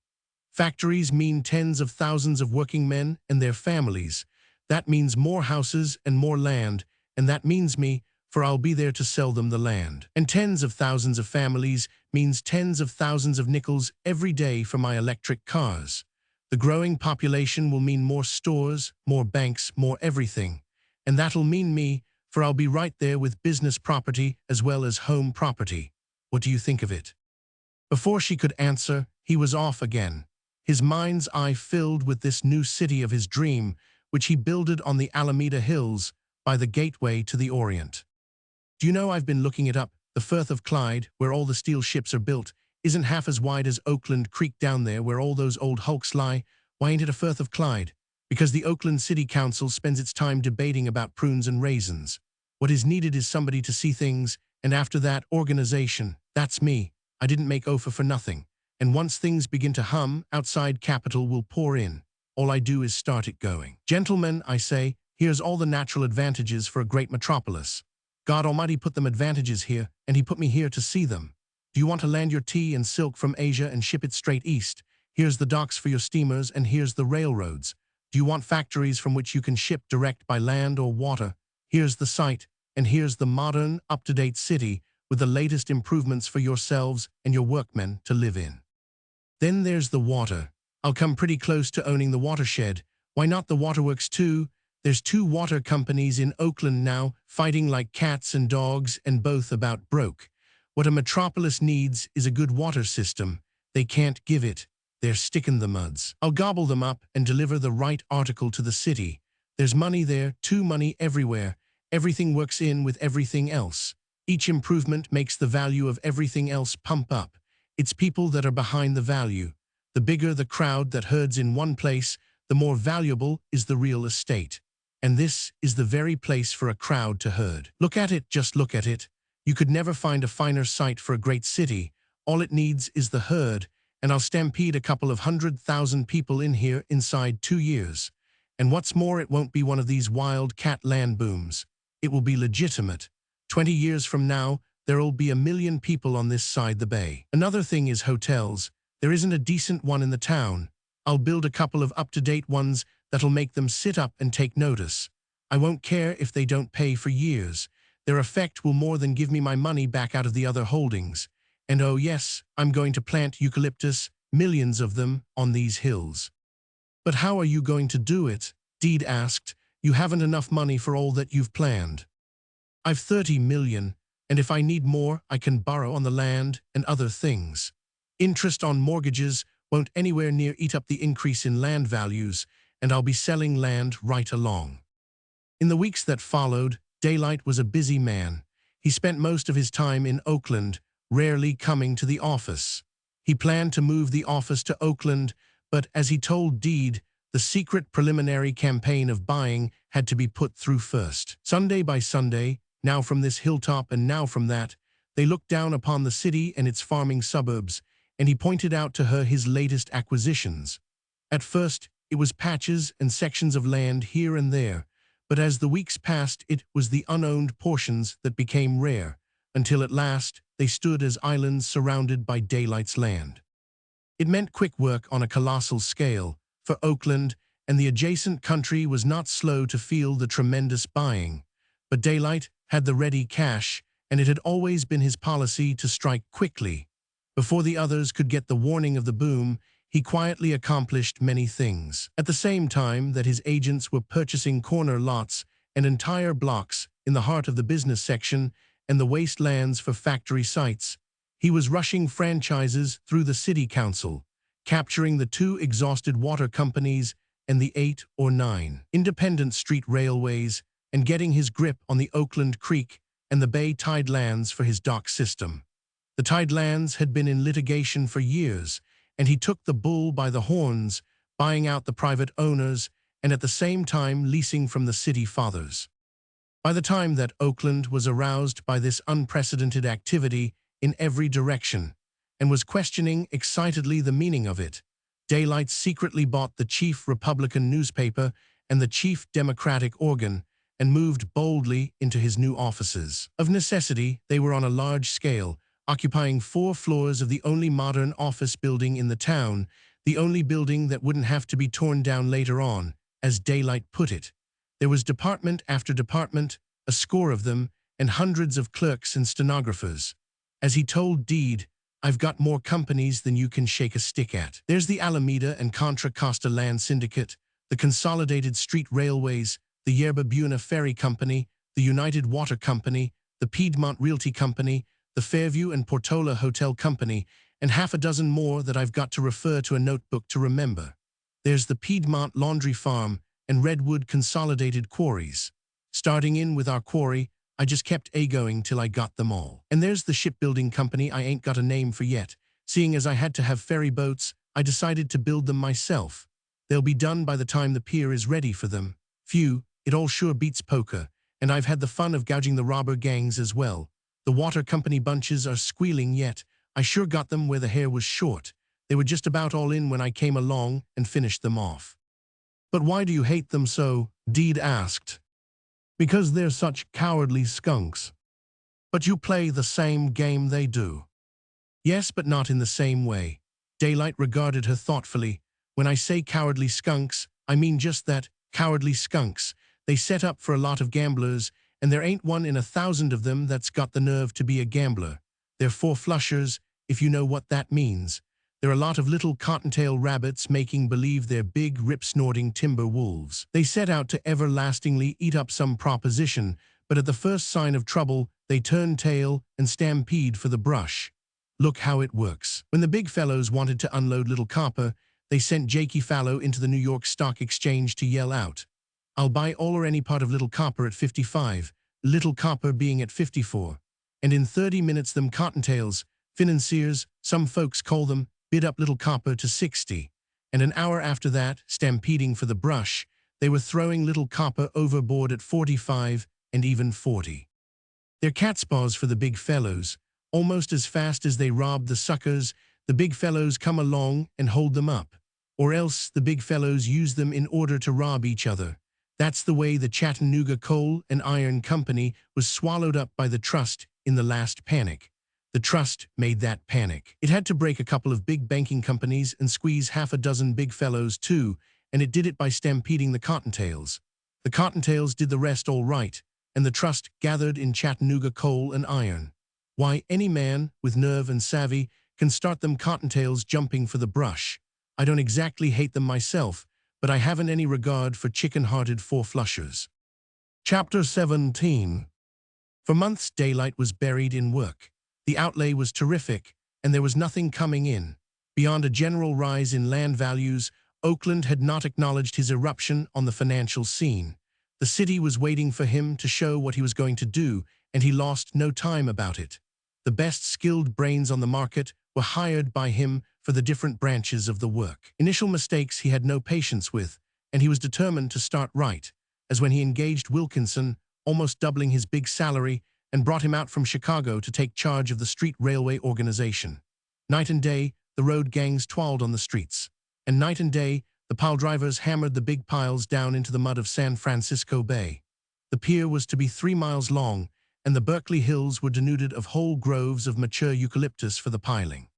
Factories mean tens of thousands of working men and their families. That means more houses and more land, and that means me, for I'll be there to sell them the land. And tens of thousands of families means tens of thousands of nickels every day for my electric cars. The growing population will mean more stores, more banks, more everything. And that'll mean me, for I'll be right there with business property as well as home property. What do you think of it? Before she could answer, he was off again, his mind's eye filled with this new city of his dream, which he builded on the Alameda Hills by the gateway to the Orient. Do you know, I've been looking it up. The Firth of Clyde, where all the steel ships are built, isn't half as wide as Oakland Creek down there where all those old hulks lie. Why ain't it a Firth of Clyde? Because the Oakland City Council spends its time debating about prunes and raisins. What is needed is somebody to see things, and after that, organization. That's me. I didn't make OFA for nothing. And once things begin to hum, outside capital will pour in. All I do is start it going. Gentlemen, I say, here's all the natural advantages for a great metropolis. God Almighty put them advantages here, and He put me here to see them. Do you want to land your tea and silk from Asia and ship it straight east? Here's the docks for your steamers, and here's the railroads. Do you want factories from which you can ship direct by land or water? Here's the site, and here's the modern, up-to-date city with the latest improvements for yourselves and your workmen to live in. Then there's the water. I'll come pretty close to owning the watershed. Why not the waterworks too? There's 2 water companies in Oakland now, fighting like cats and dogs and both about broke. What a metropolis needs is a good water system. They can't give it. They're sticking the muds. I'll gobble them up and deliver the right article to the city. There's money there, too, money everywhere. Everything works in with everything else. Each improvement makes the value of everything else pump up. It's people that are behind the value. The bigger the crowd that herds in one place, the more valuable is the real estate. And this is the very place for a crowd to herd. Look at it, just look at it. You could never find a finer site for a great city. All it needs is the herd, and I'll stampede a couple of 100,000 people in here inside 2 years. And what's more, it won't be one of these wild cat land booms. It will be legitimate. 20 years from now, there'll be 1 million people on this side the bay. Another thing is hotels. There isn't a decent one in the town. I'll build a couple of up-to-date ones that'll make them sit up and take notice. I won't care if they don't pay for years. Their effect will more than give me my money back out of the other holdings. And oh yes, I'm going to plant eucalyptus, millions of them, on these hills." "But how are you going to do it?" Deed asked. "You haven't enough money for all that you've planned." "I've 30 million, and if I need more, I can borrow on the land and other things. Interest on mortgages won't anywhere near eat up the increase in land values, and I'll be selling land right along." In the weeks that followed, Daylight was a busy man. He spent most of his time in Oakland, rarely coming to the office. He planned to move the office to Oakland, but as he told Deed, the secret preliminary campaign of buying had to be put through first. Sunday by Sunday, now from this hilltop and now from that, they looked down upon the city and its farming suburbs, and he pointed out to her his latest acquisitions. At first, it was patches and sections of land here and there, but as the weeks passed, it was the unowned portions that became rare, until at last they stood as islands surrounded by Daylight's land. It meant quick work on a colossal scale for Oakland, and the adjacent country was not slow to feel the tremendous buying. But Daylight had the ready cash, and it had always been his policy to strike quickly. Before the others could get the warning of the boom, he quietly accomplished many things. At the same time that his agents were purchasing corner lots and entire blocks in the heart of the business section and the wastelands for factory sites, he was rushing franchises through the city council, capturing the 2 exhausted water companies and the 8 or 9 independent street railways, and getting his grip on the Oakland Creek and the Bay Tidelands for his dock system. The Tidelands had been in litigation for years, and he took the bull by the horns, buying out the private owners and at the same time leasing from the city fathers. By the time that Oakland was aroused by this unprecedented activity in every direction, and was questioning excitedly the meaning of it, Daylight secretly bought the chief Republican newspaper and the chief Democratic organ, and moved boldly into his new offices. Of necessity, they were on a large scale, occupying 4 floors of the only modern office building in the town, the only building that wouldn't have to be torn down later on, as Daylight put it. There was department after department, a score of them, and hundreds of clerks and stenographers. As he told Deed, "I've got more companies than you can shake a stick at. There's the Alameda and Contra Costa Land Syndicate, the Consolidated Street Railways, the Yerba Buena Ferry Company, the United Water Company, the Piedmont Realty Company, the Fairview and Portola Hotel Company, and half a dozen more that I've got to refer to a notebook to remember. There's the Piedmont Laundry Farm and Redwood Consolidated Quarries. Starting in with our quarry, I just kept going till I got them all. And there's the shipbuilding company I ain't got a name for yet. Seeing as I had to have ferry boats, I decided to build them myself. They'll be done by the time the pier is ready for them. Phew, it all sure beats poker, and I've had the fun of gouging the robber gangs as well. The water company bunches are squealing yet. I sure got them where the hair was short. They were just about all in when I came along and finished them off." "But why do you hate them so?" Deed asked. "Because they're such cowardly skunks." "But you play the same game they do." "Yes, but not in the same way." Daylight regarded her thoughtfully. "When I say cowardly skunks, I mean just that, cowardly skunks. They set up for a lot of gamblers, and there ain't one in 1,000 of them that's got the nerve to be a gambler. They're 4-flushers, if you know what that means. They're a lot of little cottontail rabbits making believe they're big, rip-snorting timber wolves. They set out to everlastingly eat up some proposition, but at the first sign of trouble, they turn tail and stampede for the brush. Look how it works. When the big fellows wanted to unload Little Copper, they sent Jakey Fallow into the New York Stock Exchange to yell out, 'I'll buy all or any part of Little Copper at 55, Little Copper being at 54. And in 30 minutes them cottontails, financiers, some folks call them, bid up Little Copper to 60. And an hour after that, stampeding for the brush, they were throwing Little Copper overboard at 45 and even 40. They're catspaws for the big fellows. Almost as fast as they rob the suckers, the big fellows come along and hold them up. Or else the big fellows use them in order to rob each other. That's the way the Chattanooga Coal and Iron Company was swallowed up by the trust in the last panic. The trust made that panic. It had to break a couple of big banking companies and squeeze half a dozen big fellows too, and it did it by stampeding the cottontails. The cottontails did the rest all right. and the trust gathered in Chattanooga coal and iron. Why, any man with nerve and savvy can start them cottontails jumping for the brush. I don't exactly hate them myself, but I haven't any regard for chicken-hearted four-flushers. Chapter 17. For months, Daylight was buried in work. The outlay was terrific, and there was nothing coming in. Beyond a general rise in land values, Oakland had not acknowledged his eruption on the financial scene. The city was waiting for him to show what he was going to do, and he lost no time about it. The best skilled brains on the market were hired by him for the different branches of the work. Initial mistakes he had no patience with, and he was determined to start right, as when he engaged Wilkinson, almost doubling his big salary, and brought him out from Chicago to take charge of the street railway organization. Night and day, the road gangs toiled on the streets, and night and day, the pile drivers hammered the big piles down into the mud of San Francisco Bay. The pier was to be 3 miles long, and the Berkeley Hills were denuded of whole groves of mature eucalyptus for the piling.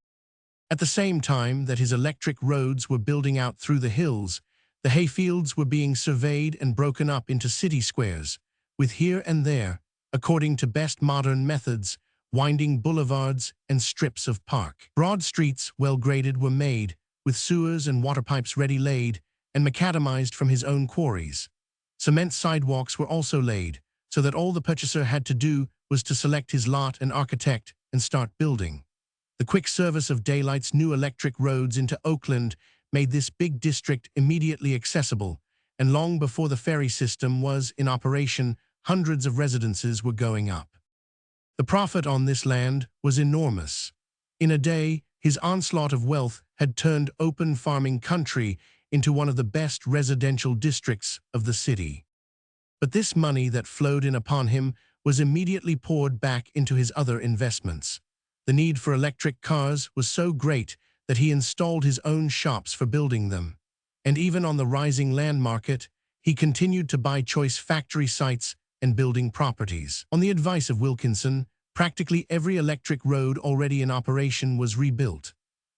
At the same time that his electric roads were building out through the hills, the hayfields were being surveyed and broken up into city squares, with here and there, according to best modern methods, winding boulevards and strips of park. Broad streets, well graded, were made, with sewers and water pipes ready laid and macadamized from his own quarries. Cement sidewalks were also laid, so that all the purchaser had to do was to select his lot and architect and start building. The quick service of Daylight's new electric roads into Oakland made this big district immediately accessible, and long before the ferry system was in operation, hundreds of residences were going up. The profit on this land was enormous. In a day, his onslaught of wealth had turned open farming country into one of the best residential districts of the city. But this money that flowed in upon him was immediately poured back into his other investments. The need for electric cars was so great that he installed his own shops for building them. And even on the rising land market, he continued to buy choice factory sites and building properties. On the advice of Wilkinson, practically every electric road already in operation was rebuilt.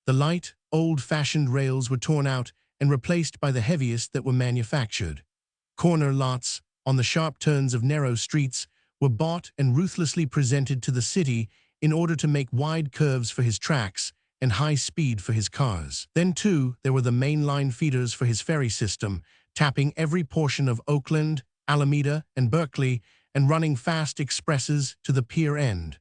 The light, old-fashioned rails were torn out and replaced by the heaviest that were manufactured. Corner lots, on the sharp turns of narrow streets, were bought and ruthlessly presented to the city in order to make wide curves for his tracks and high speed for his cars. Then, too, there were the mainline feeders for his ferry system, tapping every portion of Oakland, Alameda, and Berkeley, and running fast expresses to the pier end.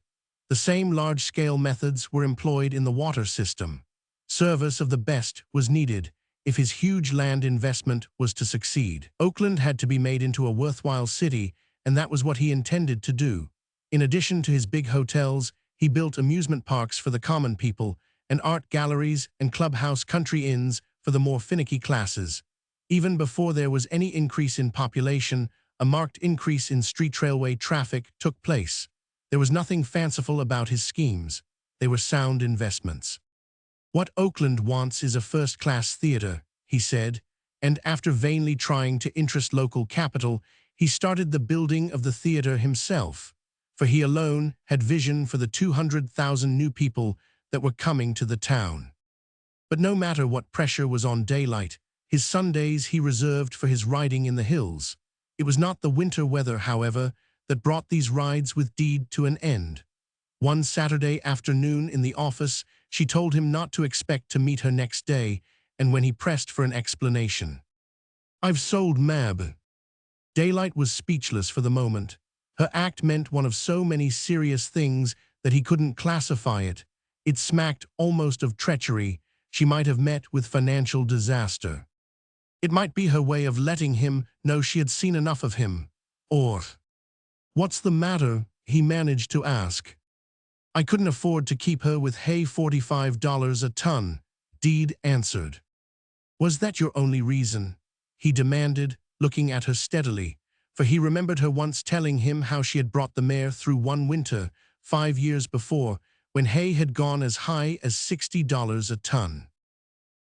The same large-scale methods were employed in the water system. Service of the best was needed if his huge land investment was to succeed. Oakland had to be made into a worthwhile city, and that was what he intended to do. In addition to his big hotels, he built amusement parks for the common people, and art galleries and clubhouse country inns for the more finicky classes. Even before there was any increase in population, a marked increase in street railway traffic took place. There was nothing fanciful about his schemes. They were sound investments. "What Oakland wants is a first-class theater," he said, and after vainly trying to interest local capital, he started the building of the theater himself, for he alone had vision for the 200,000 new people that were coming to the town. But no matter what pressure was on Daylight, his Sundays he reserved for his riding in the hills. It was not the winter weather, however, that brought these rides with Deed to an end. One Saturday afternoon in the office, she told him not to expect to meet her next day, and when he pressed for an explanation, "I've sold Mab." Daylight was speechless for the moment. Her act meant one of so many serious things that he couldn't classify it. It smacked almost of treachery. She might have met with financial disaster. It might be her way of letting him know she had seen enough of him. Or, "What's the matter?" he managed to ask. "I couldn't afford to keep her with hay $45 a ton," Deed answered. "Was that your only reason?" he demanded, looking at her steadily, for he remembered her once telling him how she had brought the mare through one winter, 5 years before, when hay had gone as high as $60 a ton.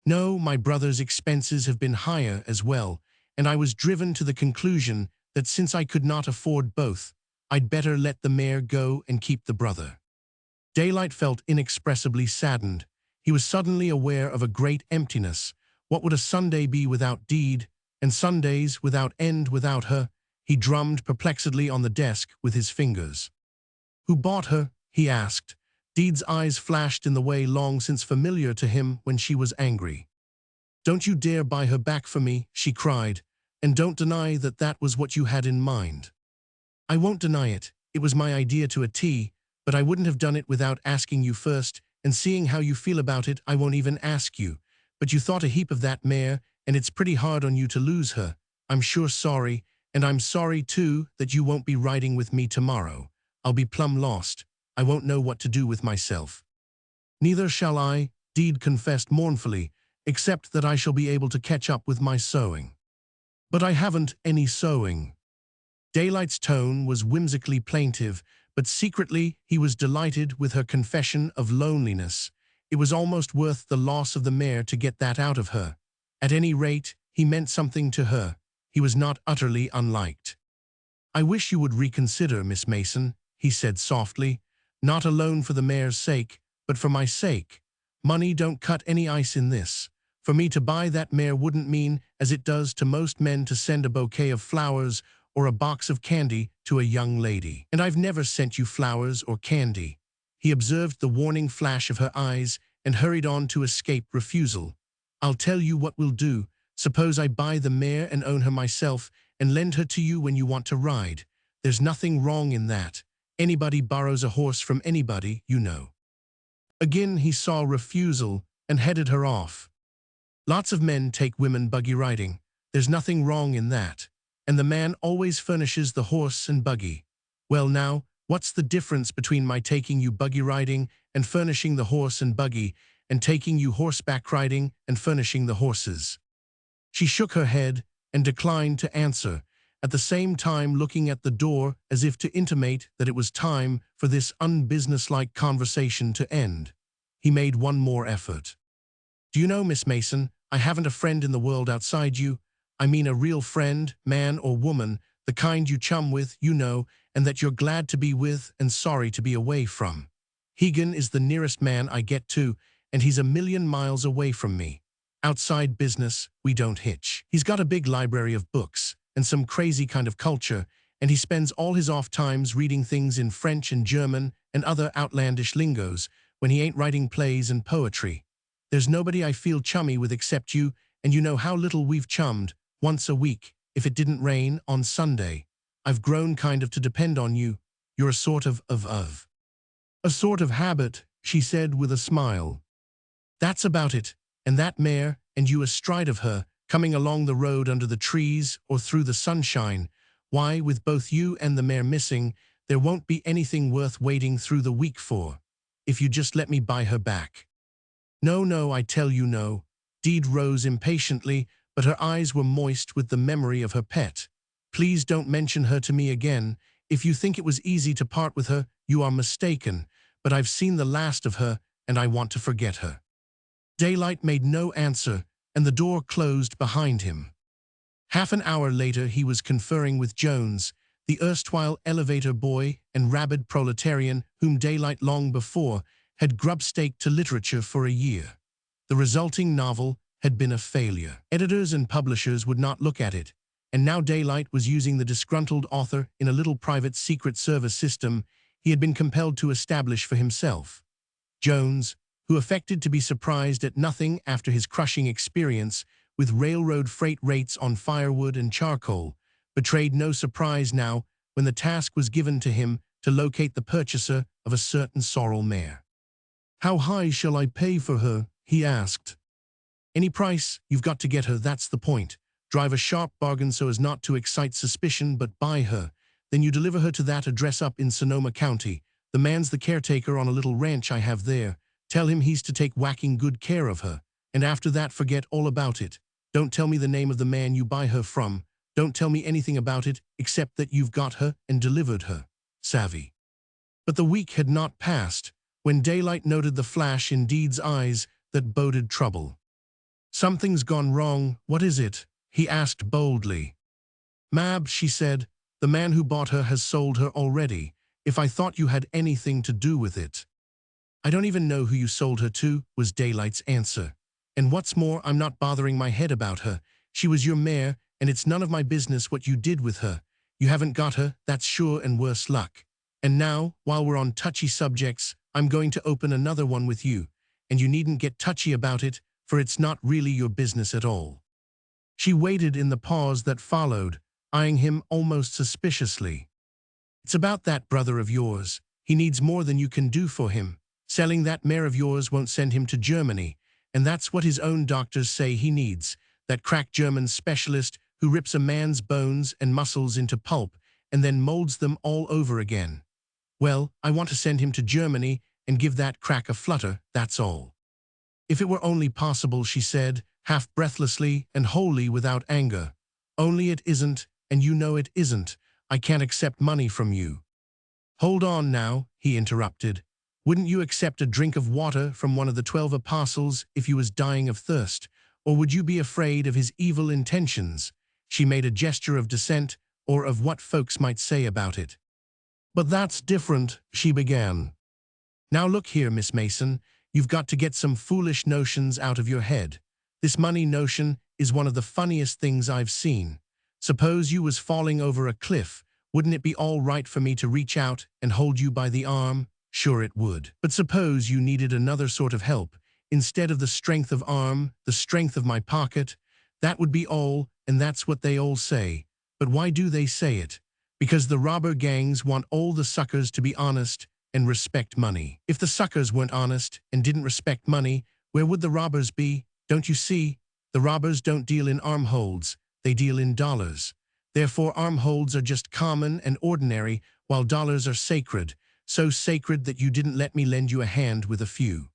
"No, my brother's expenses have been higher as well, and I was driven to the conclusion that since I could not afford both, I'd better let the mare go and keep the brother." Daylight felt inexpressibly saddened. He was suddenly aware of a great emptiness. What would a Sunday be without Deed, and Sundays without end without her? He drummed perplexedly on the desk with his fingers. Who bought her? He asked. Deed's eyes flashed in the way long since familiar to him when she was angry. Don't you dare buy her back for me, she cried, and don't deny that that was what you had in mind. I won't deny it. It was my idea to a T, but I wouldn't have done it without asking you first, and seeing how you feel about it, I won't even ask you. But you thought a heap of that mare, and it's pretty hard on you to lose her. I'm sure sorry, and I'm sorry, too, that you won't be riding with me tomorrow. I'll be plumb lost. I won't know what to do with myself. Neither shall I, Deed confessed mournfully, except that I shall be able to catch up with my sewing. But I haven't any sewing. Daylight's tone was whimsically plaintive, but secretly he was delighted with her confession of loneliness. It was almost worth the loss of the mare to get that out of her. At any rate, he meant something to her. He was not utterly unliked. I wish you would reconsider, Miss Mason, he said softly, not alone for the mare's sake, but for my sake. Money don't cut any ice in this. For me to buy that mare wouldn't mean, as it does to most men, to send a bouquet of flowers or a box of candy to a young lady. And I've never sent you flowers or candy. He observed the warning flash of her eyes and hurried on to escape refusal. I'll tell you what we'll do. Suppose I buy the mare and own her myself and lend her to you when you want to ride. There's nothing wrong in that. Anybody borrows a horse from anybody, you know. Again he saw refusal and headed her off. Lots of men take women buggy riding. There's nothing wrong in that. And the man always furnishes the horse and buggy. Well now, what's the difference between my taking you buggy riding and furnishing the horse and buggy, and taking you horseback riding and furnishing the horses? She shook her head and declined to answer, at the same time looking at the door as if to intimate that it was time for this unbusinesslike conversation to end. He made one more effort. Do you know, Miss Mason, I haven't a friend in the world outside you. I mean a real friend, man or woman, the kind you chum with, you know, and that you're glad to be with and sorry to be away from. Hegan is the nearest man I get to, and he's 1,000,000 miles away from me. Outside business, we don't hitch. He's got a big library of books and some crazy kind of culture, and he spends all his off times reading things in French and German and other outlandish lingos when he ain't writing plays and poetry. There's nobody I feel chummy with except you, and you know how little we've chummed, once a week, if it didn't rain, on Sunday. I've grown kind of to depend on you. You're a sort of. A sort of habit, she said with a smile. That's about it, and that mare, and you astride of her, coming along the road under the trees or through the sunshine. Why, with both you and the mare missing, there won't be anything worth waiting through the week for, if you just let me buy her back. No, I tell you no. Deed rose impatiently, but her eyes were moist with the memory of her pet. Please don't mention her to me again. If you think it was easy to part with her, you are mistaken, but I've seen the last of her, and I want to forget her. Daylight made no answer, and the door closed behind him. Half an hour later he was conferring with Jones, the erstwhile elevator boy and rabid proletarian whom Daylight long before had grub-staked to literature for a year. The resulting novel had been a failure. Editors and publishers would not look at it, and now Daylight was using the disgruntled author in a little private Secret Service system he had been compelled to establish for himself. Jones, who affected to be surprised at nothing after his crushing experience with railroad freight rates on firewood and charcoal, betrayed no surprise now when the task was given to him to locate the purchaser of a certain sorrel mare. How high shall I pay for her? He asked. Any price, you've got to get her, that's the point. Drive a sharp bargain so as not to excite suspicion, but buy her. Then you deliver her to that address up in Sonoma County. The man's the caretaker on a little ranch I have there. Tell him he's to take whacking good care of her. And after that, forget all about it. Don't tell me the name of the man you buy her from. Don't tell me anything about it, except that you've got her and delivered her. Savvy. But the week had not passed when Daylight noted the flash in Deed's eyes that boded trouble. Something's gone wrong. What is it? He asked boldly. Mab, she said, the man who bought her has sold her already. If I thought you had anything to do with it. I don't even know who you sold her to, was Daylight's answer. And what's more, I'm not bothering my head about her. She was your mare, and it's none of my business what you did with her. You haven't got her, that's sure, and worse luck. And now, while we're on touchy subjects, I'm going to open another one with you, and you needn't get touchy about it, for it's not really your business at all." She waited in the pause that followed, eyeing him almost suspiciously. "It's about that brother of yours. He needs more than you can do for him. Selling that mare of yours won't send him to Germany, and that's what his own doctors say he needs, that crack German specialist who rips a man's bones and muscles into pulp and then molds them all over again. Well, I want to send him to Germany and give that crack a flutter, that's all." "If it were only possible," she said, half breathlessly and wholly without anger. "Only it isn't, and you know it isn't. I can't accept money from you." "Hold on now," he interrupted. "Wouldn't you accept a drink of water from one of the 12 apostles if you was dying of thirst, or would you be afraid of his evil intentions?" She made a gesture of dissent, or of what folks might say about it. "But that's different," she began. "Now look here, Miss Mason, you've got to get some foolish notions out of your head. This money notion is one of the funniest things I've seen. Suppose you was falling over a cliff, wouldn't it be all right for me to reach out and hold you by the arm? Sure it would. But suppose you needed another sort of help, instead of the strength of arm, the strength of my pocket. That would be all, and that's what they all say. But why do they say it? Because the robber gangs want all the suckers to be honest and respect money. If the suckers weren't honest and didn't respect money, where would the robbers be? Don't you see? The robbers don't deal in armholds, they deal in dollars. Therefore armholds are just common and ordinary, while dollars are sacred, so sacred that you didn't let me lend you a hand with a few.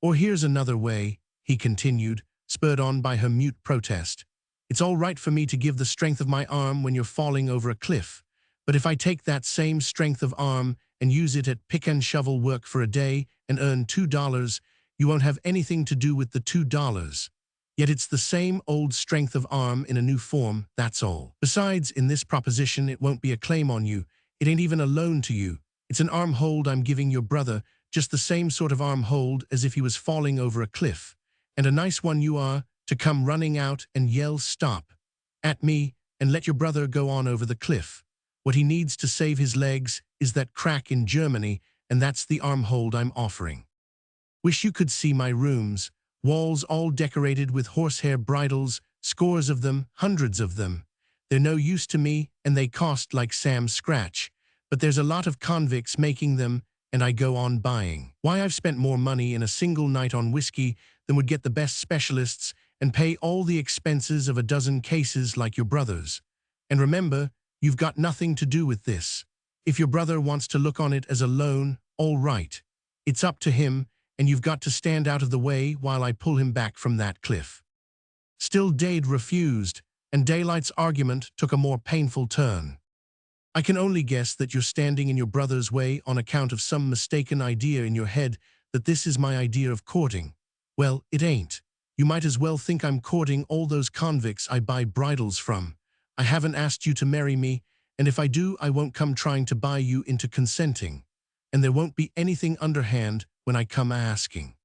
Or here's another way," he continued, spurred on by her mute protest. "It's all right for me to give the strength of my arm when you're falling over a cliff, but if I take that same strength of arm and use it at pick and shovel work for a day and earn $2, you won't have anything to do with the $2. Yet it's the same old strength of arm in a new form, that's all. Besides, in this proposition, it won't be a claim on you. It ain't even a loan to you. It's an arm hold I'm giving your brother, just the same sort of arm hold as if he was falling over a cliff. And a nice one you are, to come running out and yell stop at me and let your brother go on over the cliff. What he needs to save his legs is that crack in Germany, and that's the arm hold I'm offering. Wish you could see my rooms. Walls all decorated with horsehair bridles, scores of them, hundreds of them. They're no use to me, and they cost like Sam's scratch. But there's a lot of convicts making them, and I go on buying. Why, I've spent more money in a single night on whiskey than would get the best specialists and pay all the expenses of a dozen cases like your brother's. And remember, you've got nothing to do with this. If your brother wants to look on it as a loan, all right. It's up to him, and you've got to stand out of the way while I pull him back from that cliff." Still Dade refused, and Daylight's argument took a more painful turn. "I can only guess that you're standing in your brother's way on account of some mistaken idea in your head that this is my idea of courting. Well, it ain't. You might as well think I'm courting all those convicts I buy bridles from. I haven't asked you to marry me, and if I do, I won't come trying to buy you into consenting. And there won't be anything underhand when I come asking."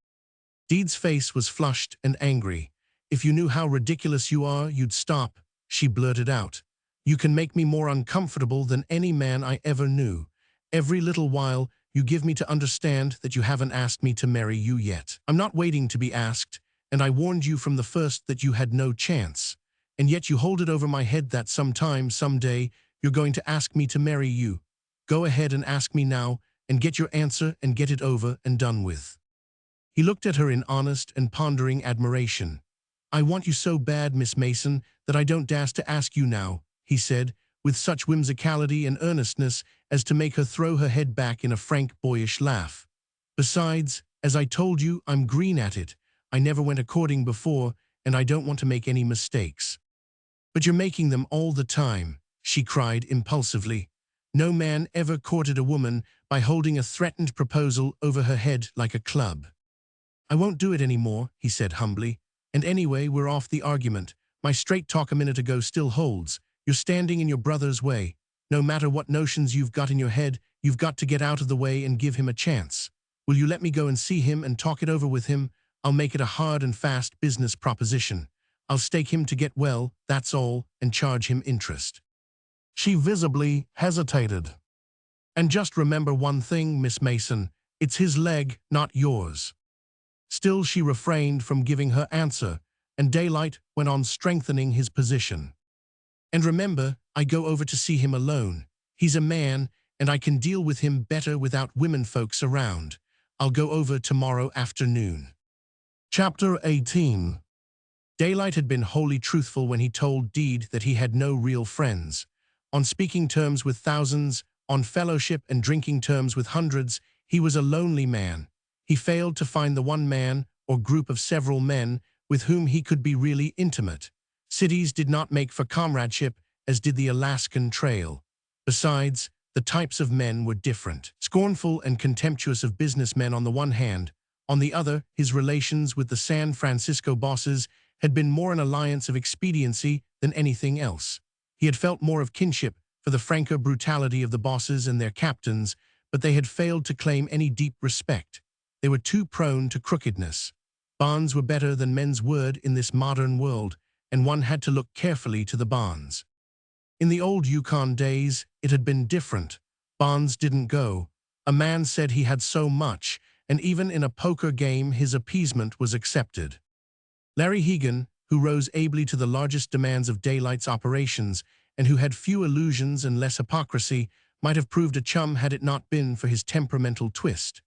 Deed's face was flushed and angry. "If you knew how ridiculous you are, you'd stop," she blurted out. "You can make me more uncomfortable than any man I ever knew. Every little while, you give me to understand that you haven't asked me to marry you yet. I'm not waiting to be asked, and I warned you from the first that you had no chance. And yet you hold it over my head that sometime, someday, you're going to ask me to marry you. Go ahead and ask me now, and get your answer and get it over and done with." He looked at her in honest and pondering admiration. "I want you so bad, Miss Mason, that I don't dast to ask you now," he said, with such whimsicality and earnestness as to make her throw her head back in a frank, boyish laugh. "Besides, as I told you, I'm green at it. I never went a courting before, and I don't want to make any mistakes." "But you're making them all the time," she cried impulsively. "No man ever courted a woman by holding a threatened proposal over her head like a club." "I won't do it any more," he said humbly. "And anyway, we're off the argument. My straight talk a minute ago still holds. You're standing in your brother's way. No matter what notions you've got in your head, you've got to get out of the way and give him a chance. Will you let me go and see him and talk it over with him? I'll make it a hard and fast business proposition. I'll stake him to get well, that's all, and charge him interest." She visibly hesitated. And just remember one thing, Miss Mason, it's his leg, not yours. Still she refrained from giving her answer, and Daylight went on strengthening his position. And remember, I go over to see him alone. He's a man, and I can deal with him better without women folks around. I'll go over tomorrow afternoon. Chapter 18. Daylight had been wholly truthful when he told Deed that he had no real friends. On speaking terms with thousands, on fellowship and drinking terms with hundreds, he was a lonely man. He failed to find the one man, or group of several men, with whom he could be really intimate. Cities did not make for comradeship, as did the Alaskan Trail. Besides, the types of men were different. Scornful and contemptuous of businessmen on the one hand, on the other, his relations with the San Francisco bosses had been more an alliance of expediency than anything else. He had felt more of kinship for the franker brutality of the bosses and their captains, but they had failed to claim any deep respect. They were too prone to crookedness. Bonds were better than men's word in this modern world, and one had to look carefully to the bonds. In the old Yukon days, it had been different. Bonds didn't go. A man said he had so much, and even in a poker game his appeasement was accepted. Larry Hegan, who rose ably to the largest demands of Daylight's operations, and who had few illusions and less hypocrisy, might have proved a chum had it not been for his temperamental twist.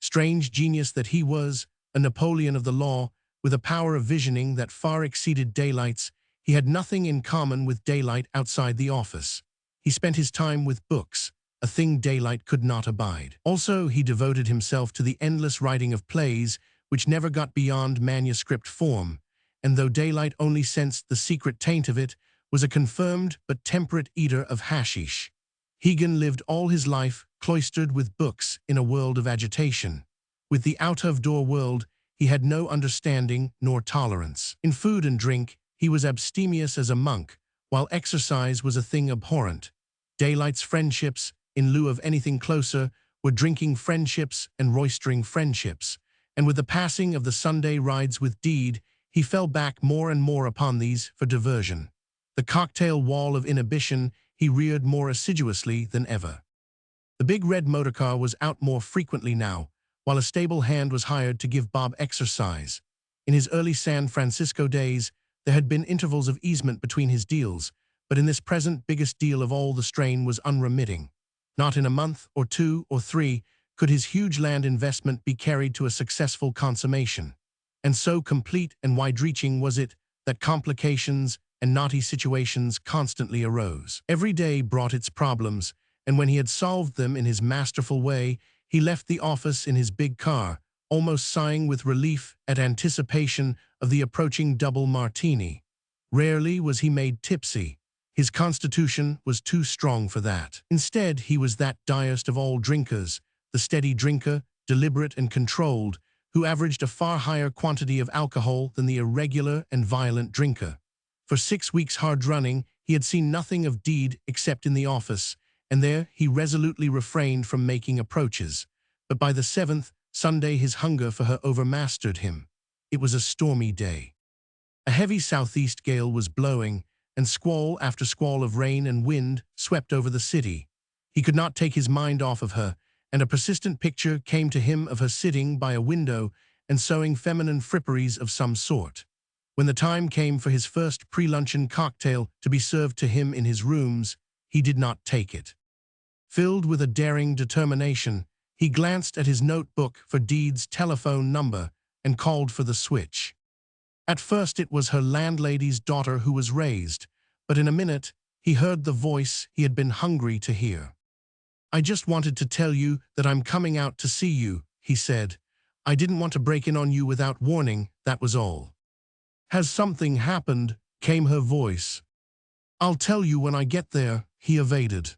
Strange genius that he was, a Napoleon of the law, with a power of visioning that far exceeded Daylight's, he had nothing in common with Daylight outside the office. He spent his time with books, a thing Daylight could not abide. Also, he devoted himself to the endless writing of plays, which never got beyond manuscript form, and though Daylight only sensed the secret taint of it, was a confirmed but temperate eater of hashish. Hegan lived all his life cloistered with books in a world of agitation. With the out-of-door world, he had no understanding nor tolerance. In food and drink, he was abstemious as a monk, while exercise was a thing abhorrent. Daylight's friendships, in lieu of anything closer, were drinking friendships and roistering friendships, and with the passing of the Sunday rides with Deed, he fell back more and more upon these for diversion. The cocktail wall of inhibition he reared more assiduously than ever. The big red motorcar was out more frequently now, while a stable hand was hired to give Bob exercise. In his early San Francisco days, there had been intervals of easement between his deals, but in this present biggest deal of all the strain was unremitting. Not in a month, or 2 or 3, could his huge land investment be carried to a successful consummation. And so complete and wide-reaching was it that complications and knotty situations constantly arose. Every day brought its problems, and when he had solved them in his masterful way, he left the office in his big car, almost sighing with relief at anticipation of the approaching double martini. Rarely was he made tipsy. His constitution was too strong for that. Instead, he was that direst of all drinkers, the steady drinker, deliberate and controlled, who averaged a far higher quantity of alcohol than the irregular and violent drinker. For 6 weeks hard running, he had seen nothing of Deed except in the office, and there he resolutely refrained from making approaches. But by the 7th Sunday his hunger for her overmastered him. It was a stormy day. A heavy southeast gale was blowing, and squall after squall of rain and wind swept over the city. He could not take his mind off of her, and a persistent picture came to him of her sitting by a window and sewing feminine fripperies of some sort. When the time came for his first pre-luncheon cocktail to be served to him in his rooms, he did not take it. Filled with a daring determination, he glanced at his notebook for Deed's telephone number and called for the switch. At first it was her landlady's daughter who was raised, but in a minute he heard the voice he had been hungry to hear. "I just wanted to tell you that I'm coming out to see you," he said. "I didn't want to break in on you without warning, that was all." "Has something happened?" came her voice. "I'll tell you when I get there," he evaded.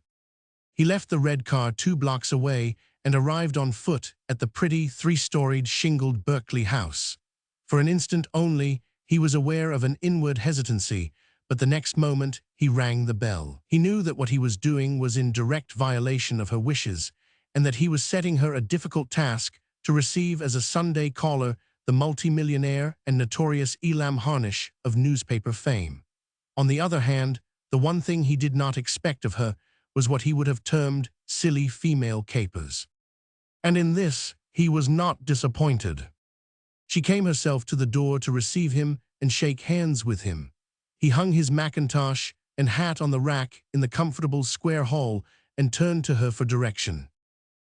He left the red car 2 blocks away and arrived on foot at the pretty 3-storied shingled Berkeley house. For an instant only, he was aware of an inward hesitancy, but the next moment he rang the bell. He knew that what he was doing was in direct violation of her wishes, and that he was setting her a difficult task to receive as a Sunday caller the multimillionaire and notorious Elam Harnish of newspaper fame. On the other hand, The one thing he did not expect of her was what he would have termed silly female capers. And in this, he was not disappointed. She came herself to the door to receive him and shake hands with him. He hung his mackintosh and hat on the rack in the comfortable square hall and turned to her for direction.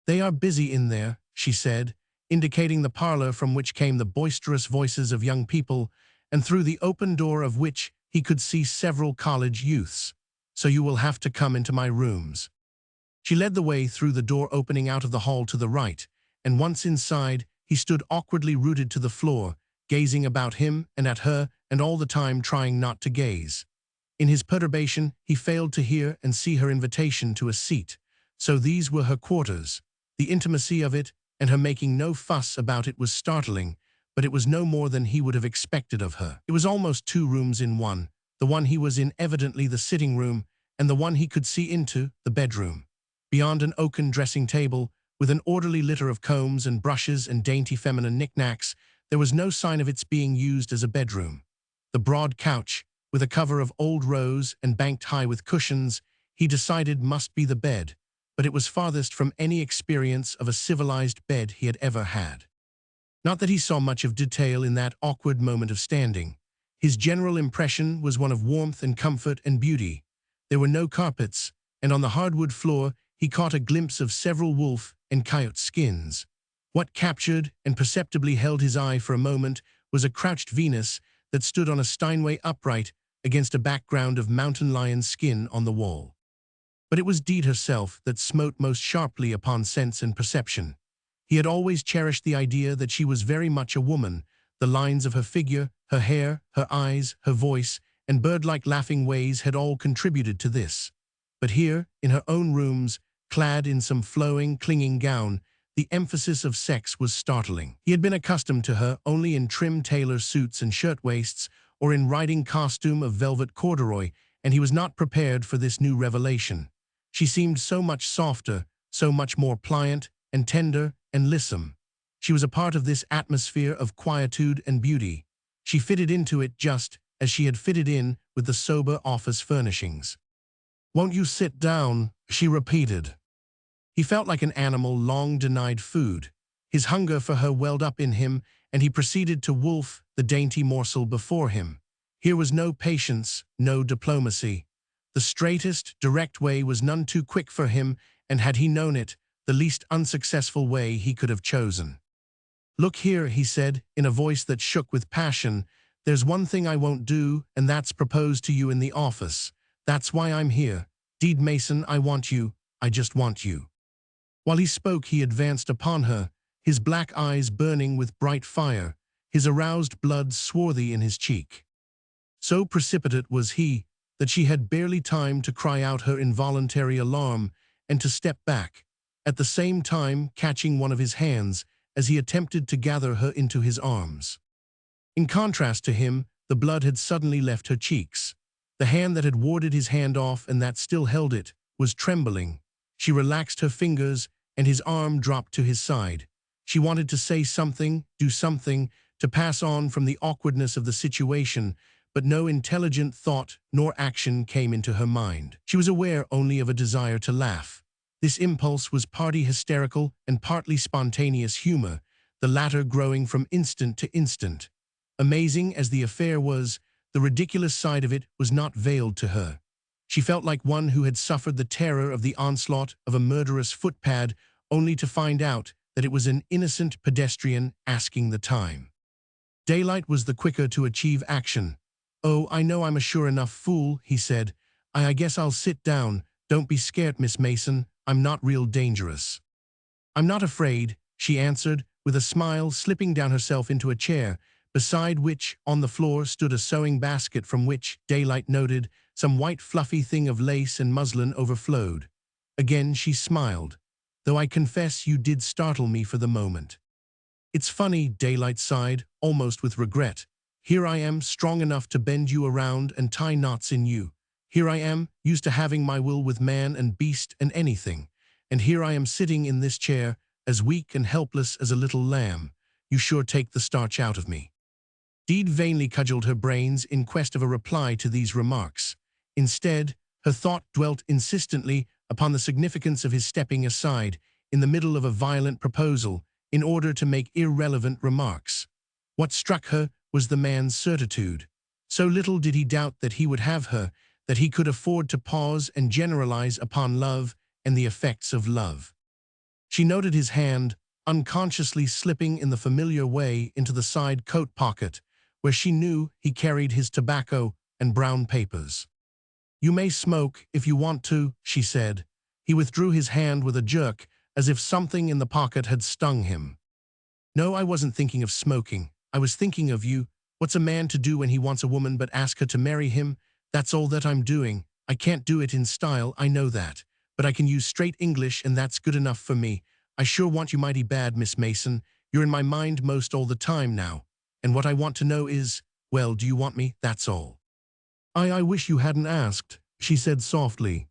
"They are busy in there," she said, indicating the parlor from which came the boisterous voices of young people, and through the open door of which he could see several college youths. "So you will have to come into my rooms." She led the way through the door opening out of the hall to the right, and once inside, he stood awkwardly rooted to the floor, gazing about him and at her, and all the time trying not to gaze. In his perturbation, he failed to hear and see her invitation to a seat. So these were her quarters. The intimacy of it, and her making no fuss about it, was startling, but it was no more than he would have expected of her. It was almost 2 rooms in one, the one he was in evidently the sitting room, and the one he could see into, the bedroom. Beyond an oaken dressing table, with an orderly litter of combs and brushes and dainty feminine knickknacks, there was no sign of its being used as a bedroom. The broad couch, with a cover of old rose and banked high with cushions, he decided must be the bed, but it was farthest from any experience of a civilized bed he had ever had. Not that he saw much of detail in that awkward moment of standing. His general impression was one of warmth and comfort and beauty. There were no carpets, and on the hardwood floor he caught a glimpse of several wolf and coyote skins. What captured and perceptibly held his eye for a moment was a crouched Venus that stood on a Steinway upright against a background of mountain lion skin on the wall. But it was Deed herself that smote most sharply upon sense and perception. He had always cherished the idea that she was very much a woman. The lines of her figure, her hair, her eyes, her voice, and bird-like laughing ways had all contributed to this. But here, in her own rooms, clad in some flowing, clinging gown, the emphasis of sex was startling. He had been accustomed to her only in trim tailor suits and shirtwaists, or in riding costume of velvet corduroy, and he was not prepared for this new revelation. She seemed so much softer, so much more pliant and tender and lissom. She was a part of this atmosphere of quietude and beauty. She fitted into it just as she had fitted in with the sober office furnishings. "Won't you sit down?" she repeated. He felt like an animal long denied food. His hunger for her welled up in him, and he proceeded to wolf the dainty morsel before him. Here was no patience, no diplomacy. The straightest, direct way was none too quick for him, and had he known it, the least unsuccessful way he could have chosen. "Look here," he said, in a voice that shook with passion, "there's one thing I won't do, and that's propose to you in the office. That's why I'm here. Deed Mason, I want you. I just want you." While he spoke, he advanced upon her, his black eyes burning with bright fire, his aroused blood swarthy in his cheek. So precipitate was he that she had barely time to cry out her involuntary alarm and to step back, at the same time catching one of his hands as he attempted to gather her into his arms. In contrast to him, the blood had suddenly left her cheeks. The hand that had warded his hand off and that still held it was trembling. She relaxed her fingers, and his arm dropped to his side. She wanted to say something, do something, to pass on from the awkwardness of the situation, but no intelligent thought nor action came into her mind. She was aware only of a desire to laugh. This impulse was partly hysterical and partly spontaneous humor, the latter growing from instant to instant. Amazing as the affair was, the ridiculous side of it was not veiled to her. She felt like one who had suffered the terror of the onslaught of a murderous footpad only to find out that it was an innocent pedestrian asking the time. Daylight was the quicker to achieve action. "Oh, I know I'm a sure enough fool," he said. I guess I'll sit down. Don't be scared, Miss Mason. I'm not real dangerous." "I'm not afraid," she answered, with a smile, slipping down herself into a chair, beside which, on the floor, stood a sewing basket from which, Daylight noted, some white fluffy thing of lace and muslin overflowed. Again she smiled, "Though I confess you did startle me for the moment." "It's funny," Daylight sighed, almost with regret. "Here I am, strong enough to bend you around and tie knots in you. Here I am, used to having my will with man and beast and anything. And here I am sitting in this chair, as weak and helpless as a little lamb. You sure take the starch out of me." Deed vainly cudgeled her brains in quest of a reply to these remarks. Instead, her thought dwelt insistently upon the significance of his stepping aside in the middle of a violent proposal in order to make irrelevant remarks. What struck her was the man's certitude. So little did he doubt that he would have her, that he could afford to pause and generalize upon love and the effects of love. She noted his hand, unconsciously slipping in the familiar way into the side coat pocket, where she knew he carried his tobacco and brown papers. "You may smoke if you want to," she said. He withdrew his hand with a jerk, as if something in the pocket had stung him. "No, I wasn't thinking of smoking. I was thinking of you. What's a man to do when he wants a woman but ask her to marry him? That's all that I'm doing. I can't do it in style, I know that. But I can use straight English and that's good enough for me. I sure want you mighty bad, Miss Mason. You're in my mind most all the time now. And what I want to know is, well, do you want me? That's all." I wish you hadn't asked," she said softly.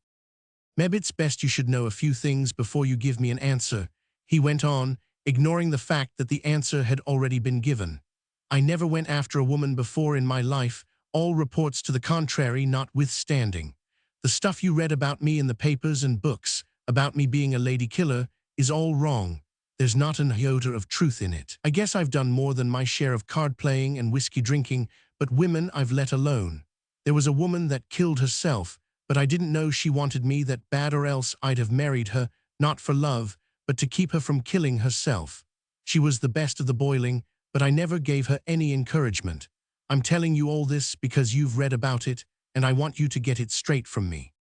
"Maybe it's best you should know a few things before you give me an answer," he went on, ignoring the fact that the answer had already been given. "I never went after a woman before in my life, all reports to the contrary notwithstanding. The stuff you read about me in the papers and books, about me being a lady killer, is all wrong. There's not an iota of truth in it. I guess I've done more than my share of card playing and whiskey drinking, but women I've let alone. There was a woman that killed herself, but I didn't know she wanted me that bad, or else I'd have married her, not for love, but to keep her from killing herself. She was the best of the boiling, but I never gave her any encouragement. I'm telling you all this because you've read about it, and I want you to get it straight from me."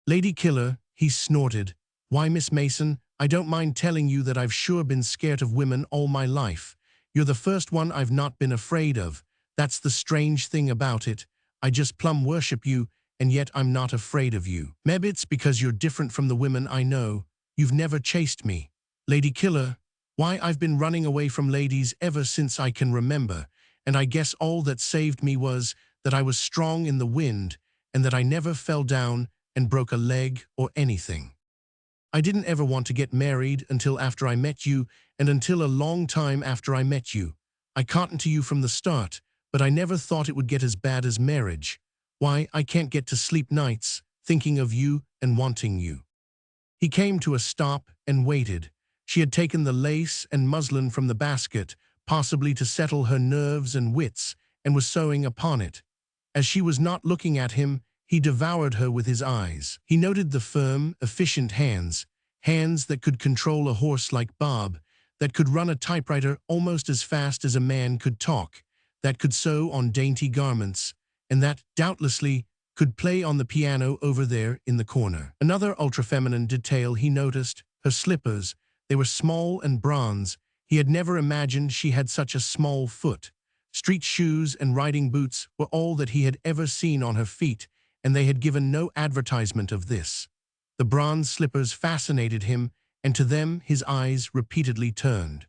"Lady killer," he snorted. "Why, Miss Mason, I don't mind telling you that I've sure been scared of women all my life. You're the first one I've not been afraid of. That's the strange thing about it. I just plumb worship you, and yet I'm not afraid of you. Maybe it's because you're different from the women I know. You've never chased me. Lady killer, why, I've been running away from ladies ever since I can remember, and I guess all that saved me was that I was strong in the wind, and that I never fell down and broke a leg or anything. I didn't ever want to get married until after I met you, and until a long time after I met you. I cottoned to you from the start, but I never thought it would get as bad as marriage. Why, I can't get to sleep nights, thinking of you and wanting you." He came to a stop and waited. She had taken the lace and muslin from the basket, possibly to settle her nerves and wits, and was sewing upon it. As she was not looking at him, he devoured her with his eyes. He noted the firm, efficient hands that could control a horse like Bob, that could run a typewriter almost as fast as a man could talk, that could sew on dainty garments, and that, doubtlessly, could play on the piano over there in the corner. Another ultra-feminine detail he noticed, her slippers. They were small and bronze. He had never imagined she had such a small foot. Street shoes and riding boots were all that he had ever seen on her feet, and they had given no advertisement of this. The bronze slippers fascinated him, and to them his eyes repeatedly turned.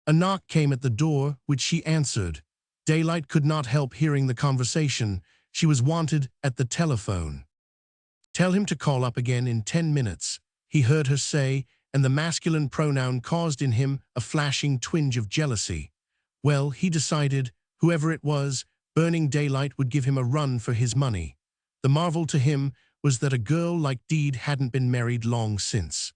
A knock came at the door, which she answered. Daylight could not help hearing the conversation. She was wanted at the telephone. "Tell him to call up again in 10 minutes, he heard her say, and the masculine pronoun caused in him a flashing twinge of jealousy. Well, he decided, whoever it was, Burning Daylight would give him a run for his money. The marvel to him was that a girl like Deed hadn't been married long since.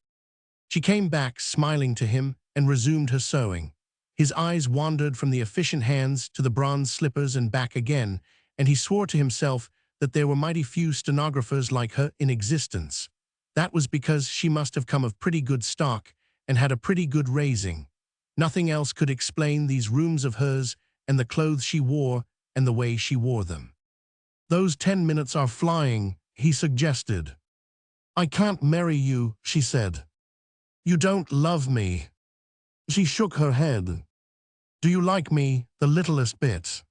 She came back, smiling to him, and resumed her sewing. His eyes wandered from the efficient hands to the bronze slippers and back again, and he swore to himself that there were mighty few stenographers like her in existence. That was because she must have come of pretty good stock and had a pretty good raising. Nothing else could explain these rooms of hers and the clothes she wore and the way she wore them. "Those 10 minutes are flying," he suggested. "I can't marry you," she said. "You don't love me." She shook her head. "Do you like me the littlest bit?"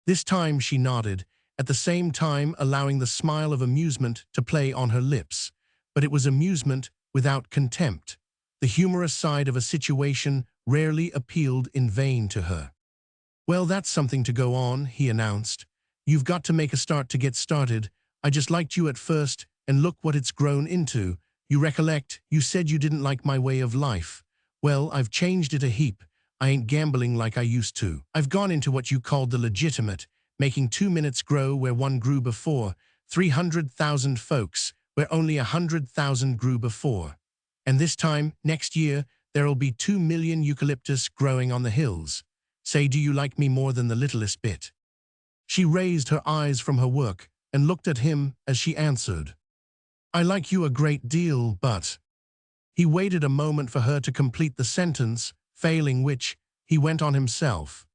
This time she nodded, at the same time allowing the smile of amusement to play on her lips. But it was amusement without contempt. The humorous side of a situation rarely appealed in vain to her. "Well, that's something to go on," he announced. "You've got to make a start to get started. I just liked you at first, and look what it's grown into. You recollect, you said you didn't like my way of life. Well, I've changed it a heap. I ain't gambling like I used to. I've gone into what you called the legitimate, making 2 minutes grow where one grew before, 300,000 folks, where only 100,000 grew before. And this time, next year, there'll be 2 million eucalyptus growing on the hills. Say, do you like me more than the littlest bit? She raised her eyes from her work and looked at him as she answered, I like you a great deal, but... He waited a moment for her to complete the sentence, failing which, he went on himself.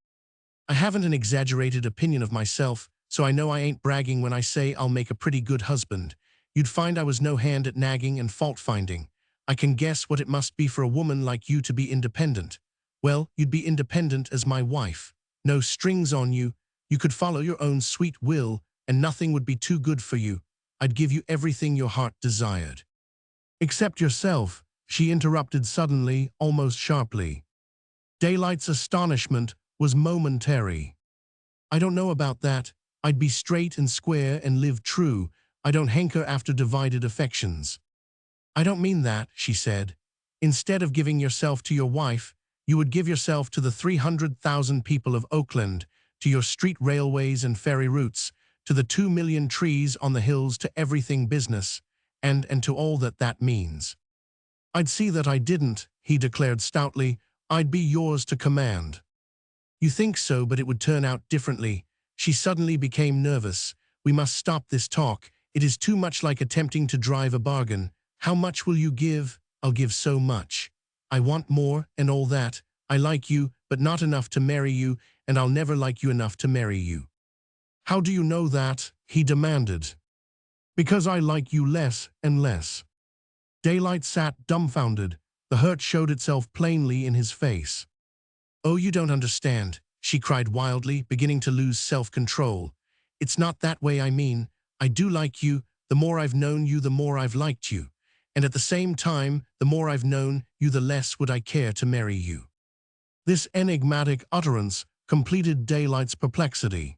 I haven't an exaggerated opinion of myself, so I know I ain't bragging when I say I'll make a pretty good husband. You'd find I was no hand at nagging and fault-finding. I can guess what it must be for a woman like you to be independent. Well, you'd be independent as my wife. No strings on you. You could follow your own sweet will, and nothing would be too good for you. I'd give you everything your heart desired. Except yourself, she interrupted suddenly, almost sharply. Daylight's astonishment was momentary. I don't know about that. I'd be straight and square and live true. I don't hanker after divided affections. I don't mean that, she said. Instead of giving yourself to your wife, you would give yourself to the 300,000 people of Oakland, to your street railways and ferry routes, to the 2 million trees on the hills, to everything business, and to all that means. I'd see that I didn't, he declared stoutly. I'd be yours to command. You think so, but it would turn out differently. She suddenly became nervous. We must stop this talk. It is too much like attempting to drive a bargain. How much will you give? I'll give so much. I want more and all that. I like you, but not enough to marry you, and I'll never like you enough to marry you. How do you know that? He demanded. Because I like you less and less. Daylight sat dumbfounded. The hurt showed itself plainly in his face. Oh, you don't understand, she cried wildly, beginning to lose self-control. It's not that way I mean. I do like you. The more I've known you, the more I've liked you. And at the same time, the more I've known you, the less would I care to marry you. This enigmatic utterance completed Daylight's perplexity.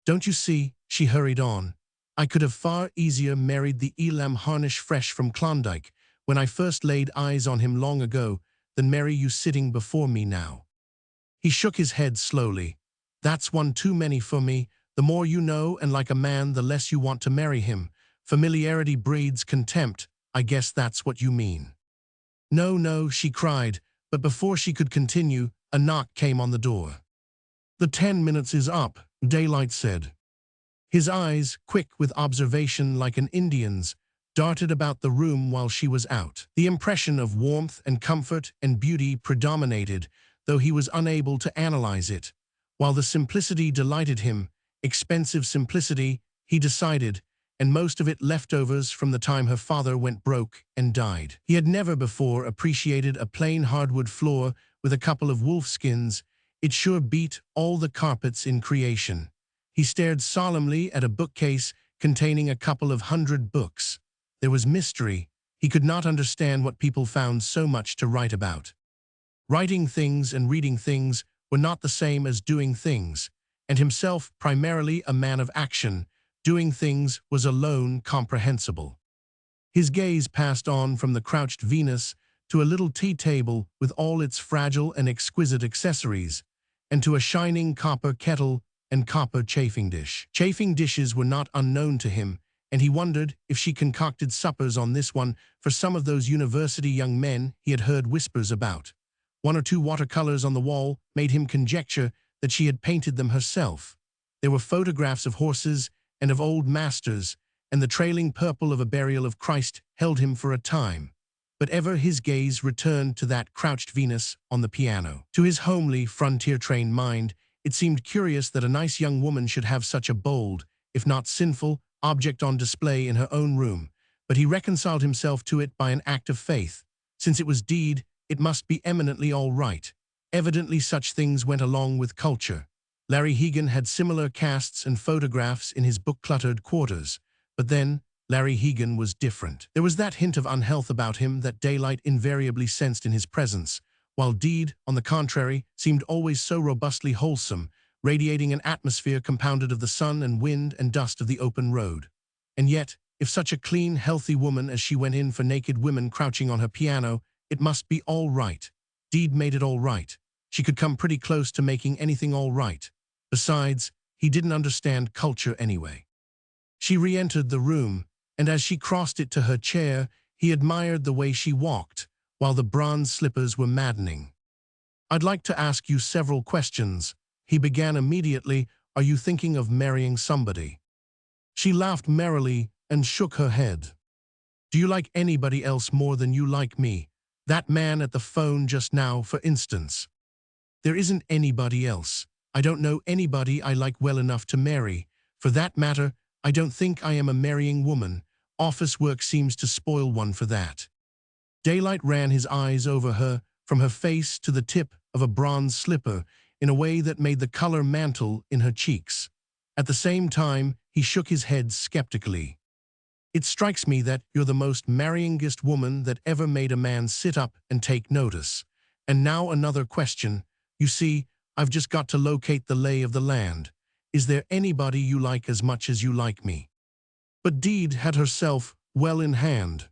Don't you see, she hurried on, I could have far easier married the elam harnish fresh from Klondike when I first laid eyes on him long ago than marry you sitting before me now. He shook his head slowly. That's one too many for me. The more you know and like a man, the less you want to marry him. Familiarity breeds contempt. I guess that's what you mean. No, no, she cried, but before she could continue, a knock came on the door. The 10 minutes is up, Daylight said. His eyes, quick with observation like an Indian's, darted about the room while she was out. The impression of warmth and comfort and beauty predominated, though he was unable to analyze it. While the simplicity delighted him, expensive simplicity, he decided, and most of it leftovers from the time her father went broke and died. He had never before appreciated a plain hardwood floor with a couple of wolfskins. It sure beat all the carpets in creation. He stared solemnly at a bookcase containing a couple of 100 books. There was mystery. He could not understand what people found so much to write about. Writing things and reading things were not the same as doing things, and himself primarily a man of action, doing things was alone comprehensible. His gaze passed on from the crouched Venus to a little tea table with all its fragile and exquisite accessories, and to a shining copper kettle and copper chafing dish. Chafing dishes were not unknown to him, and he wondered if she concocted suppers on this one for some of those university young men he had heard whispers about. 1 or 2 watercolors on the wall made him conjecture that she had painted them herself. There were photographs of horses and of old masters, and the trailing purple of a burial of Christ held him for a time. But ever his gaze returned to that crouched Venus on the piano. To his homely, frontier-trained mind, it seemed curious that a nice young woman should have such a bold, if not sinful, object on display in her own room, but he reconciled himself to it by an act of faith. Since it was deed, it must be eminently all right. Evidently such things went along with culture. Larry Hegan had similar casts and photographs in his book-cluttered quarters, but then Larry Hegan was different. There was that hint of unhealth about him that Daylight invariably sensed in his presence, while Deed, on the contrary, seemed always so robustly wholesome, radiating an atmosphere compounded of the sun and wind and dust of the open road. And yet, if such a clean, healthy woman as she went in for naked women crouching on her piano, it must be all right. Deed made it all right. She could come pretty close to making anything all right. Besides, he didn't understand culture anyway. She re-entered the room, and as she crossed it to her chair, he admired the way she walked, while the bronze slippers were maddening. "I'd like to ask you several questions," he began immediately. "Are you thinking of marrying somebody?" She laughed merrily and shook her head. "Do you like anybody else more than you like me? That man at the phone just now, for instance." "There isn't anybody else. I don't know anybody I like well enough to marry. For that matter, I don't think I am a marrying woman. Office work seems to spoil one for that." Daylight ran his eyes over her, from her face to the tip of a bronze slipper, in a way that made the color mantle in her cheeks. At the same time, he shook his head skeptically. "It strikes me that you're the most marryingest woman that ever made a man sit up and take notice. And now another question. You see, I've just got to locate the lay of the land. Is there anybody you like as much as you like me?" But Deed had herself well in hand.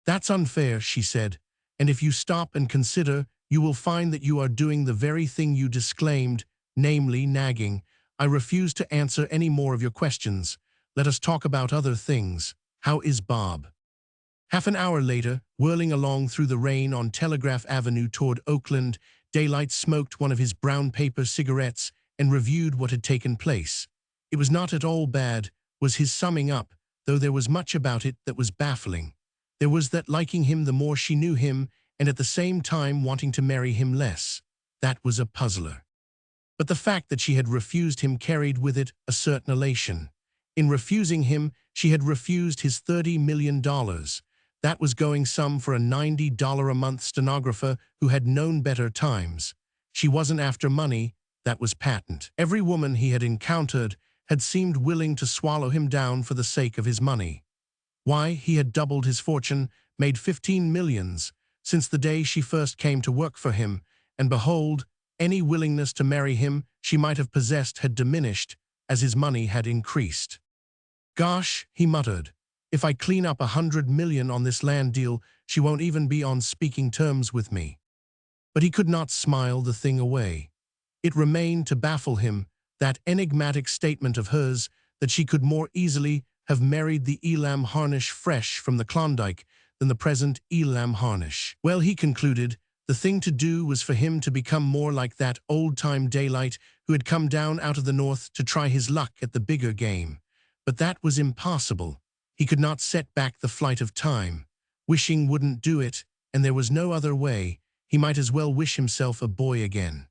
"That's unfair," she said, "and if you stop and consider, you will find that you are doing the very thing you disclaimed, namely nagging. I refuse to answer any more of your questions. Let us talk about other things. How is Bob?" Half an hour later, whirling along through the rain on Telegraph Avenue toward Oakland, Daylight smoked one of his brown paper cigarettes and reviewed what had taken place. It was not at all bad, was his summing up, though there was much about it that was baffling. There was that liking him the more she knew him, and at the same time wanting to marry him less. That was a puzzler. But the fact that she had refused him carried with it a certain elation. In refusing him, she had refused his $30 million. That was going some for a $90 a month stenographer who had known better times. She wasn't after money, that was patent. Every woman he had encountered had seemed willing to swallow him down for the sake of his money. Why, he had doubled his fortune, made 15 millions, since the day she first came to work for him, and behold, any willingness to marry him she might have possessed had diminished as his money had increased. "Gosh," he muttered, "if I clean up 100 million on this land deal, she won't even be on speaking terms with me." But he could not smile the thing away. It remained to baffle him, that enigmatic statement of hers that she could more easily have married the Elam Harnish fresh from the Klondike than the present Elam Harnish. Well, he concluded, the thing to do was for him to become more like that old-time Daylight who had come down out of the north to try his luck at the bigger game. But that was impossible. He could not set back the flight of time. Wishing wouldn't do it, and there was no other way. He might as well wish himself a boy again.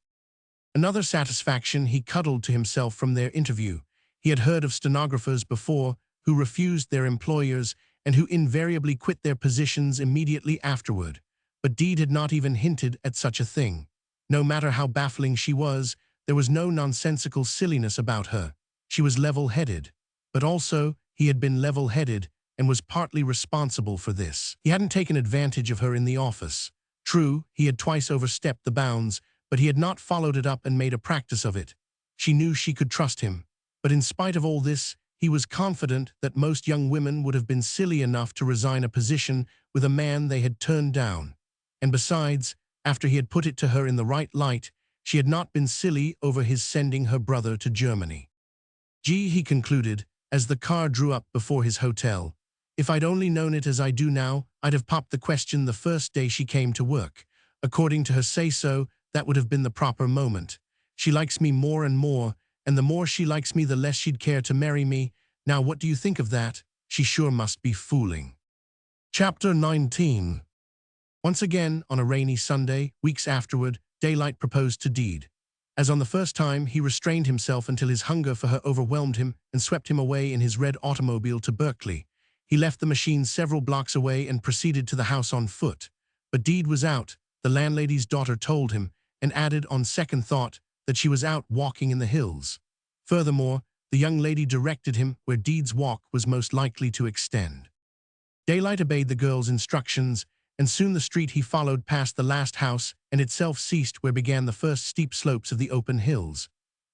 Another satisfaction he cuddled to himself from their interview. He had heard of stenographers before who refused their employers and who invariably quit their positions immediately afterward. But Deed had not even hinted at such a thing. No matter how baffling she was, there was no nonsensical silliness about her. She was level-headed. But also, he had been level-headed and was partly responsible for this. He hadn't taken advantage of her in the office. True, he had twice overstepped the bounds, but he had not followed it up and made a practice of it. She knew she could trust him. But in spite of all this, he was confident that most young women would have been silly enough to resign a position with a man they had turned down. And besides, after he had put it to her in the right light, she had not been silly over his sending her brother to Germany. "Gee," he concluded, as the car drew up before his hotel, "if I'd only known it as I do now, I'd have popped the question the first day she came to work. According to her say-so, that would have been the proper moment. She likes me more and more, and the more she likes me the less she'd care to marry me. Now what do you think of that? She sure must be fooling." Chapter 19. Once again, on a rainy Sunday, weeks afterward, Daylight proposed to Deed. As on the first time, he restrained himself until his hunger for her overwhelmed him and swept him away in his red automobile to Berkeley. He left the machine several blocks away and proceeded to the house on foot. But Deed was out, the landlady's daughter told him, and added on second thought that she was out walking in the hills. Furthermore, the young lady directed him where Deed's walk was most likely to extend. Daylight obeyed the girl's instructions, and soon the street he followed passed the last house and itself ceased where began the first steep slopes of the open hills.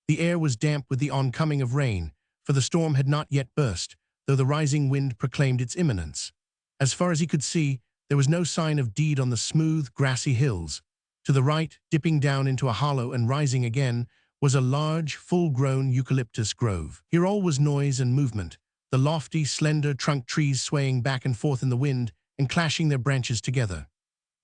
The air was damp with the oncoming of rain, for the storm had not yet burst, though the rising wind proclaimed its imminence. As far as he could see, there was no sign of Deed on the smooth, grassy hills. To the right, dipping down into a hollow and rising again, was a large, full-grown eucalyptus grove. Here all was noise and movement. the lofty, slender trunk trees swaying back and forth in the wind and clashing their branches together.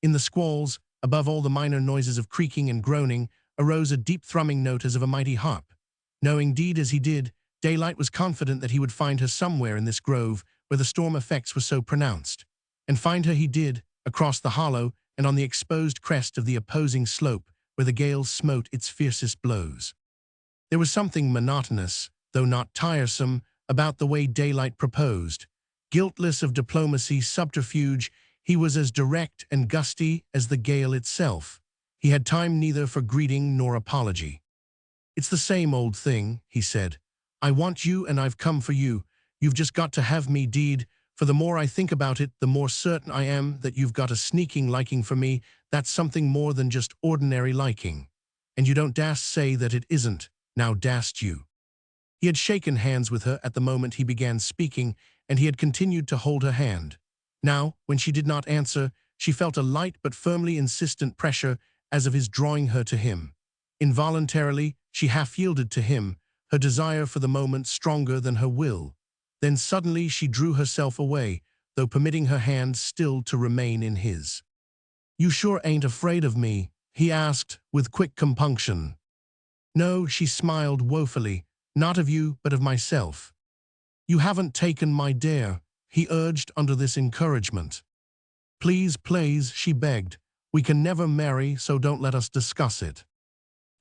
In the squalls, above all the minor noises of creaking and groaning, arose a deep thrumming note as of a mighty harp. Knowing Deed as he did, Daylight was confident that he would find her somewhere in this grove where the storm effects were so pronounced. And find her he did, across the hollow and on the exposed crest of the opposing slope where the gale smote its fiercest blows. There was something monotonous, though not tiresome, about the way Daylight proposed. Guiltless of diplomacy, subterfuge, he was as direct and gusty as the gale itself. He had time neither for greeting nor apology. "It's the same old thing," he said. "I want you and I've come for you. You've just got to have me, Deed. For the more I think about it, the more certain I am that you've got a sneaking liking for me that's something more than just ordinary liking. And you don't dast say that it isn't, now dast you?" He had shaken hands with her at the moment he began speaking, and he had continued to hold her hand. Now, when she did not answer, she felt a light but firmly insistent pressure as of his drawing her to him. Involuntarily, she half yielded to him, her desire for the moment stronger than her will. Then suddenly she drew herself away, though permitting her hand still to remain in his. "You sure ain't afraid of me?" he asked, with quick compunction. "No," she smiled woefully, "not of you, but of myself." "You haven't taken my dare," he urged under this encouragement. "Please, please," she begged. "We can never marry, so don't let us discuss it."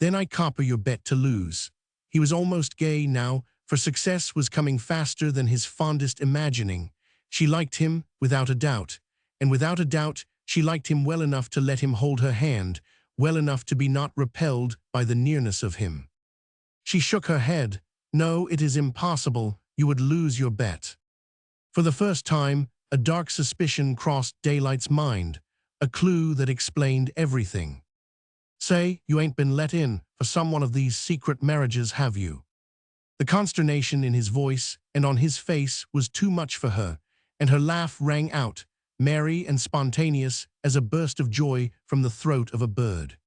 "Then I copper your bet to lose." He was almost gay now, for success was coming faster than his fondest imagining. She liked him, without a doubt, and without a doubt she liked him well enough to let him hold her hand, well enough to be not repelled by the nearness of him. She shook her head. "No, it is impossible. You would lose your bet." For the first time, a dark suspicion crossed Daylight's mind, a clue that explained everything. "Say, you ain't been let in for some one of these secret marriages, have you?" The consternation in his voice and on his face was too much for her, and her laugh rang out, merry and spontaneous as a burst of joy from the throat of a bird.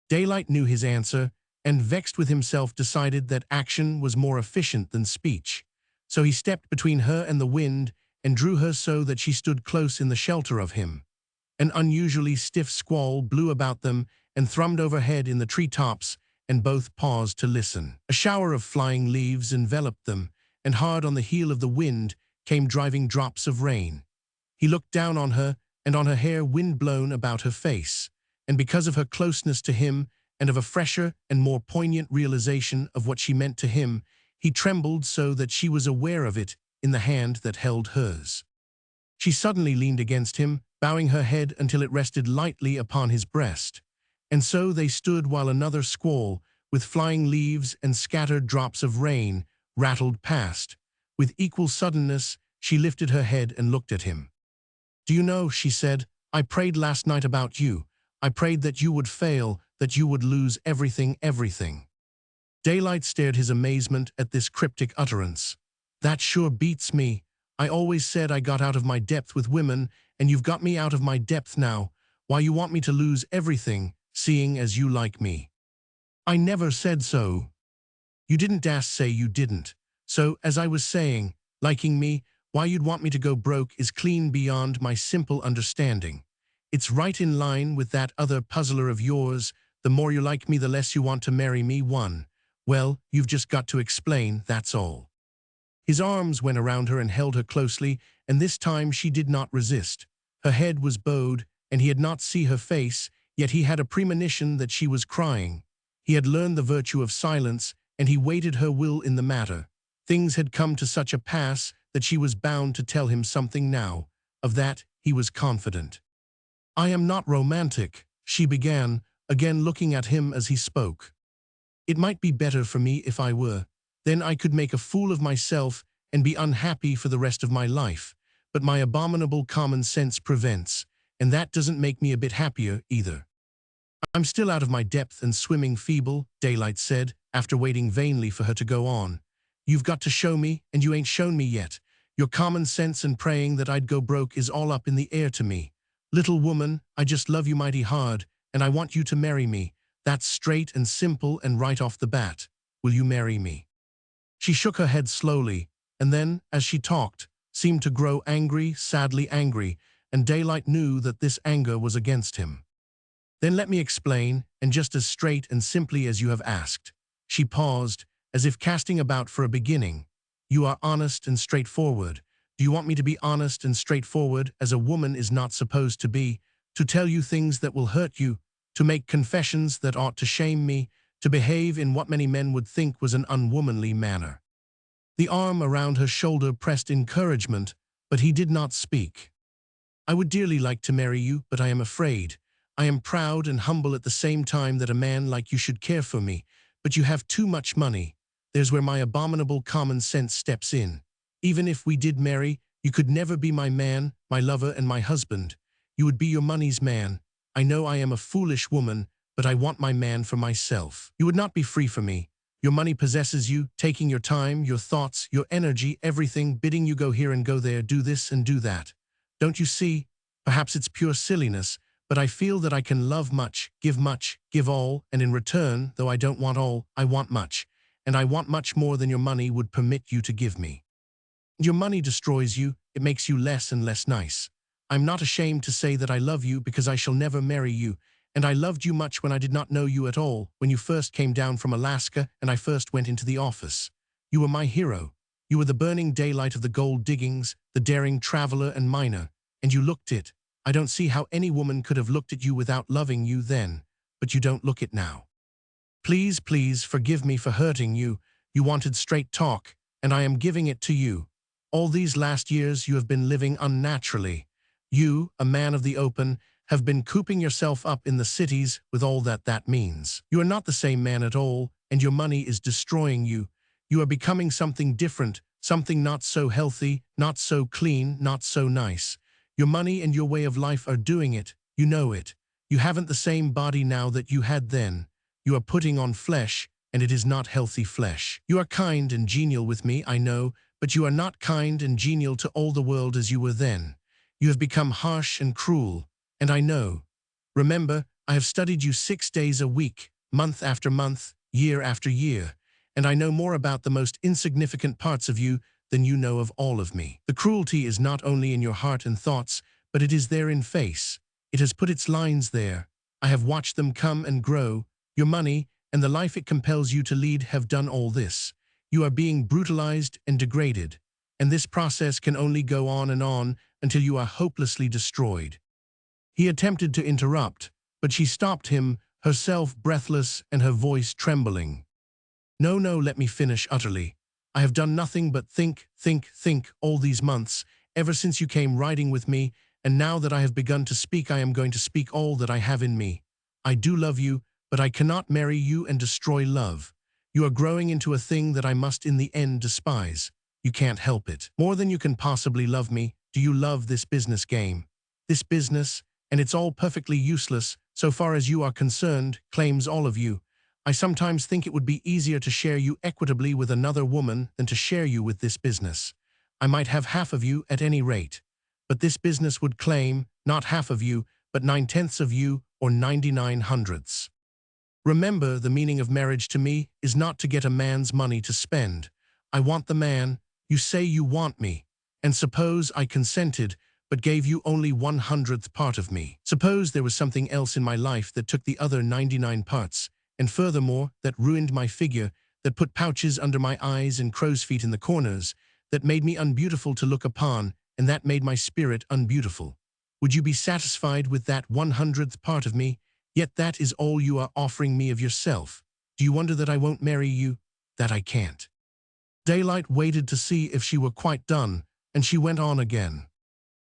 Daylight knew his answer, and vexed with himself decided that action was more efficient than speech. So he stepped between her and the wind and drew her so that she stood close in the shelter of him. An unusually stiff squall blew about them and thrummed overhead in the treetops, and both paused to listen. A shower of flying leaves enveloped them, and hard on the heel of the wind came driving drops of rain. He looked down on her, and on her hair wind-blown about her face, and because of her closeness to him and of a fresher and more poignant realization of what she meant to him, he trembled so that she was aware of it in the hand that held hers. She suddenly leaned against him, bowing her head until it rested lightly upon his breast. And so they stood while another squall, with flying leaves and scattered drops of rain, rattled past. With equal suddenness, she lifted her head and looked at him. "Do you know," she said, "I prayed last night about you. I prayed that you would fail, that you would lose everything, everything." Daylight stared his amazement at this cryptic utterance. "That sure beats me. I always said I got out of my depth with women, and you've got me out of my depth now. Why you want me to lose everything, seeing as you like me." "I never said so." "You didn't dast say you didn't. So, as I was saying, liking me, why you'd want me to go broke is clean beyond my simple understanding. It's right in line with that other puzzler of yours, the more you like me the less you want to marry me one. Well, you've just got to explain, that's all." His arms went around her and held her closely, and this time she did not resist. Her head was bowed, and he had not seen her face, yet he had a premonition that she was crying. He had learned the virtue of silence, and he waited her will in the matter. Things had come to such a pass that she was bound to tell him something now. Of that he was confident. "I am not romantic," she began, again looking at him as he spoke. "It might be better for me if I were. Then I could make a fool of myself and be unhappy for the rest of my life. But my abominable common sense prevents, and that doesn't make me a bit happier either." "I'm still out of my depth and swimming feeble," Daylight said, after waiting vainly for her to go on. "You've got to show me, and you ain't shown me yet. Your common sense and praying that I'd go broke is all up in the air to me. Little woman, I just love you mighty hard, and I want you to marry me. That's straight and simple and right off the bat. Will you marry me?" She shook her head slowly. and then, as she talked, seemed to grow angry, sadly angry, and Daylight knew that this anger was against him. Then let me explain, and just as straight and simply as you have asked. She paused, as if casting about for a beginning. You are honest and straightforward. Do you want me to be honest and straightforward, as a woman is not supposed to be, to tell you things that will hurt you, to make confessions that ought to shame me, to behave in what many men would think was an unwomanly manner? The arm around her shoulder pressed encouragement, but he did not speak. I would dearly like to marry you, but I am afraid. I am proud and humble at the same time that a man like you should care for me, but you have too much money. There's where my abominable common sense steps in. Even if we did marry, you could never be my man, my lover, and my husband. You would be your money's man. I know I am a foolish woman, but I want my man for myself. You would not be free for me. Your money possesses you, taking your time, your thoughts, your energy, everything, bidding you go here and go there, do this and do that. Don't you see? Perhaps it's pure silliness, but I feel that I can love much, give all, and in return, though I don't want all, I want much, and I want much more than your money would permit you to give me. Your money destroys you, it makes you less and less nice. I'm not ashamed to say that I love you because I shall never marry you, and I loved you much when I did not know you at all, when you first came down from Alaska and I first went into the office. You were my hero. You were the burning daylight of the gold diggings, the daring traveler and miner, and you looked it. I don't see how any woman could have looked at you without loving you then, but you don't look it now. Please, please forgive me for hurting you. You wanted straight talk, and I am giving it to you. All these last years you have been living unnaturally. You, a man of the open, have been cooping yourself up in the cities with all that means. You are not the same man at all, and your money is destroying you. You are becoming something different, something not so healthy, not so clean, not so nice. Your money and your way of life are doing it. You know it. You haven't the same body now that you had then. You are putting on flesh, and it is not healthy flesh. You are kind and genial with me, I know, but you are not kind and genial to all the world as you were then. You have become harsh and cruel, and I know. Remember, I have studied you 6 days a week, month after month, year after year, and I know more about the most insignificant parts of you than you know of all of me. The cruelty is not only in your heart and thoughts, but it is there in face. It has put its lines there. I have watched them come and grow. Your money and the life it compels you to lead have done all this. You are being brutalized and degraded, and this process can only go on and on until you are hopelessly destroyed. He attempted to interrupt, but she stopped him, herself breathless and her voice trembling. No, let me finish utterly. I have done nothing but think all these months, ever since you came riding with me, and now that I have begun to speak, I am going to speak all that I have in me. I do love you, but I cannot marry you and destroy love. You are growing into a thing that I must in the end despise. You can't help it. More than you can possibly love me, do you love this business game? This business, and it's all perfectly useless, so far as you are concerned, claims all of you. I sometimes think it would be easier to share you equitably with another woman than to share you with this business. I might have half of you at any rate. But this business would claim, not half of you, but 9/10 of you, or 99 hundredths. Remember, the meaning of marriage to me is not to get a man's money to spend. I want the man. You say you want me. And suppose I consented, but gave you only 1/100th part of me. Suppose there was something else in my life that took the other 99 parts, and furthermore, that ruined my figure, that put pouches under my eyes and crow's feet in the corners, that made me unbeautiful to look upon, and that made my spirit unbeautiful. Would you be satisfied with that 1/100th part of me? Yet that is all you are offering me of yourself. Do you wonder that I won't marry you? That I can't. Daylight waited to see if she were quite done, and she went on again.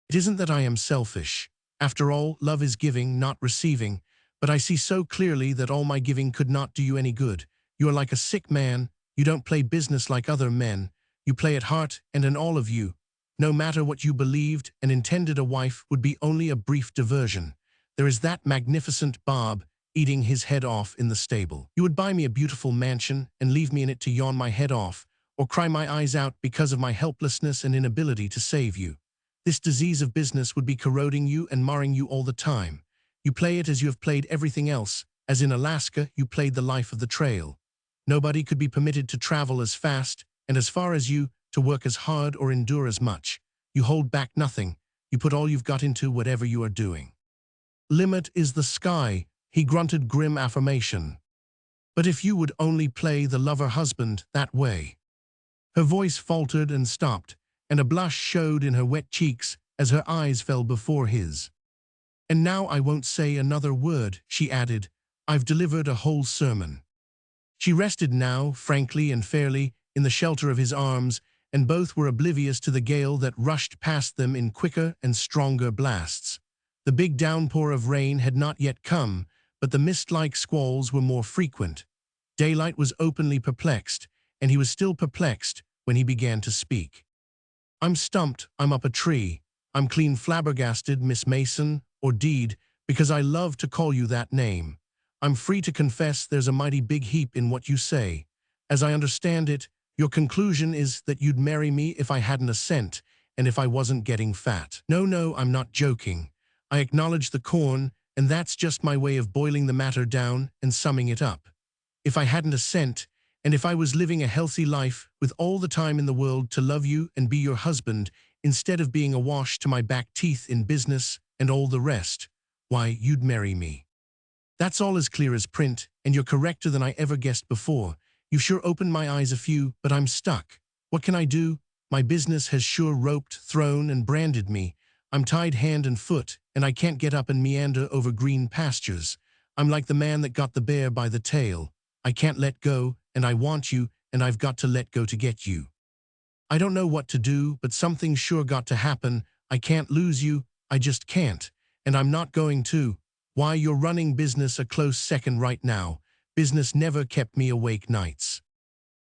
It isn't that I am selfish. After all, love is giving, not receiving, but I see so clearly that all my giving could not do you any good. You are like a sick man. You don't play business like other men. You play at heart, and in all of you. No matter what you believed and intended, a wife would be only a brief diversion. There is that magnificent Bob eating his head off in the stable. You would buy me a beautiful mansion and leave me in it to yawn my head off, or cry my eyes out because of my helplessness and inability to save you. This disease of business would be corroding you and marring you all the time. You play it as you have played everything else, as in Alaska you played the life of the trail. Nobody could be permitted to travel as fast and as far as you, to work as hard or endure as much. You hold back nothing. You put all you've got into whatever you are doing. Limit is the sky, he grunted grim affirmation. But if you would only play the lover-husband that way. Her voice faltered and stopped, and a blush showed in her wet cheeks as her eyes fell before his. And now I won't say another word, she added. I've delivered a whole sermon. She rested now, frankly and fairly, in the shelter of his arms, and both were oblivious to the gale that rushed past them in quicker and stronger blasts. The big downpour of rain had not yet come, but the mist-like squalls were more frequent. Daylight was openly perplexed, and he was still perplexed when he began to speak. I'm stumped, I'm up a tree. I'm clean flabbergasted, Miss Mason, or Deed, because I love to call you that name. I'm free to confess there's a mighty big heap in what you say. As I understand it, your conclusion is that you'd marry me if I hadn't a cent, and if I wasn't getting fat. No, I'm not joking. I acknowledge the corn, and that's just my way of boiling the matter down and summing it up. If I hadn't a cent, and if I was living a healthy life with all the time in the world to love you and be your husband, instead of being awash to my back teeth in business and all the rest, why, you'd marry me. That's all as clear as print, and you're correcter than I ever guessed before. You've sure opened my eyes a few, but I'm stuck. What can I do? My business has sure roped, thrown, and branded me. I'm tied hand and foot, and I can't get up and meander over green pastures. I'm like the man that got the bear by the tail. I can't let go, and I want you, and I've got to let go to get you. I don't know what to do, but something's sure got to happen. I can't lose you, I just can't, and I'm not going to. Why, you're running business a close second right now. Business never kept me awake nights.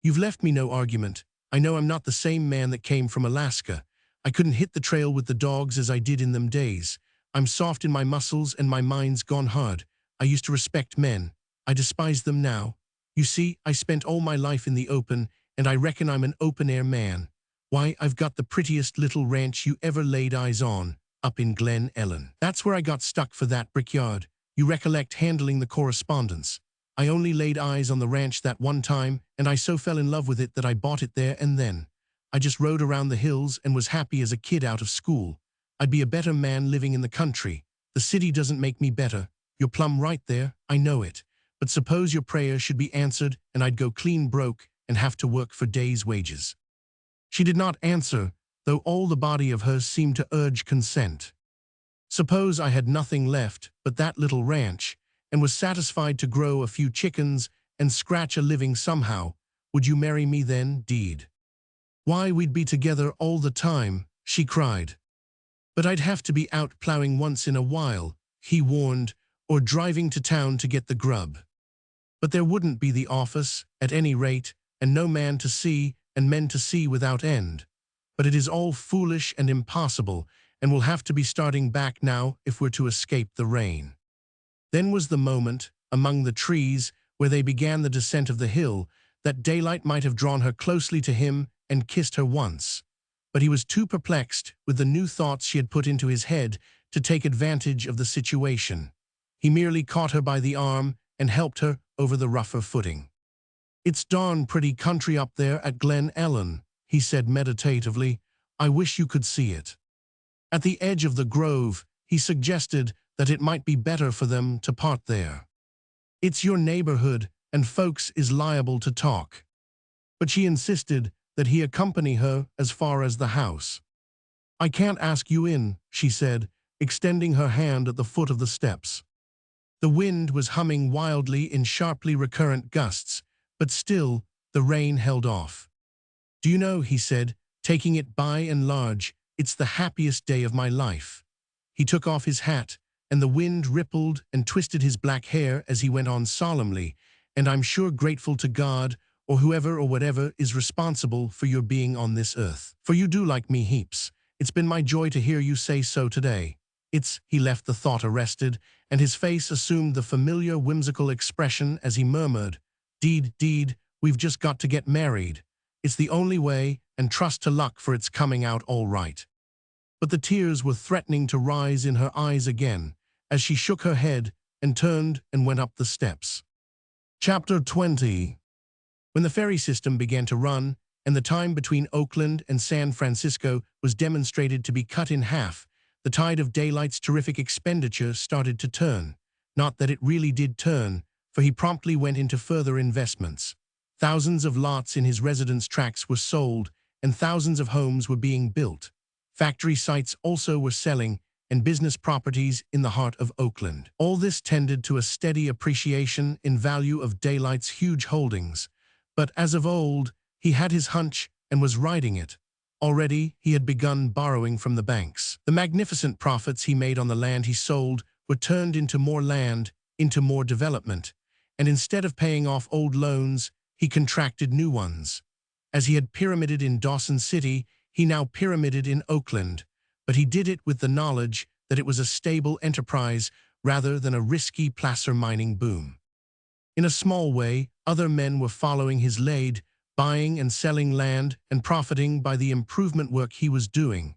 You've left me no argument. I know I'm not the same man that came from Alaska. I couldn't hit the trail with the dogs as I did in them days. I'm soft in my muscles and my mind's gone hard. I used to respect men. I despise them now. You see, I spent all my life in the open, and I reckon I'm an open-air man. Why, I've got the prettiest little ranch you ever laid eyes on, up in Glen Ellen. That's where I got stuck for that brickyard. You recollect handling the correspondence. I only laid eyes on the ranch that one time, and I so fell in love with it that I bought it there and then. I just rode around the hills and was happy as a kid out of school. I'd be a better man living in the country. The city doesn't make me better. You're plumb right there, I know it. But suppose your prayer should be answered and I'd go clean broke and have to work for days' wages. She did not answer, though all the body of her seemed to urge consent. Suppose I had nothing left but that little ranch, and was satisfied to grow a few chickens and scratch a living somehow. Would you marry me then, Deed? Why, we'd be together all the time, she cried. But I'd have to be out plowing once in a while, he warned, or driving to town to get the grub. But there wouldn't be the office, at any rate, and no man to see, and men to see without end. But it is all foolish and impossible, and we'll have to be starting back now if we're to escape the rain. Then was the moment, among the trees, where they began the descent of the hill, that daylight might have drawn her closely to him and kissed her once. But he was too perplexed with the new thoughts she had put into his head to take advantage of the situation. He merely caught her by the arm and helped her over the rougher footing. It's darn pretty country up there at Glen Ellen, he said meditatively. I wish you could see it. At the edge of the grove, he suggested that it might be better for them to part there. It's your neighborhood, and folks is liable to talk. But she insisted that he accompany her as far as the house. I can't ask you in, she said, extending her hand at the foot of the steps. The wind was humming wildly in sharply recurrent gusts, but still the rain held off. Do you know, he said, taking it by and large, it's the happiest day of my life. He took off his hat, and the wind rippled and twisted his black hair as he went on solemnly, and I'm sure grateful to God, or whoever or whatever is responsible for your being on this earth. For you do like me heaps. It's been my joy to hear you say so today. He left the thought arrested, and his face assumed the familiar whimsical expression as he murmured, Deed, we've just got to get married. It's the only way, and trust to luck for it's coming out all right. But the tears were threatening to rise in her eyes again, as she shook her head and turned and went up the steps. Chapter 20. When the ferry system began to run, and the time between Oakland and San Francisco was demonstrated to be cut in half, the tide of Daylight's terrific expenditure started to turn. Not that it really did turn, for he promptly went into further investments. Thousands of lots in his residence tracts were sold, and thousands of homes were being built. Factory sites also were selling, and business properties in the heart of Oakland. All this tended to a steady appreciation in value of Daylight's huge holdings. But as of old, he had his hunch and was riding it. Already, he had begun borrowing from the banks. The magnificent profits he made on the land he sold were turned into more land, into more development, and instead of paying off old loans, he contracted new ones. As he had pyramided in Dawson City, he now pyramided in Oakland, but he did it with the knowledge that it was a stable enterprise rather than a risky placer mining boom. In a small way, other men were following his lead, buying and selling land and profiting by the improvement work he was doing.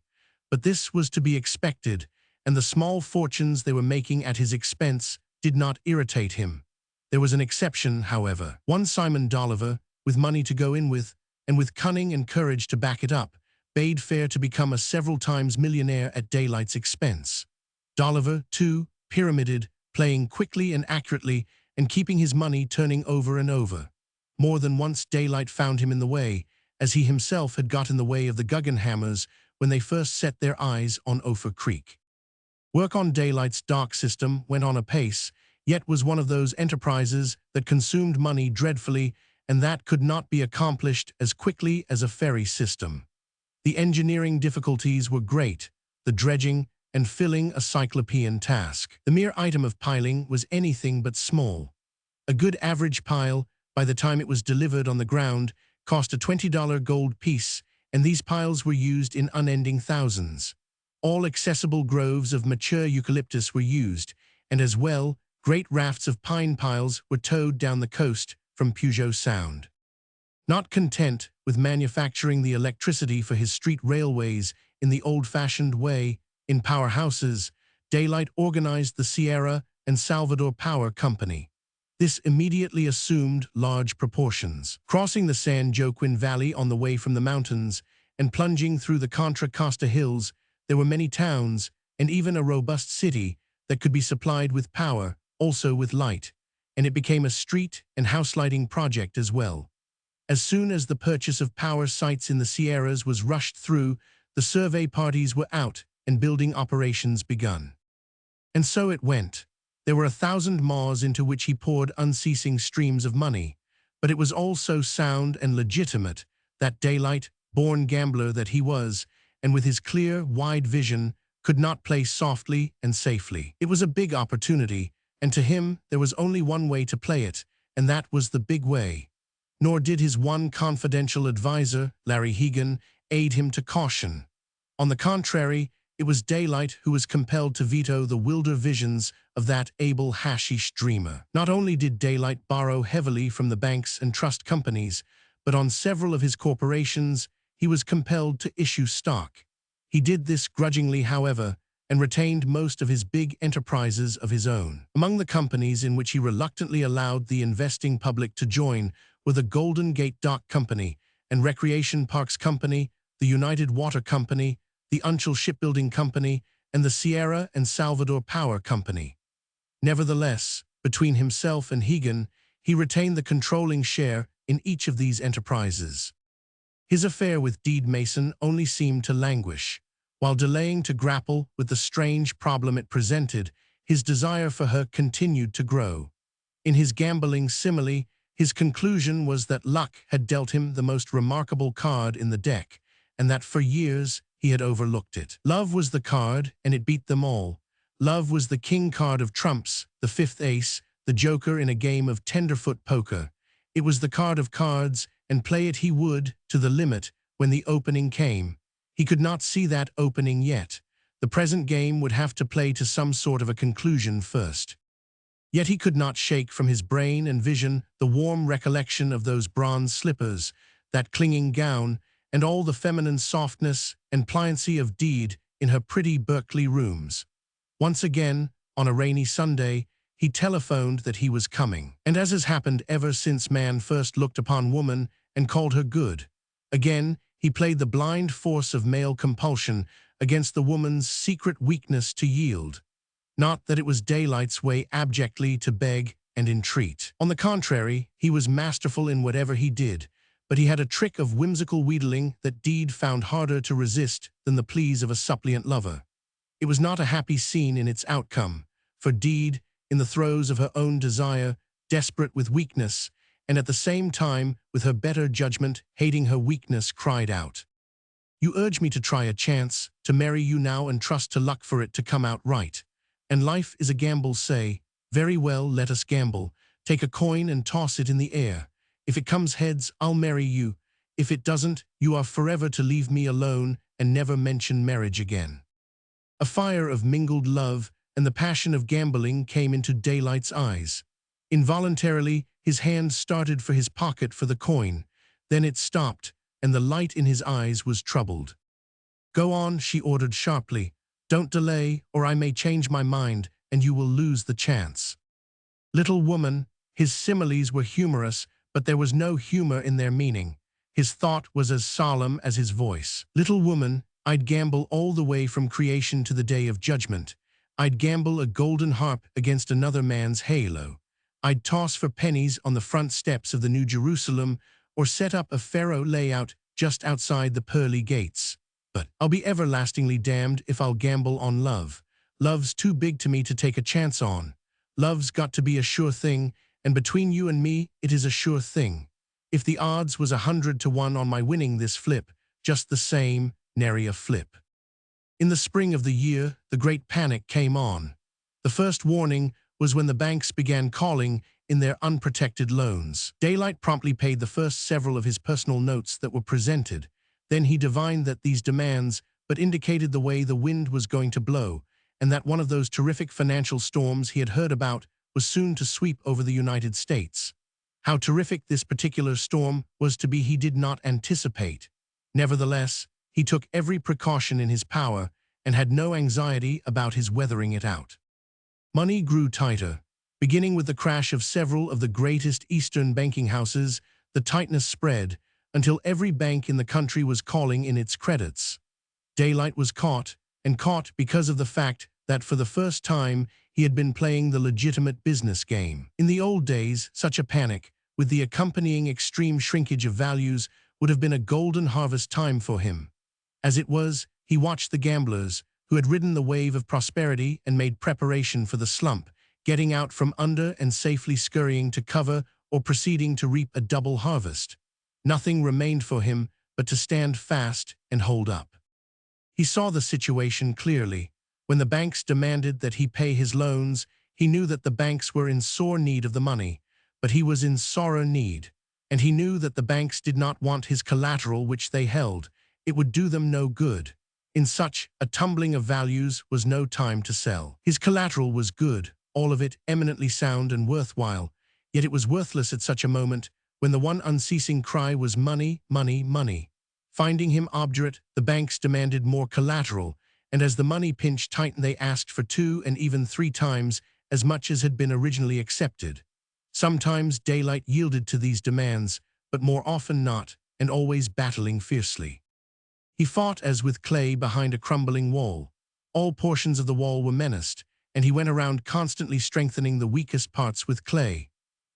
But this was to be expected, and the small fortunes they were making at his expense did not irritate him. There was an exception, however. One Simon Dolliver, with money to go in with, and with cunning and courage to back it up, bade fair to become a several times millionaire at Daylight's expense. Dolliver, too, pyramided, playing quickly and accurately, and keeping his money turning over and over. More than once Daylight found him in the way, as he himself had got in the way of the Guggenhammers when they first set their eyes on Ophir Creek. Work on Daylight's dock system went on apace, yet was one of those enterprises that consumed money dreadfully, and that could not be accomplished as quickly as a ferry system. The engineering difficulties were great, the dredging and filling a cyclopean task. The mere item of piling was anything but small. A good average pile, by the time it was delivered on the ground, cost a $20 gold piece, and these piles were used in unending thousands. All accessible groves of mature eucalyptus were used, and as well, great rafts of pine piles were towed down the coast from Puget Sound. Not content with manufacturing the electricity for his street railways in the old-fashioned way, in powerhouses, Daylight organized the Sierra and Salvador Power Company. This immediately assumed large proportions. Crossing the San Joaquin Valley on the way from the mountains and plunging through the Contra Costa Hills, there were many towns and even a robust city that could be supplied with power, also with light, and it became a street and house lighting project as well. As soon as the purchase of power sites in the Sierras was rushed through, the survey parties were out and building operations begun. And so it went. There were 1,000 maws into which he poured unceasing streams of money, but it was all so sound and legitimate that Daylight, born gambler that he was, and with his clear, wide vision, could not play softly and safely. It was a big opportunity, and to him there was only one way to play it, and that was the big way. Nor did his one confidential advisor, Larry Hegan, aid him to caution. On the contrary, it was Daylight who was compelled to veto the wilder visions of that able hashish dreamer. Not only did Daylight borrow heavily from the banks and trust companies, but on several of his corporations, he was compelled to issue stock. He did this grudgingly, however, and retained most of his big enterprises of his own. Among the companies in which he reluctantly allowed the investing public to join were the Golden Gate Dock Company and Recreation Parks Company, the United Water Company, the Unchal Shipbuilding Company, and the Sierra and Salvador Power Company. Nevertheless, between himself and Hegan, he retained the controlling share in each of these enterprises. His affair with Deed Mason only seemed to languish. While delaying to grapple with the strange problem it presented, his desire for her continued to grow. In his gambling simile, his conclusion was that luck had dealt him the most remarkable card in the deck, and that for years he had overlooked it. Love was the card, and it beat them all. Love was the king card of trumps, the fifth ace, the joker in a game of tenderfoot poker. It was the card of cards, and play it he would, to the limit, when the opening came. He could not see that opening yet. The present game would have to play to some sort of a conclusion first. Yet he could not shake from his brain and vision the warm recollection of those bronze slippers, that clinging gown, and all the feminine softness and pliancy of Deed in her pretty Berkeley rooms. Once again, on a rainy Sunday, he telephoned that he was coming. And as has happened ever since man first looked upon woman and called her good, Again, he played the blind force of male compulsion against the woman's secret weakness to yield. Not that it was Daylight's way abjectly to beg and entreat. On the contrary, he was masterful in whatever he did, but he had a trick of whimsical wheedling that Deed found harder to resist than the pleas of a suppliant lover. It was not a happy scene in its outcome, for Deed, in the throes of her own desire, desperate with weakness, and at the same time, with her better judgment, hating her weakness, cried out, "You urge me to try a chance, to marry you now and trust to luck for it to come out right. And life is a gamble, say, very well, let us gamble. Take a coin and toss it in the air. If it comes heads, I'll marry you. If it doesn't, you are forever to leave me alone and never mention marriage again." A fire of mingled love and the passion of gambling came into Daylight's eyes. Involuntarily, his hand started for his pocket for the coin. Then it stopped, and the light in his eyes was troubled. "Go on," she ordered sharply. "Don't delay, or I may change my mind, and you will lose the chance." Little woman, his similes were humorous, but there was no humor in their meaning. His thought was as solemn as his voice. "Little woman, I'd gamble all the way from creation to the day of judgment. I'd gamble a golden harp against another man's halo. I'd toss for pennies on the front steps of the New Jerusalem or set up a pharaoh layout just outside the pearly gates. But I'll be everlastingly damned if I'll gamble on love. Love's too big to me to take a chance on. Love's got to be a sure thing, and between you and me, it is a sure thing. If the odds was 100 to 1 on my winning this flip, just the same, nary a flip." In the spring of the year, the Great Panic came on. The first warning was when the banks began calling in their unprotected loans. Daylight promptly paid the first several of his personal notes that were presented. Then he divined that these demands but indicated the way the wind was going to blow, and that one of those terrific financial storms he had heard about was soon to sweep over the United States. How terrific this particular storm was to be he did not anticipate. Nevertheless, he took every precaution in his power and had no anxiety about his weathering it out. Money grew tighter. Beginning with the crash of several of the greatest Eastern banking houses, the tightness spread until every bank in the country was calling in its credits. Daylight was caught, and caught because of the fact that for the first time he had been playing the legitimate business game. In the old days, such a panic, with the accompanying extreme shrinkage of values, would have been a golden harvest time for him. As it was, he watched the gamblers, who had ridden the wave of prosperity and made preparation for the slump, getting out from under and safely scurrying to cover or proceeding to reap a double harvest. Nothing remained for him but to stand fast and hold up. He saw the situation clearly. When the banks demanded that he pay his loans, he knew that the banks were in sore need of the money, but he was in sorer need, and he knew that the banks did not want his collateral which they held. It would do them no good. In such a tumbling of values was no time to sell. His collateral was good, all of it eminently sound and worthwhile, yet it was worthless at such a moment when the one unceasing cry was money, money, money. Finding him obdurate, the banks demanded more collateral, and as the money pinch tightened they asked for 2 and even 3 times as much as had been originally accepted. Sometimes Daylight yielded to these demands, but more often not, and always battling fiercely. He fought as with clay behind a crumbling wall. All portions of the wall were menaced, and he went around constantly strengthening the weakest parts with clay.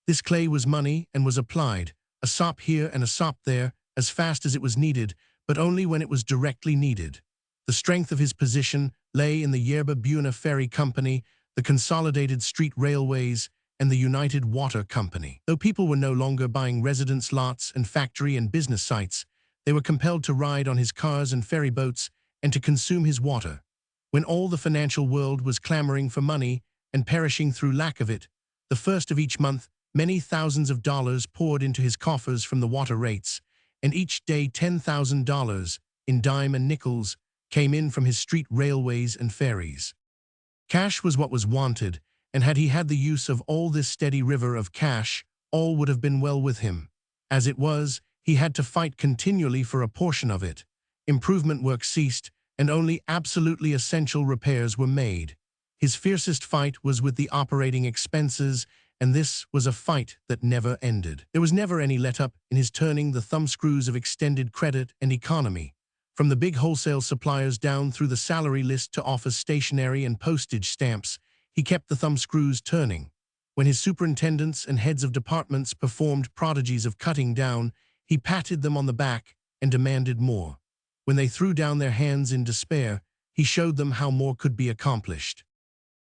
This clay was money and was applied, a sop here and a sop there, as fast as it was needed, but only when it was directly needed. The strength of his position lay in the Yerba Buena Ferry Company, the Consolidated Street Railways, and the United Water Company. Though people were no longer buying residence lots and factory and business sites, they were compelled to ride on his cars and ferry boats and to consume his water. When all the financial world was clamoring for money and perishing through lack of it, the first of each month, many thousands of dollars poured into his coffers from the water rates, and each day $10,000 in dime and nickels came in from his street railways and ferries. Cash was what was wanted, and had he had the use of all this steady river of cash, all would have been well with him. As it was, he had to fight continually for a portion of it. Improvement work ceased, and only absolutely essential repairs were made. His fiercest fight was with the operating expenses and this was a fight that never ended. There was never any let-up in his turning the thumbscrews of extended credit and economy. From the big wholesale suppliers down through the salary list to office stationery and postage stamps, he kept the thumbscrews turning. When his superintendents and heads of departments performed prodigies of cutting down, he patted them on the back and demanded more. When they threw down their hands in despair, he showed them how more could be accomplished.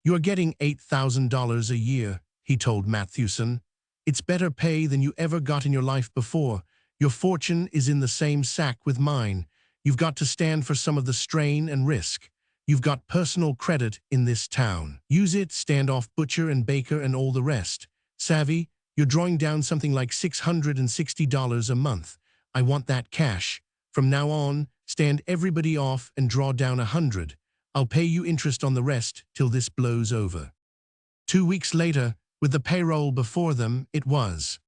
"You are getting $8,000 a year," he told Matthewson. "It's better pay than you ever got in your life before. Your fortune is in the same sack with mine. You've got to stand for some of the strain and risk. You've got personal credit in this town. Use it, stand off butcher and baker and all the rest. Savvy? You're drawing down something like $660 a month. I want that cash. From now on, stand everybody off and draw down $100. I'll pay you interest on the rest till this blows over." 2 weeks later, with the payroll before them, it was.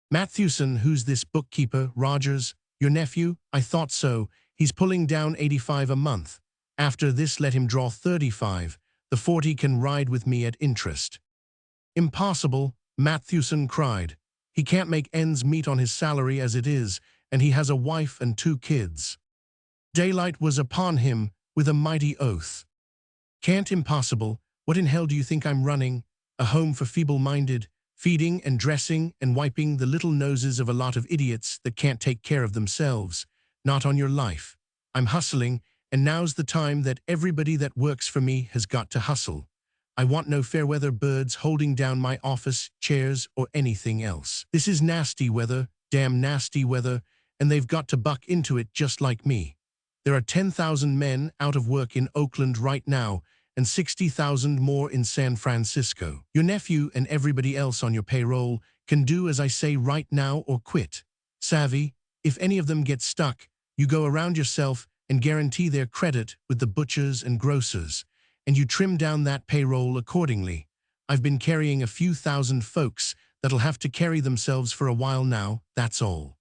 "Matthewson, who's this bookkeeper, Rogers? Your nephew? I thought so. He's pulling down $85 a month. After this, let him draw $35. The $40 can ride with me at interest." "Impossible," Matthewson cried. "He can't make ends meet on his salary as it is, and he has a wife and 2 kids." Daylight was upon him with a mighty oath. "Can't impossible? What in hell do you think I'm running? A home for feeble-minded, feeding and dressing and wiping the little noses of a lot of idiots that can't take care of themselves. Not on your life. I'm hustling, and now's the time that everybody that works for me has got to hustle. I want no fair-weather birds holding down my office, chairs, or anything else. This is nasty weather, damn nasty weather, and they've got to buck into it just like me. There are 10,000 men out of work in Oakland right now, and 60,000 more in San Francisco. Your nephew and everybody else on your payroll can do as I say right now or quit. Savvy? If any of them get stuck, you go around yourself and guarantee their credit with the butchers and grocers, and you trim down that payroll accordingly. I've been carrying a few thousand folks that'll have to carry themselves for a while now, that's all."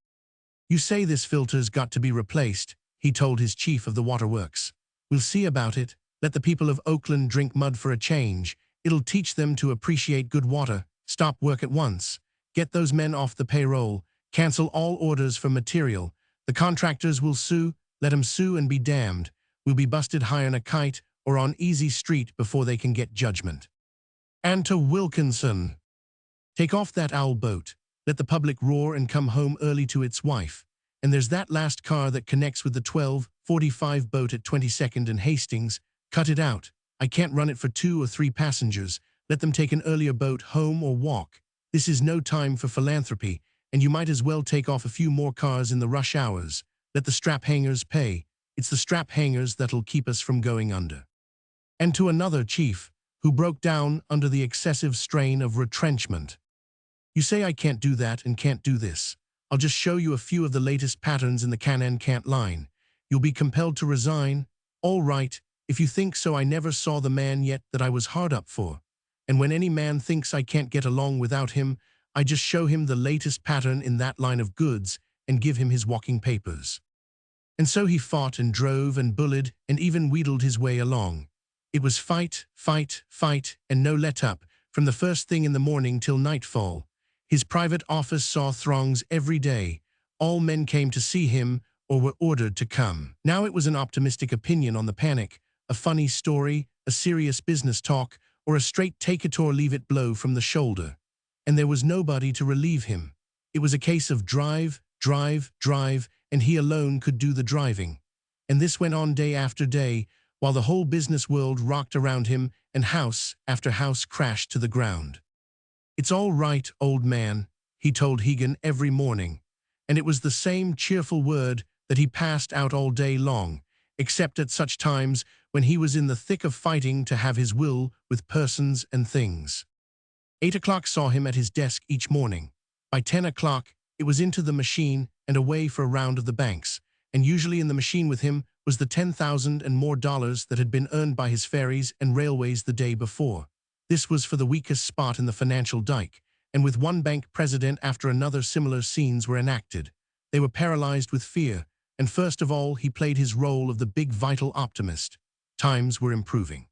"You say this filter's got to be replaced," he told his chief of the waterworks. "We'll see about it. Let the people of Oakland drink mud for a change. It'll teach them to appreciate good water. Stop work at once. Get those men off the payroll. Cancel all orders for material. The contractors will sue. Let 'em sue and be damned. We'll be busted high on a kite or on easy street before they can get judgment." And to Wilkinson, "Take off that owl boat. Let the public roar and come home early to its wife. And there's that last car that connects with the 12:45 boat at 22nd and Hastings. Cut it out. I can't run it for 2 or 3 passengers. Let them take an earlier boat home or walk. This is no time for philanthropy, and you might as well take off a few more cars in the rush hours. Let the strap hangers pay. It's the strap hangers that'll keep us from going under." And to another chief, who broke down under the excessive strain of retrenchment. "You say I can't do that and can't do this. I'll just show you a few of the latest patterns in the can-and-can't line. You'll be compelled to resign. All right, if you think so. I never saw the man yet that I was hard up for. And when any man thinks I can't get along without him, I just show him the latest pattern in that line of goods and give him his walking papers." And so he fought and drove and bullied and even wheedled his way along. It was fight, fight, fight, and no let-up, from the first thing in the morning till nightfall. His private office saw throngs every day. All men came to see him or were ordered to come. Now it was an optimistic opinion on the panic, a funny story, a serious business talk, or a straight take-it-or-leave-it blow from the shoulder. And there was nobody to relieve him. It was a case of drive, drive, drive, and he alone could do the driving. And this went on day after day, while the whole business world rocked around him and house after house crashed to the ground. "It's all right, old man," he told Hegan every morning, and it was the same cheerful word that he passed out all day long, except at such times when he was in the thick of fighting to have his will with persons and things. 8 o'clock saw him at his desk each morning. By 10 o'clock, it was into the machine and away for a round of the banks, and usually in the machine with him was the $10,000 and more that had been earned by his ferries and railways the day before. This was for the weakest spot in the financial dike, and with one bank president after another similar scenes were enacted. They were paralyzed with fear, and first of all he played his role of the big vital optimist. Times were improving.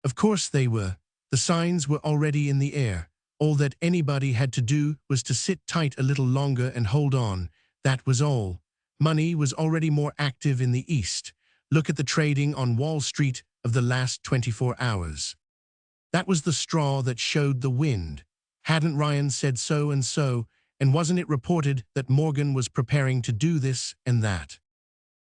Of course they were. The signs were already in the air. All that anybody had to do was to sit tight a little longer and hold on. That was all. Money was already more active in the East. Look at the trading on Wall Street of the last 24 hours. That was the straw that showed the wind. Hadn't Ryan said so, and wasn't it reported that Morgan was preparing to do this and that?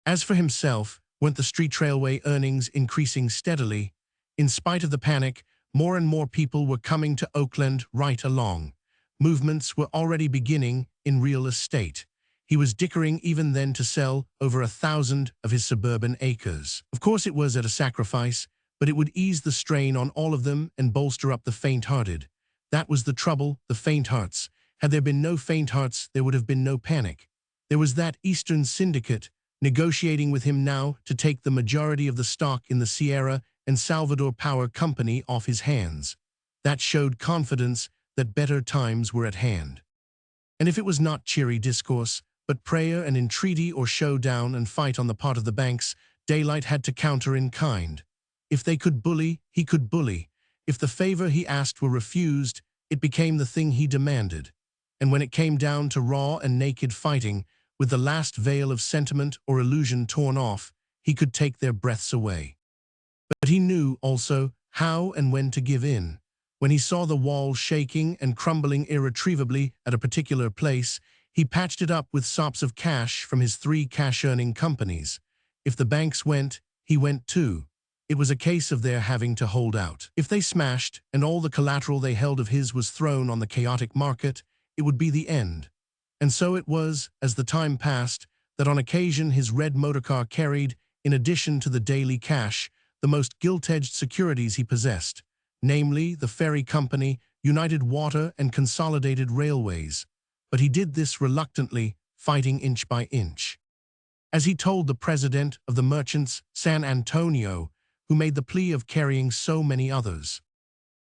As for himself, weren't the street railway earnings increasing steadily? In spite of the panic, more and more people were coming to Oakland right along. Movements were already beginning in real estate. He was dickering even then to sell over 1,000 of his suburban acres. Of course it was at a sacrifice, but it would ease the strain on all of them and bolster up the faint-hearted. That was the trouble, the faint-hearts. Had there been no faint-hearts, there would have been no panic. There was that Eastern syndicate negotiating with him now to take the majority of the stock in the Sierra and Salvador Power Company off his hands. That showed confidence that better times were at hand. And if it was not cheery discourse, but prayer and entreaty or showdown and fight on the part of the banks, Daylight had to counter in kind. If they could bully, he could bully. If the favor he asked were refused, it became the thing he demanded. And when it came down to raw and naked fighting, with the last veil of sentiment or illusion torn off, he could take their breaths away. But he knew, also, how and when to give in. When he saw the wall shaking and crumbling irretrievably at a particular place, he patched it up with sops of cash from his 3 cash-earning companies. If the banks went, he went too. It was a case of their having to hold out. If they smashed, and all the collateral they held of his was thrown on the chaotic market, it would be the end. And so it was, as the time passed, that on occasion his red motorcar carried, in addition to the daily cash, the most gilt-edged securities he possessed, namely the ferry company, United Water and Consolidated Railways. But he did this reluctantly, fighting inch by inch. As he told the president of the merchants, San Antonio, who made the plea of carrying so many others.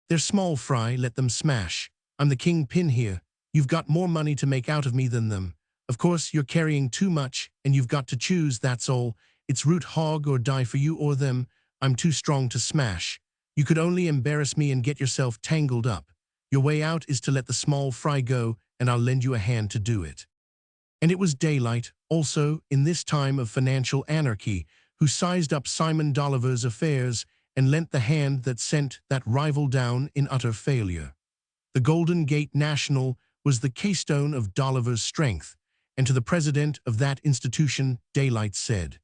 "They're small fry, let them smash. I'm the kingpin here. You've got more money to make out of me than them. Of course, you're carrying too much, and you've got to choose, that's all. It's root hog or die for you or them. I'm too strong to smash. You could only embarrass me and get yourself tangled up. Your way out is to let the small fry go, and I'll lend you a hand to do it." And it was Daylight, also, in this time of financial anarchy, who sized up Simon Dolliver's affairs and lent the hand that sent that rival down in utter failure. The Golden Gate National was the keystone of Dolliver's strength, and to the president of that institution, Daylight said,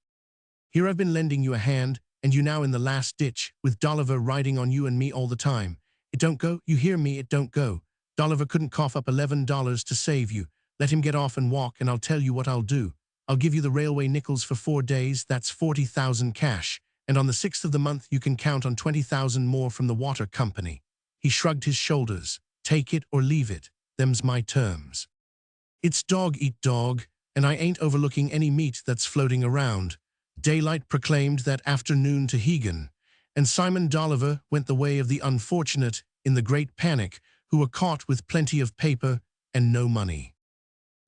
"Here I've been lending you a hand, and you now in the last ditch, with Dolliver riding on you and me all the time. It don't go, you hear me, it don't go. Dolliver couldn't cough up $11 to save you. Let him get off and walk, and I'll tell you what I'll do. I'll give you the railway nickels for 4 days, that's 40,000 cash, and on the 6th of the month you can count on 20,000 more from the water company." He shrugged his shoulders. "Take it or leave it. Them's my terms. It's dog eat dog, and I ain't overlooking any meat that's floating around." Daylight proclaimed that afternoon to Hegan, and Simon Dolliver went the way of the unfortunate in the Great Panic who were caught with plenty of paper and no money.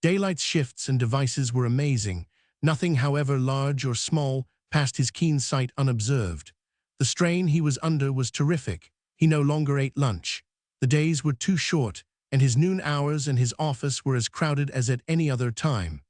Daylight's shifts and devices were amazing. Nothing, however large or small, passed his keen sight unobserved. The strain he was under was terrific. He no longer ate lunch. The days were too short, and his noon hours and his office were as crowded as at any other time.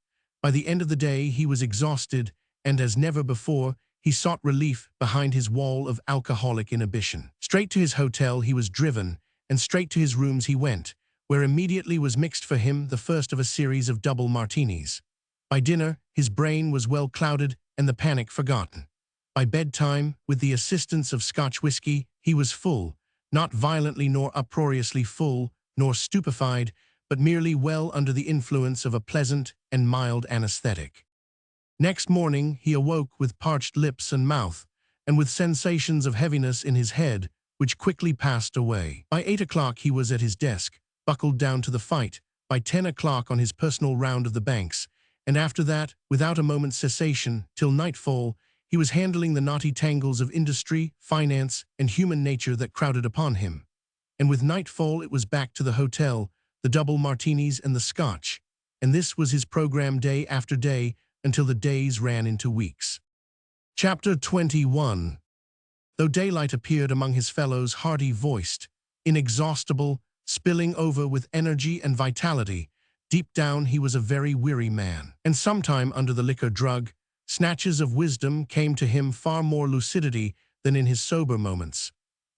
By the end of the day he was exhausted, and as never before, he sought relief behind his wall of alcoholic inhibition. Straight to his hotel he was driven, and straight to his rooms he went, where immediately was mixed for him the first of a series of double martinis. By dinner, his brain was well clouded and the panic forgotten. By bedtime, with the assistance of Scotch whiskey, he was full, not violently nor uproariously full, nor stupefied, but merely well under the influence of a pleasant and mild anesthetic. Next morning he awoke with parched lips and mouth, and with sensations of heaviness in his head, which quickly passed away. By 8 o'clock he was at his desk, buckled down to the fight, by 10 o'clock on his personal round of the banks, and after that, without a moment's cessation, till nightfall, he was handling the knotty tangles of industry, finance, and human nature that crowded upon him. And with nightfall it was back to the hotel, the double martinis and the Scotch, and this was his program day after day until the days ran into weeks. Chapter 21. Though Daylight appeared among his fellows hearty-voiced, inexhaustible, spilling over with energy and vitality. Deep down, he was a very weary man. And sometime under the liquor drug, snatches of wisdom came to him far more lucidity than in his sober moments.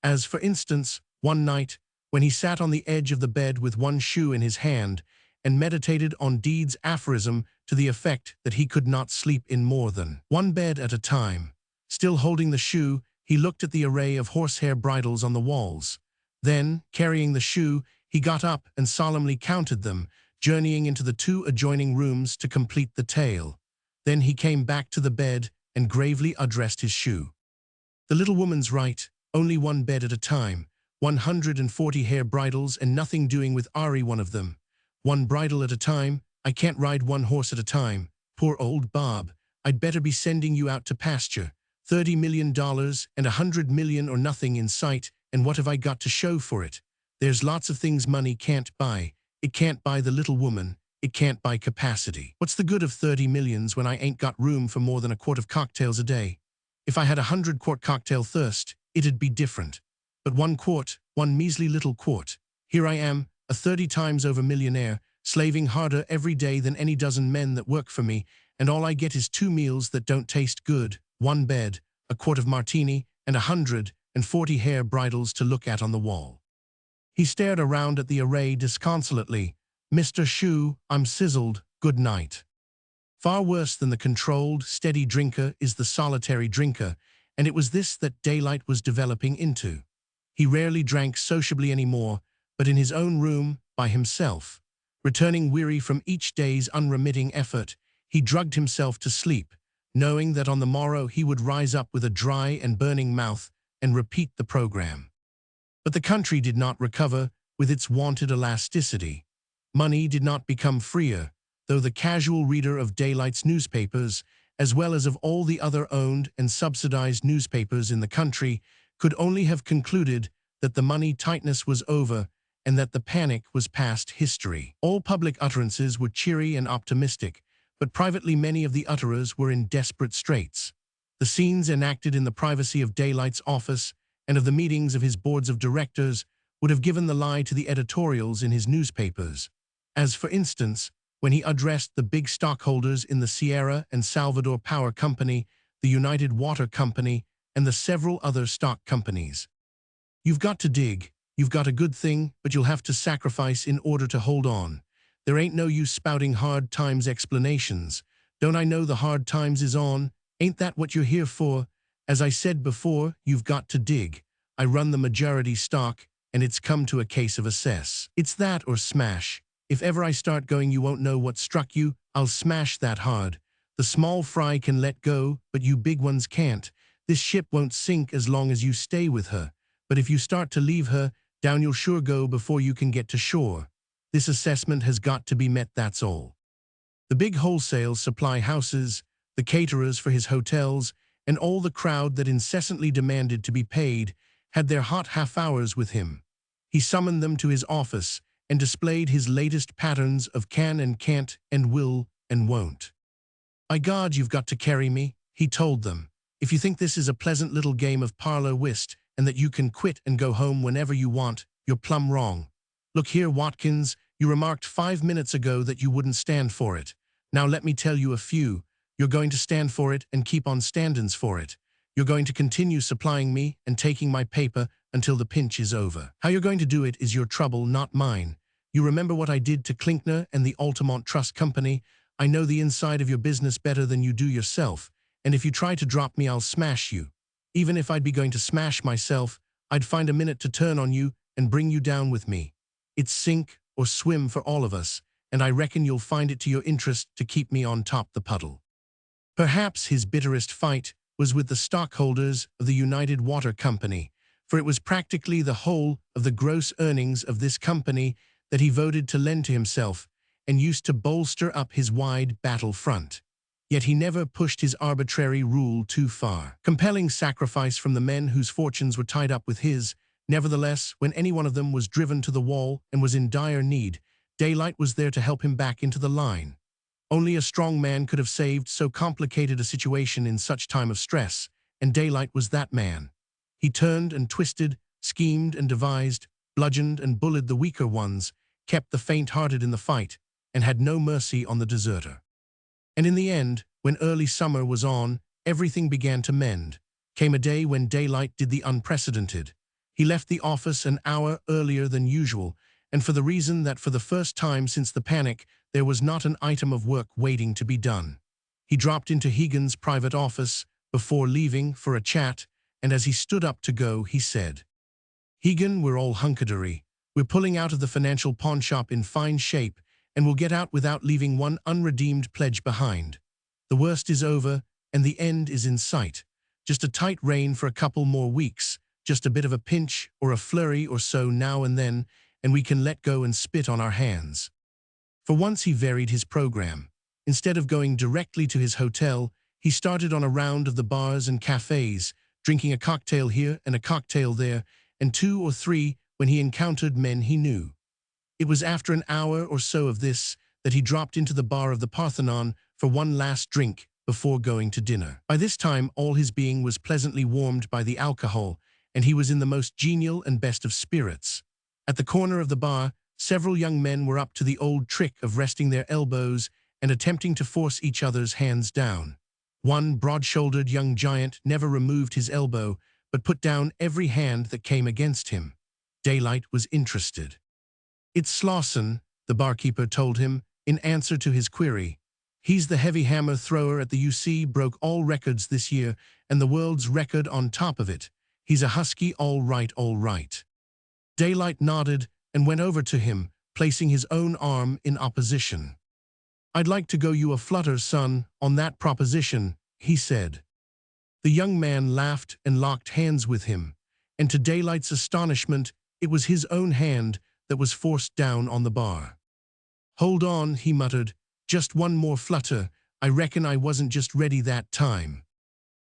As, for instance, one night, when he sat on the edge of the bed with one shoe in his hand and meditated on Deed's aphorism to the effect that he could not sleep in more than one bed at a time. Still holding the shoe, he looked at the array of horsehair bridles on the walls. Then, carrying the shoe, he got up and solemnly counted them, journeying into the 2 adjoining rooms to complete the tale. Then he came back to the bed and gravely addressed his shoe. The little woman's right, only one bed at a time, 140 hair bridles and nothing doing with Ari one of them. One bridle at a time, I can't ride one horse at a time. Poor old Bob, I'd better be sending you out to pasture. $30 million and $100 million or nothing in sight, and what have I got to show for it? There's lots of things money can't buy. It can't buy the little woman. It can't buy capacity. What's the good of 30 millions when I ain't got room for more than a quart of cocktails a day? If I had 100-quart cocktail thirst, it'd be different. But 1 quart, one measly little quart. Here I am, a 30 times over millionaire, slaving harder every day than any dozen men that work for me, and all I get is 2 meals that don't taste good, 1 bed, a quart of martini, and 140 hair bridles to look at on the wall. He stared around at the array disconsolately. Mr. Shoe, I'm sizzled, good night. Far worse than the controlled, steady drinker is the solitary drinker, and it was this that Daylight was developing into. He rarely drank sociably anymore, but in his own room, by himself. Returning weary from each day's unremitting effort, he drugged himself to sleep, knowing that on the morrow he would rise up with a dry and burning mouth and repeat the program. But the country did not recover with its wonted elasticity. Money did not become freer, though the casual reader of Daylight's newspapers, as well as of all the other owned and subsidized newspapers in the country, could only have concluded that the money tightness was over and that the panic was past history. All public utterances were cheery and optimistic, but privately many of the utterers were in desperate straits. The scenes enacted in the privacy of Daylight's office and of the meetings of his boards of directors would have given the lie to the editorials in his newspapers. As, for instance, when he addressed the big stockholders in the Sierra and Salvador Power Company, the United Water Company, and the several other stock companies. You've got to dig. You've got a good thing, but you'll have to sacrifice in order to hold on. There ain't no use spouting hard times explanations. Don't I know the hard times is on? Ain't that what you're here for? As I said before, you've got to dig. I run the majority stock, and it's come to a case of assess. It's that or smash. If ever I start going, you won't know what struck you. I'll smash that hard. The small fry can let go, but you big ones can't. This ship won't sink as long as you stay with her. But if you start to leave her, down you'll sure go before you can get to shore. This assessment has got to be met, that's all. The big wholesale supply houses, the caterers for his hotels, and all the crowd that incessantly demanded to be paid had their hot half-hours with him. He summoned them to his office and displayed his latest patterns of can and can't and will and won't. By God, you've got to carry me, he told them. If you think this is a pleasant little game of parlor whist and that you can quit and go home whenever you want, you're plumb wrong. Look here, Watkins, you remarked 5 minutes ago that you wouldn't stand for it. Now let me tell you a few. You're going to stand for it and keep on standins for it. You're going to continue supplying me and taking my paper until the pinch is over. How you're going to do it is your trouble, not mine. You remember what I did to Klinkner and the Altamont Trust Company? I know the inside of your business better than you do yourself, and if you try to drop me, I'll smash you. Even if I'd be going to smash myself, I'd find a minute to turn on you and bring you down with me. It's sink or swim for all of us, and I reckon you'll find it to your interest to keep me on top the puddle. Perhaps his bitterest fight was with the stockholders of the United Water Company, for it was practically the whole of the gross earnings of this company that he voted to lend to himself and used to bolster up his wide battle front. Yet he never pushed his arbitrary rule too far, compelling sacrifice from the men whose fortunes were tied up with his. Nevertheless, when any one of them was driven to the wall and was in dire need, Daylight was there to help him back into the line. Only a strong man could have saved so complicated a situation in such time of stress, and Daylight was that man. He turned and twisted, schemed and devised, bludgeoned and bullied the weaker ones, kept the faint-hearted in the fight, and had no mercy on the deserter. And in the end, when early summer was on, everything began to mend. Came a day when Daylight did the unprecedented. He left the office an hour earlier than usual, and for the reason that for the first time since the panic, there was not an item of work waiting to be done. He dropped into Higgins' private office before leaving for a chat, and as he stood up to go, he said, "Higgin, we're all hunkadory. We're pulling out of the financial pawnshop in fine shape, and we'll get out without leaving one unredeemed pledge behind. The worst is over, and the end is in sight. Just a tight rein for a couple more weeks, just a bit of a pinch or a flurry or so now and then, and we can let go and spit on our hands." For once he varied his program. Instead of going directly to his hotel, he started on a round of the bars and cafes, drinking a cocktail here and a cocktail there, and 2 or 3 when he encountered men he knew. It was after an hour or so of this that he dropped into the bar of the Parthenon for one last drink before going to dinner. By this time, all his being was pleasantly warmed by the alcohol, and he was in the most genial and best of spirits. At the corner of the bar, several young men were up to the old trick of resting their elbows and attempting to force each other's hands down. One broad-shouldered young giant never removed his elbow, but put down every hand that came against him. Daylight was interested. "It's Slauson," the barkeeper told him, in answer to his query. "He's the heavy hammer thrower at the UC, broke all records this year, and the world's record on top of it. He's a husky, all right, all right." Daylight nodded and went over to him, placing his own arm in opposition. "I'd like to go you a flutter, son, on that proposition," he said. The young man laughed and locked hands with him, and to Daylight's astonishment, it was his own hand that was forced down on the bar. "Hold on," he muttered, "just one more flutter. I reckon I wasn't just ready that time."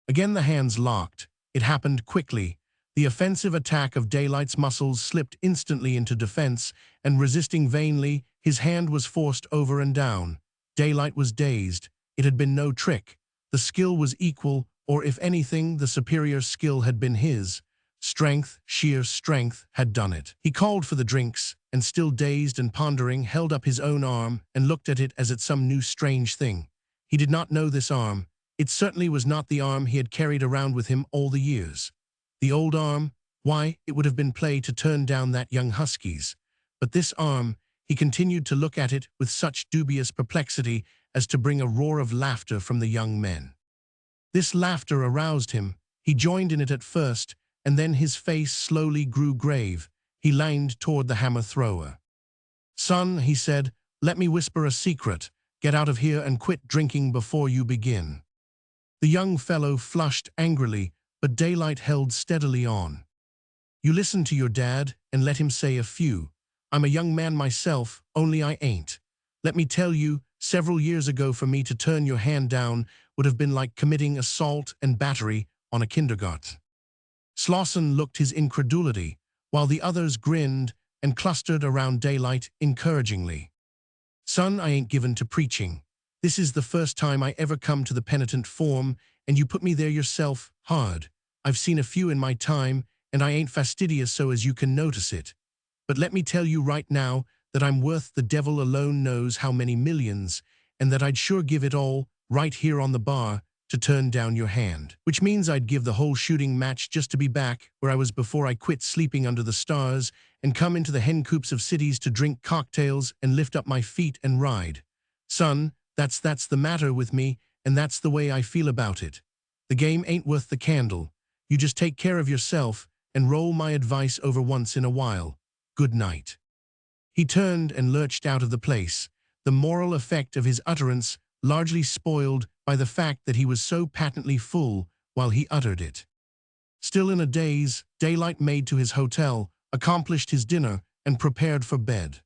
Again the hands locked. It happened quickly. The offensive attack of Daylight's muscles slipped instantly into defense, and resisting vainly, his hand was forced over and down. Daylight was dazed. It had been no trick. The skill was equal, or if anything, the superior skill had been his. Strength, sheer strength, had done it. He called for the drinks, and still dazed and pondering, held up his own arm and looked at it as at some new strange thing. He did not know this arm. It certainly was not the arm he had carried around with him all the years. The old arm, why, it would have been play to turn down that young husky's. But this arm, he continued to look at it with such dubious perplexity as to bring a roar of laughter from the young men. This laughter aroused him. He joined in it at first, and then his face slowly grew grave. He leaned toward the hammer thrower. "Son," he said, "let me whisper a secret. Get out of here and quit drinking before you begin." The young fellow flushed angrily, but Daylight held steadily on. "You listen to your dad and let him say a few. I'm a young man myself, only I ain't. Let me tell you, several years ago for me to turn your hand down would have been like committing assault and battery on a kindergarten." Slauson looked his incredulity, while the others grinned and clustered around Daylight encouragingly. "Son, I ain't given to preaching. This is the first time I ever come to the penitent form, and you put me there yourself, hard. I've seen a few in my time, and I ain't fastidious so as you can notice it. But let me tell you right now that I'm worth the devil alone knows how many millions, and that I'd sure give it all, right here on the bar, to turn down your hand. Which means I'd give the whole shooting match just to be back where I was before I quit sleeping under the stars and come into the hen coops of cities to drink cocktails and lift up my feet and ride. Son, that's the matter with me, and that's the way I feel about it. The game ain't worth the candle. You just take care of yourself and roll my advice over once in a while. Good night." He turned and lurched out of the place, the moral effect of his utterance largely spoiled by the fact that he was so patently full while he uttered it. Still in a daze, Daylight made to his hotel, accomplished his dinner, and prepared for bed.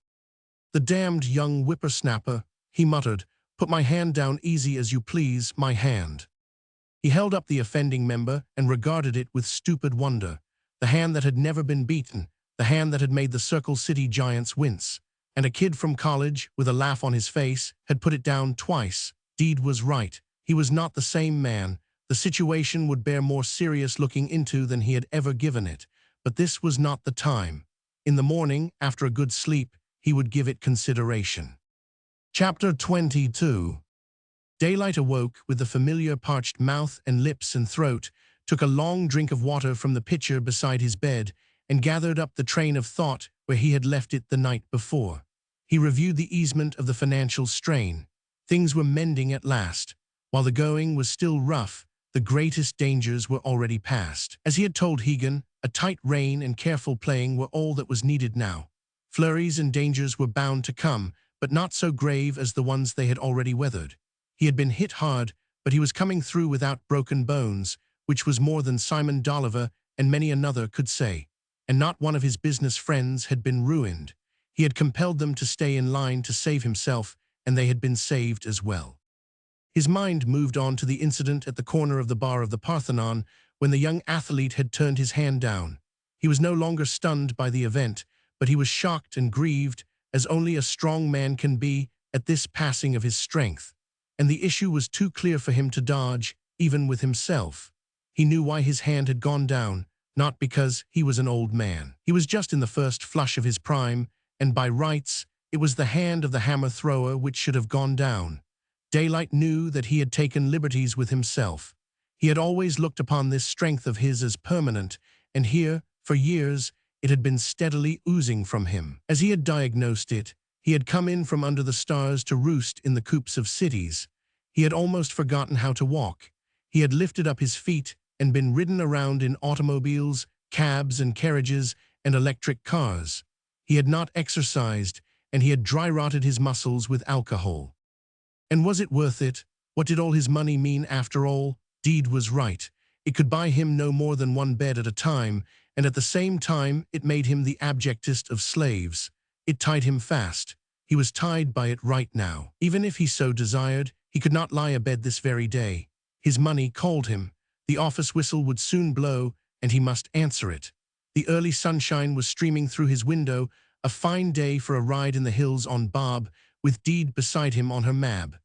"The damned young whippersnapper," he muttered, "put my hand down easy as you please, my hand." He held up the offending member and regarded it with stupid wonder. The hand that had never been beaten, the hand that had made the Circle City Giants wince. And a kid from college, with a laugh on his face, had put it down twice. Deed was right. He was not the same man. The situation would bear more serious looking into than he had ever given it. But this was not the time. In the morning, after a good sleep, he would give it consideration. Chapter 22. Daylight awoke with the familiar parched mouth and lips and throat, took a long drink of water from the pitcher beside his bed, and gathered up the train of thought where he had left it the night before. He reviewed the easement of the financial strain. Things were mending at last. While the going was still rough, the greatest dangers were already past. As he had told Hegan, a tight rein and careful playing were all that was needed now. Flurries and dangers were bound to come, but not so grave as the ones they had already weathered. He had been hit hard, but he was coming through without broken bones, which was more than Simon Dolliver and many another could say. And not one of his business friends had been ruined. He had compelled them to stay in line to save himself, and they had been saved as well. His mind moved on to the incident at the corner of the bar of the Parthenon when the young athlete had turned his hand down. He was no longer stunned by the event, but he was shocked and grieved, as only a strong man can be, at this passing of his strength. And the issue was too clear for him to dodge, even with himself. He knew why his hand had gone down, not because he was an old man. He was just in the first flush of his prime, and by rights, it was the hand of the hammer-thrower which should have gone down. Daylight knew that he had taken liberties with himself. He had always looked upon this strength of his as permanent, and here, for years, it had been steadily oozing from him. As he had diagnosed it, he had come in from under the stars to roost in the coops of cities. He had almost forgotten how to walk. He had lifted up his feet and been ridden around in automobiles, cabs and carriages, and electric cars. He had not exercised, and he had dry-rotted his muscles with alcohol. And was it worth it? What did all his money mean after all? Deed was right. It could buy him no more than one bed at a time, and at the same time it made him the abjectest of slaves. It tied him fast. He was tied by it right now. Even if he so desired, he could not lie abed this very day. His money called him. The office whistle would soon blow, and he must answer it. The early sunshine was streaming through his window, a fine day for a ride in the hills on Bob, with Deed beside him on her Mab.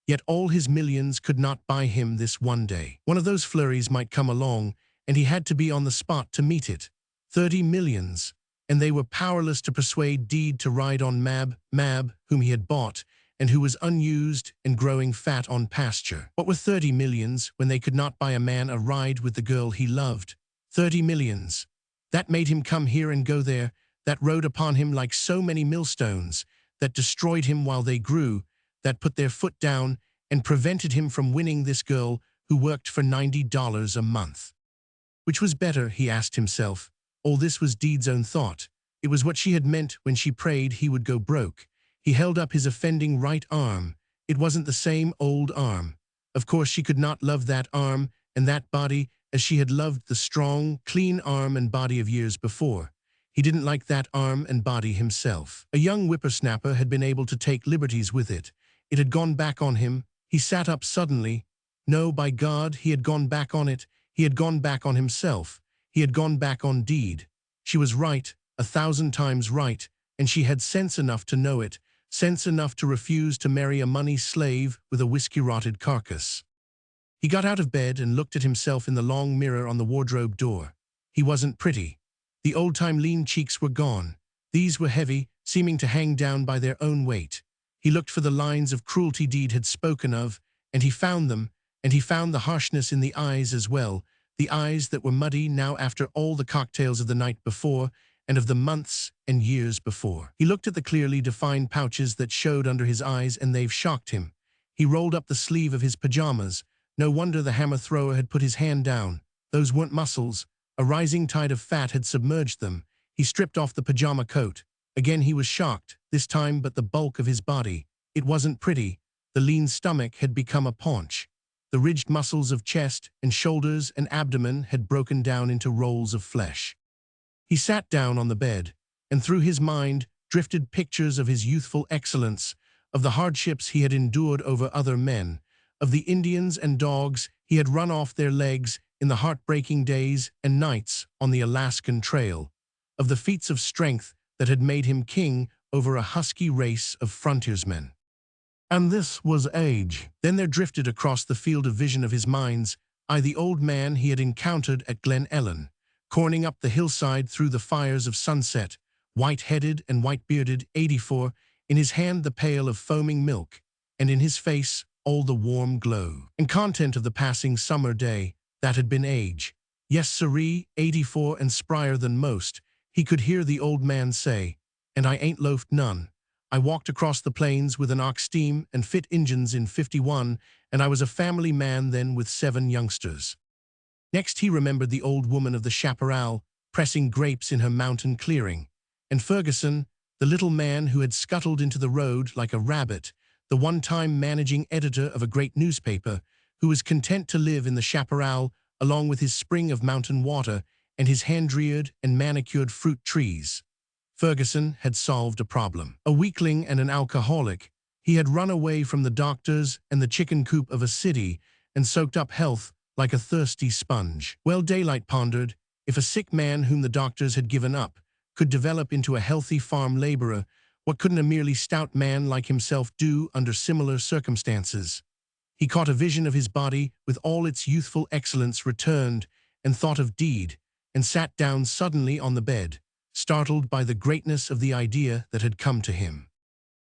Yet all his millions could not buy him this one day. One of those flurries might come along, and he had to be on the spot to meet it. 30 millions, and they were powerless to persuade Deed to ride on Mab, whom he had bought, and who was unused and growing fat on pasture. What were 30 millions when they could not buy a man a ride with the girl he loved? 30 millions. That made him come here and go there, that rode upon him like so many millstones, that destroyed him while they grew, that put their foot down and prevented him from winning this girl who worked for $90 a month. Which was better, he asked himself. All this was Deed's own thought. It was what she had meant when she prayed he would go broke. He held up his offending right arm. It wasn't the same old arm. Of course she could not love that arm and that body as she had loved the strong, clean arm and body of years before. He didn't like that arm and body himself. A young whippersnapper had been able to take liberties with it. It had gone back on him. He sat up suddenly. No, by God, he had gone back on it. He had gone back on himself. He had gone back on Deed. She was right, 1,000 times right, and she had sense enough to know it, sense enough to refuse to marry a money slave with a whiskey-rotted carcass. He got out of bed and looked at himself in the long mirror on the wardrobe door. He wasn't pretty. The old-time lean cheeks were gone. These were heavy, seeming to hang down by their own weight. He looked for the lines of cruelty Deed had spoken of, and he found them, and he found the harshness in the eyes as well, the eyes that were muddy now after all the cocktails of the night before and of the months and years before. He looked at the clearly defined pouches that showed under his eyes, and they've shocked him. He rolled up the sleeve of his pajamas. No wonder the hammer-thrower had put his hand down. Those weren't muscles. A rising tide of fat had submerged them. He stripped off the pajama coat. Again he was shocked, this time but the bulk of his body. It wasn't pretty. The lean stomach had become a paunch. The ridged muscles of chest and shoulders and abdomen had broken down into rolls of flesh. He sat down on the bed, and through his mind drifted pictures of his youthful excellence, of the hardships he had endured over other men, of the Indians and dogs he had run off their legs in the heartbreaking days and nights on the Alaskan Trail, of the feats of strength that had made him king over a husky race of frontiersmen. And this was age. Then there drifted across the field of vision of his mind's eye the old man he had encountered at Glen Ellen, corning up the hillside through the fires of sunset, white-headed and white-bearded, 84, in his hand the pail of foaming milk, and in his face all the warm glow and content of the passing summer day that had been age. Yes, sirree, 84 and sprier than most, he could hear the old man say, and I ain't loafed none. I walked across the plains with an ox team and fit engines in 51, and I was a family man then with 7 youngsters. Next he remembered the old woman of the chaparral, pressing grapes in her mountain clearing, and Ferguson, the little man who had scuttled into the road like a rabbit, the one-time managing editor of a great newspaper, who was content to live in the chaparral along with his spring of mountain water and his hand-reared and manicured fruit trees. Ferguson had solved a problem. A weakling and an alcoholic, he had run away from the doctors and the chicken coop of a city and soaked up health like a thirsty sponge. Well, Daylight pondered, if a sick man whom the doctors had given up could develop into a healthy farm laborer, what couldn't a merely stout man like himself do under similar circumstances? He caught a vision of his body with all its youthful excellence returned and thought of deed, and sat down suddenly on the bed, startled by the greatness of the idea that had come to him.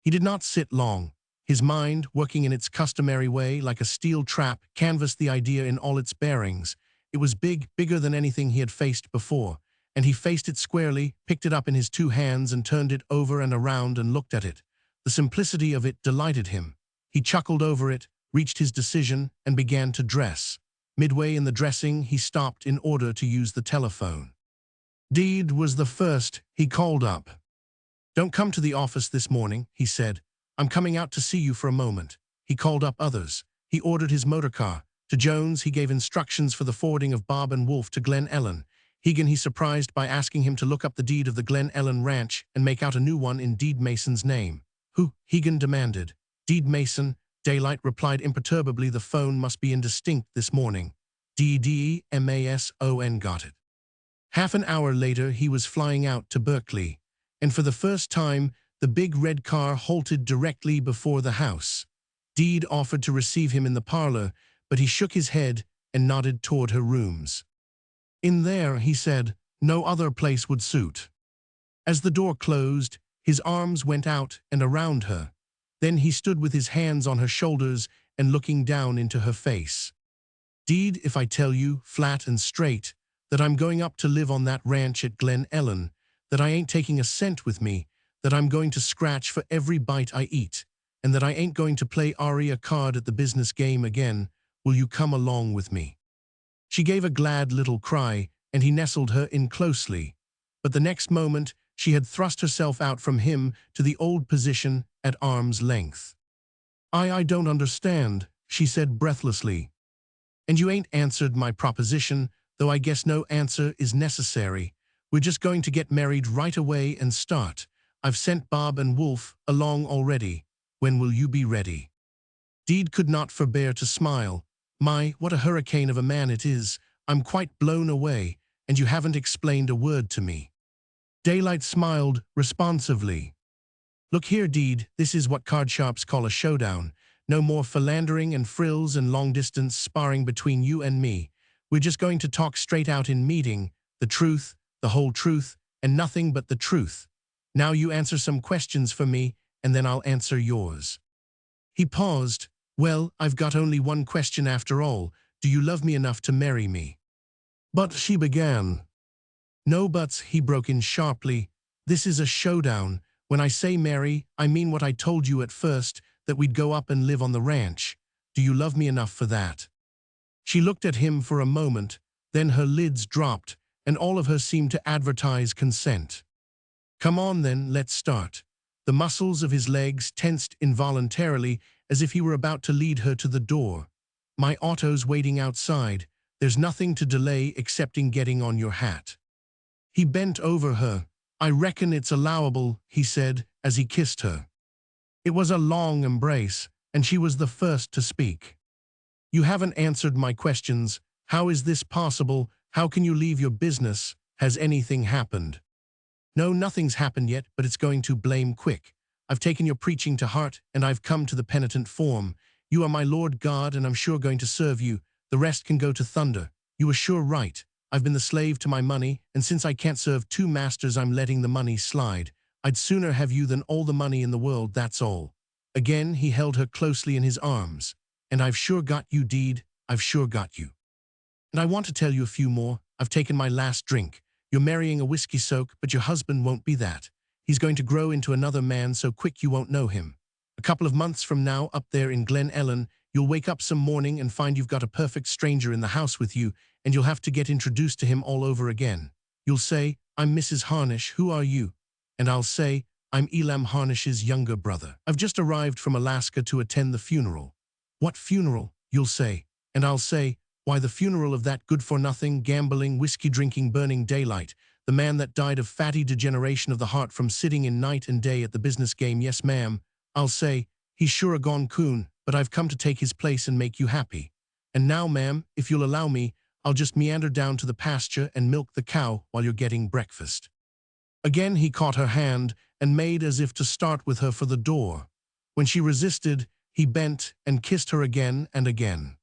He did not sit long. His mind, working in its customary way like a steel trap, canvassed the idea in all its bearings. It was big, bigger than anything he had faced before, and he faced it squarely, picked it up in his 2 hands and turned it over and around and looked at it. The simplicity of it delighted him. He chuckled over it, reached his decision, and began to dress. Midway in the dressing, he stopped in order to use the telephone. Deed was the first he called up. Don't come to the office this morning, he said. I'm coming out to see you for a moment. He called up others. He ordered his motor car. To Jones, he gave instructions for the forwarding of Bob and Wolf to Glen Ellen. Hegan he surprised by asking him to look up the deed of the Glen Ellen ranch and make out a new one in Deed Mason's name. Who? Hegan demanded. Deed Mason. Daylight replied imperturbably. The phone must be indistinct this morning. D-D-E-M-A-S-O-N got it. Half an hour later he was flying out to Berkeley, and for the first time the big red car halted directly before the house. Deed offered to receive him in the parlor, but he shook his head and nodded toward her rooms. In there, he said, no other place would suit. As the door closed, his arms went out and around her. Then he stood with his hands on her shoulders and looking down into her face. Deed, if I tell you, flat and straight, that I'm going up to live on that ranch at Glen Ellen, that I ain't taking a cent with me, that I'm going to scratch for every bite I eat, and that I ain't going to play Ari a card at the business game again, will you come along with me? She gave a glad little cry, and he nestled her in closely. But the next moment, she had thrust herself out from him to the old position at arm's length. I don't understand, she said breathlessly. And you ain't answered my proposition, though I guess no answer is necessary. We're just going to get married right away and start. I've sent Bob and Wolf along already. When will you be ready? Deed could not forbear to smile. My, what a hurricane of a man it is. I'm quite blown away, and you haven't explained a word to me. Daylight smiled responsively. Look here, Deed, this is what card sharps call a showdown. No more philandering and frills and long-distance sparring between you and me. We're just going to talk straight out in meeting, the truth, the whole truth, and nothing but the truth. Now you answer some questions for me, and then I'll answer yours. He paused. Well, I've got only one question after all. Do you love me enough to marry me? But she began. No buts, he broke in sharply. This is a showdown. When I say marry, I mean what I told you at first, that we'd go up and live on the ranch. Do you love me enough for that? She looked at him for a moment, then her lids dropped, and all of her seemed to advertise consent. Come on then, let's start. The muscles of his legs tensed involuntarily as if he were about to lead her to the door. My auto's waiting outside. There's nothing to delay excepting getting on your hat. He bent over her. I reckon it's allowable, he said as he kissed her. It was a long embrace, and she was the first to speak. You haven't answered my questions. How is this possible? How can you leave your business? Has anything happened? No, nothing's happened yet, but it's going to blame quick. I've taken your preaching to heart, and I've come to the penitent form. You are my Lord God, and I'm sure going to serve you. The rest can go to thunder. You are sure right. I've been the slave to my money, and since I can't serve two masters, I'm letting the money slide. I'd sooner have you than all the money in the world, that's all." Again, he held her closely in his arms. "And I've sure got you, Deed. I've sure got you. And I want to tell you a few more. I've taken my last drink. You're marrying a whiskey soak, but your husband won't be that. He's going to grow into another man so quick you won't know him. A couple of months from now, up there in Glen Ellen, you'll wake up some morning and find you've got a perfect stranger in the house with you, and you'll have to get introduced to him all over again. You'll say, 'I'm Mrs. Harnish, who are you?' And I'll say, 'I'm Elam Harnish's younger brother. I've just arrived from Alaska to attend the funeral.' 'What funeral?' you'll say. And I'll say, 'Why, the funeral of that good-for-nothing, gambling, whiskey-drinking, burning daylight, the man that died of fatty degeneration of the heart from sitting in night and day at the business game. Yes, ma'am.' I'll say, 'He's sure a gone coon, but I've come to take his place and make you happy. And now, ma'am, if you'll allow me, I'll just meander down to the pasture and milk the cow while you're getting breakfast.'" Again he caught her hand and made as if to start with her for the door. When she resisted, he bent and kissed her again and again.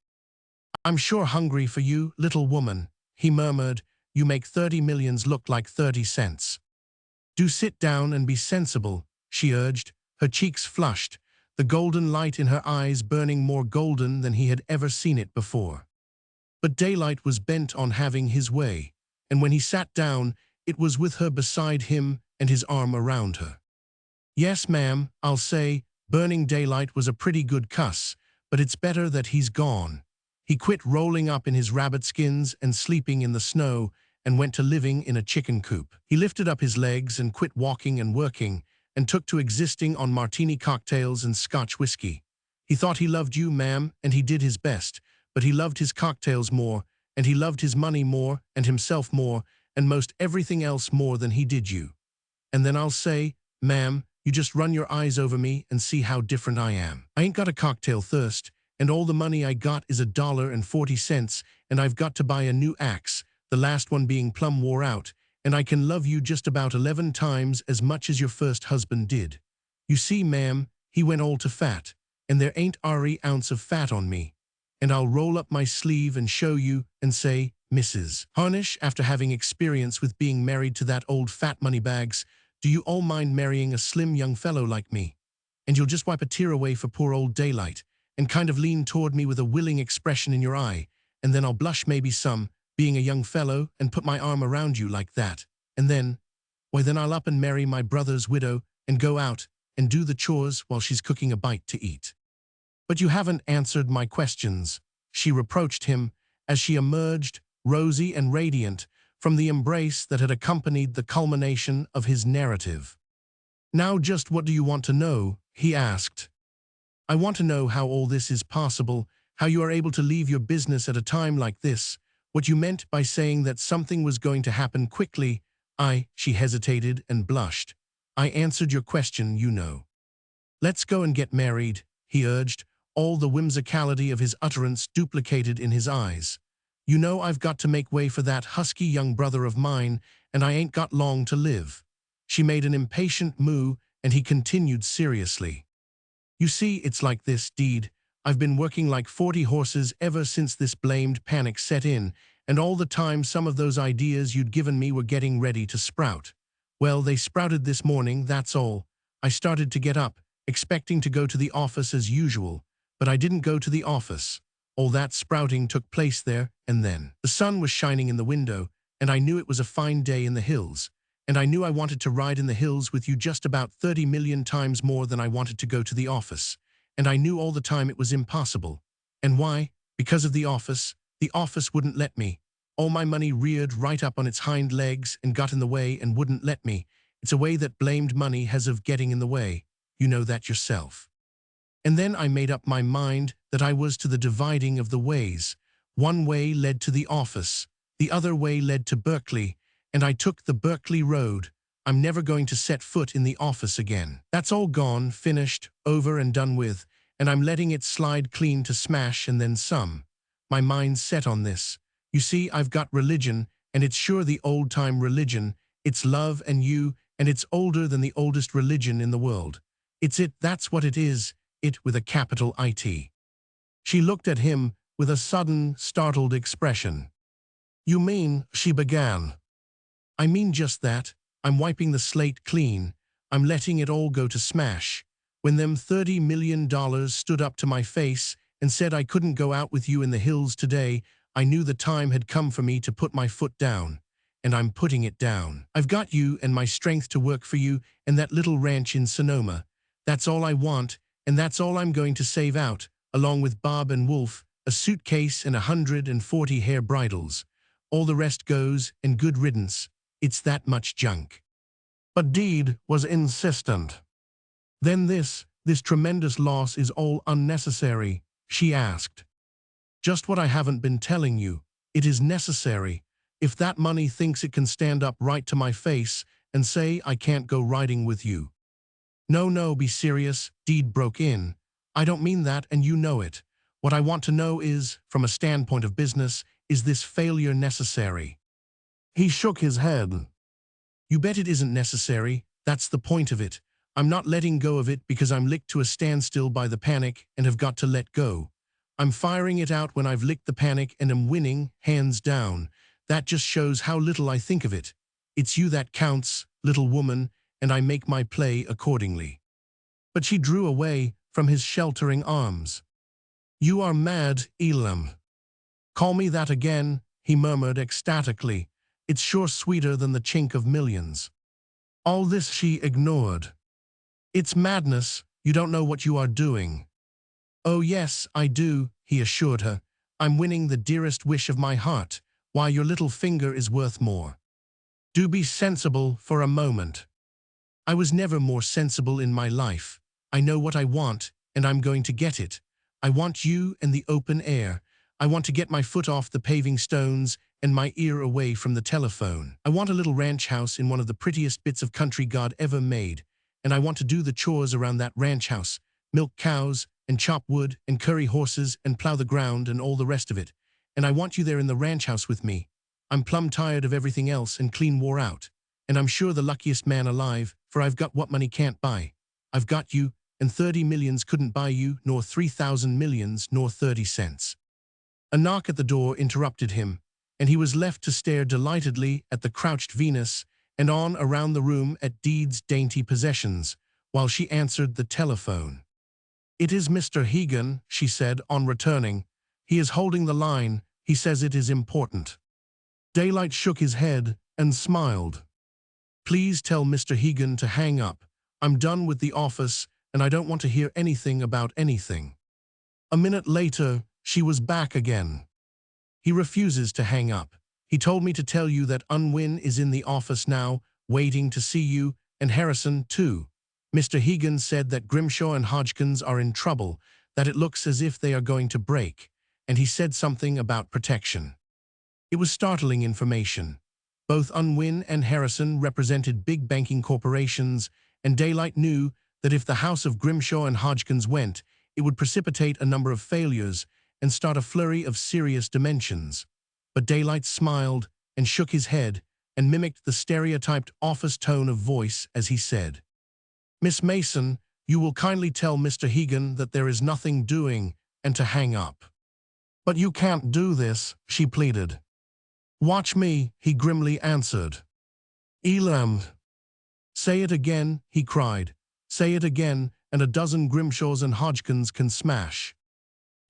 "I'm sure hungry for you, little woman," he murmured. "You make 30 millions look like 30 cents. Do sit down and be sensible," she urged, her cheeks flushed, the golden light in her eyes burning more golden than he had ever seen it before. But Daylight was bent on having his way, and when he sat down, it was with her beside him and his arm around her. "Yes, ma'am," I'll say, "Burning Daylight was a pretty good cuss, but it's better that he's gone. He quit rolling up in his rabbit skins and sleeping in the snow and went to living in a chicken coop. He lifted up his legs and quit walking and working and took to existing on martini cocktails and Scotch whiskey. He thought he loved you, ma'am, and he did his best, but he loved his cocktails more, and he loved his money more, and himself more, and most everything else more than he did you. And then I'll say, 'Ma'am, you just run your eyes over me and see how different I am. I ain't got a cocktail thirst, and all the money I got is $1.40, and I've got to buy a new axe, the last one being plumb wore out, and I can love you just about 11 times as much as your first husband did. You see, ma'am, he went all to fat, and there ain't ary ounce of fat on me. And I'll roll up my sleeve and show you and say, 'Mrs. Harnish, after having experience with being married to that old fat moneybags, do you all mind marrying a slim young fellow like me?' And you'll just wipe a tear away for poor old Daylight, and kind of lean toward me with a willing expression in your eye, and then I'll blush maybe some, being a young fellow, and put my arm around you like that, and then, why then I'll up and marry my brother's widow and go out and do the chores while she's cooking a bite to eat." "But you haven't answered my questions," she reproached him as she emerged, rosy and radiant, from the embrace that had accompanied the culmination of his narrative. "Now just what do you want to know?" he asked. "I want to know how all this is possible, how you are able to leave your business at a time like this, what you meant by saying that something was going to happen quickly." She hesitated and blushed. "I answered your question, you know." "Let's go and get married," he urged, all the whimsicality of his utterance duplicated in his eyes. "You know I've got to make way for that husky young brother of mine, and I ain't got long to live." She made an impatient moo, and he continued seriously. "You see, it's like this, Deed. I've been working like 40 horses ever since this blamed panic set in, and all the time some of those ideas you'd given me were getting ready to sprout. Well, they sprouted this morning, that's all. I started to get up, expecting to go to the office as usual, but I didn't go to the office. All that sprouting took place there and then. The sun was shining in the window, and I knew it was a fine day in the hills, and I knew I wanted to ride in the hills with you just about 30 million times more than I wanted to go to the office, and I knew all the time it was impossible. And why? Because of the office. The office wouldn't let me. All my money reared right up on its hind legs and got in the way and wouldn't let me. It's a way that blamed money has of getting in the way. You know that yourself. And then I made up my mind that I was to the dividing of the ways. One way led to the office, the other way led to Berkeley, and I took the Berkeley road. I'm never going to set foot in the office again. That's all gone, finished, over and done with, and I'm letting it slide clean to smash and then some. My mind's set on this. You see, I've got religion, and it's sure the old-time religion. It's love and you, and it's older than the oldest religion in the world. It's it, that's what it is, it with a capital IT. She looked at him with a sudden, startled expression. You mean, she began. I mean just that. I'm wiping the slate clean. I'm letting it all go to smash. When them $30 million stood up to my face and said I couldn't go out with you in the hills today, I knew the time had come for me to put my foot down. And I'm putting it down. I've got you and my strength to work for you and that little ranch in Sonoma. That's all I want, and that's all I'm going to save out, along with Bob and Wolf, a suitcase and 140 hair bridles. All the rest goes, and good riddance. It's that much junk. But Deed was insistent. Then this tremendous loss is all unnecessary, she asked. Just what I haven't been telling you. It is necessary. If that money thinks it can stand up right to my face and say I can't go riding with you. No, be serious, Deed broke in. I don't mean that, and you know it. What I want to know is, from a standpoint of business, is this failure necessary? He shook his head. You bet it isn't necessary. That's the point of it. I'm not letting go of it because I'm licked to a standstill by the panic and have got to let go. I'm firing it out when I've licked the panic and am winning, hands down. That just shows how little I think of it. It's you that counts, little woman, and I make my play accordingly. But she drew away from his sheltering arms. You are mad, Elam. Call me that again, he murmured ecstatically. It's sure sweeter than the chink of millions. All this she ignored. It's madness. You don't know what you are doing. Oh yes, I do, he assured her. I'm winning the dearest wish of my heart. Why, your little finger is worth more. Do be sensible for a moment. I was never more sensible in my life. I know what I want, and I'm going to get it. I want you and the open air. I want to get my foot off the paving stones and my ear away from the telephone. I want a little ranch house in one of the prettiest bits of country God ever made, and I want to do the chores around that ranch house, milk cows and chop wood and curry horses and plow the ground and all the rest of it. And I want you there in the ranch house with me. I'm plumb tired of everything else and clean wore out. And I'm sure the luckiest man alive, for I've got what money can't buy. I've got you, and 30 millions couldn't buy you, nor 3,000 millions, nor 30 cents. A knock at the door interrupted him, and he was left to stare delightedly at the crouched Venus and on around the room at Deed's dainty possessions, while she answered the telephone. It is Mr. Hegan, she said on returning. He is holding the line. He says it is important. Daylight shook his head and smiled. Please tell Mr. Hegan to hang up. I'm done with the office, and I don't want to hear anything about anything. A minute later, she was back again. He refuses to hang up. He told me to tell you that Unwin is in the office now, waiting to see you, and Harrison, too. Mr. Hegan said that Grimshaw and Hodgkins are in trouble, that it looks as if they are going to break, and he said something about protection. It was startling information. Both Unwin and Harrison represented big banking corporations, and Daylight knew that if the house of Grimshaw and Hodgkins went, it would precipitate a number of failures and start a flurry of serious dimensions. But Daylight smiled and shook his head and mimicked the stereotyped office tone of voice as he said, Miss Mason, you will kindly tell Mr. Hegan that there is nothing doing and to hang up. But you can't do this, she pleaded. Watch me, he grimly answered. Elam. Say it again, he cried. Say it again, and a dozen Grimshaws and Hodgkins can smash.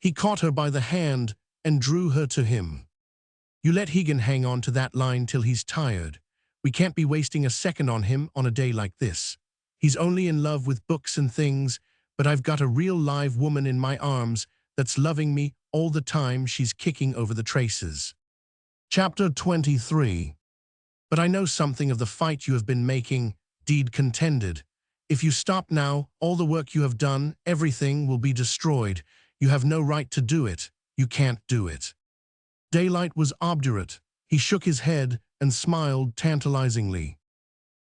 He caught her by the hand and drew her to him. You let Hegan hang on to that line till he's tired. We can't be wasting a second on him on a day like this. He's only in love with books and things, but I've got a real live woman in my arms that's loving me all the time she's kicking over the traces. Chapter 23. But I know something of the fight you have been making, Deed contended. If you stop now, all the work you have done, everything will be destroyed. You have no right to do it. You can't do it. Daylight was obdurate. He shook his head and smiled tantalizingly.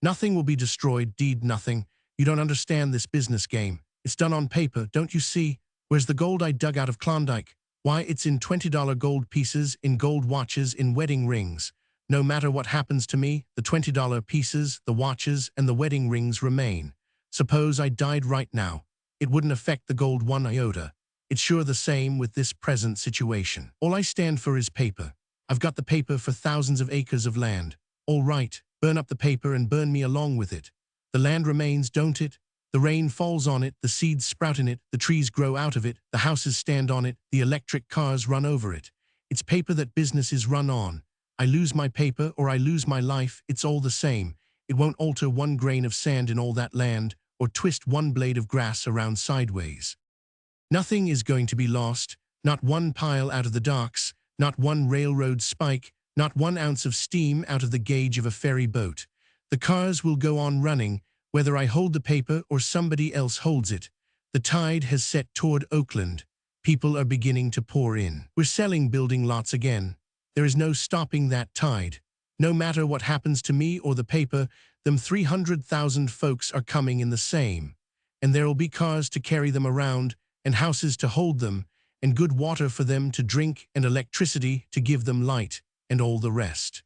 Nothing will be destroyed, Deed, nothing. You don't understand this business game. It's done on paper, don't you see? Where's the gold I dug out of Klondike? Why, it's in $20 gold pieces, in gold watches, in wedding rings. No matter what happens to me, the $20 pieces, the watches, and the wedding rings remain. Suppose I died right now. It wouldn't affect the gold one iota. It's sure the same with this present situation. All I stand for is paper. I've got the paper for thousands of acres of land. All right, burn up the paper and burn me along with it. The land remains, don't it? The rain falls on it, the seeds sprout in it, the trees grow out of it, the houses stand on it, the electric cars run over it. It's paper that business is run on. I lose my paper or I lose my life, it's all the same. It won't alter one grain of sand in all that land, or twist one blade of grass around sideways. Nothing is going to be lost, not one pile out of the docks, not one railroad spike, not 1 ounce of steam out of the gauge of a ferry boat. The cars will go on running, whether I hold the paper or somebody else holds it. The tide has set toward Oakland. People are beginning to pour in. We're selling building lots again. There is no stopping that tide. No matter what happens to me or the paper, them 300,000 folks are coming in the same. And there'll be cars to carry them around, and houses to hold them, and good water for them to drink, and electricity to give them light, and all the rest.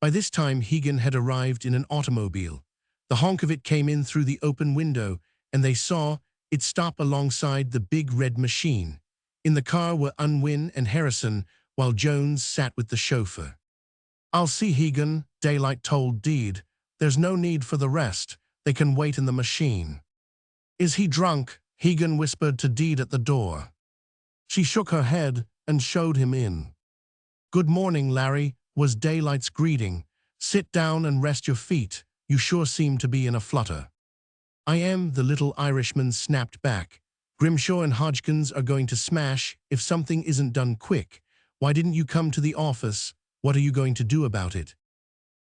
By this time Hegan had arrived in an automobile. The honk of it came in through the open window, and they saw it stop alongside the big red machine. In the car were Unwin and Harrison, while Jones sat with the chauffeur. "I'll see Hegan," Daylight told Deed. "There's no need for the rest. They can wait in the machine." "Is he drunk?" Hegan whispered to Deed at the door. She shook her head and showed him in. "Good morning, Larry," was Daylight's greeting. "Sit down and rest your feet. You sure seem to be in a flutter." "I am," the little Irishman snapped back. "Grimshaw and Hodgkins are going to smash if something isn't done quick. Why didn't you come to the office? What are you going to do about it?"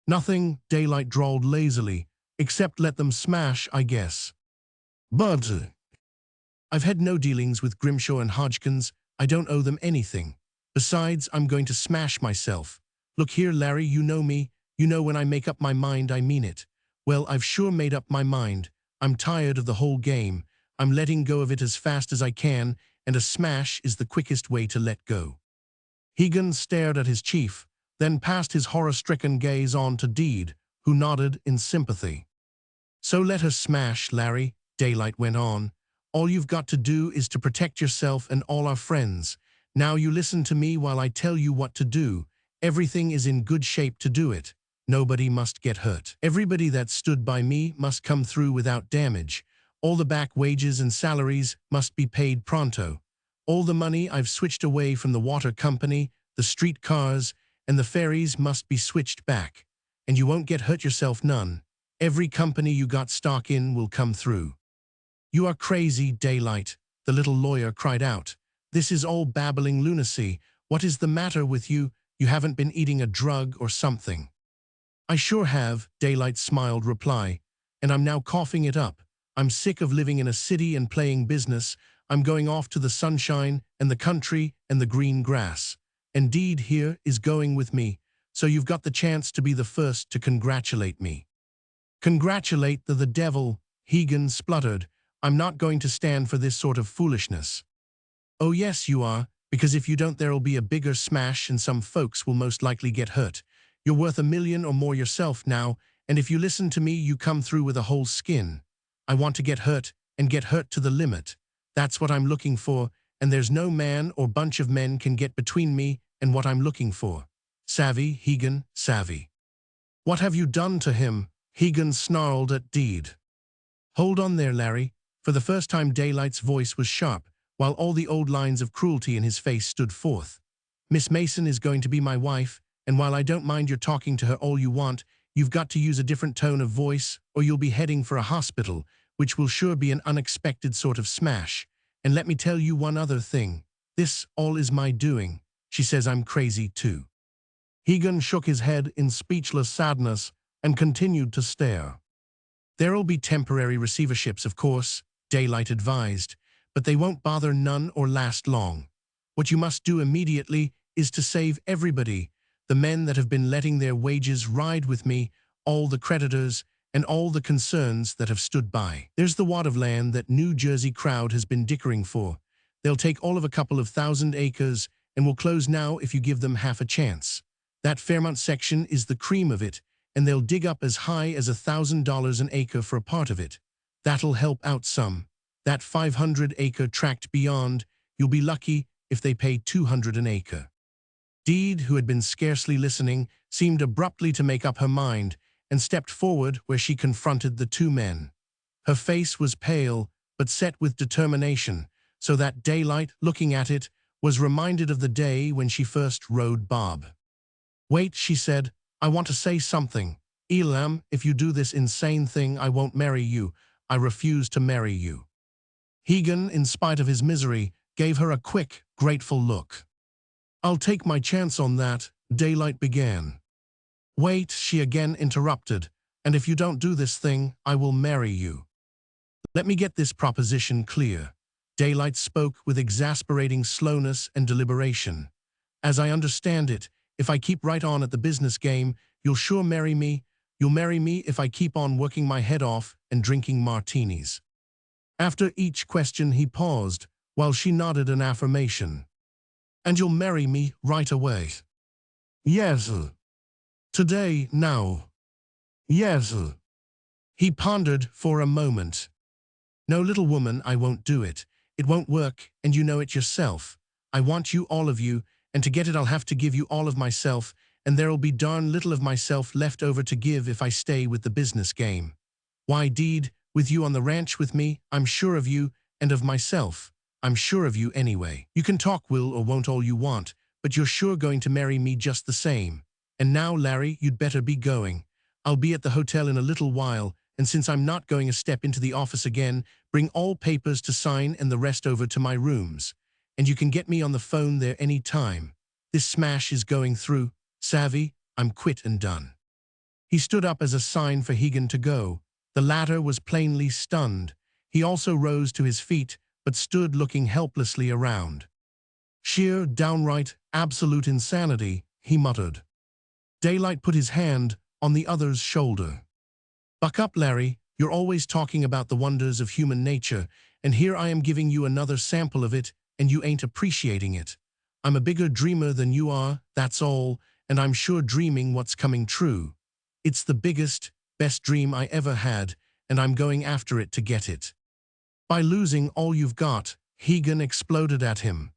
"Nothing," Daylight drawled lazily, "except let them smash, I guess." "But I've had no dealings with Grimshaw and Hodgkins. I don't owe them anything. Besides, I'm going to smash myself. Look here, Larry, you know me. You know when I make up my mind, I mean it. Well, I've sure made up my mind. I'm tired of the whole game. I'm letting go of it as fast as I can, and a smash is the quickest way to let go." Hegan stared at his chief, then passed his horror-stricken gaze on to Deed, who nodded in sympathy. "So let her smash, Larry," Daylight went on. "All you've got to do is to protect yourself and all our friends. Now you listen to me while I tell you what to do. Everything is in good shape to do it. Nobody must get hurt. Everybody that stood by me must come through without damage. All the back wages and salaries must be paid pronto. All the money I've switched away from the water company, the street cars, and the ferries must be switched back. And you won't get hurt yourself none. Every company you got stock in will come through." "You are crazy, Daylight," the little lawyer cried out. "This is all babbling lunacy. What is the matter with you? You haven't been eating a drug or something." "I sure have," Daylight's smiled reply, "and I'm now coughing it up. I'm sick of living in a city and playing business. I'm going off to the sunshine and the country and the green grass. And Deed here is going with me, so you've got the chance to be the first to congratulate me." "Congratulate the devil," Hegan spluttered. "I'm not going to stand for this sort of foolishness." "Oh yes you are, because if you don't there'll be a bigger smash and some folks will most likely get hurt. You're worth $1 million or more yourself now, and if you listen to me you come through with a whole skin. I want to get hurt, and get hurt to the limit. That's what I'm looking for, and there's no man or bunch of men can get between me and what I'm looking for. Savvy, Hegan, savvy." "What have you done to him?" Hegan snarled at Deed. "Hold on there, Larry." For the first time Daylight's voice was sharp, while all the old lines of cruelty in his face stood forth. "Miss Mason is going to be my wife, and while I don't mind your talking to her all you want, you've got to use a different tone of voice, or you'll be heading for a hospital, which will sure be an unexpected sort of smash. And let me tell you one other thing. This all is my doing. She says I'm crazy too." Hegan shook his head in speechless sadness and continued to stare. "There'll be temporary receiverships, of course," Daylight advised, "but they won't bother none or last long. What you must do immediately is to save everybody, the men that have been letting their wages ride with me, all the creditors, and all the concerns that have stood by. There's the wad of land that New Jersey crowd has been dickering for. They'll take all of a couple of 1,000 acres and will close now if you give them half a chance. That Fairmont section is the cream of it, and they'll dig up as high as $1,000 an acre for a part of it. That'll help out some. That 500-acre tract beyond, you'll be lucky if they pay $200 an acre." Deed, who had been scarcely listening, seemed abruptly to make up her mind and stepped forward where she confronted the two men. Her face was pale, but set with determination, so that Daylight, looking at it, was reminded of the day when she first rode Bob. "Wait," she said, "I want to say something. Elam, if you do this insane thing, I won't marry you. I refuse to marry you." Hegan, in spite of his misery, gave her a quick, grateful look. "I'll take my chance on that," Daylight began. "Wait," she again interrupted, "and if you don't do this thing, I will marry you." "Let me get this proposition clear." Daylight spoke with exasperating slowness and deliberation. "As I understand it, if I keep right on at the business game, you'll sure marry me. You'll marry me if I keep on working my head off and drinking martinis." After each question he paused, while she nodded an affirmation. "And you'll marry me right away?" "Yes. Today, now." "Yes." He pondered for a moment. "No, little woman, I won't do it. It won't work, and you know it yourself. I want you, all of you, and to get it I'll have to give you all of myself, and there'll be darn little of myself left over to give if I stay with the business game. Why, Deed, with you on the ranch with me, I'm sure of you, and of myself. I'm sure of you anyway. You can talk will or won't all you want, but you're sure going to marry me just the same. And now, Larry, you'd better be going. I'll be at the hotel in a little while, and since I'm not going a step into the office again, bring all papers to sign and the rest over to my rooms. And you can get me on the phone there any time. This smash is going through. Savvy? I'm quit and done." He stood up as a sign for Hegan to go. The latter was plainly stunned. He also rose to his feet, but stood looking helplessly around. "Sheer, downright, absolute insanity," he muttered. Daylight put his hand on the other's shoulder. "Buck up, Larry. You're always talking about the wonders of human nature, and here I am giving you another sample of it, and you ain't appreciating it. I'm a bigger dreamer than you are, that's all, and I'm sure dreaming what's coming true. It's the biggest, best dream I ever had, and I'm going after it to get it." "By losing all you've got," Hegan exploded at him.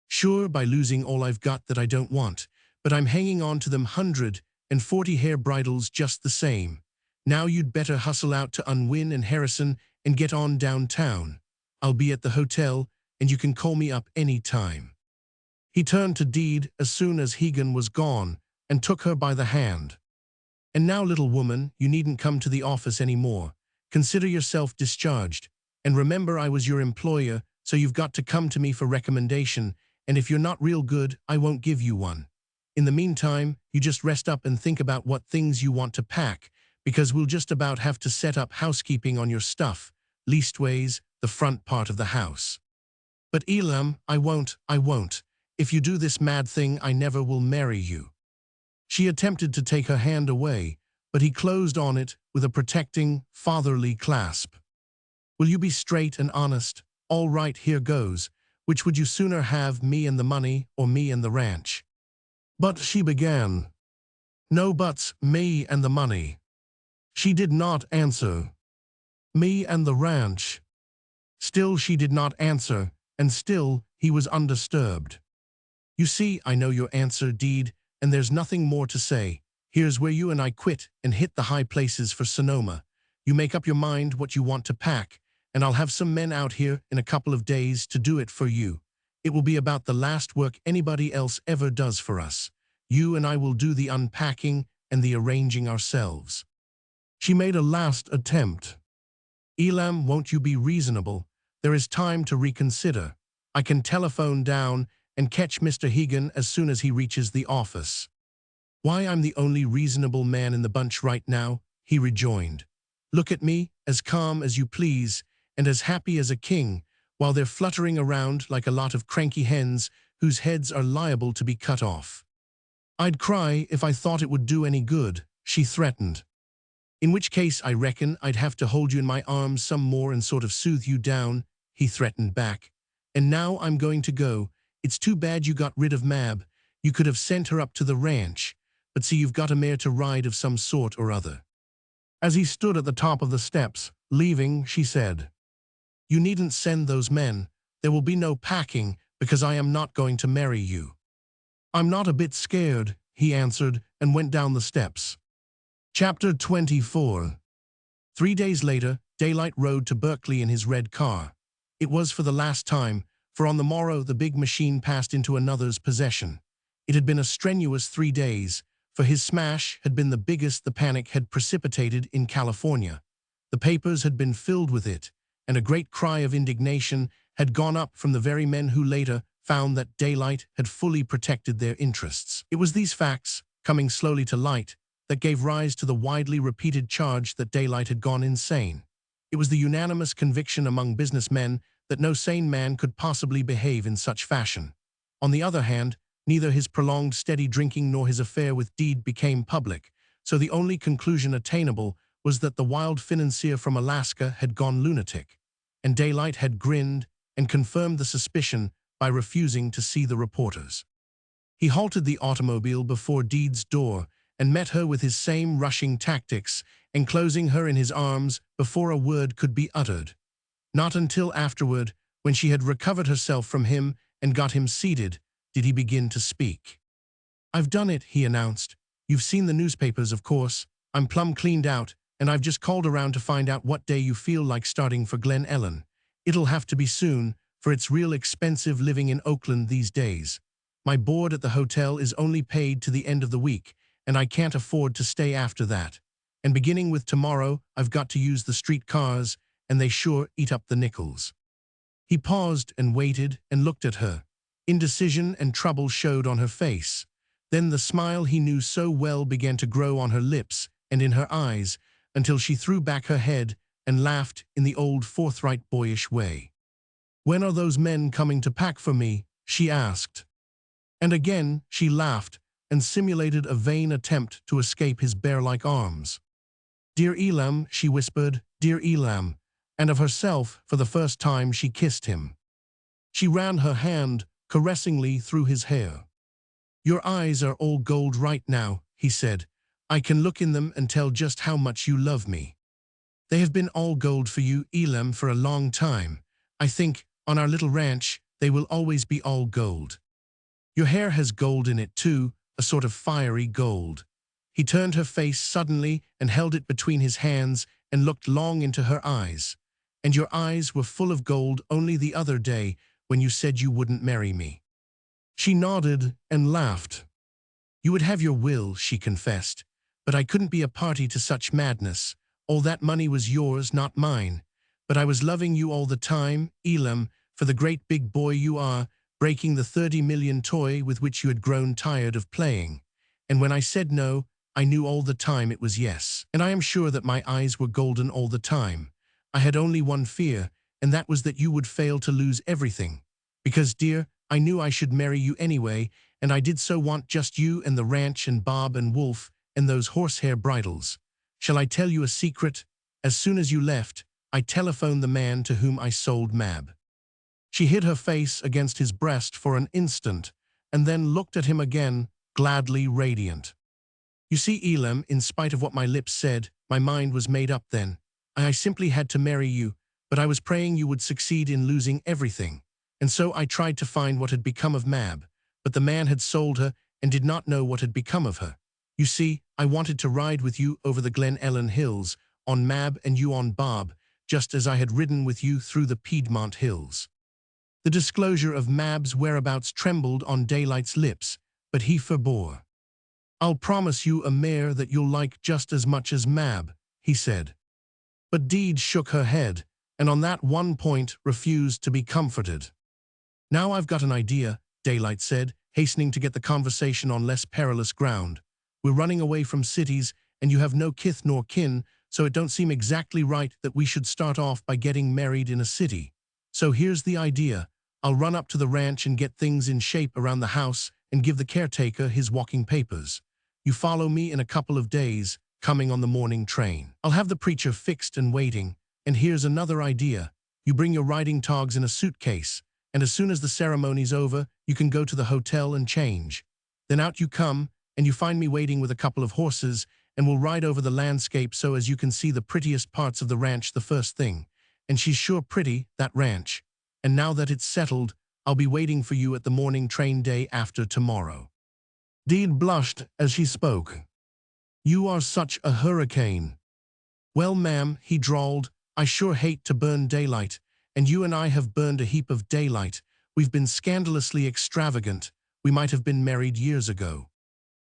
"Sure, by losing all I've got that I don't want, but I'm hanging on to them 140 hair bridles just the same. Now you'd better hustle out to Unwin and Harrison and get on downtown. I'll be at the hotel, and you can call me up any time." He turned to Deed as soon as Hegan was gone and took her by the hand. "And now, little woman, you needn't come to the office anymore. Consider yourself discharged. And remember, I was your employer, so you've got to come to me for recommendation, and if you're not real good, I won't give you one. In the meantime, you just rest up and think about what things you want to pack, because we'll just about have to set up housekeeping on your stuff, leastways, the front part of the house." "But Elam, I won't. If you do this mad thing, I never will marry you." She attempted to take her hand away, but he closed on it with a protecting, fatherly clasp. "Will you be straight and honest? All right, here goes. Which would you sooner have, me and the money, or me and the ranch?" "But," she began. "No buts, me and the money." She did not answer. "Me and the ranch." Still she did not answer, and still he was undisturbed. "You see, I know your answer, Deed, and there's nothing more to say. Here's where you and I quit and hit the high places for Sonoma. You make up your mind what you want to pack, and I'll have some men out here in a couple of days to do it for you. It will be about the last work anybody else ever does for us. You and I will do the unpacking and the arranging ourselves." She made a last attempt. "Elam, won't you be reasonable? There is time to reconsider. I can telephone down and catch Mr. Hegan as soon as he reaches the office." "Why, I'm the only reasonable man in the bunch right now," he rejoined. "Look at me, as calm as you please, and as happy as a king, while they're fluttering around like a lot of cranky hens whose heads are liable to be cut off." "I'd cry if I thought it would do any good," she threatened. "In which case, I reckon I'd have to hold you in my arms some more and sort of soothe you down," he threatened back. "And now I'm going to go. It's too bad you got rid of Mab. You could have sent her up to the ranch. But see, you've got a mare to ride of some sort or other." As he stood at the top of the steps, leaving, she said, "You needn't send those men. There will be no packing, because I am not going to marry you." I'm not a bit scared, he answered and went down the steps. Chapter 24. 3 days later, Daylight rode to Berkeley in his red car. It was for the last time, for on the morrow the big machine passed into another's possession. It had been a strenuous 3 days, for his smash had been the biggest the panic had precipitated in California. The papers had been filled with it, and a great cry of indignation had gone up from the very men who later found that Daylight had fully protected their interests. It was these facts, coming slowly to light, that gave rise to the widely repeated charge that Daylight had gone insane. It was the unanimous conviction among businessmen that no sane man could possibly behave in such fashion. On the other hand, neither his prolonged steady drinking nor his affair with Deed became public, so the only conclusion attainable was that the wild financier from Alaska had gone lunatic, and Daylight had grinned and confirmed the suspicion by refusing to see the reporters. He halted the automobile before Deed's door and met her with his same rushing tactics, enclosing her in his arms before a word could be uttered. Not until afterward, when she had recovered herself from him and got him seated, did he begin to speak. "I've done it," he announced. "You've seen the newspapers, of course. I'm plumb cleaned out, and I've just called around to find out what day you feel like starting for Glen Ellen. It'll have to be soon, for it's real expensive living in Oakland these days. My board at the hotel is only paid to the end of the week, and I can't afford to stay after that. And beginning with tomorrow, I've got to use the street cars, and they sure eat up the nickels." He paused and waited and looked at her. Indecision and trouble showed on her face. Then the smile he knew so well began to grow on her lips and in her eyes, until she threw back her head and laughed in the old forthright boyish way. "When are those men coming to pack for me?" she asked. And again she laughed and simulated a vain attempt to escape his bear-like arms. "Dear Elam," she whispered, "dear Elam," and of herself, for the first time, she kissed him. She ran her hand caressingly through his hair. "Your eyes are all gold right now," he said. "I can look in them and tell just how much you love me. They have been all gold for you, Elam, for a long time. I think, on our little ranch, they will always be all gold. Your hair has gold in it too, a sort of fiery gold." He turned her face suddenly and held it between his hands and looked long into her eyes. "And your eyes were full of gold only the other day when you said you wouldn't marry me." She nodded and laughed. "You would have your will," she confessed, "but I couldn't be a party to such madness. All that money was yours, not mine. But I was loving you all the time, Elam, for the great big boy you are, breaking the 30 million toy with which you had grown tired of playing. And when I said no, I knew all the time it was yes. And I am sure that my eyes were golden all the time. I had only one fear, and that was that you would fail to lose everything. Because, dear, I knew I should marry you anyway, and I did so want just you and the ranch and Bob and Wolf and those horsehair bridles. Shall I tell you a secret? As soon as you left, I telephoned the man to whom I sold Mab." She hid her face against his breast for an instant, and then looked at him again, gladly radiant. "You see, Elam, in spite of what my lips said, my mind was made up then. I simply had to marry you, but I was praying you would succeed in losing everything. And so I tried to find what had become of Mab, but the man had sold her and did not know what had become of her. You see, I wanted to ride with you over the Glen Ellen hills, on Mab and you on Bob, just as I had ridden with you through the Piedmont hills." The disclosure of Mab's whereabouts trembled on Daylight's lips, but he forbore. "I'll promise you a mare that you'll like just as much as Mab," he said. But Deed shook her head, and on that one point refused to be comforted. "Now I've got an idea," Daylight said, hastening to get the conversation on less perilous ground. "We're running away from cities, and you have no kith nor kin, so it don't seem exactly right that we should start off by getting married in a city. So here's the idea. I'll run up to the ranch and get things in shape around the house and give the caretaker his walking papers. You follow me in a couple of days, coming on the morning train. I'll have the preacher fixed and waiting, and here's another idea. You bring your riding togs in a suitcase, and as soon as the ceremony's over, you can go to the hotel and change. Then out you come, and you find me waiting with a couple of horses, and we'll ride over the landscape so as you can see the prettiest parts of the ranch the first thing. And she's sure pretty, that ranch. And now that it's settled, I'll be waiting for you at the morning train day after tomorrow." Deed blushed as she spoke. You are such a hurricane. Well, ma'am, he drawled, I sure hate to burn daylight, and you and I have burned a heap of daylight. We've been scandalously extravagant. We might have been married years ago.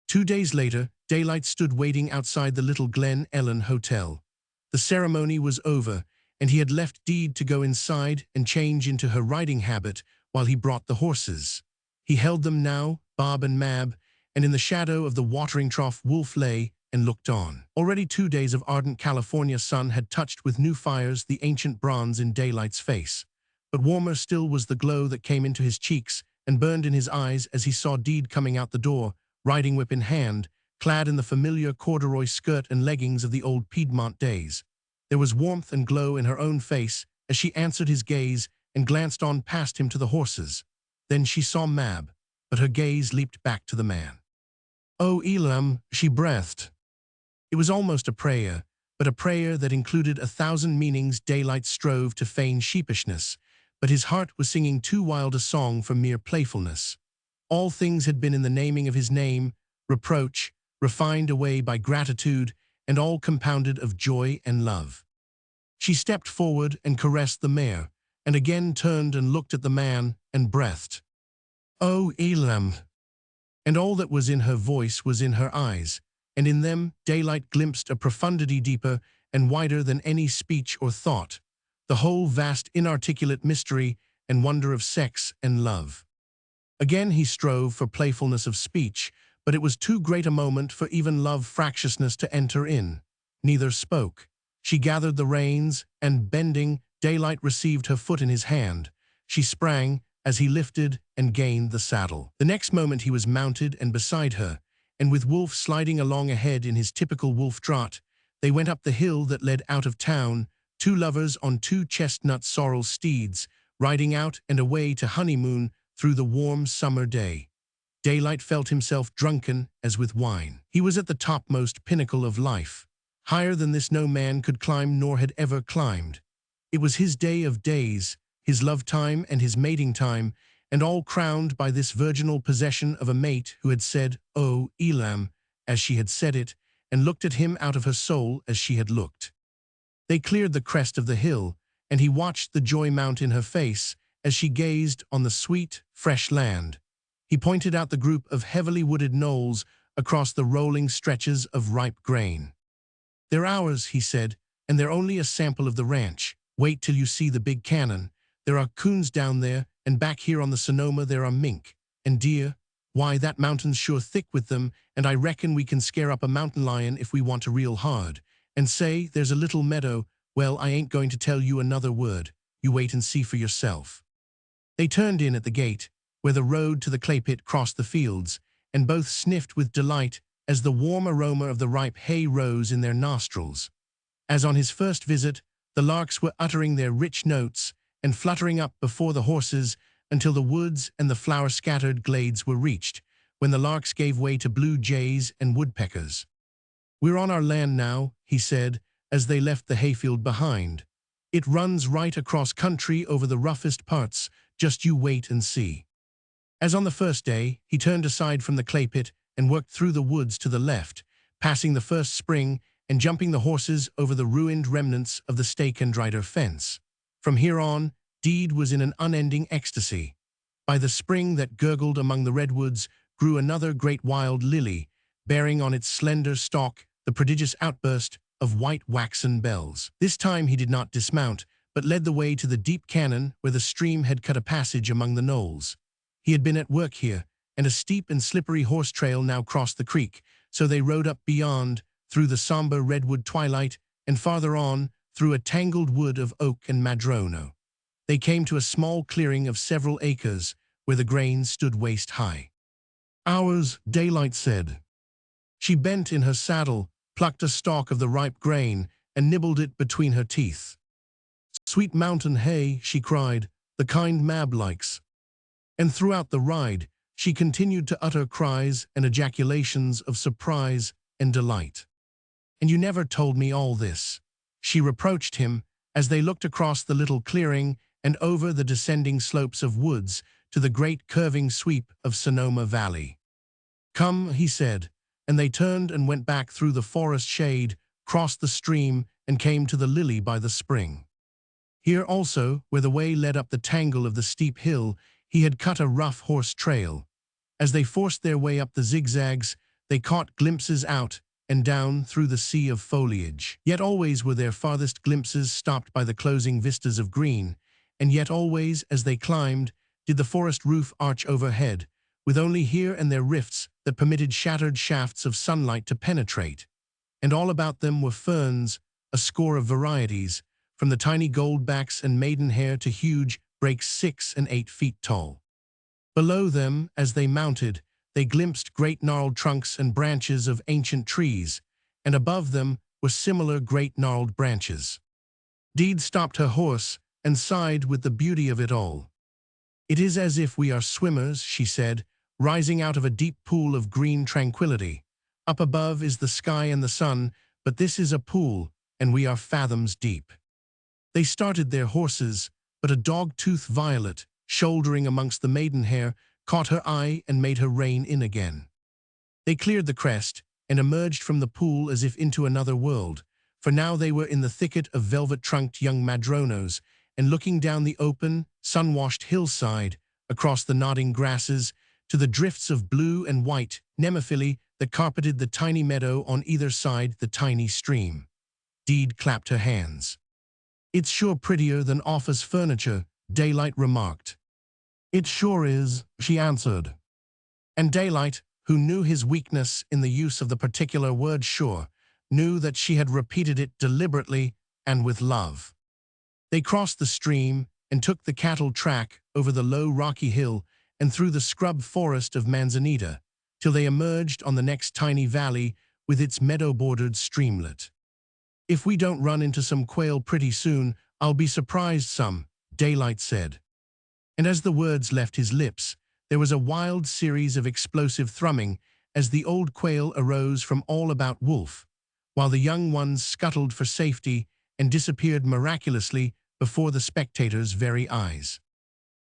2 days later, Daylight stood waiting outside the little Glen Ellen Hotel. The ceremony was over, and he had left Deed to go inside and change into her riding habit while he brought the horses. He held them now, Bob and Mab, and in the shadow of the watering trough Wolf lay and looked on. Already 2 days of ardent California sun had touched with new fires the ancient bronze in Daylight's face. But warmer still was the glow that came into his cheeks and burned in his eyes as he saw Deed coming out the door, riding whip in hand, clad in the familiar corduroy skirt and leggings of the old Piedmont days. There was warmth and glow in her own face as she answered his gaze and glanced on past him to the horses. Then she saw Mab, but her gaze leaped back to the man. "Oh, Elam," she breathed. It was almost a prayer, but a prayer that included 1,000 meanings. Daylight strove to feign sheepishness, but his heart was singing too wild a song for mere playfulness. All things had been in the naming of his name, reproach, refined away by gratitude, and all compounded of joy and love. She stepped forward and caressed the mare, and again turned and looked at the man and breathed, "Oh, Elam." And all that was in her voice was in her eyes, and in them Daylight glimpsed a profundity deeper and wider than any speech or thought, the whole vast inarticulate mystery and wonder of sex and love. Again he strove for playfulness of speech, but it was too great a moment for even love fractiousness to enter in. Neither spoke. She gathered the reins, and bending, Daylight received her foot in his hand. She sprang as he lifted and gained the saddle. The next moment he was mounted and beside her, and with Wolf sliding along ahead in his typical wolf trot, they went up the hill that led out of town, two lovers on two chestnut sorrel steeds, riding out and away to honeymoon through the warm summer day. Daylight felt himself drunken as with wine. He was at the topmost pinnacle of life. Higher than this no man could climb nor had ever climbed. It was his day of days, his love time and his mating time, and all crowned by this virginal possession of a mate who had said, "Oh, Elam," as she had said it, and looked at him out of her soul as she had looked. They cleared the crest of the hill, and he watched the joy mount in her face as she gazed on the sweet, fresh land. He pointed out the group of heavily wooded knolls across the rolling stretches of ripe grain. "They're ours," he said, "and they're only a sample of the ranch. Wait till you see the big cannon. There are coons down there, and back here on the Sonoma there are mink. And deer, why, that mountain's sure thick with them, and I reckon we can scare up a mountain lion if we want to real hard. And say, there's a little meadow. Well, I ain't going to tell you another word. You wait and see for yourself." They turned in at the gate, where the road to the clay pit crossed the fields, and both sniffed with delight as the warm aroma of the ripe hay rose in their nostrils. As on his first visit, the larks were uttering their rich notes and fluttering up before the horses until the woods and the flower-scattered glades were reached, when the larks gave way to blue jays and woodpeckers. "We're on our land now," he said, as they left the hayfield behind. "It runs right across country over the roughest parts, just you wait and see." As on the first day, he turned aside from the clay pit and worked through the woods to the left, passing the first spring and jumping the horses over the ruined remnants of the stake and rider fence. From here on, Deed was in an unending ecstasy. By the spring that gurgled among the redwoods grew another great wild lily, bearing on its slender stalk the prodigious outburst of white waxen bells. This time he did not dismount, but led the way to the deep canon where the stream had cut a passage among the knolls. He had been at work here, and a steep and slippery horse trail now crossed the creek, so they rode up beyond, through the somber redwood twilight, and farther on, through a tangled wood of oak and madrono. They came to a small clearing of several acres, where the grain stood waist-high. "Ours," Daylight said. She bent in her saddle, plucked a stalk of the ripe grain, and nibbled it between her teeth. "Sweet mountain hay," she cried, "the kind Mab likes." And throughout the ride, she continued to utter cries and ejaculations of surprise and delight. "And you never told me all this," she reproached him as they looked across the little clearing and over the descending slopes of woods to the great curving sweep of Sonoma Valley. "Come," he said, and they turned and went back through the forest shade, crossed the stream, and came to the lily by the spring. Here also, where the way led up the tangle of the steep hill, he had cut a rough horse trail. As they forced their way up the zigzags, they caught glimpses out and down through the sea of foliage. Yet always were their farthest glimpses stopped by the closing vistas of green, and yet always, as they climbed, did the forest roof arch overhead, with only here and there rifts that permitted shattered shafts of sunlight to penetrate. And all about them were ferns, a score of varieties, from the tiny goldbacks and maidenhair to huge brakes 6 and 8 feet tall. Below them, as they mounted, they glimpsed great gnarled trunks and branches of ancient trees, and above them were similar great gnarled branches. Deed stopped her horse and sighed with the beauty of it all. "It is as if we are swimmers," she said, rising out of a deep pool of green tranquility. "Up above is the sky and the sun, but this is a pool, and we are fathoms deep." They started their horses, but a dog-tooth violet, shouldering amongst the maidenhair, caught her eye and made her rein in again. They cleared the crest and emerged from the pool as if into another world, for now they were in the thicket of velvet-trunked young madronos, and looking down the open, sun-washed hillside, across the nodding grasses, to the drifts of blue and white nemophili that carpeted the tiny meadow on either side the tiny stream. Deed clapped her hands. "It's sure prettier than office furniture," Daylight remarked. "It sure is," she answered. And Daylight, who knew his weakness in the use of the particular word sure, knew that she had repeated it deliberately and with love. They crossed the stream and took the cattle track over the low rocky hill and through the scrub forest of manzanita, till they emerged on the next tiny valley with its meadow-bordered streamlet. "If we don't run into some quail pretty soon, I'll be surprised some," Daylight said. And as the words left his lips, there was a wild series of explosive thrumming as the old quail arose from all about Wolf, while the young ones scuttled for safety and disappeared miraculously before the spectators' very eyes.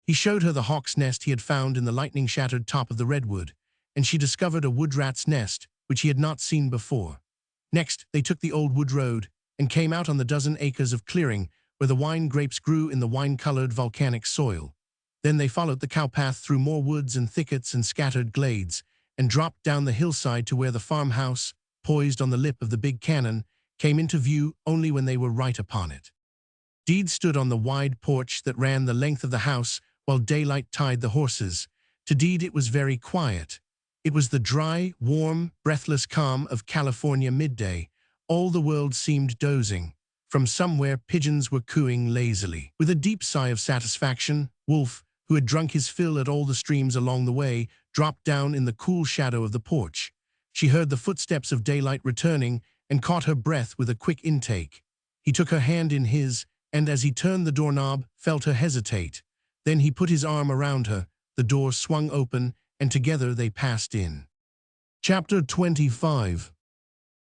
He showed her the hawk's nest he had found in the lightning-shattered top of the redwood, and she discovered a woodrat's nest, which he had not seen before. Next, they took the old wood road and came out on the dozen acres of clearing where the wine grapes grew in the wine-colored volcanic soil. Then they followed the cowpath through more woods and thickets and scattered glades, and dropped down the hillside to where the farmhouse, poised on the lip of the big cannon, came into view only when they were right upon it. Deed stood on the wide porch that ran the length of the house while Daylight tied the horses. To Deed it was very quiet. It was the dry, warm, breathless calm of California midday. All the world seemed dozing. From somewhere pigeons were cooing lazily. With a deep sigh of satisfaction, Wolf, who had drunk his fill at all the streams along the way, dropped down in the cool shadow of the porch. She heard the footsteps of Daylight returning and caught her breath with a quick intake. He took her hand in his, and as he turned the doorknob, felt her hesitate. Then he put his arm around her, the door swung open, and together they passed in. Chapter 25.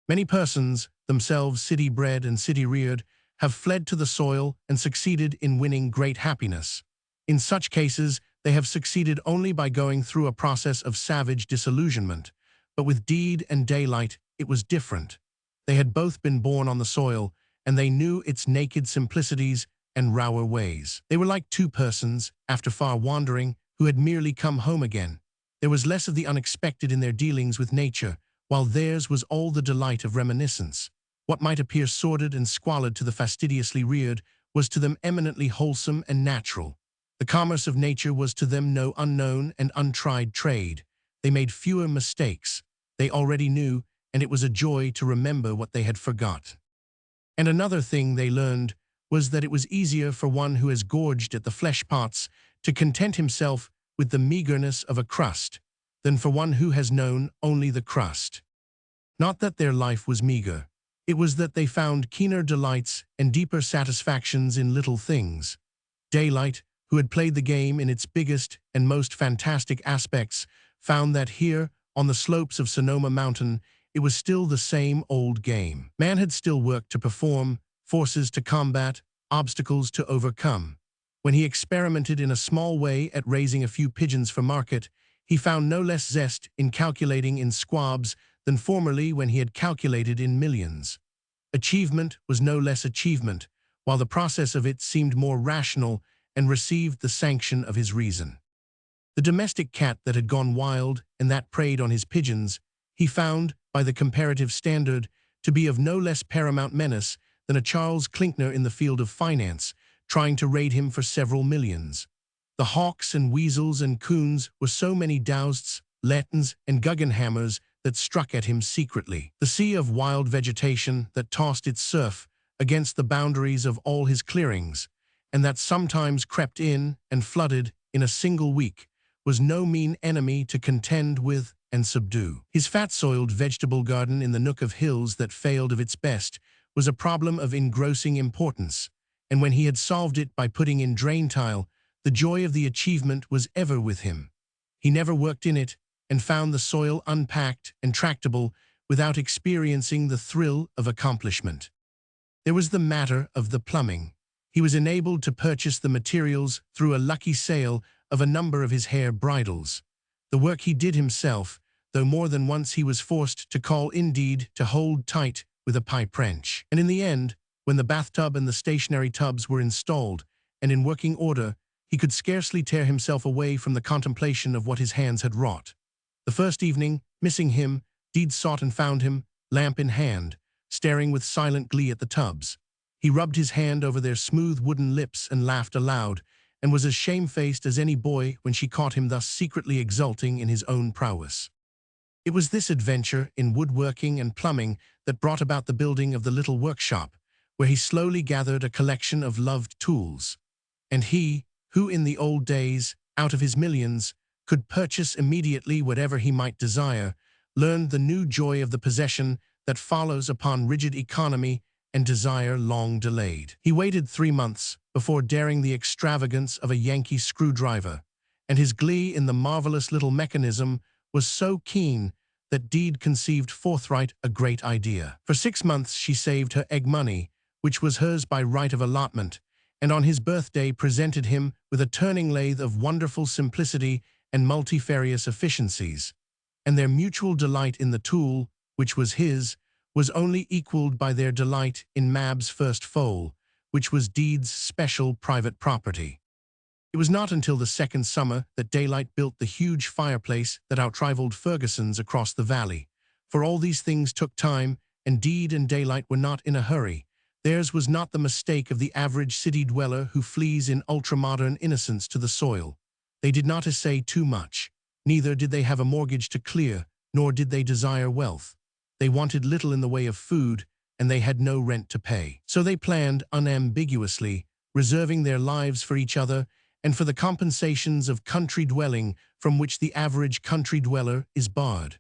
Many persons, themselves city-bred and city-reared, have fled to the soil and succeeded in winning great happiness. In such cases, they have succeeded only by going through a process of savage disillusionment. But with Deed and Daylight, it was different. They had both been born on the soil, and they knew its naked simplicities and rower ways. They were like two persons, after far wandering, who had merely come home again. There was less of the unexpected in their dealings with nature, while theirs was all the delight of reminiscence. What might appear sordid and squalid to the fastidiously reared was to them eminently wholesome and natural. The commerce of nature was to them no unknown and untried trade. They made fewer mistakes. They already knew, and it was a joy to remember what they had forgot. And another thing they learned was that it was easier for one who has gorged at the flesh pots to content himself with the meagerness of a crust than for one who has known only the crust. Not that their life was meager. It was that they found keener delights and deeper satisfactions in little things. Daylight, who had played the game in its biggest and most fantastic aspects, found that here, on the slopes of Sonoma Mountain, it was still the same old game. Man had still work to perform, forces to combat, obstacles to overcome. When he experimented in a small way at raising a few pigeons for market, He found no less zest in calculating in squabs than formerly when he had calculated in millions. Achievement was no less achievement, while the process of it seemed more rational and received the sanction of his reason. The domestic cat that had gone wild and that preyed on his pigeons, he found, by the comparative standard, to be of no less paramount menace than a Charles Klinkner in the field of finance, trying to raid him for several millions. The hawks and weasels and coons were so many Dausts, Lettons, and Guggenhammers that struck at him secretly. The sea of wild vegetation that tossed its surf against the boundaries of all his clearings, and that sometimes crept in and flooded in a single week, was no mean enemy to contend with and subdue. His fat-soiled vegetable garden in the nook of hills that failed of its best was a problem of engrossing importance, and when he had solved it by putting in drain tile, the joy of the achievement was ever with him. He never worked in it and found the soil unpacked and tractable without experiencing the thrill of accomplishment. There was the matter of the plumbing. He was enabled to purchase the materials through a lucky sale of a number of his hair bridles. The work he did himself, though more than once he was forced to call Indeed to hold tight with a pipe wrench. And in the end, when the bathtub and the stationary tubs were installed and in working order, he could scarcely tear himself away from the contemplation of what his hands had wrought. The first evening, missing him, Deed sought and found him, lamp in hand, staring with silent glee at the tubs. He rubbed his hand over their smooth wooden lips and laughed aloud, and was as shamefaced as any boy when she caught him thus secretly exulting in his own prowess. It was this adventure in woodworking and plumbing that brought about the building of the little workshop, where he slowly gathered a collection of loved tools. And he, who in the old days, out of his millions, could purchase immediately whatever he might desire, learned the new joy of the possession that follows upon rigid economy and desire long delayed. He waited 3 months before daring the extravagance of a Yankee screwdriver, and his glee in the marvelous little mechanism was so keen that Deed conceived forthright a great idea. For 6 months she saved her egg money, which was hers by right of allotment, and on his birthday presented him with a turning lathe of wonderful simplicity and multifarious efficiencies, and their mutual delight in the tool, which was his, was only equaled by their delight in Mab's first foal, which was Deed's special private property. It was not until the second summer that Daylight built the huge fireplace that outrivaled Ferguson's across the valley, for all these things took time, and Deed and Daylight were not in a hurry. Theirs was not the mistake of the average city dweller who flees in ultramodern innocence to the soil. They did not essay too much. Neither did they have a mortgage to clear, nor did they desire wealth. They wanted little in the way of food, and they had no rent to pay. So they planned unambiguously, reserving their lives for each other and for the compensations of country dwelling from which the average country dweller is barred.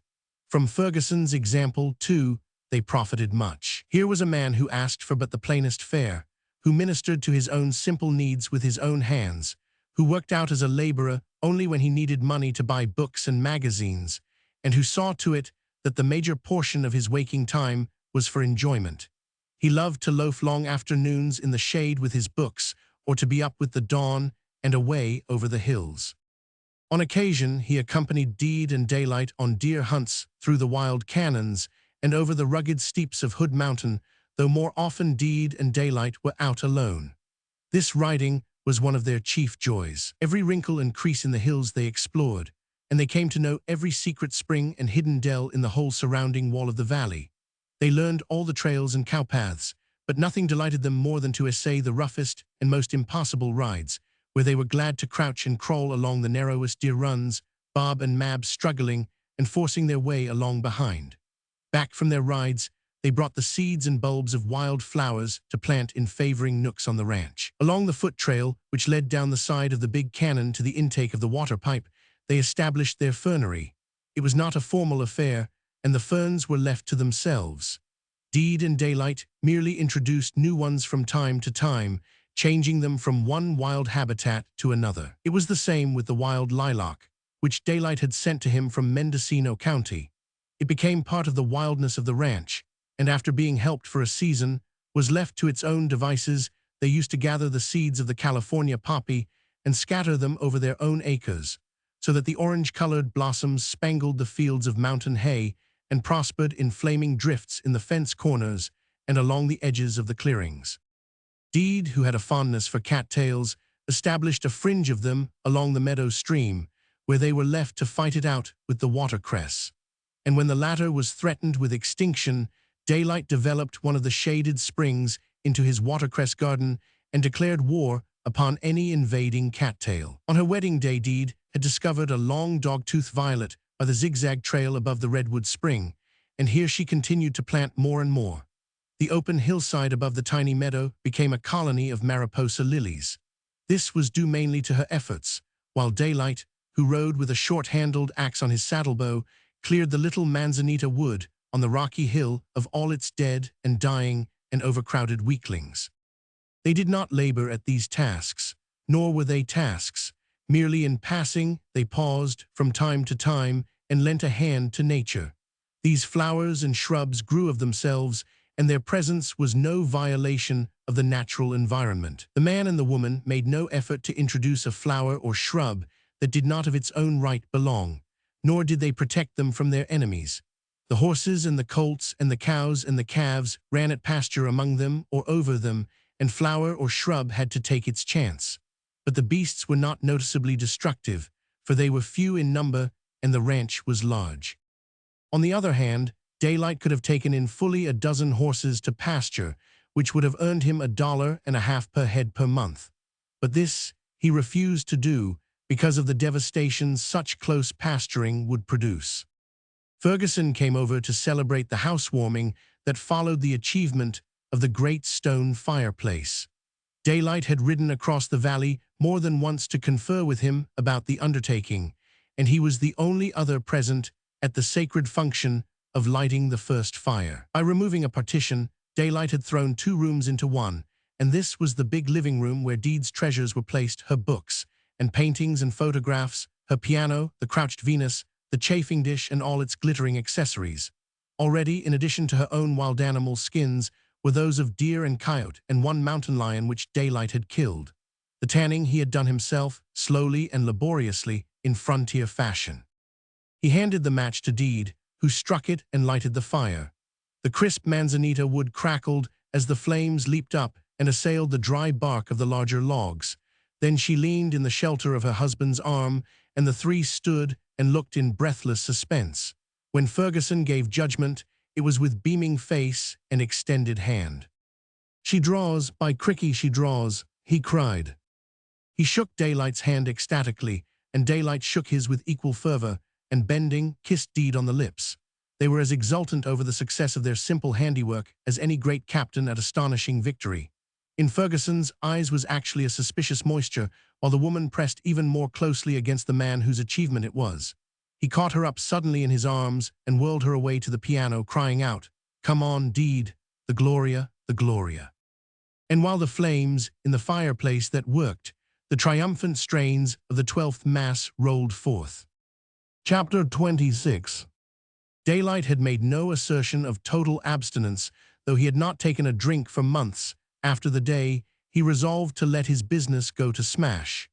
From Ferguson's example, too, they profited much. Here was a man who asked for but the plainest fare, who ministered to his own simple needs with his own hands, who worked out as a laborer only when he needed money to buy books and magazines, and who saw to it that the major portion of his waking time was for enjoyment. He loved to loaf long afternoons in the shade with his books, or to be up with the dawn and away over the hills. On occasion, he accompanied Deed and Daylight on deer hunts through the wild canyons and over the rugged steeps of Hood Mountain, though more often Deed and Daylight were out alone. This riding was one of their chief joys. Every wrinkle and crease in the hills they explored, and they came to know every secret spring and hidden dell in the whole surrounding wall of the valley. They learned all the trails and cowpaths, but nothing delighted them more than to essay the roughest and most impossible rides, where they were glad to crouch and crawl along the narrowest deer runs, Bob and Mab struggling and forcing their way along behind. Back from their rides, they brought the seeds and bulbs of wild flowers to plant in favoring nooks on the ranch. Along the foot trail, which led down the side of the big cannon to the intake of the water pipe, they established their fernery. It was not a formal affair, and the ferns were left to themselves. Deed and Daylight merely introduced new ones from time to time, changing them from one wild habitat to another. It was the same with the wild lilac, which Daylight had sent to him from Mendocino County. It became part of the wildness of the ranch, and after being helped for a season, was left to its own devices. They used to gather the seeds of the California poppy and scatter them over their own acres, so that the orange-colored blossoms spangled the fields of mountain hay and prospered in flaming drifts in the fence corners and along the edges of the clearings. Deed, who had a fondness for cattails, established a fringe of them along the meadow stream, where they were left to fight it out with the watercress. And when the latter was threatened with extinction, Daylight developed one of the shaded springs into his watercress garden and declared war upon any invading cattail. On her wedding day, Deed had discovered a long dogtooth violet by the zigzag trail above the redwood spring, and here she continued to plant more and more. The open hillside above the tiny meadow became a colony of Mariposa lilies. This was due mainly to her efforts, while Daylight, who rode with a short-handled axe on his saddlebow, cleared the little manzanita wood on the rocky hill of all its dead and dying and overcrowded weaklings. They did not labor at these tasks, nor were they tasks. Merely in passing, they paused from time to time and lent a hand to nature. These flowers and shrubs grew of themselves, and their presence was no violation of the natural environment. The man and the woman made no effort to introduce a flower or shrub that did not of its own right belong, nor did they protect them from their enemies. The horses and the colts and the cows and the calves ran at pasture among them or over them, and flower or shrub had to take its chance. But the beasts were not noticeably destructive, for they were few in number and the ranch was large. On the other hand, Daylight could have taken in fully a dozen horses to pasture, which would have earned him $1.50 per head per month. But this he refused to do because of the devastation such close pasturing would produce. Ferguson came over to celebrate the housewarming that followed the achievement of the great stone fireplace. Daylight had ridden across the valley more than once to confer with him about the undertaking, and he was the only other present at the sacred function of lighting the first fire. By removing a partition, Daylight had thrown 2 rooms into one, and this was the big living room where Deed's treasures were placed: her books and paintings and photographs, her piano, the crouched Venus, the chafing dish, and all its glittering accessories. Already, in addition to her own wild animal skins, were those of deer and coyote and one mountain lion which Daylight had killed. The tanning he had done himself, slowly and laboriously, in frontier fashion. He handed the match to Deed, who struck it and lighted the fire. The crisp manzanita wood crackled as the flames leaped up and assailed the dry bark of the larger logs. Then she leaned in the shelter of her husband's arm, and the 3 stood and looked in breathless suspense. When Ferguson gave judgment, it was with beaming face and extended hand. "She draws, by cricky she draws," he cried. He shook Daylight's hand ecstatically, and Daylight shook his with equal fervor, and bending, kissed Deed on the lips. They were as exultant over the success of their simple handiwork as any great captain at astonishing victory. In Ferguson's eyes was actually a suspicious moisture, while the woman pressed even more closely against the man whose achievement it was. He caught her up suddenly in his arms and whirled her away to the piano, crying out, "Come on, Deed, the Gloria, the Gloria." And while the flames in the fireplace that worked, the triumphant strains of the 12th Mass rolled forth. Chapter 26. Daylight had made no assertion of total abstinence, though he had not taken a drink for months. After the day, he resolved to let his business go to smash.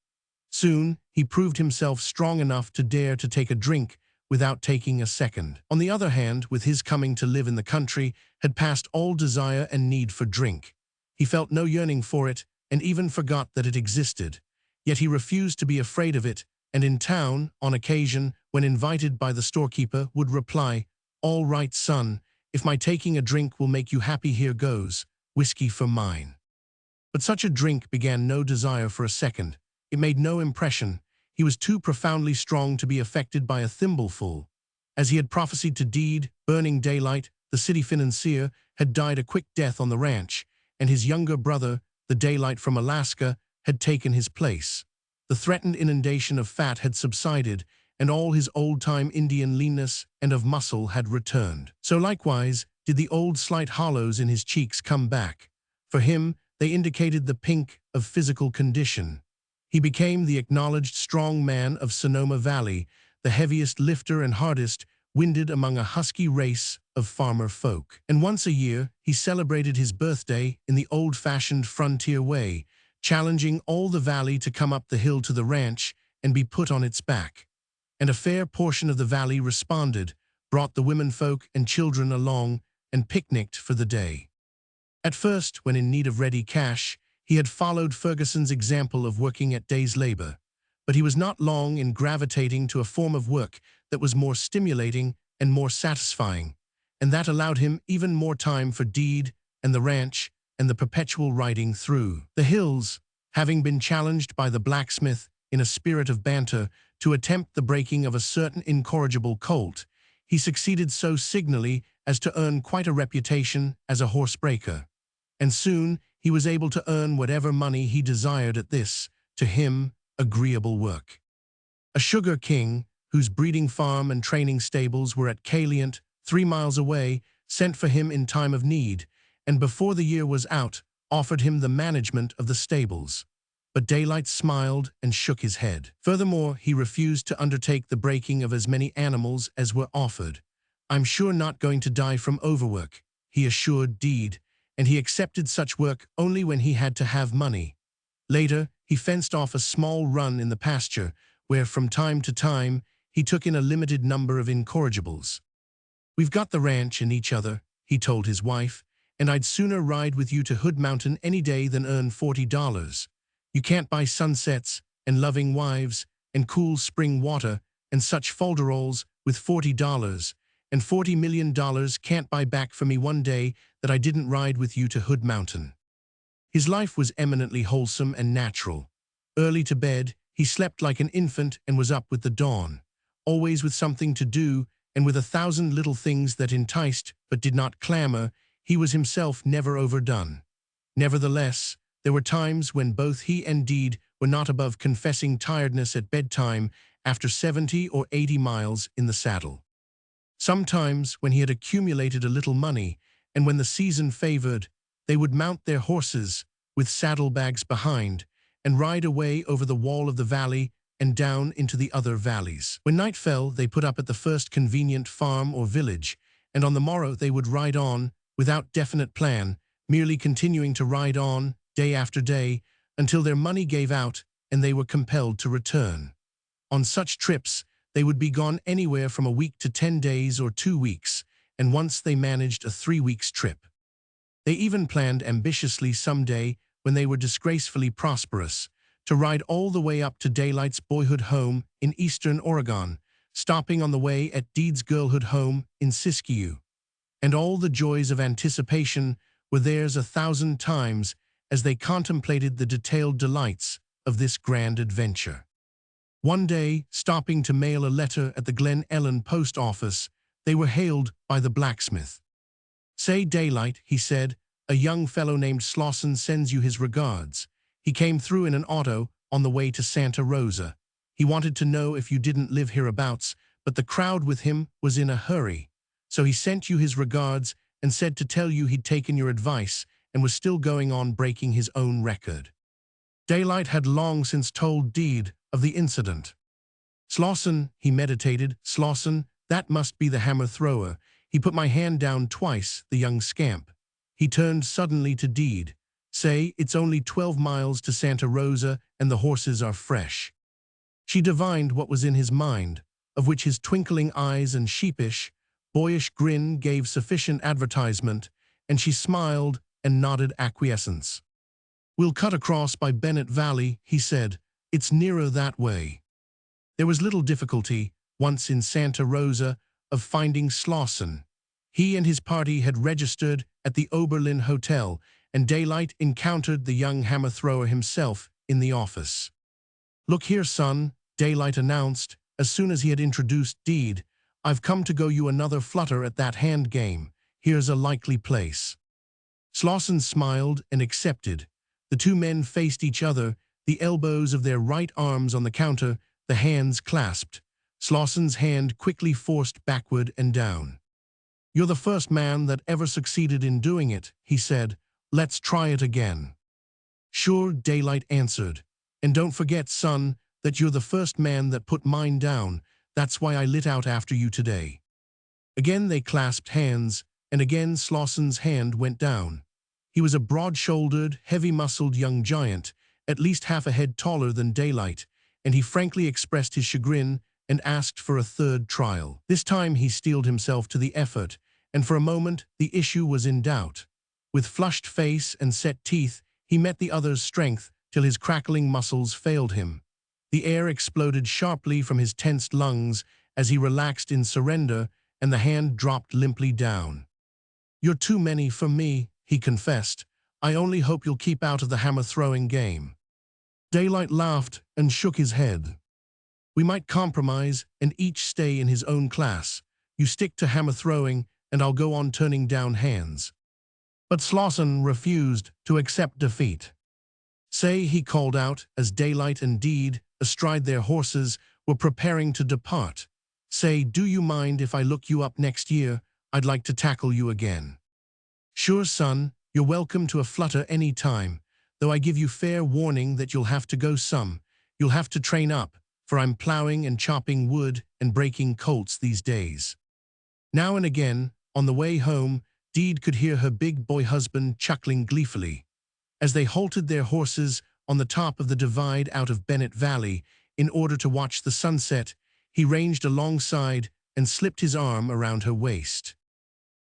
Soon, he proved himself strong enough to dare to take a drink without taking a second. On the other hand, with his coming to live in the country, had passed all desire and need for drink. He felt no yearning for it, and even forgot that it existed. Yet he refused to be afraid of it, and in town, on occasion, when invited by the storekeeper, would reply, "All right, son, if my taking a drink will make you happy, here goes, whiskey for mine." But such a drink began no desire for a second. It made no impression. He was too profoundly strong to be affected by a thimbleful. As he had prophesied to Deed, Burning Daylight, the city financier, had died a quick death on the ranch, and his younger brother, the Daylight from Alaska, had taken his place. The threatened inundation of fat had subsided, and all his old-time Indian leanness and of muscle had returned. So likewise did the old slight hollows in his cheeks come back. For him, they indicated the pink of physical condition. He became the acknowledged strong man of Sonoma Valley, the heaviest lifter and hardest winded among a husky race of farmer folk. And once a year, he celebrated his birthday in the old-fashioned frontier way, challenging all the valley to come up the hill to the ranch and be put on its back. and a fair portion of the valley responded, brought the womenfolk and children along, and picnicked for the day. At first, when in need of ready cash, he had followed Ferguson's example of working at day's labor, but he was not long in gravitating to a form of work that was more stimulating and more satisfying, and that allowed him even more time for deed and the ranch and the perpetual riding through the hills. Having been challenged by the blacksmith in a spirit of banter to attempt the breaking of a certain incorrigible colt, he succeeded so signally as to earn quite a reputation as a horsebreaker, and soon he was able to earn whatever money he desired at this, to him, agreeable work. A sugar king, whose breeding farm and training stables were at Caliant, 3 miles away, sent for him in time of need, and before the year was out, offered him the management of the stables. But Daylight smiled and shook his head. Furthermore, he refused to undertake the breaking of as many animals as were offered. "I'm sure not going to die from overwork," he assured Deed, and he accepted such work only when he had to have money. Later, he fenced off a small run in the pasture, where from time to time he took in a limited number of incorrigibles. "We've got the ranch and each other," he told his wife, "and I'd sooner ride with you to Hood Mountain any day than earn $40. You can't buy sunsets and loving wives and cool spring water and such folderols with $40, and $40 million can't buy back for me one day that I didn't ride with you to Hood Mountain." His life was eminently wholesome and natural. Early to bed, he slept like an infant and was up with the dawn, always with something to do and with 1,000 little things that enticed but did not clamor. He was himself never overdone. Nevertheless, there were times when both he and Deed were not above confessing tiredness at bedtime after 70 or 80 miles in the saddle. Sometimes, when he had accumulated a little money, and when the season favored, they would mount their horses, with saddlebags behind, and ride away over the wall of the valley and down into the other valleys. When night fell, they put up at the first convenient farm or village, and on the morrow they would ride on, without definite plan, merely continuing to ride on, day after day, until their money gave out and they were compelled to return. On such trips, they would be gone anywhere from a week to 10 days or 2 weeks, and once they managed a 3 weeks trip. They even planned ambitiously someday, when they were disgracefully prosperous, to ride all the way up to Daylight's boyhood home in eastern Oregon, stopping on the way at Deed's girlhood home in Siskiyou. And all the joys of anticipation were theirs 1,000 times as they contemplated the detailed delights of this grand adventure. One day, stopping to mail a letter at the Glen Ellen post office, they were hailed by the blacksmith. "Say, Daylight," he said, "a young fellow named Slauson sends you his regards. He came through in an auto on the way to Santa Rosa. He wanted to know if you didn't live hereabouts, but the crowd with him was in a hurry. So he sent you his regards and said to tell you he'd taken your advice and was still going on breaking his own record." Daylight had long since told Deed of the incident. "Slauson," he meditated, "Slauson, that must be the hammer thrower. He put my hand down twice, the young scamp." He turned suddenly to Deed. "Say, it's only 12 miles to Santa Rosa and the horses are fresh." She divined what was in his mind, of which his twinkling eyes and sheepish, boyish grin gave sufficient advertisement, and she smiled and nodded acquiescence. "We'll cut across by Bennett Valley," he said. "It's nearer that way." There was little difficulty, once in Santa Rosa, of finding Slauson. He and his party had registered at the Oberlin Hotel, and Daylight encountered the young hammer thrower himself in the office. "Look here, son," Daylight announced, as soon as he had introduced Deed. "I've come to go you another flutter at that hand game. Here's a likely place." Slauson smiled and accepted. The two men faced each other, the elbows of their right arms on the counter, the hands clasped. Slauson's hand quickly forced backward and down. "You're the first man that ever succeeded in doing it," he said. "Let's try it again." "Sure," Daylight answered. "And don't forget, son, that you're the first man that put mine down. That's why I lit out after you today." Again they clasped hands, and again Slauson's hand went down. He was a broad-shouldered, heavy-muscled young giant, at least half a head taller than Daylight, and he frankly expressed his chagrin and asked for a third trial. This time he steeled himself to the effort, and for a moment the issue was in doubt. With flushed face and set teeth, he met the other's strength till his crackling muscles failed him. The air exploded sharply from his tensed lungs as he relaxed in surrender, and the hand dropped limply down. "You're too many for me," he confessed. "I only hope you'll keep out of the hammer-throwing game." Daylight laughed and shook his head. "We might compromise and each stay in his own class. You stick to hammer-throwing, and I'll go on turning down hands." But Slauson refused to accept defeat. "Say," he called out, as Daylight and Deed, astride their horses, were preparing to depart. "Say, do you mind if I look you up next year? I'd like to tackle you again." "Sure, son, you're welcome to a flutter any time, though I give you fair warning that you'll have to go some. You'll have to train up, for I'm plowing and chopping wood and breaking colts these days." Now and again, on the way home, Deed could hear her big boy husband chuckling gleefully. As they halted their horses on the top of the divide out of Bennett Valley in order to watch the sunset, he ranged alongside and slipped his arm around her waist.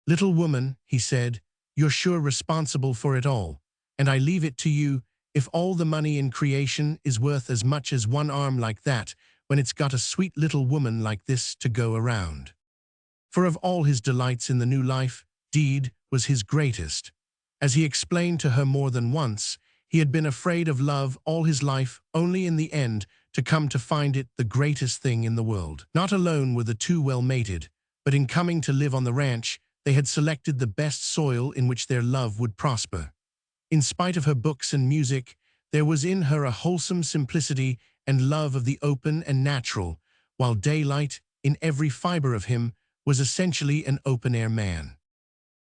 "Little woman," he said, "you're sure responsible for it all, and I leave it to you. If all the money in creation is worth as much as one arm like that, when it's got a sweet little woman like this to go around." For of all his delights in the new life, Deed was his greatest. As he explained to her more than once, he had been afraid of love all his life, only in the end to come to find it the greatest thing in the world. Not alone were the two well mated, but in coming to live on the ranch, they had selected the best soil in which their love would prosper. In spite of her books and music, there was in her a wholesome simplicity and love of the open and natural, while Daylight, in every fiber of him, was essentially an open-air man.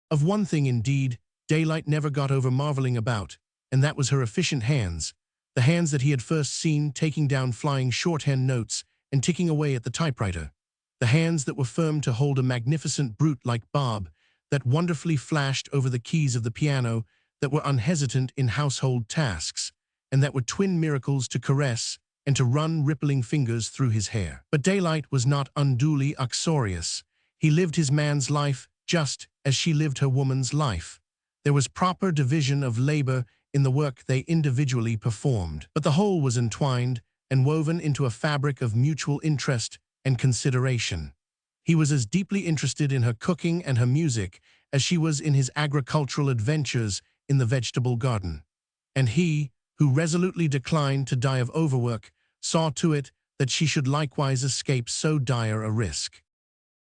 Of one thing, indeed, Daylight never got over marveling about, and that was her efficient hands, the hands that he had first seen taking down flying shorthand notes and ticking away at the typewriter, the hands that were firm to hold a magnificent brute like Bob, that wonderfully flashed over the keys of the piano, that were unhesitant in household tasks, and that were twin miracles to caress and to run rippling fingers through his hair. But Daylight was not unduly uxorious. He lived his man's life just as she lived her woman's life. There was proper division of labor in the work they individually performed, but the whole was entwined and woven into a fabric of mutual interest and consideration. He was as deeply interested in her cooking and her music as she was in his agricultural adventures in the vegetable garden. And he, who resolutely declined to die of overwork, saw to it that she should likewise escape so dire a risk.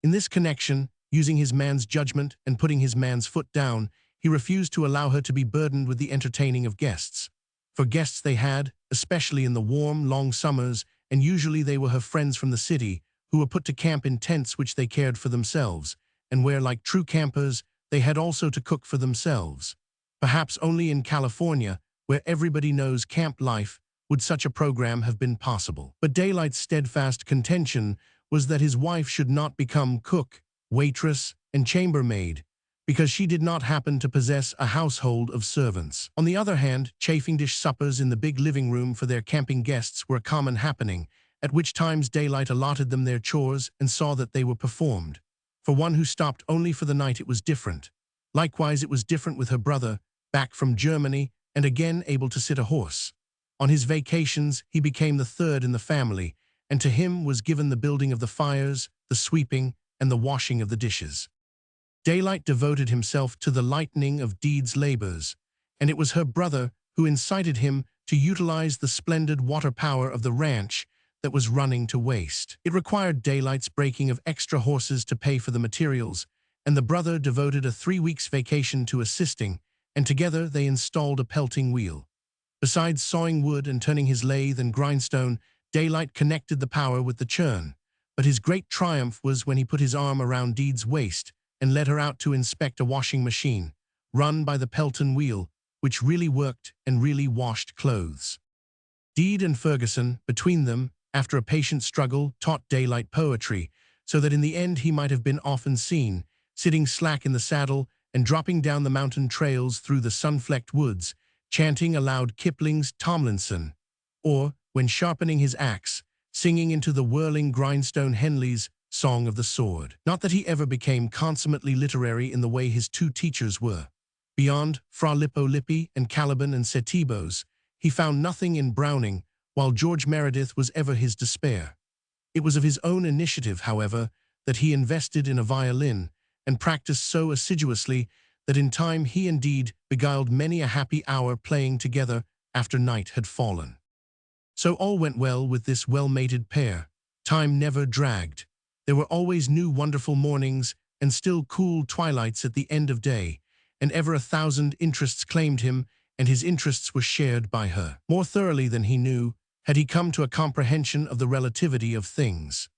In this connection, using his man's judgment and putting his man's foot down, he refused to allow her to be burdened with the entertaining of guests. For guests they had, especially in the warm, long summers, and usually they were her friends from the city, who were put to camp in tents which they cared for themselves, and where, like true campers, they had also to cook for themselves. Perhaps only in California, where everybody knows camp life, would such a program have been possible. But Daylight's steadfast contention was that his wife should not become cook, waitress, and chambermaid, because she did not happen to possess a household of servants. On the other hand, chafing dish suppers in the big living room for their camping guests were a common happening, at which times Daylight allotted them their chores and saw that they were performed. For one who stopped only for the night, it was different. Likewise, it was different with her brother, back from Germany and again able to sit a horse. On his vacations, he became the third in the family, and to him was given the building of the fires, the sweeping, and the washing of the dishes. Daylight devoted himself to the lightening of Deed's labors, and it was her brother who incited him to utilize the splendid water power of the ranch that was running to waste. It required Daylight's breaking of extra horses to pay for the materials, and the brother devoted a 3 weeks vacation to assisting, and together they installed a pelting wheel. Besides sawing wood and turning his lathe and grindstone, Daylight connected the power with the churn. But his great triumph was when he put his arm around Deed's waist and led her out to inspect a washing machine, run by the Pelton wheel, which really worked and really washed clothes. Deed and Ferguson, between them, after a patient struggle, taught Daylight poetry, so that in the end he might have been often seen, sitting slack in the saddle and dropping down the mountain trails through the sun-flecked woods, chanting aloud Kipling's Tomlinson, or, when sharpening his axe, singing into the whirling grindstone Henley's Song of the Sword. Not that he ever became consummately literary in the way his two teachers were. Beyond Fra Lippo Lippi and Caliban and Setebos, he found nothing in Browning, while George Meredith was ever his despair. It was of his own initiative, however, that he invested in a violin, and practiced so assiduously that in time he indeed beguiled many a happy hour playing together after night had fallen. So all went well with this well-mated pair. Time never dragged. There were always new wonderful mornings and still cool twilights at the end of day, and ever 1,000 interests claimed him, and his interests were shared by her. More thoroughly than he knew, had he come to a comprehension of the relativity of things.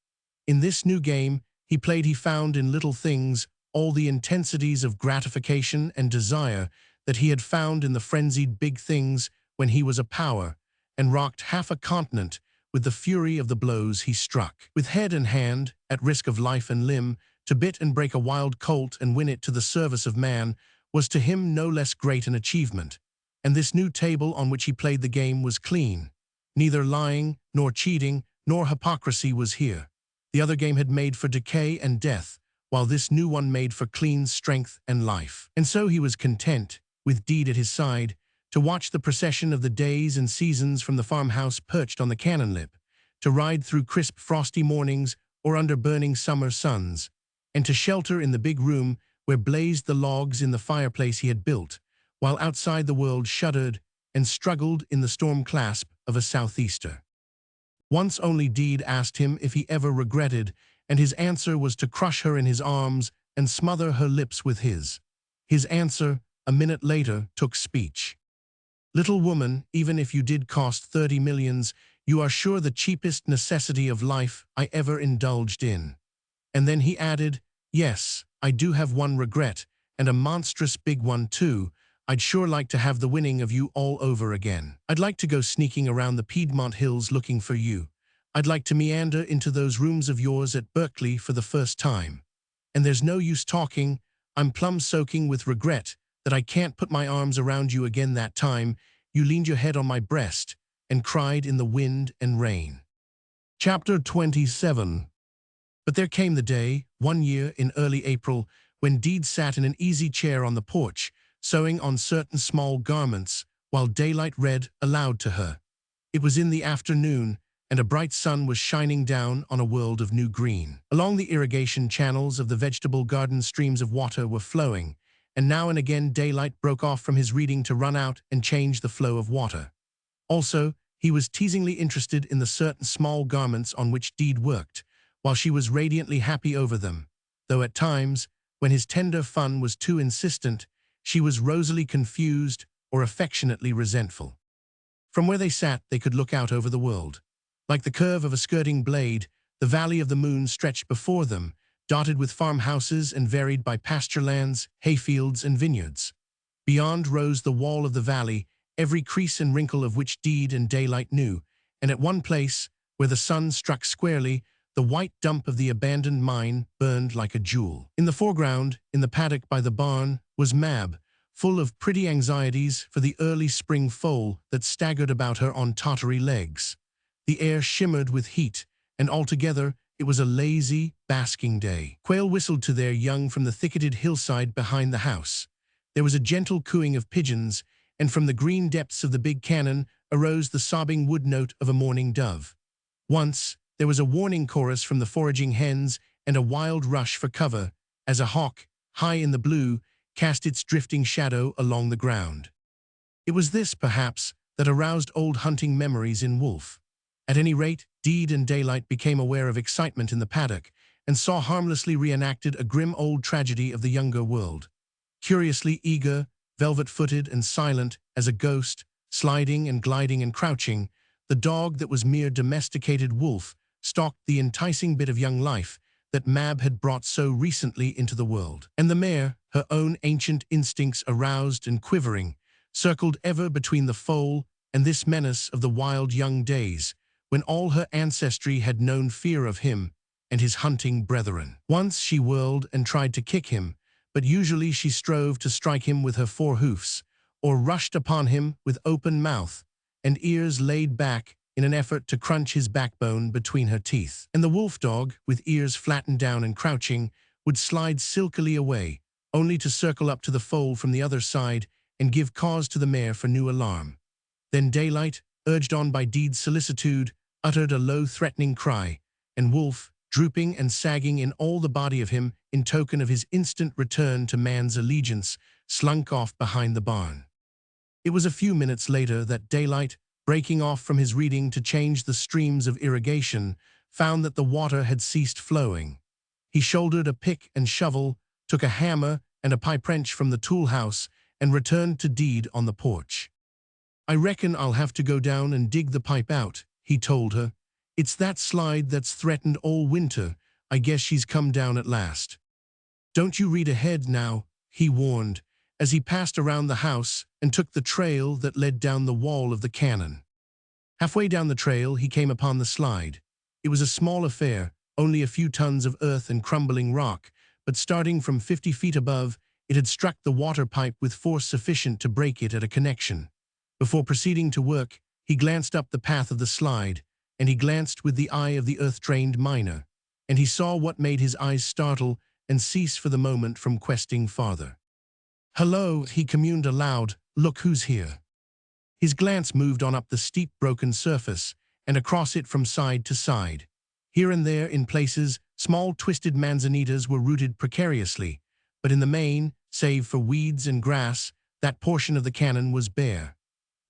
In this new game he found in little things all the intensities of gratification and desire that he had found in the frenzied big things when he was a power, and rocked half a continent with the fury of the blows he struck. With head and hand, at risk of life and limb, to bit and break a wild colt and win it to the service of man was to him no less great an achievement, and this new table on which he played the game was clean. Neither lying, nor cheating, nor hypocrisy was here. The other game had made for decay and death, while this new one made for clean strength and life. And so he was content, with deed at his side, to watch the procession of the days and seasons from the farmhouse perched on the cannon lip, to ride through crisp frosty mornings or under burning summer suns, and to shelter in the big room where blazed the logs in the fireplace he had built, while outside the world shuddered and struggled in the storm clasp of a southeaster. Once only Deed asked him if he ever regretted, and his answer was to crush her in his arms and smother her lips with his. His answer, a minute later, took speech. "Little woman, even if you did cost 30 millions, you are sure the cheapest necessity of life I ever indulged in." And then he added, "Yes, I do have one regret, and a monstrous big one too. I'd sure like to have the winning of you all over again. I'd like to go sneaking around the Piedmont hills looking for you. I'd like to meander into those rooms of yours at Berkeley for the first time. And there's no use talking, I'm plumb soaking with regret that I can't put my arms around you again that time you leaned your head on my breast and cried in the wind and rain." Chapter 27. But there came the day, one year in early April, when Deed sat in an easy chair on the porch, sewing on certain small garments, while daylight read aloud to her. It was in the afternoon, and a bright sun was shining down on a world of new green. Along the irrigation channels of the vegetable garden streams of water were flowing, and now and again daylight broke off from his reading to run out and change the flow of water. Also, he was teasingly interested in the certain small garments on which Deed worked, while she was radiantly happy over them, though at times, when his tender fun was too insistent, she was rosily confused or affectionately resentful. From where they sat, they could look out over the world. Like the curve of a skirting blade, the valley of the moon stretched before them, dotted with farmhouses and varied by pasturelands, hayfields, and vineyards. Beyond rose the wall of the valley, every crease and wrinkle of which Deed and daylight knew, and at one place, where the sun struck squarely, the white dump of the abandoned mine burned like a jewel. In the foreground, in the paddock by the barn, was Mab, full of pretty anxieties for the early spring foal that staggered about her on tottery legs. The air shimmered with heat, and altogether it was a lazy, basking day. Quail whistled to their young from the thicketed hillside behind the house. There was a gentle cooing of pigeons, and from the green depths of the big cannon arose the sobbing wood note of a mourning dove. Once, there was a warning chorus from the foraging hens and a wild rush for cover, as a hawk, high in the blue, cast its drifting shadow along the ground. It was this, perhaps, that aroused old hunting memories in Wolfe. At any rate, Deed and daylight became aware of excitement in the paddock, and saw harmlessly reenacted a grim old tragedy of the younger world. Curiously eager, velvet-footed and silent as a ghost, sliding and gliding and crouching, the dog that was mere domesticated wolf stalked the enticing bit of young life that Mab had brought so recently into the world. And the mare, her own ancient instincts aroused and quivering, circled ever between the foal and this menace of the wild young days, when all her ancestry had known fear of him and his hunting brethren. Once she whirled and tried to kick him, but usually she strove to strike him with her four hoofs, or rushed upon him with open mouth and ears laid back in an effort to crunch his backbone between her teeth. And the wolf dog, with ears flattened down and crouching, would slide silkily away, only to circle up to the foal from the other side and give cause to the mare for new alarm. Then Daylight, urged on by Deed's solicitude, uttered a low threatening cry, and Wolf, drooping and sagging in all the body of him in token of his instant return to man's allegiance, slunk off behind the barn. It was a few minutes later that Daylight, breaking off from his reading to change the streams of irrigation, found that the water had ceased flowing. He shouldered a pick and shovel, took a hammer and a pipe wrench from the tool house, and returned to Deed on the porch. "I reckon I'll have to go down and dig the pipe out," he told her. "It's that slide that's threatened all winter. I guess she's come down at last." "Don't you read ahead now," he warned, as he passed around the house and took the trail that led down the wall of the cannon. Halfway down the trail, he came upon the slide. It was a small affair, only a few tons of earth and crumbling rock, but starting from 50 feet above, it had struck the water pipe with force sufficient to break it at a connection. Before proceeding to work, he glanced up the path of the slide, and he glanced with the eye of the earth-trained miner, and he saw what made his eyes startle and cease for the moment from questing farther. "Hello," he communed aloud, "look who's here." His glance moved on up the steep broken surface, and across it from side to side. Here and there, in places, small twisted manzanitas were rooted precariously, but in the main, save for weeds and grass, that portion of the cannon was bare.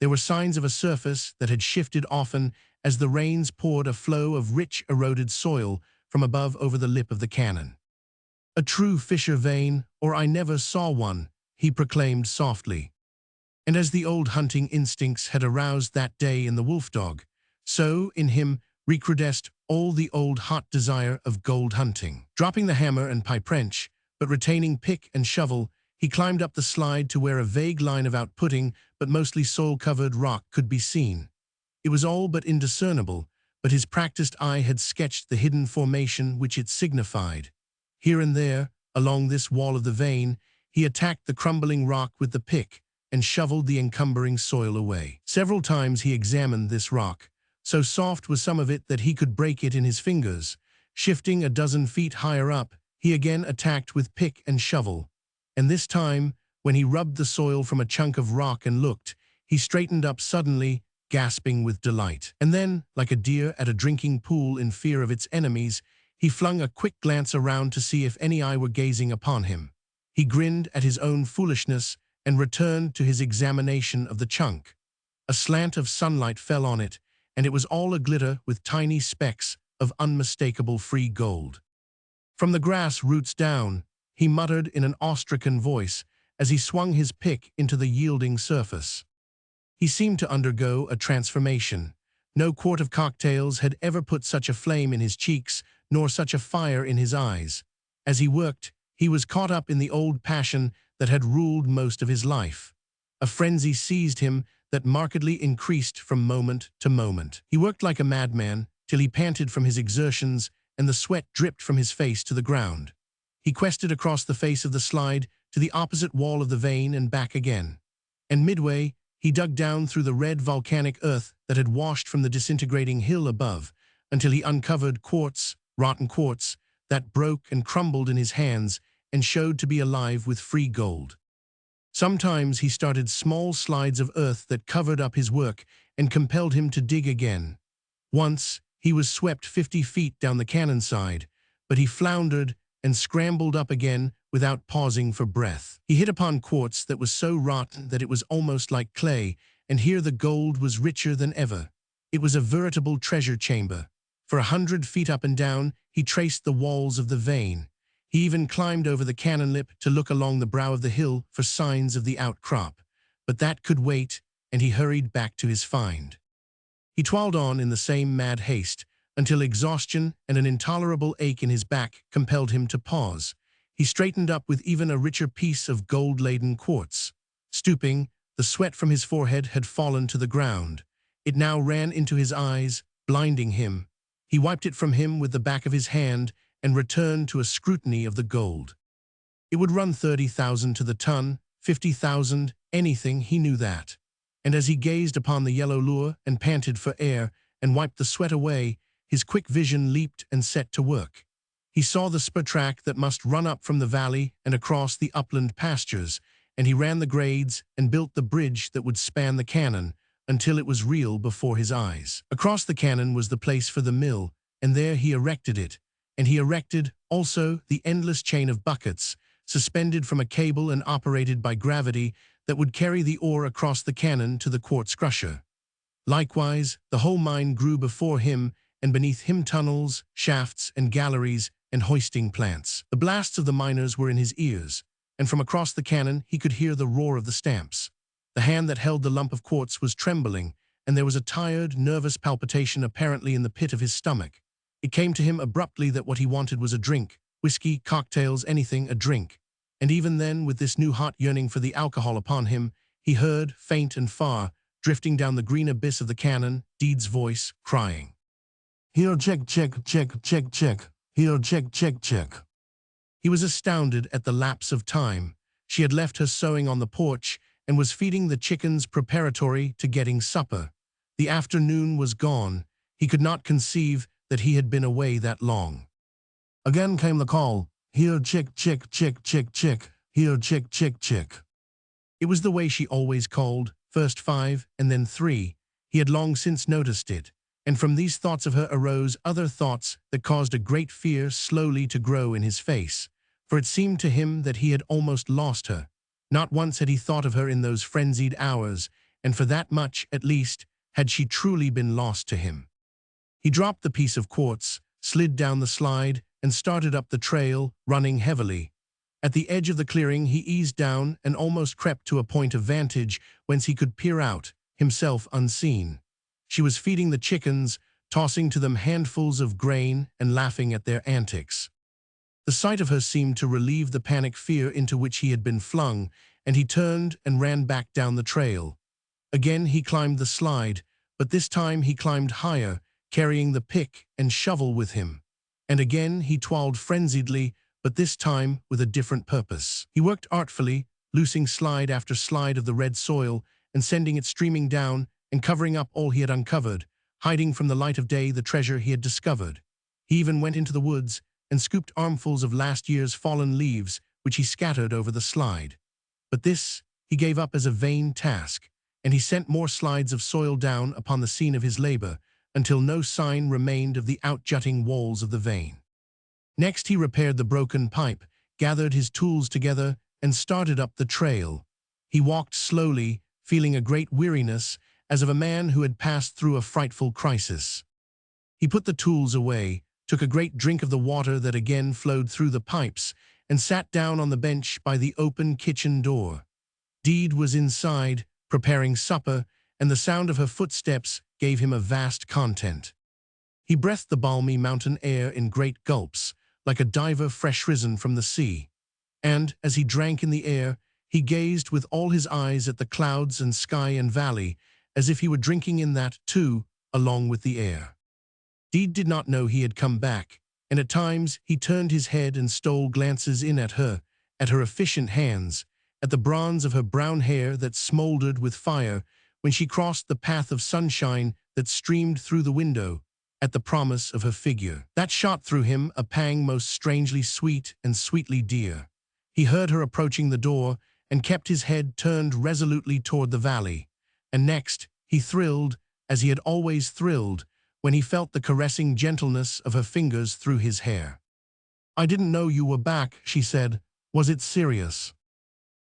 There were signs of a surface that had shifted often as the rains poured a flow of rich eroded soil from above over the lip of the cannon. "A true fissure vein, or I never saw one," he proclaimed softly. And as the old hunting instincts had aroused that day in the wolf dog, so in him recrudesced all the old hot desire of gold hunting. Dropping the hammer and pipe wrench, but retaining pick and shovel, he climbed up the slide to where a vague line of outputting but mostly soil-covered rock could be seen. It was all but indiscernible, but his practiced eye had sketched the hidden formation which it signified. Here and there, along this wall of the vein, he attacked the crumbling rock with the pick and shoveled the encumbering soil away. Several times he examined this rock. So soft was some of it that he could break it in his fingers. Shifting a dozen feet higher up, he again attacked with pick and shovel. And this time, when he rubbed the soil from a chunk of rock and looked, he straightened up suddenly, gasping with delight. And then, like a deer at a drinking pool in fear of its enemies, he flung a quick glance around to see if any eye were gazing upon him. He grinned at his own foolishness and returned to his examination of the chunk. A slant of sunlight fell on it, and it was all aglitter with tiny specks of unmistakable free gold. From the grass roots down, he muttered in an awestricken voice as he swung his pick into the yielding surface. He seemed to undergo a transformation. No quart of cocktails had ever put such a flame in his cheeks, nor such a fire in his eyes. As he worked, he was caught up in the old passion that had ruled most of his life. A frenzy seized him that markedly increased from moment to moment. He worked like a madman till he panted from his exertions and the sweat dripped from his face to the ground. He quested across the face of the slide to the opposite wall of the vein and back again. And midway, he dug down through the red volcanic earth that had washed from the disintegrating hill above until he uncovered quartz, rotten quartz, that broke and crumbled in his hands and showed to be alive with free gold. Sometimes he started small slides of earth that covered up his work and compelled him to dig again. Once, he was swept 50 feet down the cannon side, but he floundered and scrambled up again without pausing for breath. He hit upon quartz that was so rotten that it was almost like clay, and here the gold was richer than ever. It was a veritable treasure chamber. For 100 feet up and down, he traced the walls of the vein. He even climbed over the cannon lip to look along the brow of the hill for signs of the outcrop. But that could wait, and he hurried back to his find. He toiled on in the same mad haste, until exhaustion and an intolerable ache in his back compelled him to pause. He straightened up with even a richer piece of gold-laden quartz. Stooping, the sweat from his forehead had fallen to the ground. It now ran into his eyes, blinding him. He wiped it from him with the back of his hand and returned to a scrutiny of the gold. It would run 30,000 to the ton, 50,000, anything, he knew that. And as he gazed upon the yellow lure and panted for air, and wiped the sweat away, his quick vision leaped and set to work. He saw the spur track that must run up from the valley and across the upland pastures, and he ran the grades and built the bridge that would span the canon until it was real before his eyes. Across the canon was the place for the mill, and there he erected it, and he erected also the endless chain of buckets, suspended from a cable and operated by gravity, that would carry the ore across the canon to the quartz crusher. Likewise, the whole mine grew before him, and beneath him tunnels, shafts, and galleries, and hoisting plants. The blasts of the miners were in his ears, and from across the canon he could hear the roar of the stamps. The hand that held the lump of quartz was trembling, and there was a tired, nervous palpitation apparently in the pit of his stomach. It came to him abruptly that what he wanted was a drink, whiskey, cocktails, anything, a drink. And even then, with this new hot yearning for the alcohol upon him, he heard, faint and far, drifting down the green abyss of the canon, Deed's voice, crying, "Here, check, check, check, check, check. Here, check, check, check." He was astounded at the lapse of time. She had left her sewing on the porch and was feeding the chickens preparatory to getting supper. The afternoon was gone. He could not conceive that he had been away that long. Again came the call, "Here, check, check, check, check, check. Here, check, check, check." It was the way she always called, first 5 and then 3. He had long since noticed it, and from these thoughts of her arose other thoughts that caused a great fear slowly to grow in his face, for it seemed to him that he had almost lost her. Not once had he thought of her in those frenzied hours, and for that much, at least, had she truly been lost to him. He dropped the piece of quartz, slid down the slide, and started up the trail, running heavily. At the edge of the clearing he eased down and almost crept to a point of vantage whence he could peer out, himself unseen. She was feeding the chickens, tossing to them handfuls of grain and laughing at their antics. The sight of her seemed to relieve the panic fear into which he had been flung, and he turned and ran back down the trail. Again he climbed the slide, but this time he climbed higher, carrying the pick and shovel with him. And again he toiled frenziedly, but this time with a different purpose. He worked artfully, loosing slide after slide of the red soil and sending it streaming down and covering up all he had uncovered, hiding from the light of day the treasure he had discovered. He even went into the woods and scooped armfuls of last year's fallen leaves, which he scattered over the slide. But this he gave up as a vain task, and he sent more slides of soil down upon the scene of his labor, until no sign remained of the outjutting walls of the vein. Next he repaired the broken pipe, gathered his tools together, and started up the trail. He walked slowly, feeling a great weariness, as of a man who had passed through a frightful crisis. He put the tools away, took a great drink of the water that again flowed through the pipes, and sat down on the bench by the open kitchen door. Deed was inside, preparing supper, and the sound of her footsteps gave him a vast content. He breathed the balmy mountain air in great gulps, like a diver fresh risen from the sea. And, as he drank in the air, he gazed with all his eyes at the clouds and sky and valley, as if he were drinking in that, too, along with the air. Deed did not know he had come back, and at times he turned his head and stole glances in at her efficient hands, at the bronze of her brown hair that smoldered with fire when she crossed the path of sunshine that streamed through the window, at the promise of her figure. That shot through him a pang most strangely sweet and sweetly dear. He heard her approaching the door and kept his head turned resolutely toward the valley. And next, he thrilled, as he had always thrilled, when he felt the caressing gentleness of her fingers through his hair. "I didn't know you were back," she said. "Was it serious?"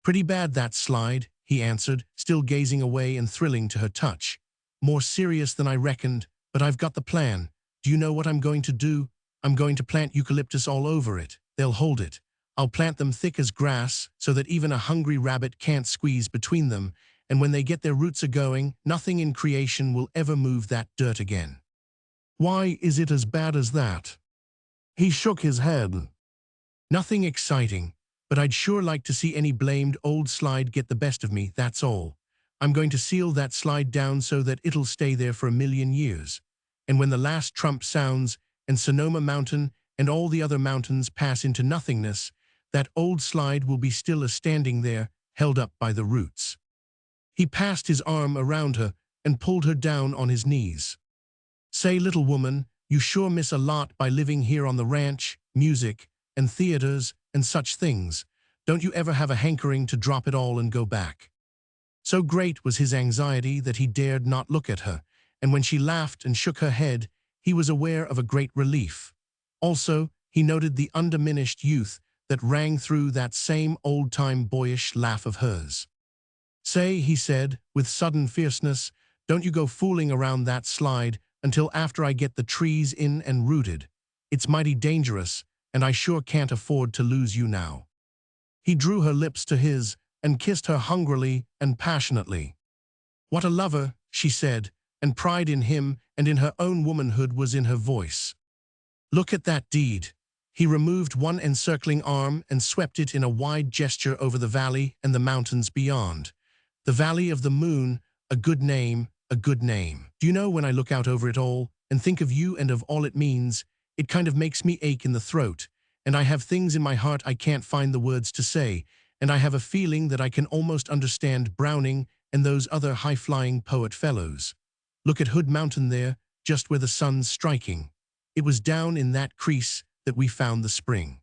"Pretty bad, that slide," he answered, still gazing away and thrilling to her touch. "More serious than I reckoned, but I've got the plan. Do you know what I'm going to do? I'm going to plant eucalyptus all over it. They'll hold it. I'll plant them thick as grass so that even a hungry rabbit can't squeeze between them, and when they get their roots a-going, nothing in creation will ever move that dirt again." "Why is it as bad as that?" He shook his head. "Nothing exciting, but I'd sure like to see any blamed old slide get the best of me, that's all. I'm going to seal that slide down so that it'll stay there for 1,000,000 years. And when the last trump sounds, and Sonoma Mountain and all the other mountains pass into nothingness, that old slide will be still a-standing there, held up by the roots." He passed his arm around her and pulled her down on his knees. Say, little woman, you sure miss a lot by living here on the ranch, music, and theaters, and such things. Don't you ever have a hankering to drop it all and go back? So great was his anxiety that he dared not look at her, and when she laughed and shook her head, he was aware of a great relief. Also, he noted the undiminished youth that rang through that same old-time boyish laugh of hers. Say, he said, with sudden fierceness, don't you go fooling around that slide until after I get the trees in and rooted. It's mighty dangerous, and I sure can't afford to lose you now. He drew her lips to his and kissed her hungrily and passionately. What a lover, she said, and pride in him and in her own womanhood was in her voice. Look at that deed. He removed one encircling arm and swept it in a wide gesture over the valley and the mountains beyond. The Valley of the Moon, a good name, a good name. Do you know, when I look out over it all and think of you and of all it means, it kind of makes me ache in the throat, and I have things in my heart I can't find the words to say, and I have a feeling that I can almost understand Browning and those other high-flying poet fellows. Look at Hood Mountain there, just where the sun's striking. It was down in that crease that we found the spring.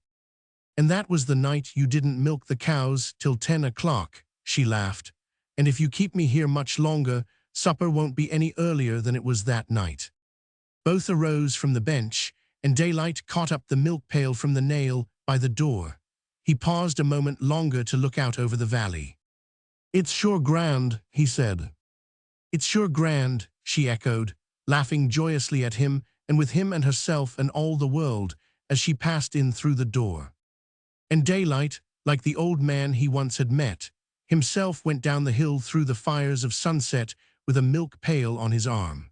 And that was the night you didn't milk the cows till 10 o'clock, she laughed. And if you keep me here much longer, supper won't be any earlier than it was that night. Both arose from the bench, and Daylight caught up the milk pail from the nail by the door. He paused a moment longer to look out over the valley. It's sure grand, he said. It's sure grand, she echoed, laughing joyously at him and with him and herself and all the world as she passed in through the door. And Daylight, like the old man he once had met, himself went down the hill through the fires of sunset with a milk pail on his arm.